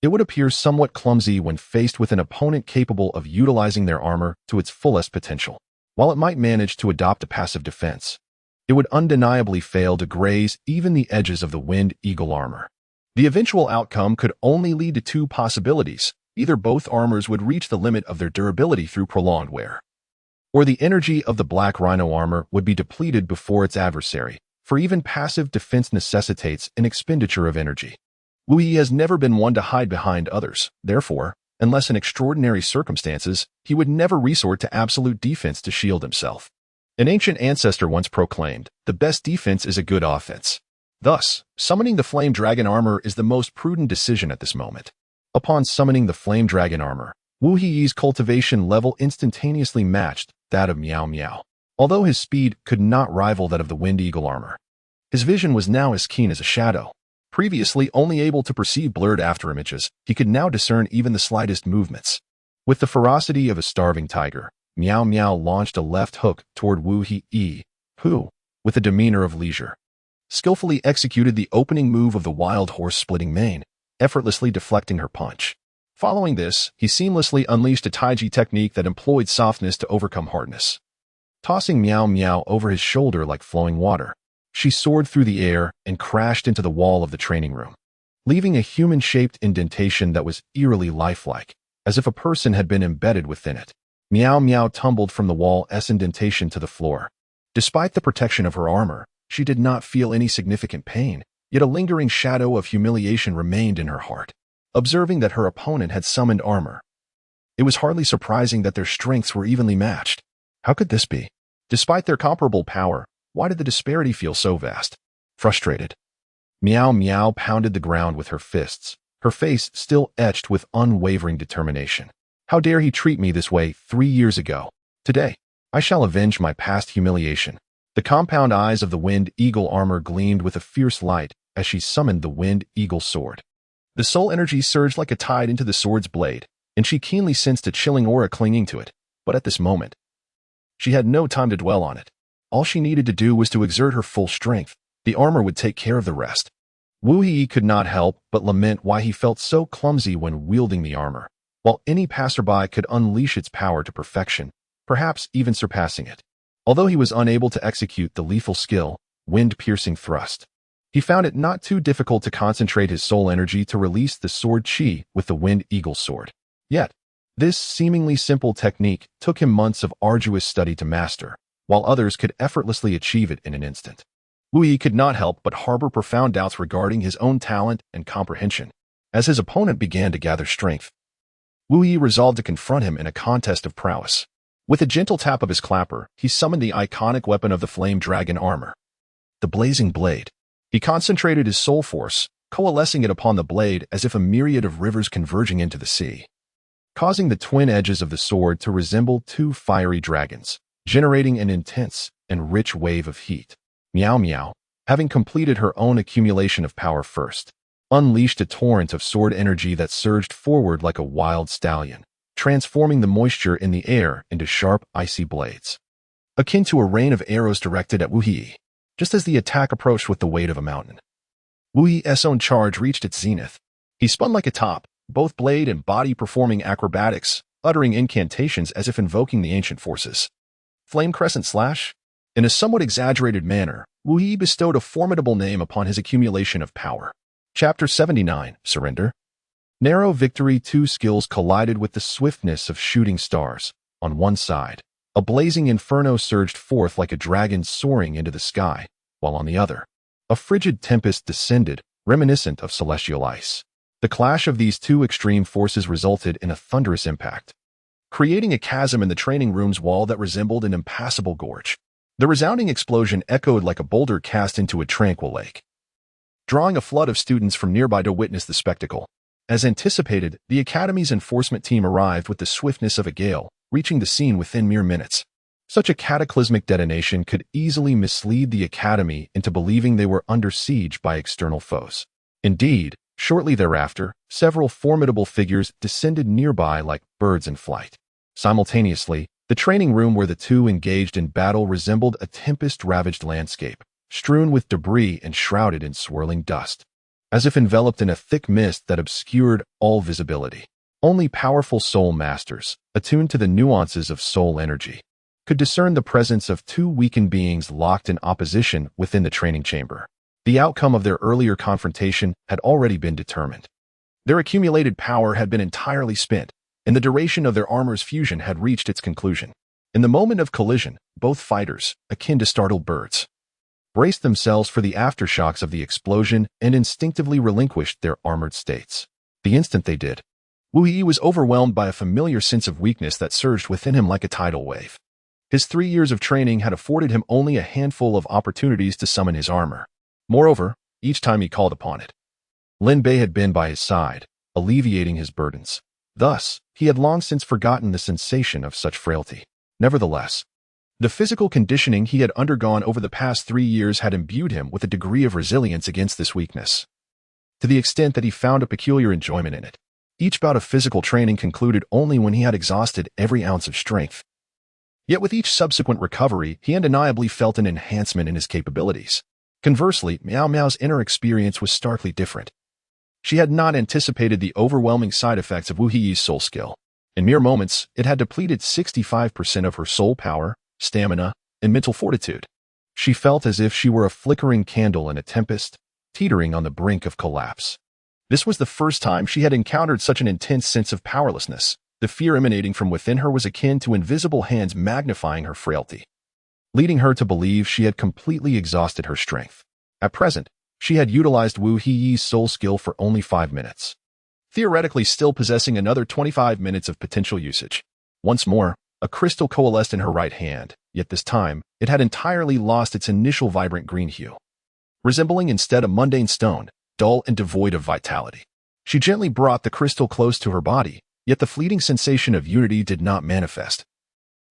it would appear somewhat clumsy when faced with an opponent capable of utilizing their armor to its fullest potential. While it might manage to adopt a passive defense, it would undeniably fail to graze even the edges of the Wind Eagle armor. The eventual outcome could only lead to 2 possibilities. Either both armors would reach the limit of their durability through prolonged wear, or the energy of the Black Rhino armor would be depleted before its adversary, for even passive defense necessitates an expenditure of energy. Wu Hi has never been one to hide behind others. Therefore, unless in extraordinary circumstances, he would never resort to absolute defense to shield himself. An ancient ancestor once proclaimed, "The best defense is a good offense." Thus, summoning the Flame Dragon armor is the most prudent decision at this moment. Upon summoning the Flame Dragon armor, Wu Hi's cultivation level instantaneously matched that of Miao Miao. Although his speed could not rival that of the Wind Eagle armor, his vision was now as keen as a shadow. Previously only able to perceive blurred afterimages, he could now discern even the slightest movements. With the ferocity of a starving tiger, Miao Miao launched a left hook toward Wu Hi, who, with a demeanor of leisure, skillfully executed the opening move of the wild horse splitting mane, effortlessly deflecting her punch. Following this, he seamlessly unleashed a taiji technique that employed softness to overcome hardness. Tossing Miao Miao over his shoulder like flowing water, she soared through the air and crashed into the wall of the training room, leaving a human-shaped indentation that was eerily lifelike, as if a person had been embedded within it. Miao Miao tumbled from the wall's indentation to the floor. Despite the protection of her armor, she did not feel any significant pain, yet a lingering shadow of humiliation remained in her heart. Observing that her opponent had summoned armor, It was hardly surprising that their strengths were evenly matched. How could this be? Despite their comparable power, why did the disparity feel so vast? Frustrated, Meow Meow pounded the ground with her fists, her face still etched with unwavering determination. How dare he treat me this way 3 years ago? Today, I shall avenge my past humiliation. The compound eyes of the Wind Eagle armor gleamed with a fierce light as she summoned the Wind Eagle sword. The soul energy surged like a tide into the sword's blade, and she keenly sensed a chilling aura clinging to it. But at this moment, she had no time to dwell on it. All she needed to do was to exert her full strength. The armor would take care of the rest. Wu Yi could not help but lament why he felt so clumsy when wielding the armor, while any passerby could unleash its power to perfection, perhaps even surpassing it. Although he was unable to execute the lethal skill, wind-piercing thrust, he found it not too difficult to concentrate his soul energy to release the sword chi with the Wind Eagle sword. Yet, this seemingly simple technique took him months of arduous study to master, while others could effortlessly achieve it in an instant. Wu Yi could not help but harbor profound doubts regarding his own talent and comprehension. As his opponent began to gather strength, Wu Yi resolved to confront him in a contest of prowess. With a gentle tap of his clapper, he summoned the iconic weapon of the Flame Dragon armor, the Blazing Blade. He concentrated his soul force, coalescing it upon the blade as if a myriad of rivers converging into the sea, causing the twin edges of the sword to resemble two fiery dragons, generating an intense and rich wave of heat. Meow Meow, having completed her own accumulation of power first, unleashed a torrent of sword energy that surged forward like a wild stallion, transforming the moisture in the air into sharp, icy blades, akin to a rain of arrows directed at Wu Yi. Just as the attack approached with the weight of a mountain, Wu Yi's own charge reached its zenith. He spun like a top, both blade and body performing acrobatics, uttering incantations as if invoking the ancient forces. Flame Crescent Slash? In a somewhat exaggerated manner, Wu Yi bestowed a formidable name upon his accumulation of power. Chapter 79, Surrender. Narrow Victory. Two skills collided with the swiftness of shooting stars. On one side, a blazing inferno surged forth like a dragon soaring into the sky, while on the other, a frigid tempest descended, reminiscent of celestial ice. The clash of these two extreme forces resulted in a thunderous impact, creating a chasm in the training room's wall that resembled an impassable gorge. The resounding explosion echoed like a boulder cast into a tranquil lake, drawing a flood of students from nearby to witness the spectacle. As anticipated, the Academy's enforcement team arrived with the swiftness of a gale, reaching the scene within mere minutes. Such a cataclysmic detonation could easily mislead the Academy into believing they were under siege by external foes. Indeed, shortly thereafter, several formidable figures descended nearby like birds in flight. Simultaneously, the training room where the two engaged in battle resembled a tempest-ravaged landscape, strewn with debris and shrouded in swirling dust, as if enveloped in a thick mist that obscured all visibility. Only powerful soul masters, attuned to the nuances of soul energy, could discern the presence of two weakened beings locked in opposition within the training chamber. The outcome of their earlier confrontation had already been determined. Their accumulated power had been entirely spent, and the duration of their armor's fusion had reached its conclusion. In the moment of collision, both fighters, akin to startled birds, braced themselves for the aftershocks of the explosion and instinctively relinquished their armored states. The instant they did, Wu Yi was overwhelmed by a familiar sense of weakness that surged within him like a tidal wave. His 3 years of training had afforded him only a handful of opportunities to summon his armor. Moreover, each time he called upon it, Lin Bei had been by his side, alleviating his burdens. Thus, he had long since forgotten the sensation of such frailty. Nevertheless, the physical conditioning he had undergone over the past 3 years had imbued him with a degree of resilience against this weakness, to the extent that he found a peculiar enjoyment in it. Each bout of physical training concluded only when he had exhausted every ounce of strength. Yet with each subsequent recovery, he undeniably felt an enhancement in his capabilities. Conversely, Meow Meow's inner experience was starkly different. She had not anticipated the overwhelming side effects of Wu Yi's soul skill. In mere moments, it had depleted 65% of her soul power, stamina, and mental fortitude. She felt as if she were a flickering candle in a tempest, teetering on the brink of collapse. This was the first time she had encountered such an intense sense of powerlessness. The fear emanating from within her was akin to invisible hands magnifying her frailty, leading her to believe she had completely exhausted her strength. At present, she had utilized Wu Yi's soul skill for only 5 minutes. theoretically still possessing another 25 minutes of potential usage. Once more, a crystal coalesced in her right hand, yet this time, it had entirely lost its initial vibrant green hue, resembling instead a mundane stone, dull and devoid of vitality. She gently brought the crystal close to her body, yet the fleeting sensation of unity did not manifest.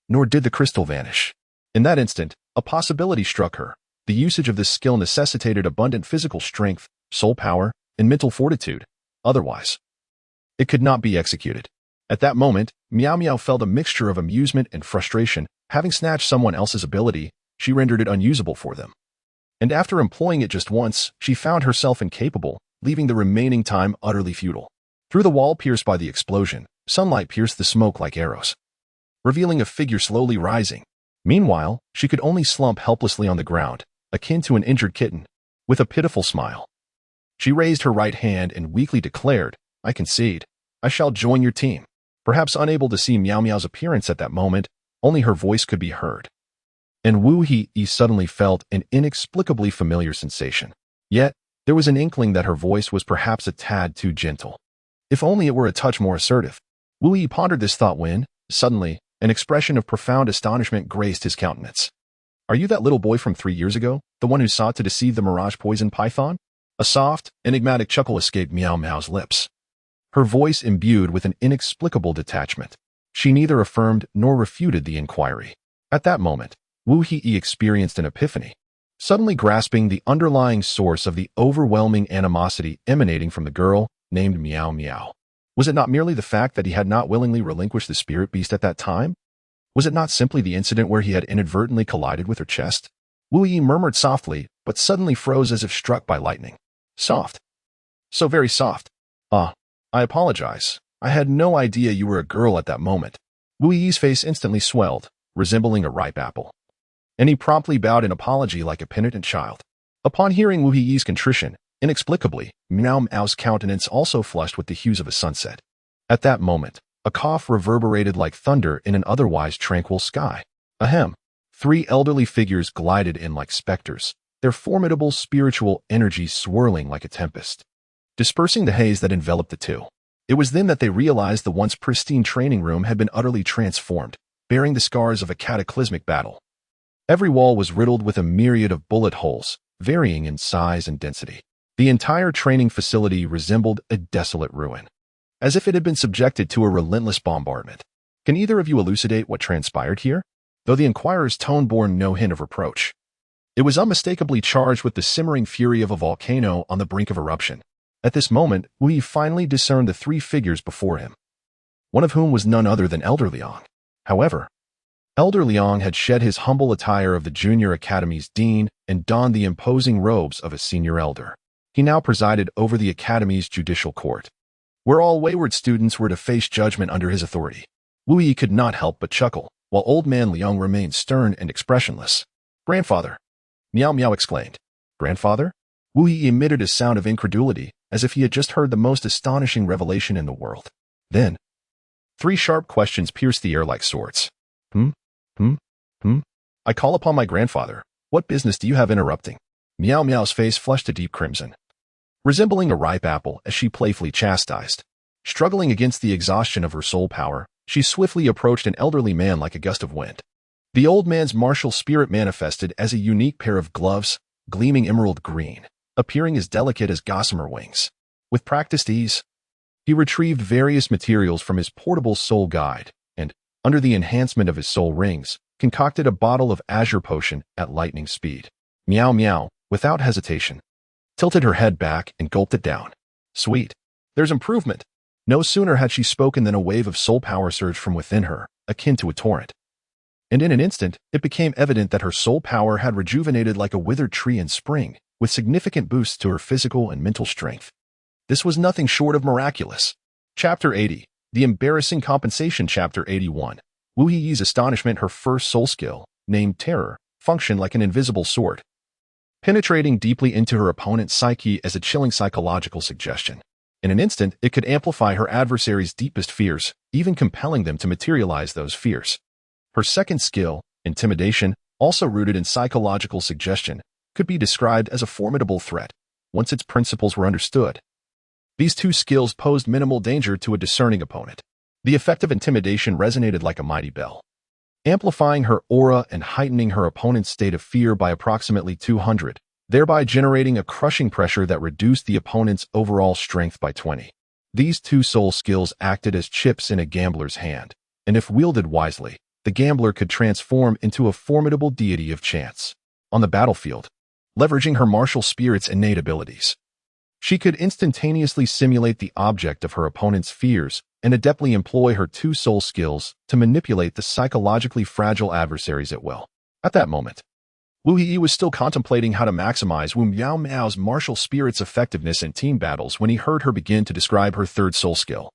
Nor did the crystal vanish. In that instant, a possibility struck her. The usage of this skill necessitated abundant physical strength, soul power, and mental fortitude. Otherwise, it could not be executed. At that moment, Miao Miao felt a mixture of amusement and frustration. Having snatched someone else's ability, she rendered it unusable for them. And after employing it just once, she found herself incapable, leaving the remaining time utterly futile. Through the wall pierced by the explosion, sunlight pierced the smoke like arrows, revealing a figure slowly rising. Meanwhile, she could only slump helplessly on the ground, akin to an injured kitten, with a pitiful smile. She raised her right hand and weakly declared, "I concede. I shall join your team." Perhaps unable to see Miao Miao's appearance at that moment, only her voice could be heard. And Wu He suddenly felt an inexplicably familiar sensation. Yet, there was an inkling that her voice was perhaps a tad too gentle. If only it were a touch more assertive. Wu He pondered this thought when, suddenly, an expression of profound astonishment graced his countenance. "Are you that little boy from 3 years ago, the one who sought to deceive the Mirage Poison Python?" A soft, enigmatic chuckle escaped Miao Miao's lips, her voice imbued with an inexplicable detachment. She neither affirmed nor refuted the inquiry. At that moment, Wu He experienced an epiphany, suddenly grasping the underlying source of the overwhelming animosity emanating from the girl named Miao Miao. Was it not merely the fact that he had not willingly relinquished the spirit beast at that time? Was it not simply the incident where he had inadvertently collided with her chest? Wu Yi murmured softly, but suddenly froze as if struck by lightning. "Soft. So very soft. Ah, I apologize. I had no idea you were a girl at that moment." Wu Yi's face instantly swelled, resembling a ripe apple, and he promptly bowed in apology like a penitent child. Upon hearing Wu Yi's contrition, inexplicably, Miao Miao's countenance also flushed with the hues of a sunset. At that moment, a cough reverberated like thunder in an otherwise tranquil sky. Ahem. 3 elderly figures glided in like specters, their formidable spiritual energy swirling like a tempest, dispersing the haze that enveloped the two. It was then that they realized the once pristine training room had been utterly transformed, bearing the scars of a cataclysmic battle. Every wall was riddled with a myriad of bullet holes, varying in size and density. The entire training facility resembled a desolate ruin, as if it had been subjected to a relentless bombardment. Can either of you elucidate what transpired here? Though the inquirer's tone bore no hint of reproach, it was unmistakably charged with the simmering fury of a volcano on the brink of eruption. At this moment, Wu Yi finally discerned the 3 figures before him, one of whom was none other than Elder Liang. However, Elder Liang had shed his humble attire of the Junior Academy's dean and donned the imposing robes of a senior elder. He now presided over the Academy's judicial court, where all wayward students were to face judgment under his authority. Wu Yi could not help but chuckle, while Old Man Liang remained stern and expressionless. "Grandfather!" Miao Miao exclaimed. "Grandfather?" Wu Yi emitted a sound of incredulity, as if he had just heard the most astonishing revelation in the world. Then, 3 sharp questions pierced the air like swords. I call upon my grandfather. What business do you have interrupting?" Miao Miao's face flushed a deep crimson, resembling a ripe apple as she playfully chastised. Struggling against the exhaustion of her soul power, she swiftly approached an elderly man like a gust of wind. The old man's martial spirit manifested as a unique pair of gloves, gleaming emerald green, appearing as delicate as gossamer wings. With practiced ease, he retrieved various materials from his portable soul guide, and, under the enhancement of his soul rings, concocted a bottle of azure potion at lightning speed. Miao Miao, without hesitation, tilted her head back and gulped it down. Sweet. There's improvement. No sooner had she spoken than a wave of soul power surged from within her, akin to a torrent. And in an instant, it became evident that her soul power had rejuvenated like a withered tree in spring, with significant boosts to her physical and mental strength. This was nothing short of miraculous. Chapter 80. The Embarrassing Compensation. Chapter 81. Wu Yi's astonishment. Her first soul skill, named Terror, functioned like an invisible sword, penetrating deeply into her opponent's psyche as a chilling psychological suggestion. In an instant, it could amplify her adversary's deepest fears, even compelling them to materialize those fears. Her second skill, Intimidation, also rooted in psychological suggestion, could be described as a formidable threat, once its principles were understood. These two skills posed minimal danger to a discerning opponent. The effect of intimidation resonated like a mighty bell, amplifying her aura and heightening her opponent's state of fear by approximately 200, thereby generating a crushing pressure that reduced the opponent's overall strength by 20. These two soul skills acted as chips in a gambler's hand, and if wielded wisely, the gambler could transform into a formidable deity of chance. On the battlefield, leveraging her martial spirit's innate abilities, she could instantaneously simulate the object of her opponent's fears and adeptly employ her two soul skills to manipulate the psychologically fragile adversaries at will. At that moment, Wu Yi was still contemplating how to maximize Wu Miao Miao's martial spirit's effectiveness in team battles when he heard her begin to describe her third soul skill.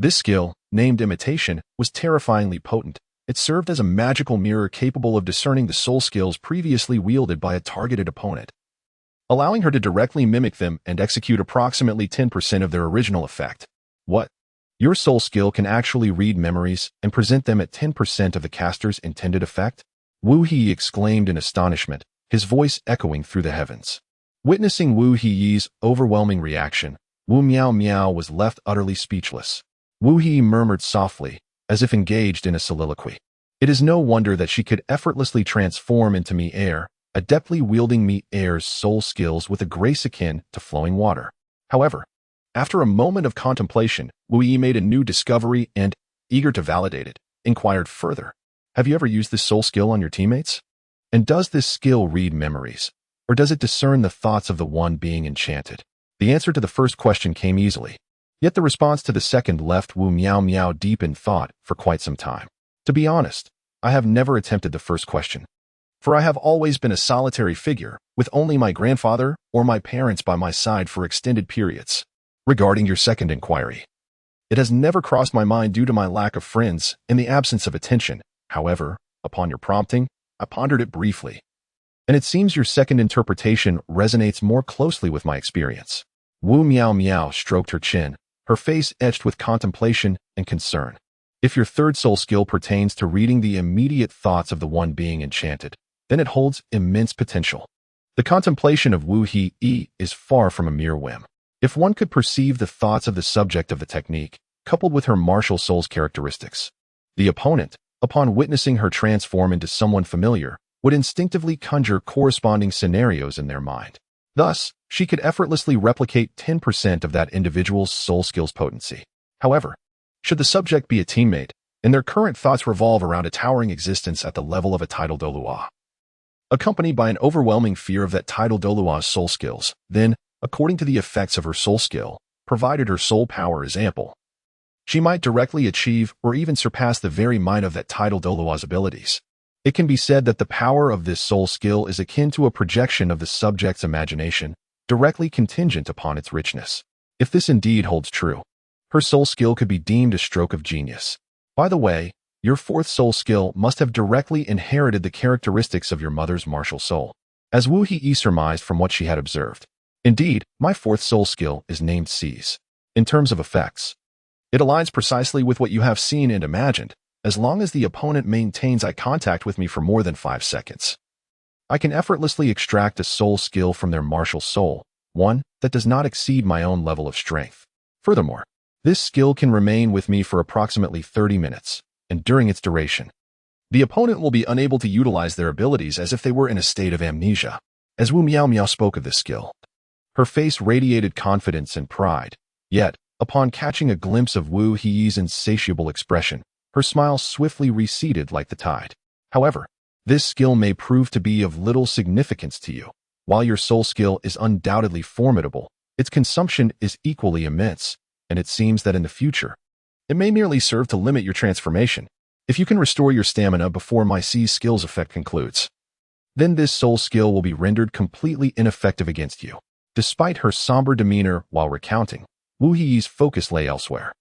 This skill, named Imitation, was terrifyingly potent. It served as a magical mirror capable of discerning the soul skills previously wielded by a targeted opponent, allowing her to directly mimic them and execute approximately 10% of their original effect. What? Your soul skill can actually read memories and present them at 10% of the caster's intended effect? Wu He exclaimed in astonishment, his voice echoing through the heavens. Witnessing Wu He's overwhelming reaction, Wu Miao Miao was left utterly speechless. Wu He murmured softly, as if engaged in a soliloquy. It is no wonder that she could effortlessly transform into Mi-Air, adeptly wielding Mi-Air's soul skills with a grace akin to flowing water. However, after a moment of contemplation, Wu Yi made a new discovery and, eager to validate it, inquired further. Have you ever used this soul skill on your teammates? And does this skill read memories, or does it discern the thoughts of the one being enchanted? The answer to the first question came easily, yet the response to the second left Wu Miao Miao deep in thought for quite some time. To be honest, I have never attempted the first question, for I have always been a solitary figure, with only my grandfather or my parents by my side for extended periods. Regarding your second inquiry, it has never crossed my mind due to my lack of friends and the absence of attention. However, upon your prompting, I pondered it briefly, and it seems your second interpretation resonates more closely with my experience. Wu Miao Miao stroked her chin, her face etched with contemplation and concern. If your third soul skill pertains to reading the immediate thoughts of the one being enchanted, then it holds immense potential. The contemplation of Wu He is far from a mere whim. If one could perceive the thoughts of the subject of the technique, coupled with her martial soul's characteristics, the opponent, upon witnessing her transform into someone familiar, would instinctively conjure corresponding scenarios in their mind. Thus, she could effortlessly replicate 10% of that individual's soul skill's potency. However, should the subject be a teammate, and their current thoughts revolve around a towering existence at the level of a title Douluo, accompanied by an overwhelming fear of that title Douluo's soul skills, then, according to the effects of her soul skill, provided her soul power is ample, she might directly achieve or even surpass the very might of that title Douluo's abilities. It can be said that the power of this soul skill is akin to a projection of the subject's imagination, directly contingent upon its richness. If this indeed holds true, her soul skill could be deemed a stroke of genius. By the way, your fourth soul skill must have directly inherited the characteristics of your mother's martial soul, as Wu He surmised from what she had observed. Indeed, my fourth soul skill is named Seize. In terms of effects, it aligns precisely with what you have seen and imagined, as long as the opponent maintains eye contact with me for more than 5 seconds. I can effortlessly extract a soul skill from their martial soul, one that does not exceed my own level of strength. Furthermore, this skill can remain with me for approximately 30 minutes, and during its duration, the opponent will be unable to utilize their abilities as if they were in a state of amnesia. As Wu Miao Miao spoke of this skill, her face radiated confidence and pride, yet, upon catching a glimpse of Wu He's insatiable expression, her smile swiftly receded like the tide. However, this skill may prove to be of little significance to you. While your soul skill is undoubtedly formidable, its consumption is equally immense, and it seems that in the future, it may merely serve to limit your transformation. If you can restore your stamina before my Seize skill's effect concludes, then this soul skill will be rendered completely ineffective against you. Despite her somber demeanor while recounting, Wu He's focus lay elsewhere.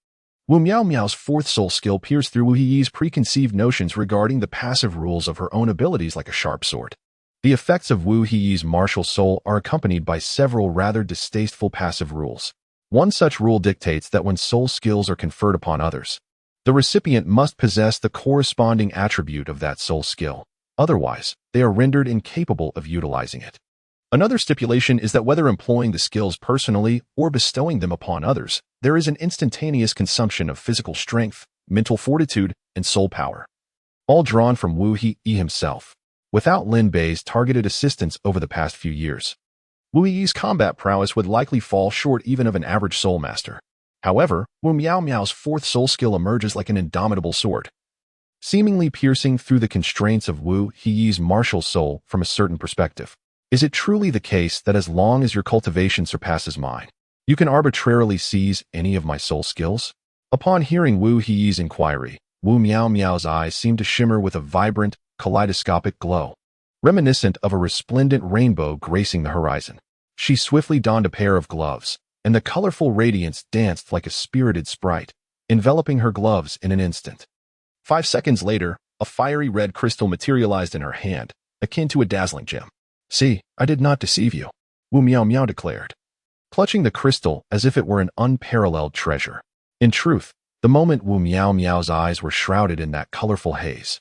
Wu Miao Miao's fourth soul skill pierced through Wu He's preconceived notions regarding the passive rules of her own abilities like a sharp sword. The effects of Wu He's martial soul are accompanied by several rather distasteful passive rules. One such rule dictates that when soul skills are conferred upon others, the recipient must possess the corresponding attribute of that soul skill. Otherwise, they are rendered incapable of utilizing it. Another stipulation is that whether employing the skills personally or bestowing them upon others, there is an instantaneous consumption of physical strength, mental fortitude, and soul power, all drawn from Wu He himself. Without Lin Bei's targeted assistance over the past few years, Wu Yi's combat prowess would likely fall short even of an average soul master. However, Wu Miao's fourth soul skill emerges like an indomitable sword, seemingly piercing through the constraints of Wu Yi's martial soul from a certain perspective. Is it truly the case that as long as your cultivation surpasses mine, you can arbitrarily seize any of my soul skills? Upon hearing Wu Yi's inquiry, Wu Miao's eyes seemed to shimmer with a vibrant, kaleidoscopic glow, reminiscent of a resplendent rainbow gracing the horizon. She swiftly donned a pair of gloves, and the colorful radiance danced like a spirited sprite, enveloping her gloves in an instant. 5 seconds later, a fiery red crystal materialized in her hand, akin to a dazzling gem. "See, I did not deceive you," Wu Miao declared, clutching the crystal as if it were an unparalleled treasure. In truth, the moment Wu Miao's eyes were shrouded in that colorful haze,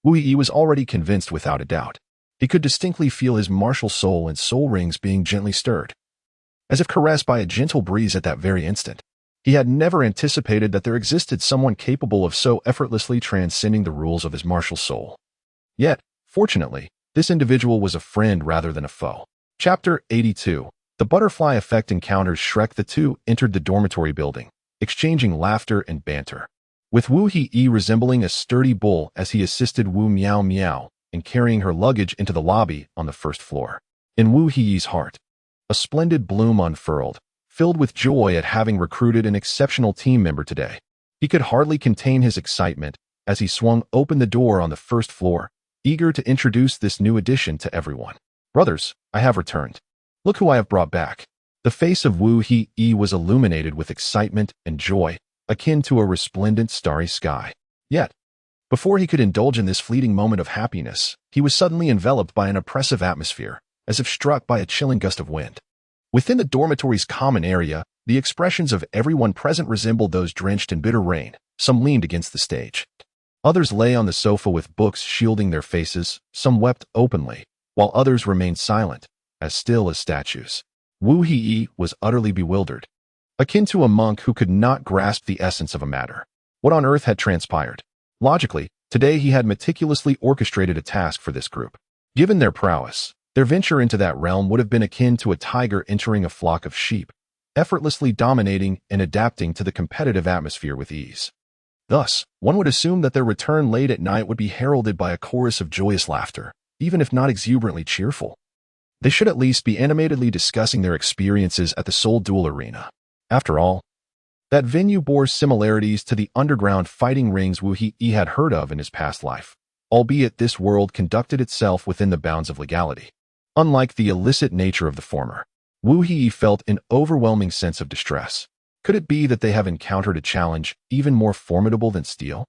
Wu Yi was already convinced without a doubt. He could distinctly feel his martial soul and soul rings being gently stirred, as if caressed by a gentle breeze at that very instant. He had never anticipated that there existed someone capable of so effortlessly transcending the rules of his martial soul. Yet, fortunately, this individual was a friend rather than a foe. Chapter 82. The Butterfly Effect encounters Shrek. The two entered the dormitory building, exchanging laughter and banter, with Wu He resembling a sturdy bull as he assisted Wu Miao in carrying her luggage into the lobby on the first floor. In Wu He's heart, a splendid bloom unfurled, filled with joy at having recruited an exceptional team member today. He could hardly contain his excitement as he swung open the door on the first floor, eager to introduce this new addition to everyone. "Brothers, I have returned. Look who I have brought back." The face of Wu He was illuminated with excitement and joy, akin to a resplendent starry sky. Yet, before he could indulge in this fleeting moment of happiness, he was suddenly enveloped by an oppressive atmosphere, as if struck by a chilling gust of wind. Within the dormitory's common area, the expressions of everyone present resembled those drenched in bitter rain. Some leaned against the stage. Others lay on the sofa with books shielding their faces. Some wept openly, while others remained silent, as still as statues. Wu He was utterly bewildered, akin to a monk who could not grasp the essence of a matter. What on earth had transpired? Logically, today he had meticulously orchestrated a task for this group. Given their prowess, their venture into that realm would have been akin to a tiger entering a flock of sheep, effortlessly dominating and adapting to the competitive atmosphere with ease. Thus, one would assume that their return late at night would be heralded by a chorus of joyous laughter, even if not exuberantly cheerful. They should at least be animatedly discussing their experiences at the Seoul Duel Arena. After all, that venue bore similarities to the underground fighting rings Wu He had heard of in his past life, albeit this world conducted itself within the bounds of legality. Unlike the illicit nature of the former, Wu He felt an overwhelming sense of distress. Could it be that they have encountered a challenge even more formidable than steel?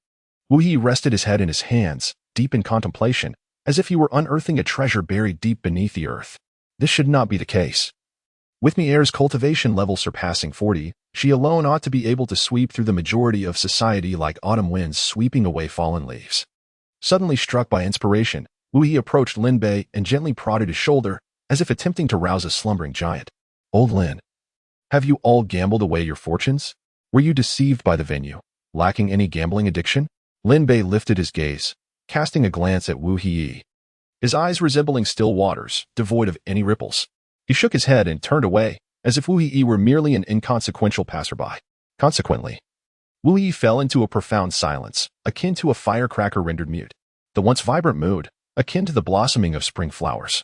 Wu He rested his head in his hands, deep in contemplation, as if he were unearthing a treasure buried deep beneath the earth. This should not be the case. With Mier's cultivation level surpassing 40, she alone ought to be able to sweep through the majority of society like autumn winds sweeping away fallen leaves. Suddenly struck by inspiration, Wu He approached Lin Bei and gently prodded his shoulder, as if attempting to rouse a slumbering giant. "Old Lin, have you all gambled away your fortunes? Were you deceived by the venue, lacking any gambling addiction?" Lin Bei lifted his gaze, casting a glance at Wu He, his eyes resembling still waters, devoid of any ripples. He shook his head and turned away, as if Wu He were merely an inconsequential passerby. Consequently, Wu Yi fell into a profound silence, akin to a firecracker rendered mute. The once vibrant mood, akin to the blossoming of spring flowers,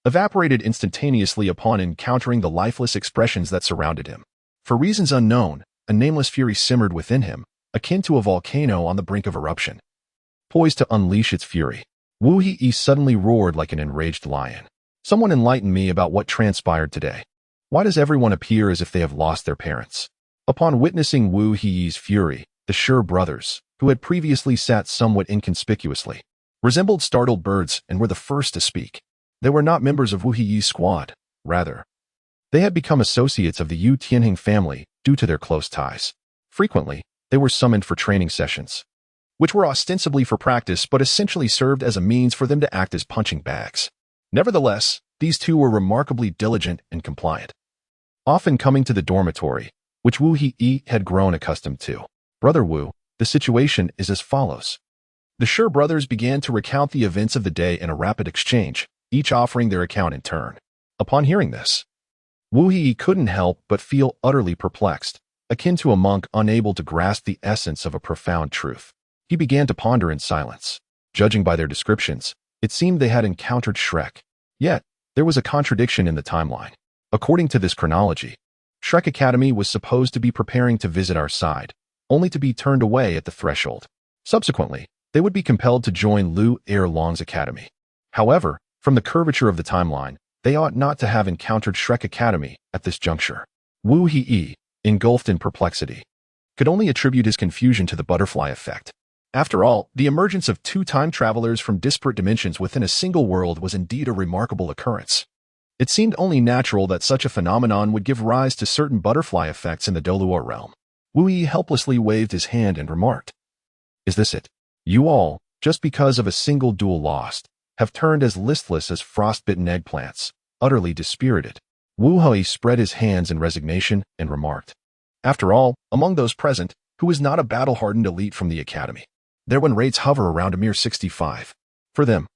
evaporated instantaneously upon encountering the lifeless expressions that surrounded him. For reasons unknown, a nameless fury simmered within him, akin to a volcano on the brink of eruption. Poised to unleash its fury, Wu Yi suddenly roared like an enraged lion. "Someone enlighten me about what transpired today. Why does everyone appear as if they have lost their parents?" Upon witnessing Wu Yi's fury, the Sure brothers, who had previously sat somewhat inconspicuously, resembled startled birds and were the first to speak. They were not members of Wu Yi's squad. Rather, they had become associates of the Yu Tianheng family due to their close ties. Frequently, they were summoned for training sessions, which were ostensibly for practice but essentially served as a means for them to act as punching bags. Nevertheless, these two were remarkably diligent and compliant, often coming to the dormitory, which Wu He had grown accustomed to. Brother Wu, the situation is as follows. The Shi brothers began to recount the events of the day in a rapid exchange, each offering their account in turn. Upon hearing this, Wu He couldn't help but feel utterly perplexed, akin to a monk unable to grasp the essence of a profound truth. He began to ponder in silence. Judging by their descriptions, it seemed they had encountered Shrek. Yet, there was a contradiction in the timeline. According to this chronology, Shrek Academy was supposed to be preparing to visit our side, only to be turned away at the threshold. Subsequently, they would be compelled to join Lu Erlong's academy. However, from the curvature of the timeline, they ought not to have encountered Shrek Academy at this juncture. Wu He, engulfed in perplexity, could only attribute his confusion to the butterfly effect. After all, the emergence of two time travelers from disparate dimensions within a single world was indeed a remarkable occurrence. It seemed only natural that such a phenomenon would give rise to certain butterfly effects in the Douluo realm. Wu Yi helplessly waved his hand and remarked, "Is this it? You all, just because of a single duel lost, have turned as listless as frostbitten eggplants, utterly dispirited." Wu Hui spread his hands in resignation and remarked, "After all, among those present, who is not a battle-hardened elite from the academy? Their win rates hover around a mere 65. For them,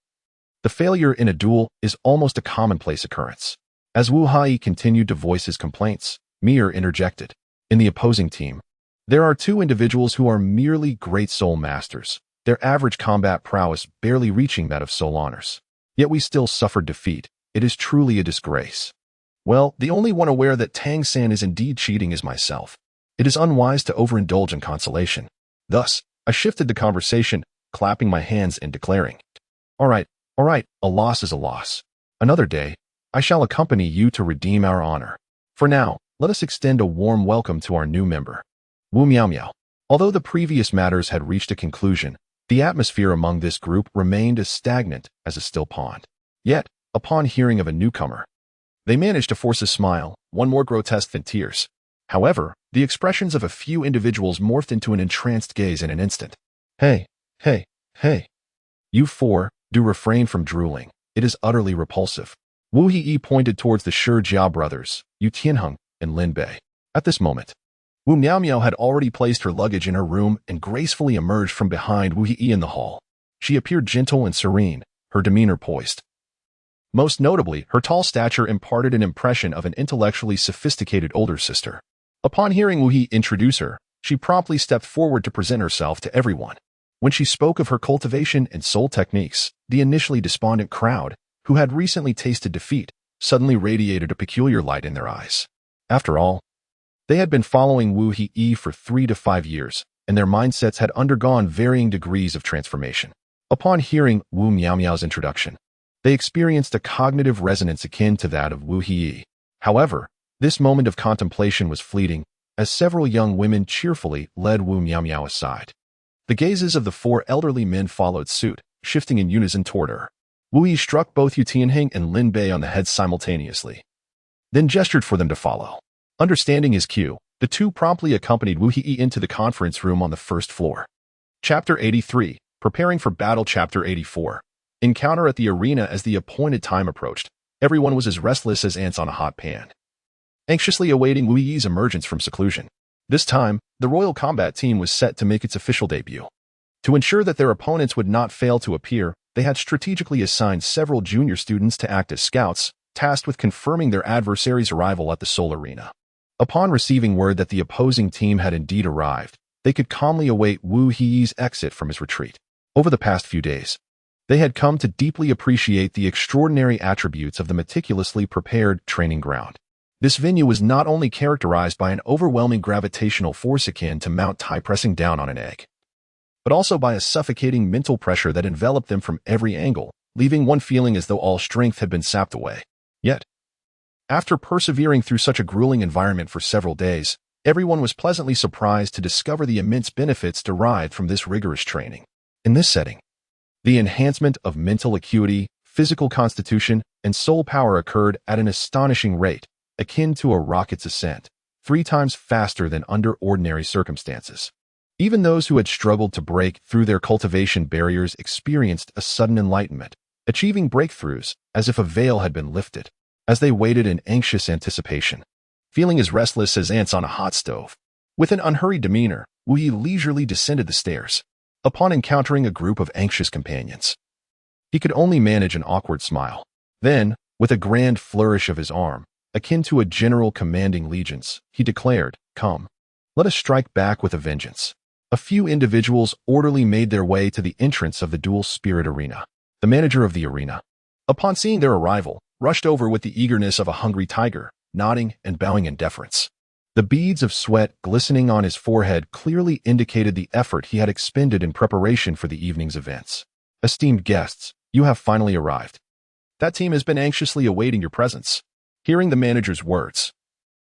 the failure in a duel is almost a commonplace occurrence." As Wu Hai continued to voice his complaints, Mir interjected, "In the opposing team, there are two individuals who are merely great soul masters, their average combat prowess barely reaching that of soul honors. Yet we still suffered defeat. It is truly a disgrace. Well, the only one aware that Tang San is indeed cheating is myself. It is unwise to overindulge in consolation." Thus, I shifted the conversation, clapping my hands and declaring, all right, a loss is a loss. Another day, I shall accompany you to redeem our honor. For now, let us extend a warm welcome to our new member, Wu Miao Miao." Although the previous matters had reached a conclusion, the atmosphere among this group remained as stagnant as a still pond. Yet, upon hearing of a newcomer, they managed to force a smile, one more grotesque than tears. However, the expressions of a few individuals morphed into an entranced gaze in an instant. Hey. You four, do refrain from drooling. It is utterly repulsive." Wu He pointed towards the Shi Jia brothers, Yu Tianheng and Lin Bei. At this moment, Wu Miao Miao had already placed her luggage in her room and gracefully emerged from behind Wu He in the hall. She appeared gentle and serene, her demeanor poised. Most notably, her tall stature imparted an impression of an intellectually sophisticated older sister. Upon hearing Wu He introduce her, she promptly stepped forward to present herself to everyone. When she spoke of her cultivation and soul techniques, the initially despondent crowd, who had recently tasted defeat, suddenly radiated a peculiar light in their eyes. After all, they had been following Wu He for 3 to 5 years, and their mindsets had undergone varying degrees of transformation. Upon hearing Wu Miao Miao's introduction, they experienced a cognitive resonance akin to that of Wu He. However, this moment of contemplation was fleeting, as several young women cheerfully led Wu Miao Miao aside. The gazes of the 4 elderly men followed suit, shifting in unison toward her. Wu Yi struck both Yu Tianheng and Lin Bei on the head simultaneously, then gestured for them to follow. Understanding his cue, the two promptly accompanied Wu He into the conference room on the first floor. Chapter 83, Preparing for Battle. Chapter 84, Encounter at the arena. As the appointed time approached, everyone was as restless as ants on a hot pan, anxiously awaiting Wu Yi's emergence from seclusion. This time, the Royal Combat Team was set to make its official debut. To ensure that their opponents would not fail to appear, they had strategically assigned several junior students to act as scouts, tasked with confirming their adversary's arrival at the Seoul Arena. Upon receiving word that the opposing team had indeed arrived, they could calmly await Wu He's exit from his retreat. Over the past few days, they had come to deeply appreciate the extraordinary attributes of the meticulously prepared training ground. This venue was not only characterized by an overwhelming gravitational force akin to Mount Tai pressing down on an egg, but also by a suffocating mental pressure that enveloped them from every angle, leaving one feeling as though all strength had been sapped away. Yet, after persevering through such a grueling environment for several days, everyone was pleasantly surprised to discover the immense benefits derived from this rigorous training. In this setting, the enhancement of mental acuity, physical constitution, and soul power occurred at an astonishing rate, akin to a rocket's ascent, 3 times faster than under ordinary circumstances. Even those who had struggled to break through their cultivation barriers experienced a sudden enlightenment, achieving breakthroughs as if a veil had been lifted. As they waited in anxious anticipation, feeling as restless as ants on a hot stove, with an unhurried demeanor, Wu Yi leisurely descended the stairs. Upon encountering a group of anxious companions, he could only manage an awkward smile. Then, with a grand flourish of his arm, akin to a general commanding legions, he declared, "Come, let us strike back with a vengeance." A few individuals orderly made their way to the entrance of the dual spirit arena. The manager of the arena, upon seeing their arrival, rushed over with the eagerness of a hungry tiger, nodding and bowing in deference. The beads of sweat glistening on his forehead clearly indicated the effort he had expended in preparation for the evening's events. "Esteemed guests, you have finally arrived. That team has been anxiously awaiting your presence." Hearing the manager's words,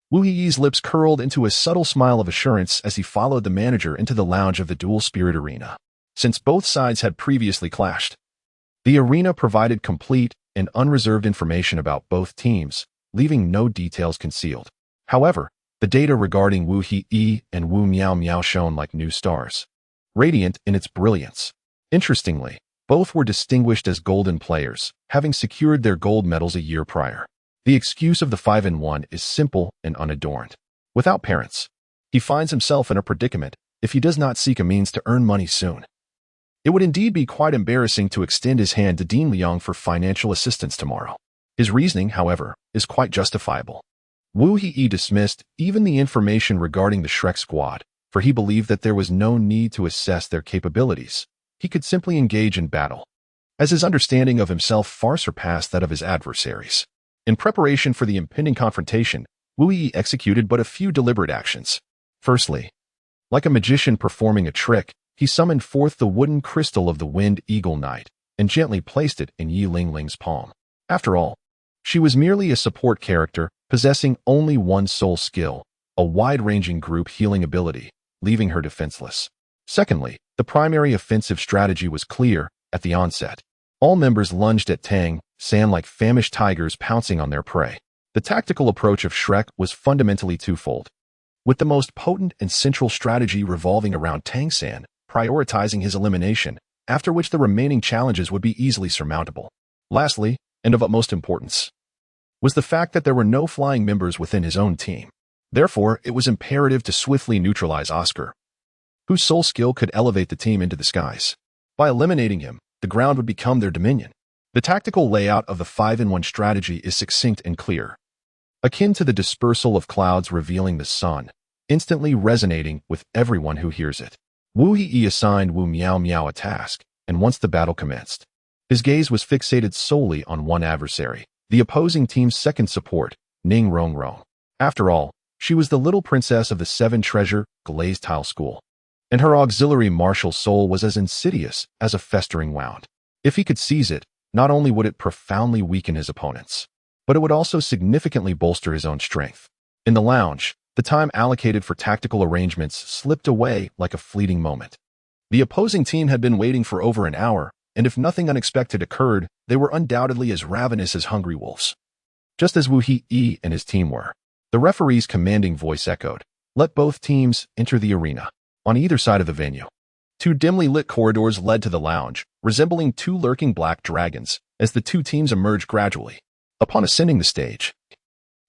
Wu Yi's lips curled into a subtle smile of assurance as he followed the manager into the lounge of the dual spirit arena. Since both sides had previously clashed, the arena provided complete and unreserved information about both teams, leaving no details concealed. However, the data regarding Wu Yi and Wu Miao Miao shone like new stars, radiant in its brilliance. Interestingly, both were distinguished as golden players, having secured their gold medals a year prior. The excuse of the 5-in-1 is simple and unadorned. Without parents, he finds himself in a predicament if he does not seek a means to earn money soon. It would indeed be quite embarrassing to extend his hand to Dean Liang for financial assistance tomorrow. His reasoning, however, is quite justifiable. Wu Yi dismissed even the information regarding the Shrek squad, for he believed that there was no need to assess their capabilities. He could simply engage in battle, as his understanding of himself far surpassed that of his adversaries. In preparation for the impending confrontation, Wu Yi executed but a few deliberate actions. Firstly, like a magician performing a trick, he summoned forth the wooden crystal of the Wind Eagle Knight and gently placed it in Yi Lingling's palm. After all, she was merely a support character, possessing only one soul skill, a wide-ranging group healing ability, leaving her defenseless. Secondly, the primary offensive strategy was clear at the onset. All members lunged at Tang San like famished tigers pouncing on their prey. The tactical approach of Shrek was fundamentally twofold, with the most potent and central strategy revolving around Tang San, prioritizing his elimination, after which the remaining challenges would be easily surmountable. Lastly, and of utmost importance, was the fact that there were no flying members within his own team. Therefore, it was imperative to swiftly neutralize Oscar, whose soul skill could elevate the team into the skies. By eliminating him, the ground would become their dominion. The tactical layout of the 5-in-1 strategy is succinct and clear, akin to the dispersal of clouds revealing the sun, instantly resonating with everyone who hears it. Wu Yi assigned Wu Miao Miao a task, and once the battle commenced, his gaze was fixated solely on one adversary, the opposing team's second support, Ning Rong Rong. After all, she was the little princess of the Seven Treasure Glazed Tile School, and her auxiliary martial soul was as insidious as a festering wound. If he could seize it, not only would it profoundly weaken his opponents, but it would also significantly bolster his own strength. In the lounge, the time allocated for tactical arrangements slipped away like a fleeting moment. The opposing team had been waiting for over an hour, and if nothing unexpected occurred, they were undoubtedly as ravenous as hungry wolves. Just as Wu Yi and his team were, the referee's commanding voice echoed, "Let both teams enter the arena." On either side of the venue, two dimly lit corridors led to the lounge, resembling two lurking black dragons, as the two teams emerged gradually. Upon ascending the stage,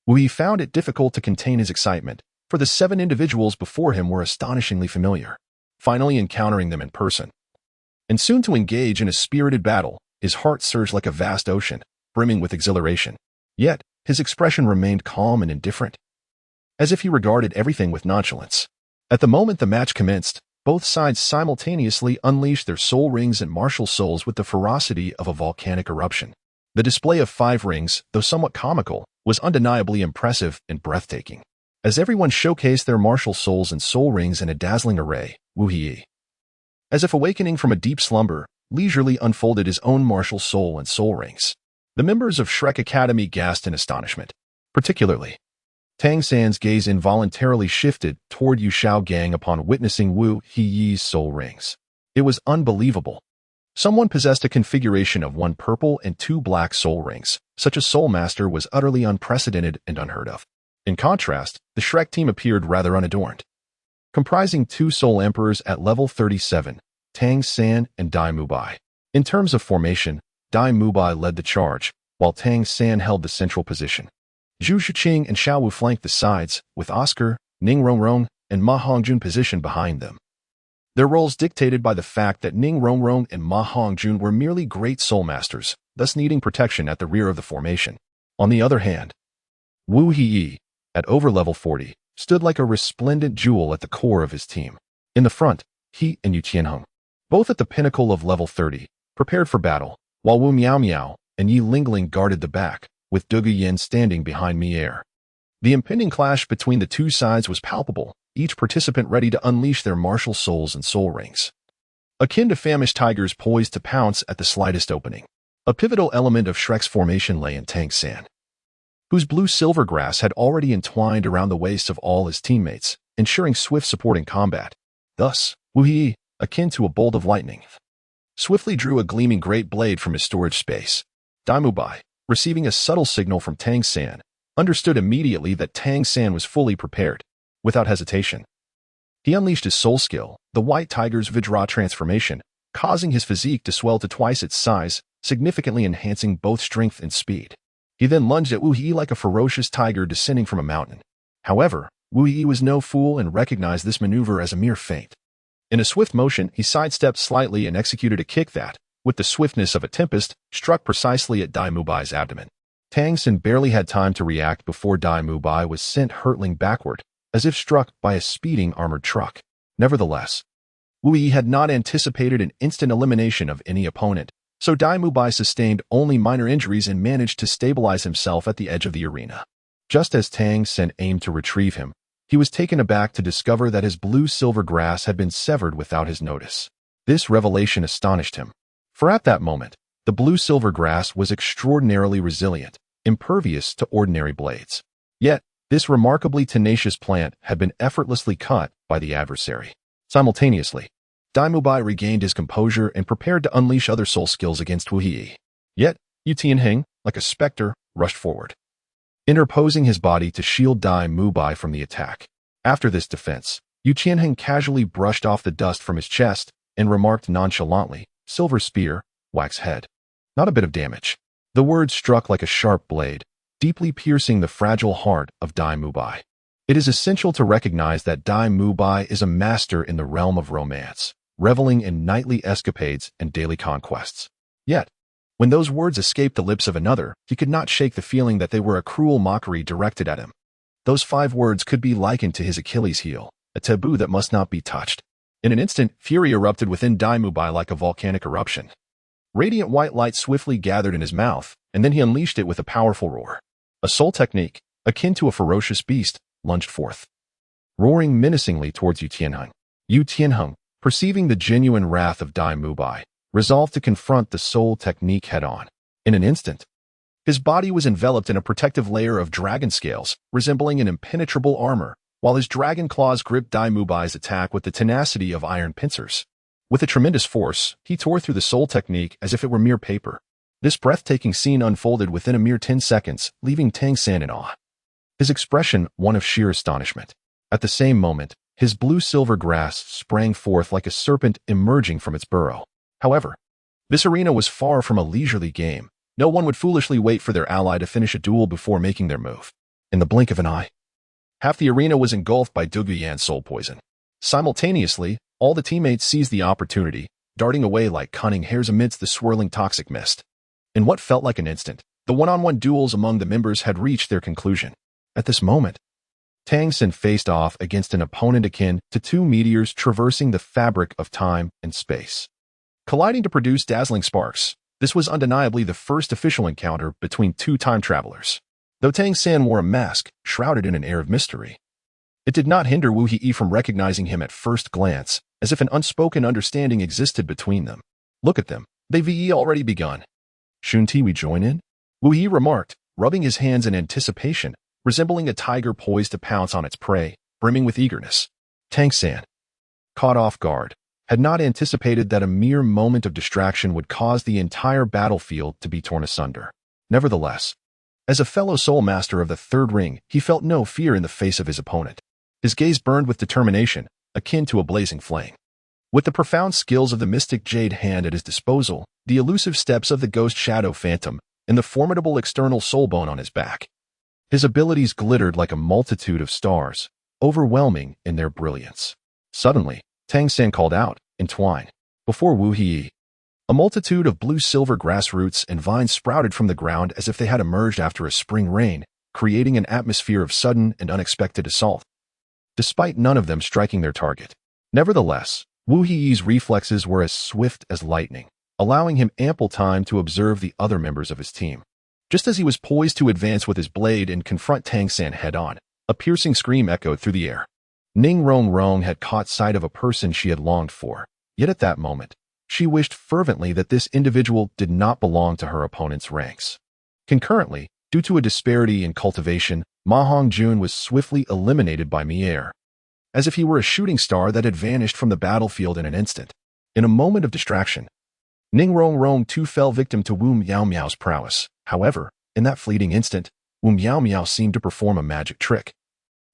Wu Yi found it difficult to contain his excitement, for the 7 individuals before him were astonishingly familiar. Finally encountering them in person, and soon to engage in a spirited battle, his heart surged like a vast ocean, brimming with exhilaration. Yet, his expression remained calm and indifferent, as if he regarded everything with nonchalance. At the moment the match commenced, both sides simultaneously unleashed their soul rings and martial souls with the ferocity of a volcanic eruption. The display of 5 rings, though somewhat comical, was undeniably impressive and breathtaking. As everyone showcased their martial souls and soul rings in a dazzling array, Wu Yi, as if awakening from a deep slumber, leisurely unfolded his own martial soul and soul rings. The members of Shrek Academy gasped in astonishment. Particularly, Tang San's gaze involuntarily shifted toward Yu Shao Gang upon witnessing Wu Yi's soul rings. It was unbelievable. Someone possessed a configuration of 1 purple and 2 black soul rings. Such a soul master was utterly unprecedented and unheard of. In contrast, the Shrek team appeared rather unadorned, comprising 2 soul emperors at level 37, Tang San and Dai Mubai. In terms of formation, Dai Mubai led the charge, while Tang San held the central position. Zhu Shiqing and Xiao Wu flanked the sides, with Oscar, Ning Rongrong, and Ma Hongjun positioned behind them. Their roles dictated by the fact that Ning Rongrong and Ma Hongjun were merely great soul masters, thus needing protection at the rear of the formation. On the other hand, Wu Hiyi, at over level 40, stood like a resplendent jewel at the core of his team. In the front, he and Yu Qianheng, both at the pinnacle of level 30, prepared for battle, while Wu Miao Miao and Yi Lingling guarded the back, with Dugu Yin standing behind Mi Air. The impending clash between the two sides was palpable, each participant ready to unleash their martial souls and soul rings. Akin to famished tigers poised to pounce at the slightest opening. A pivotal element of Shrek's formation lay in Tang San, whose blue-silver grass had already entwined around the waists of all his teammates, ensuring swift support in combat. Thus, Wu Yi, akin to a bolt of lightning, swiftly drew a gleaming great blade from his storage space. Dai Mubai, receiving a subtle signal from Tang San, understood immediately that Tang San was fully prepared. Without hesitation, he unleashed his soul skill, the White Tiger's Vajra transformation, causing his physique to swell to twice its size, significantly enhancing both strength and speed. He then lunged at Wu Yi like a ferocious tiger descending from a mountain. However, Wu Yi was no fool and recognized this maneuver as a mere feint. In a swift motion, he sidestepped slightly and executed a kick that, with the swiftness of a tempest, struck precisely at Dai Mubai's abdomen. Tang San barely had time to react before Dai Mubai was sent hurtling backward, as if struck by a speeding armored truck. Nevertheless, Wu Yi had not anticipated an instant elimination of any opponent, so Dai Mubai sustained only minor injuries and managed to stabilize himself at the edge of the arena. Just as Tang San aimed to retrieve him, he was taken aback to discover that his blue-silver grass had been severed without his notice. This revelation astonished him, for at that moment, the blue-silver grass was extraordinarily resilient, impervious to ordinary blades. Yet, this remarkably tenacious plant had been effortlessly cut by the adversary. Simultaneously, Dai Mubai regained his composure and prepared to unleash other soul skills against Wu Yi. Yet, Yu Tianheng, like a specter, rushed forward, interposing his body to shield Dai Mubai from the attack. After this defense, Yu Tianheng casually brushed off the dust from his chest and remarked nonchalantly, "Silver spear, wax head. Not a bit of damage." The word struck like a sharp blade, deeply piercing the fragile heart of Dai Mubai. It is essential to recognize that Dai Mubai is a master in the realm of romance, reveling in nightly escapades and daily conquests. Yet, when those words escaped the lips of another, he could not shake the feeling that they were a cruel mockery directed at him. Those 5 words could be likened to his Achilles heel, a taboo that must not be touched. In an instant, fury erupted within Dai Mubai like a volcanic eruption. Radiant white light swiftly gathered in his mouth, and then he unleashed it with a powerful roar. A soul technique, akin to a ferocious beast, lunged forth, roaring menacingly towards Yu Tianheng. Yu Tianheng, perceiving the genuine wrath of Dai Mubai, resolved to confront the soul technique head-on. In an instant, his body was enveloped in a protective layer of dragon scales, resembling an impenetrable armor, while his dragon claws gripped Dai Mubai's attack with the tenacity of iron pincers. With a tremendous force, he tore through the soul technique as if it were mere paper. This breathtaking scene unfolded within a mere 10 seconds, leaving Tang San in awe, his expression one of sheer astonishment. At the same moment, his blue-silver grass sprang forth like a serpent emerging from its burrow. However, this arena was far from a leisurely game. No one would foolishly wait for their ally to finish a duel before making their move. In the blink of an eye, half the arena was engulfed by Dugu Yan's soul poison. Simultaneously, all the teammates seized the opportunity, darting away like cunning hares amidst the swirling toxic mist. In what felt like an instant, the one-on-one duels among the members had reached their conclusion. At this moment, Tang San faced off against an opponent akin to 2 meteors traversing the fabric of time and space, colliding to produce dazzling sparks. This was undeniably the first official encounter between 2 time travelers. Though Tang San wore a mask, shrouded in an air of mystery, it did not hinder Wu Yi from recognizing him at first glance, as if an unspoken understanding existed between them. "Look at them, they've already begun. Shouldn't we join in?" Wu Yi remarked, rubbing his hands in anticipation, resembling a tiger poised to pounce on its prey, brimming with eagerness. Tang San, caught off guard, had not anticipated that a mere moment of distraction would cause the entire battlefield to be torn asunder. Nevertheless, as a fellow soul master of the third ring, he felt no fear in the face of his opponent. His gaze burned with determination, akin to a blazing flame. With the profound skills of the mystic Jade Hand at his disposal, the elusive steps of the Ghost Shadow Phantom, and the formidable external soul bone on his back, his abilities glittered like a multitude of stars, overwhelming in their brilliance. Suddenly, Tang San called out, "Entwine!" Before Wu Hei, a multitude of blue-silver grass roots and vines sprouted from the ground as if they had emerged after a spring rain, creating an atmosphere of sudden and unexpected assault, despite none of them striking their target. Nevertheless, Wu Hei's reflexes were as swift as lightning, allowing him ample time to observe the other members of his team. Just as he was poised to advance with his blade and confront Tang San head-on, a piercing scream echoed through the air. Ning Rong had caught sight of a person she had longed for, yet at that moment, she wished fervently that this individual did not belong to her opponent's ranks. Concurrently, due to a disparity in cultivation, Ma Hongjun was swiftly eliminated by Mier, as if he were a shooting star that had vanished from the battlefield in an instant. In a moment of distraction, Ning Rong too fell victim to Wu Miao's prowess. However, in that fleeting instant, Wu Miao seemed to perform a magic trick.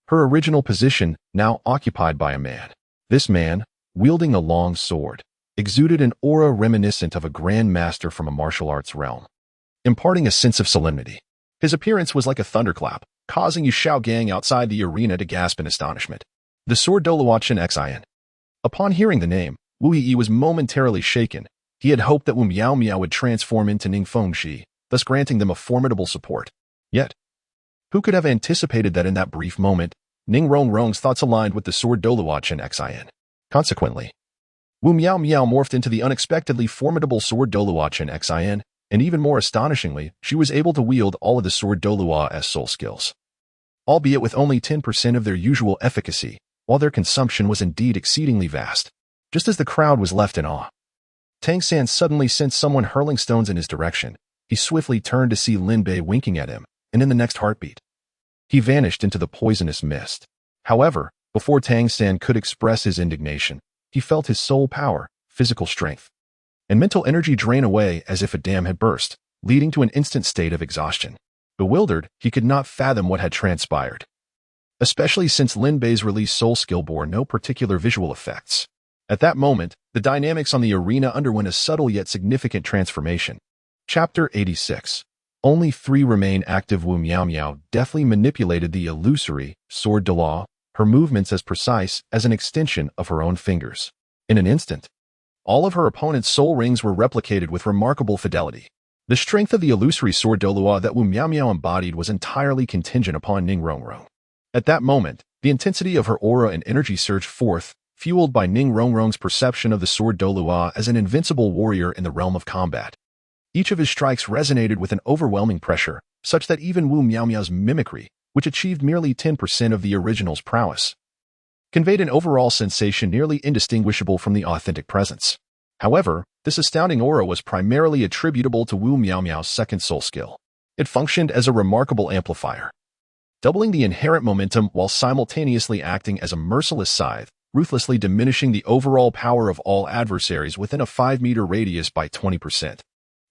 Her original position now occupied by a man. This man, wielding a long sword, exuded an aura reminiscent of a grand master from a martial arts realm, imparting a sense of solemnity. His appearance was like a thunderclap, causing Yu Shao Gang outside the arena to gasp in astonishment. The sword Douluo Xin. Upon hearing the name, Wu Yi was momentarily shaken. He had hoped that Wu Miao would transform into Ning Fengxi, thus granting them a formidable support. Yet, who could have anticipated that in that brief moment, Ning Rong's thoughts aligned with the sword Douluo Xin. Consequently, Wu Miao morphed into the unexpectedly formidable sword Douluo Xin, and even more astonishingly, she was able to wield all of the sword Douluo's soul skills, albeit with only 10% of their usual efficacy, while their consumption was indeed exceedingly vast. Just as the crowd was left in awe, Tang San suddenly sensed someone hurling stones in his direction. He swiftly turned to see Lin Bei winking at him, and in the next heartbeat, he vanished into the poisonous mist. However, before Tang San could express his indignation, he felt his soul power, physical strength, and mental energy drain away as if a dam had burst, leading to an instant state of exhaustion. Bewildered, he could not fathom what had transpired, especially since Lin Bei's released soul skill bore no particular visual effects. At that moment, the dynamics on the arena underwent a subtle yet significant transformation. Chapter 86. Only 3 remain active. Wu Miao deftly manipulated the illusory sword Douluo, her movements as precise as an extension of her own fingers. In an instant, all of her opponent's soul rings were replicated with remarkable fidelity. The strength of the illusory sword Douluo that Wu Miao embodied was entirely contingent upon Ning Rong. At that moment, the intensity of her aura and energy surged forth, fueled by Ning Rong's perception of the sword Douluo as an invincible warrior in the realm of combat. Each of his strikes resonated with an overwhelming pressure, such that even Wu Miao's mimicry, which achieved merely 10% of the original's prowess, conveyed an overall sensation nearly indistinguishable from the authentic presence. However, this astounding aura was primarily attributable to Wu Miao's second soul skill. It functioned as a remarkable amplifier, doubling the inherent momentum while simultaneously acting as a merciless scythe, ruthlessly diminishing the overall power of all adversaries within a 5-meter radius by 20%.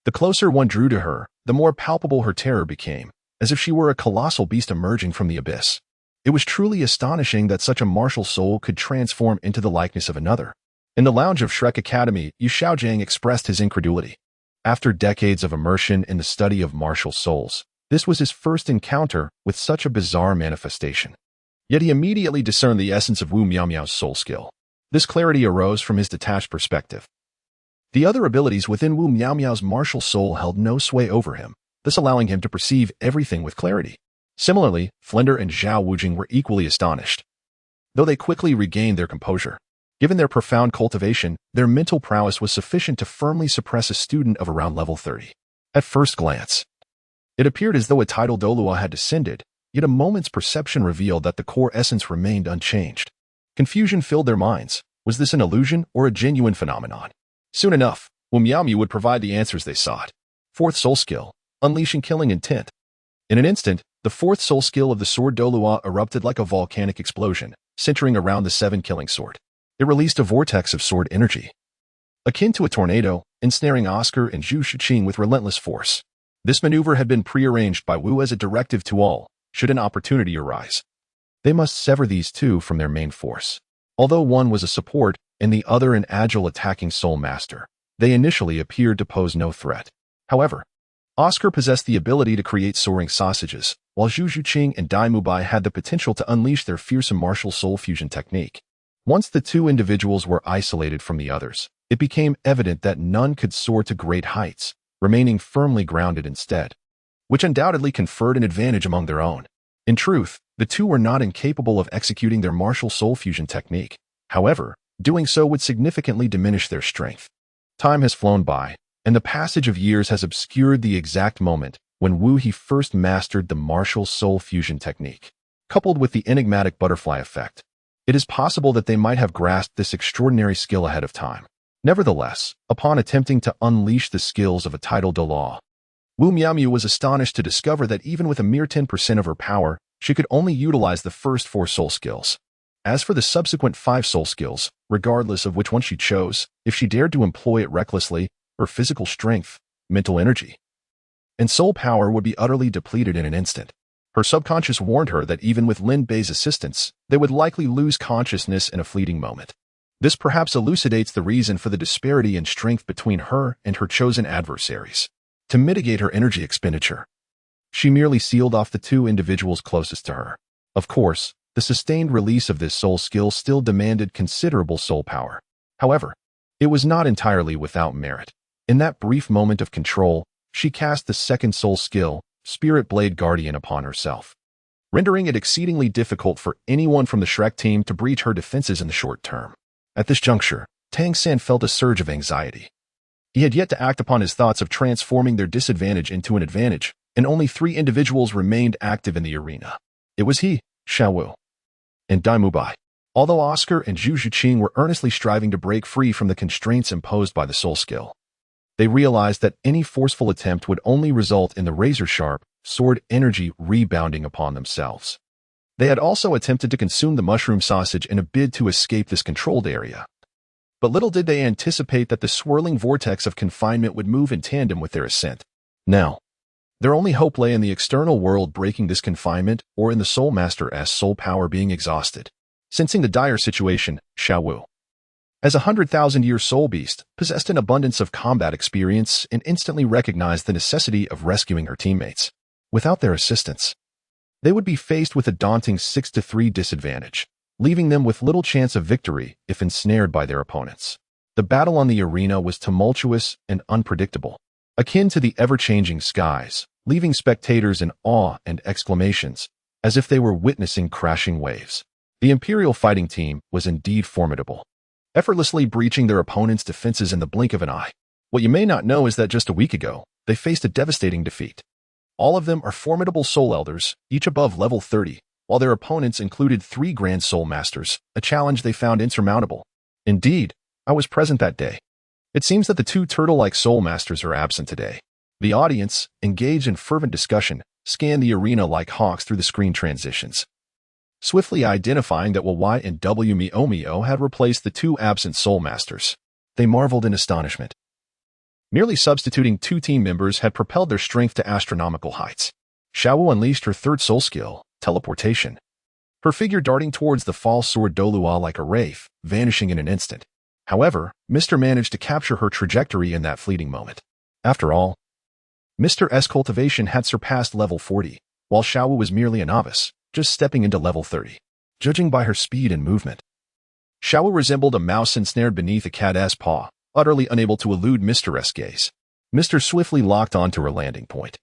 The closer one drew to her, the more palpable her terror became, as if she were a colossal beast emerging from the abyss. It was truly astonishing that such a martial soul could transform into the likeness of another. In the lounge of Shrek Academy, Yu Shaojiang expressed his incredulity. After decades of immersion in the study of martial souls, this was his first encounter with such a bizarre manifestation. Yet he immediately discerned the essence of Wu Miao's soul skill. This clarity arose from his detached perspective. The other abilities within Wu Miao's martial soul held no sway over him, thus allowing him to perceive everything with clarity. Similarly, Flender and Zhao Wujing were equally astonished, though they quickly regained their composure. Given their profound cultivation, their mental prowess was sufficient to firmly suppress a student of around level 30. At first glance, it appeared as though a tidal Douluo had descended, yet a moment's perception revealed that the core essence remained unchanged. Confusion filled their minds. Was this an illusion or a genuine phenomenon? Soon enough, Wu Miao would provide the answers they sought. Fourth soul skill, unleashing killing intent. In an instant, the fourth soul skill of the sword Douluo erupted like a volcanic explosion, centering around the 7 killing sword. It released a vortex of sword energy, akin to a tornado, ensnaring Oscar and Zhu Shiqing with relentless force. This maneuver had been prearranged by Wu as a directive to all, should an opportunity arise. They must sever these two from their main force. Although one was a support, and the other an agile attacking soul master. They initially appeared to pose no threat. However, Oscar possessed the ability to create soaring sausages, while Zhu Zhuqing and Dai Mubai had the potential to unleash their fearsome martial soul fusion technique. Once the two individuals were isolated from the others, it became evident that none could soar to great heights, remaining firmly grounded instead, which undoubtedly conferred an advantage among their own. In truth, the two were not incapable of executing their martial soul fusion technique. However, doing so would significantly diminish their strength. Time has flown by, and the passage of years has obscured the exact moment when Wu He first mastered the martial soul fusion technique. Coupled with the enigmatic butterfly effect, it is possible that they might have grasped this extraordinary skill ahead of time. Nevertheless, upon attempting to unleash the skills of a titled Douluo, Wu Miaomiu was astonished to discover that even with a mere 10% of her power, she could only utilize the first 4 soul skills. As for the subsequent 5 soul skills, regardless of which one she chose, if she dared to employ it recklessly, her physical strength, mental energy, and soul power would be utterly depleted in an instant. Her subconscious warned her that even with Lin Bei's assistance, they would likely lose consciousness in a fleeting moment. This perhaps elucidates the reason for the disparity in strength between her and her chosen adversaries. To mitigate her energy expenditure, she merely sealed off the 2 individuals closest to her. Of course, the sustained release of this soul skill still demanded considerable soul power. However, it was not entirely without merit. In that brief moment of control, she cast the second soul skill, Spirit Blade Guardian, upon herself, rendering it exceedingly difficult for anyone from the Shrek team to breach her defenses in the short term. At this juncture, Tang San felt a surge of anxiety. He had yet to act upon his thoughts of transforming their disadvantage into an advantage, and only 3 individuals remained active in the arena. It was he, Xiao Wu, and Dai Mubai. Although Oscar and Zhu Zhuqing were earnestly striving to break free from the constraints imposed by the soul skill, they realized that any forceful attempt would only result in the razor-sharp sword energy rebounding upon themselves. They had also attempted to consume the mushroom sausage in a bid to escape this controlled area. But little did they anticipate that the swirling vortex of confinement would move in tandem with their ascent. Now, their only hope lay in the external world breaking this confinement or in the Soul Master's soul power being exhausted. Sensing the dire situation, Xiao Wu, as a 100,000-year soul beast, possessed an abundance of combat experience and instantly recognized the necessity of rescuing her teammates. Without their assistance, they would be faced with a daunting 6-3 disadvantage, leaving them with little chance of victory if ensnared by their opponents. The battle on the arena was tumultuous and unpredictable, akin to the ever-changing skies, leaving spectators in awe and exclamations, as if they were witnessing crashing waves. The Imperial fighting team was indeed formidable, effortlessly breaching their opponents' defenses in the blink of an eye. What you may not know is that just a week ago, they faced a devastating defeat. All of them are formidable soul elders, each above level 30, while their opponents included 3 grand soul masters, a challenge they found insurmountable. Indeed, I was present that day. It seems that the 2 turtle-like soul masters are absent today. The audience, engaged in fervent discussion, scanned the arena like hawks through the screen transitions, swiftly identifying that Y and W Miomio had replaced the 2 absent soul masters. They marveled in astonishment. Merely substituting 2 team members had propelled their strength to astronomical heights. Xiao Wu unleashed her 3rd soul skill, teleportation, her figure darting towards the false sword Douluo like a wraith, vanishing in an instant. However, Mr. managed to capture her trajectory in that fleeting moment. After all, Mr. S cultivation had surpassed level 40, while Xiao Wu was merely a novice, just stepping into level 30. Judging by her speed and movement, Xiao Wu resembled a mouse ensnared beneath a cat's paw, utterly unable to elude Mr. S' gaze. Mr. swiftly locked onto her landing point,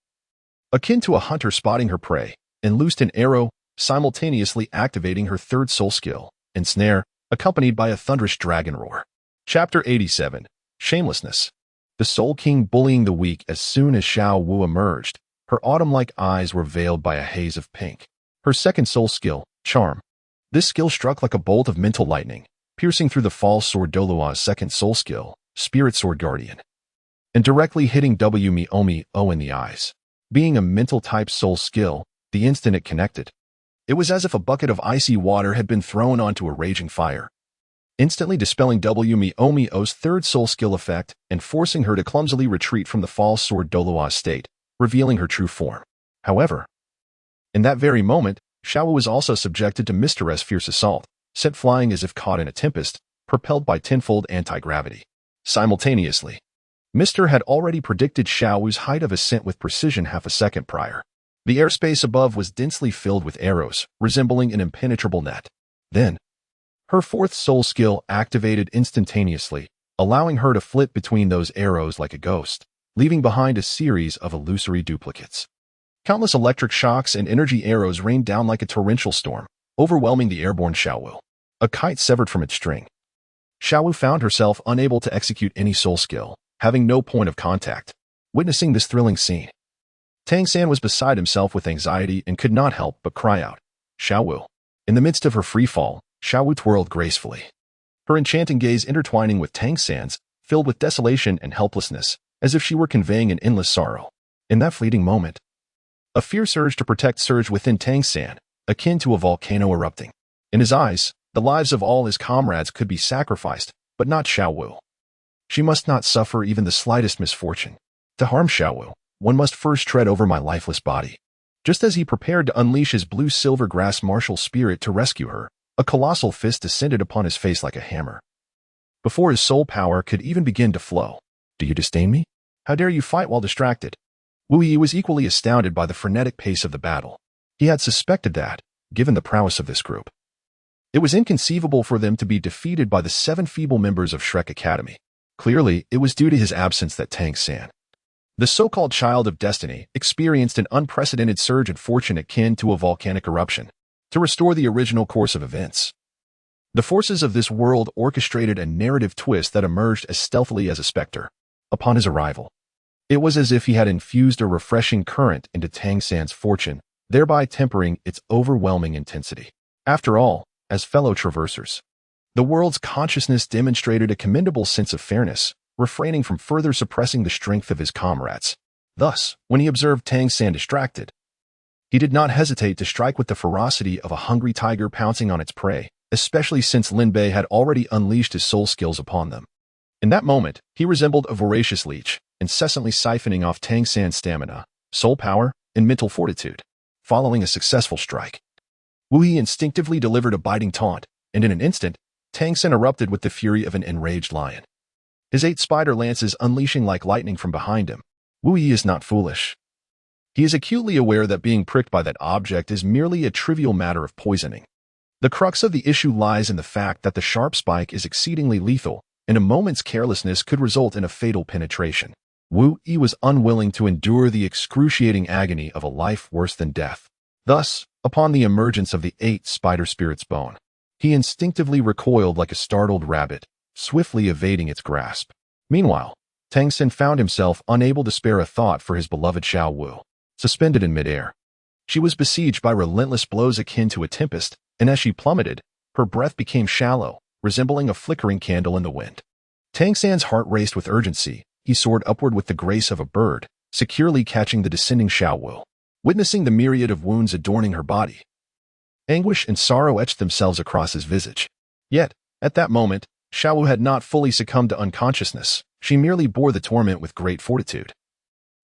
akin to a hunter spotting her prey, and loosed an arrow, simultaneously activating her 3rd soul skill, ensnare, accompanied by a thunderous dragon roar. Chapter 87. Shamelessness. The Soul King bullying the weak. As soon as Xiao Wu emerged, her autumn-like eyes were veiled by a haze of pink. Her 2nd soul skill, Charm. This skill struck like a bolt of mental lightning, piercing through the false sword Douluo's 2nd soul skill, Spirit Sword Guardian, and directly hitting W Miomio in the eyes. Being a mental-type soul skill, the instant it connected, it was as if a bucket of icy water had been thrown onto a raging fire, instantly dispelling W Miomio's 3rd soul skill effect and forcing her to clumsily retreat from the false sword Douluo's state, revealing her true form. However, in that very moment, Xiao Wu was also subjected to Mr. S' fierce assault, sent flying as if caught in a tempest, propelled by tenfold anti-gravity. Simultaneously, Mr. had already predicted Xiao Wu's height of ascent with precision half a second prior. The airspace above was densely filled with arrows, resembling an impenetrable net. Then, her fourth soul skill activated instantaneously, allowing her to flit between those arrows like a ghost, leaving behind a series of illusory duplicates. Countless electric shocks and energy arrows rained down like a torrential storm, overwhelming the airborne Xiao Wu. A kite severed from its string. Xiao Wu found herself unable to execute any soul skill, having no point of contact. Witnessing this thrilling scene, Tang San was beside himself with anxiety and could not help but cry out, "Xiao Wu." In the midst of her free fall, Xiao Wu twirled gracefully, her enchanting gaze intertwining with Tang San's, filled with desolation and helplessness, as if she were conveying an endless sorrow. In that fleeting moment, a fierce urge to protect surged within Tang San, akin to a volcano erupting. In his eyes, the lives of all his comrades could be sacrificed, but not Xiao Wu. She must not suffer even the slightest misfortune. To harm Xiao Wu, one must first tread over my lifeless body. Just as he prepared to unleash his blue-silver grass martial spirit to rescue her, a colossal fist descended upon his face like a hammer. Before his soul power could even begin to flow, "Do you disdain me? How dare you fight while distracted?" Wu Yi was equally astounded by the frenetic pace of the battle. He had suspected that, given the prowess of this group, it was inconceivable for them to be defeated by the 7 feeble members of Shrek Academy. Clearly, it was due to his absence that Tang San, the so-called child of destiny, experienced an unprecedented surge in fortune akin to a volcanic eruption, to restore the original course of events. The forces of this world orchestrated a narrative twist that emerged as stealthily as a specter. Upon his arrival, it was as if he had infused a refreshing current into Tang San's fortune, thereby tempering its overwhelming intensity. After all, as fellow traversers, the world's consciousness demonstrated a commendable sense of fairness, refraining from further suppressing the strength of his comrades. Thus, when he observed Tang San distracted, he did not hesitate to strike with the ferocity of a hungry tiger pouncing on its prey, especially since Lin Bei had already unleashed his soul skills upon them. In that moment, he resembled a voracious leech, incessantly siphoning off Tang San's stamina, soul power, and mental fortitude. Following a successful strike, Wu Yi instinctively delivered a biting taunt, and in an instant, Tang San erupted with the fury of an enraged lion, his 8 spider lances unleashing like lightning from behind him. Wu Yi is not foolish. He is acutely aware that being pricked by that object is merely a trivial matter of poisoning. The crux of the issue lies in the fact that the sharp spike is exceedingly lethal, and a moment's carelessness could result in a fatal penetration. Wu Yi was unwilling to endure the excruciating agony of a life worse than death. Thus, upon the emergence of the 8 spider spirit's bone, he instinctively recoiled like a startled rabbit, swiftly evading its grasp. Meanwhile, Tang San found himself unable to spare a thought for his beloved Xiao Wu. Suspended in midair, she was besieged by relentless blows akin to a tempest, and as she plummeted, her breath became shallow, resembling a flickering candle in the wind. Tang San's heart raced with urgency. He soared upward with the grace of a bird, securely catching the descending Xiao Wu. Witnessing the myriad of wounds adorning her body, anguish and sorrow etched themselves across his visage. Yet, at that moment, Xiao Wu had not fully succumbed to unconsciousness. She merely bore the torment with great fortitude.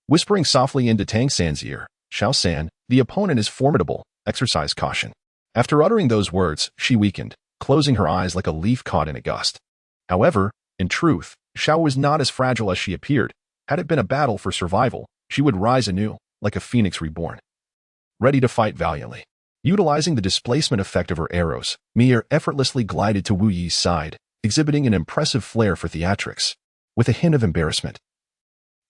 Whispering softly into Tang San's ear, "Xiao San, the opponent is formidable. Exercise caution." After uttering those words, she weakened, closing her eyes like a leaf caught in a gust. However, in truth, Xiao was not as fragile as she appeared. Had it been a battle for survival, she would rise anew, like a phoenix reborn, ready to fight valiantly. Utilizing the displacement effect of her arrows, Mier effortlessly glided to Wu Yi's side, exhibiting an impressive flair for theatrics. With a hint of embarrassment,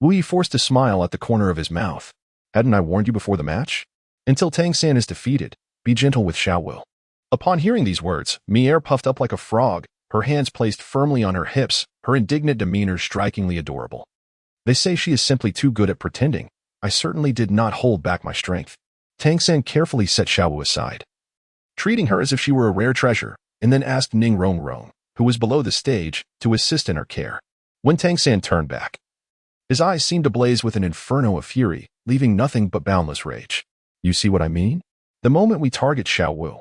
Wu Yi forced a smile at the corner of his mouth. "Hadn't I warned you before the match? Until Tang San is defeated, be gentle with Xiao Wu." Upon hearing these words, Mier puffed up like a frog, her hands placed firmly on her hips, her indignant demeanor strikingly adorable. "They say she is simply too good at pretending. I certainly did not hold back my strength." Tang San carefully set Xiao Wu aside, treating her as if she were a rare treasure, and then asked Ning Rong, who was below the stage, to assist in her care. When Tang San turned back, his eyes seemed to blaze with an inferno of fury, leaving nothing but boundless rage. "You see what I mean? The moment we target Xiao Wu,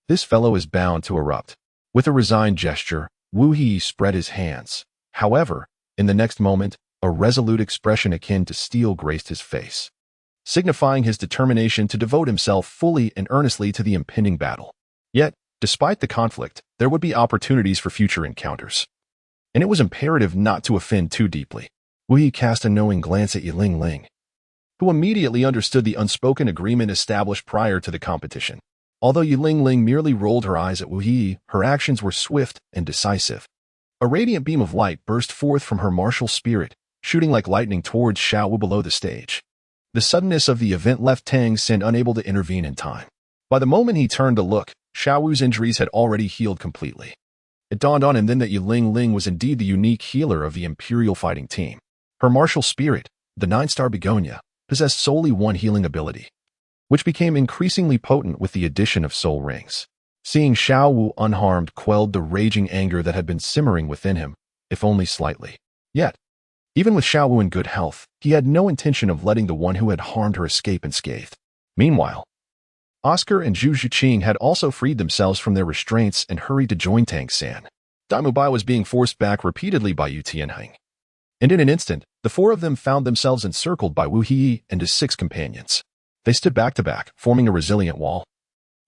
this fellow is bound to erupt." With a resigned gesture, Wu Yi spread his hands. However, in the next moment, a resolute expression akin to steel graced his face, signifying his determination to devote himself fully and earnestly to the impending battle. Yet, Despite the conflict, there would be opportunities for future encounters, and it was imperative not to offend too deeply. Wu Yi cast a knowing glance at Yiling Ling, who immediately understood the unspoken agreement established prior to the competition. Although Yiling Ling merely rolled her eyes at Wu Yi, her actions were swift and decisive. A radiant beam of light burst forth from her martial spirit, shooting like lightning towards Xiao Wu below the stage. The suddenness of the event left Tang Xin unable to intervene in time. By the moment he turned to look, Xiao Wu's injuries had already healed completely. It dawned on him then that Yiling Ling was indeed the unique healer of the Imperial fighting team. Her martial spirit, the 9-star begonia, possessed solely one healing ability, which became increasingly potent with the addition of soul rings. Seeing Xiao Wu unharmed quelled the raging anger that had been simmering within him, if only slightly. Yet, even with Xiao Wu in good health, he had no intention of letting the one who had harmed her escape unscathed. Meanwhile, Oscar and Zhu Zhiqing had also freed themselves from their restraints and hurried to join Tang San. Dai Mubai was being forced back repeatedly by Yu Tianheng, and in an instant, the four of them found themselves encircled by Wu Yi and his 6 companions. They stood back to back, forming a resilient wall.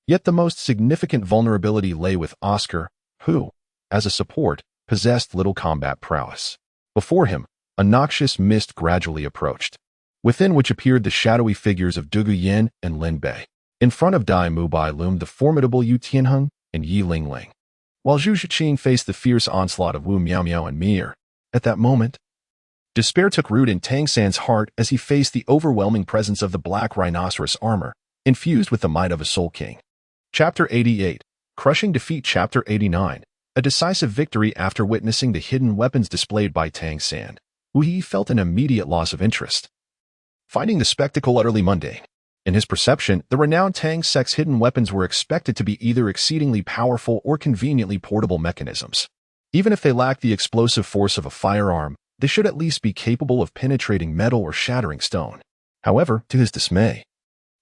Yet the most significant vulnerability lay with Oscar, who, as a support, possessed little combat prowess. Before him, a noxious mist gradually approached, within which appeared the shadowy figures of Dugu Yin and Lin Bei. In front of Dai Mubai loomed the formidable Yu Tianheng and Yiling Ling, while Zhu Zhiqing faced the fierce onslaught of Wu Miaomiao and Mir. At that moment, despair took root in Tang San's heart as he faced the overwhelming presence of the black rhinoceros armor, infused with the might of a Soul King. Chapter 88, Crushing Defeat. Chapter 89, a decisive victory. After witnessing the hidden weapons displayed by Tang San, Wu Yi felt an immediate loss of interest, finding the spectacle utterly mundane. In his perception, the renowned Tang sect's hidden weapons were expected to be either exceedingly powerful or conveniently portable mechanisms. Even if they lacked the explosive force of a firearm, they should at least be capable of penetrating metal or shattering stone. However, to his dismay,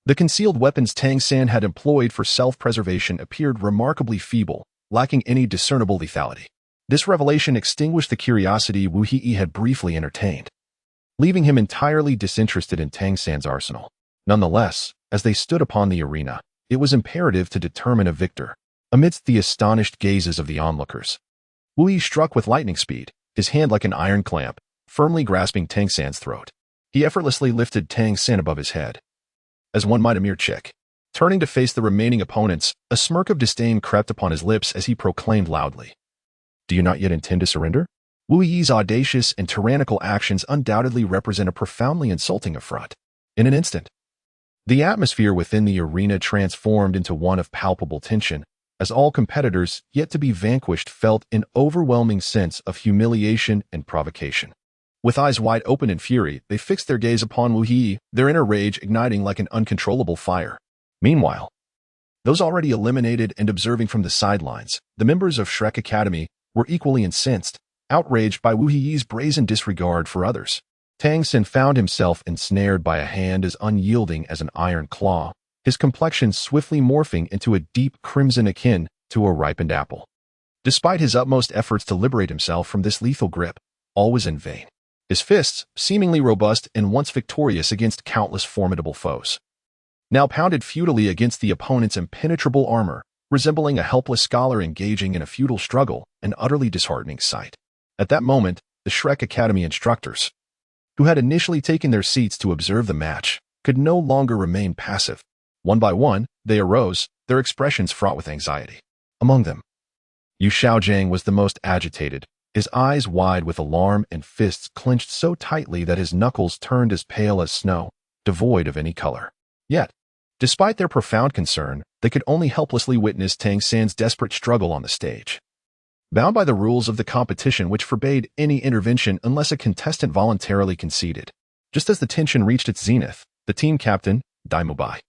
the concealed weapons Tang San had employed for self-preservation appeared remarkably feeble, lacking any discernible lethality. This revelation extinguished the curiosity Wu Yi had briefly entertained, leaving him entirely disinterested in Tang San's arsenal. Nonetheless, as they stood upon the arena, it was imperative to determine a victor. Amidst the astonished gazes of the onlookers, Wu Yi struck with lightning speed, his hand like an iron clamp, firmly grasping Tang San's throat. He effortlessly lifted Tang San above his head, as one might a mere chick. Turning to face the remaining opponents, a smirk of disdain crept upon his lips as he proclaimed loudly, "Do you not yet intend to surrender?" Wu Yi's audacious and tyrannical actions undoubtedly represent a profoundly insulting affront. In an instant, the atmosphere within the arena transformed into one of palpable tension, as all competitors yet to be vanquished felt an overwhelming sense of humiliation and provocation. With eyes wide open in fury, they fixed their gaze upon Wu Yi, their inner rage igniting like an uncontrollable fire. Meanwhile, those already eliminated and observing from the sidelines, the members of Shrek Academy, were equally incensed, outraged by Wu Yi's brazen disregard for others. Tang Xin found himself ensnared by a hand as unyielding as an iron claw, his complexion swiftly morphing into a deep crimson akin to a ripened apple. Despite his utmost efforts to liberate himself from this lethal grip, all was in vain. His fists, seemingly robust and once victorious against countless formidable foes, now pounded futilely against the opponent's impenetrable armor, resembling a helpless scholar engaging in a futile struggle, an utterly disheartening sight. At that moment, the Shrek Academy instructors, who had initially taken their seats to observe the match, could no longer remain passive. One by one, they arose, their expressions fraught with anxiety. Among them, Yu Xiaojiang was the most agitated, his eyes wide with alarm and fists clenched so tightly that his knuckles turned as pale as snow, devoid of any color. Yet, despite their profound concern, they could only helplessly witness Tang San's desperate struggle on the stage. Bound by the rules of the competition which forbade any intervention unless a contestant voluntarily conceded, just as the tension reached its zenith, the team captain, Dai Mubai,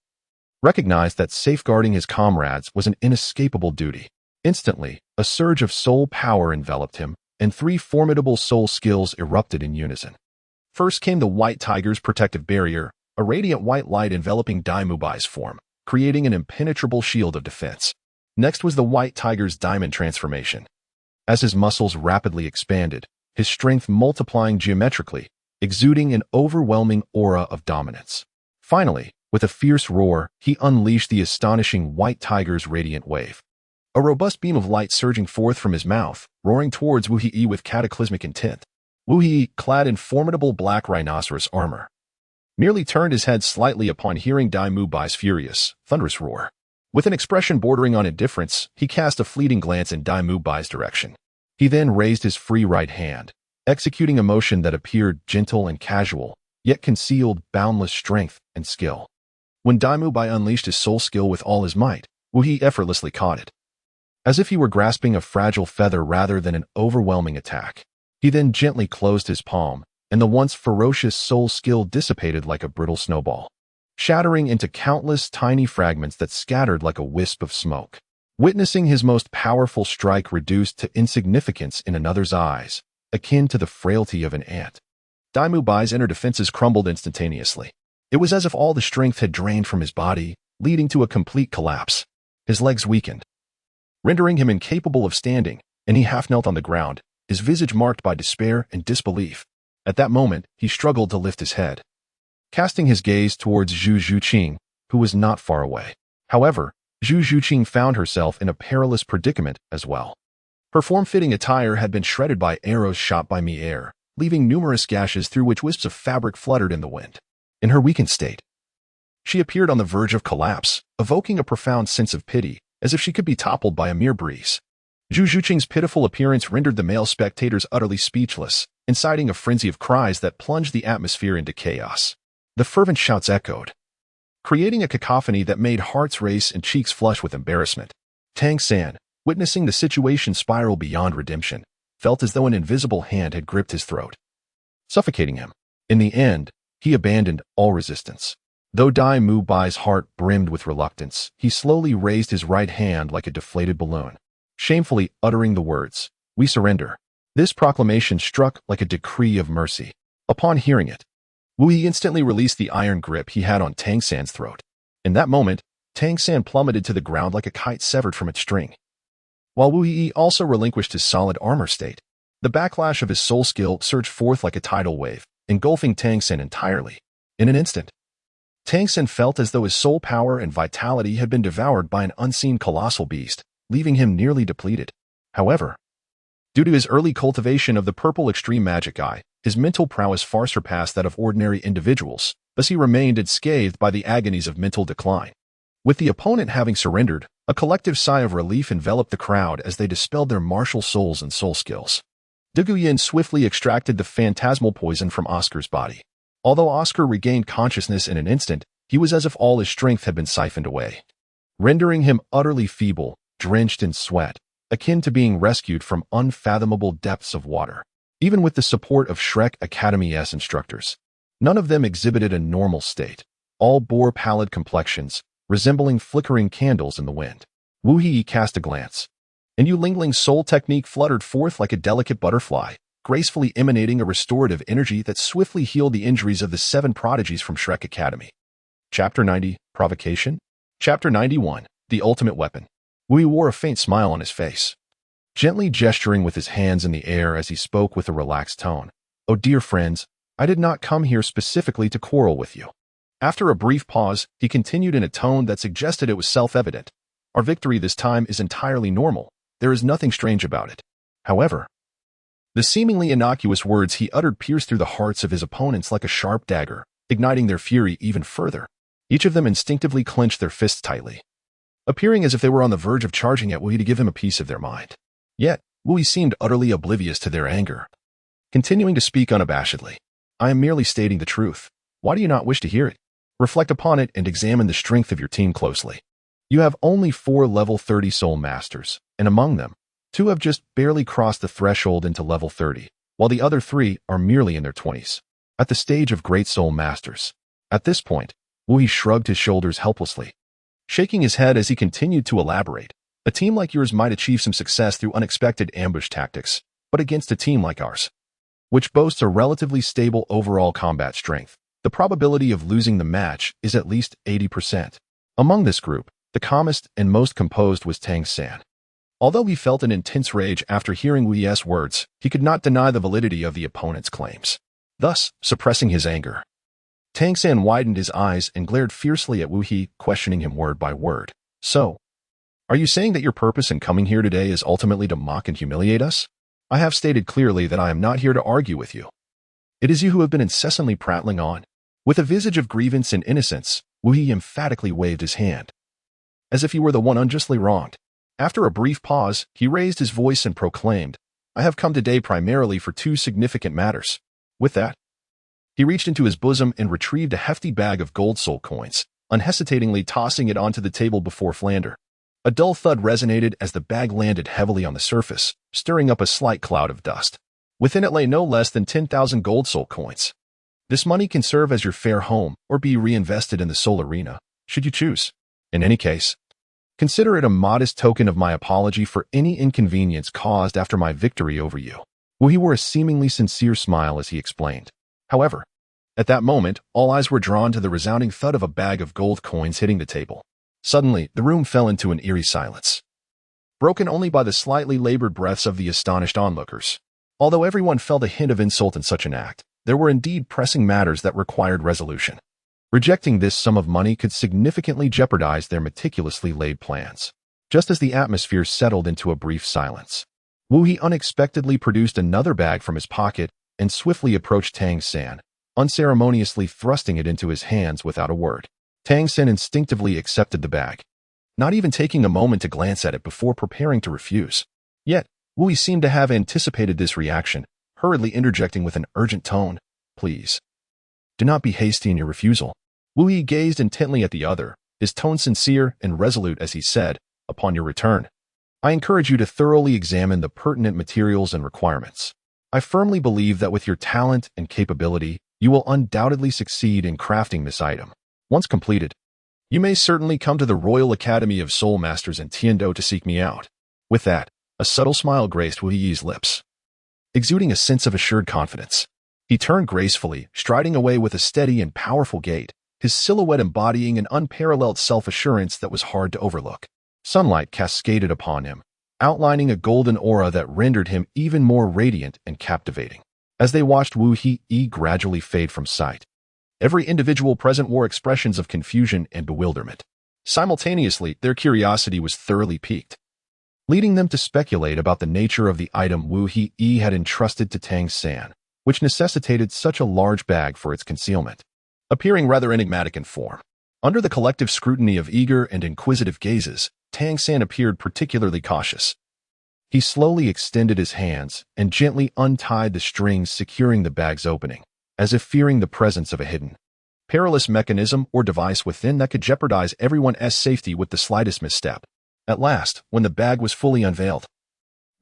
recognized that safeguarding his comrades was an inescapable duty. Instantly, a surge of soul power enveloped him, and 3 formidable soul skills erupted in unison. First came the White Tiger's protective barrier, a radiant white light enveloping Dai Mubai's form, creating an impenetrable shield of defense. Next was the White Tiger's diamond transformation. As his muscles rapidly expanded, his strength multiplying geometrically, exuding an overwhelming aura of dominance. Finally, with a fierce roar, he unleashed the astonishing White Tiger's radiant wave. a robust beam of light surging forth from his mouth, roaring towards Wu He with cataclysmic intent. Wu He, clad in formidable black rhinoceros armor, merely turned his head slightly upon hearing Dai Mu Bai's furious, thunderous roar. With an expression bordering on indifference, he cast a fleeting glance in Dai Mu Bai's direction. He then raised his free right hand, executing a motion that appeared gentle and casual, yet concealed boundless strength and skill. When Dai Mu Bai unleashed his soul skill with all his might, Wu He effortlessly caught it, as if he were grasping a fragile feather rather than an overwhelming attack. He then gently closed his palm, and the once ferocious soul skill dissipated like a brittle snowball, shattering into countless tiny fragments that scattered like a wisp of smoke. Witnessing his most powerful strike reduced to insignificance in another's eyes, akin to the frailty of an ant, Dai Mu Bai's inner defenses crumbled instantaneously. It was as if all the strength had drained from his body, leading to a complete collapse. His legs weakened, rendering him incapable of standing, and he half-knelt on the ground, his visage marked by despair and disbelief. At that moment, he struggled to lift his head, casting his gaze towards Zhu Zhuqing, who was not far away. However, Zhu Zhuqing found herself in a perilous predicament as well. Her form-fitting attire had been shredded by arrows shot by mi-air, leaving numerous gashes through which wisps of fabric fluttered in the wind. In her weakened state, she appeared on the verge of collapse, evoking a profound sense of pity, as if she could be toppled by a mere breeze. Zhu Zhuqing's pitiful appearance rendered the male spectators utterly speechless, inciting a frenzy of cries that plunged the atmosphere into chaos. The fervent shouts echoed, creating a cacophony that made hearts race and cheeks flush with embarrassment. Tang San, witnessing the situation spiral beyond redemption, felt as though an invisible hand had gripped his throat, suffocating him. In the end, he abandoned all resistance. Though Dai Mu Bai's heart brimmed with reluctance, he slowly raised his right hand like a deflated balloon, shamefully uttering the words, "We surrender." This proclamation struck like a decree of mercy. Upon hearing it, Wu Yi instantly released the iron grip he had on Tang San's throat. In that moment, Tang San plummeted to the ground like a kite severed from its string, while Wu Yi also relinquished his solid armor state. The backlash of his soul skill surged forth like a tidal wave, engulfing Tang San entirely. In an instant, Tang San felt as though his soul power and vitality had been devoured by an unseen colossal beast, leaving him nearly depleted. However, due to his early cultivation of the purple extreme magic eye, his mental prowess far surpassed that of ordinary individuals, thus he remained unscathed by the agonies of mental decline. With the opponent having surrendered, a collective sigh of relief enveloped the crowd as they dispelled their martial souls and soul skills. De Guyen swiftly extracted the phantasmal poison from Oscar's body. Although Oscar regained consciousness in an instant, he was as if all his strength had been siphoned away, rendering him utterly feeble, drenched in sweat, akin to being rescued from unfathomable depths of water. Even with the support of Shrek Academy's instructors, none of them exhibited a normal state. All bore pallid complexions, resembling flickering candles in the wind. Wu Yi cast a glance, and Yu Lingling's soul technique fluttered forth like a delicate butterfly, gracefully emanating a restorative energy that swiftly healed the injuries of the 7 prodigies from Shrek Academy. Chapter 90, Provocation? Chapter 91, The Ultimate Weapon. Wu Yi wore a faint smile on his face, gently gesturing with his hands in the air as he spoke with a relaxed tone. "Oh dear friends, I did not come here specifically to quarrel with you." After a brief pause, he continued in a tone that suggested it was self-evident. "Our victory this time is entirely normal. There is nothing strange about it." However, the seemingly innocuous words he uttered pierced through the hearts of his opponents like a sharp dagger, igniting their fury even further. Each of them instinctively clenched their fists tightly, appearing as if they were on the verge of charging at Wu Yi to give him a piece of their mind. Yet, Wu Yi seemed utterly oblivious to their anger, continuing to speak unabashedly. "I am merely stating the truth. Why do you not wish to hear it? Reflect upon it and examine the strength of your team closely. You have only 4 level 30 soul masters, and among them, 2 have just barely crossed the threshold into level 30, while the other 3 are merely in their 20s, at the stage of great soul masters." At this point, Wu Yi shrugged his shoulders helplessly, shaking his head as he continued to elaborate. "A team like yours might achieve some success through unexpected ambush tactics, but against a team like ours, which boasts a relatively stable overall combat strength, the probability of losing the match is at least 80%. Among this group, the calmest and most composed was Tang San. Although he felt an intense rage after hearing Wu Yi's words, he could not deny the validity of the opponent's claims. Thus, suppressing his anger, Tang San widened his eyes and glared fiercely at Wu Yi, questioning him word by word. "So, Are you saying that your purpose in coming here today is ultimately to mock and humiliate us? I have stated clearly that I am not here to argue with you. It is you who have been incessantly prattling on. With a visage of grievance and innocence, Wu He emphatically waved his hand, as if he were the one unjustly wronged. After a brief pause, he raised his voice and proclaimed, I have come today primarily for two significant matters. With that, he reached into his bosom and retrieved a hefty bag of gold soul coins, unhesitatingly tossing it onto the table before Flander. A dull thud resonated as the bag landed heavily on the surface, stirring up a slight cloud of dust. Within it lay no less than 10,000 gold soul coins. This money can serve as your fair home or be reinvested in the soul arena, should you choose. In any case, consider it a modest token of my apology for any inconvenience caused after my victory over you. Wu He wore a seemingly sincere smile as he explained. However, at that moment, all eyes were drawn to the resounding thud of a bag of gold coins hitting the table. Suddenly, the room fell into an eerie silence, broken only by the slightly labored breaths of the astonished onlookers. Although everyone felt a hint of insult in such an act, there were indeed pressing matters that required resolution. Rejecting this sum of money could significantly jeopardize their meticulously laid plans. Just as the atmosphere settled into a brief silence, Wu He unexpectedly produced another bag from his pocket and swiftly approached Tang San, unceremoniously thrusting it into his hands without a word. Tang San instinctively accepted the bag, not even taking a moment to glance at it before preparing to refuse. Yet, Wu He seemed to have anticipated this reaction, hurriedly interjecting with an urgent tone, Please, do not be hasty in your refusal. Wu He gazed intently at the other, his tone sincere and resolute as he said, Upon your return, I encourage you to thoroughly examine the pertinent materials and requirements. I firmly believe that with your talent and capability, you will undoubtedly succeed in crafting this item. Once completed, you may certainly come to the Royal Academy of Soul Masters in Tiando to seek me out. With that, a subtle smile graced Wu Yi's lips, exuding a sense of assured confidence. He turned gracefully, striding away with a steady and powerful gait, his silhouette embodying an unparalleled self-assurance that was hard to overlook. Sunlight cascaded upon him, outlining a golden aura that rendered him even more radiant and captivating. As they watched Wu Yi gradually fade from sight, every individual present wore expressions of confusion and bewilderment. Simultaneously, their curiosity was thoroughly piqued, leading them to speculate about the nature of the item Wu Yi had entrusted to Tang San, which necessitated such a large bag for its concealment. Appearing rather enigmatic in form, under the collective scrutiny of eager and inquisitive gazes, Tang San appeared particularly cautious. He slowly extended his hands and gently untied the strings securing the bag's opening, as if fearing the presence of a hidden, perilous mechanism or device within that could jeopardize everyone's safety with the slightest misstep. At last, when the bag was fully unveiled,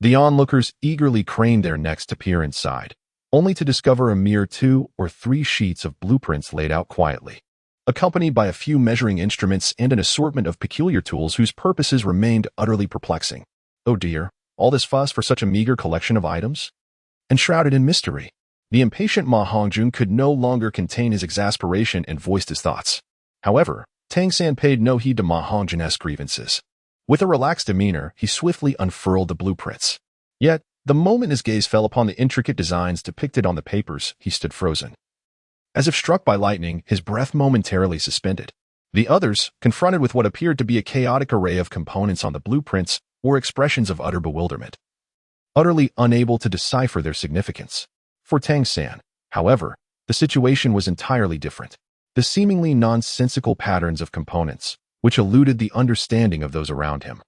the onlookers eagerly craned their necks to peer inside, only to discover a mere 2 or 3 sheets of blueprints laid out quietly, accompanied by a few measuring instruments and an assortment of peculiar tools whose purposes remained utterly perplexing. Oh dear, all this fuss for such a meager collection of items? Enshrouded in mystery, the impatient Ma Hongjun could no longer contain his exasperation and voiced his thoughts. However, Tang San paid no heed to Ma Hongjun's grievances. With a relaxed demeanor, he swiftly unfurled the blueprints. Yet, the moment his gaze fell upon the intricate designs depicted on the papers, he stood frozen. As if struck by lightning, his breath momentarily suspended. The others, confronted with what appeared to be a chaotic array of components on the blueprints, were expressions of utter bewilderment, utterly unable to decipher their significance. For Tang San, however, the situation was entirely different. The seemingly nonsensical patterns of components, which eluded the understanding of those around him,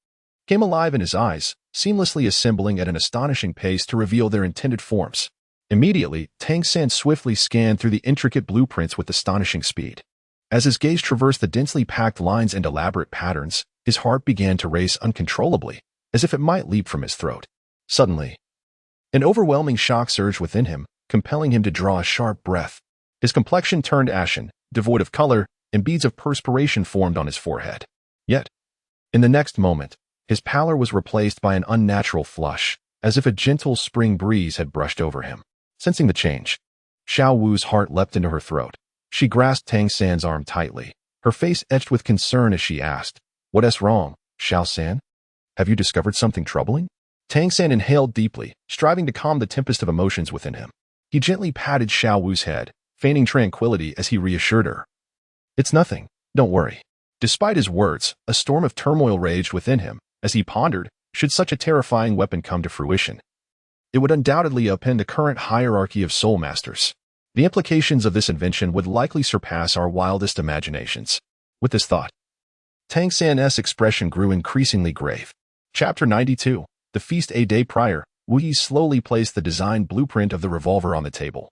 came alive in his eyes, seamlessly assembling at an astonishing pace to reveal their intended forms. Immediately, Tang San swiftly scanned through the intricate blueprints with astonishing speed. As his gaze traversed the densely packed lines and elaborate patterns, his heart began to race uncontrollably, as if it might leap from his throat. Suddenly, an overwhelming shock surged within him, compelling him to draw a sharp breath. His complexion turned ashen, devoid of color, and beads of perspiration formed on his forehead. Yet, in the next moment, his pallor was replaced by an unnatural flush, as if a gentle spring breeze had brushed over him. Sensing the change, Xiao Wu's heart leapt into her throat. She grasped Tang San's arm tightly, her face etched with concern as she asked, "What's wrong, Xiao San? Have you discovered something troubling?" Tang San inhaled deeply, striving to calm the tempest of emotions within him. He gently patted Xiao Wu's head, feigning tranquility as he reassured her. "It's nothing, don't worry." Despite his words, a storm of turmoil raged within him, As he pondered, should such a terrifying weapon come to fruition, it would undoubtedly upend the current hierarchy of soul masters. The implications of this invention would likely surpass our wildest imaginations. With this thought, Tang San's expression grew increasingly grave. Chapter 92. The feast. A day prior, Wu Yi slowly placed the design blueprint of the revolver on the table,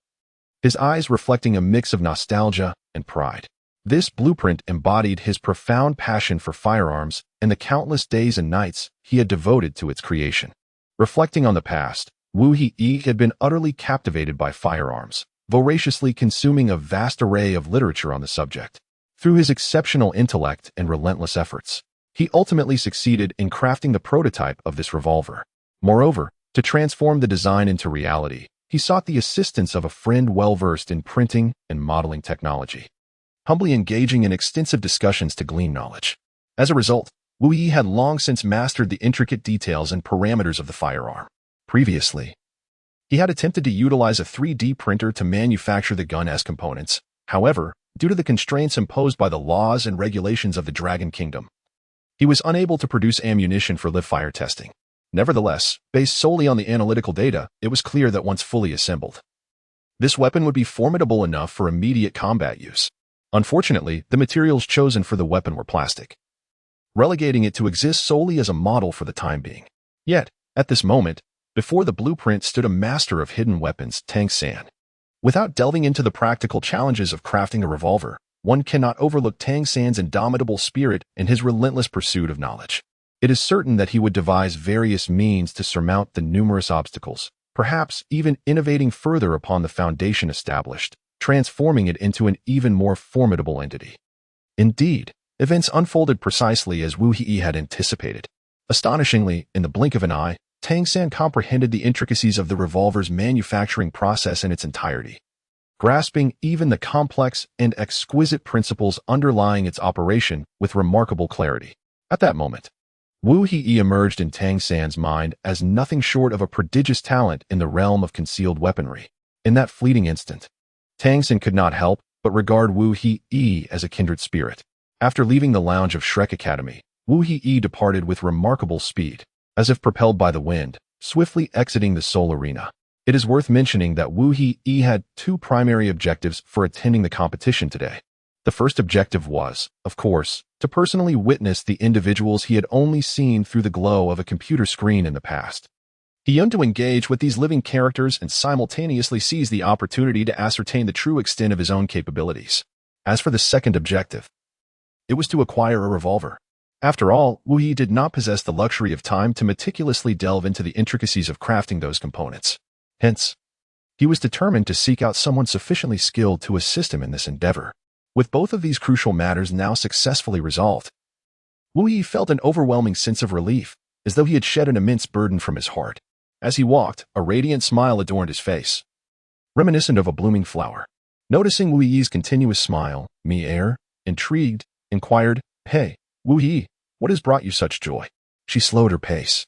his eyes reflecting a mix of nostalgia and pride. This blueprint embodied his profound passion for firearms and the countless days and nights he had devoted to its creation. Reflecting on the past, Wu Yi had been utterly captivated by firearms, voraciously consuming a vast array of literature on the subject. Through his exceptional intellect and relentless efforts, he ultimately succeeded in crafting the prototype of this revolver. Moreover, to transform the design into reality, he sought the assistance of a friend well-versed in printing and modeling technology, humbly engaging in extensive discussions to glean knowledge. As a result, Wu Yi had long since mastered the intricate details and parameters of the firearm. Previously, he had attempted to utilize a 3D printer to manufacture the gun's components. However, due to the constraints imposed by the laws and regulations of the Dragon Kingdom, he was unable to produce ammunition for live fire testing. Nevertheless, based solely on the analytical data, it was clear that once fully assembled, this weapon would be formidable enough for immediate combat use. Unfortunately, the materials chosen for the weapon were plastic, relegating it to exist solely as a model for the time being. Yet, at this moment, before the blueprint stood a master of hidden weapons, Tang San. Without delving into the practical challenges of crafting a revolver, one cannot overlook Tang San's indomitable spirit and his relentless pursuit of knowledge. It is certain that he would devise various means to surmount the numerous obstacles, perhaps even innovating further upon the foundation established, transforming it into an even more formidable entity. Indeed, events unfolded precisely as Wu Yi had anticipated. Astonishingly, in the blink of an eye, Tang San comprehended the intricacies of the revolver's manufacturing process in its entirety, grasping even the complex and exquisite principles underlying its operation with remarkable clarity. At that moment, Wu Yi emerged in Tang San's mind as nothing short of a prodigious talent in the realm of concealed weaponry. In that fleeting instant, Tang San could not help but regard Wu Yi as a kindred spirit. After leaving the lounge of Shrek Academy, Wu Yi departed with remarkable speed, as if propelled by the wind, swiftly exiting the Soul Arena. It is worth mentioning that Wu Yi had two primary objectives for attending the competition today. The first objective was, of course, to personally witness the individuals he had only seen through the glow of a computer screen in the past. He yearned to engage with these living characters and simultaneously seize the opportunity to ascertain the true extent of his own capabilities. As for the second objective, it was to acquire a revolver. After all, Wu Yi did not possess the luxury of time to meticulously delve into the intricacies of crafting those components. Hence, he was determined to seek out someone sufficiently skilled to assist him in this endeavor. With both of these crucial matters now successfully resolved, Wu Yi felt an overwhelming sense of relief, as though he had shed an immense burden from his heart. As he walked, a radiant smile adorned his face, reminiscent of a blooming flower. Noticing Wu Yi's continuous smile, Mi-er, intrigued, inquired, "Hey, Wu Yi, what has brought you such joy?" She slowed her pace,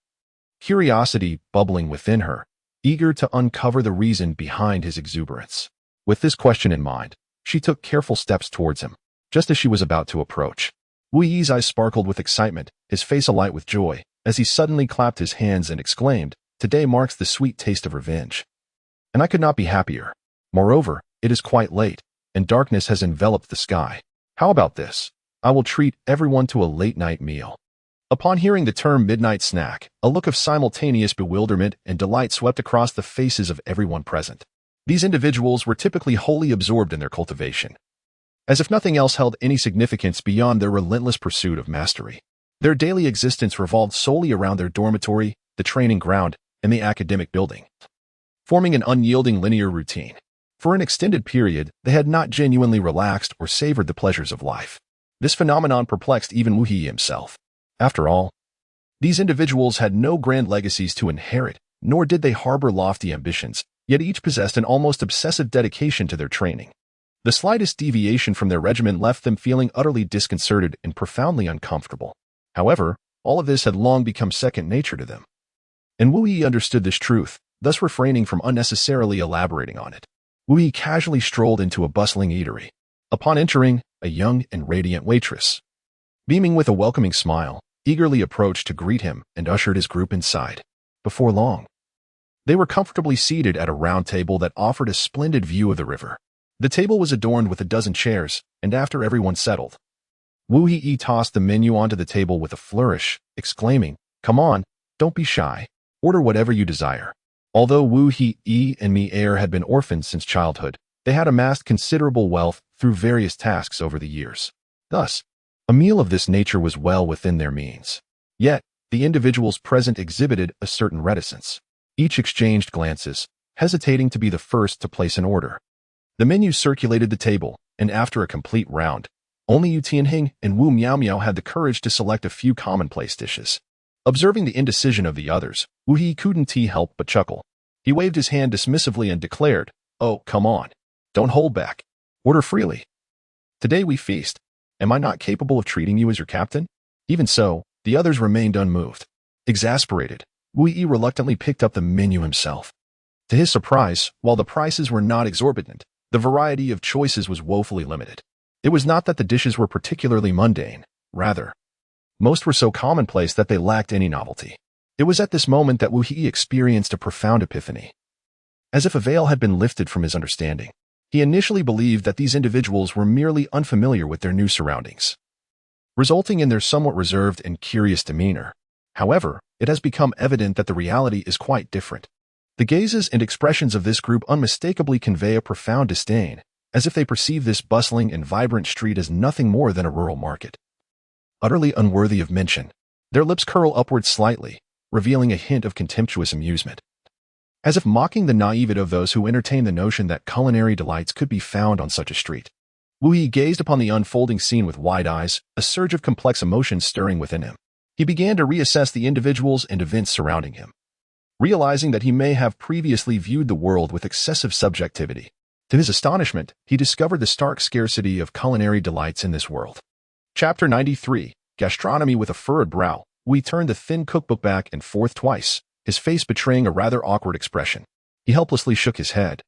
curiosity bubbling within her, eager to uncover the reason behind his exuberance. With this question in mind, she took careful steps towards him. Just as she was about to approach, Wu Yi's eyes sparkled with excitement, his face alight with joy, as he suddenly clapped his hands and exclaimed, "Today marks the sweet taste of revenge. And I could not be happier. Moreover, it is quite late, and darkness has enveloped the sky. How about this? I will treat everyone to a late-night meal." Upon hearing the term midnight snack, a look of simultaneous bewilderment and delight swept across the faces of everyone present. These individuals were typically wholly absorbed in their cultivation, as if nothing else held any significance beyond their relentless pursuit of mastery. Their daily existence revolved solely around their dormitory, the training ground, and the academic building, forming an unyielding linear routine. For an extended period, they had not genuinely relaxed or savored the pleasures of life. This phenomenon perplexed even Wu Yi himself. After all, these individuals had no grand legacies to inherit, nor did they harbor lofty ambitions, yet each possessed an almost obsessive dedication to their training. The slightest deviation from their regimen left them feeling utterly disconcerted and profoundly uncomfortable. However, all of this had long become second nature to them, and Wu Yi understood this truth, thus refraining from unnecessarily elaborating on it. Wu Yi casually strolled into a bustling eatery. Upon entering, a young and radiant waitress, beaming with a welcoming smile, eagerly approached to greet him and ushered his group inside. Before long, they were comfortably seated at a round table that offered a splendid view of the river. The table was adorned with a dozen chairs, and after everyone settled, Wu Yi tossed the menu onto the table with a flourish, exclaiming, "Come on, don't be shy. Order whatever you desire." Although Wu Yi and Mi-Er had been orphans since childhood, they had amassed considerable wealth through various tasks over the years. Thus, a meal of this nature was well within their means. Yet, the individuals present exhibited a certain reticence. Each exchanged glances, hesitating to be the first to place an order. The menu circulated the table, and after a complete round, only Yu Tianhing and Wu Miaomiao had the courage to select a few commonplace dishes. Observing the indecision of the others, Wu Yi couldn't help but chuckle. He waved his hand dismissively and declared, "Oh, come on. Don't hold back. Order freely. Today we feast. Am I not capable of treating you as your captain?" Even so, the others remained unmoved. Exasperated, Wu Yi reluctantly picked up the menu himself. To his surprise, while the prices were not exorbitant, the variety of choices was woefully limited. It was not that the dishes were particularly mundane. Rather, most were so commonplace that they lacked any novelty. It was at this moment that Wu Yi experienced a profound epiphany. As if a veil had been lifted from his understanding, he initially believed that these individuals were merely unfamiliar with their new surroundings, resulting in their somewhat reserved and curious demeanor. However, it has become evident that the reality is quite different. The gazes and expressions of this group unmistakably convey a profound disdain, as if they perceive this bustling and vibrant street as nothing more than a rural market. Utterly unworthy of mention, their lips curl upward slightly, revealing a hint of contemptuous amusement, as if mocking the naivete of those who entertain the notion that culinary delights could be found on such a street. Wu Yi gazed upon the unfolding scene with wide eyes, a surge of complex emotions stirring within him. He began to reassess the individuals and events surrounding him, realizing that he may have previously viewed the world with excessive subjectivity. To his astonishment, he discovered the stark scarcity of culinary delights in this world. Chapter 93, Gastronomy. With a furrowed brow, Wu Yi turned the thin cookbook back and forth twice, his face betraying a rather awkward expression. He helplessly shook his head,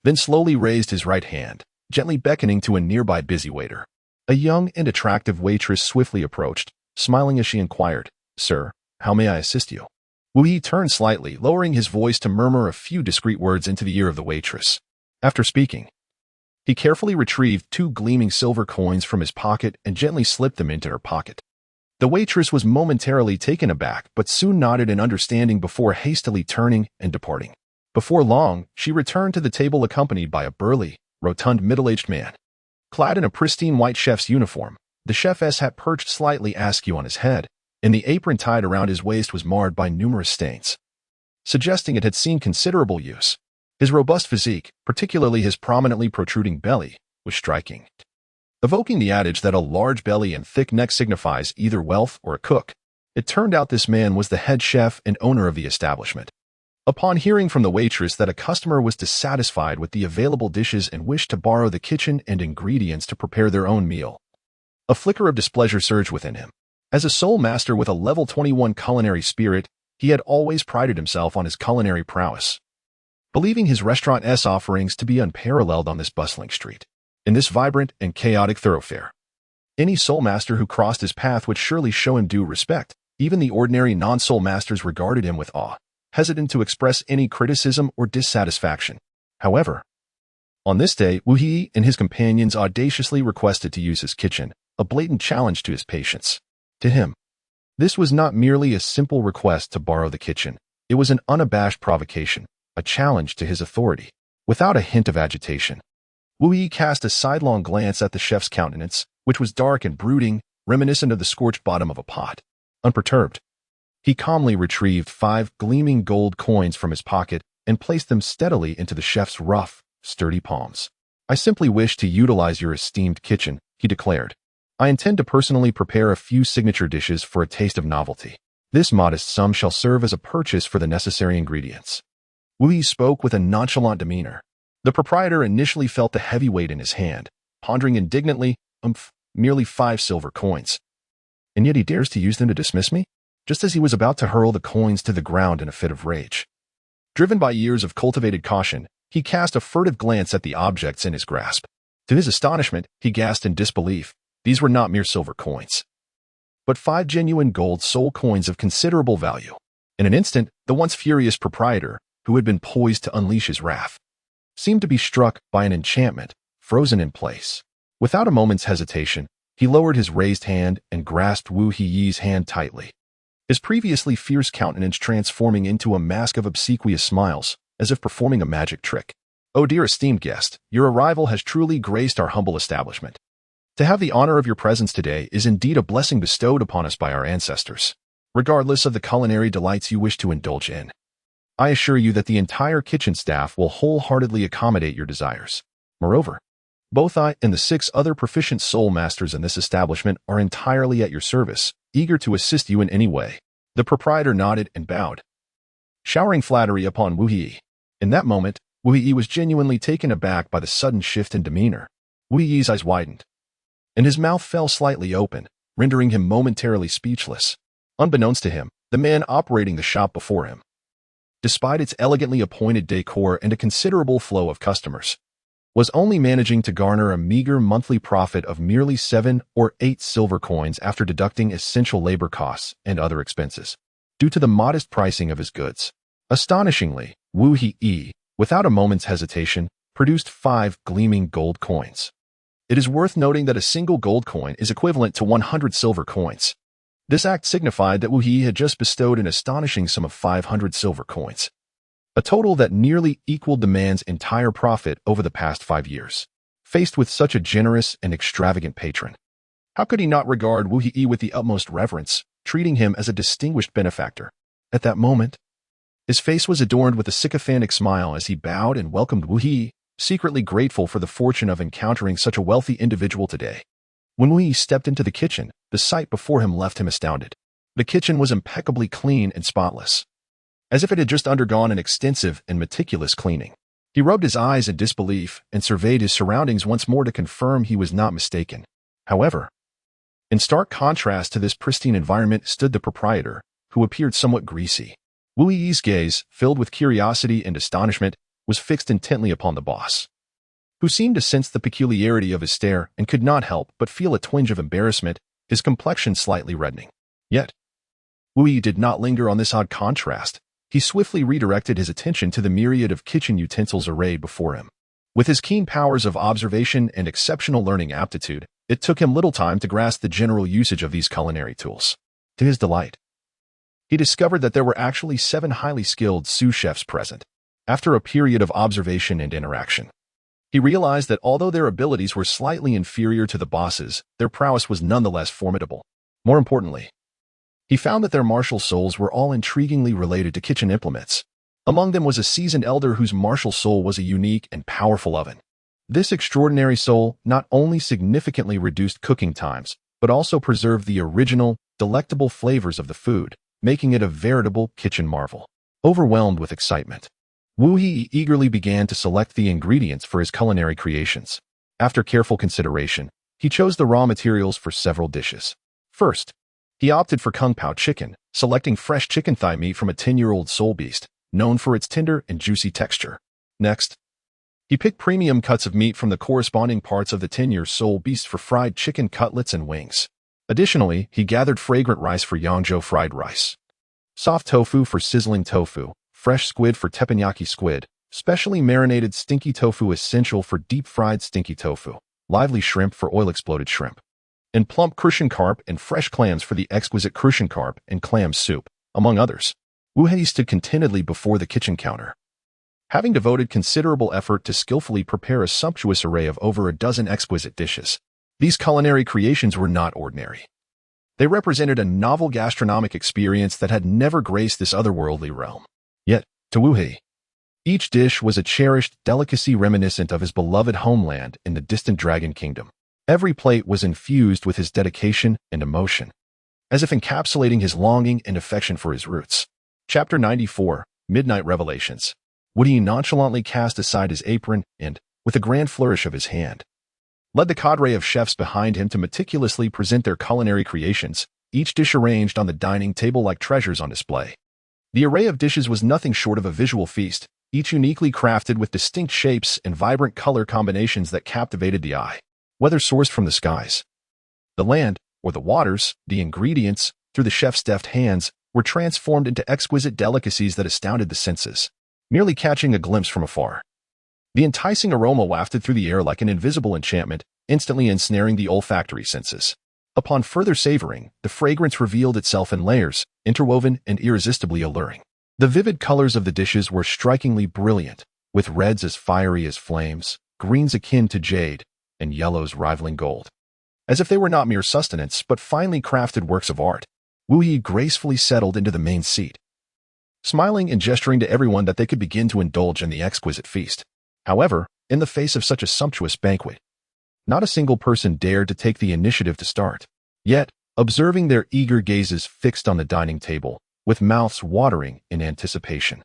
then slowly raised his right hand, gently beckoning to a nearby busy waiter. A young and attractive waitress swiftly approached, smiling as she inquired, "Sir, how may I assist you?" Wu Yi turned slightly, lowering his voice to murmur a few discreet words into the ear of the waitress. After speaking, he carefully retrieved 2 gleaming silver coins from his pocket and gently slipped them into her pocket. The waitress was momentarily taken aback but soon nodded in understanding before hastily turning and departing. Before long, she returned to the table accompanied by a burly, rotund middle-aged man. Clad in a pristine white chef's uniform, the chef's hat perched slightly askew on his head, and the apron tied around his waist was marred by numerous stains, suggesting it had seen considerable use. His robust physique, particularly his prominently protruding belly, was striking, evoking the adage that a large belly and thick neck signifies either wealth or a cook. It turned out this man was the head chef and owner of the establishment. Upon hearing from the waitress that a customer was dissatisfied with the available dishes and wished to borrow the kitchen and ingredients to prepare their own meal, a flicker of displeasure surged within him. As a sole master with a level 21 culinary spirit, he had always prided himself on his culinary prowess, believing his restaurant's offerings to be unparalleled on this bustling street. In this vibrant and chaotic thoroughfare, any soul master who crossed his path would surely show him due respect. Even the ordinary non-soul masters regarded him with awe, hesitant to express any criticism or dissatisfaction. However, on this day, Wu Yi and his companions audaciously requested to use his kitchen, a blatant challenge to his patience. To him, this was not merely a simple request to borrow the kitchen. It was an unabashed provocation, a challenge to his authority. Without a hint of agitation, Wu Yi cast a sidelong glance at the chef's countenance, which was dark and brooding, reminiscent of the scorched bottom of a pot. Unperturbed, he calmly retrieved 5 gleaming gold coins from his pocket and placed them steadily into the chef's rough, sturdy palms. "I simply wish to utilize your esteemed kitchen," he declared. "I intend to personally prepare a few signature dishes for a taste of novelty. This modest sum shall serve as a purchase for the necessary ingredients." Wu Yi spoke with a nonchalant demeanor. The proprietor initially felt the heavy weight in his hand, pondering indignantly, merely 5 silver coins. And yet he dares to use them to dismiss me? Just as he was about to hurl the coins to the ground in a fit of rage. Driven by years of cultivated caution, he cast a furtive glance at the objects in his grasp. To his astonishment, he gasped in disbelief. These were not mere silver coins. but 5 genuine gold soul coins of considerable value. In an instant, the once furious proprietor, who had been poised to unleash his wrath, seemed to be struck by an enchantment, frozen in place. Without a moment's hesitation, he lowered his raised hand and grasped Wu Heyi's hand tightly, his previously fierce countenance transforming into a mask of obsequious smiles, as if performing a magic trick. "Oh dear esteemed guest, your arrival has truly graced our humble establishment. To have the honor of your presence today is indeed a blessing bestowed upon us by our ancestors. Regardless of the culinary delights you wish to indulge in, I assure you that the entire kitchen staff will wholeheartedly accommodate your desires. Moreover, both I and the 6 other proficient soul masters in this establishment are entirely at your service, eager to assist you in any way." The proprietor nodded and bowed, showering flattery upon Wu Heyi. In that moment, Wu Heyi was genuinely taken aback by the sudden shift in demeanor. Wu Heyi's eyes widened, and his mouth fell slightly open, rendering him momentarily speechless. Unbeknownst to him, the man operating the shop before him, despite its elegantly appointed decor and a considerable flow of customers, was only managing to garner a meager monthly profit of merely 7 or 8 silver coins after deducting essential labor costs and other expenses, due to the modest pricing of his goods. Astonishingly, Wu Heyi, without a moment's hesitation, produced 5 gleaming gold coins. It is worth noting that a single gold coin is equivalent to 100 silver coins. This act signified that Wu Heyi had just bestowed an astonishing sum of 500 silver coins, a total that nearly equaled the man's entire profit over the past 5 years. Faced with such a generous and extravagant patron, how could he not regard Wu Heyi with the utmost reverence, treating him as a distinguished benefactor? At that moment, his face was adorned with a sycophantic smile as he bowed and welcomed Wu Heyi, secretly grateful for the fortune of encountering such a wealthy individual today. When Wu Heyi stepped into the kitchen, the sight before him left him astounded. The kitchen was impeccably clean and spotless, as if it had just undergone an extensive and meticulous cleaning. He rubbed his eyes in disbelief and surveyed his surroundings once more to confirm he was not mistaken. However, in stark contrast to this pristine environment stood the proprietor, who appeared somewhat greasy. Wu Yi's gaze, filled with curiosity and astonishment, was fixed intently upon the boss, who seemed to sense the peculiarity of his stare and could not help but feel a twinge of embarrassment, his complexion slightly reddening. Yet, Wu Yi did not linger on this odd contrast. He swiftly redirected his attention to the myriad of kitchen utensils arrayed before him. With his keen powers of observation and exceptional learning aptitude, it took him little time to grasp the general usage of these culinary tools. To his delight, he discovered that there were actually 7 highly skilled sous chefs present. After a period of observation and interaction, he realized that although their abilities were slightly inferior to the boss's, their prowess was nonetheless formidable. More importantly, he found that their martial souls were all intriguingly related to kitchen implements. Among them was a seasoned elder whose martial soul was a unique and powerful oven. This extraordinary soul not only significantly reduced cooking times, but also preserved the original, delectable flavors of the food, making it a veritable kitchen marvel. Overwhelmed with excitement, Wu Heyi eagerly began to select the ingredients for his culinary creations. After careful consideration, he chose the raw materials for several dishes. First, he opted for kung pao chicken, selecting fresh chicken thigh meat from a 10-year-old soul beast, known for its tender and juicy texture. Next, he picked premium cuts of meat from the corresponding parts of the 10-year soul beast for fried chicken cutlets and wings. Additionally, he gathered fragrant rice for Yangzhou fried rice, soft tofu for sizzling tofu, fresh squid for teppanyaki squid, specially marinated stinky tofu essential for deep-fried stinky tofu, lively shrimp for oil-exploded shrimp, and plump crucian carp and fresh clams for the exquisite crucian carp and clam soup, among others. Wu Heyi stood contentedly before the kitchen counter, having devoted considerable effort to skillfully prepare a sumptuous array of over a dozen exquisite dishes. These culinary creations were not ordinary. They represented a novel gastronomic experience that had never graced this otherworldly realm. Yet, to Wu Heyi, each dish was a cherished delicacy reminiscent of his beloved homeland in the distant Dragon Kingdom. Every plate was infused with his dedication and emotion, as if encapsulating his longing and affection for his roots. Chapter 94, Midnight Revelations. Wu Heyi nonchalantly cast aside his apron and, with a grand flourish of his hand, led the cadre of chefs behind him to meticulously present their culinary creations, each dish arranged on the dining table like treasures on display. The array of dishes was nothing short of a visual feast, each uniquely crafted with distinct shapes and vibrant color combinations that captivated the eye. Whether sourced from the skies, the land, or the waters, the ingredients, through the chef's deft hands, were transformed into exquisite delicacies that astounded the senses, merely catching a glimpse from afar. The enticing aroma wafted through the air like an invisible enchantment, instantly ensnaring the olfactory senses. Upon further savoring, the fragrance revealed itself in layers, interwoven and irresistibly alluring. The vivid colors of the dishes were strikingly brilliant, with reds as fiery as flames, greens akin to jade, and yellows rivaling gold. As if they were not mere sustenance, but finely crafted works of art, Wu Yi gracefully settled into the main seat, smiling and gesturing to everyone that they could begin to indulge in the exquisite feast. However, in the face of such a sumptuous banquet, not a single person dared to take the initiative to start. Yet, observing their eager gazes fixed on the dining table, with mouths watering in anticipation,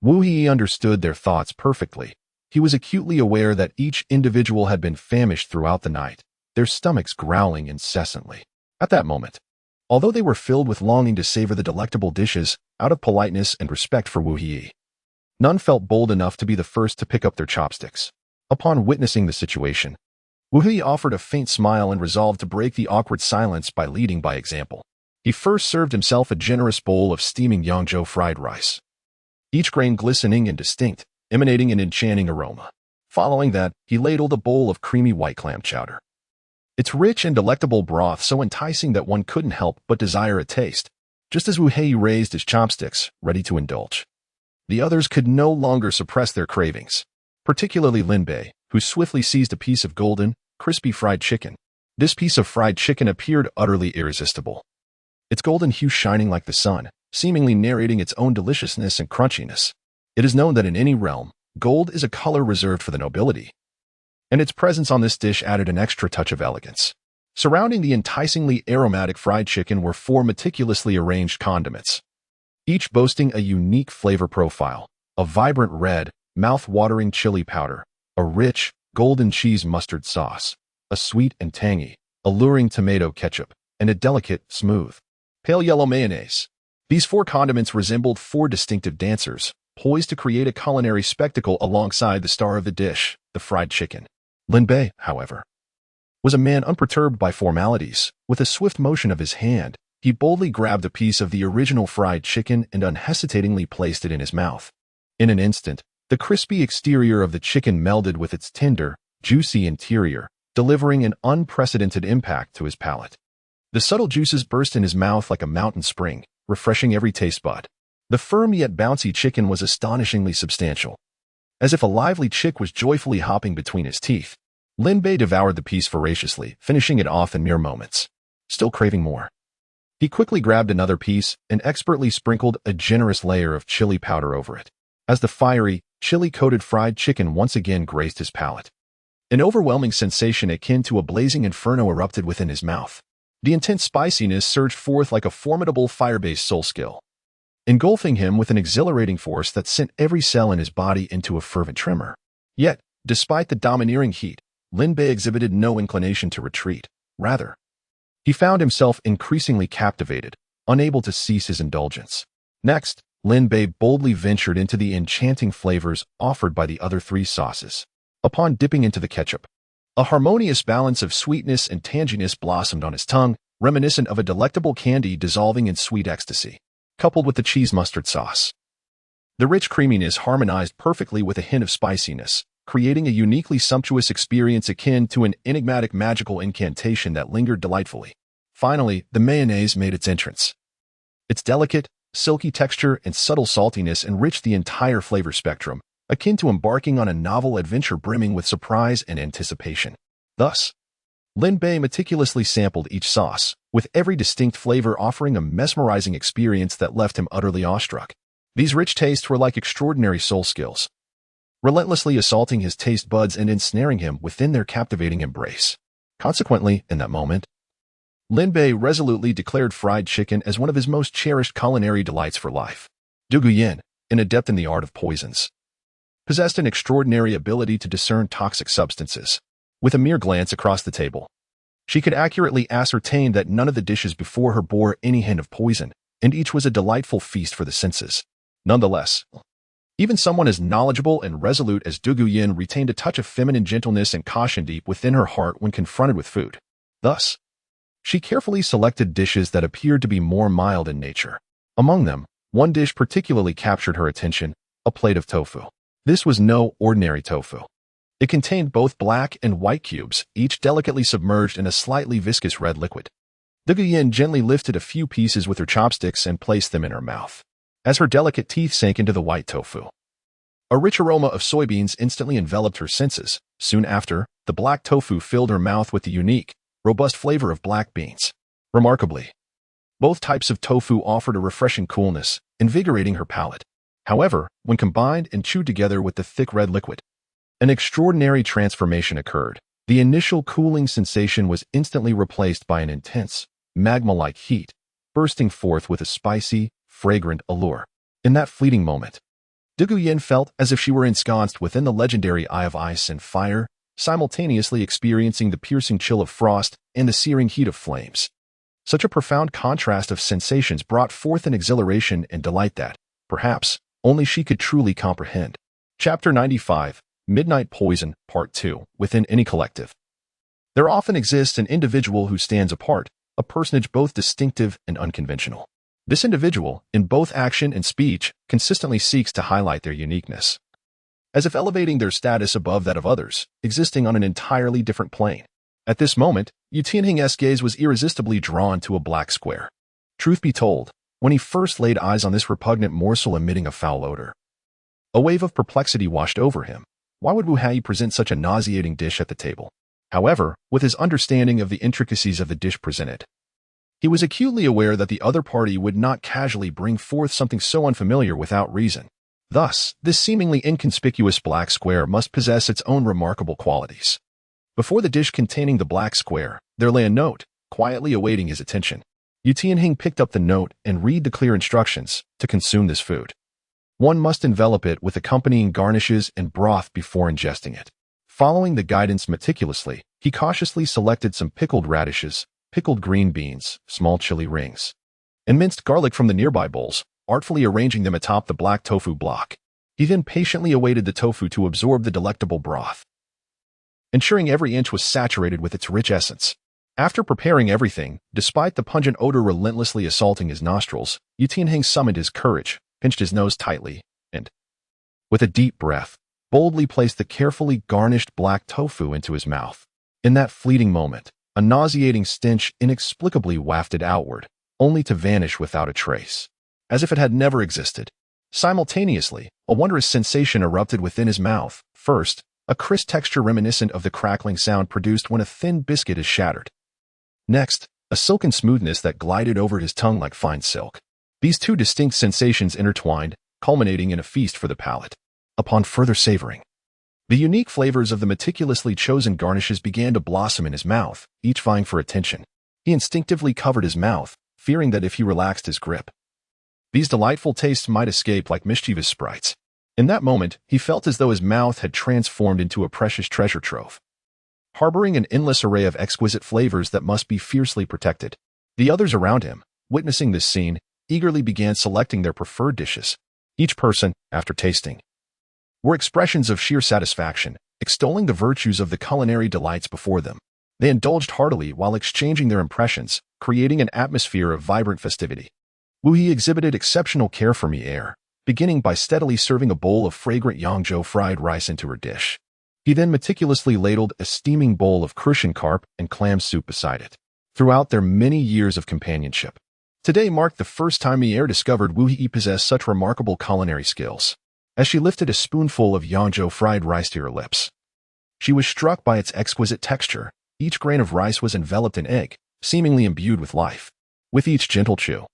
Wu Yi understood their thoughts perfectly. He was acutely aware that each individual had been famished throughout the night, their stomachs growling incessantly. At that moment, although they were filled with longing to savor the delectable dishes, out of politeness and respect for Wu Yi, none felt bold enough to be the first to pick up their chopsticks. Upon witnessing the situation, Wu Yi offered a faint smile and resolved to break the awkward silence by leading by example. He first served himself a generous bowl of steaming Yangzhou fried rice, each grain glistening and distinct, emanating an enchanting aroma. Following that, he ladled a bowl of creamy white clam chowder, its rich and delectable broth so enticing that one couldn't help but desire a taste. Just as Wu Yi raised his chopsticks, ready to indulge, the others could no longer suppress their cravings, particularly Lin Bei, who swiftly seized a piece of golden, crispy fried chicken. This piece of fried chicken appeared utterly irresistible, its golden hue shining like the sun, seemingly narrating its own deliciousness and crunchiness. It is known that in any realm, gold is a color reserved for the nobility, and its presence on this dish added an extra touch of elegance. Surrounding the enticingly aromatic fried chicken were 4 meticulously arranged condiments, each boasting a unique flavor profile: a vibrant red, mouth-watering chili powder, a rich, golden cheese mustard sauce, a sweet and tangy, alluring tomato ketchup, and a delicate, smooth, pale yellow mayonnaise. These 4 condiments resembled 4 distinctive dancers, poised to create a culinary spectacle alongside the star of the dish, the fried chicken. Lin Bei, however, was a man unperturbed by formalities. With a swift motion of his hand, he boldly grabbed a piece of the original fried chicken and unhesitatingly placed it in his mouth. In an instant, the crispy exterior of the chicken melded with its tender, juicy interior, delivering an unprecedented impact to his palate. The subtle juices burst in his mouth like a mountain spring, refreshing every taste bud. The firm yet bouncy chicken was astonishingly substantial, as if a lively chick was joyfully hopping between his teeth. Lin Bei devoured the piece voraciously, finishing it off in mere moments, still craving more. He quickly grabbed another piece and expertly sprinkled a generous layer of chili powder over it, as the fiery, chili-coated fried chicken once again graced his palate. An overwhelming sensation akin to a blazing inferno erupted within his mouth. The intense spiciness surged forth like a formidable fire-based soul skill, engulfing him with an exhilarating force that sent every cell in his body into a fervent tremor. Yet, despite the domineering heat, Lin Bei exhibited no inclination to retreat. Rather, he found himself increasingly captivated, unable to cease his indulgence. Next, Lin Bei boldly ventured into the enchanting flavors offered by the other 3 sauces. Upon dipping into the ketchup, a harmonious balance of sweetness and tanginess blossomed on his tongue, reminiscent of a delectable candy dissolving in sweet ecstasy. Coupled with the cheese mustard sauce, the rich creaminess harmonized perfectly with a hint of spiciness, creating a uniquely sumptuous experience akin to an enigmatic magical incantation that lingered delightfully. Finally, the mayonnaise made its entrance. Its delicate, silky texture and subtle saltiness enriched the entire flavor spectrum, akin to embarking on a novel adventure brimming with surprise and anticipation. Thus, Lin Bei meticulously sampled each sauce, with every distinct flavor offering a mesmerizing experience that left him utterly awestruck. These rich tastes were like extraordinary soul skills, relentlessly assaulting his taste buds and ensnaring him within their captivating embrace. Consequently, in that moment, Lin Bei resolutely declared fried chicken as one of his most cherished culinary delights for life. Douluo, an adept in the art of poisons, possessed an extraordinary ability to discern toxic substances. With a mere glance across the table, she could accurately ascertain that none of the dishes before her bore any hint of poison, and each was a delightful feast for the senses. Nonetheless, even someone as knowledgeable and resolute as Douluo retained a touch of feminine gentleness and caution deep within her heart when confronted with food. Thus, She carefully selected dishes that appeared to be more mild in nature. Among them, one dish particularly captured her attention, a plate of tofu. This was no ordinary tofu. It contained both black and white cubes, each delicately submerged in a slightly viscous red liquid. Douluo gently lifted a few pieces with her chopsticks and placed them in her mouth. As her delicate teeth sank into the white tofu, a rich aroma of soybeans instantly enveloped her senses. Soon after, the black tofu filled her mouth with the unique, robust flavor of black beans. Remarkably, both types of tofu offered a refreshing coolness, invigorating her palate. However, when combined and chewed together with the thick red liquid, an extraordinary transformation occurred. The initial cooling sensation was instantly replaced by an intense, magma-like heat, bursting forth with a spicy, fragrant allure. In that fleeting moment, Douluo felt as if she were ensconced within the legendary Eye of Ice and Fire, simultaneously experiencing the piercing chill of frost and the searing heat of flames. Such a profound contrast of sensations brought forth an exhilaration and delight that, perhaps, only she could truly comprehend. Chapter 95, Midnight Poison, Part 2. Within any collective, there often exists an individual who stands apart, a personage both distinctive and unconventional. This individual, in both action and speech, consistently seeks to highlight their uniqueness, as if elevating their status above that of others, existing on an entirely different plane. At this moment, Yu Tianhing's gaze was irresistibly drawn to a black square. Truth be told, when he first laid eyes on this repugnant morsel emitting a foul odor, a wave of perplexity washed over him. Why would Wu Hai present such a nauseating dish at the table? However, with his understanding of the intricacies of the dish presented, he was acutely aware that the other party would not casually bring forth something so unfamiliar without reason. Thus, this seemingly inconspicuous black square must possess its own remarkable qualities. Before the dish containing the black square, there lay a note, quietly awaiting his attention. Yu Tianhing picked up the note and read the clear instructions. To consume this food, one must envelop it with accompanying garnishes and broth before ingesting it. Following the guidance meticulously, he cautiously selected some pickled radishes, pickled green beans, small chili rings, and minced garlic from the nearby bowls, artfully arranging them atop the black tofu block. He then patiently awaited the tofu to absorb the delectable broth, ensuring every inch was saturated with its rich essence. After preparing everything, despite the pungent odor relentlessly assaulting his nostrils, Yu Tianhing summoned his courage, pinched his nose tightly, and, with a deep breath, boldly placed the carefully garnished black tofu into his mouth. In that fleeting moment, a nauseating stench inexplicably wafted outward, only to vanish without a trace, as if it had never existed. Simultaneously, a wondrous sensation erupted within his mouth. First, a crisp texture reminiscent of the crackling sound produced when a thin biscuit is shattered. Next, a silken smoothness that glided over his tongue like fine silk. These two distinct sensations intertwined, culminating in a feast for the palate. Upon further savoring, the unique flavors of the meticulously chosen garnishes began to blossom in his mouth, each vying for attention. He instinctively covered his mouth, fearing that if he relaxed his grip, these delightful tastes might escape like mischievous sprites. In that moment, he felt as though his mouth had transformed into a precious treasure trove, harboring an endless array of exquisite flavors that must be fiercely protected. The others around him, witnessing this scene, eagerly began selecting their preferred dishes. Each person, after tasting, were expressions of sheer satisfaction, extolling the virtues of the culinary delights before them. They indulged heartily while exchanging their impressions, creating an atmosphere of vibrant festivity. Wu He exhibited exceptional care for Mi-Er, beginning by steadily serving a bowl of fragrant Yangzhou fried rice into her dish. He then meticulously ladled a steaming bowl of crucian carp and clam soup beside it. Throughout their many years of companionship, today marked the first time Mi-Er discovered Wu He possessed such remarkable culinary skills. As she lifted a spoonful of Yangzhou fried rice to her lips, she was struck by its exquisite texture. Each grain of rice was enveloped in egg, seemingly imbued with life. With each gentle chew,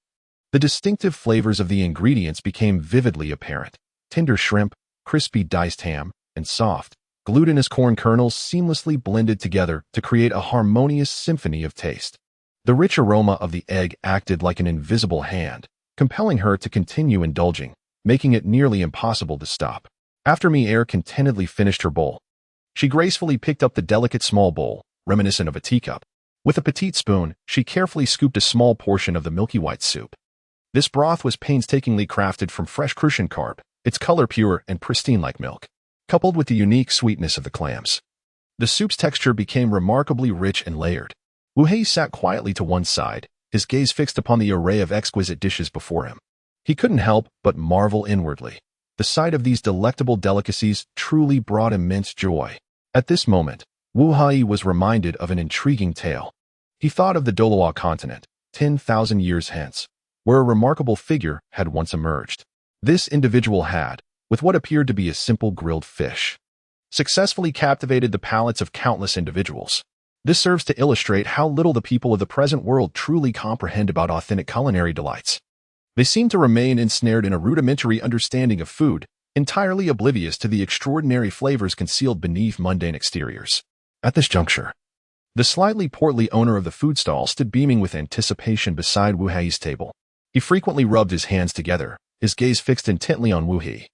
the distinctive flavors of the ingredients became vividly apparent. Tender shrimp, crispy diced ham, and soft, glutinous corn kernels seamlessly blended together to create a harmonious symphony of taste. The rich aroma of the egg acted like an invisible hand, compelling her to continue indulging, making it nearly impossible to stop. After Mi-Er contentedly finished her bowl, she gracefully picked up the delicate small bowl, reminiscent of a teacup. With a petite spoon, she carefully scooped a small portion of the milky white soup. This broth was painstakingly crafted from fresh crucian carp, its color pure and pristine like milk, coupled with the unique sweetness of the clams. The soup's texture became remarkably rich and layered. Wu Hei sat quietly to one side, his gaze fixed upon the array of exquisite dishes before him. He couldn't help but marvel inwardly. The sight of these delectable delicacies truly brought immense joy. At this moment, Wu Hei was reminded of an intriguing tale. He thought of the Douluo continent, 10,000 years hence, where a remarkable figure had once emerged. This individual had, with what appeared to be a simple grilled fish, successfully captivated the palates of countless individuals. This serves to illustrate how little the people of the present world truly comprehend about authentic culinary delights. They seem to remain ensnared in a rudimentary understanding of food, entirely oblivious to the extraordinary flavors concealed beneath mundane exteriors. At this juncture, the slightly portly owner of the food stall stood beaming with anticipation beside Wu Hei's table. He frequently rubbed his hands together, his gaze fixed intently on Wu Hei,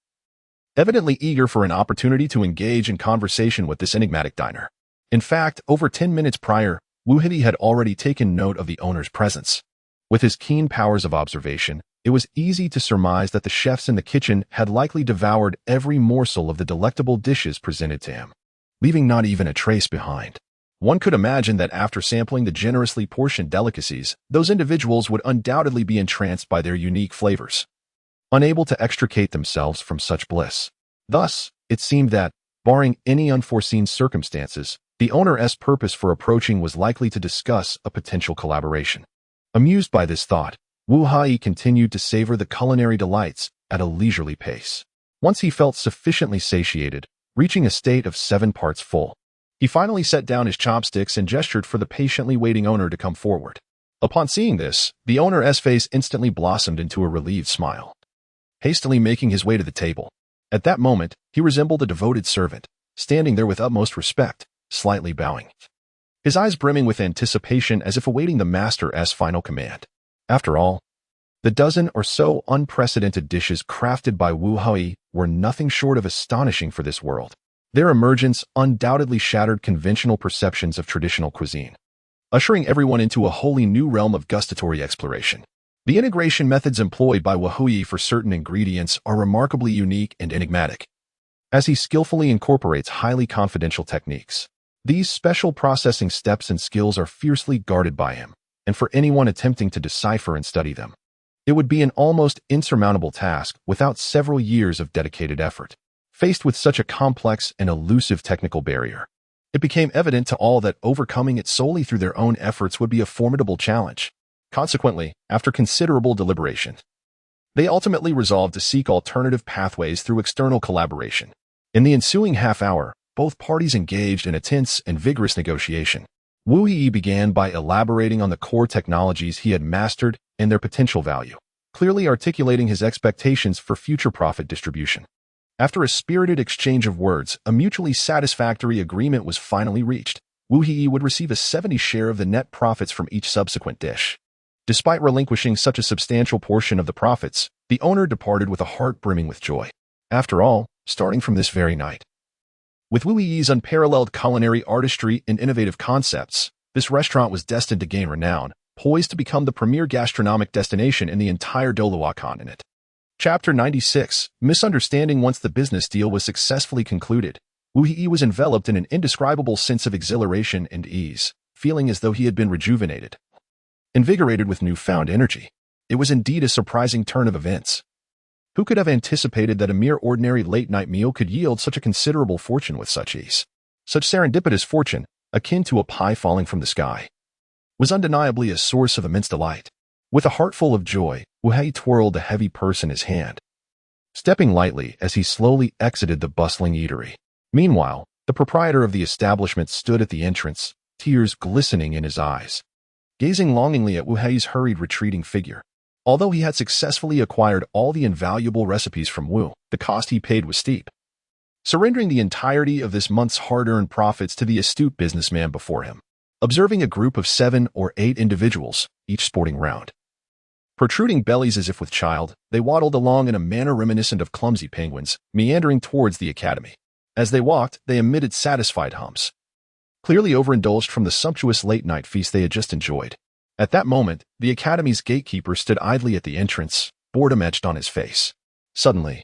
evidently eager for an opportunity to engage in conversation with this enigmatic diner. In fact, over 10 minutes prior, Wu Hei had already taken note of the owner's presence. With his keen powers of observation, it was easy to surmise that the chefs in the kitchen had likely devoured every morsel of the delectable dishes presented to him, leaving not even a trace behind. One could imagine that after sampling the generously portioned delicacies, those individuals would undoubtedly be entranced by their unique flavors, unable to extricate themselves from such bliss. Thus, it seemed that, barring any unforeseen circumstances, the owner's purpose for approaching was likely to discuss a potential collaboration. Amused by this thought, Wu Hei continued to savor the culinary delights at a leisurely pace. Once he felt sufficiently satiated, reaching a state of 7 parts full, he finally set down his chopsticks and gestured for the patiently waiting owner to come forward. Upon seeing this, the owner's face instantly blossomed into a relieved smile. Hastily making his way to the table, at that moment, he resembled a devoted servant, standing there with utmost respect, slightly bowing, his eyes brimming with anticipation as if awaiting the master's final command. After all, the dozen or so unprecedented dishes crafted by Wu Hei were nothing short of astonishing for this world. Their emergence undoubtedly shattered conventional perceptions of traditional cuisine, ushering everyone into a wholly new realm of gustatory exploration. The integration methods employed by Wu Hei for certain ingredients are remarkably unique and enigmatic, as he skillfully incorporates highly confidential techniques. These special processing steps and skills are fiercely guarded by him, and for anyone attempting to decipher and study them, it would be an almost insurmountable task without several years of dedicated effort. Faced with such a complex and elusive technical barrier, it became evident to all that overcoming it solely through their own efforts would be a formidable challenge. Consequently, after considerable deliberation, they ultimately resolved to seek alternative pathways through external collaboration. In the ensuing half-hour, both parties engaged in a tense and vigorous negotiation. Wu Hei began by elaborating on the core technologies he had mastered and their potential value, clearly articulating his expectations for future profit distribution. After a spirited exchange of words, a mutually satisfactory agreement was finally reached. Wu Hei would receive a 70 share of the net profits from each subsequent dish. Despite relinquishing such a substantial portion of the profits, the owner departed with a heart brimming with joy. After all, starting from this very night, with Wu Hei's unparalleled culinary artistry and innovative concepts, this restaurant was destined to gain renown, poised to become the premier gastronomic destination in the entire Douluo continent. Chapter 96, Misunderstanding. Once the business deal was successfully concluded, Wu Hei was enveloped in an indescribable sense of exhilaration and ease, feeling as though he had been rejuvenated, invigorated with newfound energy. It was indeed a surprising turn of events. Who could have anticipated that a mere ordinary late-night meal could yield such a considerable fortune with such ease? Such serendipitous fortune, akin to a pie falling from the sky, was undeniably a source of immense delight. With a heart full of joy, Wu Hei twirled the heavy purse in his hand, stepping lightly as he slowly exited the bustling eatery. Meanwhile, the proprietor of the establishment stood at the entrance, tears glistening in his eyes, gazing longingly at Wu Hei's hurried retreating figure. Although he had successfully acquired all the invaluable recipes from Wu, the cost he paid was steep, surrendering the entirety of this month's hard-earned profits to the astute businessman before him. Observing a group of 7 or 8 individuals, each sporting round, protruding bellies as if with child, they waddled along in a manner reminiscent of clumsy penguins, meandering towards the academy. As they walked, they emitted satisfied hums, clearly overindulged from the sumptuous late-night feast they had just enjoyed. At that moment, the academy's gatekeeper stood idly at the entrance, boredom etched on his face. Suddenly,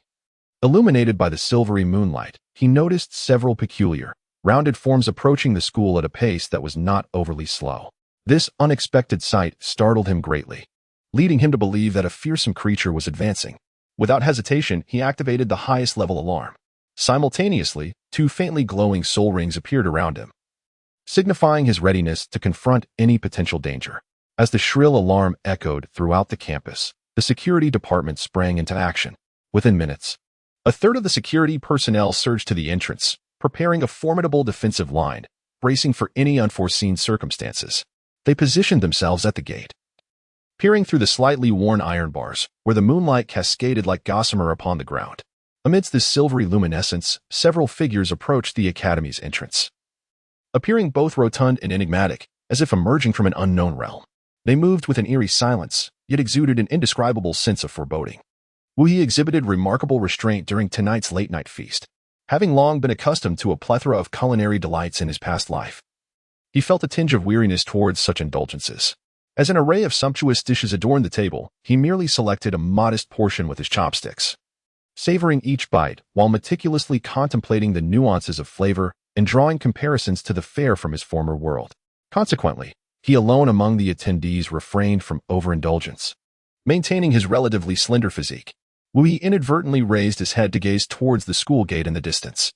illuminated by the silvery moonlight, he noticed several peculiar, rounded forms approaching the school at a pace that was not overly slow. This unexpected sight startled him greatly, leading him to believe that a fearsome creature was advancing. Without hesitation, he activated the highest level alarm. Simultaneously, two faintly glowing soul rings appeared around him, signifying his readiness to confront any potential danger. As the shrill alarm echoed throughout the campus, the security department sprang into action. Within minutes, a third of the security personnel surged to the entrance, preparing a formidable defensive line, bracing for any unforeseen circumstances. They positioned themselves at the gate, peering through the slightly worn iron bars, where the moonlight cascaded like gossamer upon the ground. Amidst this silvery luminescence, several figures approached the academy's entrance, appearing both rotund and enigmatic, as if emerging from an unknown realm. They moved with an eerie silence, yet exuded an indescribable sense of foreboding. Wu He exhibited remarkable restraint during tonight's late-night feast. Having long been accustomed to a plethora of culinary delights in his past life, he felt a tinge of weariness towards such indulgences. As an array of sumptuous dishes adorned the table, he merely selected a modest portion with his chopsticks, savoring each bite while meticulously contemplating the nuances of flavor and drawing comparisons to the fare from his former world. Consequently, he alone among the attendees refrained from overindulgence. Maintaining his relatively slender physique, Wu He inadvertently raised his head to gaze towards the school gate in the distance,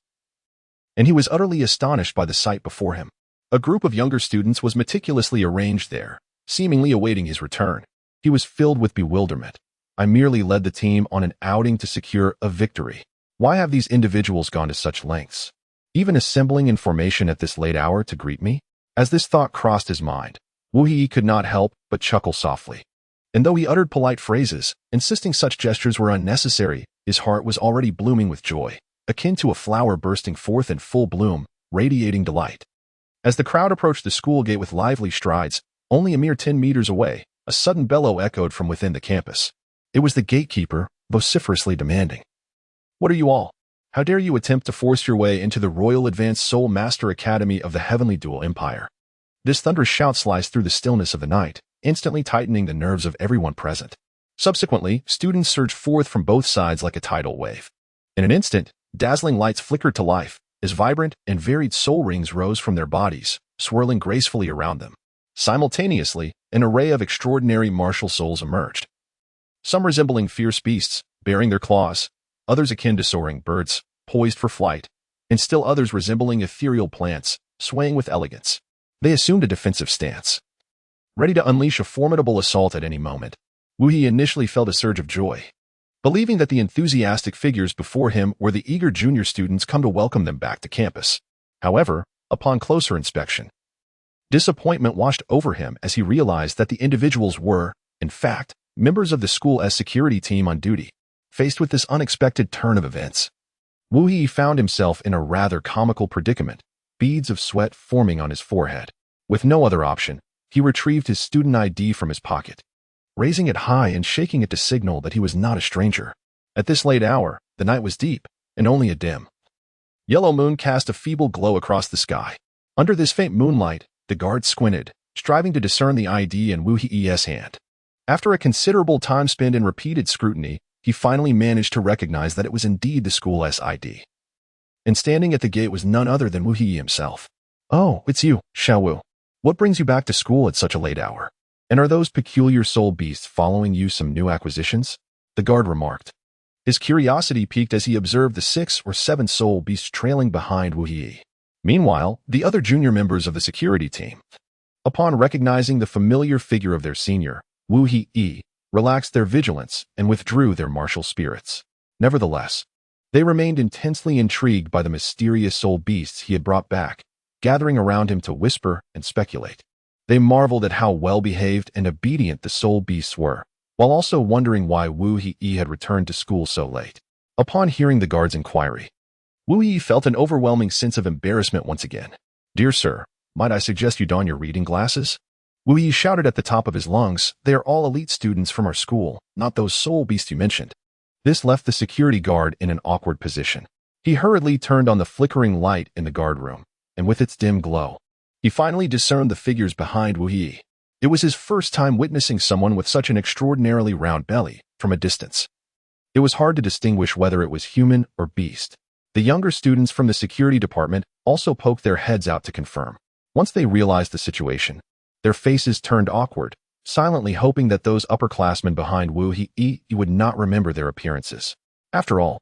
and he was utterly astonished by the sight before him. A group of younger students was meticulously arranged there, seemingly awaiting his return. He was filled with bewilderment. I merely led the team on an outing to secure a victory. Why have these individuals gone to such lengths, even assembling in formation at this late hour to greet me? As this thought crossed his mind, Wu He could not help but chuckle softly. And though he uttered polite phrases, insisting such gestures were unnecessary, his heart was already blooming with joy, akin to a flower bursting forth in full bloom, radiating delight. As the crowd approached the school gate with lively strides, only a mere 10 meters away, a sudden bellow echoed from within the campus. It was the gatekeeper, vociferously demanding, "What are you all? How dare you attempt to force your way into the Royal Advanced Soul Master Academy of the Heavenly Dual Empire?" This thunderous shout sliced through the stillness of the night, instantly tightening the nerves of everyone present. Subsequently, students surged forth from both sides like a tidal wave. In an instant, dazzling lights flickered to life, as vibrant and varied soul rings rose from their bodies, swirling gracefully around them. Simultaneously, an array of extraordinary martial souls emerged. Some resembling fierce beasts, bearing their claws, others akin to soaring birds, poised for flight, and still others resembling ethereal plants, swaying with elegance. They assumed a defensive stance, ready to unleash a formidable assault at any moment. Wu He initially felt a surge of joy, believing that the enthusiastic figures before him were the eager junior students come to welcome them back to campus. However, upon closer inspection, disappointment washed over him as he realized that the individuals were, in fact, members of the school's security team on duty. Faced with this unexpected turn of events, Wu He found himself in a rather comical predicament, beads of sweat forming on his forehead. With no other option, he retrieved his student ID from his pocket, raising it high and shaking it to signal that he was not a stranger. At this late hour, the night was deep, and only a dim yellow moon cast a feeble glow across the sky. Under this faint moonlight, the guard squinted, striving to discern the ID in Wu He's hand. After a considerable time spent in repeated scrutiny, he finally managed to recognize that it was indeed the school's ID. And standing at the gate was none other than Wu He himself. "Oh, it's you, Xiao Wu. What brings you back to school at such a late hour? And are those peculiar soul beasts following you some new acquisitions?" the guard remarked. His curiosity piqued as he observed the 6 or 7 soul beasts trailing behind Wu He. Meanwhile, the other junior members of the security team, upon recognizing the familiar figure of their senior, Wu He, relaxed their vigilance and withdrew their martial spirits. Nevertheless, they remained intensely intrigued by the mysterious soul beasts he had brought back, gathering around him to whisper and speculate. They marveled at how well-behaved and obedient the soul beasts were, while also wondering why Wu He had returned to school so late. Upon hearing the guard's inquiry, Wu He felt an overwhelming sense of embarrassment once again. "Dear sir, might I suggest you don your reading glasses?" Wu He shouted at the top of his lungs. "They are all elite students from our school, not those soul beasts you mentioned." This left the security guard in an awkward position. He hurriedly turned on the flickering light in the guard room, and with its dim glow, he finally discerned the figures behind Wu He. It was his first time witnessing someone with such an extraordinarily round belly from a distance. It was hard to distinguish whether it was human or beast. The younger students from the security department also poked their heads out to confirm. Once they realized the situation, their faces turned awkward, silently hoping that those upperclassmen behind Wu He would not remember their appearances. After all,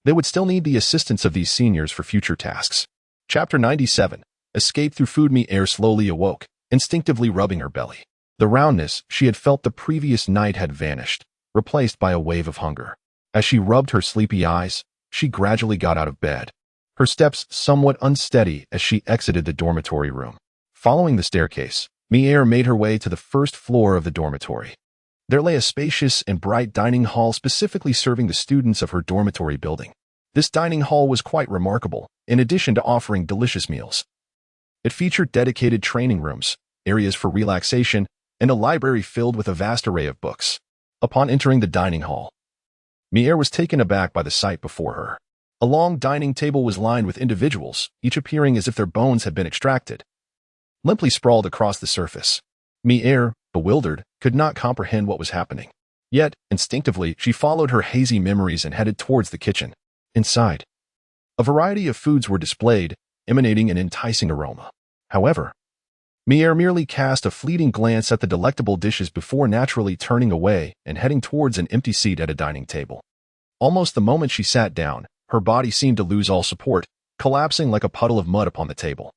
they would still need the assistance of these seniors for future tasks. Chapter 97. Escape through food. Mi-er slowly awoke, instinctively rubbing her belly. The roundness she had felt the previous night had vanished, replaced by a wave of hunger. As she rubbed her sleepy eyes, she gradually got out of bed, her steps somewhat unsteady as she exited the dormitory room. Following the staircase, Mi-er made her way to the first floor of the dormitory. There lay a spacious and bright dining hall specifically serving the students of her dormitory building. This dining hall was quite remarkable, in addition to offering delicious meals. It featured dedicated training rooms, areas for relaxation, and a library filled with a vast array of books. Upon entering the dining hall, Mi-er was taken aback by the sight before her. A long dining table was lined with individuals, each appearing as if their bones had been extracted, limply sprawled across the surface. Mi-er, bewildered, could not comprehend what was happening. Yet, instinctively, she followed her hazy memories and headed towards the kitchen. Inside, a variety of foods were displayed, emanating an enticing aroma. However, Mi-er merely cast a fleeting glance at the delectable dishes before naturally turning away and heading towards an empty seat at a dining table. Almost the moment she sat down, her body seemed to lose all support, collapsing like a puddle of mud upon the table.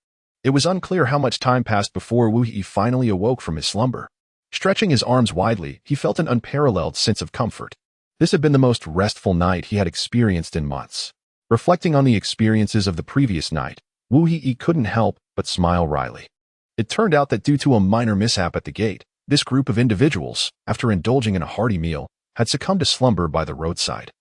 It was unclear how much time passed before Wu He finally awoke from his slumber. Stretching his arms widely, he felt an unparalleled sense of comfort. This had been the most restful night he had experienced in months. Reflecting on the experiences of the previous night, Wu He couldn't help but smile wryly. It turned out that due to a minor mishap at the gate, this group of individuals, after indulging in a hearty meal, had succumbed to slumber by the roadside.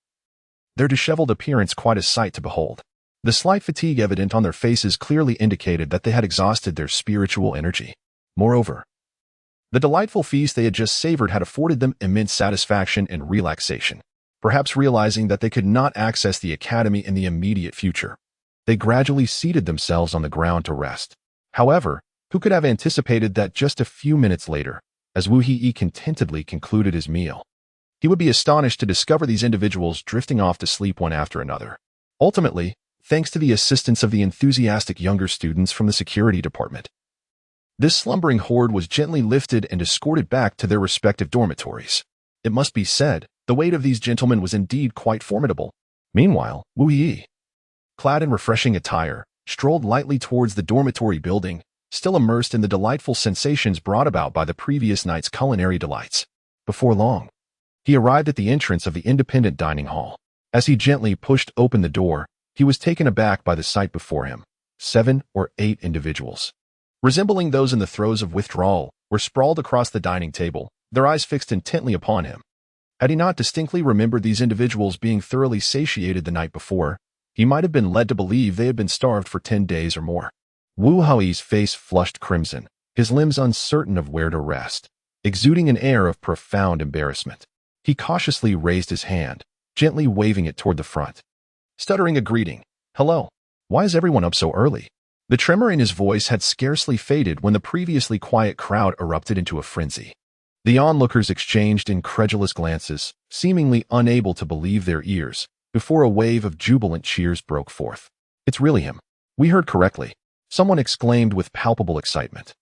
Their disheveled appearance quite a sight to behold. The slight fatigue evident on their faces clearly indicated that they had exhausted their spiritual energy. Moreover, the delightful feast they had just savored had afforded them immense satisfaction and relaxation. Perhaps realizing that they could not access the academy in the immediate future, they gradually seated themselves on the ground to rest. However, who could have anticipated that just a few minutes later, as Wu He contentedly concluded his meal, he would be astonished to discover these individuals drifting off to sleep one after another. Ultimately, thanks to the assistance of the enthusiastic younger students from the security department, this slumbering horde was gently lifted and escorted back to their respective dormitories. It must be said, the weight of these gentlemen was indeed quite formidable. Meanwhile, Wu He, clad in refreshing attire, strolled lightly towards the dormitory building, still immersed in the delightful sensations brought about by the previous night's culinary delights. Before long, he arrived at the entrance of the independent dining hall. As he gently pushed open the door, he was taken aback by the sight before him. 7 or 8 individuals, resembling those in the throes of withdrawal, were sprawled across the dining table, their eyes fixed intently upon him. Had he not distinctly remembered these individuals being thoroughly satiated the night before, he might have been led to believe they had been starved for 10 days or more. Wu Hao's face flushed crimson, his limbs uncertain of where to rest, exuding an air of profound embarrassment. He cautiously raised his hand, gently waving it toward the front, stuttering a greeting. "Hello. Why is everyone up so early?" The tremor in his voice had scarcely faded when the previously quiet crowd erupted into a frenzy. The onlookers exchanged incredulous glances, seemingly unable to believe their ears, before a wave of jubilant cheers broke forth. "It's really him. We heard correctly," someone exclaimed with palpable excitement.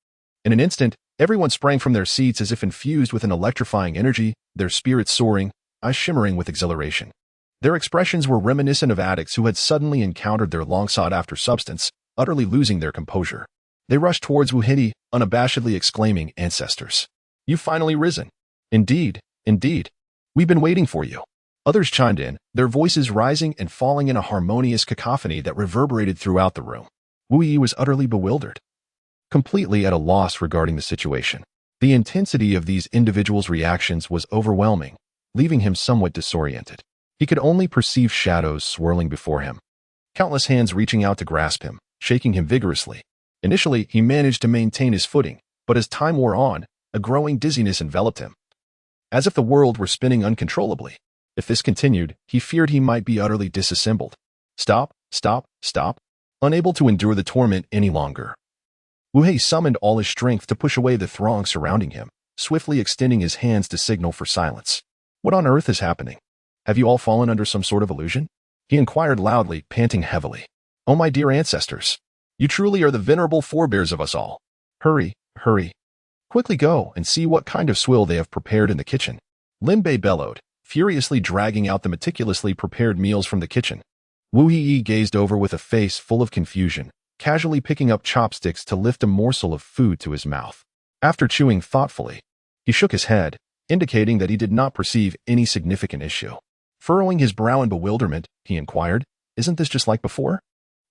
In an instant, everyone sprang from their seats as if infused with an electrifying energy, their spirits soaring, eyes shimmering with exhilaration. Their expressions were reminiscent of addicts who had suddenly encountered their long-sought-after substance, utterly losing their composure. They rushed towards Wu He, unabashedly exclaiming, "Ancestors, you've finally risen. Indeed, indeed. We've been waiting for you." Others chimed in, their voices rising and falling in a harmonious cacophony that reverberated throughout the room. Wu He was utterly bewildered, completely at a loss regarding the situation. The intensity of these individuals' reactions was overwhelming, leaving him somewhat disoriented. He could only perceive shadows swirling before him, countless hands reaching out to grasp him, shaking him vigorously. Initially, he managed to maintain his footing, but as time wore on, a growing dizziness enveloped him, as if the world were spinning uncontrollably. If this continued, he feared he might be utterly disassembled. Stop, stop, stop. Unable to endure the torment any longer, Wu He summoned all his strength to push away the throng surrounding him, swiftly extending his hands to signal for silence. "What on earth is happening? Have you all fallen under some sort of illusion?" he inquired loudly, panting heavily. "Oh, my dear ancestors, you truly are the venerable forebears of us all. Hurry, hurry, Quickly go and see what kind of swill they have prepared in the kitchen. Lin Bei bellowed, furiously dragging out the meticulously prepared meals from the kitchen. Wu Yi gazed over with a face full of confusion, casually picking up chopsticks to lift a morsel of food to his mouth. After chewing thoughtfully, he shook his head, indicating that he did not perceive any significant issue. Furrowing his brow in bewilderment, he inquired, "Isn't this just like before?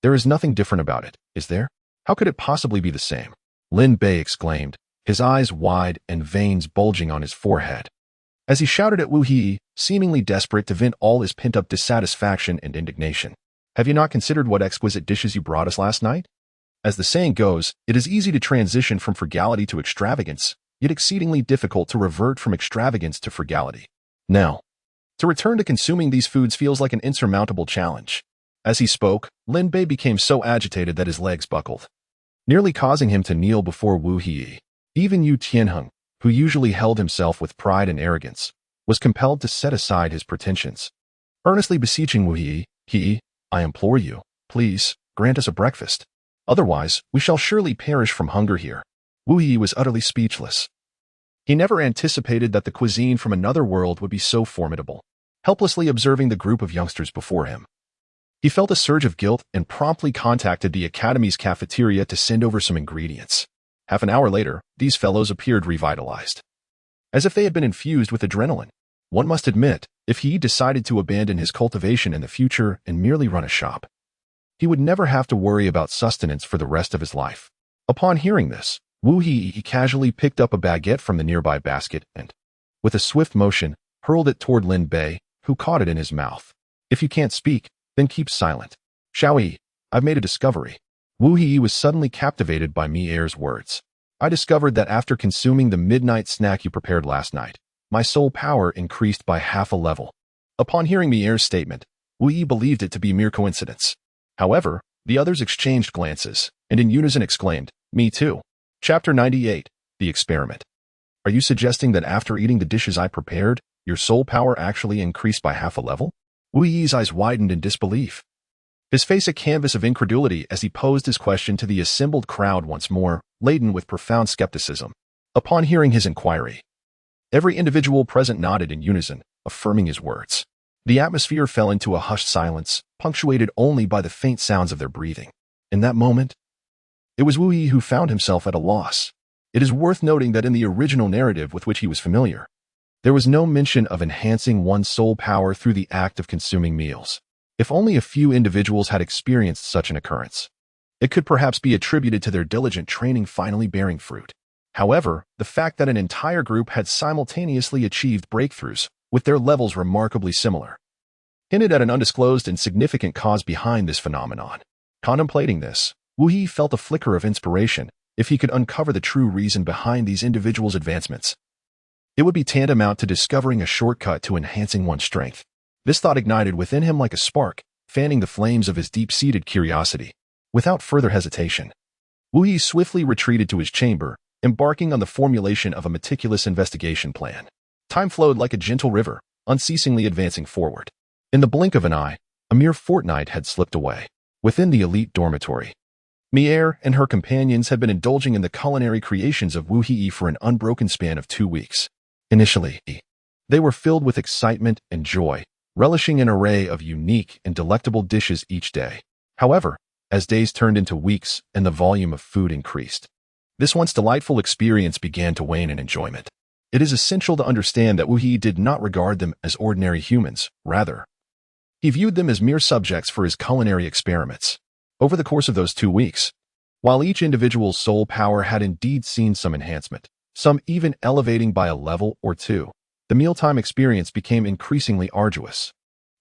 There is nothing different about it, is there? How could it possibly be the same?" Lin Bei exclaimed, his eyes wide and veins bulging on his forehead. As he shouted at Wu Yi, seemingly desperate to vent all his pent-up dissatisfaction and indignation. "Have you not considered what exquisite dishes you brought us last night?" As the saying goes, it is easy to transition from frugality to extravagance, yet exceedingly difficult to revert from extravagance to frugality. Now, to return to consuming these foods feels like an insurmountable challenge. As he spoke, Lin Bei became so agitated that his legs buckled, nearly causing him to kneel before Wu Yi. Even Yu Tianheng, who usually held himself with pride and arrogance, was compelled to set aside his pretensions. Earnestly beseeching Wu Yi, "I implore you, please, grant us a breakfast. Otherwise, we shall surely perish from hunger here." Wu Yi was utterly speechless. He never anticipated that the cuisine from another world would be so formidable. Helplessly observing the group of youngsters before him, he felt a surge of guilt and promptly contacted the academy's cafeteria to send over some ingredients. Half an hour later, these fellows appeared revitalized, as if they had been infused with adrenaline. One must admit, if he decided to abandon his cultivation in the future and merely run a shop, he would never have to worry about sustenance for the rest of his life. Upon hearing this, Wu Yi casually picked up a baguette from the nearby basket and, with a swift motion, hurled it toward Lin Bei, who caught it in his mouth. "If you can't speak, then keep silent. Xiaoyi, I've made a discovery." Wu Yi was suddenly captivated by Mi Er's words. "I discovered that after consuming the midnight snack you prepared last night, my soul power increased by half a level." Upon hearing Mi Er's statement, Wu Yi believed it to be mere coincidence. However, the others exchanged glances, and in unison exclaimed, "Me too." Chapter 98, The Experiment. "Are you suggesting that after eating the dishes I prepared, your soul power actually increased by half a level?" Wu Yi's eyes widened in disbelief, his face a canvas of incredulity as he posed his question to the assembled crowd once more, laden with profound skepticism. Upon hearing his inquiry, every individual present nodded in unison, affirming his words. The atmosphere fell into a hushed silence, punctuated only by the faint sounds of their breathing. In that moment, it was Wu Yi who found himself at a loss. It is worth noting that in the original narrative with which he was familiar, there was no mention of enhancing one's soul power through the act of consuming meals. If only a few individuals had experienced such an occurrence, it could perhaps be attributed to their diligent training finally bearing fruit. However, the fact that an entire group had simultaneously achieved breakthroughs, with their levels remarkably similar, hinted at an undisclosed and significant cause behind this phenomenon. Contemplating this, Wu Yi felt a flicker of inspiration. If he could uncover the true reason behind these individuals' advancements, it would be tantamount to discovering a shortcut to enhancing one's strength. This thought ignited within him like a spark, fanning the flames of his deep-seated curiosity. Without further hesitation, Wu Yi swiftly retreated to his chamber, embarking on the formulation of a meticulous investigation plan. Time flowed like a gentle river, unceasingly advancing forward. In the blink of an eye, a mere fortnight had slipped away. Within the elite dormitory, Mi Er and her companions had been indulging in the culinary creations of Wu Yi for an unbroken span of 2 weeks. Initially, they were filled with excitement and joy, relishing an array of unique and delectable dishes each day. However, as days turned into weeks and the volume of food increased, this once delightful experience began to wane in enjoyment. It is essential to understand that Wu Yi did not regard them as ordinary humans. Rather, he viewed them as mere subjects for his culinary experiments. Over the course of those 2 weeks, while each individual's soul power had indeed seen some enhancement, some even elevating by a level or two, the mealtime experience became increasingly arduous.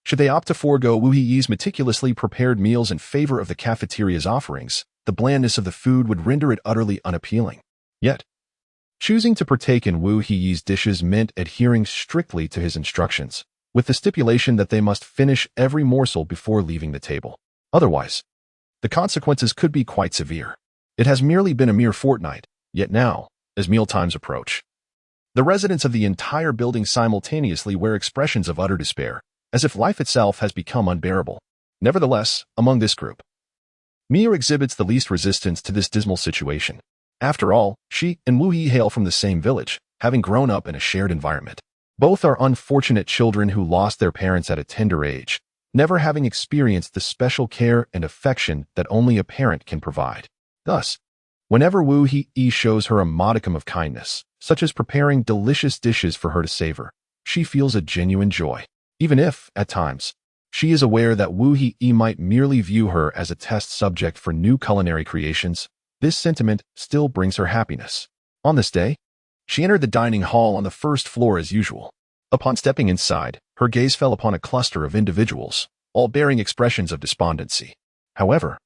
Should they opt to forego Wu Yi's meticulously prepared meals in favor of the cafeteria's offerings, the blandness of the food would render it utterly unappealing. Yet, choosing to partake in Wu Yi's dishes meant adhering strictly to his instructions, with the stipulation that they must finish every morsel before leaving the table. Otherwise, the consequences could be quite severe. It has merely been a mere fortnight, yet now, as mealtimes approach, the residents of the entire building simultaneously wear expressions of utter despair, as if life itself has become unbearable. Nevertheless, among this group, Mi Er exhibits the least resistance to this dismal situation. After all, she and Wu Yi hail from the same village, having grown up in a shared environment. Both are unfortunate children who lost their parents at a tender age, never having experienced the special care and affection that only a parent can provide. Thus, whenever Wu Yi shows her a modicum of kindness, such as preparing delicious dishes for her to savor, she feels a genuine joy. Even if, at times, she is aware that Wu Yi might merely view her as a test subject for new culinary creations, this sentiment still brings her happiness. On this day, she entered the dining hall on the first floor as usual. Upon stepping inside, her gaze fell upon a cluster of individuals, all bearing expressions of despondency. However,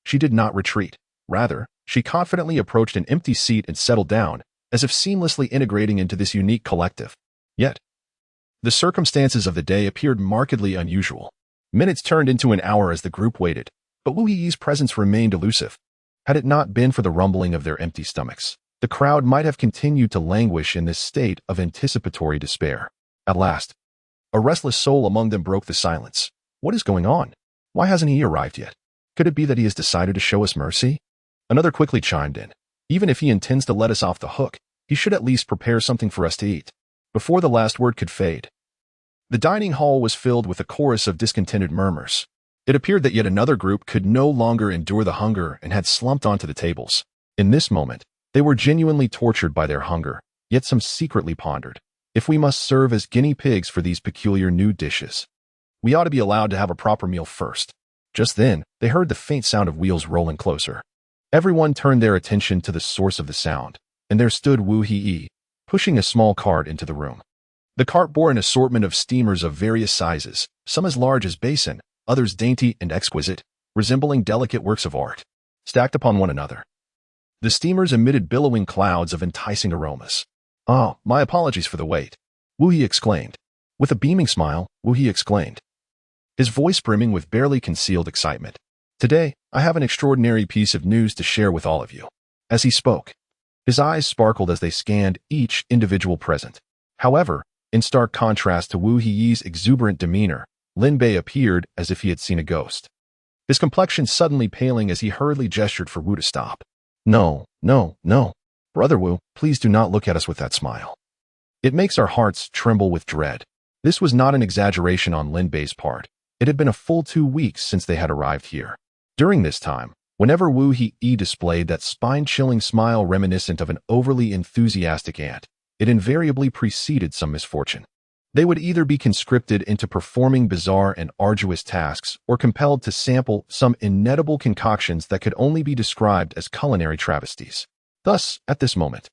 she did not retreat. Rather, she confidently approached an empty seat and settled down, as if seamlessly integrating into this unique collective. Yet, the circumstances of the day appeared markedly unusual. Minutes turned into an hour as the group waited, but Wu Yi's presence remained elusive. Had it not been for the rumbling of their empty stomachs, the crowd might have continued to languish in this state of anticipatory despair. At last, a restless soul among them broke the silence. What is going on? Why hasn't he arrived yet? Could it be that he has decided to show us mercy? Another quickly chimed in. Even if he intends to let us off the hook, he should at least prepare something for us to eat. Before the last word could fade, the dining hall was filled with a chorus of discontented murmurs. It appeared that yet another group could no longer endure the hunger and had slumped onto the tables. In this moment, they were genuinely tortured by their hunger, yet some secretly pondered, if we must serve as guinea pigs for these peculiar new dishes, we ought to be allowed to have a proper meal first. Just then, they heard the faint sound of wheels rolling closer. Everyone turned their attention to the source of the sound, and there stood Wu Yi, pushing a small cart into the room. The cart bore an assortment of steamers of various sizes, some as large as basin, others dainty and exquisite, resembling delicate works of art, stacked upon one another. The steamers emitted billowing clouds of enticing aromas. "Oh, my apologies for the wait," Wu Yi exclaimed. With a beaming smile, Wu Yi exclaimed, his voice brimming with barely concealed excitement. "Today, I have an extraordinary piece of news to share with all of you." As he spoke, his eyes sparkled as they scanned each individual present. However, in stark contrast to Wu Yi's exuberant demeanor, Lin Bei appeared as if he had seen a ghost, his complexion suddenly paling as he hurriedly gestured for Wu to stop. "No, no, no. Brother Wu, please do not look at us with that smile. It makes our hearts tremble with dread." This was not an exaggeration on Lin Bei's part. It had been a full 2 weeks since they had arrived here. During this time, whenever Wu Yi displayed that spine-chilling smile reminiscent of an overly enthusiastic ant, it invariably preceded some misfortune. They would either be conscripted into performing bizarre and arduous tasks or compelled to sample some inedible concoctions that could only be described as culinary travesties. Thus, at this moment,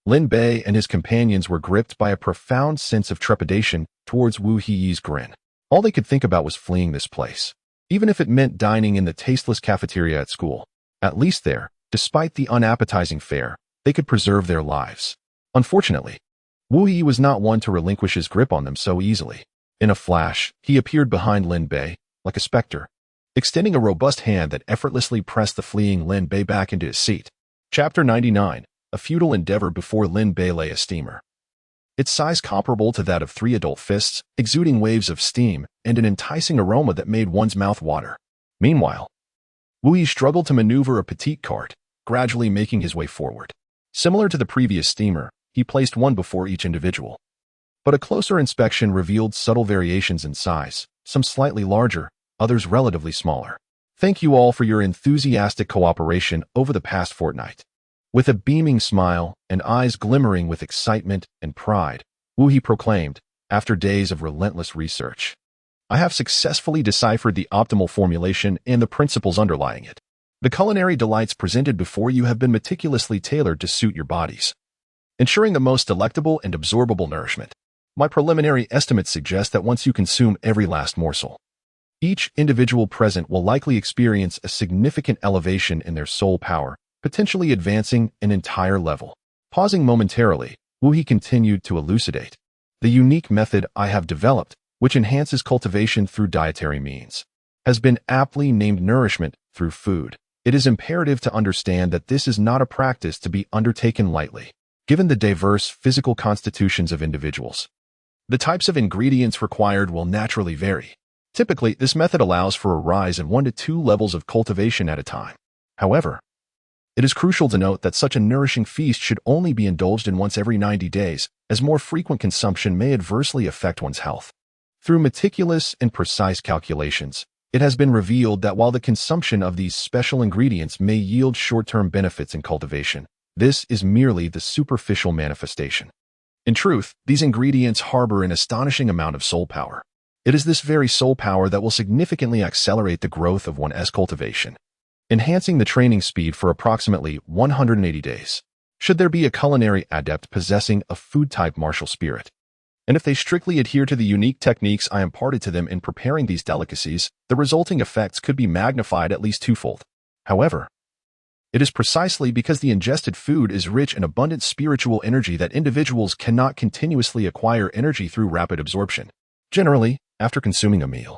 Lin Bei and his companions were gripped by a profound sense of trepidation towards Wu Yi's grin. All they could think about was fleeing this place, even if it meant dining in the tasteless cafeteria at school. At least there, despite the unappetizing fare, they could preserve their lives. Unfortunately, Wu Yi was not one to relinquish his grip on them so easily. In a flash, he appeared behind Lin Bei, like a specter, extending a robust hand that effortlessly pressed the fleeing Lin Bei back into his seat. Chapter 99, a futile endeavor before Lin Bei lay a steamer. Its size comparable to that of 3 adult fists, exuding waves of steam, and an enticing aroma that made one's mouth water. Meanwhile, Wu Yi struggled to maneuver a petite cart, gradually making his way forward. Similar to the previous steamer, he placed one before each individual. But a closer inspection revealed subtle variations in size, some slightly larger, others relatively smaller. Thank you all for your enthusiastic cooperation over the past fortnight. With a beaming smile and eyes glimmering with excitement and pride, Wu Yi proclaimed, after days of relentless research, "I have successfully deciphered the optimal formulation and the principles underlying it. The culinary delights presented before you have been meticulously tailored to suit your bodies, ensuring the most delectable and absorbable nourishment. My preliminary estimates suggest that once you consume every last morsel, each individual present will likely experience a significant elevation in their soul power, potentially advancing an entire level." Pausing momentarily, Wu Yi continued to elucidate. "The unique method I have developed, which enhances cultivation through dietary means, has been aptly named nourishment through food. It is imperative to understand that this is not a practice to be undertaken lightly, given the diverse physical constitutions of individuals. The types of ingredients required will naturally vary. Typically, this method allows for a rise in 1 to 2 levels of cultivation at a time. However, It is crucial to note that such a nourishing feast should only be indulged in once every 90 days, as more frequent consumption may adversely affect one's health. Through meticulous and precise calculations, it has been revealed that while the consumption of these special ingredients may yield short-term benefits in cultivation, this is merely the superficial manifestation. In truth, these ingredients harbor an astonishing amount of soul power. It is this very soul power that will significantly accelerate the growth of one's cultivation, enhancing the training speed for approximately 180 days. Should there be a culinary adept possessing a food-type martial spirit, and if they strictly adhere to the unique techniques I imparted to them in preparing these delicacies, the resulting effects could be magnified at least twofold. However, it is precisely because the ingested food is rich in abundant spiritual energy that individuals cannot continuously acquire energy through rapid absorption. Generally, after consuming a meal,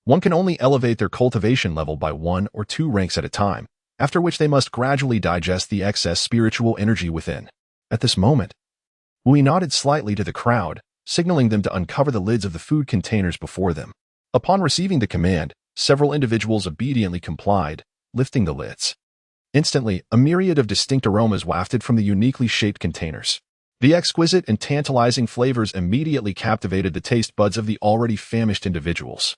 one can only elevate their cultivation level by 1 or 2 ranks at a time, after which they must gradually digest the excess spiritual energy within. At this moment, Wu nodded slightly to the crowd, signaling them to uncover the lids of the food containers before them. Upon receiving the command, several individuals obediently complied, lifting the lids. Instantly, a myriad of distinct aromas wafted from the uniquely shaped containers. The exquisite and tantalizing flavors immediately captivated the taste buds of the already famished individuals,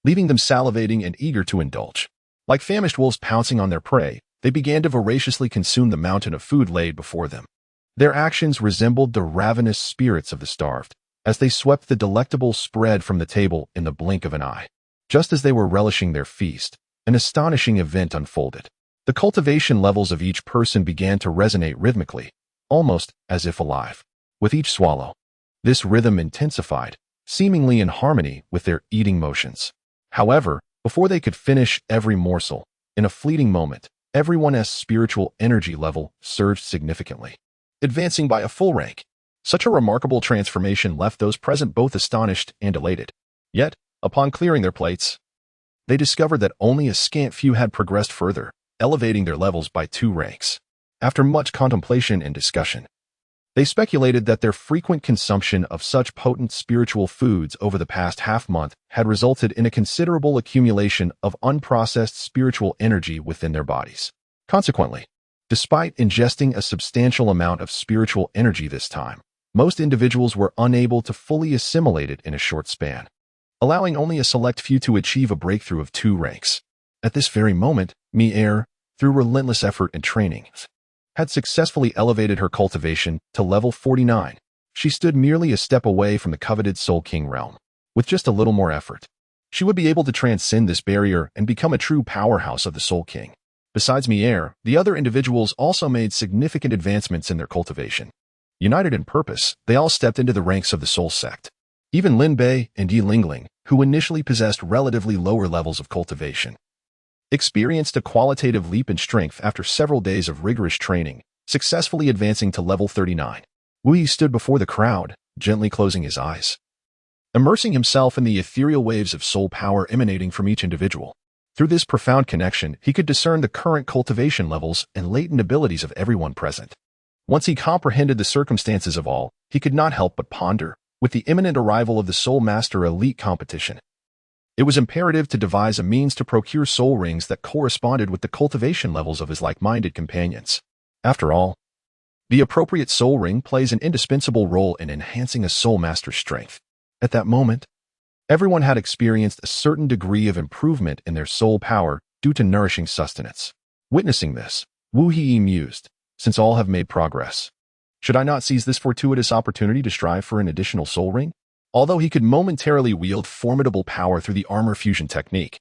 leaving them salivating and eager to indulge. Like famished wolves pouncing on their prey, they began to voraciously consume the mountain of food laid before them. Their actions resembled the ravenous spirits of the starved, as they swept the delectable spread from the table in the blink of an eye. Just as they were relishing their feast, an astonishing event unfolded. The cultivation levels of each person began to resonate rhythmically, almost as if alive. With each swallow, this rhythm intensified, seemingly in harmony with their eating motions. However, before they could finish every morsel, in a fleeting moment, everyone's spiritual energy level surged significantly, advancing by a full rank. Such a remarkable transformation left those present both astonished and elated. Yet, upon clearing their plates, they discovered that only a scant few had progressed further, elevating their levels by 2 ranks. After much contemplation and discussion, they speculated that their frequent consumption of such potent spiritual foods over the past half-month had resulted in a considerable accumulation of unprocessed spiritual energy within their bodies. Consequently, despite ingesting a substantial amount of spiritual energy this time, most individuals were unable to fully assimilate it in a short span, allowing only a select few to achieve a breakthrough of 2 ranks. At this very moment, Mi-Er, through relentless effort and training, had successfully elevated her cultivation to level 49. She stood merely a step away from the coveted Soul King realm. With just a little more effort, she would be able to transcend this barrier and become a true powerhouse of the Soul King. Besides Mi-Er, the other individuals also made significant advancements in their cultivation. United in purpose, they all stepped into the ranks of the Soul Sect. Even Lin Bei and Yi Lingling, who initially possessed relatively lower levels of cultivation, experienced a qualitative leap in strength after several days of rigorous training, successfully advancing to level 39. Wu Yi stood before the crowd, gently closing his eyes, immersing himself in the ethereal waves of soul power emanating from each individual. Through this profound connection, he could discern the current cultivation levels and latent abilities of everyone present. Once he comprehended the circumstances of all, he could not help but ponder. With the imminent arrival of the Soul Master Elite competition, it was imperative to devise a means to procure soul rings that corresponded with the cultivation levels of his like-minded companions. After all, the appropriate soul ring plays an indispensable role in enhancing a soul master's strength. At that moment, everyone had experienced a certain degree of improvement in their soul power due to nourishing sustenance. Witnessing this, Wu Yi mused, since all have made progress, should I not seize this fortuitous opportunity to strive for an additional soul ring? Although he could momentarily wield formidable power through the armor fusion technique,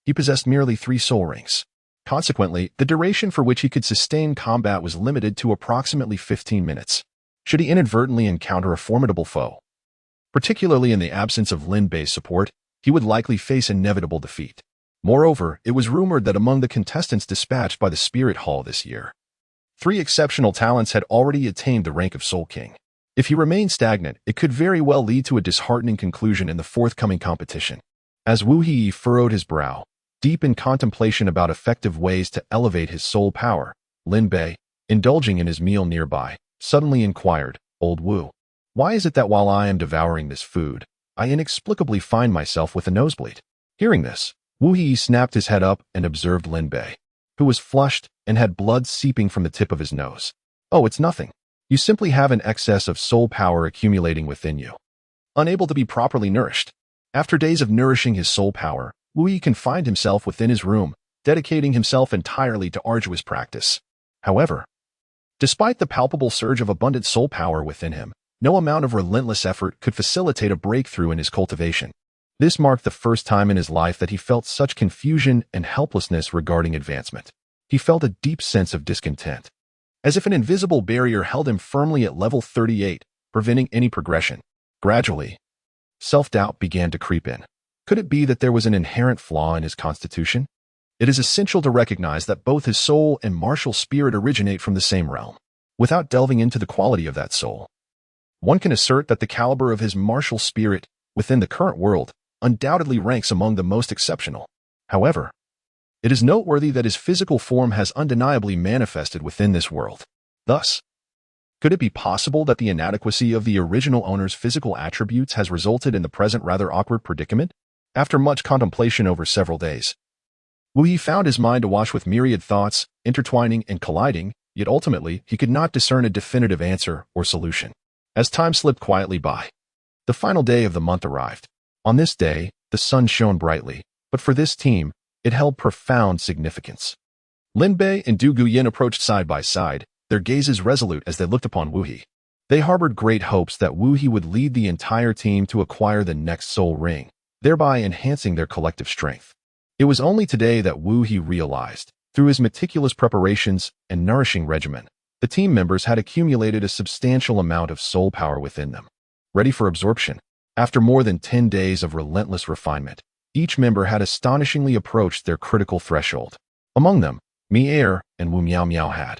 he possessed merely 3 soul rings. Consequently, the duration for which he could sustain combat was limited to approximately 15 minutes. Should he inadvertently encounter a formidable foe, particularly in the absence of Lin Bei's support, he would likely face inevitable defeat. Moreover, it was rumored that among the contestants dispatched by the Spirit Hall this year, 3 exceptional talents had already attained the rank of Soul King. If he remained stagnant, it could very well lead to a disheartening conclusion in the forthcoming competition. As Wu Yi furrowed his brow, deep in contemplation about effective ways to elevate his soul power, Lin Bei, indulging in his meal nearby, suddenly inquired, "Old Wu, why is it that while I am devouring this food, I inexplicably find myself with a nosebleed?" Hearing this, Wu Yi snapped his head up and observed Lin Bei, who was flushed, and had blood seeping from the tip of his nose. Oh, it's nothing. You simply have an excess of soul power accumulating within you. Unable to be properly nourished. After days of nourishing his soul power, Wu Yi confined himself within his room, dedicating himself entirely to arduous practice. However, despite the palpable surge of abundant soul power within him, no amount of relentless effort could facilitate a breakthrough in his cultivation. This marked the first time in his life that he felt such confusion and helplessness regarding advancement. He felt a deep sense of discontent, as if an invisible barrier held him firmly at level 38, preventing any progression. Gradually, self-doubt began to creep in. Could it be that there was an inherent flaw in his constitution? It is essential to recognize that both his soul and martial spirit originate from the same realm. Without delving into the quality of that soul, one can assert that the caliber of his martial spirit within the current world undoubtedly ranks among the most exceptional. However, it is noteworthy that his physical form has undeniably manifested within this world. Thus, could it be possible that the inadequacy of the original owner's physical attributes has resulted in the present rather awkward predicament? After much contemplation over several days, Wu Yi found his mind awash with myriad thoughts, intertwining and colliding, yet ultimately he could not discern a definitive answer or solution. As time slipped quietly by, the final day of the month arrived. On this day, the sun shone brightly, but for this team, it held profound significance. Lin Bei and Du Guyan approached side by side, their gazes resolute as they looked upon Wu Yi. They harbored great hopes that Wu Yi would lead the entire team to acquire the next soul ring, thereby enhancing their collective strength. It was only today that Wu Yi realized, through his meticulous preparations and nourishing regimen, the team members had accumulated a substantial amount of soul power within them, ready for absorption. After more than 10 days of relentless refinement, each member had astonishingly approached their critical threshold. Among them, Mi Er and Wu Miao Miao had.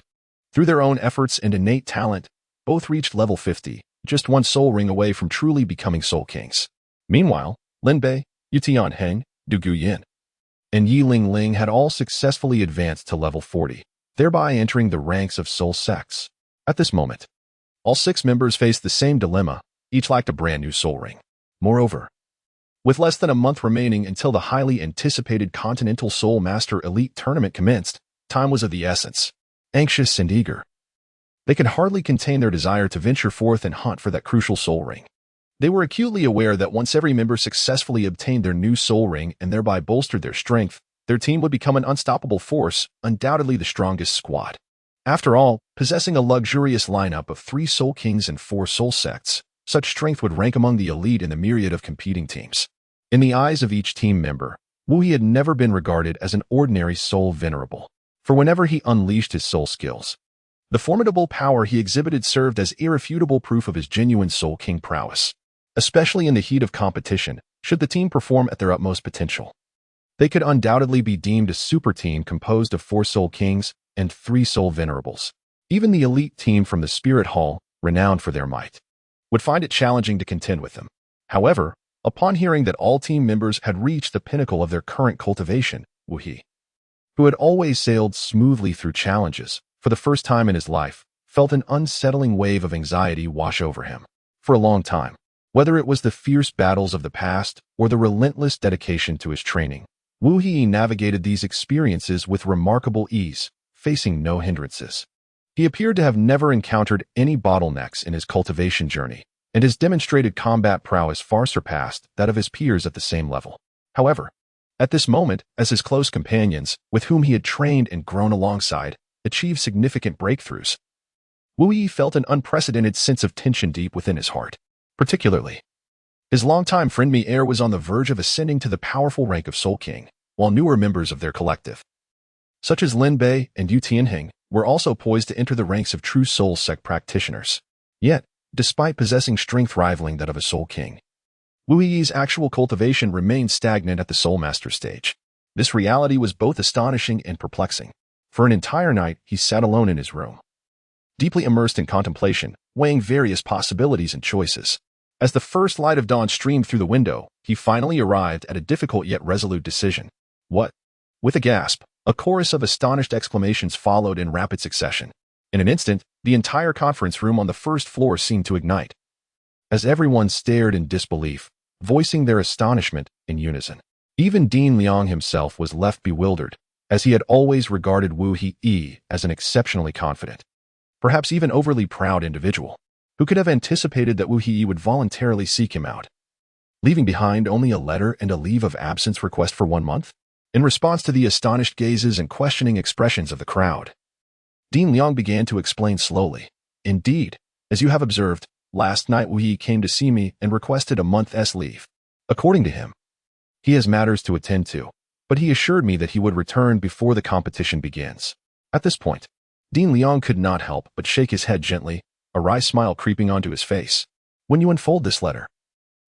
Through their own efforts and innate talent, both reached level 50, just one soul ring away from truly becoming soul kings. Meanwhile, Lin Bei, Yu Tianheng, Du Guyan, and Yi Ling had all successfully advanced to level 40, thereby entering the ranks of soul sects. At this moment, all 6 members faced the same dilemma. Each lacked a brand new soul ring. Moreover, with less than a month remaining until the highly anticipated Continental Soul Master Elite Tournament commenced, time was of the essence. Anxious and eager, they could hardly contain their desire to venture forth and hunt for that crucial soul ring. They were acutely aware that once every member successfully obtained their new soul ring and thereby bolstered their strength, their team would become an unstoppable force, undoubtedly the strongest squad. After all, possessing a luxurious lineup of 3 soul kings and 4 soul sects, such strength would rank among the elite in the myriad of competing teams. In the eyes of each team member, Wu Yi had never been regarded as an ordinary soul venerable, for whenever he unleashed his soul skills, the formidable power he exhibited served as irrefutable proof of his genuine soul king prowess. Especially in the heat of competition, should the team perform at their utmost potential, they could undoubtedly be deemed a super team composed of 4 soul kings and 3 soul venerables. Even the elite team from the Spirit Hall, renowned for their might, would find it challenging to contend with them. However, upon hearing that all team members had reached the pinnacle of their current cultivation, Wu Yi, who had always sailed smoothly through challenges, for the first time in his life, felt an unsettling wave of anxiety wash over him. For a long time, whether it was the fierce battles of the past or the relentless dedication to his training, Wu Yi navigated these experiences with remarkable ease, facing no hindrances. He appeared to have never encountered any bottlenecks in his cultivation journey, and his demonstrated combat prowess far surpassed that of his peers at the same level. However, at this moment, as his close companions, with whom he had trained and grown alongside, achieved significant breakthroughs, Wu Yi felt an unprecedented sense of tension deep within his heart. Particularly, his longtime friend Mi Er was on the verge of ascending to the powerful rank of Soul King, while newer members of their collective, such as Lin Bei and Yu Tianheng, were also poised to enter the ranks of true soul sect practitioners. Yet, despite possessing strength rivaling that of a soul king, Wu Yi's actual cultivation remained stagnant at the soul master stage. This reality was both astonishing and perplexing. For an entire night, he sat alone in his room, deeply immersed in contemplation, weighing various possibilities and choices. As the first light of dawn streamed through the window, he finally arrived at a difficult yet resolute decision. What? With a gasp, a chorus of astonished exclamations followed in rapid succession. In an instant, the entire conference room on the first floor seemed to ignite, as everyone stared in disbelief, voicing their astonishment in unison. Even Dean Liang himself was left bewildered, as he had always regarded Wu He as an exceptionally confident, perhaps even overly proud individual. Who could have anticipated that Wu He would voluntarily seek him out, leaving behind only a letter and a leave of absence request for 1 month? In response to the astonished gazes and questioning expressions of the crowd, Dean Liang began to explain slowly. Indeed, as you have observed, last night Wu He came to see me and requested a month's leave. According to him, he has matters to attend to, but he assured me that he would return before the competition begins. At this point, Dean Liang could not help but shake his head gently, a wry smile creeping onto his face. When you unfold this letter,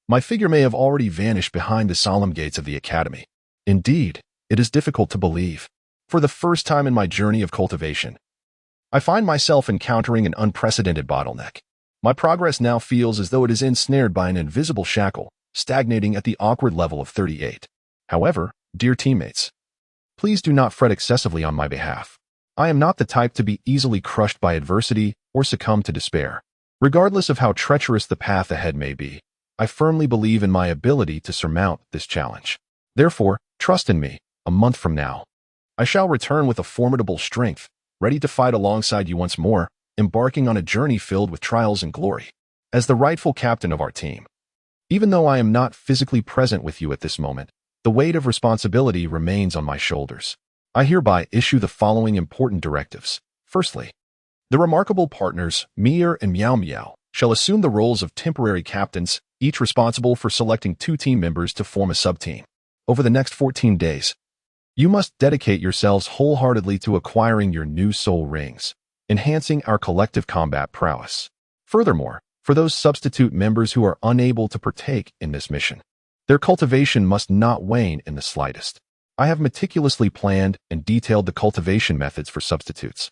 my figure may have already vanished behind the solemn gates of the academy. Indeed, it is difficult to believe. For the first time in my journey of cultivation, I find myself encountering an unprecedented bottleneck. My progress now feels as though it is ensnared by an invisible shackle, stagnating at the awkward level of 38. However, dear teammates, please do not fret excessively on my behalf. I am not the type to be easily crushed by adversity or succumb to despair. Regardless of how treacherous the path ahead may be, I firmly believe in my ability to surmount this challenge. Therefore, trust in me. A month from now, I shall return with a formidable strength, ready to fight alongside you once more, embarking on a journey filled with trials and glory. As the rightful captain of our team, even though I am not physically present with you at this moment, the weight of responsibility remains on my shoulders. I hereby issue the following important directives. Firstly, the remarkable partners, Mir and Miao Miao, shall assume the roles of temporary captains, each responsible for selecting 2 team members to form a sub-team. Over the next 14 days, you must dedicate yourselves wholeheartedly to acquiring your new soul rings, enhancing our collective combat prowess. Furthermore, for those substitute members who are unable to partake in this mission, their cultivation must not wane in the slightest. I have meticulously planned and detailed the cultivation methods for substitutes,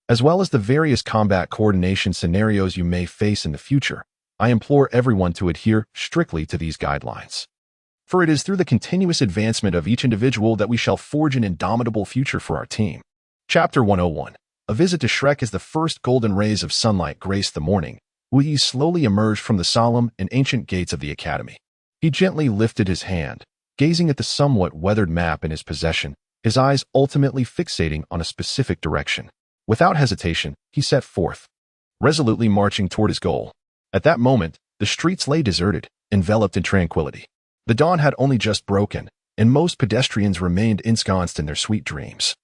as well as the various combat coordination scenarios you may face in the future. I implore everyone to adhere strictly to these guidelines, for it is through the continuous advancement of each individual that we shall forge an indomitable future for our team. Chapter 101. A visit to Shrek. As the first golden rays of sunlight graced the morning, Wu Yi slowly emerged from the solemn and ancient gates of the academy. He gently lifted his hand, gazing at the somewhat weathered map in his possession, his eyes ultimately fixating on a specific direction. Without hesitation, he set forth, resolutely marching toward his goal. At that moment, the streets lay deserted, enveloped in tranquility. The dawn had only just broken, and most pedestrians remained ensconced in their sweet dreams.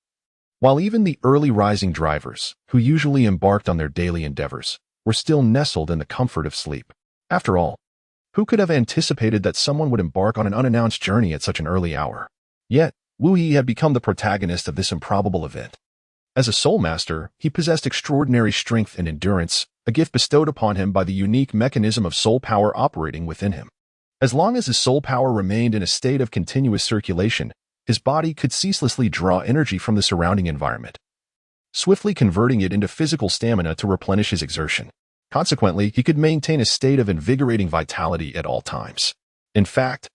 While even the early rising drivers, who usually embarked on their daily endeavors, were still nestled in the comfort of sleep. After all, who could have anticipated that someone would embark on an unannounced journey at such an early hour? Yet, Wu Yi had become the protagonist of this improbable event. As a soul master, he possessed extraordinary strength and endurance, a gift bestowed upon him by the unique mechanism of soul power operating within him. As long as his soul power remained in a state of continuous circulation, his body could ceaselessly draw energy from the surrounding environment, swiftly converting it into physical stamina to replenish his exertion. Consequently, he could maintain a state of invigorating vitality at all times. In fact,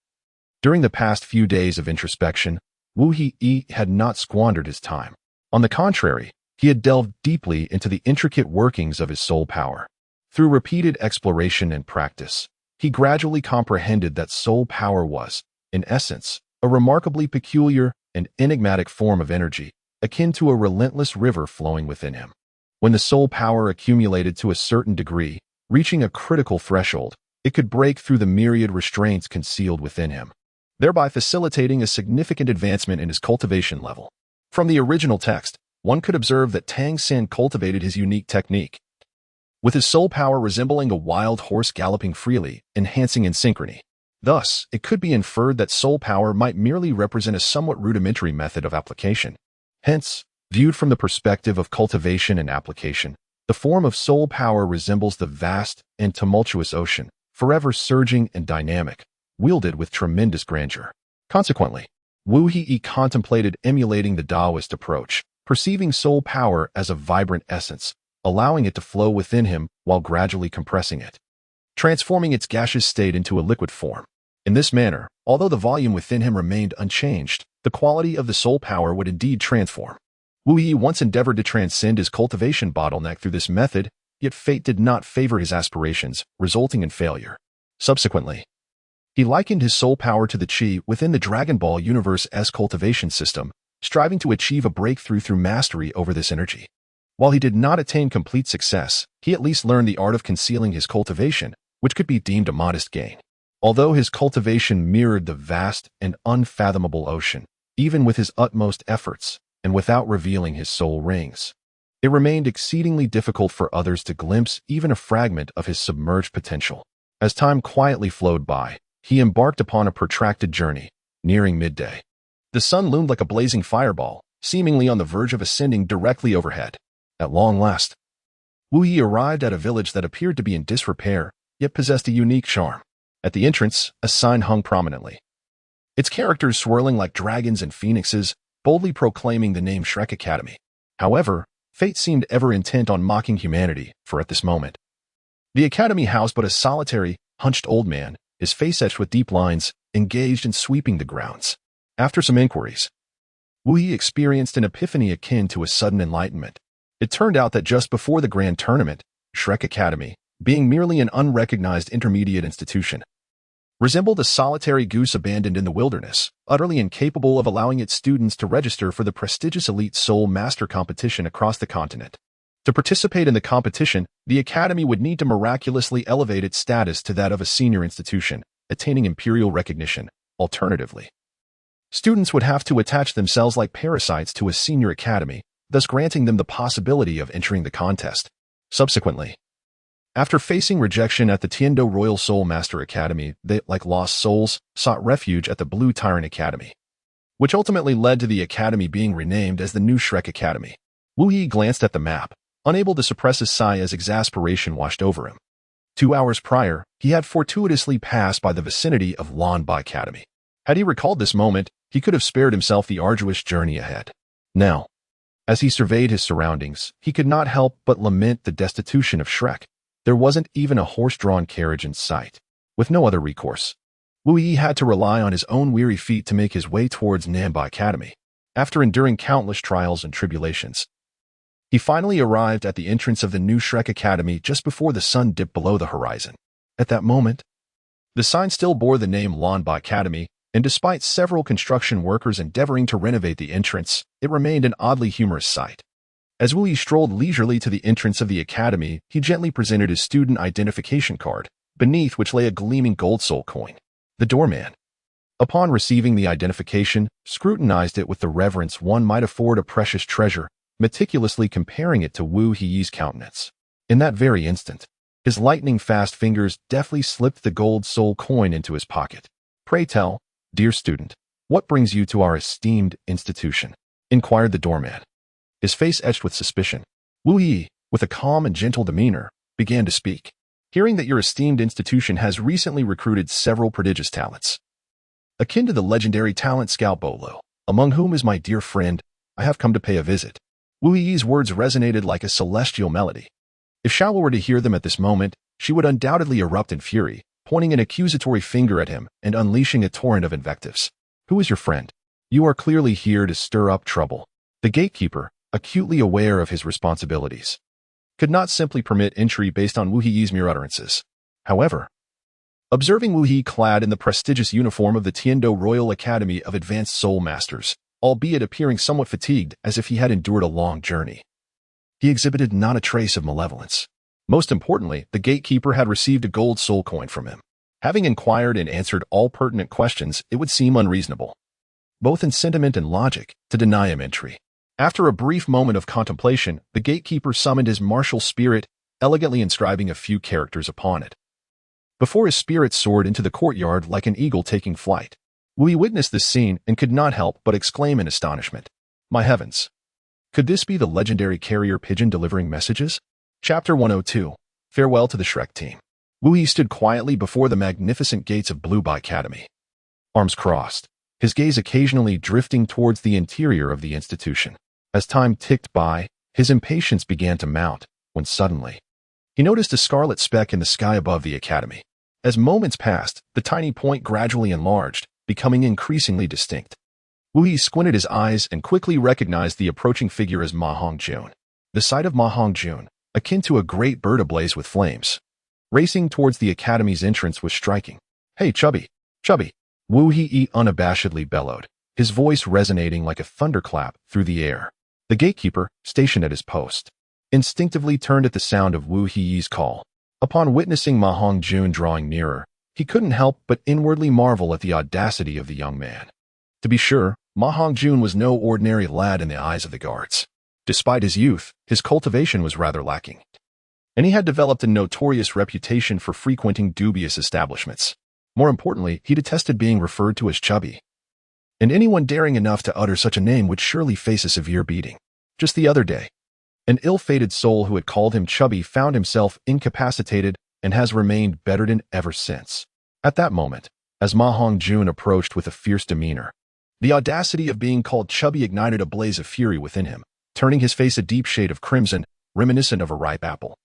during the past few days of introspection, Wu He had not squandered his time. On the contrary, he had delved deeply into the intricate workings of his soul power. Through repeated exploration and practice, he gradually comprehended that soul power was, in essence, a remarkably peculiar and enigmatic form of energy, akin to a relentless river flowing within him. When the soul power accumulated to a certain degree, reaching a critical threshold, it could break through the myriad restraints concealed within him, thereby facilitating a significant advancement in his cultivation level. From the original text, one could observe that Tang Sen cultivated his unique technique, with his soul power resembling a wild horse galloping freely, enhancing in synchrony. Thus, it could be inferred that soul power might merely represent a somewhat rudimentary method of application. Hence, viewed from the perspective of cultivation and application, the form of soul power resembles the vast and tumultuous ocean, forever surging and dynamic, wielded with tremendous grandeur. Consequently, Wu He contemplated emulating the Taoist approach, perceiving soul power as a vibrant essence, allowing it to flow within him while gradually compressing it, transforming its gaseous state into a liquid form. In this manner, although the volume within him remained unchanged, the quality of the soul power would indeed transform. Wu Yi once endeavored to transcend his cultivation bottleneck through this method, yet fate did not favor his aspirations, resulting in failure. Subsequently, he likened his soul power to the chi within the Dragon Ball universe's cultivation system, striving to achieve a breakthrough through mastery over this energy. While he did not attain complete success, he at least learned the art of concealing his cultivation, which could be deemed a modest gain. Although his cultivation mirrored the vast and unfathomable ocean, even with his utmost efforts, and without revealing his soul rings, it remained exceedingly difficult for others to glimpse even a fragment of his submerged potential. As time quietly flowed by, he embarked upon a protracted journey, nearing midday. The sun loomed like a blazing fireball, seemingly on the verge of ascending directly overhead. At long last, Wu Yi arrived at a village that appeared to be in disrepair, yet possessed a unique charm. At the entrance, a sign hung prominently, its characters swirling like dragons and phoenixes, boldly proclaiming the name Shrek Academy. However, fate seemed ever intent on mocking humanity, for at this moment, the academy housed but a solitary, hunched old man, his face etched with deep lines, engaged in sweeping the grounds. After some inquiries, Wu Yi experienced an epiphany akin to a sudden enlightenment. It turned out that just before the grand tournament, Shrek Academy, being merely an unrecognized intermediate institution, resembled a solitary goose abandoned in the wilderness, utterly incapable of allowing its students to register for the prestigious Elite Soul Master competition across the continent. To participate in the competition, the academy would need to miraculously elevate its status to that of a senior institution, attaining imperial recognition. Alternatively, students would have to attach themselves like parasites to a senior academy, thus granting them the possibility of entering the contest. Subsequently, after facing rejection at the Tiendo Royal Soul Master Academy, they, like lost souls, sought refuge at the Blue Tyrant Academy, which ultimately led to the academy being renamed as the New Shrek Academy. Wu Yi glanced at the map, unable to suppress a sigh as exasperation washed over him. 2 hours prior, he had fortuitously passed by the vicinity of Lanba Academy. Had he recalled this moment, he could have spared himself the arduous journey ahead. Now, as he surveyed his surroundings, he could not help but lament the destitution of Shrek. There wasn't even a horse-drawn carriage in sight. With no other recourse, Wu Yi had to rely on his own weary feet to make his way towards Nanba Academy. After enduring countless trials and tribulations, he finally arrived at the entrance of the New Shrek Academy just before the sun dipped below the horizon. At that moment, the sign still bore the name Lanba Academy, and despite several construction workers endeavoring to renovate the entrance, it remained an oddly humorous sight. As Wu Yi strolled leisurely to the entrance of the academy, he gently presented his student identification card, beneath which lay a gleaming gold soul coin. The doorman, upon receiving the identification, scrutinized it with the reverence one might afford a precious treasure, meticulously comparing it to Wu Yi's countenance. In that very instant, his lightning-fast fingers deftly slipped the gold soul coin into his pocket. "Pray tell, dear student, what brings you to our esteemed institution?" inquired the doorman, his face etched with suspicion. Wu Yi, with a calm and gentle demeanor, began to speak. "Hearing that your esteemed institution has recently recruited several prodigious talents, akin to the legendary talent scout Douluo, among whom is my dear friend, I have come to pay a visit." Wu Yi's words resonated like a celestial melody. If Xiao were to hear them at this moment, she would undoubtedly erupt in fury, pointing an accusatory finger at him and unleashing a torrent of invectives. "Who is your friend? You are clearly here to stir up trouble." The gatekeeper, acutely aware of his responsibilities, could not simply permit entry based on Wu Yi's mere utterances. However, observing Wu Yi clad in the prestigious uniform of the Tiendo Royal Academy of Advanced Soul Masters, albeit appearing somewhat fatigued as if he had endured a long journey, he exhibited not a trace of malevolence. Most importantly, the gatekeeper had received a gold soul coin from him. Having inquired and answered all pertinent questions, it would seem unreasonable, both in sentiment and logic, to deny him entry. After a brief moment of contemplation, the gatekeeper summoned his martial spirit, elegantly inscribing a few characters upon it. Before his spirit soared into the courtyard like an eagle taking flight. Wu Yi witnessed this scene and could not help but exclaim in astonishment. "My heavens! Could this be the legendary carrier pigeon delivering messages?" Chapter 102. Farewell to the Shrek team. Wu Yi stood quietly before the magnificent gates of Blue Academy, arms crossed, his gaze occasionally drifting towards the interior of the institution. As time ticked by, his impatience began to mount, when suddenly, he noticed a scarlet speck in the sky above the academy. As moments passed, the tiny point gradually enlarged, becoming increasingly distinct. Wu Yi squinted his eyes and quickly recognized the approaching figure as Ma Hongjun. The sight of Ma Hongjun, akin to a great bird ablaze with flames, racing towards the academy's entrance was striking. "Hey, Chubby! Chubby!" Wu Yi unabashedly bellowed. his voice resonating like a thunderclap through the air. The gatekeeper, stationed at his post, instinctively turned at the sound of Wu Heyi's call. Upon witnessing Ma Hongjun drawing nearer, he couldn't help but inwardly marvel at the audacity of the young man. To be sure, Ma Hongjun was no ordinary lad in the eyes of the guards. Despite his youth, his cultivation was rather lacking, and he had developed a notorious reputation for frequenting dubious establishments. More importantly, he detested being referred to as chubby, and anyone daring enough to utter such a name would surely face a severe beating. Just the other day, an ill-fated soul who had called him chubby found himself incapacitated and has remained bedridden ever since. At that moment, as Ma Hongjun approached with a fierce demeanor, the audacity of being called chubby ignited a blaze of fury within him, turning his face a deep shade of crimson, reminiscent of a ripe apple.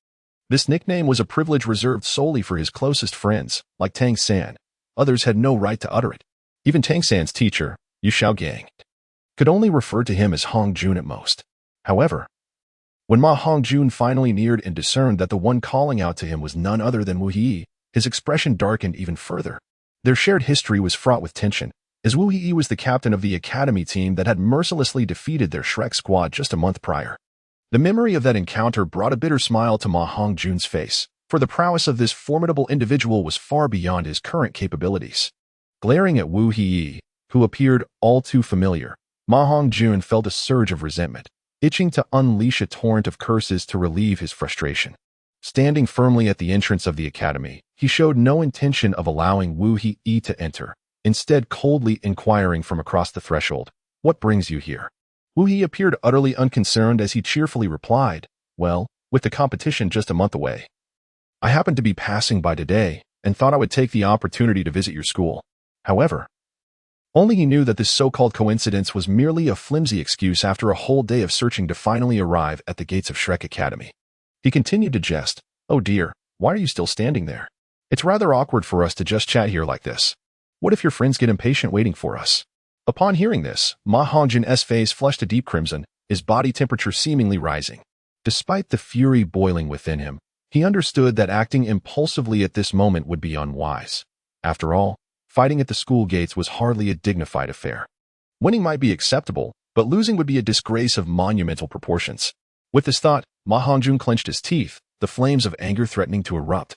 This nickname was a privilege reserved solely for his closest friends, like Tang San. Others had no right to utter it. Even Tang San's teacher, Yu Xiaogang, could only refer to him as Hongjun at most. However, when Ma Hongjun finally neared and discerned that the one calling out to him was none other than Wu Yi, his expression darkened even further. Their shared history was fraught with tension, as Wu Yi was the captain of the academy team that had mercilessly defeated their Shrek squad just a month prior. The memory of that encounter brought a bitter smile to Ma Hongjun's face, for the prowess of this formidable individual was far beyond his current capabilities. Glaring at Wu Yi, who appeared all too familiar, Ma Hongjun felt a surge of resentment, itching to unleash a torrent of curses to relieve his frustration. Standing firmly at the entrance of the academy, he showed no intention of allowing Wu Yi to enter, instead coldly inquiring from across the threshold, "What brings you here?" Wu Yi appeared utterly unconcerned as he cheerfully replied, "Well, with the competition just a month away, I happened to be passing by today and thought I would take the opportunity to visit your school." However, only he knew that this so-called coincidence was merely a flimsy excuse after a whole day of searching to finally arrive at the gates of Shrek Academy. He continued to jest, "Oh dear, why are you still standing there? It's rather awkward for us to just chat here like this. What if your friends get impatient waiting for us?" Upon hearing this, Ma Hongjun's face flushed a deep crimson, his body temperature seemingly rising. Despite the fury boiling within him, he understood that acting impulsively at this moment would be unwise. After all, fighting at the school gates was hardly a dignified affair. Winning might be acceptable, but losing would be a disgrace of monumental proportions. With this thought, Ma Hongjun clenched his teeth, the flames of anger threatening to erupt.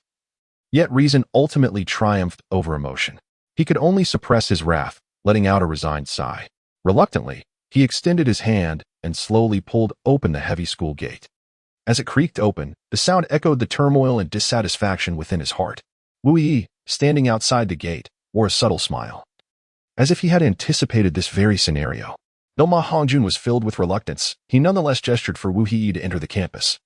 Yet reason ultimately triumphed over emotion. He could only suppress his wrath, letting out a resigned sigh. Reluctantly, he extended his hand and slowly pulled open the heavy school gate. As it creaked open, the sound echoed the turmoil and dissatisfaction within his heart. Wu Yi, standing outside the gate, wore a subtle smile, as if he had anticipated this very scenario. Though Ma Hongjun was filled with reluctance, he nonetheless gestured for Wu Yi to enter the campus.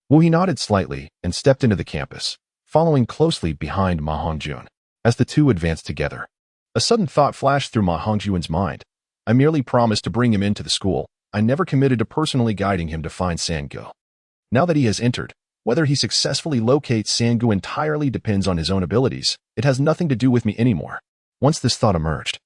Wu Yi nodded slightly and stepped into the campus, following closely behind Ma Hongjun. As the two advanced together, a sudden thought flashed through Ma Hongjun's mind. I merely promised to bring him into the school. I never committed to personally guiding him to find Sanggu. Now that he has entered, whether he successfully locates Sanggu entirely depends on his own abilities. It has nothing to do with me anymore. Once this thought emerged,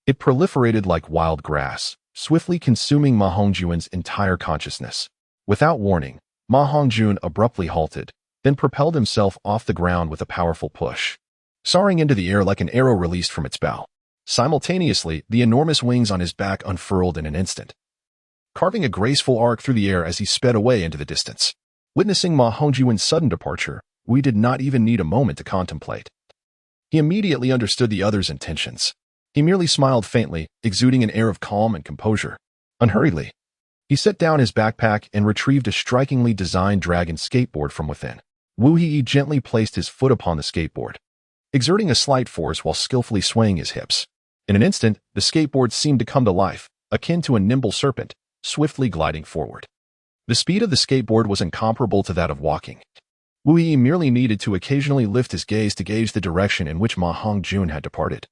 it proliferated like wild grass, swiftly consuming Ma Hongjun's entire consciousness. Without warning, Ma Hongjun abruptly halted, then propelled himself off the ground with a powerful push, soaring into the air like an arrow released from its bow. Simultaneously, the enormous wings on his back unfurled in an instant, carving a graceful arc through the air as he sped away into the distance. Witnessing Ma Hongjun's sudden departure, we did not even need a moment to contemplate. He immediately understood the other's intentions. He merely smiled faintly, exuding an air of calm and composure. Unhurriedly, he set down his backpack and retrieved a strikingly designed dragon skateboard from within. Wu Yi gently placed his foot upon the skateboard, exerting a slight force while skillfully swaying his hips. In an instant, the skateboard seemed to come to life, akin to a nimble serpent, swiftly gliding forward. The speed of the skateboard was incomparable to that of walking. Wu Yi merely needed to occasionally lift his gaze to gauge the direction in which Ma Hongjun had departed,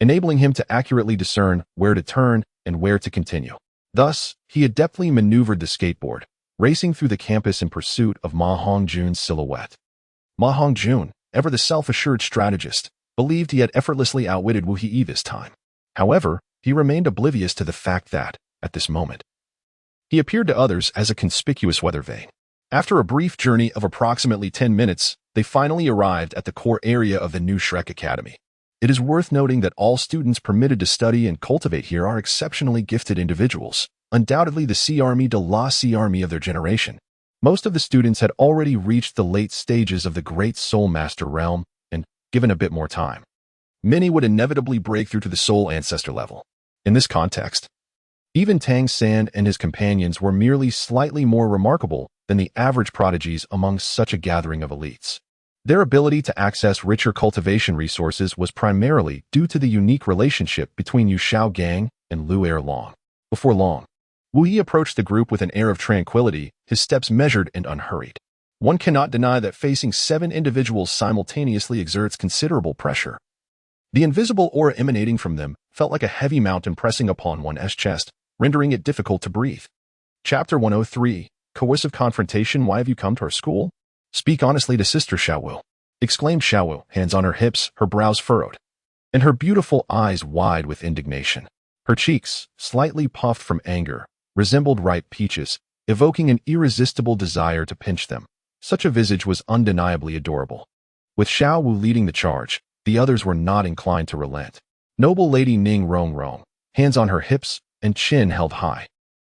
enabling him to accurately discern where to turn and where to continue. Thus, he adeptly maneuvered the skateboard, racing through the campus in pursuit of Ma Hongjun's silhouette. Ma Hongjun, ever the self-assured strategist, believed he had effortlessly outwitted Wu Yi this time. However, he remained oblivious to the fact that, at this moment, he appeared to others as a conspicuous weather vane. After a brief journey of approximately 10 minutes, they finally arrived at the core area of the new Shrek Academy. It is worth noting that all students permitted to study and cultivate here are exceptionally gifted individuals, undoubtedly the Sea Army de la Sea Army of their generation. Most of the students had already reached the late stages of the Great Soul Master realm, and, given a bit more time, many would inevitably break through to the Soul Ancestor level. In this context, even Tang San and his companions were merely slightly more remarkable than the average prodigies among such a gathering of elites. Their ability to access richer cultivation resources was primarily due to the unique relationship between Yu Xiao Gang and Lu Erlong. Before long, Wu Yi approached the group with an air of tranquility, his steps measured and unhurried. One cannot deny that facing 7 individuals simultaneously exerts considerable pressure. The invisible aura emanating from them felt like a heavy mountain pressing upon one's chest, rendering it difficult to breathe. Chapter 103, Coercive Confrontation. Why have you come to our school? Speak honestly to Sister Xiaowu, exclaimed Xiaowu, hands on her hips, her brows furrowed, and her beautiful eyes wide with indignation. Her cheeks, slightly puffed from anger, resembled ripe peaches, evoking an irresistible desire to pinch them. Such a visage was undeniably adorable. With Xiaowu leading the charge, the others were not inclined to relent. Noble Lady Ning Rong, hands on her hips and chin held high,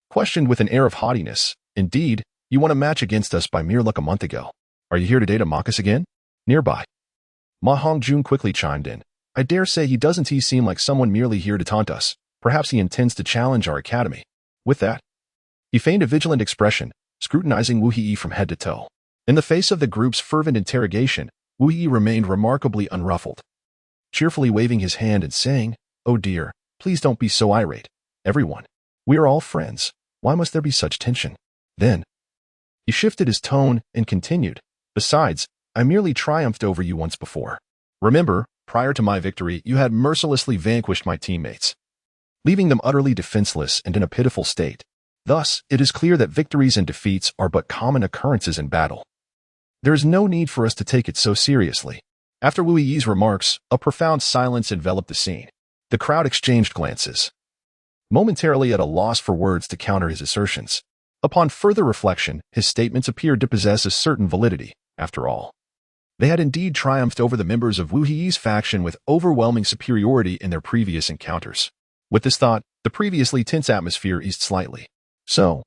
questioned with an air of haughtiness, "Indeed, you won a match against us by mere luck a month ago. Are you here today to mock us again?" Nearby, Ma Hongjun quickly chimed in. "I dare say he doesn't seem like someone merely here to taunt us. Perhaps he intends to challenge our academy." With that, he feigned a vigilant expression, scrutinizing Wu Yi from head to toe. In the face of the group's fervent interrogation, Wu Yi remained remarkably unruffled, cheerfully waving his hand and saying, "Oh dear, please don't be so irate. Everyone, we are all friends. Why must there be such tension?" Then, he shifted his tone and continued, "Besides, I merely triumphed over you once before. Remember, prior to my victory, you had mercilessly vanquished my teammates, leaving them utterly defenseless and in a pitiful state. Thus, it is clear that victories and defeats are but common occurrences in battle. There is no need for us to take it so seriously." After Wu Yi's remarks, a profound silence enveloped the scene. The crowd exchanged glances, momentarily at a loss for words to counter his assertions. Upon further reflection, his statements appeared to possess a certain validity. After all, they had indeed triumphed over the members of Wu Yi's faction with overwhelming superiority in their previous encounters. With this thought, the previously tense atmosphere eased slightly. "So,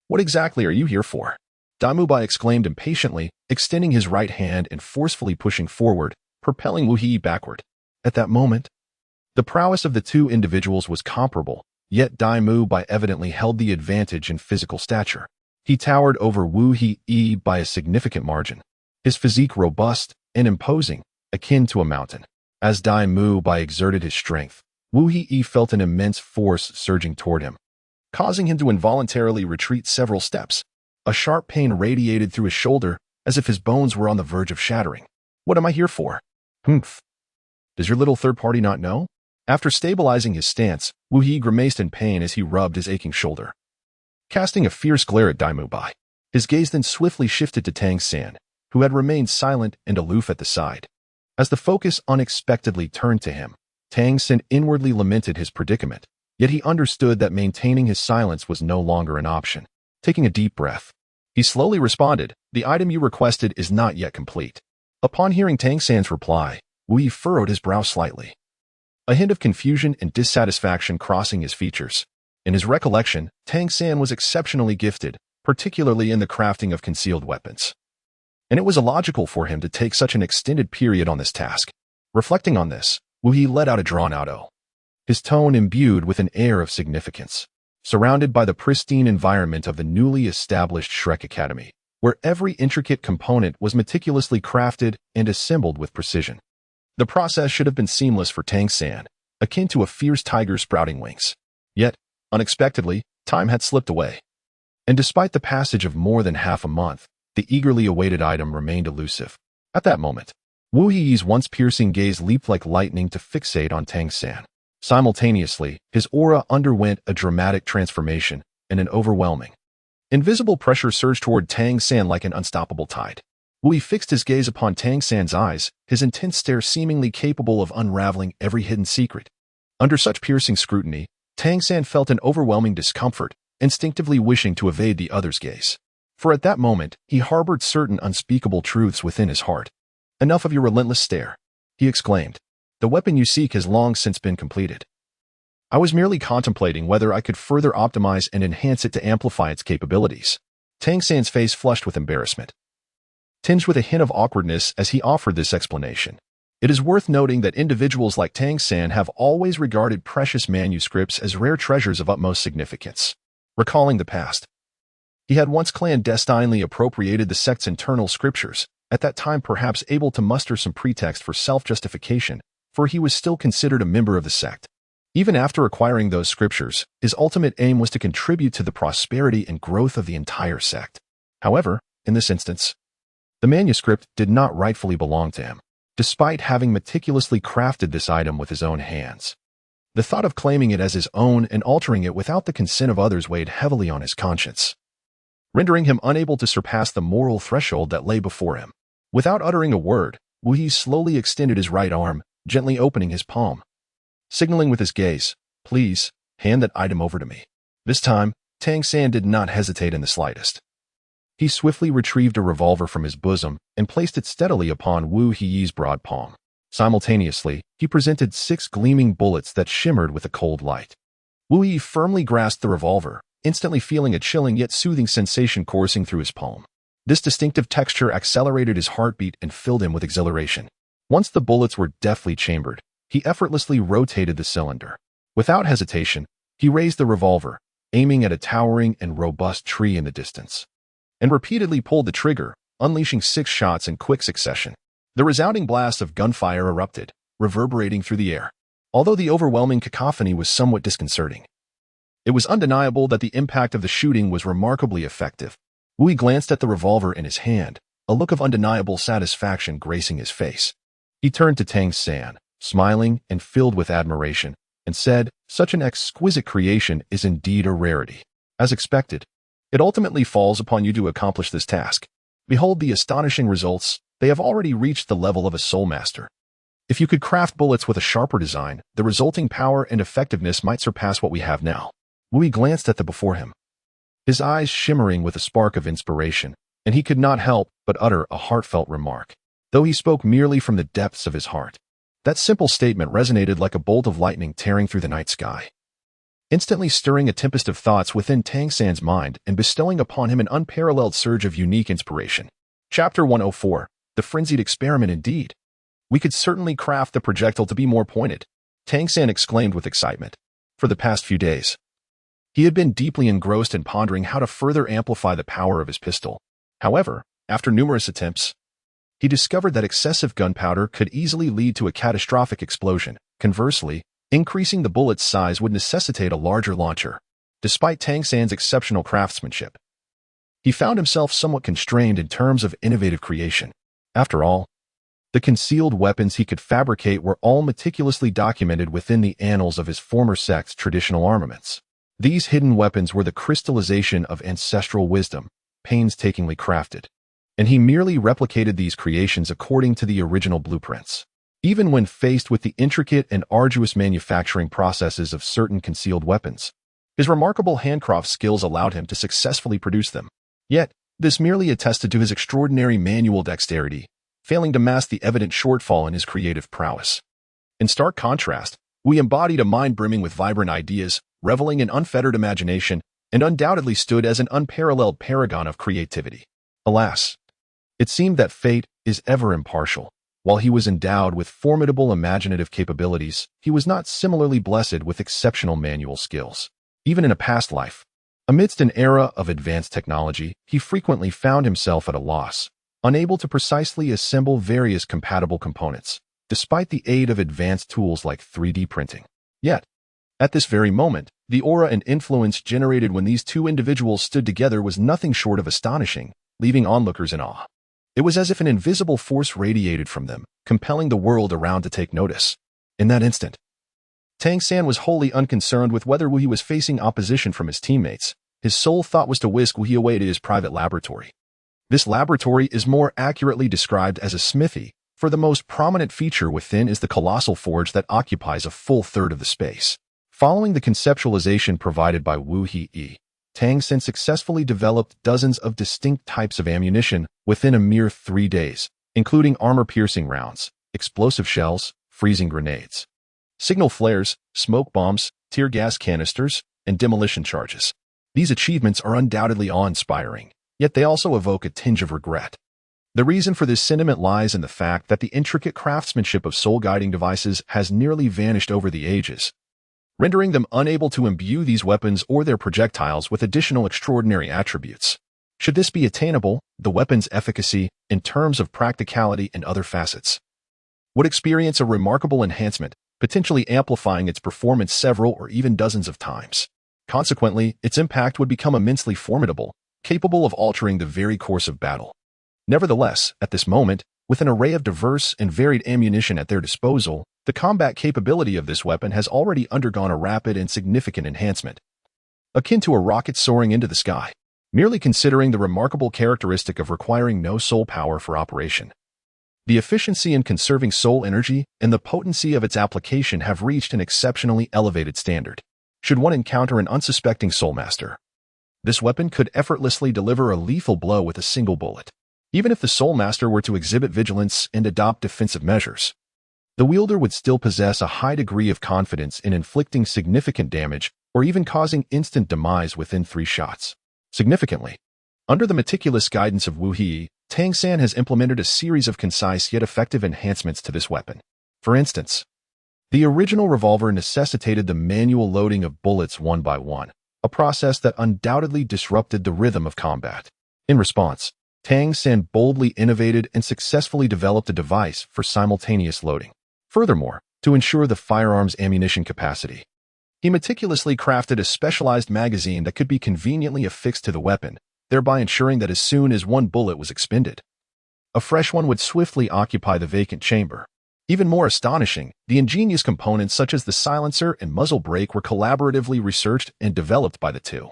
what exactly are you here for?" Daimubai exclaimed impatiently, extending his right hand and forcefully pushing forward, propelling Wu Yi backward. At that moment, the prowess of the two individuals was comparable, yet Daimubai evidently held the advantage in physical stature. He towered over Wu Yi by a significant margin, his physique robust and imposing, akin to a mountain. As Daimubai exerted his strength, Wu Yi felt an immense force surging toward him, causing him to involuntarily retreat several steps. A sharp pain radiated through his shoulder, as if his bones were on the verge of shattering. "What am I here for?" "Humph. Does your little third party not know?" After stabilizing his stance, Wu Yi grimaced in pain as he rubbed his aching shoulder, casting a fierce glare at Daimubai. His gaze then swiftly shifted to Tang San, who had remained silent and aloof at the side. As the focus unexpectedly turned to him, Tang San inwardly lamented his predicament, yet he understood that maintaining his silence was no longer an option. Taking a deep breath, he slowly responded, "The item you requested is not yet complete." Upon hearing Tang San's reply, Wu Yi furrowed his brow slightly, a hint of confusion and dissatisfaction crossing his features. In his recollection, Tang San was exceptionally gifted, particularly in the crafting of concealed weapons, and it was illogical for him to take such an extended period on this task. Reflecting on this, Wu Yi let out a drawn-out "oh," his tone imbued with an air of significance. Surrounded by the pristine environment of the newly established Shrek Academy, where every intricate component was meticulously crafted and assembled with precision. The process should have been seamless for Tang San, akin to a fierce tiger sprouting wings. Yet, unexpectedly, time had slipped away. And despite the passage of more than half a month, the eagerly awaited item remained elusive. At that moment, Wu Yi's once piercing gaze leaped like lightning to fixate on Tang San. Simultaneously, his aura underwent a dramatic transformation, and an overwhelming, invisible pressure surged toward Tang San like an unstoppable tide. Wu Yi fixed his gaze upon Tang San's eyes, his intense stare seemingly capable of unraveling every hidden secret. Under such piercing scrutiny, Tang San felt an overwhelming discomfort, instinctively wishing to evade the other's gaze. For at that moment, he harbored certain unspeakable truths within his heart. "Enough of your relentless stare," he exclaimed. The weapon you seek has long since been completed. I was merely contemplating whether I could further optimize and enhance it to amplify its capabilities. Tang San's face flushed with embarrassment, tinged with a hint of awkwardness as he offered this explanation. It is worth noting that individuals like Tang San have always regarded precious manuscripts as rare treasures of utmost significance. Recalling the past, he had once clandestinely appropriated the sect's internal scriptures, at that time perhaps able to muster some pretext for self-justification, for he was still considered a member of the sect. Even after acquiring those scriptures, his ultimate aim was to contribute to the prosperity and growth of the entire sect. However, in this instance, the manuscript did not rightfully belong to him, despite having meticulously crafted this item with his own hands. The thought of claiming it as his own and altering it without the consent of others weighed heavily on his conscience, rendering him unable to surpass the moral threshold that lay before him. Without uttering a word, Wu Yi slowly extended his right arm, gently opening his palm, signaling with his gaze, "Please, hand that item over to me." This time, Tang San did not hesitate in the slightest. He swiftly retrieved a revolver from his bosom and placed it steadily upon Wu Yi's broad palm. Simultaneously, he presented 6 gleaming bullets that shimmered with a cold light. Wu Yi firmly grasped the revolver, instantly feeling a chilling yet soothing sensation coursing through his palm. This distinctive texture accelerated his heartbeat and filled him with exhilaration. Once the bullets were deftly chambered, he effortlessly rotated the cylinder. Without hesitation, he raised the revolver, aiming at a towering and robust tree in the distance, and repeatedly pulled the trigger, unleashing 6 shots in quick succession. The resounding blast of gunfire erupted, reverberating through the air. Although the overwhelming cacophony was somewhat disconcerting, it was undeniable that the impact of the shooting was remarkably effective. Wu Yi glanced at the revolver in his hand, a look of undeniable satisfaction gracing his face. He turned to Tang San, smiling and filled with admiration, and said, "Such an exquisite creation is indeed a rarity. As expected, it ultimately falls upon you to accomplish this task. Behold the astonishing results. They have already reached the level of a soul master. If you could craft bullets with a sharper design, the resulting power and effectiveness might surpass what we have now." Wu Yi glanced at the before him, his eyes shimmering with a spark of inspiration, and he could not help but utter a heartfelt remark, though he spoke merely from the depths of his heart. That simple statement resonated like a bolt of lightning tearing through the night sky, instantly stirring a tempest of thoughts within Tang San's mind and bestowing upon him an unparalleled surge of unique inspiration. Chapter 104. The Frenzied Experiment Indeed. "We could certainly craft the projectile to be more pointed," Tang San exclaimed with excitement. For the past few days, he had been deeply engrossed in pondering how to further amplify the power of his pistol. However, after numerous attempts, he discovered that excessive gunpowder could easily lead to a catastrophic explosion. Conversely, increasing the bullet's size would necessitate a larger launcher. Despite Tang San's exceptional craftsmanship, he found himself somewhat constrained in terms of innovative creation. After all, the concealed weapons he could fabricate were all meticulously documented within the annals of his former sect's traditional armaments. These hidden weapons were the crystallization of ancestral wisdom, painstakingly crafted, and he merely replicated these creations according to the original blueprints. Even when faced with the intricate and arduous manufacturing processes of certain concealed weapons, his remarkable handcraft skills allowed him to successfully produce them. Yet, this merely attested to his extraordinary manual dexterity, failing to mask the evident shortfall in his creative prowess. In stark contrast, we embodied a mind brimming with vibrant ideas, reveling in unfettered imagination, and undoubtedly stood as an unparalleled paragon of creativity. Alas, it seemed that fate is ever impartial. While he was endowed with formidable imaginative capabilities, he was not similarly blessed with exceptional manual skills. Even in a past life, amidst an era of advanced technology, he frequently found himself at a loss, unable to precisely assemble various compatible components, despite the aid of advanced tools like 3D printing. Yet, at this very moment, the aura and influence generated when these two individuals stood together was nothing short of astonishing, leaving onlookers in awe. It was as if an invisible force radiated from them, compelling the world around to take notice. In that instant, Tang San was wholly unconcerned with whether Wu Yi was facing opposition from his teammates. His sole thought was to whisk Wu Yi away to his private laboratory. This laboratory is more accurately described as a smithy, for the most prominent feature within is the colossal forge that occupies a full third of the space. Following the conceptualization provided by Wu Yi, Tang San successfully developed dozens of distinct types of ammunition within a mere 3 days, including armor-piercing rounds, explosive shells, freezing grenades, signal flares, smoke bombs, tear gas canisters, and demolition charges. These achievements are undoubtedly awe-inspiring, yet they also evoke a tinge of regret. The reason for this sentiment lies in the fact that the intricate craftsmanship of soul-guiding devices has nearly vanished over the ages, rendering them unable to imbue these weapons or their projectiles with additional extraordinary attributes. Should this be attainable, the weapon's efficacy, in terms of practicality and other facets, would experience a remarkable enhancement, potentially amplifying its performance several or even dozens of times. Consequently, its impact would become immensely formidable, capable of altering the very course of battle. Nevertheless, at this moment, with an array of diverse and varied ammunition at their disposal, the combat capability of this weapon has already undergone a rapid and significant enhancement, akin to a rocket soaring into the sky. Merely considering the remarkable characteristic of requiring no soul power for operation, the efficiency in conserving soul energy and the potency of its application have reached an exceptionally elevated standard. Should one encounter an unsuspecting soul master, this weapon could effortlessly deliver a lethal blow with a single bullet. Even if the soul master were to exhibit vigilance and adopt defensive measures, the wielder would still possess a high degree of confidence in inflicting significant damage or even causing instant demise within 3 shots. Significantly, under the meticulous guidance of Wu He, Tang San has implemented a series of concise yet effective enhancements to this weapon. For instance, the original revolver necessitated the manual loading of bullets one by one, a process that undoubtedly disrupted the rhythm of combat. In response, Tang San boldly innovated and successfully developed a device for simultaneous loading. Furthermore, to ensure the firearm's ammunition capacity, he meticulously crafted a specialized magazine that could be conveniently affixed to the weapon, thereby ensuring that as soon as one bullet was expended, a fresh one would swiftly occupy the vacant chamber. Even more astonishing, the ingenious components such as the silencer and muzzle brake were collaboratively researched and developed by the two.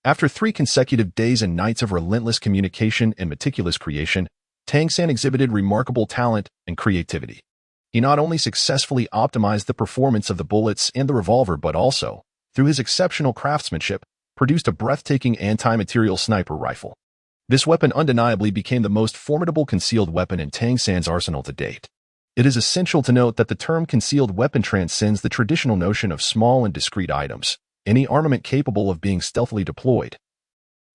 After 3 consecutive days and nights of relentless communication and meticulous creation, Tang San exhibited remarkable talent and creativity. He not only successfully optimized the performance of the bullets and the revolver, but also, through his exceptional craftsmanship, produced a breathtaking anti-material sniper rifle. This weapon undeniably became the most formidable concealed weapon in Tang San's arsenal to date. It is essential to note that the term concealed weapon transcends the traditional notion of small and discrete items. Any armament capable of being stealthily deployed,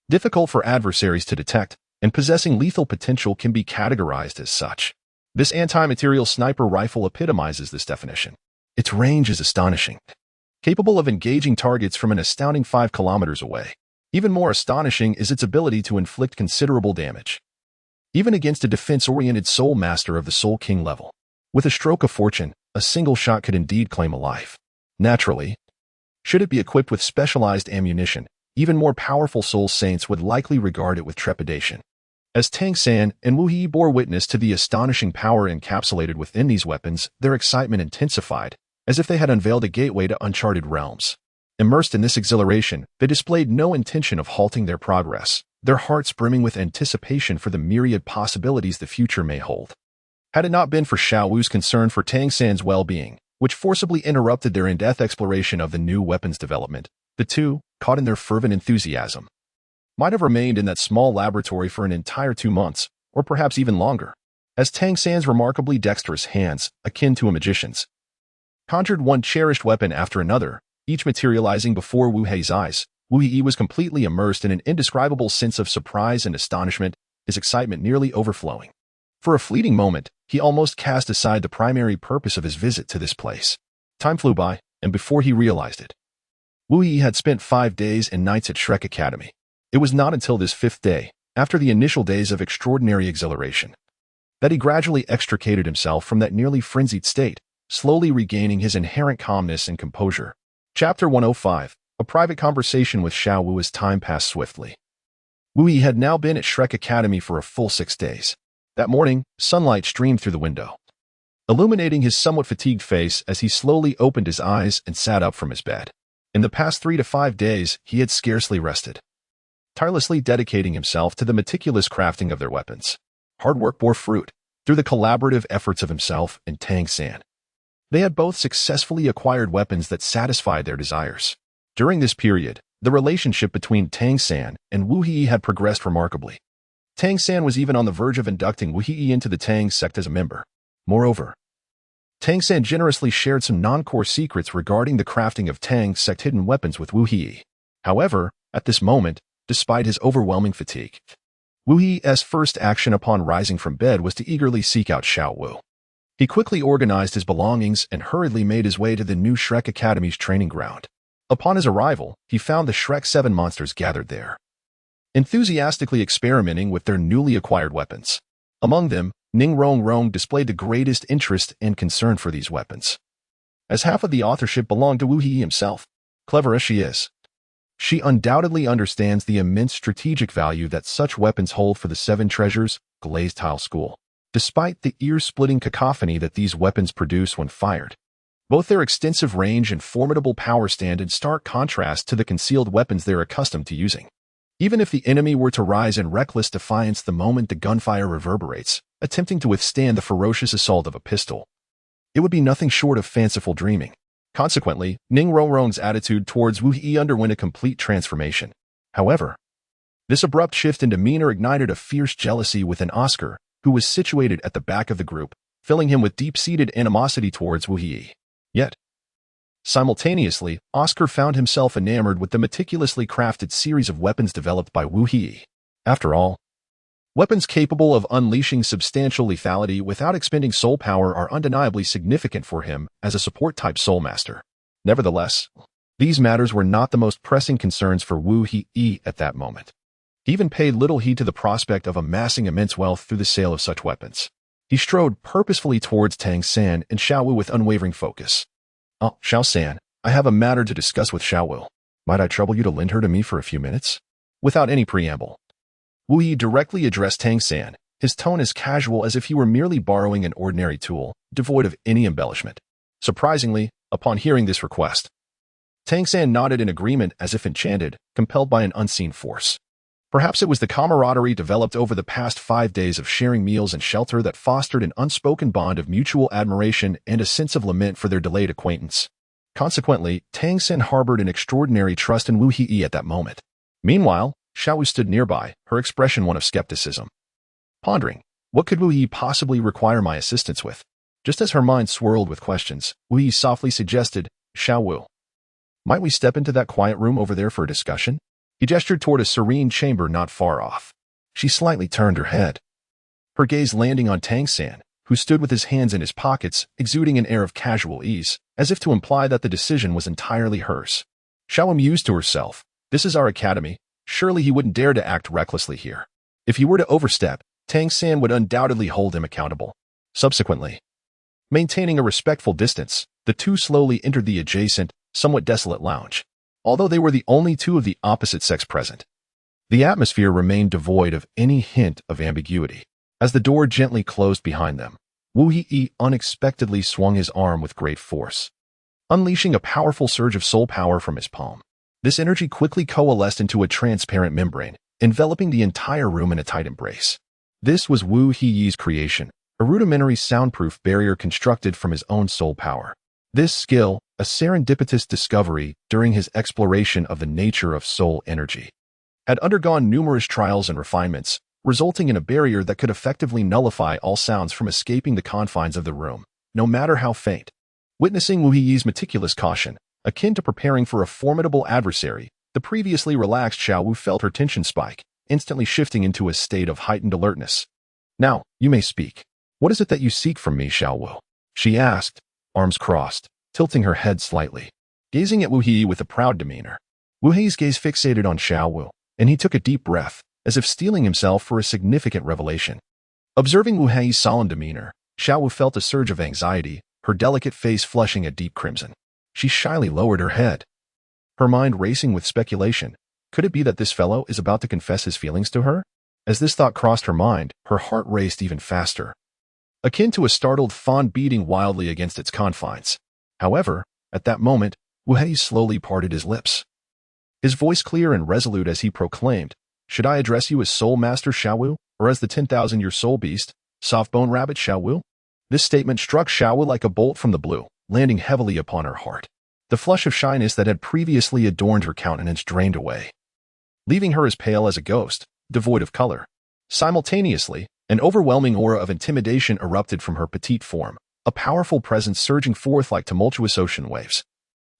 difficult for adversaries to detect, and possessing lethal potential can be categorized as such. This anti-material sniper rifle epitomizes this definition. Its range is astonishing, capable of engaging targets from an astounding 5 kilometers away. Even more astonishing is its ability to inflict considerable damage, even against a defense-oriented soul master of the Soul King level. With a stroke of fortune, a single shot could indeed claim a life. Naturally, should it be equipped with specialized ammunition, even more powerful soul saints would likely regard it with trepidation. As Tang San and Wu He bore witness to the astonishing power encapsulated within these weapons, their excitement intensified, as if they had unveiled a gateway to uncharted realms. Immersed in this exhilaration, they displayed no intention of halting their progress, their hearts brimming with anticipation for the myriad possibilities the future may hold. Had it not been for Xiao Wu's concern for Tang San's well-being, which forcibly interrupted their in-depth exploration of the new weapons development, the two, caught in their fervent enthusiasm, might have remained in that small laboratory for an entire 2 months, or perhaps even longer, as Tang San's remarkably dexterous hands, akin to a magician's, conjured one cherished weapon after another, each materializing before Wu Hei's eyes. Wu He was completely immersed in an indescribable sense of surprise and astonishment, his excitement nearly overflowing. For a fleeting moment, he almost cast aside the primary purpose of his visit to this place. Time flew by, and before he realized it, Wu He had spent 5 days and nights at Shrek Academy. It was not until this 5th day, after the initial days of extraordinary exhilaration, that he gradually extricated himself from that nearly frenzied state, slowly regaining his inherent calmness and composure. Chapter 105, A Private Conversation with Xiao Wu. As time passed swiftly, Wu He had now been at Shrek Academy for a full 6 days. That morning, sunlight streamed through the window, illuminating his somewhat fatigued face as he slowly opened his eyes and sat up from his bed. In the past 3 to 5 days, he had scarcely rested, tirelessly dedicating himself to the meticulous crafting of their weapons. Hard work bore fruit through the collaborative efforts of himself and Tang San. They had both successfully acquired weapons that satisfied their desires. During this period, the relationship between Tang San and Wu He had progressed remarkably. Tang San was even on the verge of inducting Wu He into the Tang sect as a member. Moreover, Tang San generously shared some non-core secrets regarding the crafting of Tang's sect hidden weapons with Wu He. However, at this moment, despite his overwhelming fatigue, Wu He's first action upon rising from bed was to eagerly seek out Xiao Wu. He quickly organized his belongings and hurriedly made his way to the new Shrek Academy's training ground. Upon his arrival, he found the Shrek 7 monsters gathered there, enthusiastically experimenting with their newly acquired weapons. Among them, Ning Rong Rong displayed the greatest interest and concern for these weapons, as half of the authorship belonged to Wu He himself. Clever as she is, she undoubtedly understands the immense strategic value that such weapons hold for the 7 treasures, Glazed Tile School. Despite the ear-splitting cacophony that these weapons produce when fired, both their extensive range and formidable power stand in stark contrast to the concealed weapons they're accustomed to using. Even if the enemy were to rise in reckless defiance the moment the gunfire reverberates, attempting to withstand the ferocious assault of a pistol, it would be nothing short of fanciful dreaming. Consequently, Ning Rong's attitude towards Wu He underwent a complete transformation. However, this abrupt shift in demeanor ignited a fierce jealousy within Oscar, who was situated at the back of the group, filling him with deep-seated animosity towards Wu He. Yet, simultaneously, Oscar found himself enamored with the meticulously crafted series of weapons developed by Wu He. After all, weapons capable of unleashing substantial lethality without expending soul power are undeniably significant for him as a support-type soul master. Nevertheless, these matters were not the most pressing concerns for Wu He at that moment. He even paid little heed to the prospect of amassing immense wealth through the sale of such weapons. He strode purposefully towards Tang San and Xiao Wu with unwavering focus. "Oh, Xiao San, I have a matter to discuss with Xiao Wu. Might I trouble you to lend her to me for a few minutes?" Without any preamble, Wu He directly addressed Tang San, his tone as casual as if he were merely borrowing an ordinary tool, devoid of any embellishment. Surprisingly, upon hearing this request, Tang San nodded in agreement as if enchanted, compelled by an unseen force. Perhaps it was the camaraderie developed over the past 5 days of sharing meals and shelter that fostered an unspoken bond of mutual admiration and a sense of lament for their delayed acquaintance. Consequently, Tang San harbored an extraordinary trust in Wu He at that moment. Meanwhile, Xiao Wu stood nearby, her expression one of skepticism. Pondering, what could Wu He possibly require my assistance with? Just as her mind swirled with questions, Wu He softly suggested, "Xiao Wu, might we step into that quiet room over there for a discussion?" He gestured toward a serene chamber not far off. She slightly turned her head, her gaze landing on Tang San, who stood with his hands in his pockets, exuding an air of casual ease, as if to imply that the decision was entirely hers. Xiao mused to herself, "This is our academy. Surely he wouldn't dare to act recklessly here. If he were to overstep, Tang San would undoubtedly hold him accountable." Subsequently, maintaining a respectful distance, the two slowly entered the adjacent, somewhat desolate lounge. Although they were the only two of the opposite sex present, the atmosphere remained devoid of any hint of ambiguity. As the door gently closed behind them, Wu He unexpectedly swung his arm with great force, unleashing a powerful surge of soul power from his palm. This energy quickly coalesced into a transparent membrane, enveloping the entire room in a tight embrace. This was Wu He's creation, a rudimentary soundproof barrier constructed from his own soul power. This skill, a serendipitous discovery during his exploration of the nature of soul energy, had undergone numerous trials and refinements, resulting in a barrier that could effectively nullify all sounds from escaping the confines of the room, no matter how faint. Witnessing Wu He's meticulous caution, akin to preparing for a formidable adversary, the previously relaxed Xiao Wu felt her tension spike, instantly shifting into a state of heightened alertness. "Now, you may speak. What is it that you seek from me, Xiao Wu?" she asked, arms crossed, tilting her head slightly, gazing at Wu He with a proud demeanor. Wu He's gaze fixated on Xiao Wu, and he took a deep breath, as if steeling himself for a significant revelation. Observing Wu He's solemn demeanor, Xiao Wu felt a surge of anxiety, her delicate face flushing a deep crimson. She shyly lowered her head, her mind racing with speculation. Could it be that this fellow is about to confess his feelings to her? As this thought crossed her mind, her heart raced even faster, akin to a startled fawn beating wildly against its confines. However, at that moment, Wu He slowly parted his lips, his voice clear and resolute as he proclaimed, "Should I address you as Soul Master Xiao Wu, or as the 10,000-year soul beast, Soft-Bone Rabbit Xiao Wu?" This statement struck Xiao Wu like a bolt from the blue, landing heavily upon her heart. The flush of shyness that had previously adorned her countenance drained away, leaving her as pale as a ghost, devoid of color. Simultaneously, an overwhelming aura of intimidation erupted from her petite form, a powerful presence surging forth like tumultuous ocean waves,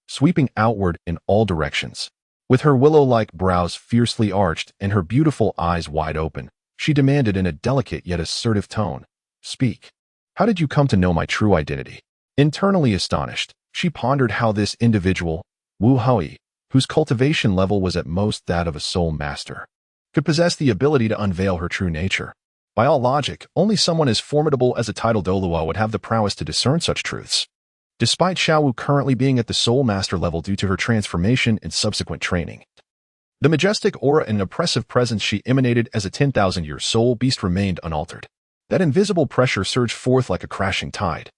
sweeping outward in all directions. With her willow-like brows fiercely arched and her beautiful eyes wide open, she demanded in a delicate yet assertive tone, "Speak. How did you come to know my true identity?" Internally astonished, she pondered how this individual, Wu Hui, whose cultivation level was at most that of a soul master, could possess the ability to unveil her true nature. By all logic, only someone as formidable as a titled Douluo would have the prowess to discern such truths. Despite Xiaowu currently being at the soul master level due to her transformation and subsequent training, the majestic aura and oppressive presence she emanated as a 10,000-year soul beast remained unaltered. That invisible pressure surged forth like a crashing tide,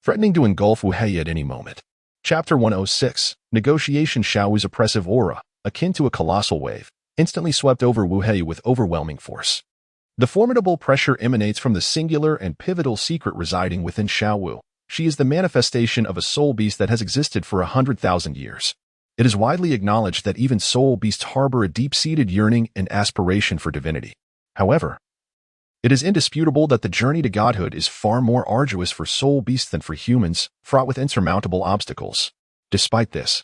threatening to engulf Wu Hei at any moment. Chapter 106, Negotiation. Xiaowu's oppressive aura, akin to a colossal wave, instantly swept over Wu Hei with overwhelming force. The formidable pressure emanates from the singular and pivotal secret residing within Xiaowu. She is the manifestation of a soul beast that has existed for 100,000 years. It is widely acknowledged that even soul beasts harbor a deep-seated yearning and aspiration for divinity. However, it is indisputable that the journey to godhood is far more arduous for soul beasts than for humans, fraught with insurmountable obstacles. Despite this,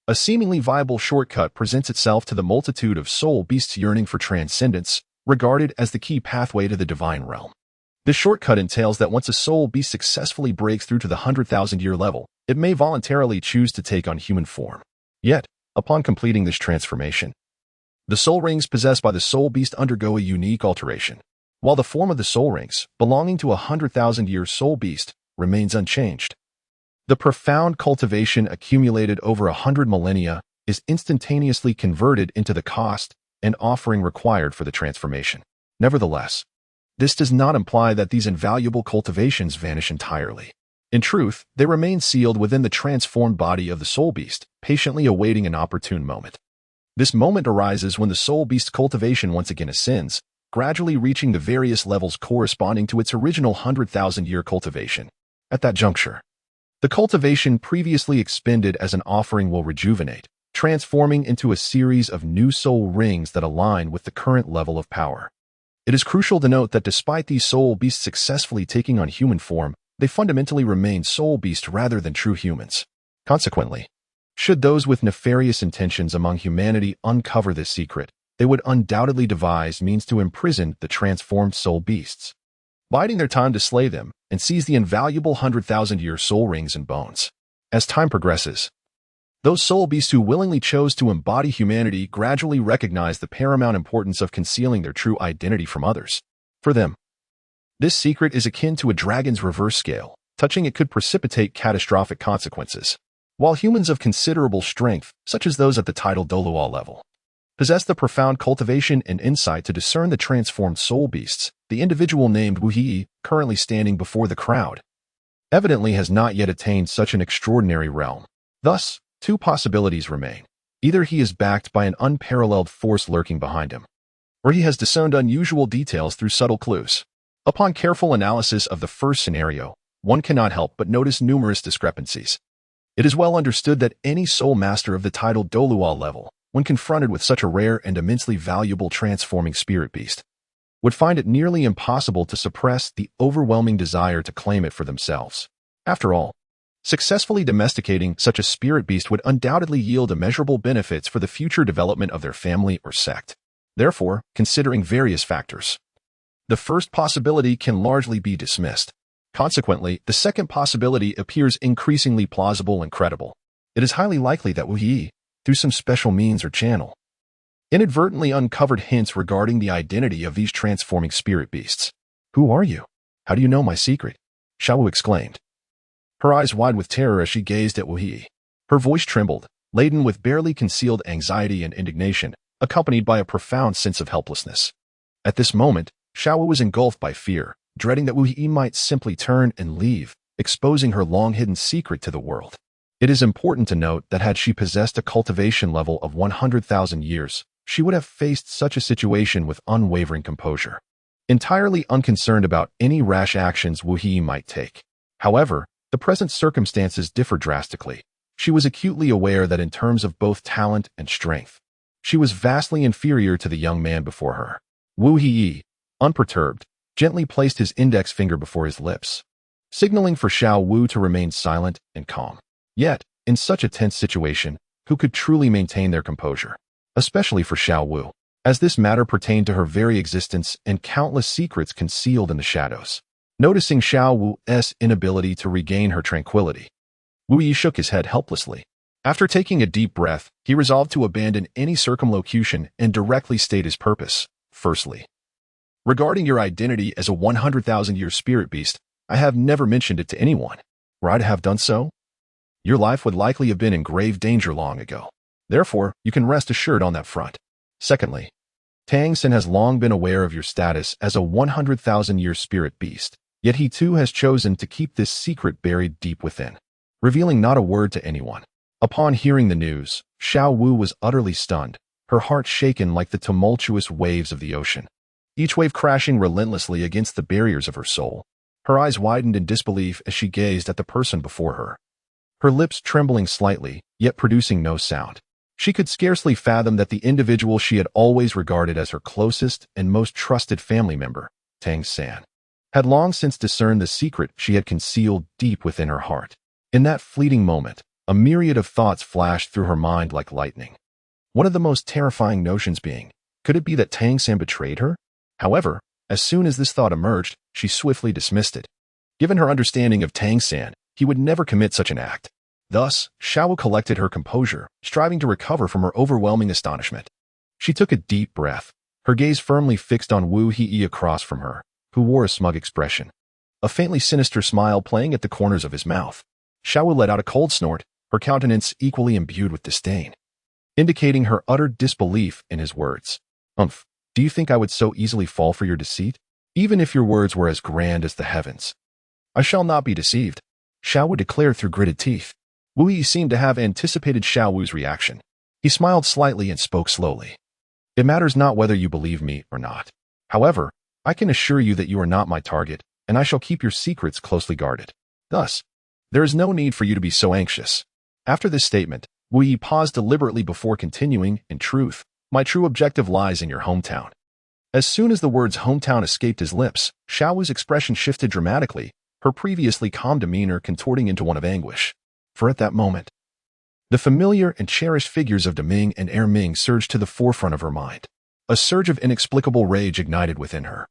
a seemingly viable shortcut presents itself to the multitude of soul beasts yearning for transcendence, regarded as the key pathway to the divine realm. This shortcut entails that once a soul beast successfully breaks through to the 100,000-year level, it may voluntarily choose to take on human form. Yet, upon completing this transformation, the soul rings possessed by the soul beast undergo a unique alteration, while the form of the soul rings, belonging to a 100,000-year soul beast, remains unchanged. The profound cultivation accumulated over 100 millennia is instantaneously converted into the cost and offering required for the transformation. Nevertheless, this does not imply that these invaluable cultivations vanish entirely. In truth, they remain sealed within the transformed body of the soul beast, patiently awaiting an opportune moment. This moment arises when the soul beast's cultivation once again ascends, gradually reaching the various levels corresponding to its original 100,000-year cultivation. At that juncture, the cultivation previously expended as an offering will rejuvenate, transforming into a series of new soul rings that align with the current level of power. It is crucial to note that despite these soul beasts successfully taking on human form, they fundamentally remain soul beasts rather than true humans. Consequently, should those with nefarious intentions among humanity uncover this secret, they would undoubtedly devise means to imprison the transformed soul beasts, biding their time to slay them and seize the invaluable 100,000-year soul rings and bones. As time progresses, those soul beasts who willingly chose to embody humanity gradually recognize the paramount importance of concealing their true identity from others. For them, this secret is akin to a dragon's reverse scale. Touching it could precipitate catastrophic consequences. While humans of considerable strength, such as those at the titled Douluo level, possess the profound cultivation and insight to discern the transformed soul beasts, the individual named Wu Hei, currently standing before the crowd, evidently has not yet attained such an extraordinary realm. Thus, two possibilities remain. Either he is backed by an unparalleled force lurking behind him, or he has discerned unusual details through subtle clues. Upon careful analysis of the first scenario, one cannot help but notice numerous discrepancies. It is well understood that any soul master of the titled Douluo level, when confronted with such a rare and immensely valuable transforming spirit beast, would find it nearly impossible to suppress the overwhelming desire to claim it for themselves. After all, successfully domesticating such a spirit beast would undoubtedly yield immeasurable benefits for the future development of their family or sect. Therefore, considering various factors, the first possibility can largely be dismissed. Consequently, the second possibility appears increasingly plausible and credible. It is highly likely that Wu Hei, through some special means or channel, inadvertently uncovered hints regarding the identity of these transforming spirit beasts. "Who are you? How do you know my secret?" Xiaowu exclaimed, her eyes wide with terror as she gazed at Wu Hei. Her voice trembled, laden with barely concealed anxiety and indignation, accompanied by a profound sense of helplessness. At this moment, Xiaowu was engulfed by fear, dreading that Wu Hei might simply turn and leave, exposing her long-hidden secret to the world. It is important to note that had she possessed a cultivation level of 100,000 years, she would have faced such a situation with unwavering composure, entirely unconcerned about any rash actions Wu Hei might take. However, the present circumstances differ drastically. She was acutely aware that in terms of both talent and strength, she was vastly inferior to the young man before her. Wu Hei, unperturbed, gently placed his index finger before his lips, signaling for Xiao Wu to remain silent and calm. Yet, in such a tense situation, who could truly maintain their composure? Especially for Xiao Wu, as this matter pertained to her very existence and countless secrets concealed in the shadows. Noticing Xiao Wu's inability to regain her tranquility, Wu Yi shook his head helplessly. After taking a deep breath, he resolved to abandon any circumlocution and directly state his purpose. Firstly, regarding your identity as a 100,000-year spirit beast, I have never mentioned it to anyone. Were I to have done so, your life would likely have been in grave danger long ago. Therefore, you can rest assured on that front. Secondly, Tang Sen has long been aware of your status as a 100,000-year spirit beast, yet he too has chosen to keep this secret buried deep within, revealing not a word to anyone. Upon hearing the news, Xiao Wu was utterly stunned, her heart shaken like the tumultuous waves of the ocean, each wave crashing relentlessly against the barriers of her soul. Her eyes widened in disbelief as she gazed at the person before her, her lips trembling slightly, yet producing no sound. She could scarcely fathom that the individual she had always regarded as her closest and most trusted family member, Tang San, had long since discerned the secret she had concealed deep within her heart. In that fleeting moment, a myriad of thoughts flashed through her mind like lightning. One of the most terrifying notions being, could it be that Tang San betrayed her? However, as soon as this thought emerged, she swiftly dismissed it. Given her understanding of Tang San, he would never commit such an act. Thus, Xiao Wu collected her composure, striving to recover from her overwhelming astonishment. She took a deep breath, her gaze firmly fixed on Wu Hei across from her, who wore a smug expression, a faintly sinister smile playing at the corners of his mouth. Xiao Wu let out a cold snort, her countenance equally imbued with disdain, indicating her utter disbelief in his words. Do you think I would so easily fall for your deceit? Even if your words were as grand as the heavens. I shall not be deceived, Xiao Wu declared through gritted teeth. Wu Yi seemed to have anticipated Xiao Wu's reaction. He smiled slightly and spoke slowly. It matters not whether you believe me or not. However, I can assure you that you are not my target, and I shall keep your secrets closely guarded. Thus, there is no need for you to be so anxious. After this statement, Wu Yi paused deliberately before continuing. In truth, my true objective lies in your hometown. As soon as the words hometown escaped his lips, Xiao Wu's expression shifted dramatically, her previously calm demeanor contorting into one of anguish. For at that moment, the familiar and cherished figures of Deming and Erming surged to the forefront of her mind. A surge of inexplicable rage ignited within her,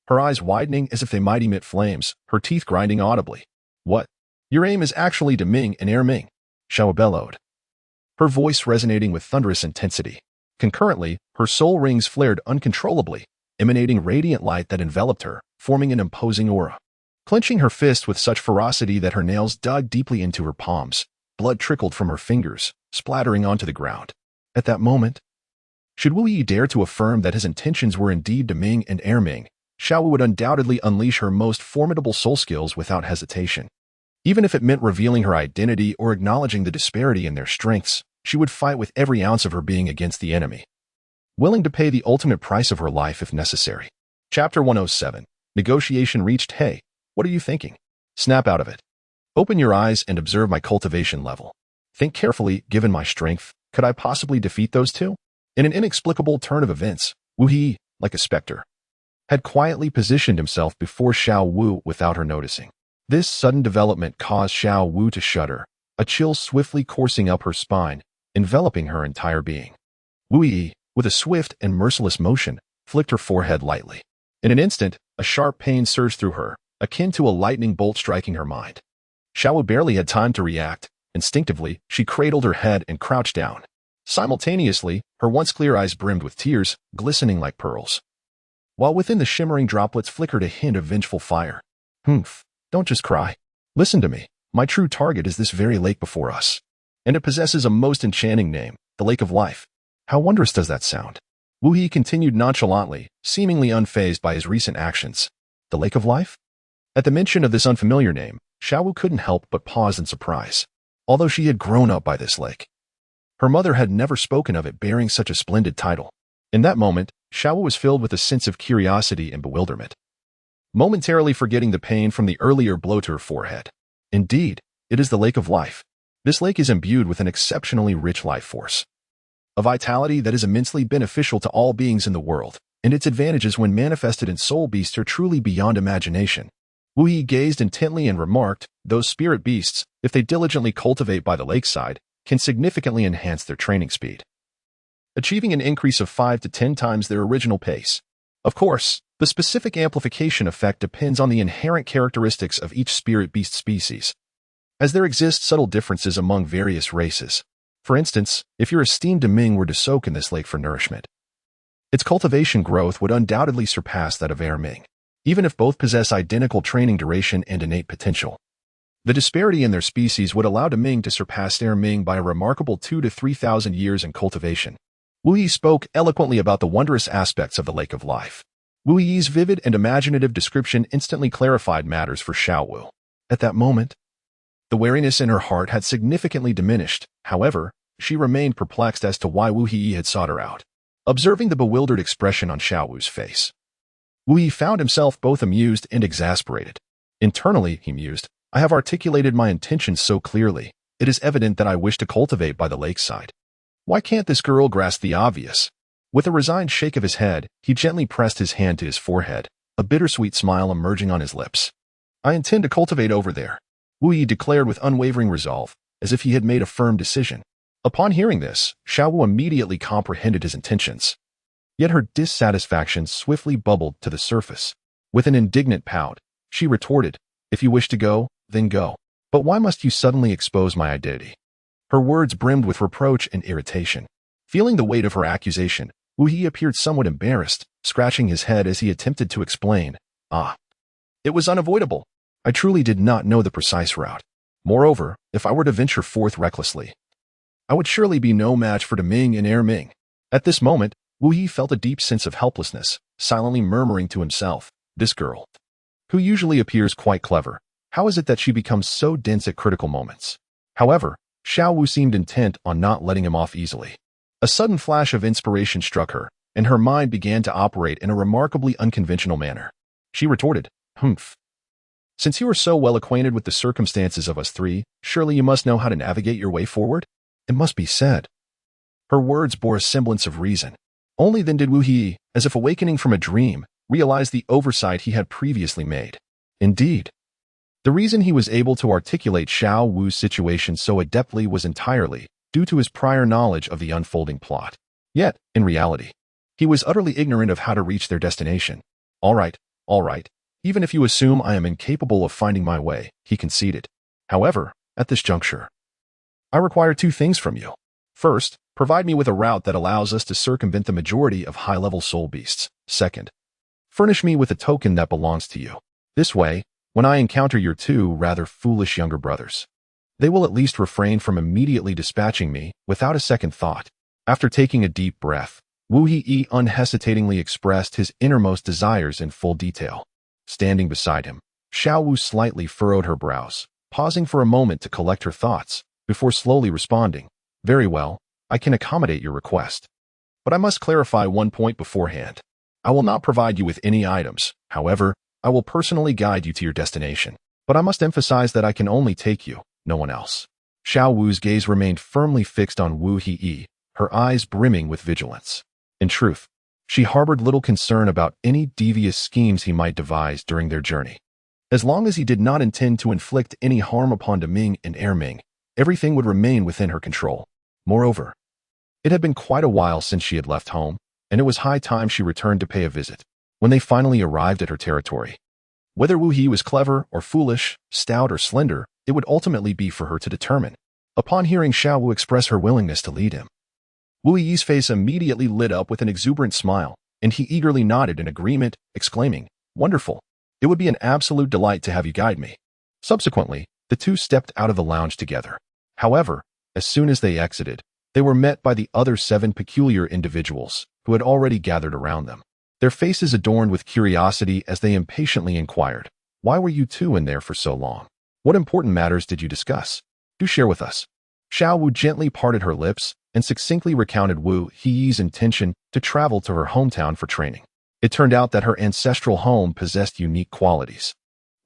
her eyes widening as if they might emit flames, her teeth grinding audibly. What? Your aim is actually Deming and Erming, Xiao bellowed, her voice resonating with thunderous intensity. Concurrently, her soul rings flared uncontrollably, emanating radiant light that enveloped her, forming an imposing aura. Clenching her fist with such ferocity that her nails dug deeply into her palms, blood trickled from her fingers, splattering onto the ground. At that moment, should Wu Yi dare to affirm that his intentions were indeed Deming and Erming, Xiao Wu would undoubtedly unleash her most formidable soul skills without hesitation. Even if it meant revealing her identity or acknowledging the disparity in their strengths, she would fight with every ounce of her being against the enemy, willing to pay the ultimate price of her life if necessary. Chapter 107. Negotiation reached. Hey, what are you thinking? Snap out of it. Open your eyes and observe my cultivation level. Think carefully. Given my strength, could I possibly defeat those two? In an inexplicable turn of events, Wu He, like a specter, had quietly positioned himself before Xiao Wu without her noticing. This sudden development caused Xiao Wu to shudder, a chill swiftly coursing up her spine, enveloping her entire being. Wu Yi, with a swift and merciless motion, flicked her forehead lightly. In an instant, a sharp pain surged through her, akin to a lightning bolt striking her mind. Xiao Wu barely had time to react. Instinctively, she cradled her head and crouched down. Simultaneously, her once clear eyes brimmed with tears, glistening like pearls, while within the shimmering droplets flickered a hint of vengeful fire. Don't just cry. Listen to me. My true target is this very lake before us, and it possesses a most enchanting name, the Lake of Life. How wondrous does that sound? Wu He continued nonchalantly, seemingly unfazed by his recent actions. The Lake of Life? At the mention of this unfamiliar name, Xiao Wu couldn't help but pause in surprise. Although she had grown up by this lake, her mother had never spoken of it bearing such a splendid title. In that moment, Xiao Wu was filled with a sense of curiosity and bewilderment, momentarily forgetting the pain from the earlier blow to her forehead. Indeed, it is the Lake of Life. This lake is imbued with an exceptionally rich life force, a vitality that is immensely beneficial to all beings in the world, and its advantages when manifested in soul beasts are truly beyond imagination. Wu Yi gazed intently and remarked, those spirit beasts, if they diligently cultivate by the lakeside, can significantly enhance their training speed, achieving an increase of 5 to 10 times their original pace. Of course, the specific amplification effect depends on the inherent characteristics of each spirit beast species, as there exist subtle differences among various races. For instance, if your esteemed Ming were to soak in this lake for nourishment, its cultivation growth would undoubtedly surpass that of Ming, even if both possess identical training duration and innate potential. The disparity in their species would allow Ming to surpass Ming by a remarkable 2 to 3,000 years in cultivation. Wu Yi spoke eloquently about the wondrous aspects of the Lake of Life. Wu Yi's vivid and imaginative description instantly clarified matters for Xiao Wu. At that moment, the wariness in her heart had significantly diminished. However, she remained perplexed as to why Wu Yi had sought her out. Observing the bewildered expression on Xiao Wu's face, Wu Yi found himself both amused and exasperated. Internally, he mused, I have articulated my intentions so clearly. It is evident that I wish to cultivate by the lakeside. Why can't this girl grasp the obvious? With a resigned shake of his head, he gently pressed his hand to his forehead, a bittersweet smile emerging on his lips. I intend to cultivate over there, Wu Yi declared with unwavering resolve, as if he had made a firm decision. Upon hearing this, Xiao Wu immediately comprehended his intentions. Yet her dissatisfaction swiftly bubbled to the surface. With an indignant pout, she retorted, if you wish to go, then go. But why must you suddenly expose my identity? Her words brimmed with reproach and irritation. Feeling the weight of her accusation, Wu Yi appeared somewhat embarrassed, scratching his head as he attempted to explain. It was unavoidable. I truly did not know the precise route. Moreover, if I were to venture forth recklessly, I would surely be no match for Ming and Ming. At this moment, Wu Yi felt a deep sense of helplessness, silently murmuring to himself, this girl, who usually appears quite clever, how is it that she becomes so dense at critical moments? However, Xiao Wu seemed intent on not letting him off easily. A sudden flash of inspiration struck her, and her mind began to operate in a remarkably unconventional manner. She retorted, Humph. Since you are so well acquainted with the circumstances of us three, surely you must know how to navigate your way forward? It must be said. Her words bore a semblance of reason. Only then did Wu Yi, as if awakening from a dream, realize the oversight he had previously made. Indeed, the reason he was able to articulate Xiao Wu's situation so adeptly was entirely due to his prior knowledge of the unfolding plot. Yet, in reality, he was utterly ignorant of how to reach their destination. All right, even if you assume I am incapable of finding my way, he conceded. However, at this juncture, I require 2 things from you. First, provide me with a route that allows us to circumvent the majority of high-level soul beasts. Second, furnish me with a token that belongs to you. This way, when I encounter your 2 rather foolish younger brothers, they will at least refrain from immediately dispatching me without a second thought. After taking a deep breath, Wu Yi unhesitatingly expressed his innermost desires in full detail. Standing beside him, Xiao Wu slightly furrowed her brows, pausing for a moment to collect her thoughts, before slowly responding, very well, I can accommodate your request. But I must clarify one point beforehand. I will not provide you with any items. However, I will personally guide you to your destination. But I must emphasize that I can only take you, no one else. Xiao Wu's gaze remained firmly fixed on Wu Yi, her eyes brimming with vigilance. In truth, she harbored little concern about any devious schemes he might devise during their journey. As long as he did not intend to inflict any harm upon Ming and Ming, everything would remain within her control. Moreover, it had been quite a while since she had left home, and it was high time she returned to pay a visit. When they finally arrived at her territory, whether Wu Yi was clever or foolish, stout or slender, it would ultimately be for her to determine. Upon hearing Xiao Wu express her willingness to lead him, Wu Yi's face immediately lit up with an exuberant smile, and he eagerly nodded in agreement, exclaiming, wonderful. It would be an absolute delight to have you guide me. Subsequently, the 2 stepped out of the lounge together. However, as soon as they exited, they were met by the other 7 peculiar individuals who had already gathered around them. Their faces adorned with curiosity as they impatiently inquired, why were you 2 in there for so long? What important matters did you discuss? Do share with us. Xiao Wu gently parted her lips and succinctly recounted Wu Yi's intention to travel to her hometown for training. It turned out that her ancestral home possessed unique qualities,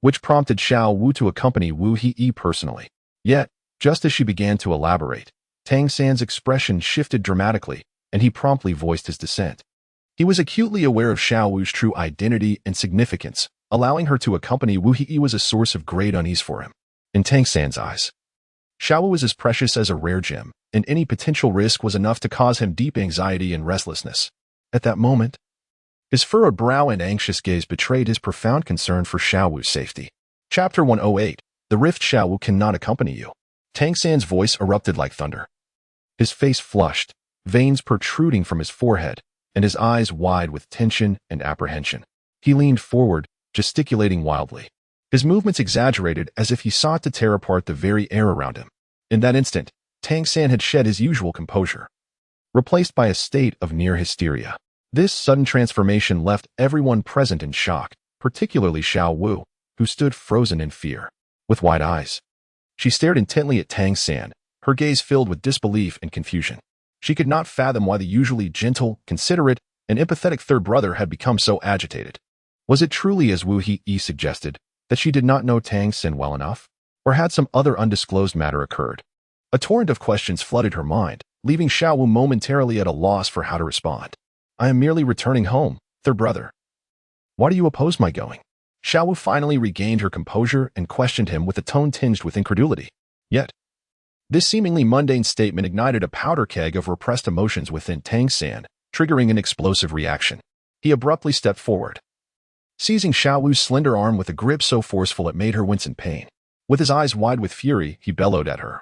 which prompted Xiao Wu to accompany Wu Yi personally. Yet, just as she began to elaborate, Tang San's expression shifted dramatically, and he promptly voiced his dissent. He was acutely aware of Xiao Wu's true identity and significance, Allowing her to accompany Wu Hee was a source of great unease for him. In Tang San's eyes, Xiaowu was as precious as a rare gem, and any potential risk was enough to cause him deep anxiety and restlessness. At that moment, his furrowed brow and anxious gaze betrayed his profound concern for Xiaowu's safety. Chapter 108. The Rift. Xiaowu cannot accompany you. Tang San's voice erupted like thunder. His face flushed, veins protruding from his forehead, and his eyes wide with tension and apprehension. He leaned forward, gesticulating wildly. His movements exaggerated as if he sought to tear apart the very air around him. In that instant, Tang San had shed his usual composure, replaced by a state of near hysteria. This sudden transformation left everyone present in shock, particularly Xiaowu, who stood frozen in fear. With wide eyes, she stared intently at Tang San, her gaze filled with disbelief and confusion. She could not fathom why the usually gentle, considerate, and empathetic third brother had become so agitated. Was it truly as Wu Hee suggested, that she did not know Tang San well enough? Or had some other undisclosed matter occurred? A torrent of questions flooded her mind, leaving Xiaowu momentarily at a loss for how to respond. I am merely returning home, third brother. Why do you oppose my going? Xiaowu finally regained her composure and questioned him with a tone tinged with incredulity. Yet, this seemingly mundane statement ignited a powder keg of repressed emotions within Tang San, triggering an explosive reaction. He abruptly stepped forward, seizing Xiaowu's slender arm with a grip so forceful it made her wince in pain. With his eyes wide with fury, he bellowed at her.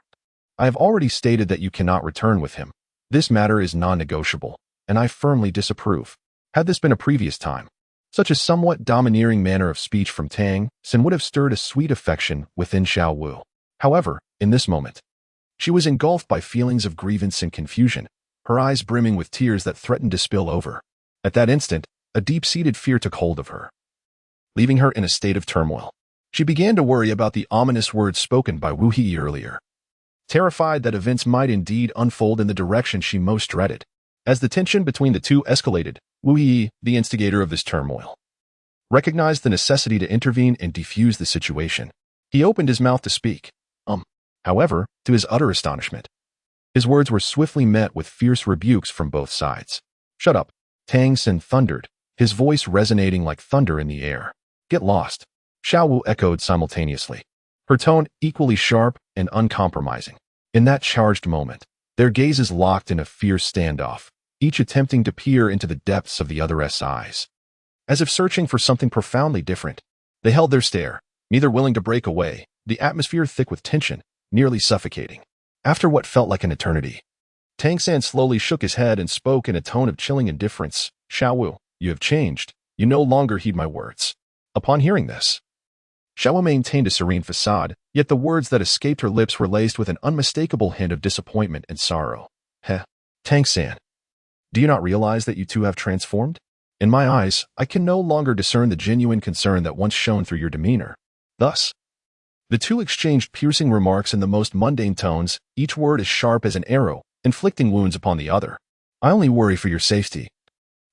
I have already stated that you cannot return with him. This matter is non-negotiable, and I firmly disapprove. Had this been a previous time, such a somewhat domineering manner of speech from Tang San would have stirred a sweet affection within Xiaowu. However, in this moment, she was engulfed by feelings of grievance and confusion, her eyes brimming with tears that threatened to spill over. At that instant, a deep-seated fear took hold of her, leaving her in a state of turmoil. She began to worry about the ominous words spoken by Wu Hee earlier, terrified that events might indeed unfold in the direction she most dreaded. As the tension between the two escalated, Wu Hee, the instigator of this turmoil, recognized the necessity to intervene and defuse the situation. He opened his mouth to speak. However, to his utter astonishment, his words were swiftly met with fierce rebukes from both sides. Shut up, Tang San thundered, his voice resonating like thunder in the air. Get lost, Xiaowu echoed simultaneously, her tone equally sharp and uncompromising. In that charged moment, their gazes locked in a fierce standoff, each attempting to peer into the depths of the other's eyes. As if searching for something profoundly different, they held their stare, neither willing to break away, the atmosphere thick with tension, nearly suffocating. After what felt like an eternity, Tang San slowly shook his head and spoke in a tone of chilling indifference. Xiaowu, you have changed. You no longer heed my words. Upon hearing this, Xiaowu maintained a serene facade, yet the words that escaped her lips were laced with an unmistakable hint of disappointment and sorrow. Tang San, do you not realize that you two have transformed? In my eyes, I can no longer discern the genuine concern that once shone through your demeanor. Thus, the two exchanged piercing remarks in the most mundane tones, each word as sharp as an arrow, inflicting wounds upon the other. I only worry for your safety,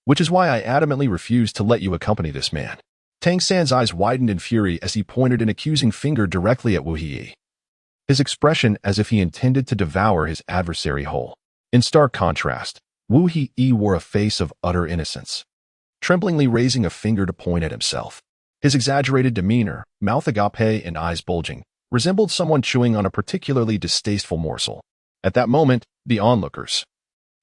which is why I adamantly refuse to let you accompany this man. Tang San's eyes widened in fury as he pointed an accusing finger directly at Wu Hee, his expression as if he intended to devour his adversary whole. In stark contrast, Wu Hee wore a face of utter innocence, tremblingly raising a finger to point at himself. His exaggerated demeanor, mouth agape and eyes bulging, resembled someone chewing on a particularly distasteful morsel. At that moment, the onlookers,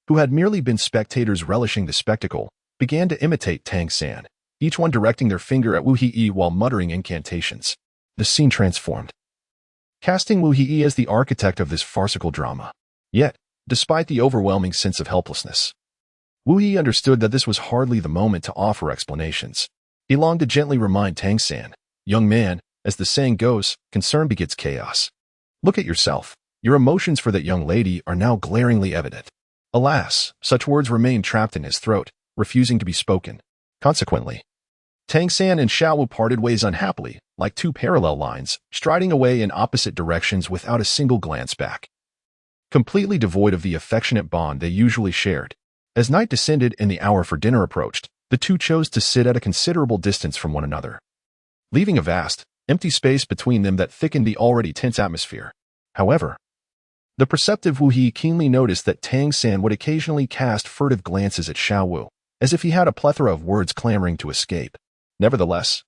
who had merely been spectators relishing the spectacle, began to imitate Tang San, each one directing their finger at Wu Hee while muttering incantations. The scene transformed, casting Wu Hee as the architect of this farcical drama. Yet, despite the overwhelming sense of helplessness, Wu Hee understood that this was hardly the moment to offer explanations. He longed to gently remind Tang San, young man, as the saying goes, concern begets chaos. Look at yourself. Your emotions for that young lady are now glaringly evident. Alas, such words remained trapped in his throat, refusing to be spoken. Consequently, Tang San and Xiaowu parted ways unhappily, like two parallel lines, striding away in opposite directions without a single glance back. Completely devoid of the affectionate bond they usually shared. As night descended and the hour for dinner approached, the two chose to sit at a considerable distance from one another, leaving a vast, empty space between them that thickened the already tense atmosphere. However, the perceptive Wu Hee keenly noticed that Tang San would occasionally cast furtive glances at Xiaowu, as if he had a plethora of words clamoring to escape. Nevertheless,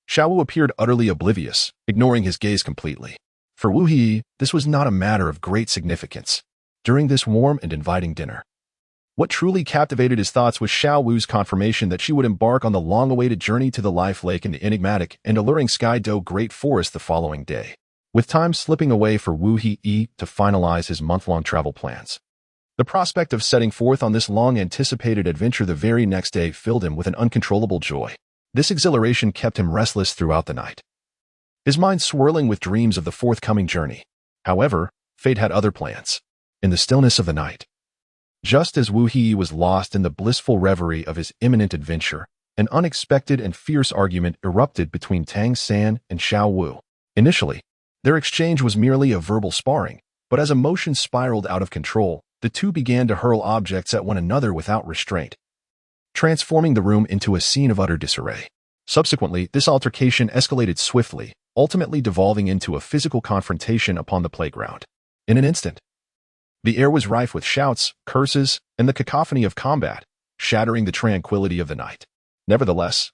Xiao Wu appeared utterly oblivious, ignoring his gaze completely. For Wu He, this was not a matter of great significance. During this warm and inviting dinner, what truly captivated his thoughts was Xiao Wu's confirmation that she would embark on the long-awaited journey to the Life Lake in the enigmatic and alluring Sky Do Great Forest the following day, with time slipping away for Wu He to finalize his month-long travel plans. The prospect of setting forth on this long-anticipated adventure the very next day filled him with an uncontrollable joy. This exhilaration kept him restless throughout the night, his mind swirling with dreams of the forthcoming journey. However, fate had other plans. In the stillness of the night, just as Wu He was lost in the blissful reverie of his imminent adventure, an unexpected and fierce argument erupted between Tang San and Xiao Wu. Initially, their exchange was merely a verbal sparring, but as emotions spiraled out of control, the two began to hurl objects at one another without restraint, transforming the room into a scene of utter disarray. Subsequently, this altercation escalated swiftly, ultimately devolving into a physical confrontation upon the playground. In an instant, the air was rife with shouts, curses, and the cacophony of combat, shattering the tranquility of the night. Nevertheless,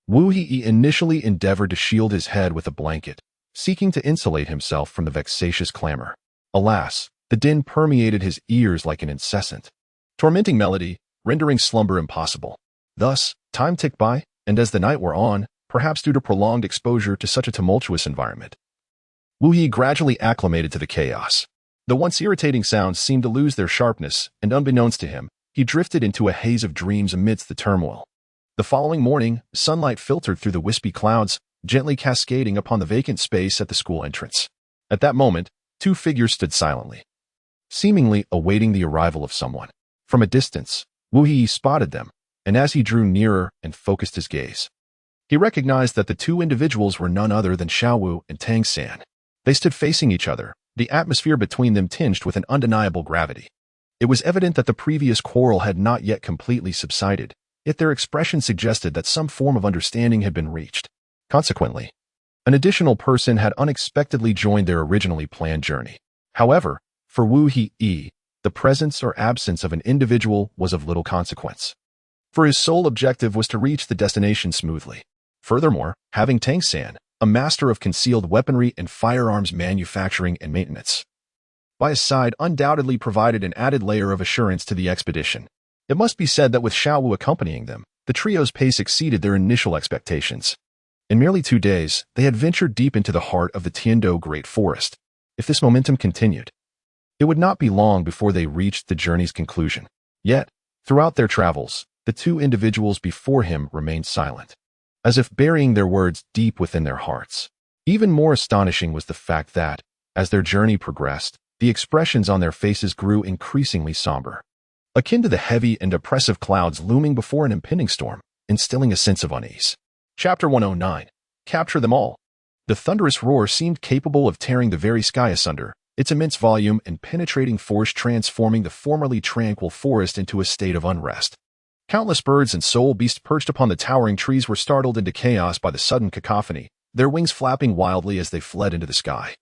Wu He initially endeavored to shield his head with a blanket, seeking to insulate himself from the vexatious clamor. Alas, the din permeated his ears like an incessant, tormenting melody, rendering slumber impossible. Thus, time ticked by, and as the night wore on, perhaps due to prolonged exposure to such a tumultuous environment, Wu He gradually acclimated to the chaos. The once irritating sounds seemed to lose their sharpness, and unbeknownst to him, he drifted into a haze of dreams amidst the turmoil. The following morning, sunlight filtered through the wispy clouds, gently cascading upon the vacant space at the school entrance. At that moment, two figures stood silently, seemingly awaiting the arrival of someone. From a distance, Wu He spotted them, and as he drew nearer and focused his gaze, he recognized that the two individuals were none other than Xiao Wu and Tang San. They stood facing each other, the atmosphere between them tinged with an undeniable gravity. It was evident that the previous quarrel had not yet completely subsided, yet their expression suggested that some form of understanding had been reached. Consequently, an additional person had unexpectedly joined their originally planned journey. However, for Wu He, the presence or absence of an individual was of little consequence, for his sole objective was to reach the destination smoothly. Furthermore, having Tang San, a master of concealed weaponry and firearms manufacturing and maintenance, by his side undoubtedly provided an added layer of assurance to the expedition. It must be said that with Xiao Wu accompanying them, the trio's pace exceeded their initial expectations. In merely 2 days, they had ventured deep into the heart of the Tiando Great Forest. If this momentum continued, it would not be long before they reached the journey's conclusion. Yet, throughout their travels, the two individuals before him remained silent, as if burying their words deep within their hearts. Even more astonishing was the fact that, as their journey progressed, the expressions on their faces grew increasingly somber, akin to the heavy and oppressive clouds looming before an impending storm, instilling a sense of unease. Chapter 109. Capture them all. The thunderous roar seemed capable of tearing the very sky asunder, its immense volume and penetrating force transforming the formerly tranquil forest into a state of unrest. Countless birds and soul beasts perched upon the towering trees were startled into chaos by the sudden cacophony, their wings flapping wildly as they fled into the sky,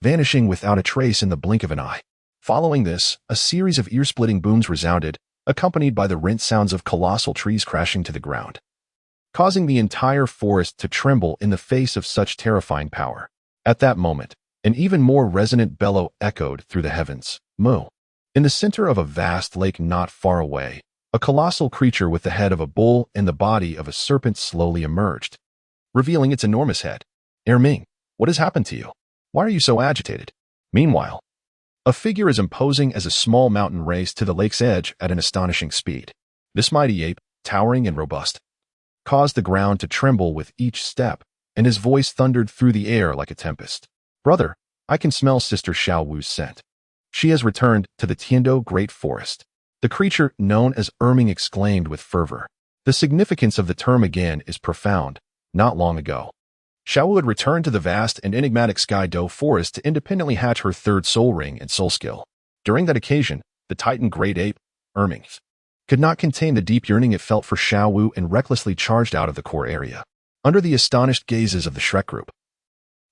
vanishing without a trace in the blink of an eye. Following this, a series of ear-splitting booms resounded, accompanied by the rent sounds of colossal trees crashing to the ground, causing the entire forest to tremble in the face of such terrifying power. At that moment, an even more resonant bellow echoed through the heavens. Moo. In the center of a vast lake not far away, a colossal creature with the head of a bull and the body of a serpent slowly emerged, revealing its enormous head. Ming, what has happened to you? Why are you so agitated? Meanwhile, a figure as imposing as a small mountain raced to the lake's edge at an astonishing speed. This mighty ape, towering and robust, caused the ground to tremble with each step, and his voice thundered through the air like a tempest. Brother, I can smell Sister Xiao Wu's scent. She has returned to the Tiando Great Forest. The creature known as Ming exclaimed with fervor. The significance of the term again is profound. Not long ago, Xiao Wu had returned to the vast and enigmatic Sky Do Forest to independently hatch her third soul ring and soul skill. During that occasion, the Titan Great Ape, Ming, could not contain the deep yearning it felt for Xiao Wu and recklessly charged out of the core area. Under the astonished gazes of the Shrek group,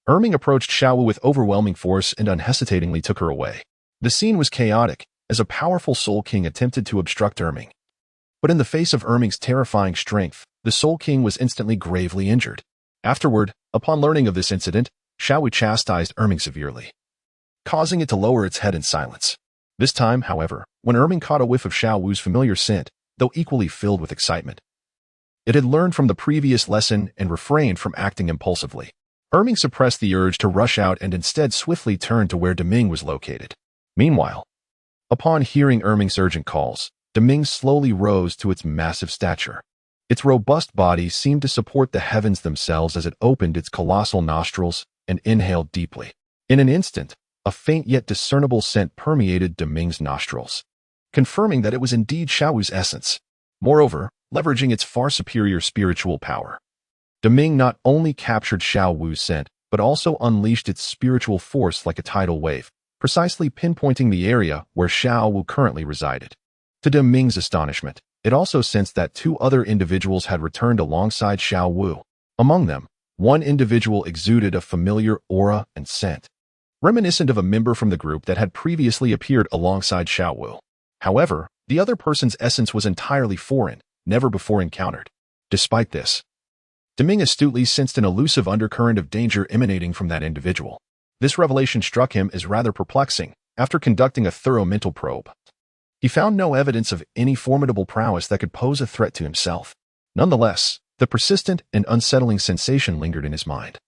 Ming approached Xiao Wu with overwhelming force and unhesitatingly took her away. The scene was chaotic, as a powerful Soul King attempted to obstruct Ming. But in the face of Ming's terrifying strength, the Soul King was instantly gravely injured. Afterward, upon learning of this incident, Xiao Wu chastised Erming severely, causing it to lower its head in silence. This time, however, when Erming caught a whiff of Xiao Wu's familiar scent, though equally filled with excitement, it had learned from the previous lesson and refrained from acting impulsively. Erming suppressed the urge to rush out and instead swiftly turned to where Deming was located. Meanwhile, upon hearing Erming's urgent calls, Deming slowly rose to its massive stature. Its robust body seemed to support the heavens themselves as it opened its colossal nostrils and inhaled deeply. In an instant, a faint yet discernible scent permeated Deming's nostrils, confirming that it was indeed Xiao Wu's essence. Moreover, leveraging its far superior spiritual power, Deming not only captured Xiao Wu's scent, but also unleashed its spiritual force like a tidal wave, precisely pinpointing the area where Xiao Wu currently resided. To Deming's astonishment, it also sensed that two other individuals had returned alongside Xiao Wu. Among them, one individual exuded a familiar aura and scent, reminiscent of a member from the group that had previously appeared alongside Xiao Wu. However, the other person's essence was entirely foreign, never before encountered. Despite this, Deming astutely sensed an elusive undercurrent of danger emanating from that individual. This revelation struck him as rather perplexing. After conducting a thorough mental probe, he found no evidence of any formidable prowess that could pose a threat to himself. Nonetheless, the persistent and unsettling sensation lingered in his mind,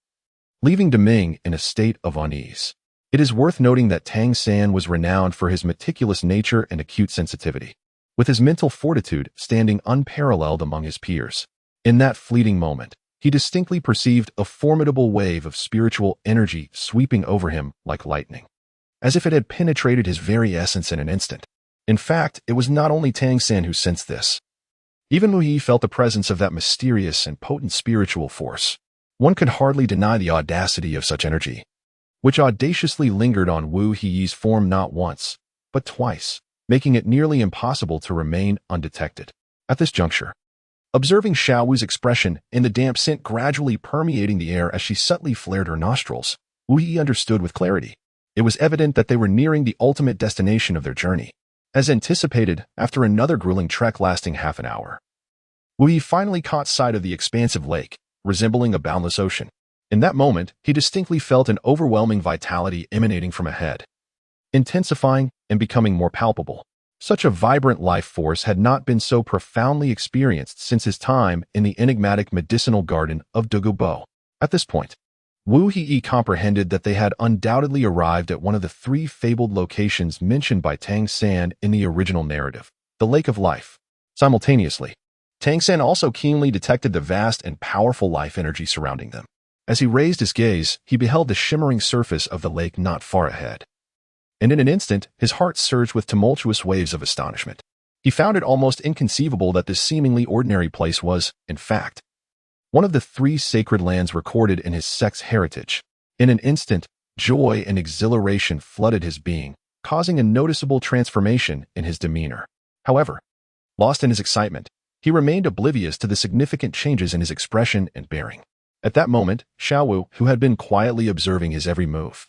leaving Deming in a state of unease. It is worth noting that Tang San was renowned for his meticulous nature and acute sensitivity, with his mental fortitude standing unparalleled among his peers. In that fleeting moment, he distinctly perceived a formidable wave of spiritual energy sweeping over him like lightning, as if it had penetrated his very essence in an instant. In fact, it was not only Tang San who sensed this. Even Mu Yi felt the presence of that mysterious and potent spiritual force. One could hardly deny the audacity of such energy, which audaciously lingered on Wu Yi's form not once, but twice, making it nearly impossible to remain undetected. At this juncture, observing Xiao Wu's expression and the damp scent gradually permeating the air as she subtly flared her nostrils, Wu Yi understood with clarity. It was evident that they were nearing the ultimate destination of their journey. As anticipated, after another grueling trek lasting half an hour, Wu Yi finally caught sight of the expansive lake, resembling a boundless ocean. In that moment, he distinctly felt an overwhelming vitality emanating from ahead, intensifying and becoming more palpable. Such a vibrant life force had not been so profoundly experienced since his time in the enigmatic medicinal garden of Douluo. At this point, Wu Yi comprehended that they had undoubtedly arrived at one of the three fabled locations mentioned by Tang San in the original narrative, the Lake of Life. Simultaneously, Tang San also keenly detected the vast and powerful life energy surrounding them. As he raised his gaze, he beheld the shimmering surface of the lake not far ahead. And in an instant, his heart surged with tumultuous waves of astonishment. He found it almost inconceivable that this seemingly ordinary place was, in fact, one of the three sacred lands recorded in his sect's heritage. In an instant, joy and exhilaration flooded his being, causing a noticeable transformation in his demeanor. However, lost in his excitement, he remained oblivious to the significant changes in his expression and bearing. At that moment, Xiao Wu, who had been quietly observing his every move,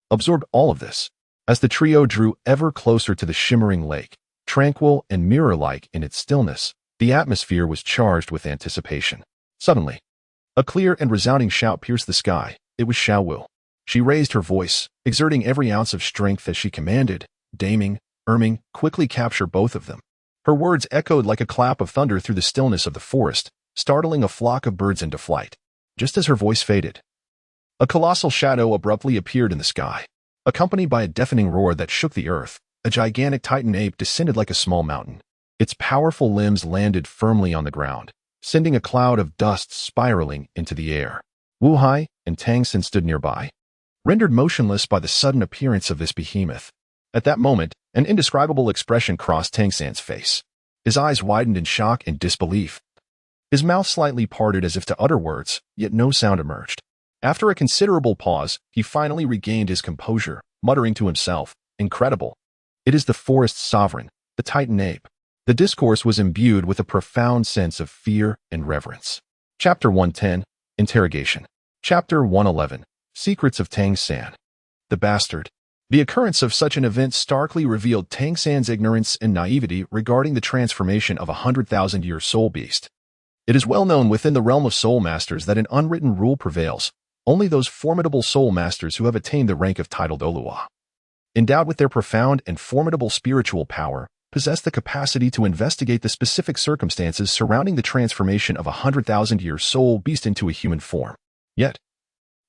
absorbed all of this. As the trio drew ever closer to the shimmering lake, tranquil and mirror-like in its stillness, the atmosphere was charged with anticipation. Suddenly, a clear and resounding shout pierced the sky. It was Xiao Wu. She raised her voice, exerting every ounce of strength as she commanded. Daming, Erming, quickly capture both of them. Her words echoed like a clap of thunder through the stillness of the forest, startling a flock of birds into flight. Just as her voice faded, a colossal shadow abruptly appeared in the sky. Accompanied by a deafening roar that shook the earth, a gigantic titan ape descended like a small mountain. Its powerful limbs landed firmly on the ground, sending a cloud of dust spiraling into the air. Wu Hai and Tang San stood nearby, rendered motionless by the sudden appearance of this behemoth. At that moment, an indescribable expression crossed Tang San's face. His eyes widened in shock and disbelief. His mouth slightly parted as if to utter words, yet no sound emerged. After a considerable pause, he finally regained his composure, muttering to himself, "Incredible. It is the forest's sovereign, the Titan ape." The discourse was imbued with a profound sense of fear and reverence. Chapter 110, Interrogation. Chapter 111, Secrets of Tang San. The Bastard. The occurrence of such an event starkly revealed Tang San's ignorance and naivety regarding the transformation of a 100,000-year soul beast. It is well known within the realm of soul masters that an unwritten rule prevails. Only those formidable soul masters who have attained the rank of title Douluo, endowed with their profound and formidable spiritual power, possess the capacity to investigate the specific circumstances surrounding the transformation of a 100,000-year soul beast into a human form. Yet,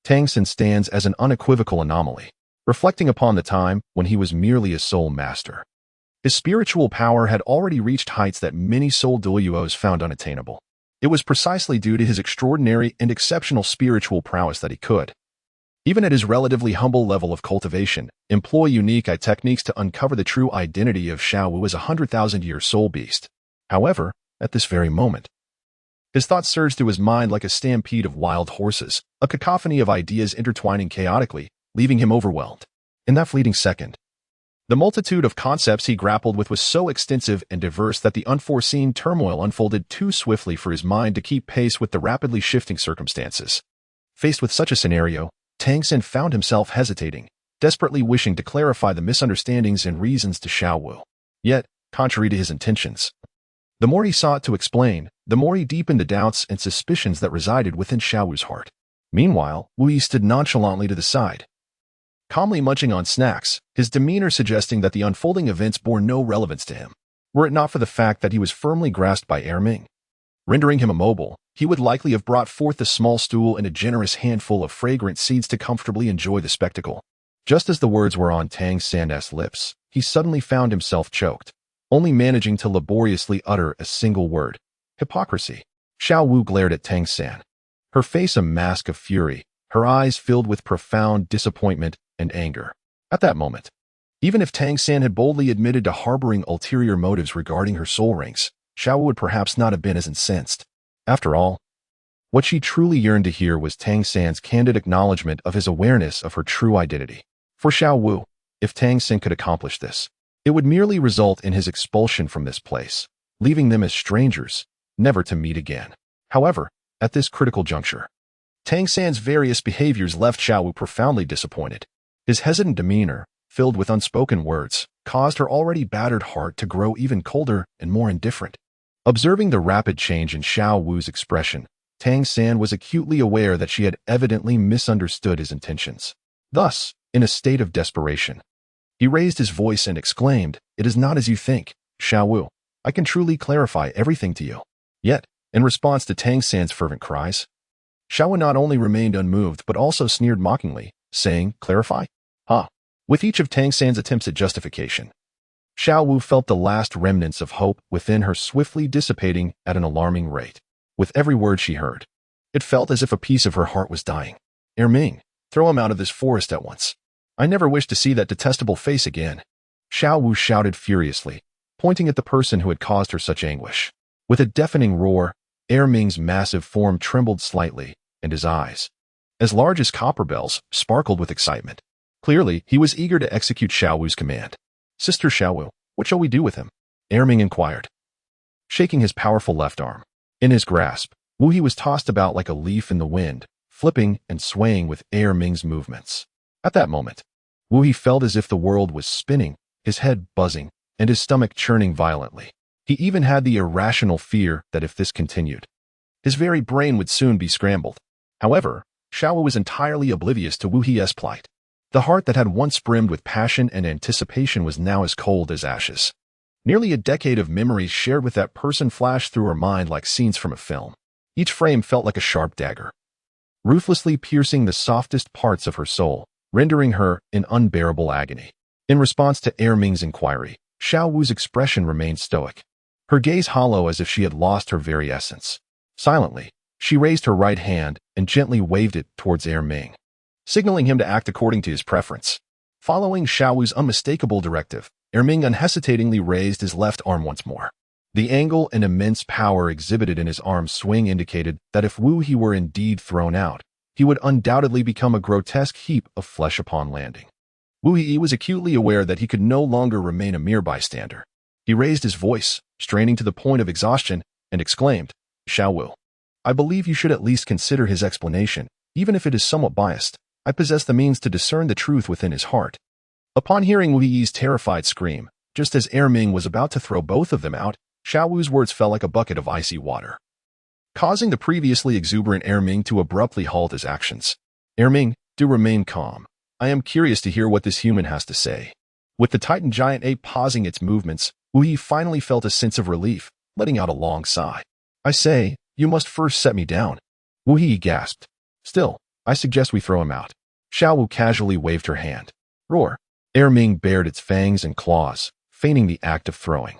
Tang Xin stands as an unequivocal anomaly, reflecting upon the time when he was merely a soul master. His spiritual power had already reached heights that many soul Douluos found unattainable. It was precisely due to his extraordinary and exceptional spiritual prowess that he could, even at his relatively humble level of cultivation, employ unique techniques to uncover the true identity of Xiao Wu as a 100,000-year soul beast. However, at this very moment, his thoughts surged through his mind like a stampede of wild horses, a cacophony of ideas intertwining chaotically, leaving him overwhelmed. In that fleeting second, the multitude of concepts he grappled with was so extensive and diverse that the unforeseen turmoil unfolded too swiftly for his mind to keep pace with the rapidly shifting circumstances. Faced with such a scenario, Tang Xin found himself hesitating, desperately wishing to clarify the misunderstandings and reasons to Xiao Wu. Yet, contrary to his intentions, the more he sought to explain, the more he deepened the doubts and suspicions that resided within Xiao Wu's heart. Meanwhile, Wu Yi stood nonchalantly to the side, calmly munching on snacks, his demeanor suggesting that the unfolding events bore no relevance to him. Were it not for the fact that he was firmly grasped by Erming, rendering him immobile, he would likely have brought forth a small stool and a generous handful of fragrant seeds to comfortably enjoy the spectacle. Just as the words were on Tang Xin's lips, he suddenly found himself choked, only managing to laboriously utter a single word: hypocrisy. Xiao Wu glared at Tang Xin, her face a mask of fury, her eyes filled with profound disappointment and anger. At that moment, even if Tang Xin had boldly admitted to harboring ulterior motives regarding her soul ranks, Xiao Wu would perhaps not have been as incensed. After all, what she truly yearned to hear was Tang Xin's candid acknowledgement of his awareness of her true identity. For Xiao Wu, if Tang Xin could accomplish this, it would merely result in his expulsion from this place, leaving them as strangers, never to meet again. However, at this critical juncture, Tang Xin's various behaviors left Xiao Wu profoundly disappointed. His hesitant demeanor, filled with unspoken words, caused her already battered heart to grow even colder and more indifferent. Observing the rapid change in Xiao Wu's expression, Tang Xin was acutely aware that she had evidently misunderstood his intentions. Thus, in a state of desperation, he raised his voice and exclaimed, "It is not as you think, Xiao Wu. I can truly clarify everything to you." Yet, in response to Tang Xin's fervent cries, Xiao Wu not only remained unmoved but also sneered mockingly, saying, "Clarify? Ha!" With each of Tang Xin's attempts at justification, Xiao Wu felt the last remnants of hope within her swiftly dissipating at an alarming rate. With every word she heard, it felt as if a piece of her heart was dying. "Erming, throw him out of this forest at once. I never wish to see that detestable face again." Xiao Wu shouted furiously, pointing at the person who had caused her such anguish. With a deafening roar, Erming's massive form trembled slightly, and his eyes, as large as copper bells, sparkled with excitement. Clearly, he was eager to execute Xiao Wu's command. "Sister Xiao Wu, what shall we do with him?" Erming inquired, shaking his powerful left arm. In his grasp, Wu Yi was tossed about like a leaf in the wind, flipping and swaying with Erming's movements. At that moment, Wu Yi felt as if the world was spinning, his head buzzing, and his stomach churning violently. He even had the irrational fear that if this continued, his very brain would soon be scrambled. However, Xiao Wu was entirely oblivious to Wu Yi's plight. The heart that had once brimmed with passion and anticipation was now as cold as ashes. Nearly a decade of memories shared with that person flashed through her mind like scenes from a film. Each frame felt like a sharp dagger, ruthlessly piercing the softest parts of her soul, rendering her in unbearable agony. In response to Erming's inquiry, Xiao Wu's expression remained stoic, her gaze hollow as if she had lost her very essence. Silently, she raised her right hand and gently waved it towards Erming, signaling him to act according to his preference. Following Xiao Wu's unmistakable directive, Erming unhesitatingly raised his left arm once more. The angle and immense power exhibited in his arm's swing indicated that if Wu Yi were indeed thrown out, he would undoubtedly become a grotesque heap of flesh upon landing. Wu Yi was acutely aware that he could no longer remain a mere bystander. He raised his voice, straining to the point of exhaustion, and exclaimed, "Xiao Wu, I believe you should at least consider his explanation, even if it is somewhat biased. I possess the means to discern the truth within his heart." Upon hearing Wu Yi's terrified scream, just as Erming was about to throw both of them out, Xiao Wu's words fell like a bucket of icy water. causing the previously exuberant Erming to abruptly halt his actions. Erming, do remain calm. I am curious to hear what this human has to say. With the Titan giant ape pausing its movements, Wu Yi finally felt a sense of relief, letting out a long sigh. I say, you must first set me down. Wu Yi gasped. Still, I suggest we throw him out. Xiao Wu casually waved her hand. Roar. Erming bared its fangs and claws, feigning the act of throwing.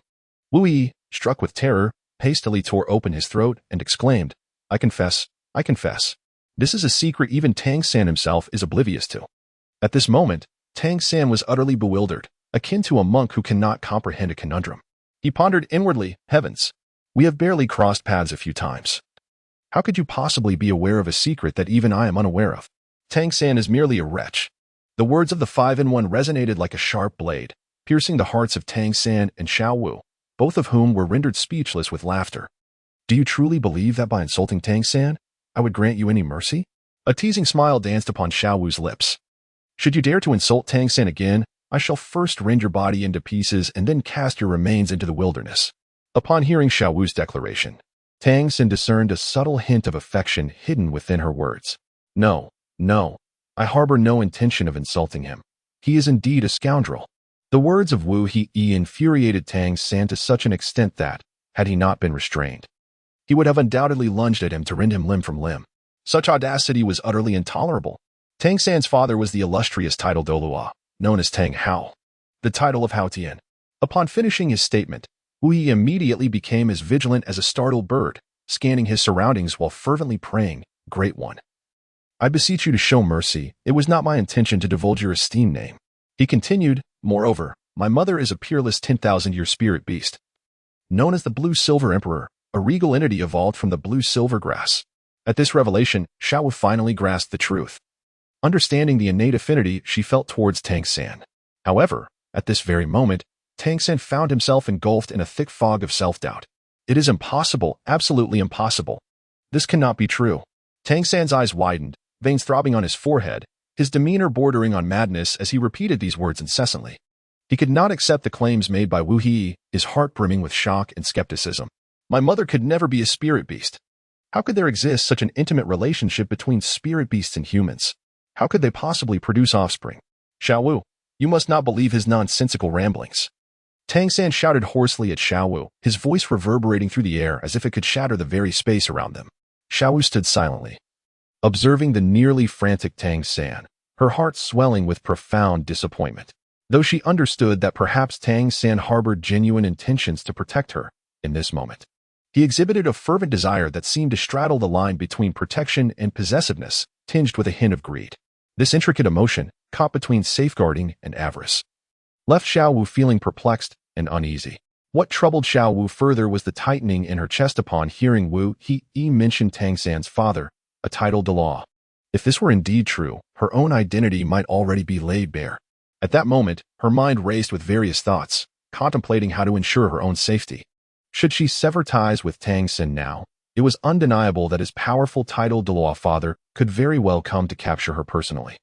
Wu Yi, struck with terror, hastily tore open his throat and exclaimed, I confess. This is a secret even Tang San himself is oblivious to. At this moment, Tang San was utterly bewildered, akin to a monk who cannot comprehend a conundrum. He pondered inwardly, heavens, we have barely crossed paths a few times. How could you possibly be aware of a secret that even I am unaware of? Tang San is merely a wretch. The words of the 5-in-1 resonated like a sharp blade, piercing the hearts of Tang San and Xiao Wu, both of whom were rendered speechless with laughter. Do you truly believe that by insulting Tang San, I would grant you any mercy? A teasing smile danced upon Xiao Wu's lips. Should you dare to insult Tang San again, I shall first rend your body into pieces and then cast your remains into the wilderness. Upon hearing Xiao Wu's declaration, Tang San discerned a subtle hint of affection hidden within her words. No, I harbor no intention of insulting him. He is indeed a scoundrel. The words of Wu Yi infuriated Tang San to such an extent that, had he not been restrained, he would have undoubtedly lunged at him to rend him limb from limb. Such audacity was utterly intolerable. Tang San's father was the illustrious title Douluo, known as Tang Hao, the title of Hao Tian. Upon finishing his statement, Wu Yi immediately became as vigilant as a startled bird, scanning his surroundings while fervently praying, Great One, I beseech you to show mercy. It was not my intention to divulge your esteemed name. He continued, moreover, my mother is a peerless 10,000-year spirit beast, known as the Blue-Silver Emperor, a regal entity evolved from the blue-silver grass. At this revelation, Xiao Wu finally grasped the truth, understanding the innate affinity she felt towards Tang San. However, at this very moment, Tang San found himself engulfed in a thick fog of self-doubt. It is impossible, absolutely impossible. This cannot be true. Tang San's eyes widened, veins throbbing on his forehead, his demeanor bordering on madness as he repeated these words incessantly. He could not accept the claims made by Wu Yi, his heart brimming with shock and skepticism. My mother could never be a spirit beast. How could there exist such an intimate relationship between spirit beasts and humans? How could they possibly produce offspring? Xiao Wu, you must not believe his nonsensical ramblings. Tang San shouted hoarsely at Xiao Wu, his voice reverberating through the air as if it could shatter the very space around them. Xiao Wu stood silently, observing the nearly frantic Tang San, her heart swelling with profound disappointment. Though she understood that perhaps Tang San harbored genuine intentions to protect her in this moment, he exhibited a fervent desire that seemed to straddle the line between protection and possessiveness, tinged with a hint of greed. This intricate emotion, caught between safeguarding and avarice, left Xiao Wu feeling perplexed and uneasy. What troubled Xiao Wu further was the tightening in her chest upon hearing Wu Yi mention Tang San's father, a title Douluo. If this were indeed true, her own identity might already be laid bare. At that moment, her mind raced with various thoughts, contemplating how to ensure her own safety. Should she sever ties with Tang San now, it was undeniable that his powerful title Douluo father could very well come to capture her personally.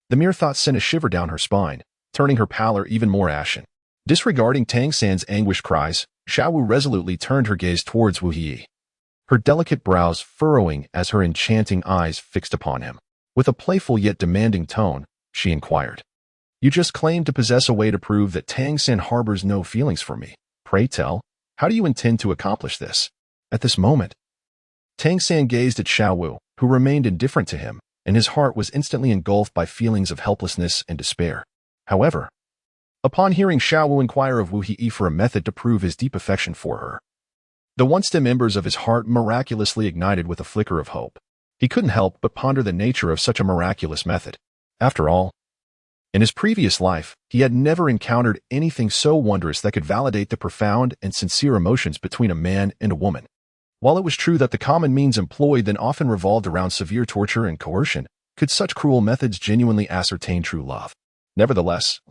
The mere thought sent a shiver down her spine, turning her pallor even more ashen. Disregarding Tang San's anguished cries, Xiao Wu resolutely turned her gaze towards Wu Yi, her delicate brows furrowing as her enchanting eyes fixed upon him. With a playful yet demanding tone, she inquired, You just claimed to possess a way to prove that Tang San harbors no feelings for me. Pray tell, how do you intend to accomplish this? At this moment, Tang San gazed at Xiao Wu, who remained indifferent to him, and his heart was instantly engulfed by feelings of helplessness and despair. However, upon hearing Xiao Wu inquire of Wu Yi for a method to prove his deep affection for her, the once-dim embers of his heart miraculously ignited with a flicker of hope. He couldn't help but ponder the nature of such a miraculous method. After all, in his previous life, he had never encountered anything so wondrous that could validate the profound and sincere emotions between a man and a woman. While it was true that the common means employed then often revolved around severe torture and coercion, could such cruel methods genuinely ascertain true love? Nevertheless,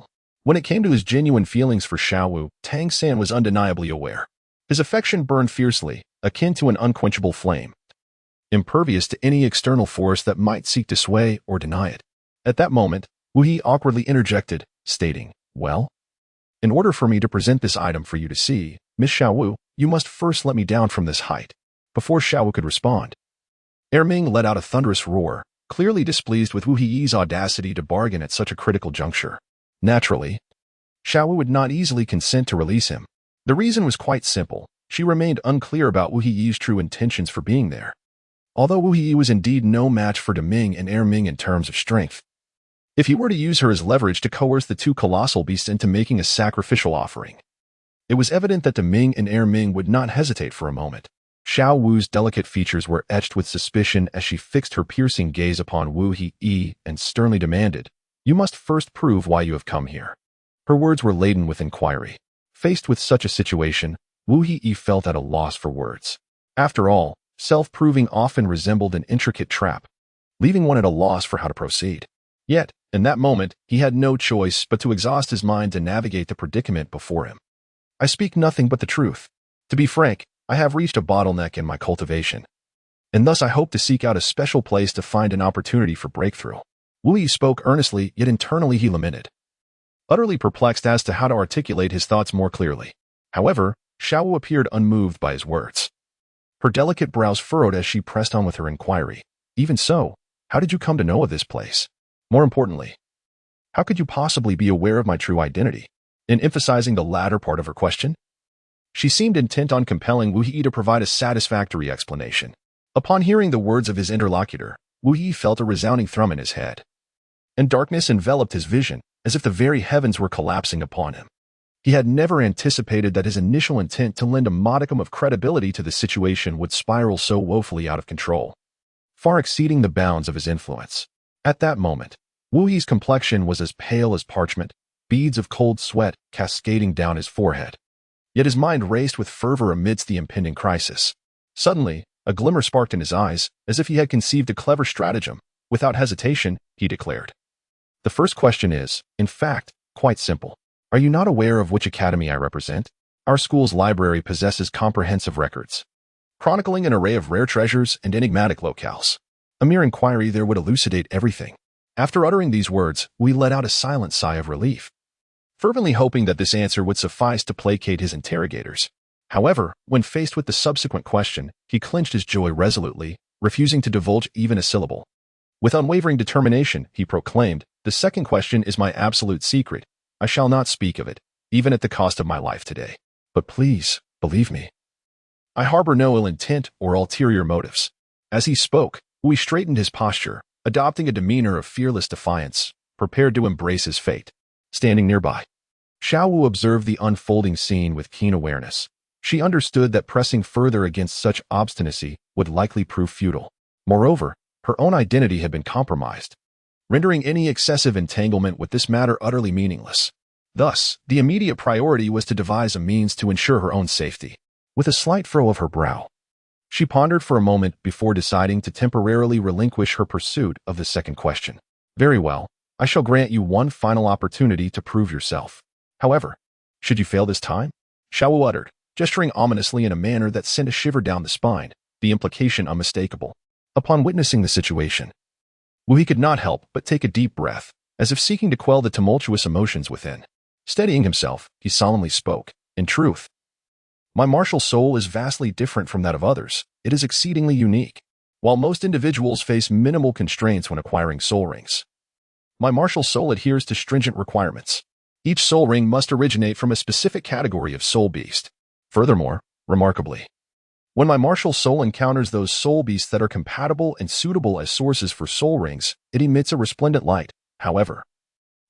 when it came to his genuine feelings for Xiao Wu, Tang San was undeniably aware. His affection burned fiercely, akin to an unquenchable flame, impervious to any external force that might seek to sway or deny it. At that moment, Wu Yi awkwardly interjected, stating, Well, in order for me to present this item for you to see, Miss Xiao Wu, you must first let me down from this height. before Xiao could respond. Erming let out a thunderous roar, clearly displeased with Wu Yi's audacity to bargain at such a critical juncture. Naturally, Xiao would not easily consent to release him. The reason was quite simple. She remained unclear about Wu Yi's true intentions for being there. Although Wu Yi was indeed no match for Deming and Erming in terms of strength, if he were to use her as leverage to coerce the two colossal beasts into making a sacrificial offering, it was evident that Deming and Erming would not hesitate for a moment. Xiao Wu's delicate features were etched with suspicion as she fixed her piercing gaze upon Wu Yi and sternly demanded, "You must first prove why you have come here." Her words were laden with inquiry. Faced with such a situation, Wu Yi felt at a loss for words. After all, self-proving often resembled an intricate trap, leaving one at a loss for how to proceed. Yet, in that moment, he had no choice but to exhaust his mind to navigate the predicament before him. "I speak nothing but the truth. To be frank, I have reached a bottleneck in my cultivation, and thus I hope to seek out a special place to find an opportunity for breakthrough." Wu Yi spoke earnestly, yet internally he lamented, utterly perplexed as to how to articulate his thoughts more clearly. However, Xiao appeared unmoved by his words. Her delicate brows furrowed as she pressed on with her inquiry. "Even so, how did you come to know of this place? More importantly, how could you possibly be aware of my true identity?" In emphasizing the latter part of her question, she seemed intent on compelling Wu Yi to provide a satisfactory explanation. Upon hearing the words of his interlocutor, Wu Yi felt a resounding thrum in his head, and darkness enveloped his vision, as if the very heavens were collapsing upon him. He had never anticipated that his initial intent to lend a modicum of credibility to the situation would spiral so woefully out of control, far exceeding the bounds of his influence. At that moment, Wu Yi's complexion was as pale as parchment, beads of cold sweat cascading down his forehead. Yet his mind raced with fervor amidst the impending crisis. Suddenly, a glimmer sparked in his eyes, as if he had conceived a clever stratagem. Without hesitation, he declared, "The first question is, in fact, quite simple. Are you not aware of which academy I represent? Our school's library possesses comprehensive records, chronicling an array of rare treasures and enigmatic locales. A mere inquiry there would elucidate everything." After uttering these words, we let out a silent sigh of relief, fervently hoping that this answer would suffice to placate his interrogators. However, when faced with the subsequent question, he clenched his joy resolutely, refusing to divulge even a syllable. With unwavering determination, he proclaimed, "The second question is my absolute secret. I shall not speak of it, even at the cost of my life today. But please, believe me, I harbor no ill intent or ulterior motives." As he spoke, Wu straightened his posture, adopting a demeanor of fearless defiance, prepared to embrace his fate. Standing nearby, Xiao Wu observed the unfolding scene with keen awareness. She understood that pressing further against such obstinacy would likely prove futile. Moreover, her own identity had been compromised, rendering any excessive entanglement with this matter utterly meaningless. Thus, the immediate priority was to devise a means to ensure her own safety. With a slight furrow of her brow, she pondered for a moment before deciding to temporarily relinquish her pursuit of the second question. "Very well, I shall grant you one final opportunity to prove yourself. However, should you fail this time?" Xiao Wu uttered, gesturing ominously in a manner that sent a shiver down the spine, the implication unmistakable. Upon witnessing the situation, Wu Yi could not help but take a deep breath, as if seeking to quell the tumultuous emotions within. Steadying himself, he solemnly spoke, "In truth, my martial soul is vastly different from that of others. It is exceedingly unique. While most individuals face minimal constraints when acquiring soul rings, my martial soul adheres to stringent requirements. Each soul ring must originate from a specific category of soul beast. Furthermore, remarkably, when my martial soul encounters those soul beasts that are compatible and suitable as sources for soul rings, it emits a resplendent light. However,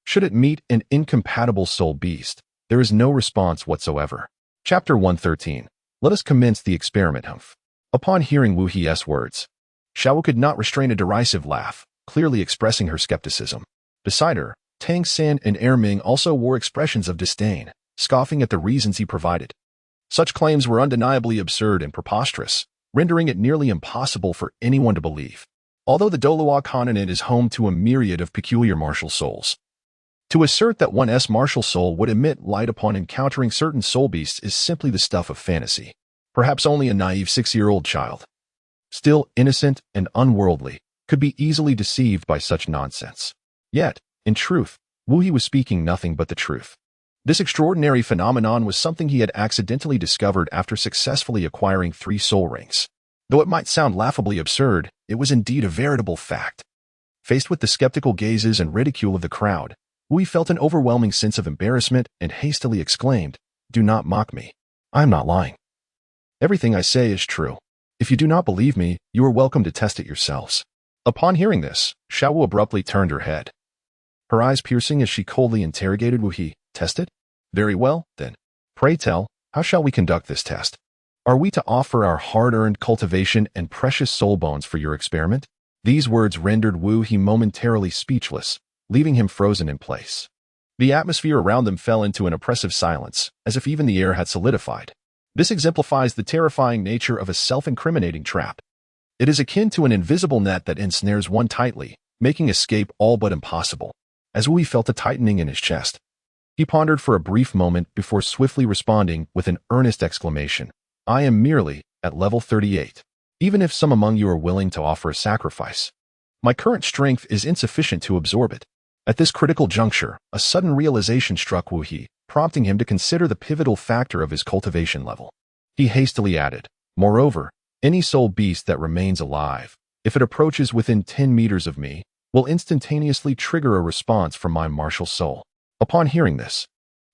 should it meet an incompatible soul beast, there is no response whatsoever." Chapter 113. Let us commence the experiment. Humph. Upon hearing Wu Yi's words, Xiao could not restrain a derisive laugh, clearly expressing her skepticism. Beside her, Tang San and Erming also wore expressions of disdain, scoffing at the reasons he provided. Such claims were undeniably absurd and preposterous, rendering it nearly impossible for anyone to believe. Although the Douluo continent is home to a myriad of peculiar martial souls, to assert that one's martial soul would emit light upon encountering certain soul beasts is simply the stuff of fantasy. Perhaps only a naive 6-year-old child, still innocent and unworldly, could be easily deceived by such nonsense. Yet, in truth, Wu Yi was speaking nothing but the truth. This extraordinary phenomenon was something he had accidentally discovered after successfully acquiring 3 soul rings. Though it might sound laughably absurd, it was indeed a veritable fact. Faced with the skeptical gazes and ridicule of the crowd, Wu felt an overwhelming sense of embarrassment and hastily exclaimed, "Do not mock me. I am not lying. Everything I say is true. If you do not believe me, you are welcome to test it yourselves." Upon hearing this, Xiaowu abruptly turned her head, her eyes piercing as she coldly interrogated Wu He. "Test it? Very well, then. Pray tell, how shall we conduct this test? Are we to offer our hard-earned cultivation and precious soul bones for your experiment?" These words rendered Wu He momentarily speechless, leaving him frozen in place. The atmosphere around them fell into an oppressive silence, as if even the air had solidified. This exemplifies the terrifying nature of a self-incriminating trap. It is akin to an invisible net that ensnares one tightly, making escape all but impossible. As Wu felt a tightening in his chest, he pondered for a brief moment before swiftly responding with an earnest exclamation. "I am merely at level 38. Even if some among you are willing to offer a sacrifice, my current strength is insufficient to absorb it." At this critical juncture, a sudden realization struck Wu He, prompting him to consider the pivotal factor of his cultivation level. He hastily added, "Moreover, any soul beast that remains alive, if it approaches within 10 meters of me, will instantaneously trigger a response from my martial soul." Upon hearing this,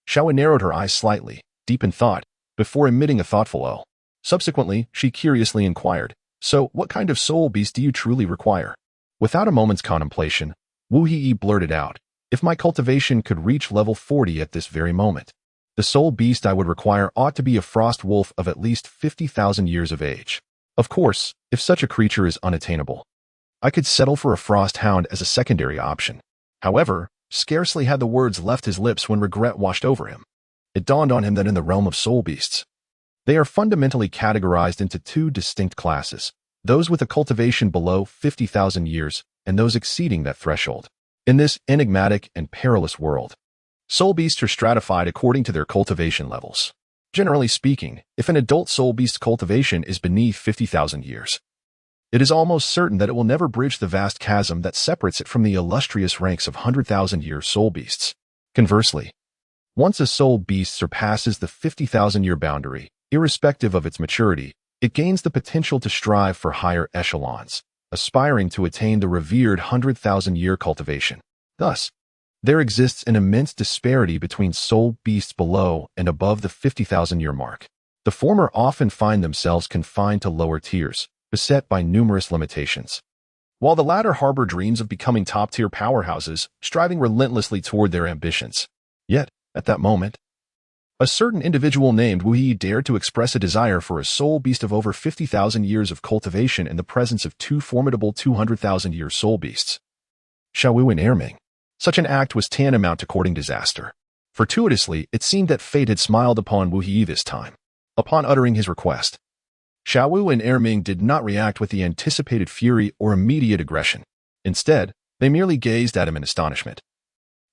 Xiaowu narrowed her eyes slightly, deep in thought, before emitting a thoughtful "oh." Subsequently, she curiously inquired, "So, what kind of soul beast do you truly require?" Without a moment's contemplation, Wu He blurted out, "If my cultivation could reach level 40 at this very moment, the soul beast I would require ought to be a frost wolf of at least 50,000 years of age. Of course, if such a creature is unattainable, I could settle for a frost hound as a secondary option." However, scarcely had the words left his lips when regret washed over him. It dawned on him that in the realm of soul beasts, they are fundamentally categorized into two distinct classes, those with a cultivation below 50,000 years and those exceeding that threshold. In this enigmatic and perilous world, soul beasts are stratified according to their cultivation levels. Generally speaking, if an adult soul beast's cultivation is beneath 50,000 years, it is almost certain that it will never bridge the vast chasm that separates it from the illustrious ranks of 100,000-year soul beasts. Conversely, once a soul beast surpasses the 50,000-year boundary, irrespective of its maturity, it gains the potential to strive for higher echelons, aspiring to attain the revered 100,000-year cultivation. Thus, there exists an immense disparity between soul beasts below and above the 50,000-year mark. The former often find themselves confined to lower tiers, beset by numerous limitations, while the latter harbor dreams of becoming top-tier powerhouses, striving relentlessly toward their ambitions. Yet, at that moment, a certain individual named Wu He dared to express a desire for a soul beast of over 50,000 years of cultivation in the presence of two formidable 200,000-year soul beasts, Xiaowu and Erming. Such an act was tantamount to courting disaster. Fortuitously, it seemed that fate had smiled upon Wu He this time. Upon uttering his request, Xiaowu and Erming did not react with the anticipated fury or immediate aggression. Instead, they merely gazed at him in astonishment,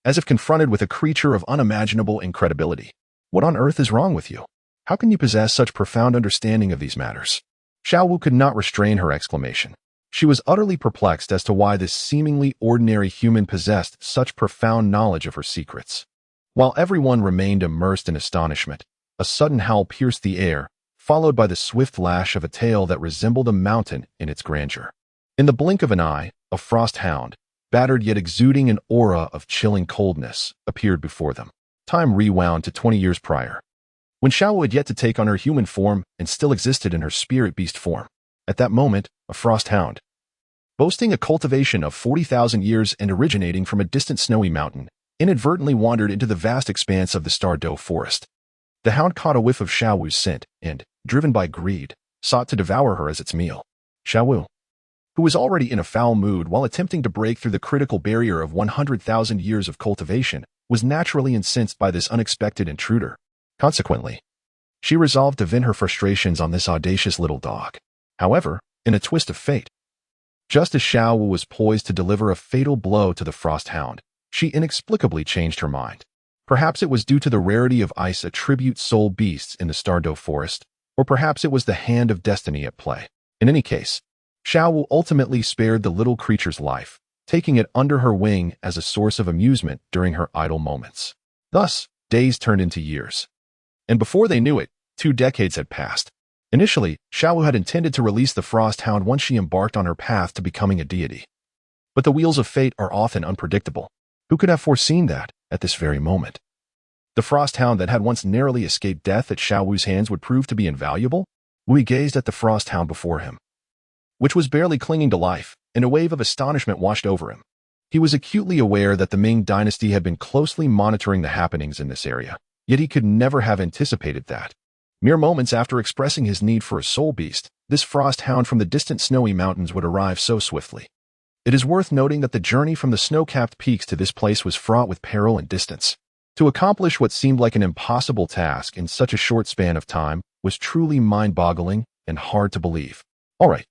as if confronted with a creature of unimaginable incredibility. "What on earth is wrong with you? How can you possess such profound understanding of these matters?" Xiaowu could not restrain her exclamation. She was utterly perplexed as to why this seemingly ordinary human possessed such profound knowledge of her secrets. While everyone remained immersed in astonishment, a sudden howl pierced the air, followed by the swift lash of a tail that resembled a mountain in its grandeur. In the blink of an eye, a frost hound, battered yet exuding an aura of chilling coldness, appeared before them. Time rewound to 20 years prior, when Xiaowu had yet to take on her human form and still existed in her spirit beast form. At that moment, a frost hound, boasting a cultivation of 40,000 years and originating from a distant snowy mountain, inadvertently wandered into the vast expanse of the Douluo forest. The hound caught a whiff of Xiaowu's scent and, driven by greed, sought to devour her as its meal. Xiaowu, who was already in a foul mood while attempting to break through the critical barrier of 100,000 years of cultivation, was naturally incensed by this unexpected intruder. Consequently, she resolved to vent her frustrations on this audacious little dog. However, in a twist of fate, just as Xiaowu was poised to deliver a fatal blow to the frost hound, she inexplicably changed her mind. Perhaps it was due to the rarity of ice attribute soul beasts in the Douluo forest, or perhaps it was the hand of destiny at play. In any case, Xiaowu ultimately spared the little creature's life, taking it under her wing as a source of amusement during her idle moments. Thus, days turned into years, and before they knew it, 2 decades had passed. Initially, Xiaowu had intended to release the Frost Hound once she embarked on her path to becoming a deity. But the wheels of fate are often unpredictable. Who could have foreseen that, at this very moment? The Frost Hound that had once narrowly escaped death at Xiaowu's hands would prove to be invaluable? Wu He gazed at the Frost Hound before him, which was barely clinging to life, and a wave of astonishment washed over him. He was acutely aware that the Ming dynasty had been closely monitoring the happenings in this area, yet he could never have anticipated that. Mere moments after expressing his need for a soul beast, this Frost Hound from the distant snowy mountains would arrive so swiftly. It is worth noting that the journey from the snow-capped peaks to this place was fraught with peril and distance. To accomplish what seemed like an impossible task in such a short span of time was truly mind-boggling and hard to believe. All right,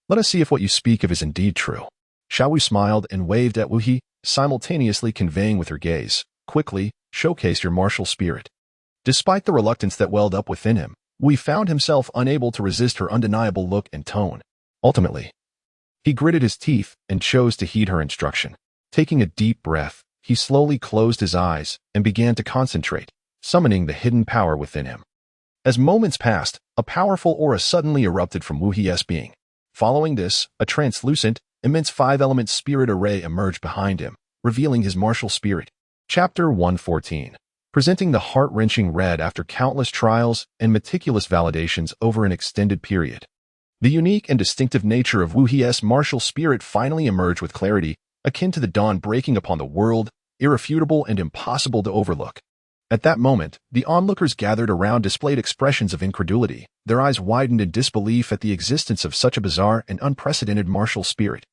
let us see if what you speak of is indeed true. Xiaowu smiled and waved at Wu He, simultaneously conveying with her gaze, quickly, showcase your martial spirit. Despite the reluctance that welled up within him, Wu He found himself unable to resist her undeniable look and tone. Ultimately, he gritted his teeth and chose to heed her instruction. Taking a deep breath, he slowly closed his eyes and began to concentrate, summoning the hidden power within him. As moments passed, a powerful aura suddenly erupted from Wu He's being. Following this, a translucent, immense five-element spirit array emerged behind him, revealing his martial spirit. Chapter 114. Presenting the heart-wrenching red after countless trials and meticulous validations over an extended period. The unique and distinctive nature of Wu He's martial spirit finally emerged with clarity, akin to the dawn breaking upon the world, irrefutable and impossible to overlook. At that moment, the onlookers gathered around displayed expressions of incredulity, their eyes widened in disbelief at the existence of such a bizarre and unprecedented martial spirit.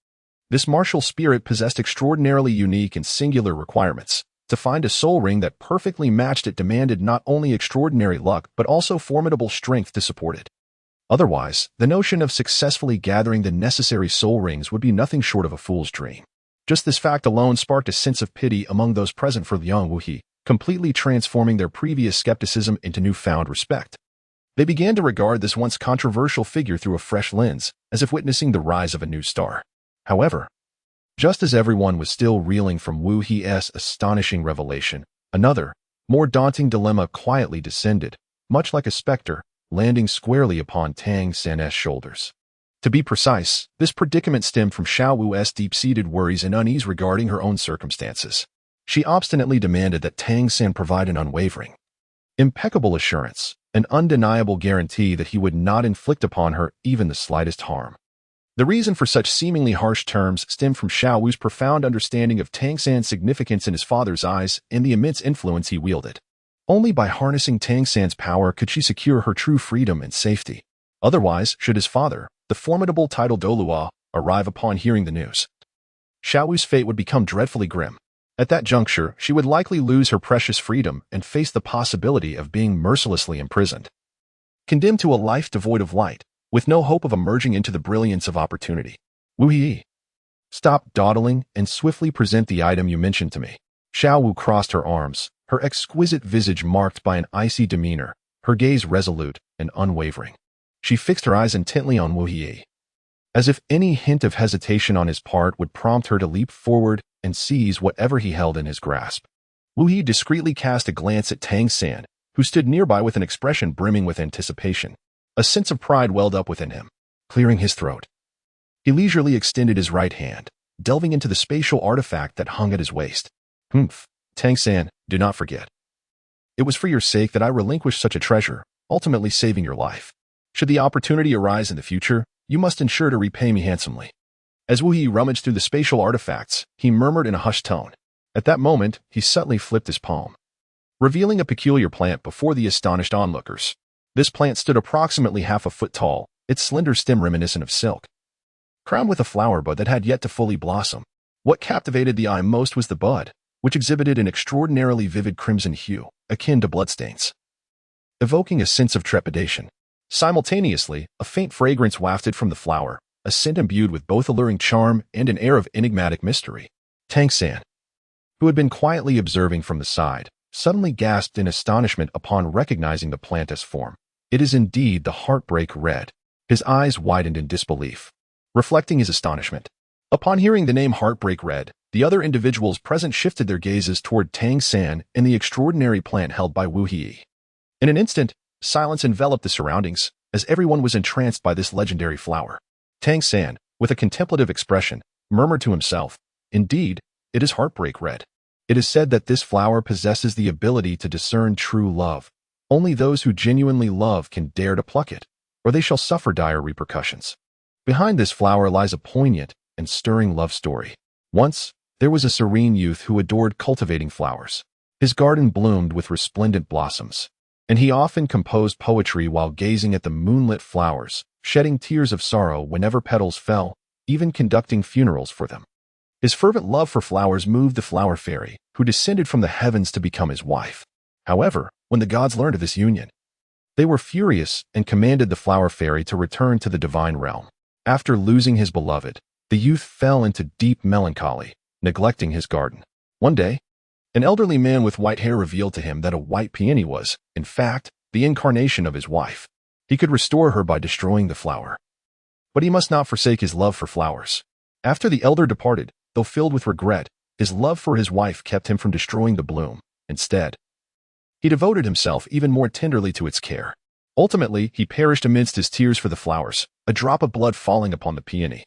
This martial spirit possessed extraordinarily unique and singular requirements. To find a soul ring that perfectly matched it demanded not only extraordinary luck but also formidable strength to support it. Otherwise, the notion of successfully gathering the necessary soul rings would be nothing short of a fool's dream. Just this fact alone sparked a sense of pity among those present for young Wu He, completely transforming their previous skepticism into newfound respect. They began to regard this once controversial figure through a fresh lens, as if witnessing the rise of a new star. However, just as everyone was still reeling from Wu He's astonishing revelation, another, more daunting dilemma quietly descended, much like a specter, landing squarely upon Tang San's shoulders. To be precise, this predicament stemmed from Xiaowu's deep-seated worries and unease regarding her own circumstances. She obstinately demanded that Tang San provide an unwavering, impeccable assurance, an undeniable guarantee that he would not inflict upon her even the slightest harm. The reason for such seemingly harsh terms stemmed from Xiaowu's profound understanding of Tang San's significance in his father's eyes and the immense influence he wielded. Only by harnessing Tang San's power could she secure her true freedom and safety. Otherwise, should his father, the formidable title Douluo, arrive upon hearing the news, Xiaowu's fate would become dreadfully grim. At that juncture, she would likely lose her precious freedom and face the possibility of being mercilessly imprisoned. Condemned to a life devoid of light, with no hope of emerging into the brilliance of opportunity. Wu He, stop dawdling and swiftly present the item you mentioned to me. Xiaowu crossed her arms, her exquisite visage marked by an icy demeanor, her gaze resolute and unwavering. She fixed her eyes intently on Wu He, as if any hint of hesitation on his part would prompt her to leap forward and seize whatever he held in his grasp. Wu He discreetly cast a glance at Tang San, who stood nearby with an expression brimming with anticipation. A sense of pride welled up within him, clearing his throat. He leisurely extended his right hand, delving into the spatial artifact that hung at his waist. Humph, Tang San, do not forget. It was for your sake that I relinquished such a treasure, ultimately saving your life. Should the opportunity arise in the future, you must ensure to repay me handsomely. As Wu He rummaged through the spatial artifacts, he murmured in a hushed tone. At that moment, he subtly flipped his palm, revealing a peculiar plant before the astonished onlookers. This plant stood approximately half a foot tall, its slender stem reminiscent of silk, crowned with a flower bud that had yet to fully blossom. What captivated the eye most was the bud, which exhibited an extraordinarily vivid crimson hue, akin to bloodstains, evoking a sense of trepidation. Simultaneously, a faint fragrance wafted from the flower, a scent imbued with both alluring charm and an air of enigmatic mystery. Tang San, who had been quietly observing from the side, suddenly gasped in astonishment upon recognizing the plant as form. It is indeed the heartbreak red. His eyes widened in disbelief, reflecting his astonishment. Upon hearing the name Heartbreak Red, the other individuals present shifted their gazes toward Tang San and the extraordinary plant held by Wu He. In an instant, silence enveloped the surroundings, as everyone was entranced by this legendary flower. Tang San, with a contemplative expression, murmured to himself, "Indeed, it is heartbreak red." It is said that this flower possesses the ability to discern true love. Only those who genuinely love can dare to pluck it, or they shall suffer dire repercussions. Behind this flower lies a poignant and stirring love story. Once, there was a serene youth who adored cultivating flowers. His garden bloomed with resplendent blossoms, and he often composed poetry while gazing at the moonlit flowers, shedding tears of sorrow whenever petals fell, even conducting funerals for them. His fervent love for flowers moved the flower fairy, who descended from the heavens to become his wife. However, when the gods learned of this union, they were furious and commanded the flower fairy to return to the divine realm. After losing his beloved, the youth fell into deep melancholy, neglecting his garden. One day, an elderly man with white hair revealed to him that a white peony was, in fact, the incarnation of his wife. He could restore her by destroying the flower. But he must not forsake his love for flowers. After the elder departed, though filled with regret, his love for his wife kept him from destroying the bloom. Instead, he devoted himself even more tenderly to its care. Ultimately, he perished amidst his tears for the flowers, a drop of blood falling upon the peony,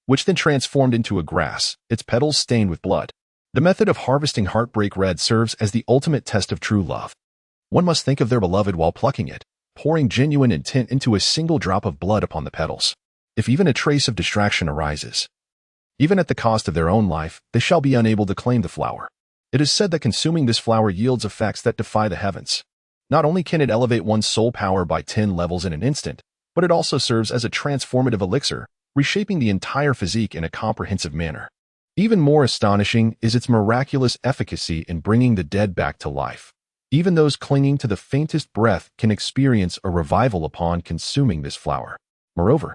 which then transformed into a grass, its petals stained with blood. The method of harvesting heartbreak red serves as the ultimate test of true love. One must think of their beloved while plucking it, pouring genuine intent into a single drop of blood upon the petals. If even a trace of distraction arises, even at the cost of their own life, they shall be unable to claim the flower. It is said that consuming this flower yields effects that defy the heavens. Not only can it elevate one's soul power by 10 levels in an instant, but it also serves as a transformative elixir, reshaping the entire physique in a comprehensive manner. Even more astonishing is its miraculous efficacy in bringing the dead back to life. Even those clinging to the faintest breath can experience a revival upon consuming this flower. Moreover,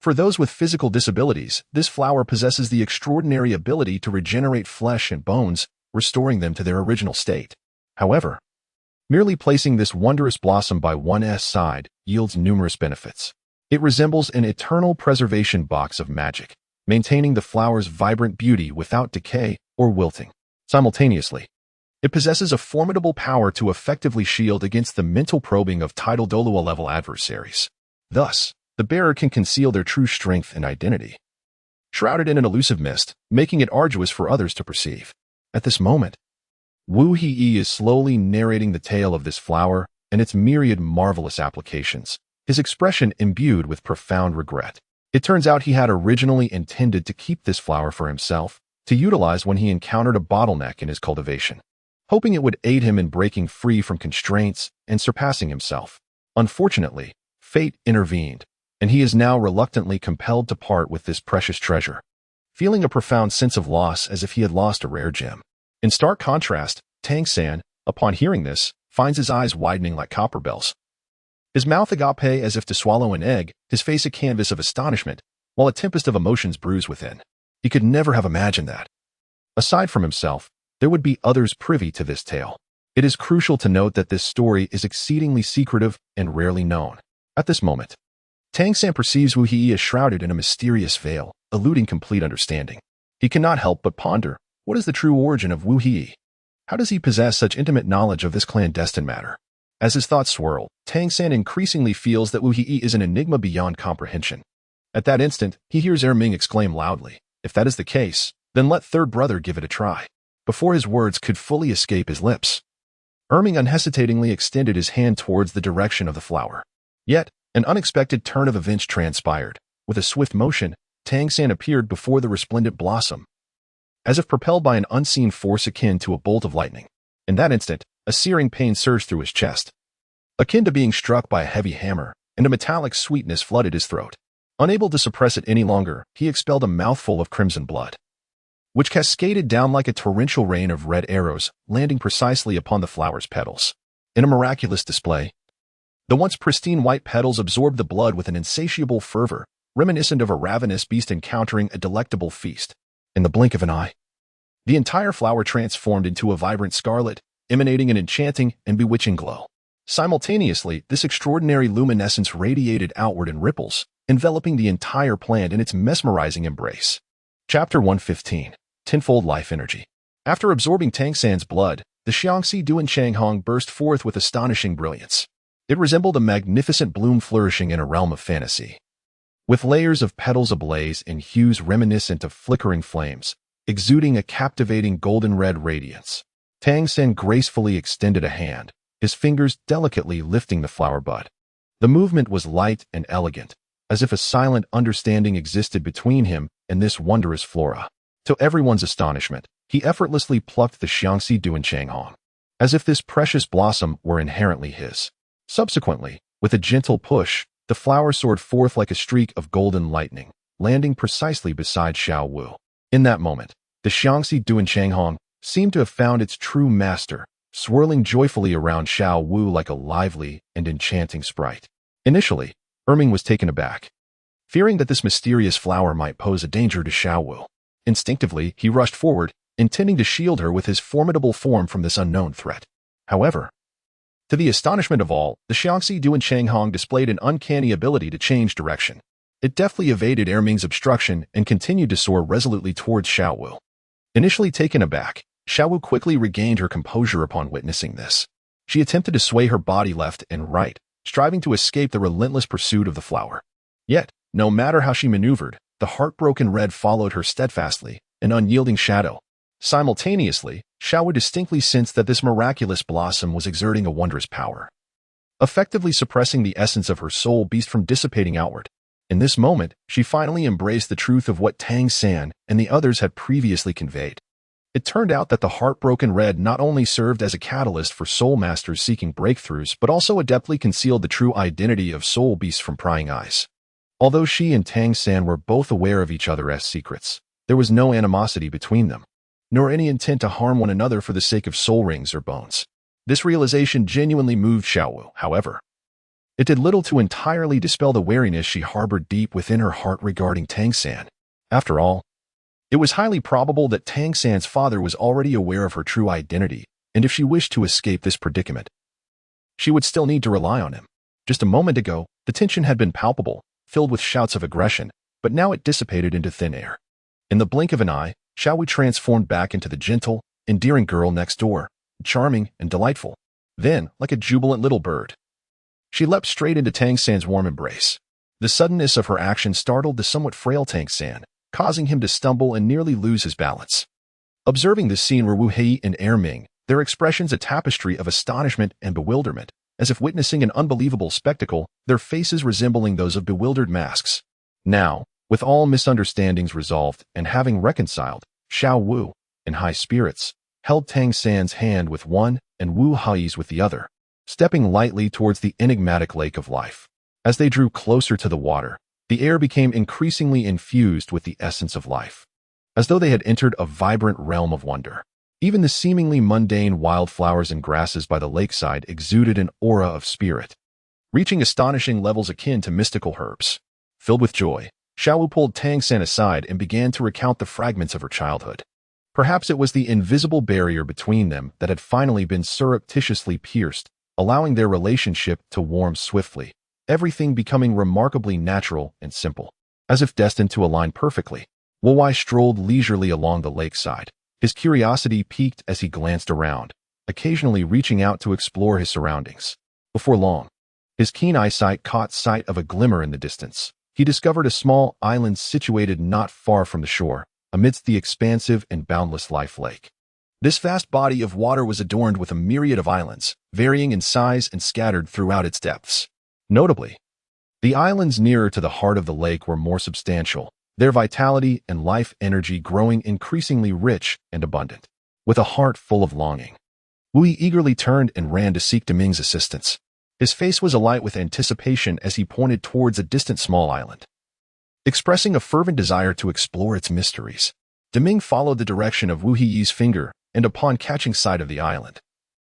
for those with physical disabilities, this flower possesses the extraordinary ability to regenerate flesh and bones, restoring them to their original state. However, merely placing this wondrous blossom by one's side yields numerous benefits. It resembles an eternal preservation box of magic, maintaining the flower's vibrant beauty without decay or wilting. Simultaneously, it possesses a formidable power to effectively shield against the mental probing of tidal Douluo level adversaries. Thus, the bearer can conceal their true strength and identity, shrouded in an elusive mist, making it arduous for others to perceive. At this moment, Wu Hei is slowly narrating the tale of this flower and its myriad marvelous applications, his expression imbued with profound regret. It turns out he had originally intended to keep this flower for himself, to utilize when he encountered a bottleneck in his cultivation, hoping it would aid him in breaking free from constraints and surpassing himself. Unfortunately, fate intervened, and he is now reluctantly compelled to part with this precious treasure, feeling a profound sense of loss as if he had lost a rare gem. In stark contrast, Tang San, upon hearing this, finds his eyes widening like copper bells. His mouth agape as if to swallow an egg, his face a canvas of astonishment, while a tempest of emotions brews within. He could never have imagined that, aside from himself, there would be others privy to this tale. It is crucial to note that this story is exceedingly secretive and rarely known. At this moment, Tang San perceives Wu Hei is shrouded in a mysterious veil, eluding complete understanding. He cannot help but ponder, what is the true origin of Wu Hei? How does he possess such intimate knowledge of this clandestine matter? As his thoughts swirl, Tang San increasingly feels that Wu Hei is an enigma beyond comprehension. At that instant, he hears Ming exclaim loudly, "If that is the case, then let third brother give it a try." Before his words could fully escape his lips, Ming unhesitatingly extended his hand towards the direction of the flower. Yet, an unexpected turn of events transpired. With a swift motion, Tang San appeared before the resplendent blossom, as if propelled by an unseen force akin to a bolt of lightning. In that instant, a searing pain surged through his chest, akin to being struck by a heavy hammer, and a metallic sweetness flooded his throat. Unable to suppress it any longer, he expelled a mouthful of crimson blood, which cascaded down like a torrential rain of red arrows, landing precisely upon the flower's petals. In a miraculous display, the once pristine white petals absorbed the blood with an insatiable fervor, reminiscent of a ravenous beast encountering a delectable feast. In the blink of an eye, the entire flower transformed into a vibrant scarlet, emanating an enchanting and bewitching glow. Simultaneously, this extraordinary luminescence radiated outward in ripples, enveloping the entire plant in its mesmerizing embrace. Chapter 115. Tenfold Life Energy. After absorbing Tang San's blood, the Xiangxi Duan Changhong burst forth with astonishing brilliance. It resembled a magnificent bloom flourishing in a realm of fantasy. With layers of petals ablaze in hues reminiscent of flickering flames, exuding a captivating golden-red radiance, Tang Sen gracefully extended a hand, his fingers delicately lifting the flower bud. The movement was light and elegant, as if a silent understanding existed between him and this wondrous flora. To everyone's astonishment, he effortlessly plucked the Xiangxi Duanshanghong, as if this precious blossom were inherently his. Subsequently, with a gentle push, the flower soared forth like a streak of golden lightning, landing precisely beside Xiao Wu. In that moment, the Xiangxi Duanshanghong seemed to have found its true master, swirling joyfully around Xiao Wu like a lively and enchanting sprite. Initially, Erming was taken aback, fearing that this mysterious flower might pose a danger to Xiao Wu. Instinctively, he rushed forward, intending to shield her with his formidable form from this unknown threat. However, to the astonishment of all, the Xiangxi Duanshanghong displayed an uncanny ability to change direction. It deftly evaded Erming's obstruction and continued to soar resolutely towards Xiao Wu. Initially taken aback, Xiao Wu quickly regained her composure upon witnessing this. She attempted to sway her body left and right, striving to escape the relentless pursuit of the flower. Yet, no matter how she maneuvered, the heartbroken red followed her steadfastly, an unyielding shadow. Simultaneously, Xiao Wu distinctly sensed that this miraculous blossom was exerting a wondrous power, effectively suppressing the essence of her soul beast from dissipating outward. In this moment, she finally embraced the truth of what Tang San and the others had previously conveyed. It turned out that the heartbroken red not only served as a catalyst for soul masters seeking breakthroughs, but also adeptly concealed the true identity of soul beasts from prying eyes. Although she and Tang San were both aware of each other's secrets, there was no animosity between them, nor any intent to harm one another for the sake of soul rings or bones. This realization genuinely moved Xiao Wu, however. It did little to entirely dispel the wariness she harbored deep within her heart regarding Tang San. After all, it was highly probable that Tang San's father was already aware of her true identity, and if she wished to escape this predicament, she would still need to rely on him. Just a moment ago, the tension had been palpable, filled with shouts of aggression, but now it dissipated into thin air. In the blink of an eye, Xiao Wu transformed back into the gentle, endearing girl next door, charming and delightful. Then, like a jubilant little bird, she leapt straight into Tang San's warm embrace. The suddenness of her action startled the somewhat frail Tang San, causing him to stumble and nearly lose his balance. Observing this scene were Wu Hei and Erming, their expressions a tapestry of astonishment and bewilderment, as if witnessing an unbelievable spectacle, their faces resembling those of bewildered masks. Now, with all misunderstandings resolved and having reconciled, Xiao Wu, in high spirits, held Tang San's hand with one and Wu Hai's with the other, stepping lightly towards the enigmatic lake of life. As they drew closer to the water, the air became increasingly infused with the essence of life, as though they had entered a vibrant realm of wonder. Even the seemingly mundane wildflowers and grasses by the lakeside exuded an aura of spirit, reaching astonishing levels akin to mystical herbs. Filled with joy, Xiao Wu pulled Tang San aside and began to recount the fragments of her childhood. Perhaps it was the invisible barrier between them that had finally been surreptitiously pierced, allowing their relationship to warm swiftly, everything becoming remarkably natural and simple, as if destined to align perfectly. Wu Wei strolled leisurely along the lakeside, his curiosity piqued as he glanced around, occasionally reaching out to explore his surroundings. Before long, his keen eyesight caught sight of a glimmer in the distance. He discovered a small island situated not far from the shore, amidst the expansive and boundless life lake. This vast body of water was adorned with a myriad of islands, varying in size and scattered throughout its depths. Notably, the islands nearer to the heart of the lake were more substantial, their vitality and life energy growing increasingly rich and abundant. With a heart full of longing, Wu Yi eagerly turned and ran to seek Deming's assistance. His face was alight with anticipation as he pointed towards a distant small island, expressing a fervent desire to explore its mysteries. Deming followed the direction of Wu Yi's finger, and upon catching sight of the island,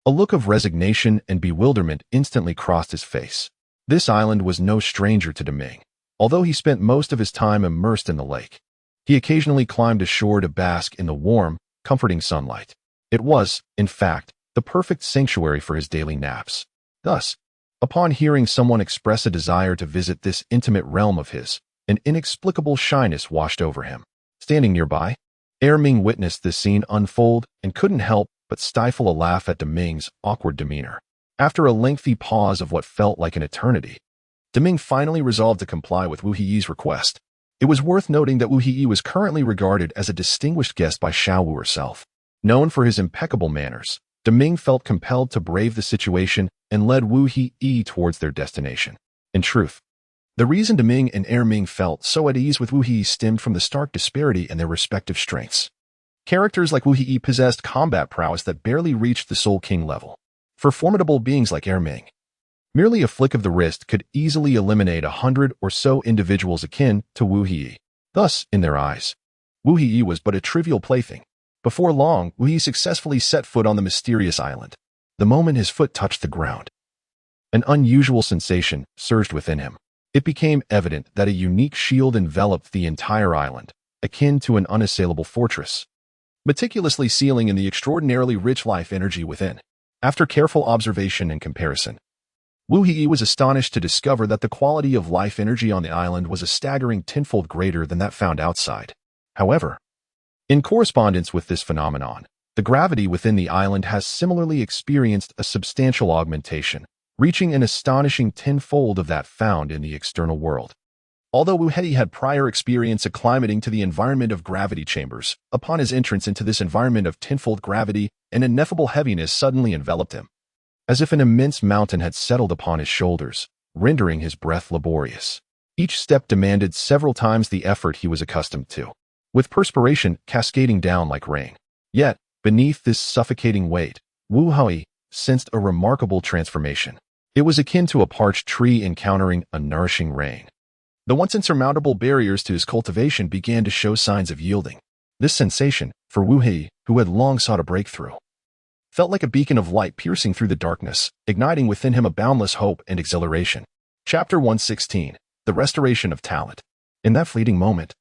a look of resignation and bewilderment instantly crossed his face. This island was no stranger to Deming. Although he spent most of his time immersed in the lake, he occasionally climbed ashore to bask in the warm, comforting sunlight. It was, in fact, the perfect sanctuary for his daily naps. Thus, upon hearing someone express a desire to visit this intimate realm of his, an inexplicable shyness washed over him. Standing nearby, Erming witnessed this scene unfold and couldn't help but stifle a laugh at Deming's awkward demeanor. After a lengthy pause of what felt like an eternity, Deming finally resolved to comply with Wu Hiyi's request. It was worth noting that Wu Hiyi was currently regarded as a distinguished guest by Xiao Wu herself. Known for his impeccable manners, Deming felt compelled to brave the situation and led Wu Hiyi towards their destination. In truth, the reason Deming and Ming felt so at ease with Wu Hiyi stemmed from the stark disparity in their respective strengths. Characters like Wu Hiyi possessed combat prowess that barely reached the Soul King level. For formidable beings like Ming, merely a flick of the wrist could easily eliminate 100 or so individuals akin to Wu Hiyi. Thus, in their eyes, Wu Hiyi was but a trivial plaything. Before long, Wu Hiyi successfully set foot on the mysterious island. The moment his foot touched the ground, an unusual sensation surged within him. It became evident that a unique shield enveloped the entire island, akin to an unassailable fortress, meticulously sealing in the extraordinarily rich life energy within. After careful observation and comparison, Wu Hiyi was astonished to discover that the quality of life energy on the island was a staggering tenfold greater than that found outside. However, in correspondence with this phenomenon, the gravity within the island has similarly experienced a substantial augmentation, reaching an astonishing tenfold of that found in the external world. Although Wu Hiyi had prior experience acclimating to the environment of gravity chambers, upon his entrance into this environment of tenfold gravity, an ineffable heaviness suddenly enveloped him, as if an immense mountain had settled upon his shoulders, rendering his breath laborious. Each step demanded several times the effort he was accustomed to, with perspiration cascading down like rain. Yet, beneath this suffocating weight, Wu Hiyi sensed a remarkable transformation. It was akin to a parched tree encountering a nourishing rain. The once insurmountable barriers to his cultivation began to show signs of yielding. This sensation, for Wu Hiyi, who had long sought a breakthrough, felt like a beacon of light piercing through the darkness, igniting within him a boundless hope and exhilaration. Chapter 116. The Restoration of Talent. In that fleeting moment,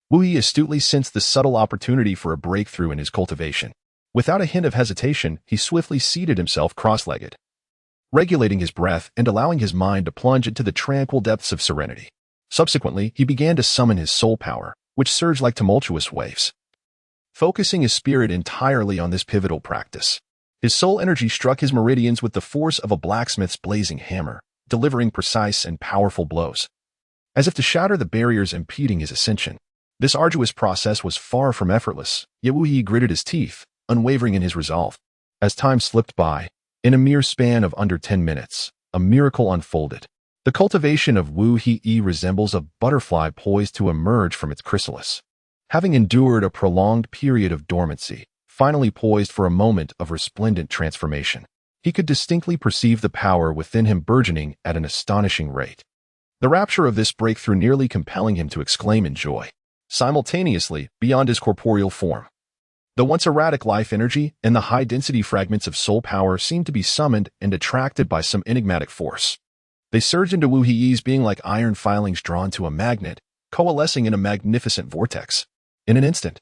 Wu Hiyi astutely sensed the subtle opportunity for a breakthrough in his cultivation. Without a hint of hesitation, he swiftly seated himself cross-legged, regulating his breath and allowing his mind to plunge into the tranquil depths of serenity. Subsequently, he began to summon his soul power, which surged like tumultuous waves. Focusing his spirit entirely on this pivotal practice, his soul energy struck his meridians with the force of a blacksmith's blazing hammer, delivering precise and powerful blows, as if to shatter the barriers impeding his ascension. This arduous process was far from effortless, yet Wu Hiyi gritted his teeth, unwavering in his resolve. As time slipped by, in a mere span of under 10 minutes, a miracle unfolded. The cultivation of Wu Hiyi resembles a butterfly poised to emerge from its chrysalis, having endured a prolonged period of dormancy, finally poised for a moment of resplendent transformation. He could distinctly perceive the power within him burgeoning at an astonishing rate, the rapture of this breakthrough nearly compelling him to exclaim in joy. Simultaneously, beyond his corporeal form, the once erratic life energy and the high-density fragments of soul power seemed to be summoned and attracted by some enigmatic force. They surged into Wu Hiyi's being like iron filings drawn to a magnet, coalescing in a magnificent vortex. In an instant,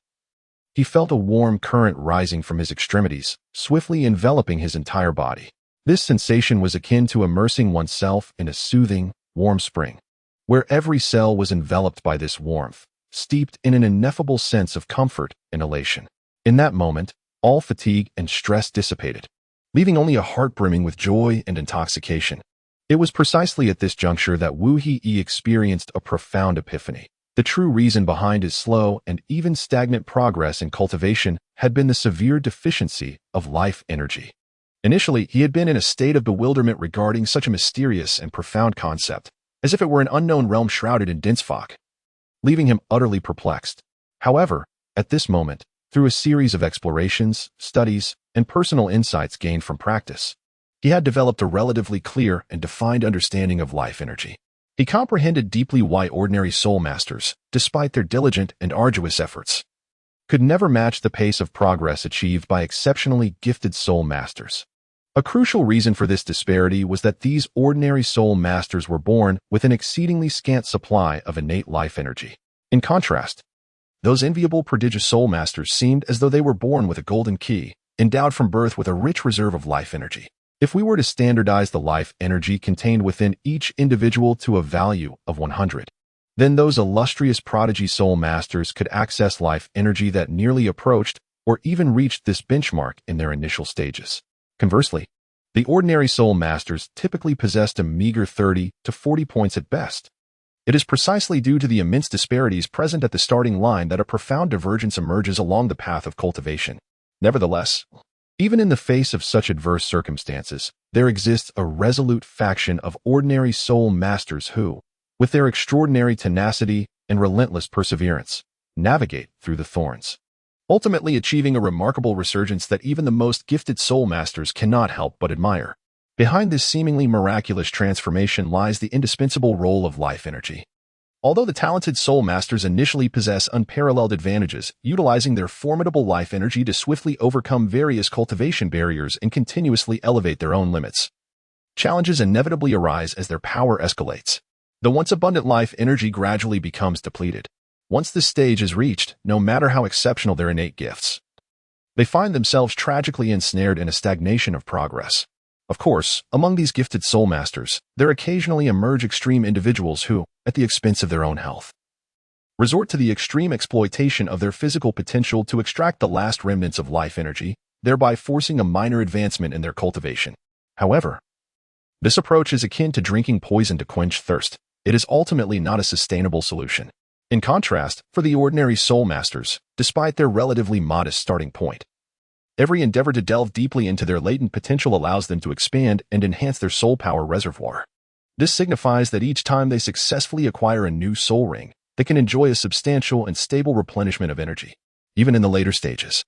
he felt a warm current rising from his extremities, swiftly enveloping his entire body. This sensation was akin to immersing oneself in a soothing, warm spring, where every cell was enveloped by this warmth, steeped in an ineffable sense of comfort and elation. In that moment, all fatigue and stress dissipated, leaving only a heart brimming with joy and intoxication. It was precisely at this juncture that Wu Hiyi experienced a profound epiphany. The true reason behind his slow and even stagnant progress in cultivation had been the severe deficiency of life energy. Initially, he had been in a state of bewilderment regarding such a mysterious and profound concept, as if it were an unknown realm shrouded in dense fog, leaving him utterly perplexed. However, at this moment, through a series of explorations, studies, and personal insights gained from practice, he had developed a relatively clear and defined understanding of life energy. He comprehended deeply why ordinary soul masters, despite their diligent and arduous efforts, could never match the pace of progress achieved by exceptionally gifted soul masters. A crucial reason for this disparity was that these ordinary soul masters were born with an exceedingly scant supply of innate life energy. In contrast, those enviable prodigious soul masters seemed as though they were born with a golden key, endowed from birth with a rich reserve of life energy. If we were to standardize the life energy contained within each individual to a value of 100, then those illustrious prodigy soul masters could access life energy that nearly approached or even reached this benchmark in their initial stages. Conversely, The ordinary soul masters typically possessed a meager 30 to 40 points at best. It is precisely due to the immense disparities present at the starting line that a profound divergence emerges along the path of cultivation. Nevertheless, even in the face of such adverse circumstances, there exists a resolute faction of ordinary soul masters who, with their extraordinary tenacity and relentless perseverance, navigate through the thorns, ultimately achieving a remarkable resurgence that even the most gifted soul masters cannot help but admire. Behind this seemingly miraculous transformation lies the indispensable role of life energy. Although the talented soul masters initially possess unparalleled advantages, utilizing their formidable life energy to swiftly overcome various cultivation barriers and continuously elevate their own limits, challenges inevitably arise as their power escalates. The once abundant life energy gradually becomes depleted. Once this stage is reached, no matter how exceptional their innate gifts, they find themselves tragically ensnared in a stagnation of progress. Of course, among these gifted soul masters, there occasionally emerge extreme individuals who, at the expense of their own health, resort to the extreme exploitation of their physical potential to extract the last remnants of life energy, thereby forcing a minor advancement in their cultivation. However, this approach is akin to drinking poison to quench thirst. It is ultimately not a sustainable solution. In contrast, for the ordinary soul masters, despite their relatively modest starting point, every endeavor to delve deeply into their latent potential allows them to expand and enhance their soul power reservoir. This signifies that each time they successfully acquire a new soul ring, they can enjoy a substantial and stable replenishment of energy, even in the later stages.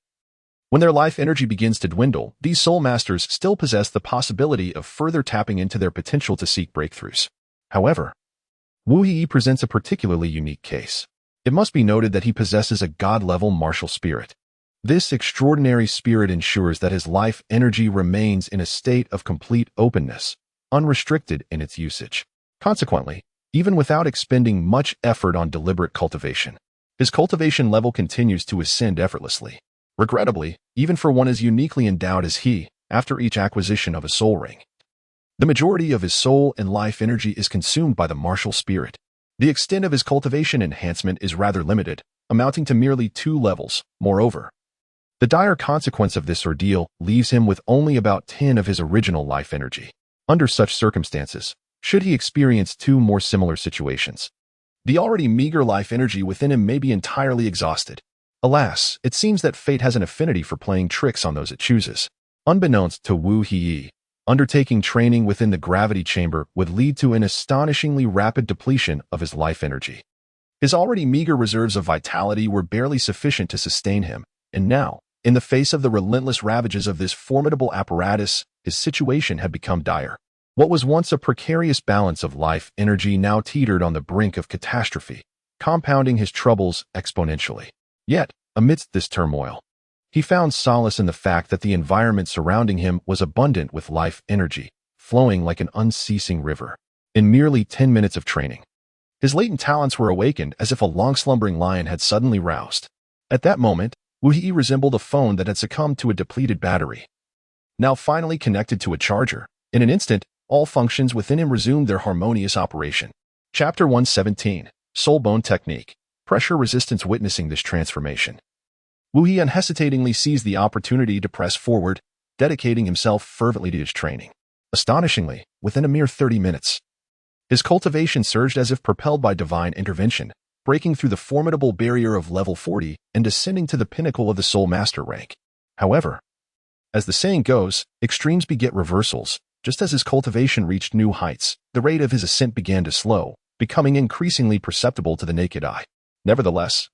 When their life energy begins to dwindle, these soul masters still possess the possibility of further tapping into their potential to seek breakthroughs. However, Wu Yi presents a particularly unique case. It must be noted that he possesses a god-level martial spirit. This extraordinary spirit ensures that his life energy remains in a state of complete openness, unrestricted in its usage. Consequently, even without expending much effort on deliberate cultivation, his cultivation level continues to ascend effortlessly. Regrettably, even for one as uniquely endowed as he, after each acquisition of a soul ring, the majority of his soul and life energy is consumed by the martial spirit. The extent of his cultivation enhancement is rather limited, amounting to merely 2 levels. Moreover, the dire consequence of this ordeal leaves him with only about 10 of his original life energy. Under such circumstances, should he experience 2 more similar situations, the already meager life energy within him may be entirely exhausted. Alas, it seems that fate has an affinity for playing tricks on those it chooses. Unbeknownst to Wu Yi, undertaking training within the gravity chamber would lead to an astonishingly rapid depletion of his life energy. His already meager reserves of vitality were barely sufficient to sustain him, and now, in the face of the relentless ravages of this formidable apparatus, his situation had become dire. What was once a precarious balance of life energy now teetered on the brink of catastrophe, compounding his troubles exponentially. Yet, amidst this turmoil, he found solace in the fact that the environment surrounding him was abundant with life energy, flowing like an unceasing river. In merely 10 minutes of training, his latent talents were awakened as if a long-slumbering lion had suddenly roused. At that moment, Wu Yi resembled a phone that had succumbed to a depleted battery. Now finally connected to a charger, in an instant, all functions within him resumed their harmonious operation. Chapter 117, Soul Bone Technique. Pressure resistance. Witnessing this transformation, Wu Yi unhesitatingly seized the opportunity to press forward, dedicating himself fervently to his training. Astonishingly, within a mere 30 minutes, his cultivation surged as if propelled by divine intervention, breaking through the formidable barrier of level 40 and descending to the pinnacle of the Soul Master rank. However, as the saying goes, extremes beget reversals. Just as his cultivation reached new heights, the rate of his ascent began to slow, becoming increasingly perceptible to the naked eye. Nevertheless,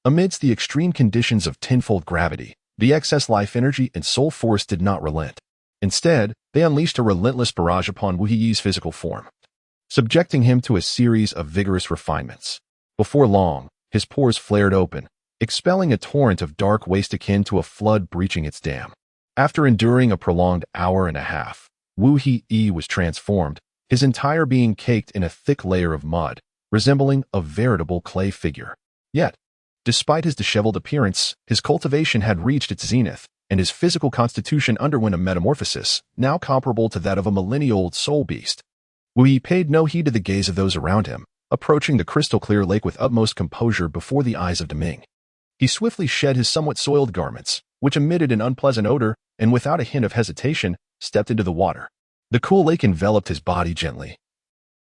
amidst the extreme conditions of tenfold gravity, the excess life energy and soul force did not relent. Instead, they unleashed a relentless barrage upon Wu Yi's physical form, subjecting him to a series of vigorous refinements. Before long, his pores flared open, expelling a torrent of dark waste akin to a flood breaching its dam. After enduring a prolonged hour and a half, Wu Yi was transformed, his entire being caked in a thick layer of mud, resembling a veritable clay figure. Yet, despite his disheveled appearance, his cultivation had reached its zenith, and his physical constitution underwent a metamorphosis, now comparable to that of a millennia-old soul beast. Wu Yi paid no heed to the gaze of those around him, approaching the crystal-clear lake with utmost composure before the eyes of Deming. He swiftly shed his somewhat soiled garments, which emitted an unpleasant odor, and without a hint of hesitation, stepped into the water. The cool lake enveloped his body gently,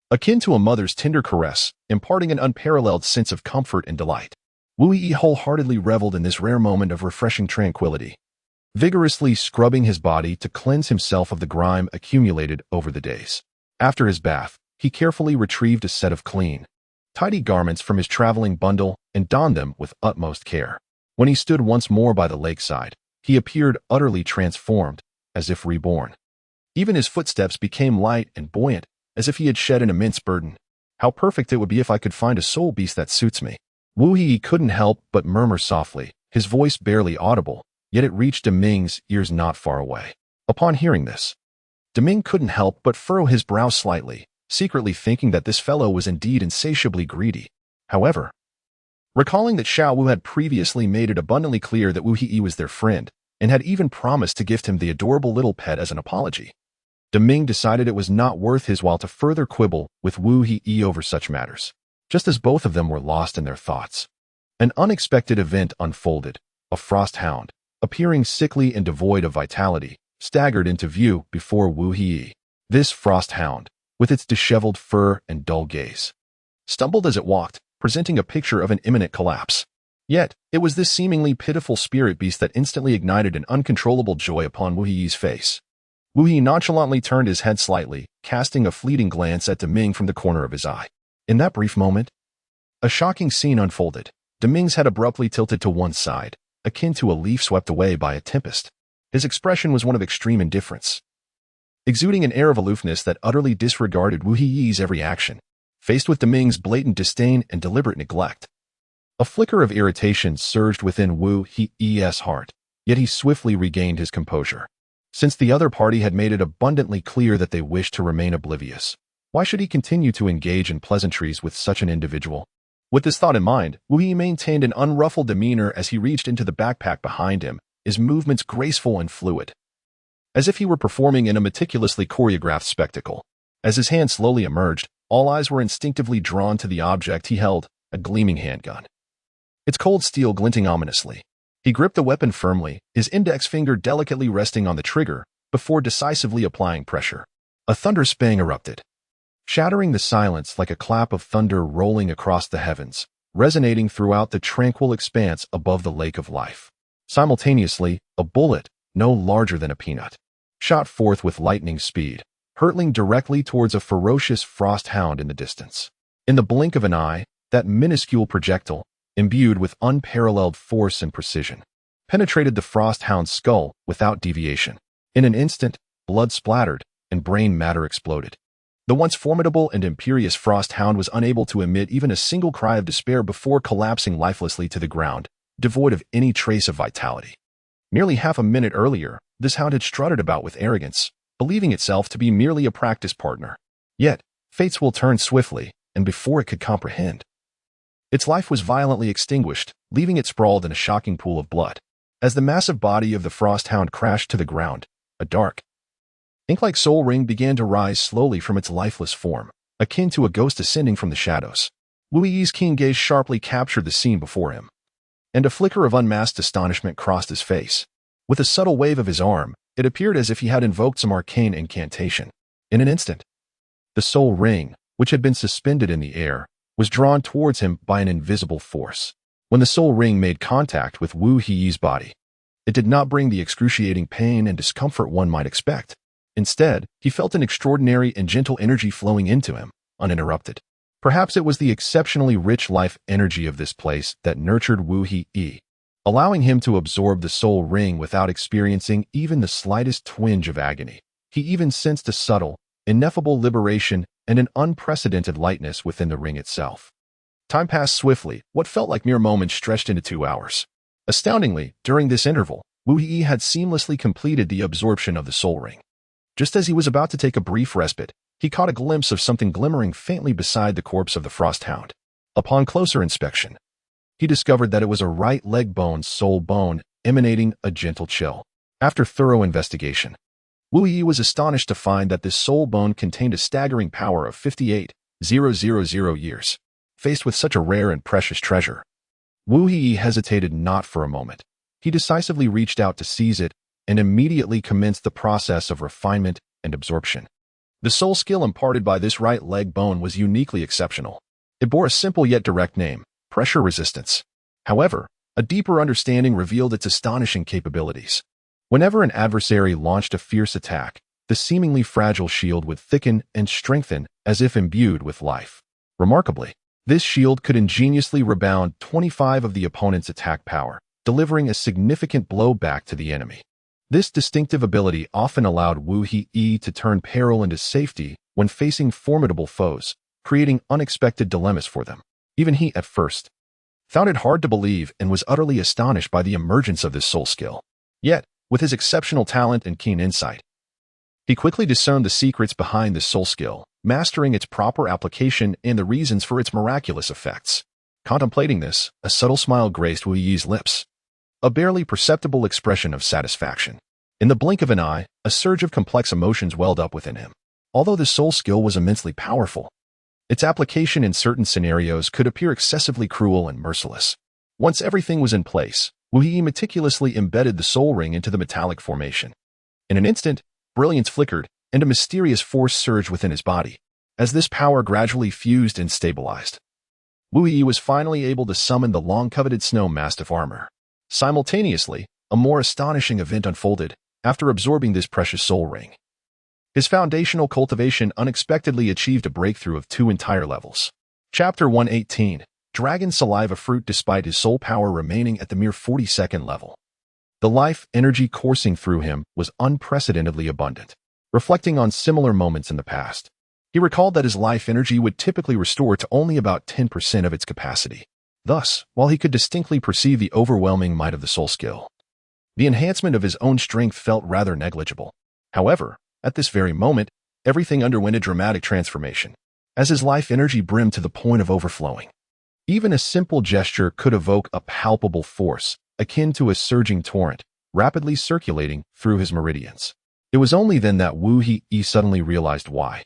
akin to a mother's tender caress, imparting an unparalleled sense of comfort and delight. Wu Yi wholeheartedly reveled in this rare moment of refreshing tranquility, vigorously scrubbing his body to cleanse himself of the grime accumulated over the days. After his bath, he carefully retrieved a set of clean, tidy garments from his traveling bundle and donned them with utmost care. When he stood once more by the lakeside, he appeared utterly transformed, as if reborn. Even his footsteps became light and buoyant, as if he had shed an immense burden. How perfect it would be if I could find a soul beast that suits me. Wu Yi couldn't help but murmur softly, his voice barely audible, yet it reached Deming's ears not far away. Upon hearing this, Deming couldn't help but furrow his brow slightly, secretly thinking that this fellow was indeed insatiably greedy. However, recalling that Xiao Wu had previously made it abundantly clear that Wu Yi was their friend, and had even promised to gift him the adorable little pet as an apology, Deming decided it was not worth his while to further quibble with Wu Yi over such matters. Just as both of them were lost in their thoughts, an unexpected event unfolded. A frost hound, appearing sickly and devoid of vitality, staggered into view before Wu Yi. This frost hound, with its disheveled fur and dull gaze, stumbled as it walked, presenting a picture of an imminent collapse. Yet, it was this seemingly pitiful spirit beast that instantly ignited an uncontrollable joy upon Wu Yi's face. Wu Yi nonchalantly turned his head slightly, casting a fleeting glance at Deming from the corner of his eye. In that brief moment, a shocking scene unfolded. Deming's head abruptly tilted to one side, akin to a leaf swept away by a tempest. His expression was one of extreme indifference, exuding an air of aloofness that utterly disregarded Wu Yi's every action. Faced with Deming's blatant disdain and deliberate neglect, a flicker of irritation surged within Wu Yi's heart, yet he swiftly regained his composure. Since the other party had made it abundantly clear that they wished to remain oblivious, why should he continue to engage in pleasantries with such an individual? With this thought in mind, Wu Yi maintained an unruffled demeanor as he reached into the backpack behind him, his movements graceful and fluid, as if he were performing in a meticulously choreographed spectacle. As his hand slowly emerged, all eyes were instinctively drawn to the object he held, a gleaming handgun, its cold steel glinting ominously. He gripped the weapon firmly, his index finger delicately resting on the trigger, before decisively applying pressure. A thunder spang erupted, shattering the silence like a clap of thunder rolling across the heavens, resonating throughout the tranquil expanse above the lake of life. Simultaneously, a bullet, no larger than a peanut, shot forth with lightning speed, hurtling directly towards a ferocious frost hound in the distance. In the blink of an eye, that minuscule projectile, imbued with unparalleled force and precision, penetrated the frost hound's skull without deviation. In an instant, blood splattered and brain matter exploded. The once formidable and imperious frost hound was unable to emit even a single cry of despair before collapsing lifelessly to the ground, devoid of any trace of vitality. Nearly half a minute earlier, this hound had strutted about with arrogance, believing itself to be merely a practice partner. Yet, fates will turn swiftly, and before it could comprehend, its life was violently extinguished, leaving it sprawled in a shocking pool of blood. As the massive body of the frost hound crashed to the ground, a dark, ink-like soul ring began to rise slowly from its lifeless form, akin to a ghost ascending from the shadows. Wu Yi's keen gaze sharply captured the scene before him, and a flicker of unmasked astonishment crossed his face. With a subtle wave of his arm, it appeared as if he had invoked some arcane incantation. In an instant, the soul ring, which had been suspended in the air, was drawn towards him by an invisible force. When the soul ring made contact with Wu Yi's body, it did not bring the excruciating pain and discomfort one might expect. Instead, he felt an extraordinary and gentle energy flowing into him, uninterrupted. Perhaps it was the exceptionally rich life energy of this place that nurtured Wu Yi, allowing him to absorb the soul ring without experiencing even the slightest twinge of agony. He even sensed a subtle, ineffable liberation and an unprecedented lightness within the ring itself. Time passed swiftly, what felt like mere moments stretched into 2 hours. Astoundingly, during this interval, Wu Yi had seamlessly completed the absorption of the soul ring. Just as he was about to take a brief respite, he caught a glimpse of something glimmering faintly beside the corpse of the frost hound. Upon closer inspection, he discovered that it was a right leg bone's sole bone, emanating a gentle chill. After thorough investigation, Wu Yi was astonished to find that this sole bone contained a staggering power of 58,000 years. Faced with such a rare and precious treasure, Wu Yi hesitated not for a moment. He decisively reached out to seize it, and immediately commenced the process of refinement and absorption. The soul skill imparted by this right leg bone was uniquely exceptional. It bore a simple yet direct name: pressure resistance. However, a deeper understanding revealed its astonishing capabilities. Whenever an adversary launched a fierce attack, the seemingly fragile shield would thicken and strengthen as if imbued with life. Remarkably, this shield could ingeniously rebound 25 of the opponent's attack power, delivering a significant blow back to the enemy. This distinctive ability often allowed Wu He to turn peril into safety when facing formidable foes, creating unexpected dilemmas for them. Even he, at first, found it hard to believe and was utterly astonished by the emergence of this soul skill. Yet, with his exceptional talent and keen insight, he quickly discerned the secrets behind this soul skill, mastering its proper application and the reasons for its miraculous effects. Contemplating this, a subtle smile graced Wu Yi's lips, a barely perceptible expression of satisfaction. In the blink of an eye, a surge of complex emotions welled up within him. Although the soul skill was immensely powerful, its application in certain scenarios could appear excessively cruel and merciless. Once everything was in place, Wu Yi meticulously embedded the soul ring into the metallic formation. In an instant, brilliance flickered, and a mysterious force surged within his body. As this power gradually fused and stabilized, Wu Yi was finally able to summon the long-coveted snow mastiff armor. Simultaneously, a more astonishing event unfolded after absorbing this precious soul ring. His foundational cultivation unexpectedly achieved a breakthrough of 2 entire levels. Chapter 118: Dragon Saliva Fruit. Despite his soul power remaining at the mere 42nd level, the life energy coursing through him was unprecedentedly abundant. Reflecting on similar moments in the past, he recalled that his life energy would typically restore to only about 10% of its capacity. Thus, while he could distinctly perceive the overwhelming might of the soul skill, the enhancement of his own strength felt rather negligible. However, at this very moment, everything underwent a dramatic transformation, as his life energy brimmed to the point of overflowing. Even a simple gesture could evoke a palpable force, akin to a surging torrent, rapidly circulating through his meridians. It was only then that Wu He suddenly realized why.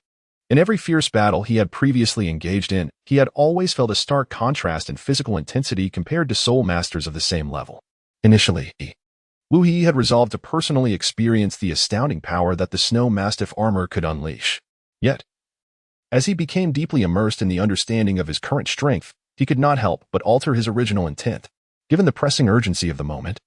In every fierce battle he had previously engaged in, he had always felt a stark contrast in physical intensity compared to soul masters of the same level. Initially, Wu He had resolved to personally experience the astounding power that the snow mastiff armor could unleash. Yet, as he became deeply immersed in the understanding of his current strength, he could not help but alter his original intent. Given the pressing urgency of the moment,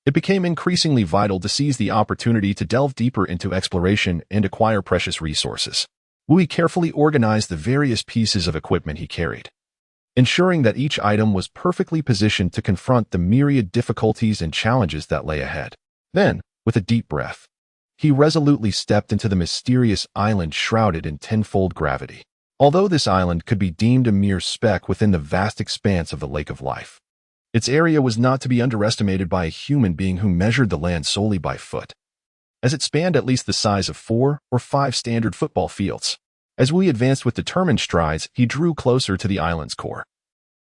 it became increasingly vital to seize the opportunity to delve deeper into exploration and acquire precious resources. Wu Yi carefully organized the various pieces of equipment he carried, ensuring that each item was perfectly positioned to confront the myriad difficulties and challenges that lay ahead. Then, with a deep breath, he resolutely stepped into the mysterious island shrouded in tenfold gravity. Although this island could be deemed a mere speck within the vast expanse of the Lake of Life, its area was not to be underestimated by a human being who measured the land solely by foot, as it spanned at least the size of 4 or 5 standard football fields. As Wu Yi advanced with determined strides, he drew closer to the island's core,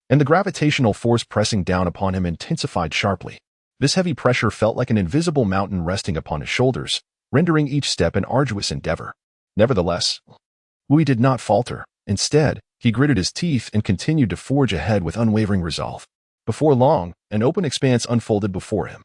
and the gravitational force pressing down upon him intensified sharply. This heavy pressure felt like an invisible mountain resting upon his shoulders, rendering each step an arduous endeavor. Nevertheless, Wu Yi did not falter. Instead, he gritted his teeth and continued to forge ahead with unwavering resolve. Before long, an open expanse unfolded before him.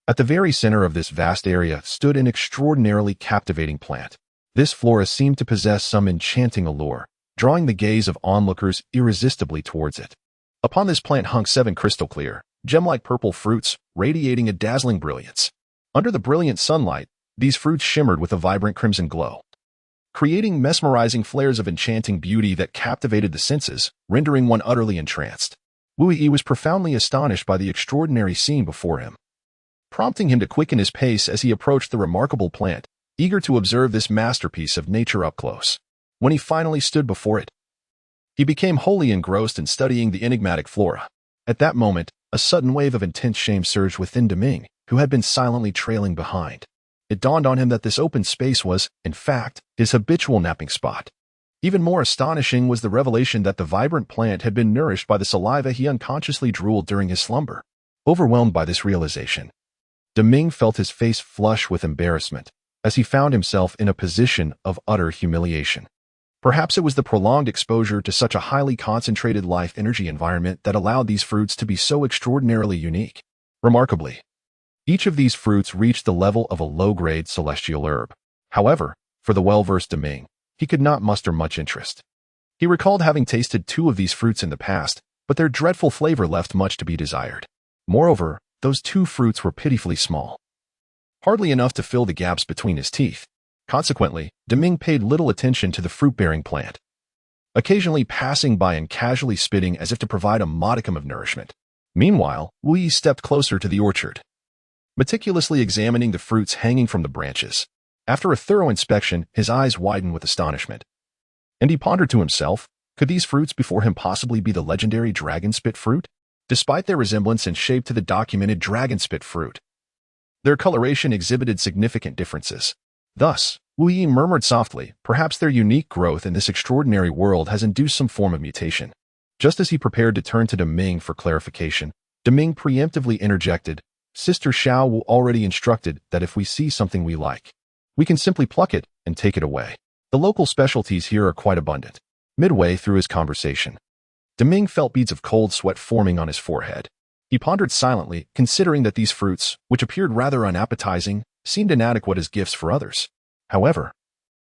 At the very center of this vast area stood an extraordinarily captivating plant. This flora seemed to possess some enchanting allure, drawing the gaze of onlookers irresistibly towards it. Upon this plant hung 7 crystal-clear, gem-like purple fruits, radiating a dazzling brilliance. Under the brilliant sunlight, these fruits shimmered with a vibrant crimson glow, creating mesmerizing flares of enchanting beauty that captivated the senses, rendering one utterly entranced. Wu Yi was profoundly astonished by the extraordinary scene before him, prompting him to quicken his pace as he approached the remarkable plant, eager to observe this masterpiece of nature up close. When he finally stood before it, he became wholly engrossed in studying the enigmatic flora. At that moment, a sudden wave of intense shame surged within Deming, who had been silently trailing behind. It dawned on him that this open space was, in fact, his habitual napping spot. Even more astonishing was the revelation that the vibrant plant had been nourished by the saliva he unconsciously drooled during his slumber. Overwhelmed by this realization, Deming felt his face flush with embarrassment, as he found himself in a position of utter humiliation. Perhaps it was the prolonged exposure to such a highly concentrated life energy environment that allowed these fruits to be so extraordinarily unique. Remarkably, Each of these fruits reached the level of a low-grade celestial herb. However, for the well-versed Deming, he could not muster much interest. He recalled having tasted 2 of these fruits in the past, but their dreadful flavor left much to be desired. Moreover, those 2 fruits were pitifully small, hardly enough to fill the gaps between his teeth. Consequently, Deming paid little attention to the fruit-bearing plant, occasionally passing by and casually spitting as if to provide a modicum of nourishment. Meanwhile, Wu Yi stepped closer to the orchard, meticulously examining the fruits hanging from the branches. After a thorough inspection, his eyes widened with astonishment, and he pondered to himself, could these fruits before him possibly be the legendary dragon spit fruit? Despite their resemblance in shape to the documented dragon spit fruit, their coloration exhibited significant differences. Thus, Wu Yi murmured softly, perhaps their unique growth in this extraordinary world has induced some form of mutation. Just as he prepared to turn to Deming for clarification, Deming preemptively interjected, Sister Xiao Wu already instructed that if we see something we like, we can simply pluck it and take it away. The local specialties here are quite abundant. Midway through his conversation, Deming felt beads of cold sweat forming on his forehead. He pondered silently, considering that these fruits, which appeared rather unappetizing, seemed inadequate as gifts for others. However,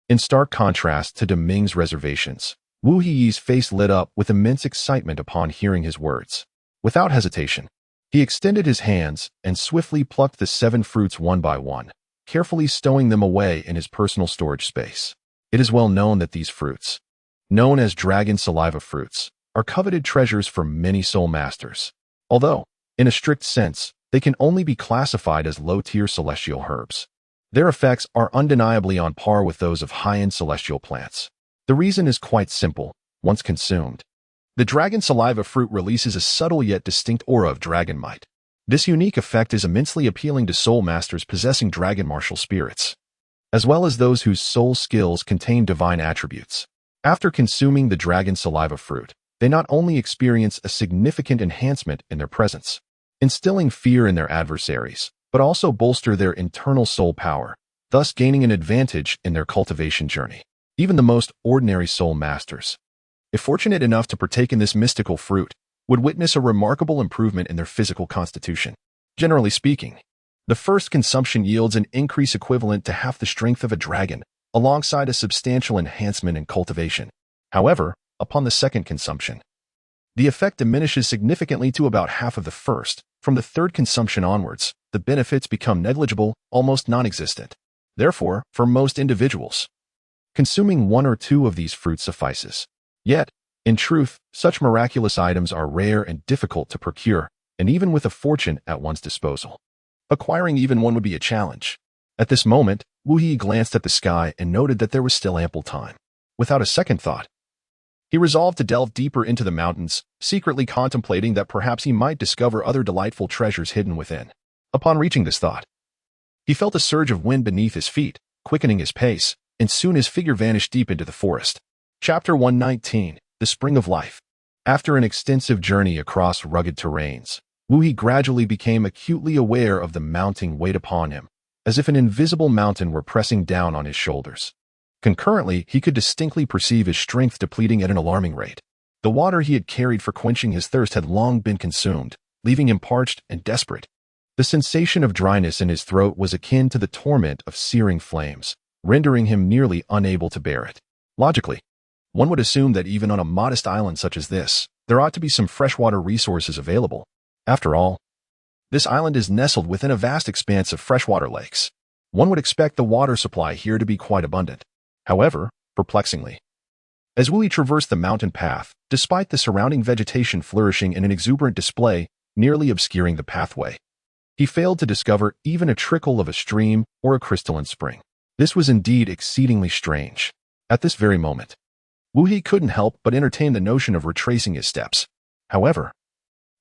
in stark contrast to Deming's reservations, Wu Yi's face lit up with immense excitement upon hearing his words. Without hesitation, he extended his hands and swiftly plucked the 7 fruits one by one, carefully stowing them away in his personal storage space. It is well known that these fruits, known as dragon saliva fruits, are coveted treasures for many soul masters. Although, in a strict sense, they can only be classified as low-tier celestial herbs. Their effects are undeniably on par with those of high-end celestial plants. The reason is quite simple. Once consumed, the dragon saliva fruit releases a subtle yet distinct aura of dragon might. This unique effect is immensely appealing to soul masters possessing dragon martial spirits, as well as those whose soul skills contain divine attributes. After consuming the dragon saliva fruit, they not only experience a significant enhancement in their presence, instilling fear in their adversaries, but also bolster their internal soul power, thus gaining an advantage in their cultivation journey. Even the most ordinary soul masters, if fortunate enough to partake in this mystical fruit, would witness a remarkable improvement in their physical constitution. Generally speaking, the first consumption yields an increase equivalent to half the strength of a dragon, alongside a substantial enhancement in cultivation. However, upon the second consumption, the effect diminishes significantly to about half of the first. From the third consumption onwards, the benefits become negligible, almost non-existent. Therefore, for most individuals, consuming 1 or 2 of these fruits suffices. Yet, in truth, such miraculous items are rare and difficult to procure, and even with a fortune at one's disposal, acquiring even one would be a challenge. At this moment, Wu Yi glanced at the sky and noted that there was still ample time. Without a second thought, he resolved to delve deeper into the mountains, secretly contemplating that perhaps he might discover other delightful treasures hidden within. Upon reaching this thought, he felt a surge of wind beneath his feet, quickening his pace, and soon his figure vanished deep into the forest. Chapter 119, The Spring of Life. After an extensive journey across rugged terrains, Wu Yi gradually became acutely aware of the mounting weight upon him, as if an invisible mountain were pressing down on his shoulders. Concurrently, he could distinctly perceive his strength depleting at an alarming rate. The water he had carried for quenching his thirst had long been consumed, leaving him parched and desperate. The sensation of dryness in his throat was akin to the torment of searing flames, rendering him nearly unable to bear it. Logically, one would assume that even on a modest island such as this, there ought to be some freshwater resources available. After all, this island is nestled within a vast expanse of freshwater lakes. One would expect the water supply here to be quite abundant. However, perplexingly, as Wu Yi traversed the mountain path, despite the surrounding vegetation flourishing in an exuberant display, nearly obscuring the pathway, he failed to discover even a trickle of a stream or a crystalline spring. This was indeed exceedingly strange. At this very moment, Wu Yi couldn't help but entertain the notion of retracing his steps. However,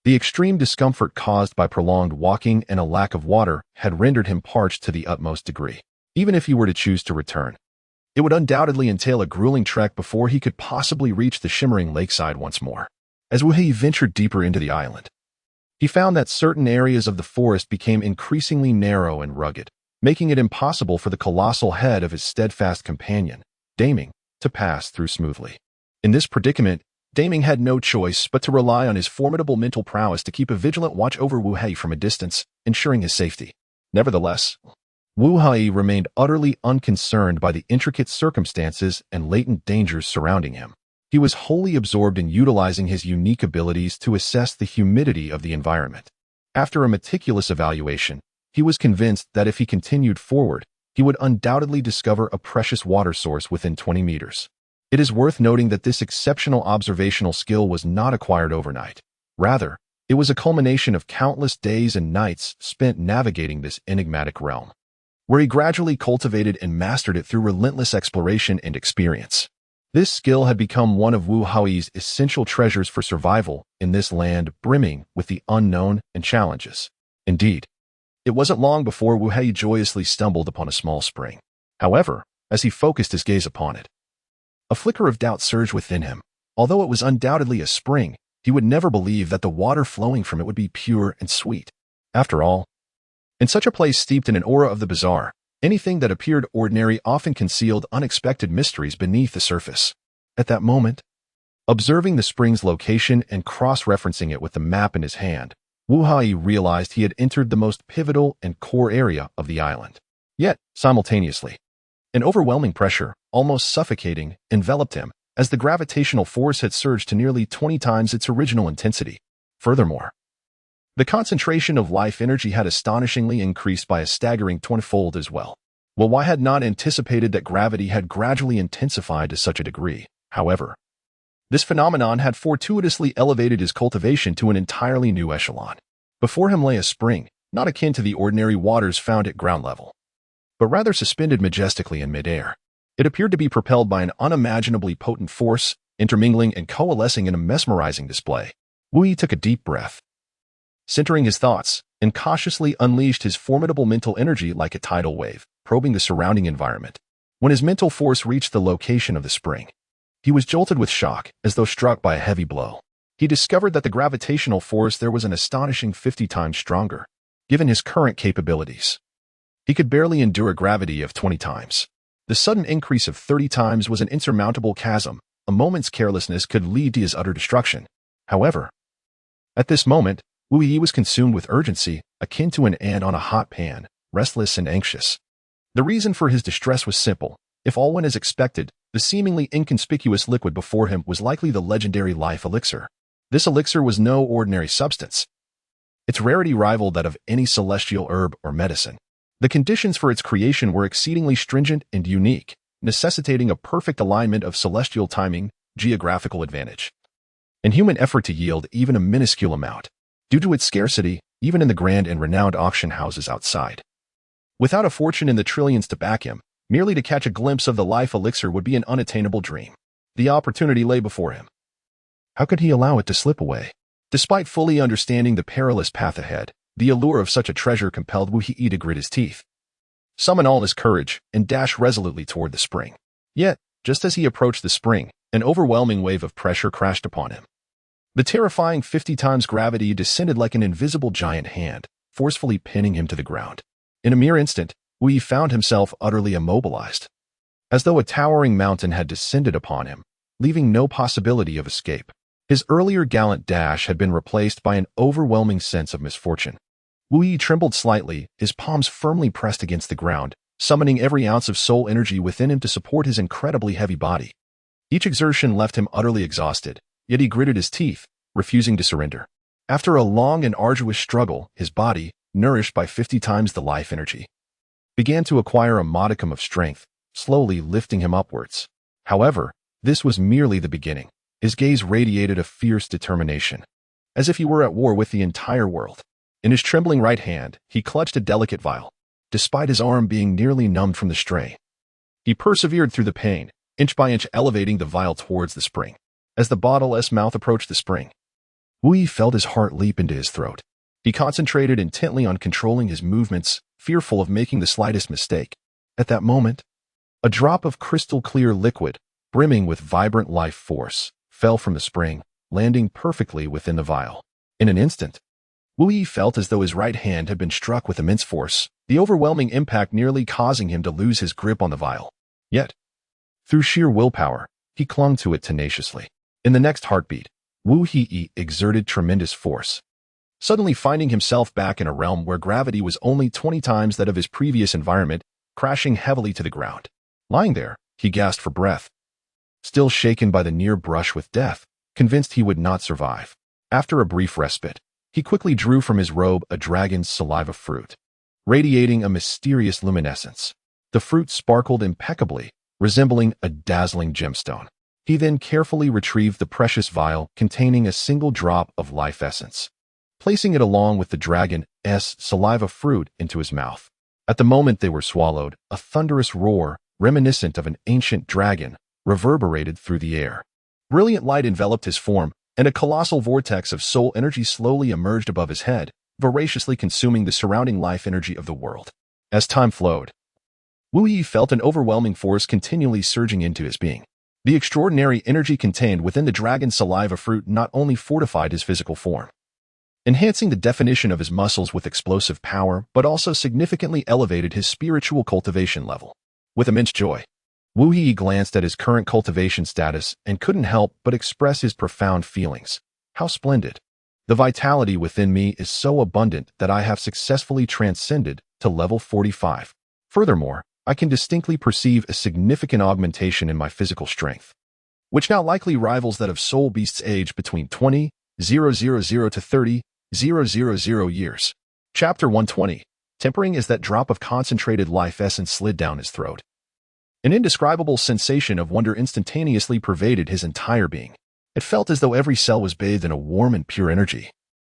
the extreme discomfort caused by prolonged walking and a lack of water had rendered him parched to the utmost degree. Even if he were to choose to return, it would undoubtedly entail a grueling trek before he could possibly reach the shimmering lakeside once more. As Wu Yi ventured deeper into the island, he found that certain areas of the forest became increasingly narrow and rugged, making it impossible for the colossal head of his steadfast companion, Daming, to pass through smoothly. In this predicament, Daming had no choice but to rely on his formidable mental prowess to keep a vigilant watch over Wu Yi from a distance, ensuring his safety. Nevertheless, Wu Hai remained utterly unconcerned by the intricate circumstances and latent dangers surrounding him. He was wholly absorbed in utilizing his unique abilities to assess the humidity of the environment. After a meticulous evaluation, he was convinced that if he continued forward, he would undoubtedly discover a precious water source within 20 meters. It is worth noting that this exceptional observational skill was not acquired overnight. Rather, it was a culmination of countless days and nights spent navigating this enigmatic realm, where he gradually cultivated and mastered it through relentless exploration and experience. This skill had become one of Wu Hai's essential treasures for survival in this land brimming with the unknown and challenges. Indeed, it wasn't long before Wu Hai joyously stumbled upon a small spring. However, as he focused his gaze upon it, a flicker of doubt surged within him. Although it was undoubtedly a spring, he would never believe that the water flowing from it would be pure and sweet. After all, in such a place steeped in an aura of the bizarre, anything that appeared ordinary often concealed unexpected mysteries beneath the surface. At that moment, observing the spring's location and cross-referencing it with the map in his hand, Wu Hai realized he had entered the most pivotal and core area of the island. Yet, simultaneously, an overwhelming pressure, almost suffocating, enveloped him, as the gravitational force had surged to nearly 20 times its original intensity. Furthermore, the concentration of life energy had astonishingly increased by a staggering 20-fold as well. Wu Hai had not anticipated that gravity had gradually intensified to such a degree. However, this phenomenon had fortuitously elevated his cultivation to an entirely new echelon. Before him lay a spring, not akin to the ordinary waters found at ground level, but rather suspended majestically in midair. It appeared to be propelled by an unimaginably potent force, intermingling and coalescing in a mesmerizing display. Wu Hai took a deep breath, centering his thoughts, and cautiously unleashed his formidable mental energy like a tidal wave, probing the surrounding environment. When his mental force reached the location of the spring, he was jolted with shock, as though struck by a heavy blow. He discovered that the gravitational force there was an astonishing 50 times stronger, given his current capabilities. He could barely endure a gravity of 20 times. The sudden increase of 30 times was an insurmountable chasm. A moment's carelessness could lead to his utter destruction. However, at this moment, Wu Hai was consumed with urgency, akin to an ant on a hot pan, restless and anxious. The reason for his distress was simple. If all went as expected, the seemingly inconspicuous liquid before him was likely the legendary life elixir. This elixir was no ordinary substance. Its rarity rivaled that of any celestial herb or medicine. The conditions for its creation were exceedingly stringent and unique, necessitating a perfect alignment of celestial timing, geographical advantage, and human effort to yield even a minuscule amount. Due to its scarcity, even in the grand and renowned auction houses outside, without a fortune in the trillions to back him, merely to catch a glimpse of the life elixir would be an unattainable dream. The opportunity lay before him. How could he allow it to slip away? Despite fully understanding the perilous path ahead, the allure of such a treasure compelled Wu Hai to grit his teeth, summon all his courage, and dash resolutely toward the spring. Yet, just as he approached the spring, an overwhelming wave of pressure crashed upon him. The terrifying 50 times gravity descended like an invisible giant hand, forcefully pinning him to the ground. In a mere instant, Wu Hai found himself utterly immobilized, as though a towering mountain had descended upon him, leaving no possibility of escape. His earlier gallant dash had been replaced by an overwhelming sense of misfortune. Wu Hai trembled slightly, his palms firmly pressed against the ground, summoning every ounce of soul energy within him to support his incredibly heavy body. Each exertion left him utterly exhausted, yet he gritted his teeth, refusing to surrender. After a long and arduous struggle, his body, nourished by 50 times the life energy, began to acquire a modicum of strength, slowly lifting him upwards. However, this was merely the beginning. His gaze radiated a fierce determination, as if he were at war with the entire world. In his trembling right hand, he clutched a delicate vial, despite his arm being nearly numbed from the strain. He persevered through the pain, inch by inch elevating the vial towards the spring. As the bottle's mouth approached the spring, Wu Hai felt his heart leap into his throat. He concentrated intently on controlling his movements, fearful of making the slightest mistake. At that moment, a drop of crystal-clear liquid, brimming with vibrant life force, fell from the spring, landing perfectly within the vial. In an instant, Wu Hai felt as though his right hand had been struck with immense force, the overwhelming impact nearly causing him to lose his grip on the vial. Yet, through sheer willpower, he clung to it tenaciously. In the next heartbeat, Wu Hai exerted tremendous force, suddenly finding himself back in a realm where gravity was only 20 times that of his previous environment, crashing heavily to the ground. Lying there, he gasped for breath, still shaken by the near brush with death, convinced he would not survive. After a brief respite, he quickly drew from his robe a dragon's saliva fruit, radiating a mysterious luminescence. The fruit sparkled impeccably, resembling a dazzling gemstone. He then carefully retrieved the precious vial containing a single drop of life essence, placing it along with the dragon's saliva fruit into his mouth. At the moment they were swallowed, a thunderous roar, reminiscent of an ancient dragon, reverberated through the air. Brilliant light enveloped his form, and a colossal vortex of soul energy slowly emerged above his head, voraciously consuming the surrounding life energy of the world. As time flowed, Wu Yi felt an overwhelming force continually surging into his being. The extraordinary energy contained within the dragon's saliva fruit not only fortified his physical form, enhancing the definition of his muscles with explosive power, but also significantly elevated his spiritual cultivation level. With immense joy, Wu Yi glanced at his current cultivation status and couldn't help but express his profound feelings. How splendid! The vitality within me is so abundant that I have successfully transcended to level 45. Furthermore, I can distinctly perceive a significant augmentation in my physical strength, which now likely rivals that of soul beasts aged between 20,000 to 30,000 years. Chapter 120. Tempering as that drop of concentrated life essence slid down his throat. An indescribable sensation of wonder instantaneously pervaded his entire being. It felt as though every cell was bathed in a warm and pure energy.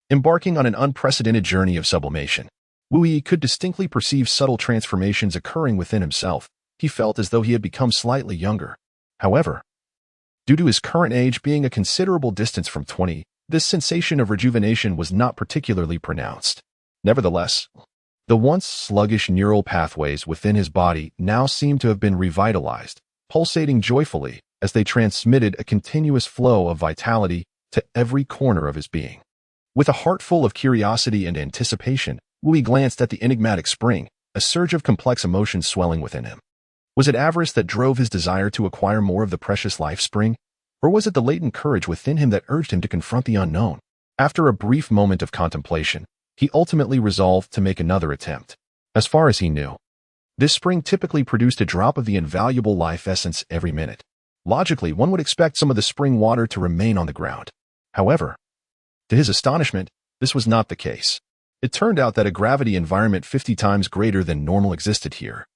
Embarking on an unprecedented journey of sublimation, Wu Yi could distinctly perceive subtle transformations occurring within himself. He felt as though he had become slightly younger. However, due to his current age being a considerable distance from 20, this sensation of rejuvenation was not particularly pronounced. Nevertheless, the once sluggish neural pathways within his body now seemed to have been revitalized, pulsating joyfully as they transmitted a continuous flow of vitality to every corner of his being. With a heart full of curiosity and anticipation, Wu Yi glanced at the enigmatic spring, a surge of complex emotions swelling within him. Was it avarice that drove his desire to acquire more of the precious life spring, or was it the latent courage within him that urged him to confront the unknown? After a brief moment of contemplation, he ultimately resolved to make another attempt. As far as he knew, this spring typically produced a drop of the invaluable life essence every minute. Logically, one would expect some of the spring water to remain on the ground. However, to his astonishment, this was not the case. It turned out that a gravity environment 50 times greater than normal existed here,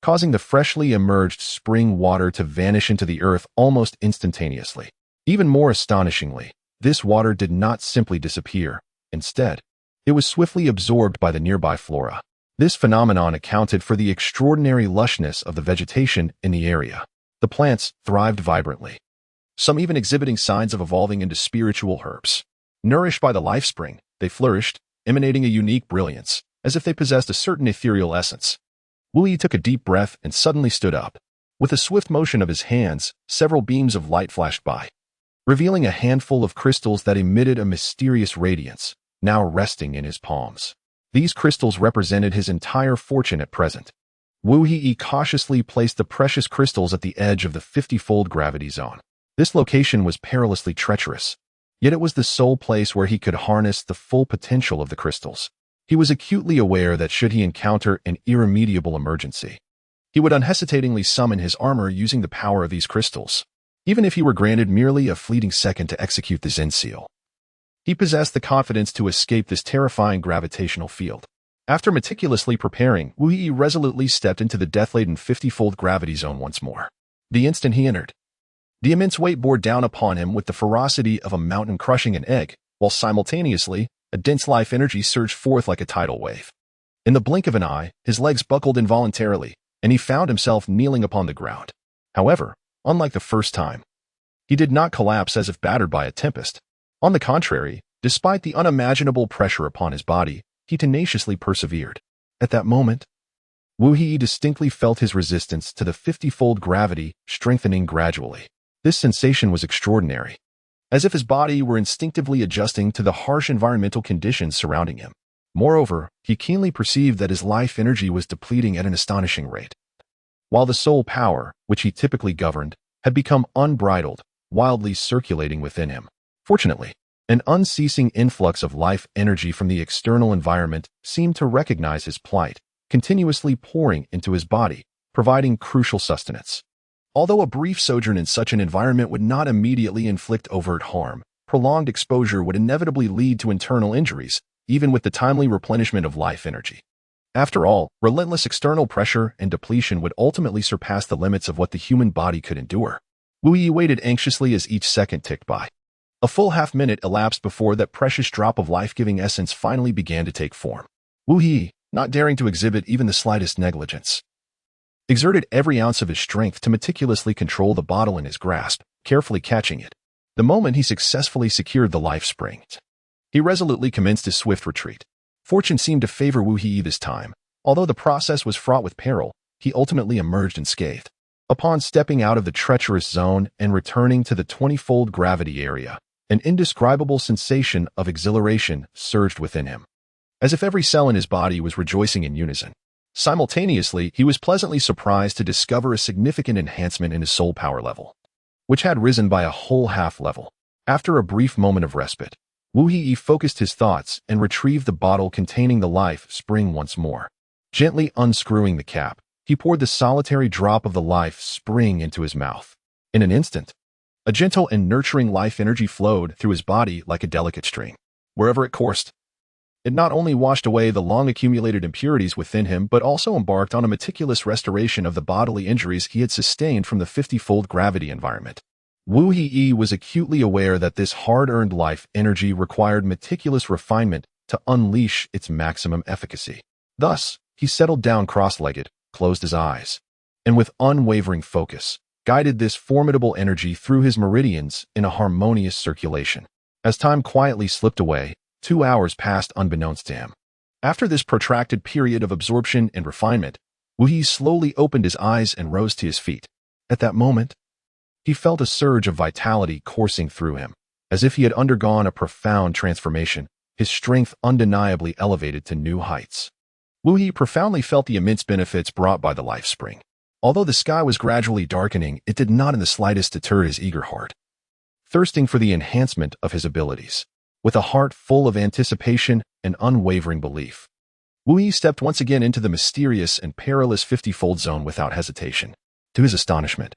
causing the freshly emerged spring water to vanish into the earth almost instantaneously. Even more astonishingly, this water did not simply disappear. Instead, it was swiftly absorbed by the nearby flora. This phenomenon accounted for the extraordinary lushness of the vegetation in the area. The plants thrived vibrantly, some even exhibiting signs of evolving into spiritual herbs. Nourished by the life spring, they flourished, emanating a unique brilliance, as if they possessed a certain ethereal essence. Wu Yi took a deep breath and suddenly stood up. With a swift motion of his hands, several beams of light flashed by, revealing a handful of crystals that emitted a mysterious radiance, now resting in his palms. These crystals represented his entire fortune at present. Wu Yi cautiously placed the precious crystals at the edge of the 50-fold gravity zone. This location was perilously treacherous, yet it was the sole place where he could harness the full potential of the crystals. He was acutely aware that should he encounter an irremediable emergency, he would unhesitatingly summon his armor using the power of these crystals, even if he were granted merely a fleeting second to execute the Zen seal. He possessed the confidence to escape this terrifying gravitational field. After meticulously preparing, Wu Yi resolutely stepped into the death-laden 50-fold gravity zone once more. The instant he entered, the immense weight bore down upon him with the ferocity of a mountain crushing an egg, while simultaneously, a dense life energy surged forth like a tidal wave. In the blink of an eye, his legs buckled involuntarily, and he found himself kneeling upon the ground. However, unlike the first time, he did not collapse as if battered by a tempest. On the contrary, despite the unimaginable pressure upon his body, he tenaciously persevered. At that moment, Wu Yi distinctly felt his resistance to the 50-fold gravity strengthening gradually. This sensation was extraordinary, as if his body were instinctively adjusting to the harsh environmental conditions surrounding him. Moreover, he keenly perceived that his life energy was depleting at an astonishing rate, while the soul power, which he typically governed, had become unbridled, wildly circulating within him. Fortunately, An unceasing influx of life energy from the external environment seemed to recognize his plight, continuously pouring into his body, providing crucial sustenance. Although a brief sojourn in such an environment would not immediately inflict overt harm, prolonged exposure would inevitably lead to internal injuries, even with the timely replenishment of life energy. After all, relentless external pressure and depletion would ultimately surpass the limits of what the human body could endure. Wu Yi waited anxiously as each second ticked by. A full half-minute elapsed before that precious drop of life-giving essence finally began to take form. Wu Yi, not daring to exhibit even the slightest negligence, exerted every ounce of his strength to meticulously control the bottle in his grasp, carefully catching it. The moment he successfully secured the life spring, he resolutely commenced his swift retreat. Fortune seemed to favor Wu Yi this time. Although the process was fraught with peril, he ultimately emerged unscathed. Upon stepping out of the treacherous zone and returning to the 20-fold gravity area, an indescribable sensation of exhilaration surged within him, as if every cell in his body was rejoicing in unison. Simultaneously, he was pleasantly surprised to discover a significant enhancement in his soul power level, which had risen by a whole half level. After a brief moment of respite, Wu Yi focused his thoughts and retrieved the bottle containing the life spring once more. Gently unscrewing the cap, he poured the solitary drop of the life spring into his mouth. In an instant, a gentle and nurturing life energy flowed through his body like a delicate stream. Wherever it coursed, it not only washed away the long-accumulated impurities within him, but also embarked on a meticulous restoration of the bodily injuries he had sustained from the 50-fold gravity environment. Wu Yi was acutely aware that this hard-earned life energy required meticulous refinement to unleash its maximum efficacy. Thus, he settled down cross-legged, closed his eyes, and with unwavering focus, guided this formidable energy through his meridians in a harmonious circulation. As time quietly slipped away, 2 hours passed unbeknownst to him. After this protracted period of absorption and refinement, Wu Yi slowly opened his eyes and rose to his feet. At that moment, he felt a surge of vitality coursing through him. As if he had undergone a profound transformation, his strength undeniably elevated to new heights. Wu Yi profoundly felt the immense benefits brought by the life spring. Although the sky was gradually darkening, it did not in the slightest deter his eager heart, thirsting for the enhancement of his abilities. With a heart full of anticipation and unwavering belief, Wu Yi stepped once again into the mysterious and perilous 50-fold zone without hesitation. To his astonishment,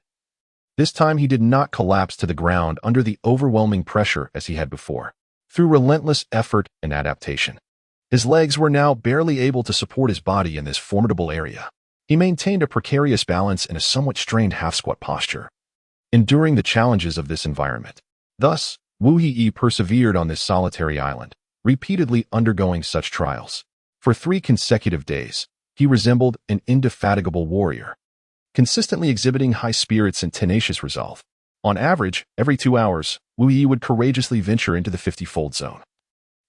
this time he did not collapse to the ground under the overwhelming pressure as he had before. Through relentless effort and adaptation, his legs were now barely able to support his body in this formidable area. He maintained a precarious balance in a somewhat strained half-squat posture, enduring the challenges of this environment. Thus, Wu Yi persevered on this solitary island, repeatedly undergoing such trials. For 3 consecutive days, he resembled an indefatigable warrior, consistently exhibiting high spirits and tenacious resolve. On average, every 2 hours, Wu Yi would courageously venture into the 50-fold zone.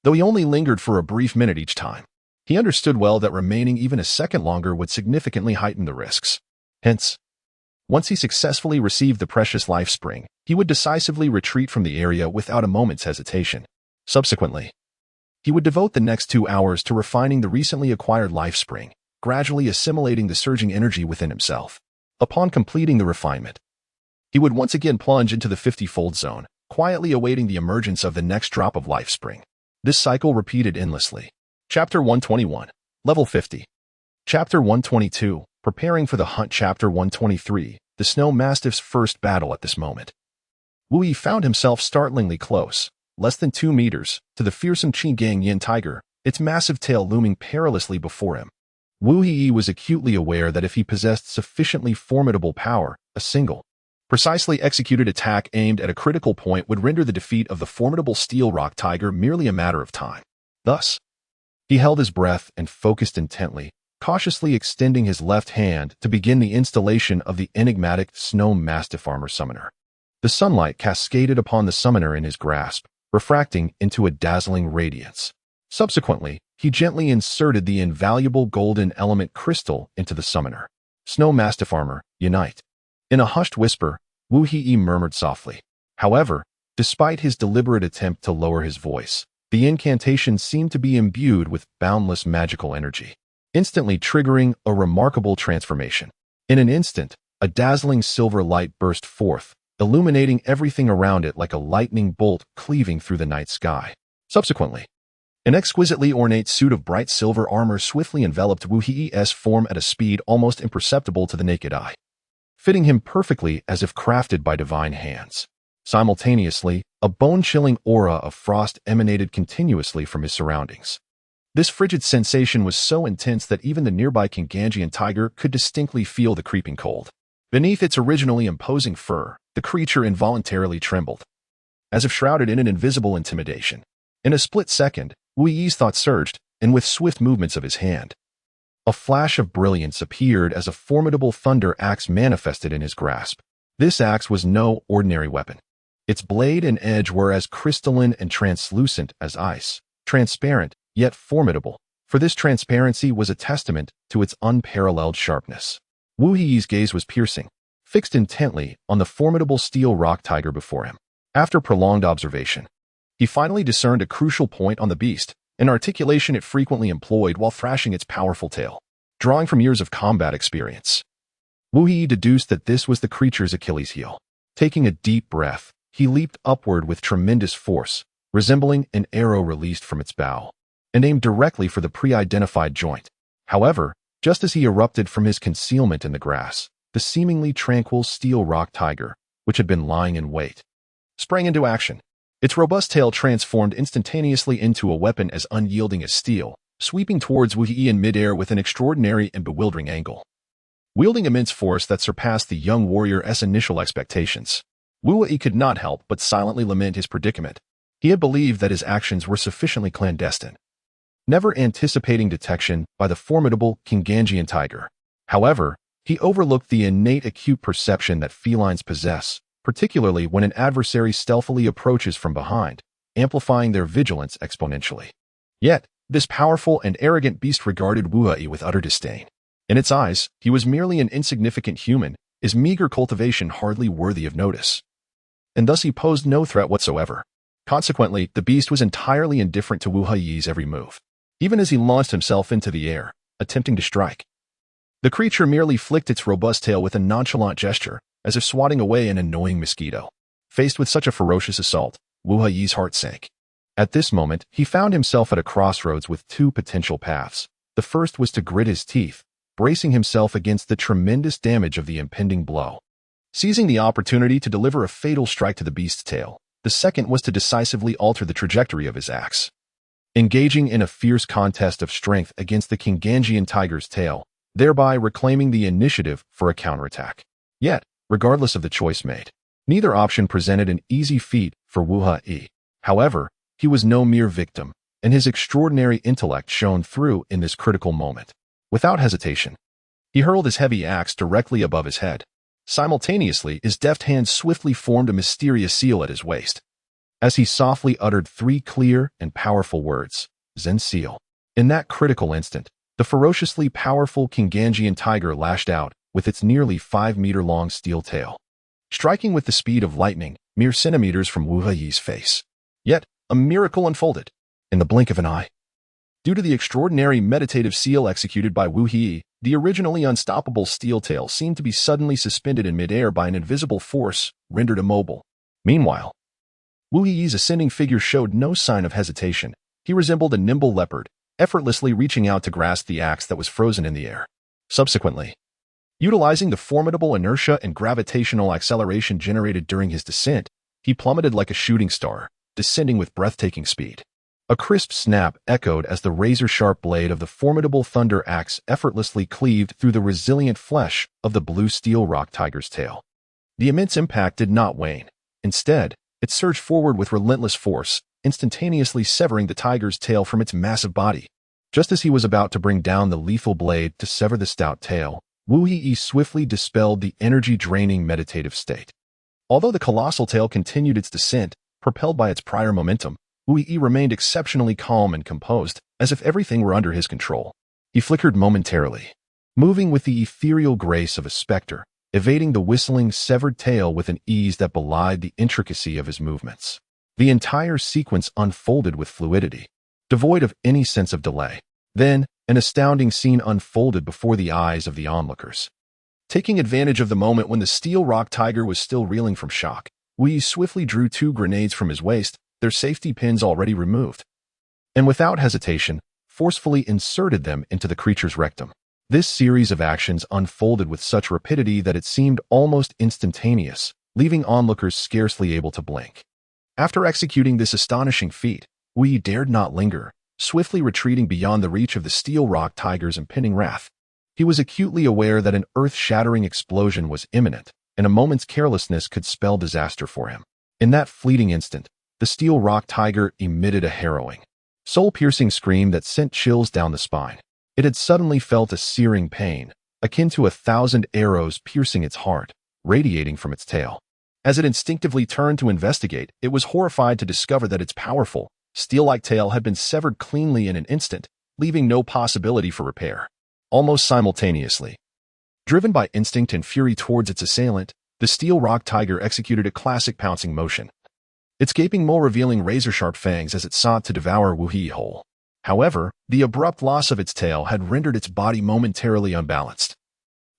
Though he only lingered for a brief minute each time, he understood well that remaining even a second longer would significantly heighten the risks. Hence, once he successfully received the precious life spring, he would decisively retreat from the area without a moment's hesitation. Subsequently, he would devote the next 2 hours to refining the recently acquired life spring, gradually assimilating the surging energy within himself. Upon completing the refinement, he would once again plunge into the 50-fold zone, quietly awaiting the emergence of the next drop of life spring. This cycle repeated endlessly. Chapter 121, Level 50. Chapter 122, Preparing for the Hunt. Chapter 123, The Snow Mastiff's First Battle. At this moment, Wu Yi found himself startlingly close, less than 2 meters, to the fearsome Qingang Yin tiger, its massive tail looming perilously before him. Wu Yi was acutely aware that if he possessed sufficiently formidable power, a single, precisely executed attack aimed at a critical point would render the defeat of the formidable steel rock tiger merely a matter of time. Thus, he held his breath and focused intently, cautiously extending his left hand to begin the installation of the enigmatic snow mastiff armor summoner. The sunlight cascaded upon the summoner in his grasp, refracting into a dazzling radiance. Subsequently, he gently inserted the invaluable golden element crystal into the summoner. Snow mastiff armor, unite. In a hushed whisper, Wu Yi murmured softly. However, despite his deliberate attempt to lower his voice, the incantation seemed to be imbued with boundless magical energy, instantly triggering a remarkable transformation. In an instant, a dazzling silver light burst forth, illuminating everything around it like a lightning bolt cleaving through the night sky. Subsequently, an exquisitely ornate suit of bright silver armor swiftly enveloped Wu Hei's form at a speed almost imperceptible to the naked eye, fitting him perfectly as if crafted by divine hands. Simultaneously, a bone-chilling aura of frost emanated continuously from his surroundings. This frigid sensation was so intense that even the nearby Kinganjian tiger could distinctly feel the creeping cold. Beneath its originally imposing fur, the creature involuntarily trembled, as if shrouded in an invisible intimidation. In a split second, Wu Yi's thoughts surged, and with swift movements of his hand, a flash of brilliance appeared as a formidable thunder axe manifested in his grasp. This axe was no ordinary weapon. Its blade and edge were as crystalline and translucent as ice, transparent, yet formidable, for this transparency was a testament to its unparalleled sharpness. Wu Yi's gaze was piercing, fixed intently on the formidable steel rock tiger before him. After prolonged observation, he finally discerned a crucial point on the beast, an articulation it frequently employed while thrashing its powerful tail. Drawing from years of combat experience, Wu Yi deduced that this was the creature's Achilles heel. Taking a deep breath, he leaped upward with tremendous force, resembling an arrow released from its bow, and aimed directly for the pre-identified joint. However, just as he erupted from his concealment in the grass, the seemingly tranquil steel rock tiger, which had been lying in wait, sprang into action. Its robust tail transformed instantaneously into a weapon as unyielding as steel, sweeping towards Wu Yi in midair with an extraordinary and bewildering angle. Wielding immense force that surpassed the young warrior's initial expectations, Wu Yi could not help but silently lament his predicament. He had believed that his actions were sufficiently clandestine, never anticipating detection by the formidable Kinganjian tiger. However, he overlooked the innate acute perception that felines possess, particularly when an adversary stealthily approaches from behind, amplifying their vigilance exponentially. Yet, this powerful and arrogant beast regarded Wu Yi with utter disdain. In its eyes, he was merely an insignificant human, his meager cultivation hardly worthy of notice. And thus he posed no threat whatsoever. Consequently, the beast was entirely indifferent to Wu Yi's every move, even as he launched himself into the air, attempting to strike. The creature merely flicked its robust tail with a nonchalant gesture, as if swatting away an annoying mosquito. Faced with such a ferocious assault, Wu Yi's heart sank. At this moment, he found himself at a crossroads with two potential paths. The first was to grit his teeth, bracing himself against the tremendous damage of the impending blow, seizing the opportunity to deliver a fatal strike to the beast's tail. The second was to decisively alter the trajectory of his axe, engaging in a fierce contest of strength against the Kinganjian tiger's tail, thereby reclaiming the initiative for a counterattack. Yet, regardless of the choice made, neither option presented an easy feat for Wu Yi. However, he was no mere victim, and his extraordinary intellect shone through in this critical moment. Without hesitation, he hurled his heavy axe directly above his head. Simultaneously, his deft hands swiftly formed a mysterious seal at his waist, as he softly uttered three clear and powerful words, Zen seal. In that critical instant, the ferociously powerful Kinganjian tiger lashed out with its nearly 5-meter-long steel tail, striking with the speed of lightning, mere centimeters from Wu Yi's face. Yet, a miracle unfolded. In the blink of an eye, due to the extraordinary meditative seal executed by Wu Yi, the originally unstoppable steel tail seemed to be suddenly suspended in midair by an invisible force, rendered immobile. Meanwhile, Wu Yi's ascending figure showed no sign of hesitation. He resembled a nimble leopard, effortlessly reaching out to grasp the axe that was frozen in the air. Subsequently, utilizing the formidable inertia and gravitational acceleration generated during his descent, he plummeted like a shooting star, descending with breathtaking speed. A crisp snap echoed as the razor-sharp blade of the formidable thunder axe effortlessly cleaved through the resilient flesh of the blue steel rock tiger's tail. The immense impact did not wane. Instead, it surged forward with relentless force, instantaneously severing the tiger's tail from its massive body. Just as he was about to bring down the lethal blade to sever the stout tail, Wu Yi swiftly dispelled the energy-draining meditative state. Although the colossal tail continued its descent, propelled by its prior momentum, Wu Yi remained exceptionally calm and composed, as if everything were under his control. He flickered momentarily, moving with the ethereal grace of a specter, evading the whistling, severed tail with an ease that belied the intricacy of his movements. The entire sequence unfolded with fluidity, devoid of any sense of delay. Then, an astounding scene unfolded before the eyes of the onlookers. Taking advantage of the moment when the steel rock tiger was still reeling from shock, Wu Yi swiftly drew 2 grenades from his waist, their safety pins already removed, and without hesitation, forcefully inserted them into the creature's rectum. This series of actions unfolded with such rapidity that it seemed almost instantaneous, leaving onlookers scarcely able to blink. After executing this astonishing feat, Wu Yi dared not linger, swiftly retreating beyond the reach of the steel rock tiger's impending wrath. He was acutely aware that an earth-shattering explosion was imminent, and a moment's carelessness could spell disaster for him. In that fleeting instant, the steel rock tiger emitted a harrowing, soul-piercing scream that sent chills down the spine. It had suddenly felt a searing pain, akin to 1,000 arrows piercing its heart, radiating from its tail. As it instinctively turned to investigate, it was horrified to discover that its powerful, steel-like tail had been severed cleanly in an instant, leaving no possibility for repair. Almost simultaneously, driven by instinct and fury towards its assailant, the steel rock tiger executed a classic pouncing motion, its gaping maw revealing razor-sharp fangs as it sought to devour Wu Yi whole. However, the abrupt loss of its tail had rendered its body momentarily unbalanced,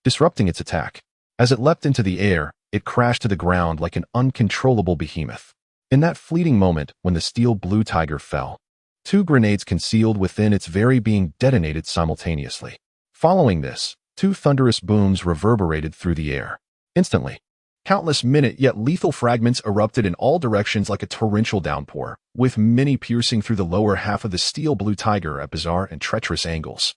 disrupting its attack. As it leapt into the air, it crashed to the ground like an uncontrollable behemoth. In that fleeting moment when the steel blue tiger fell, 2 grenades concealed within its very being detonated simultaneously. Following this, 2 thunderous booms reverberated through the air. Instantly, countless minute yet lethal fragments erupted in all directions like a torrential downpour, with many piercing through the lower half of the steel blue tiger at bizarre and treacherous angles.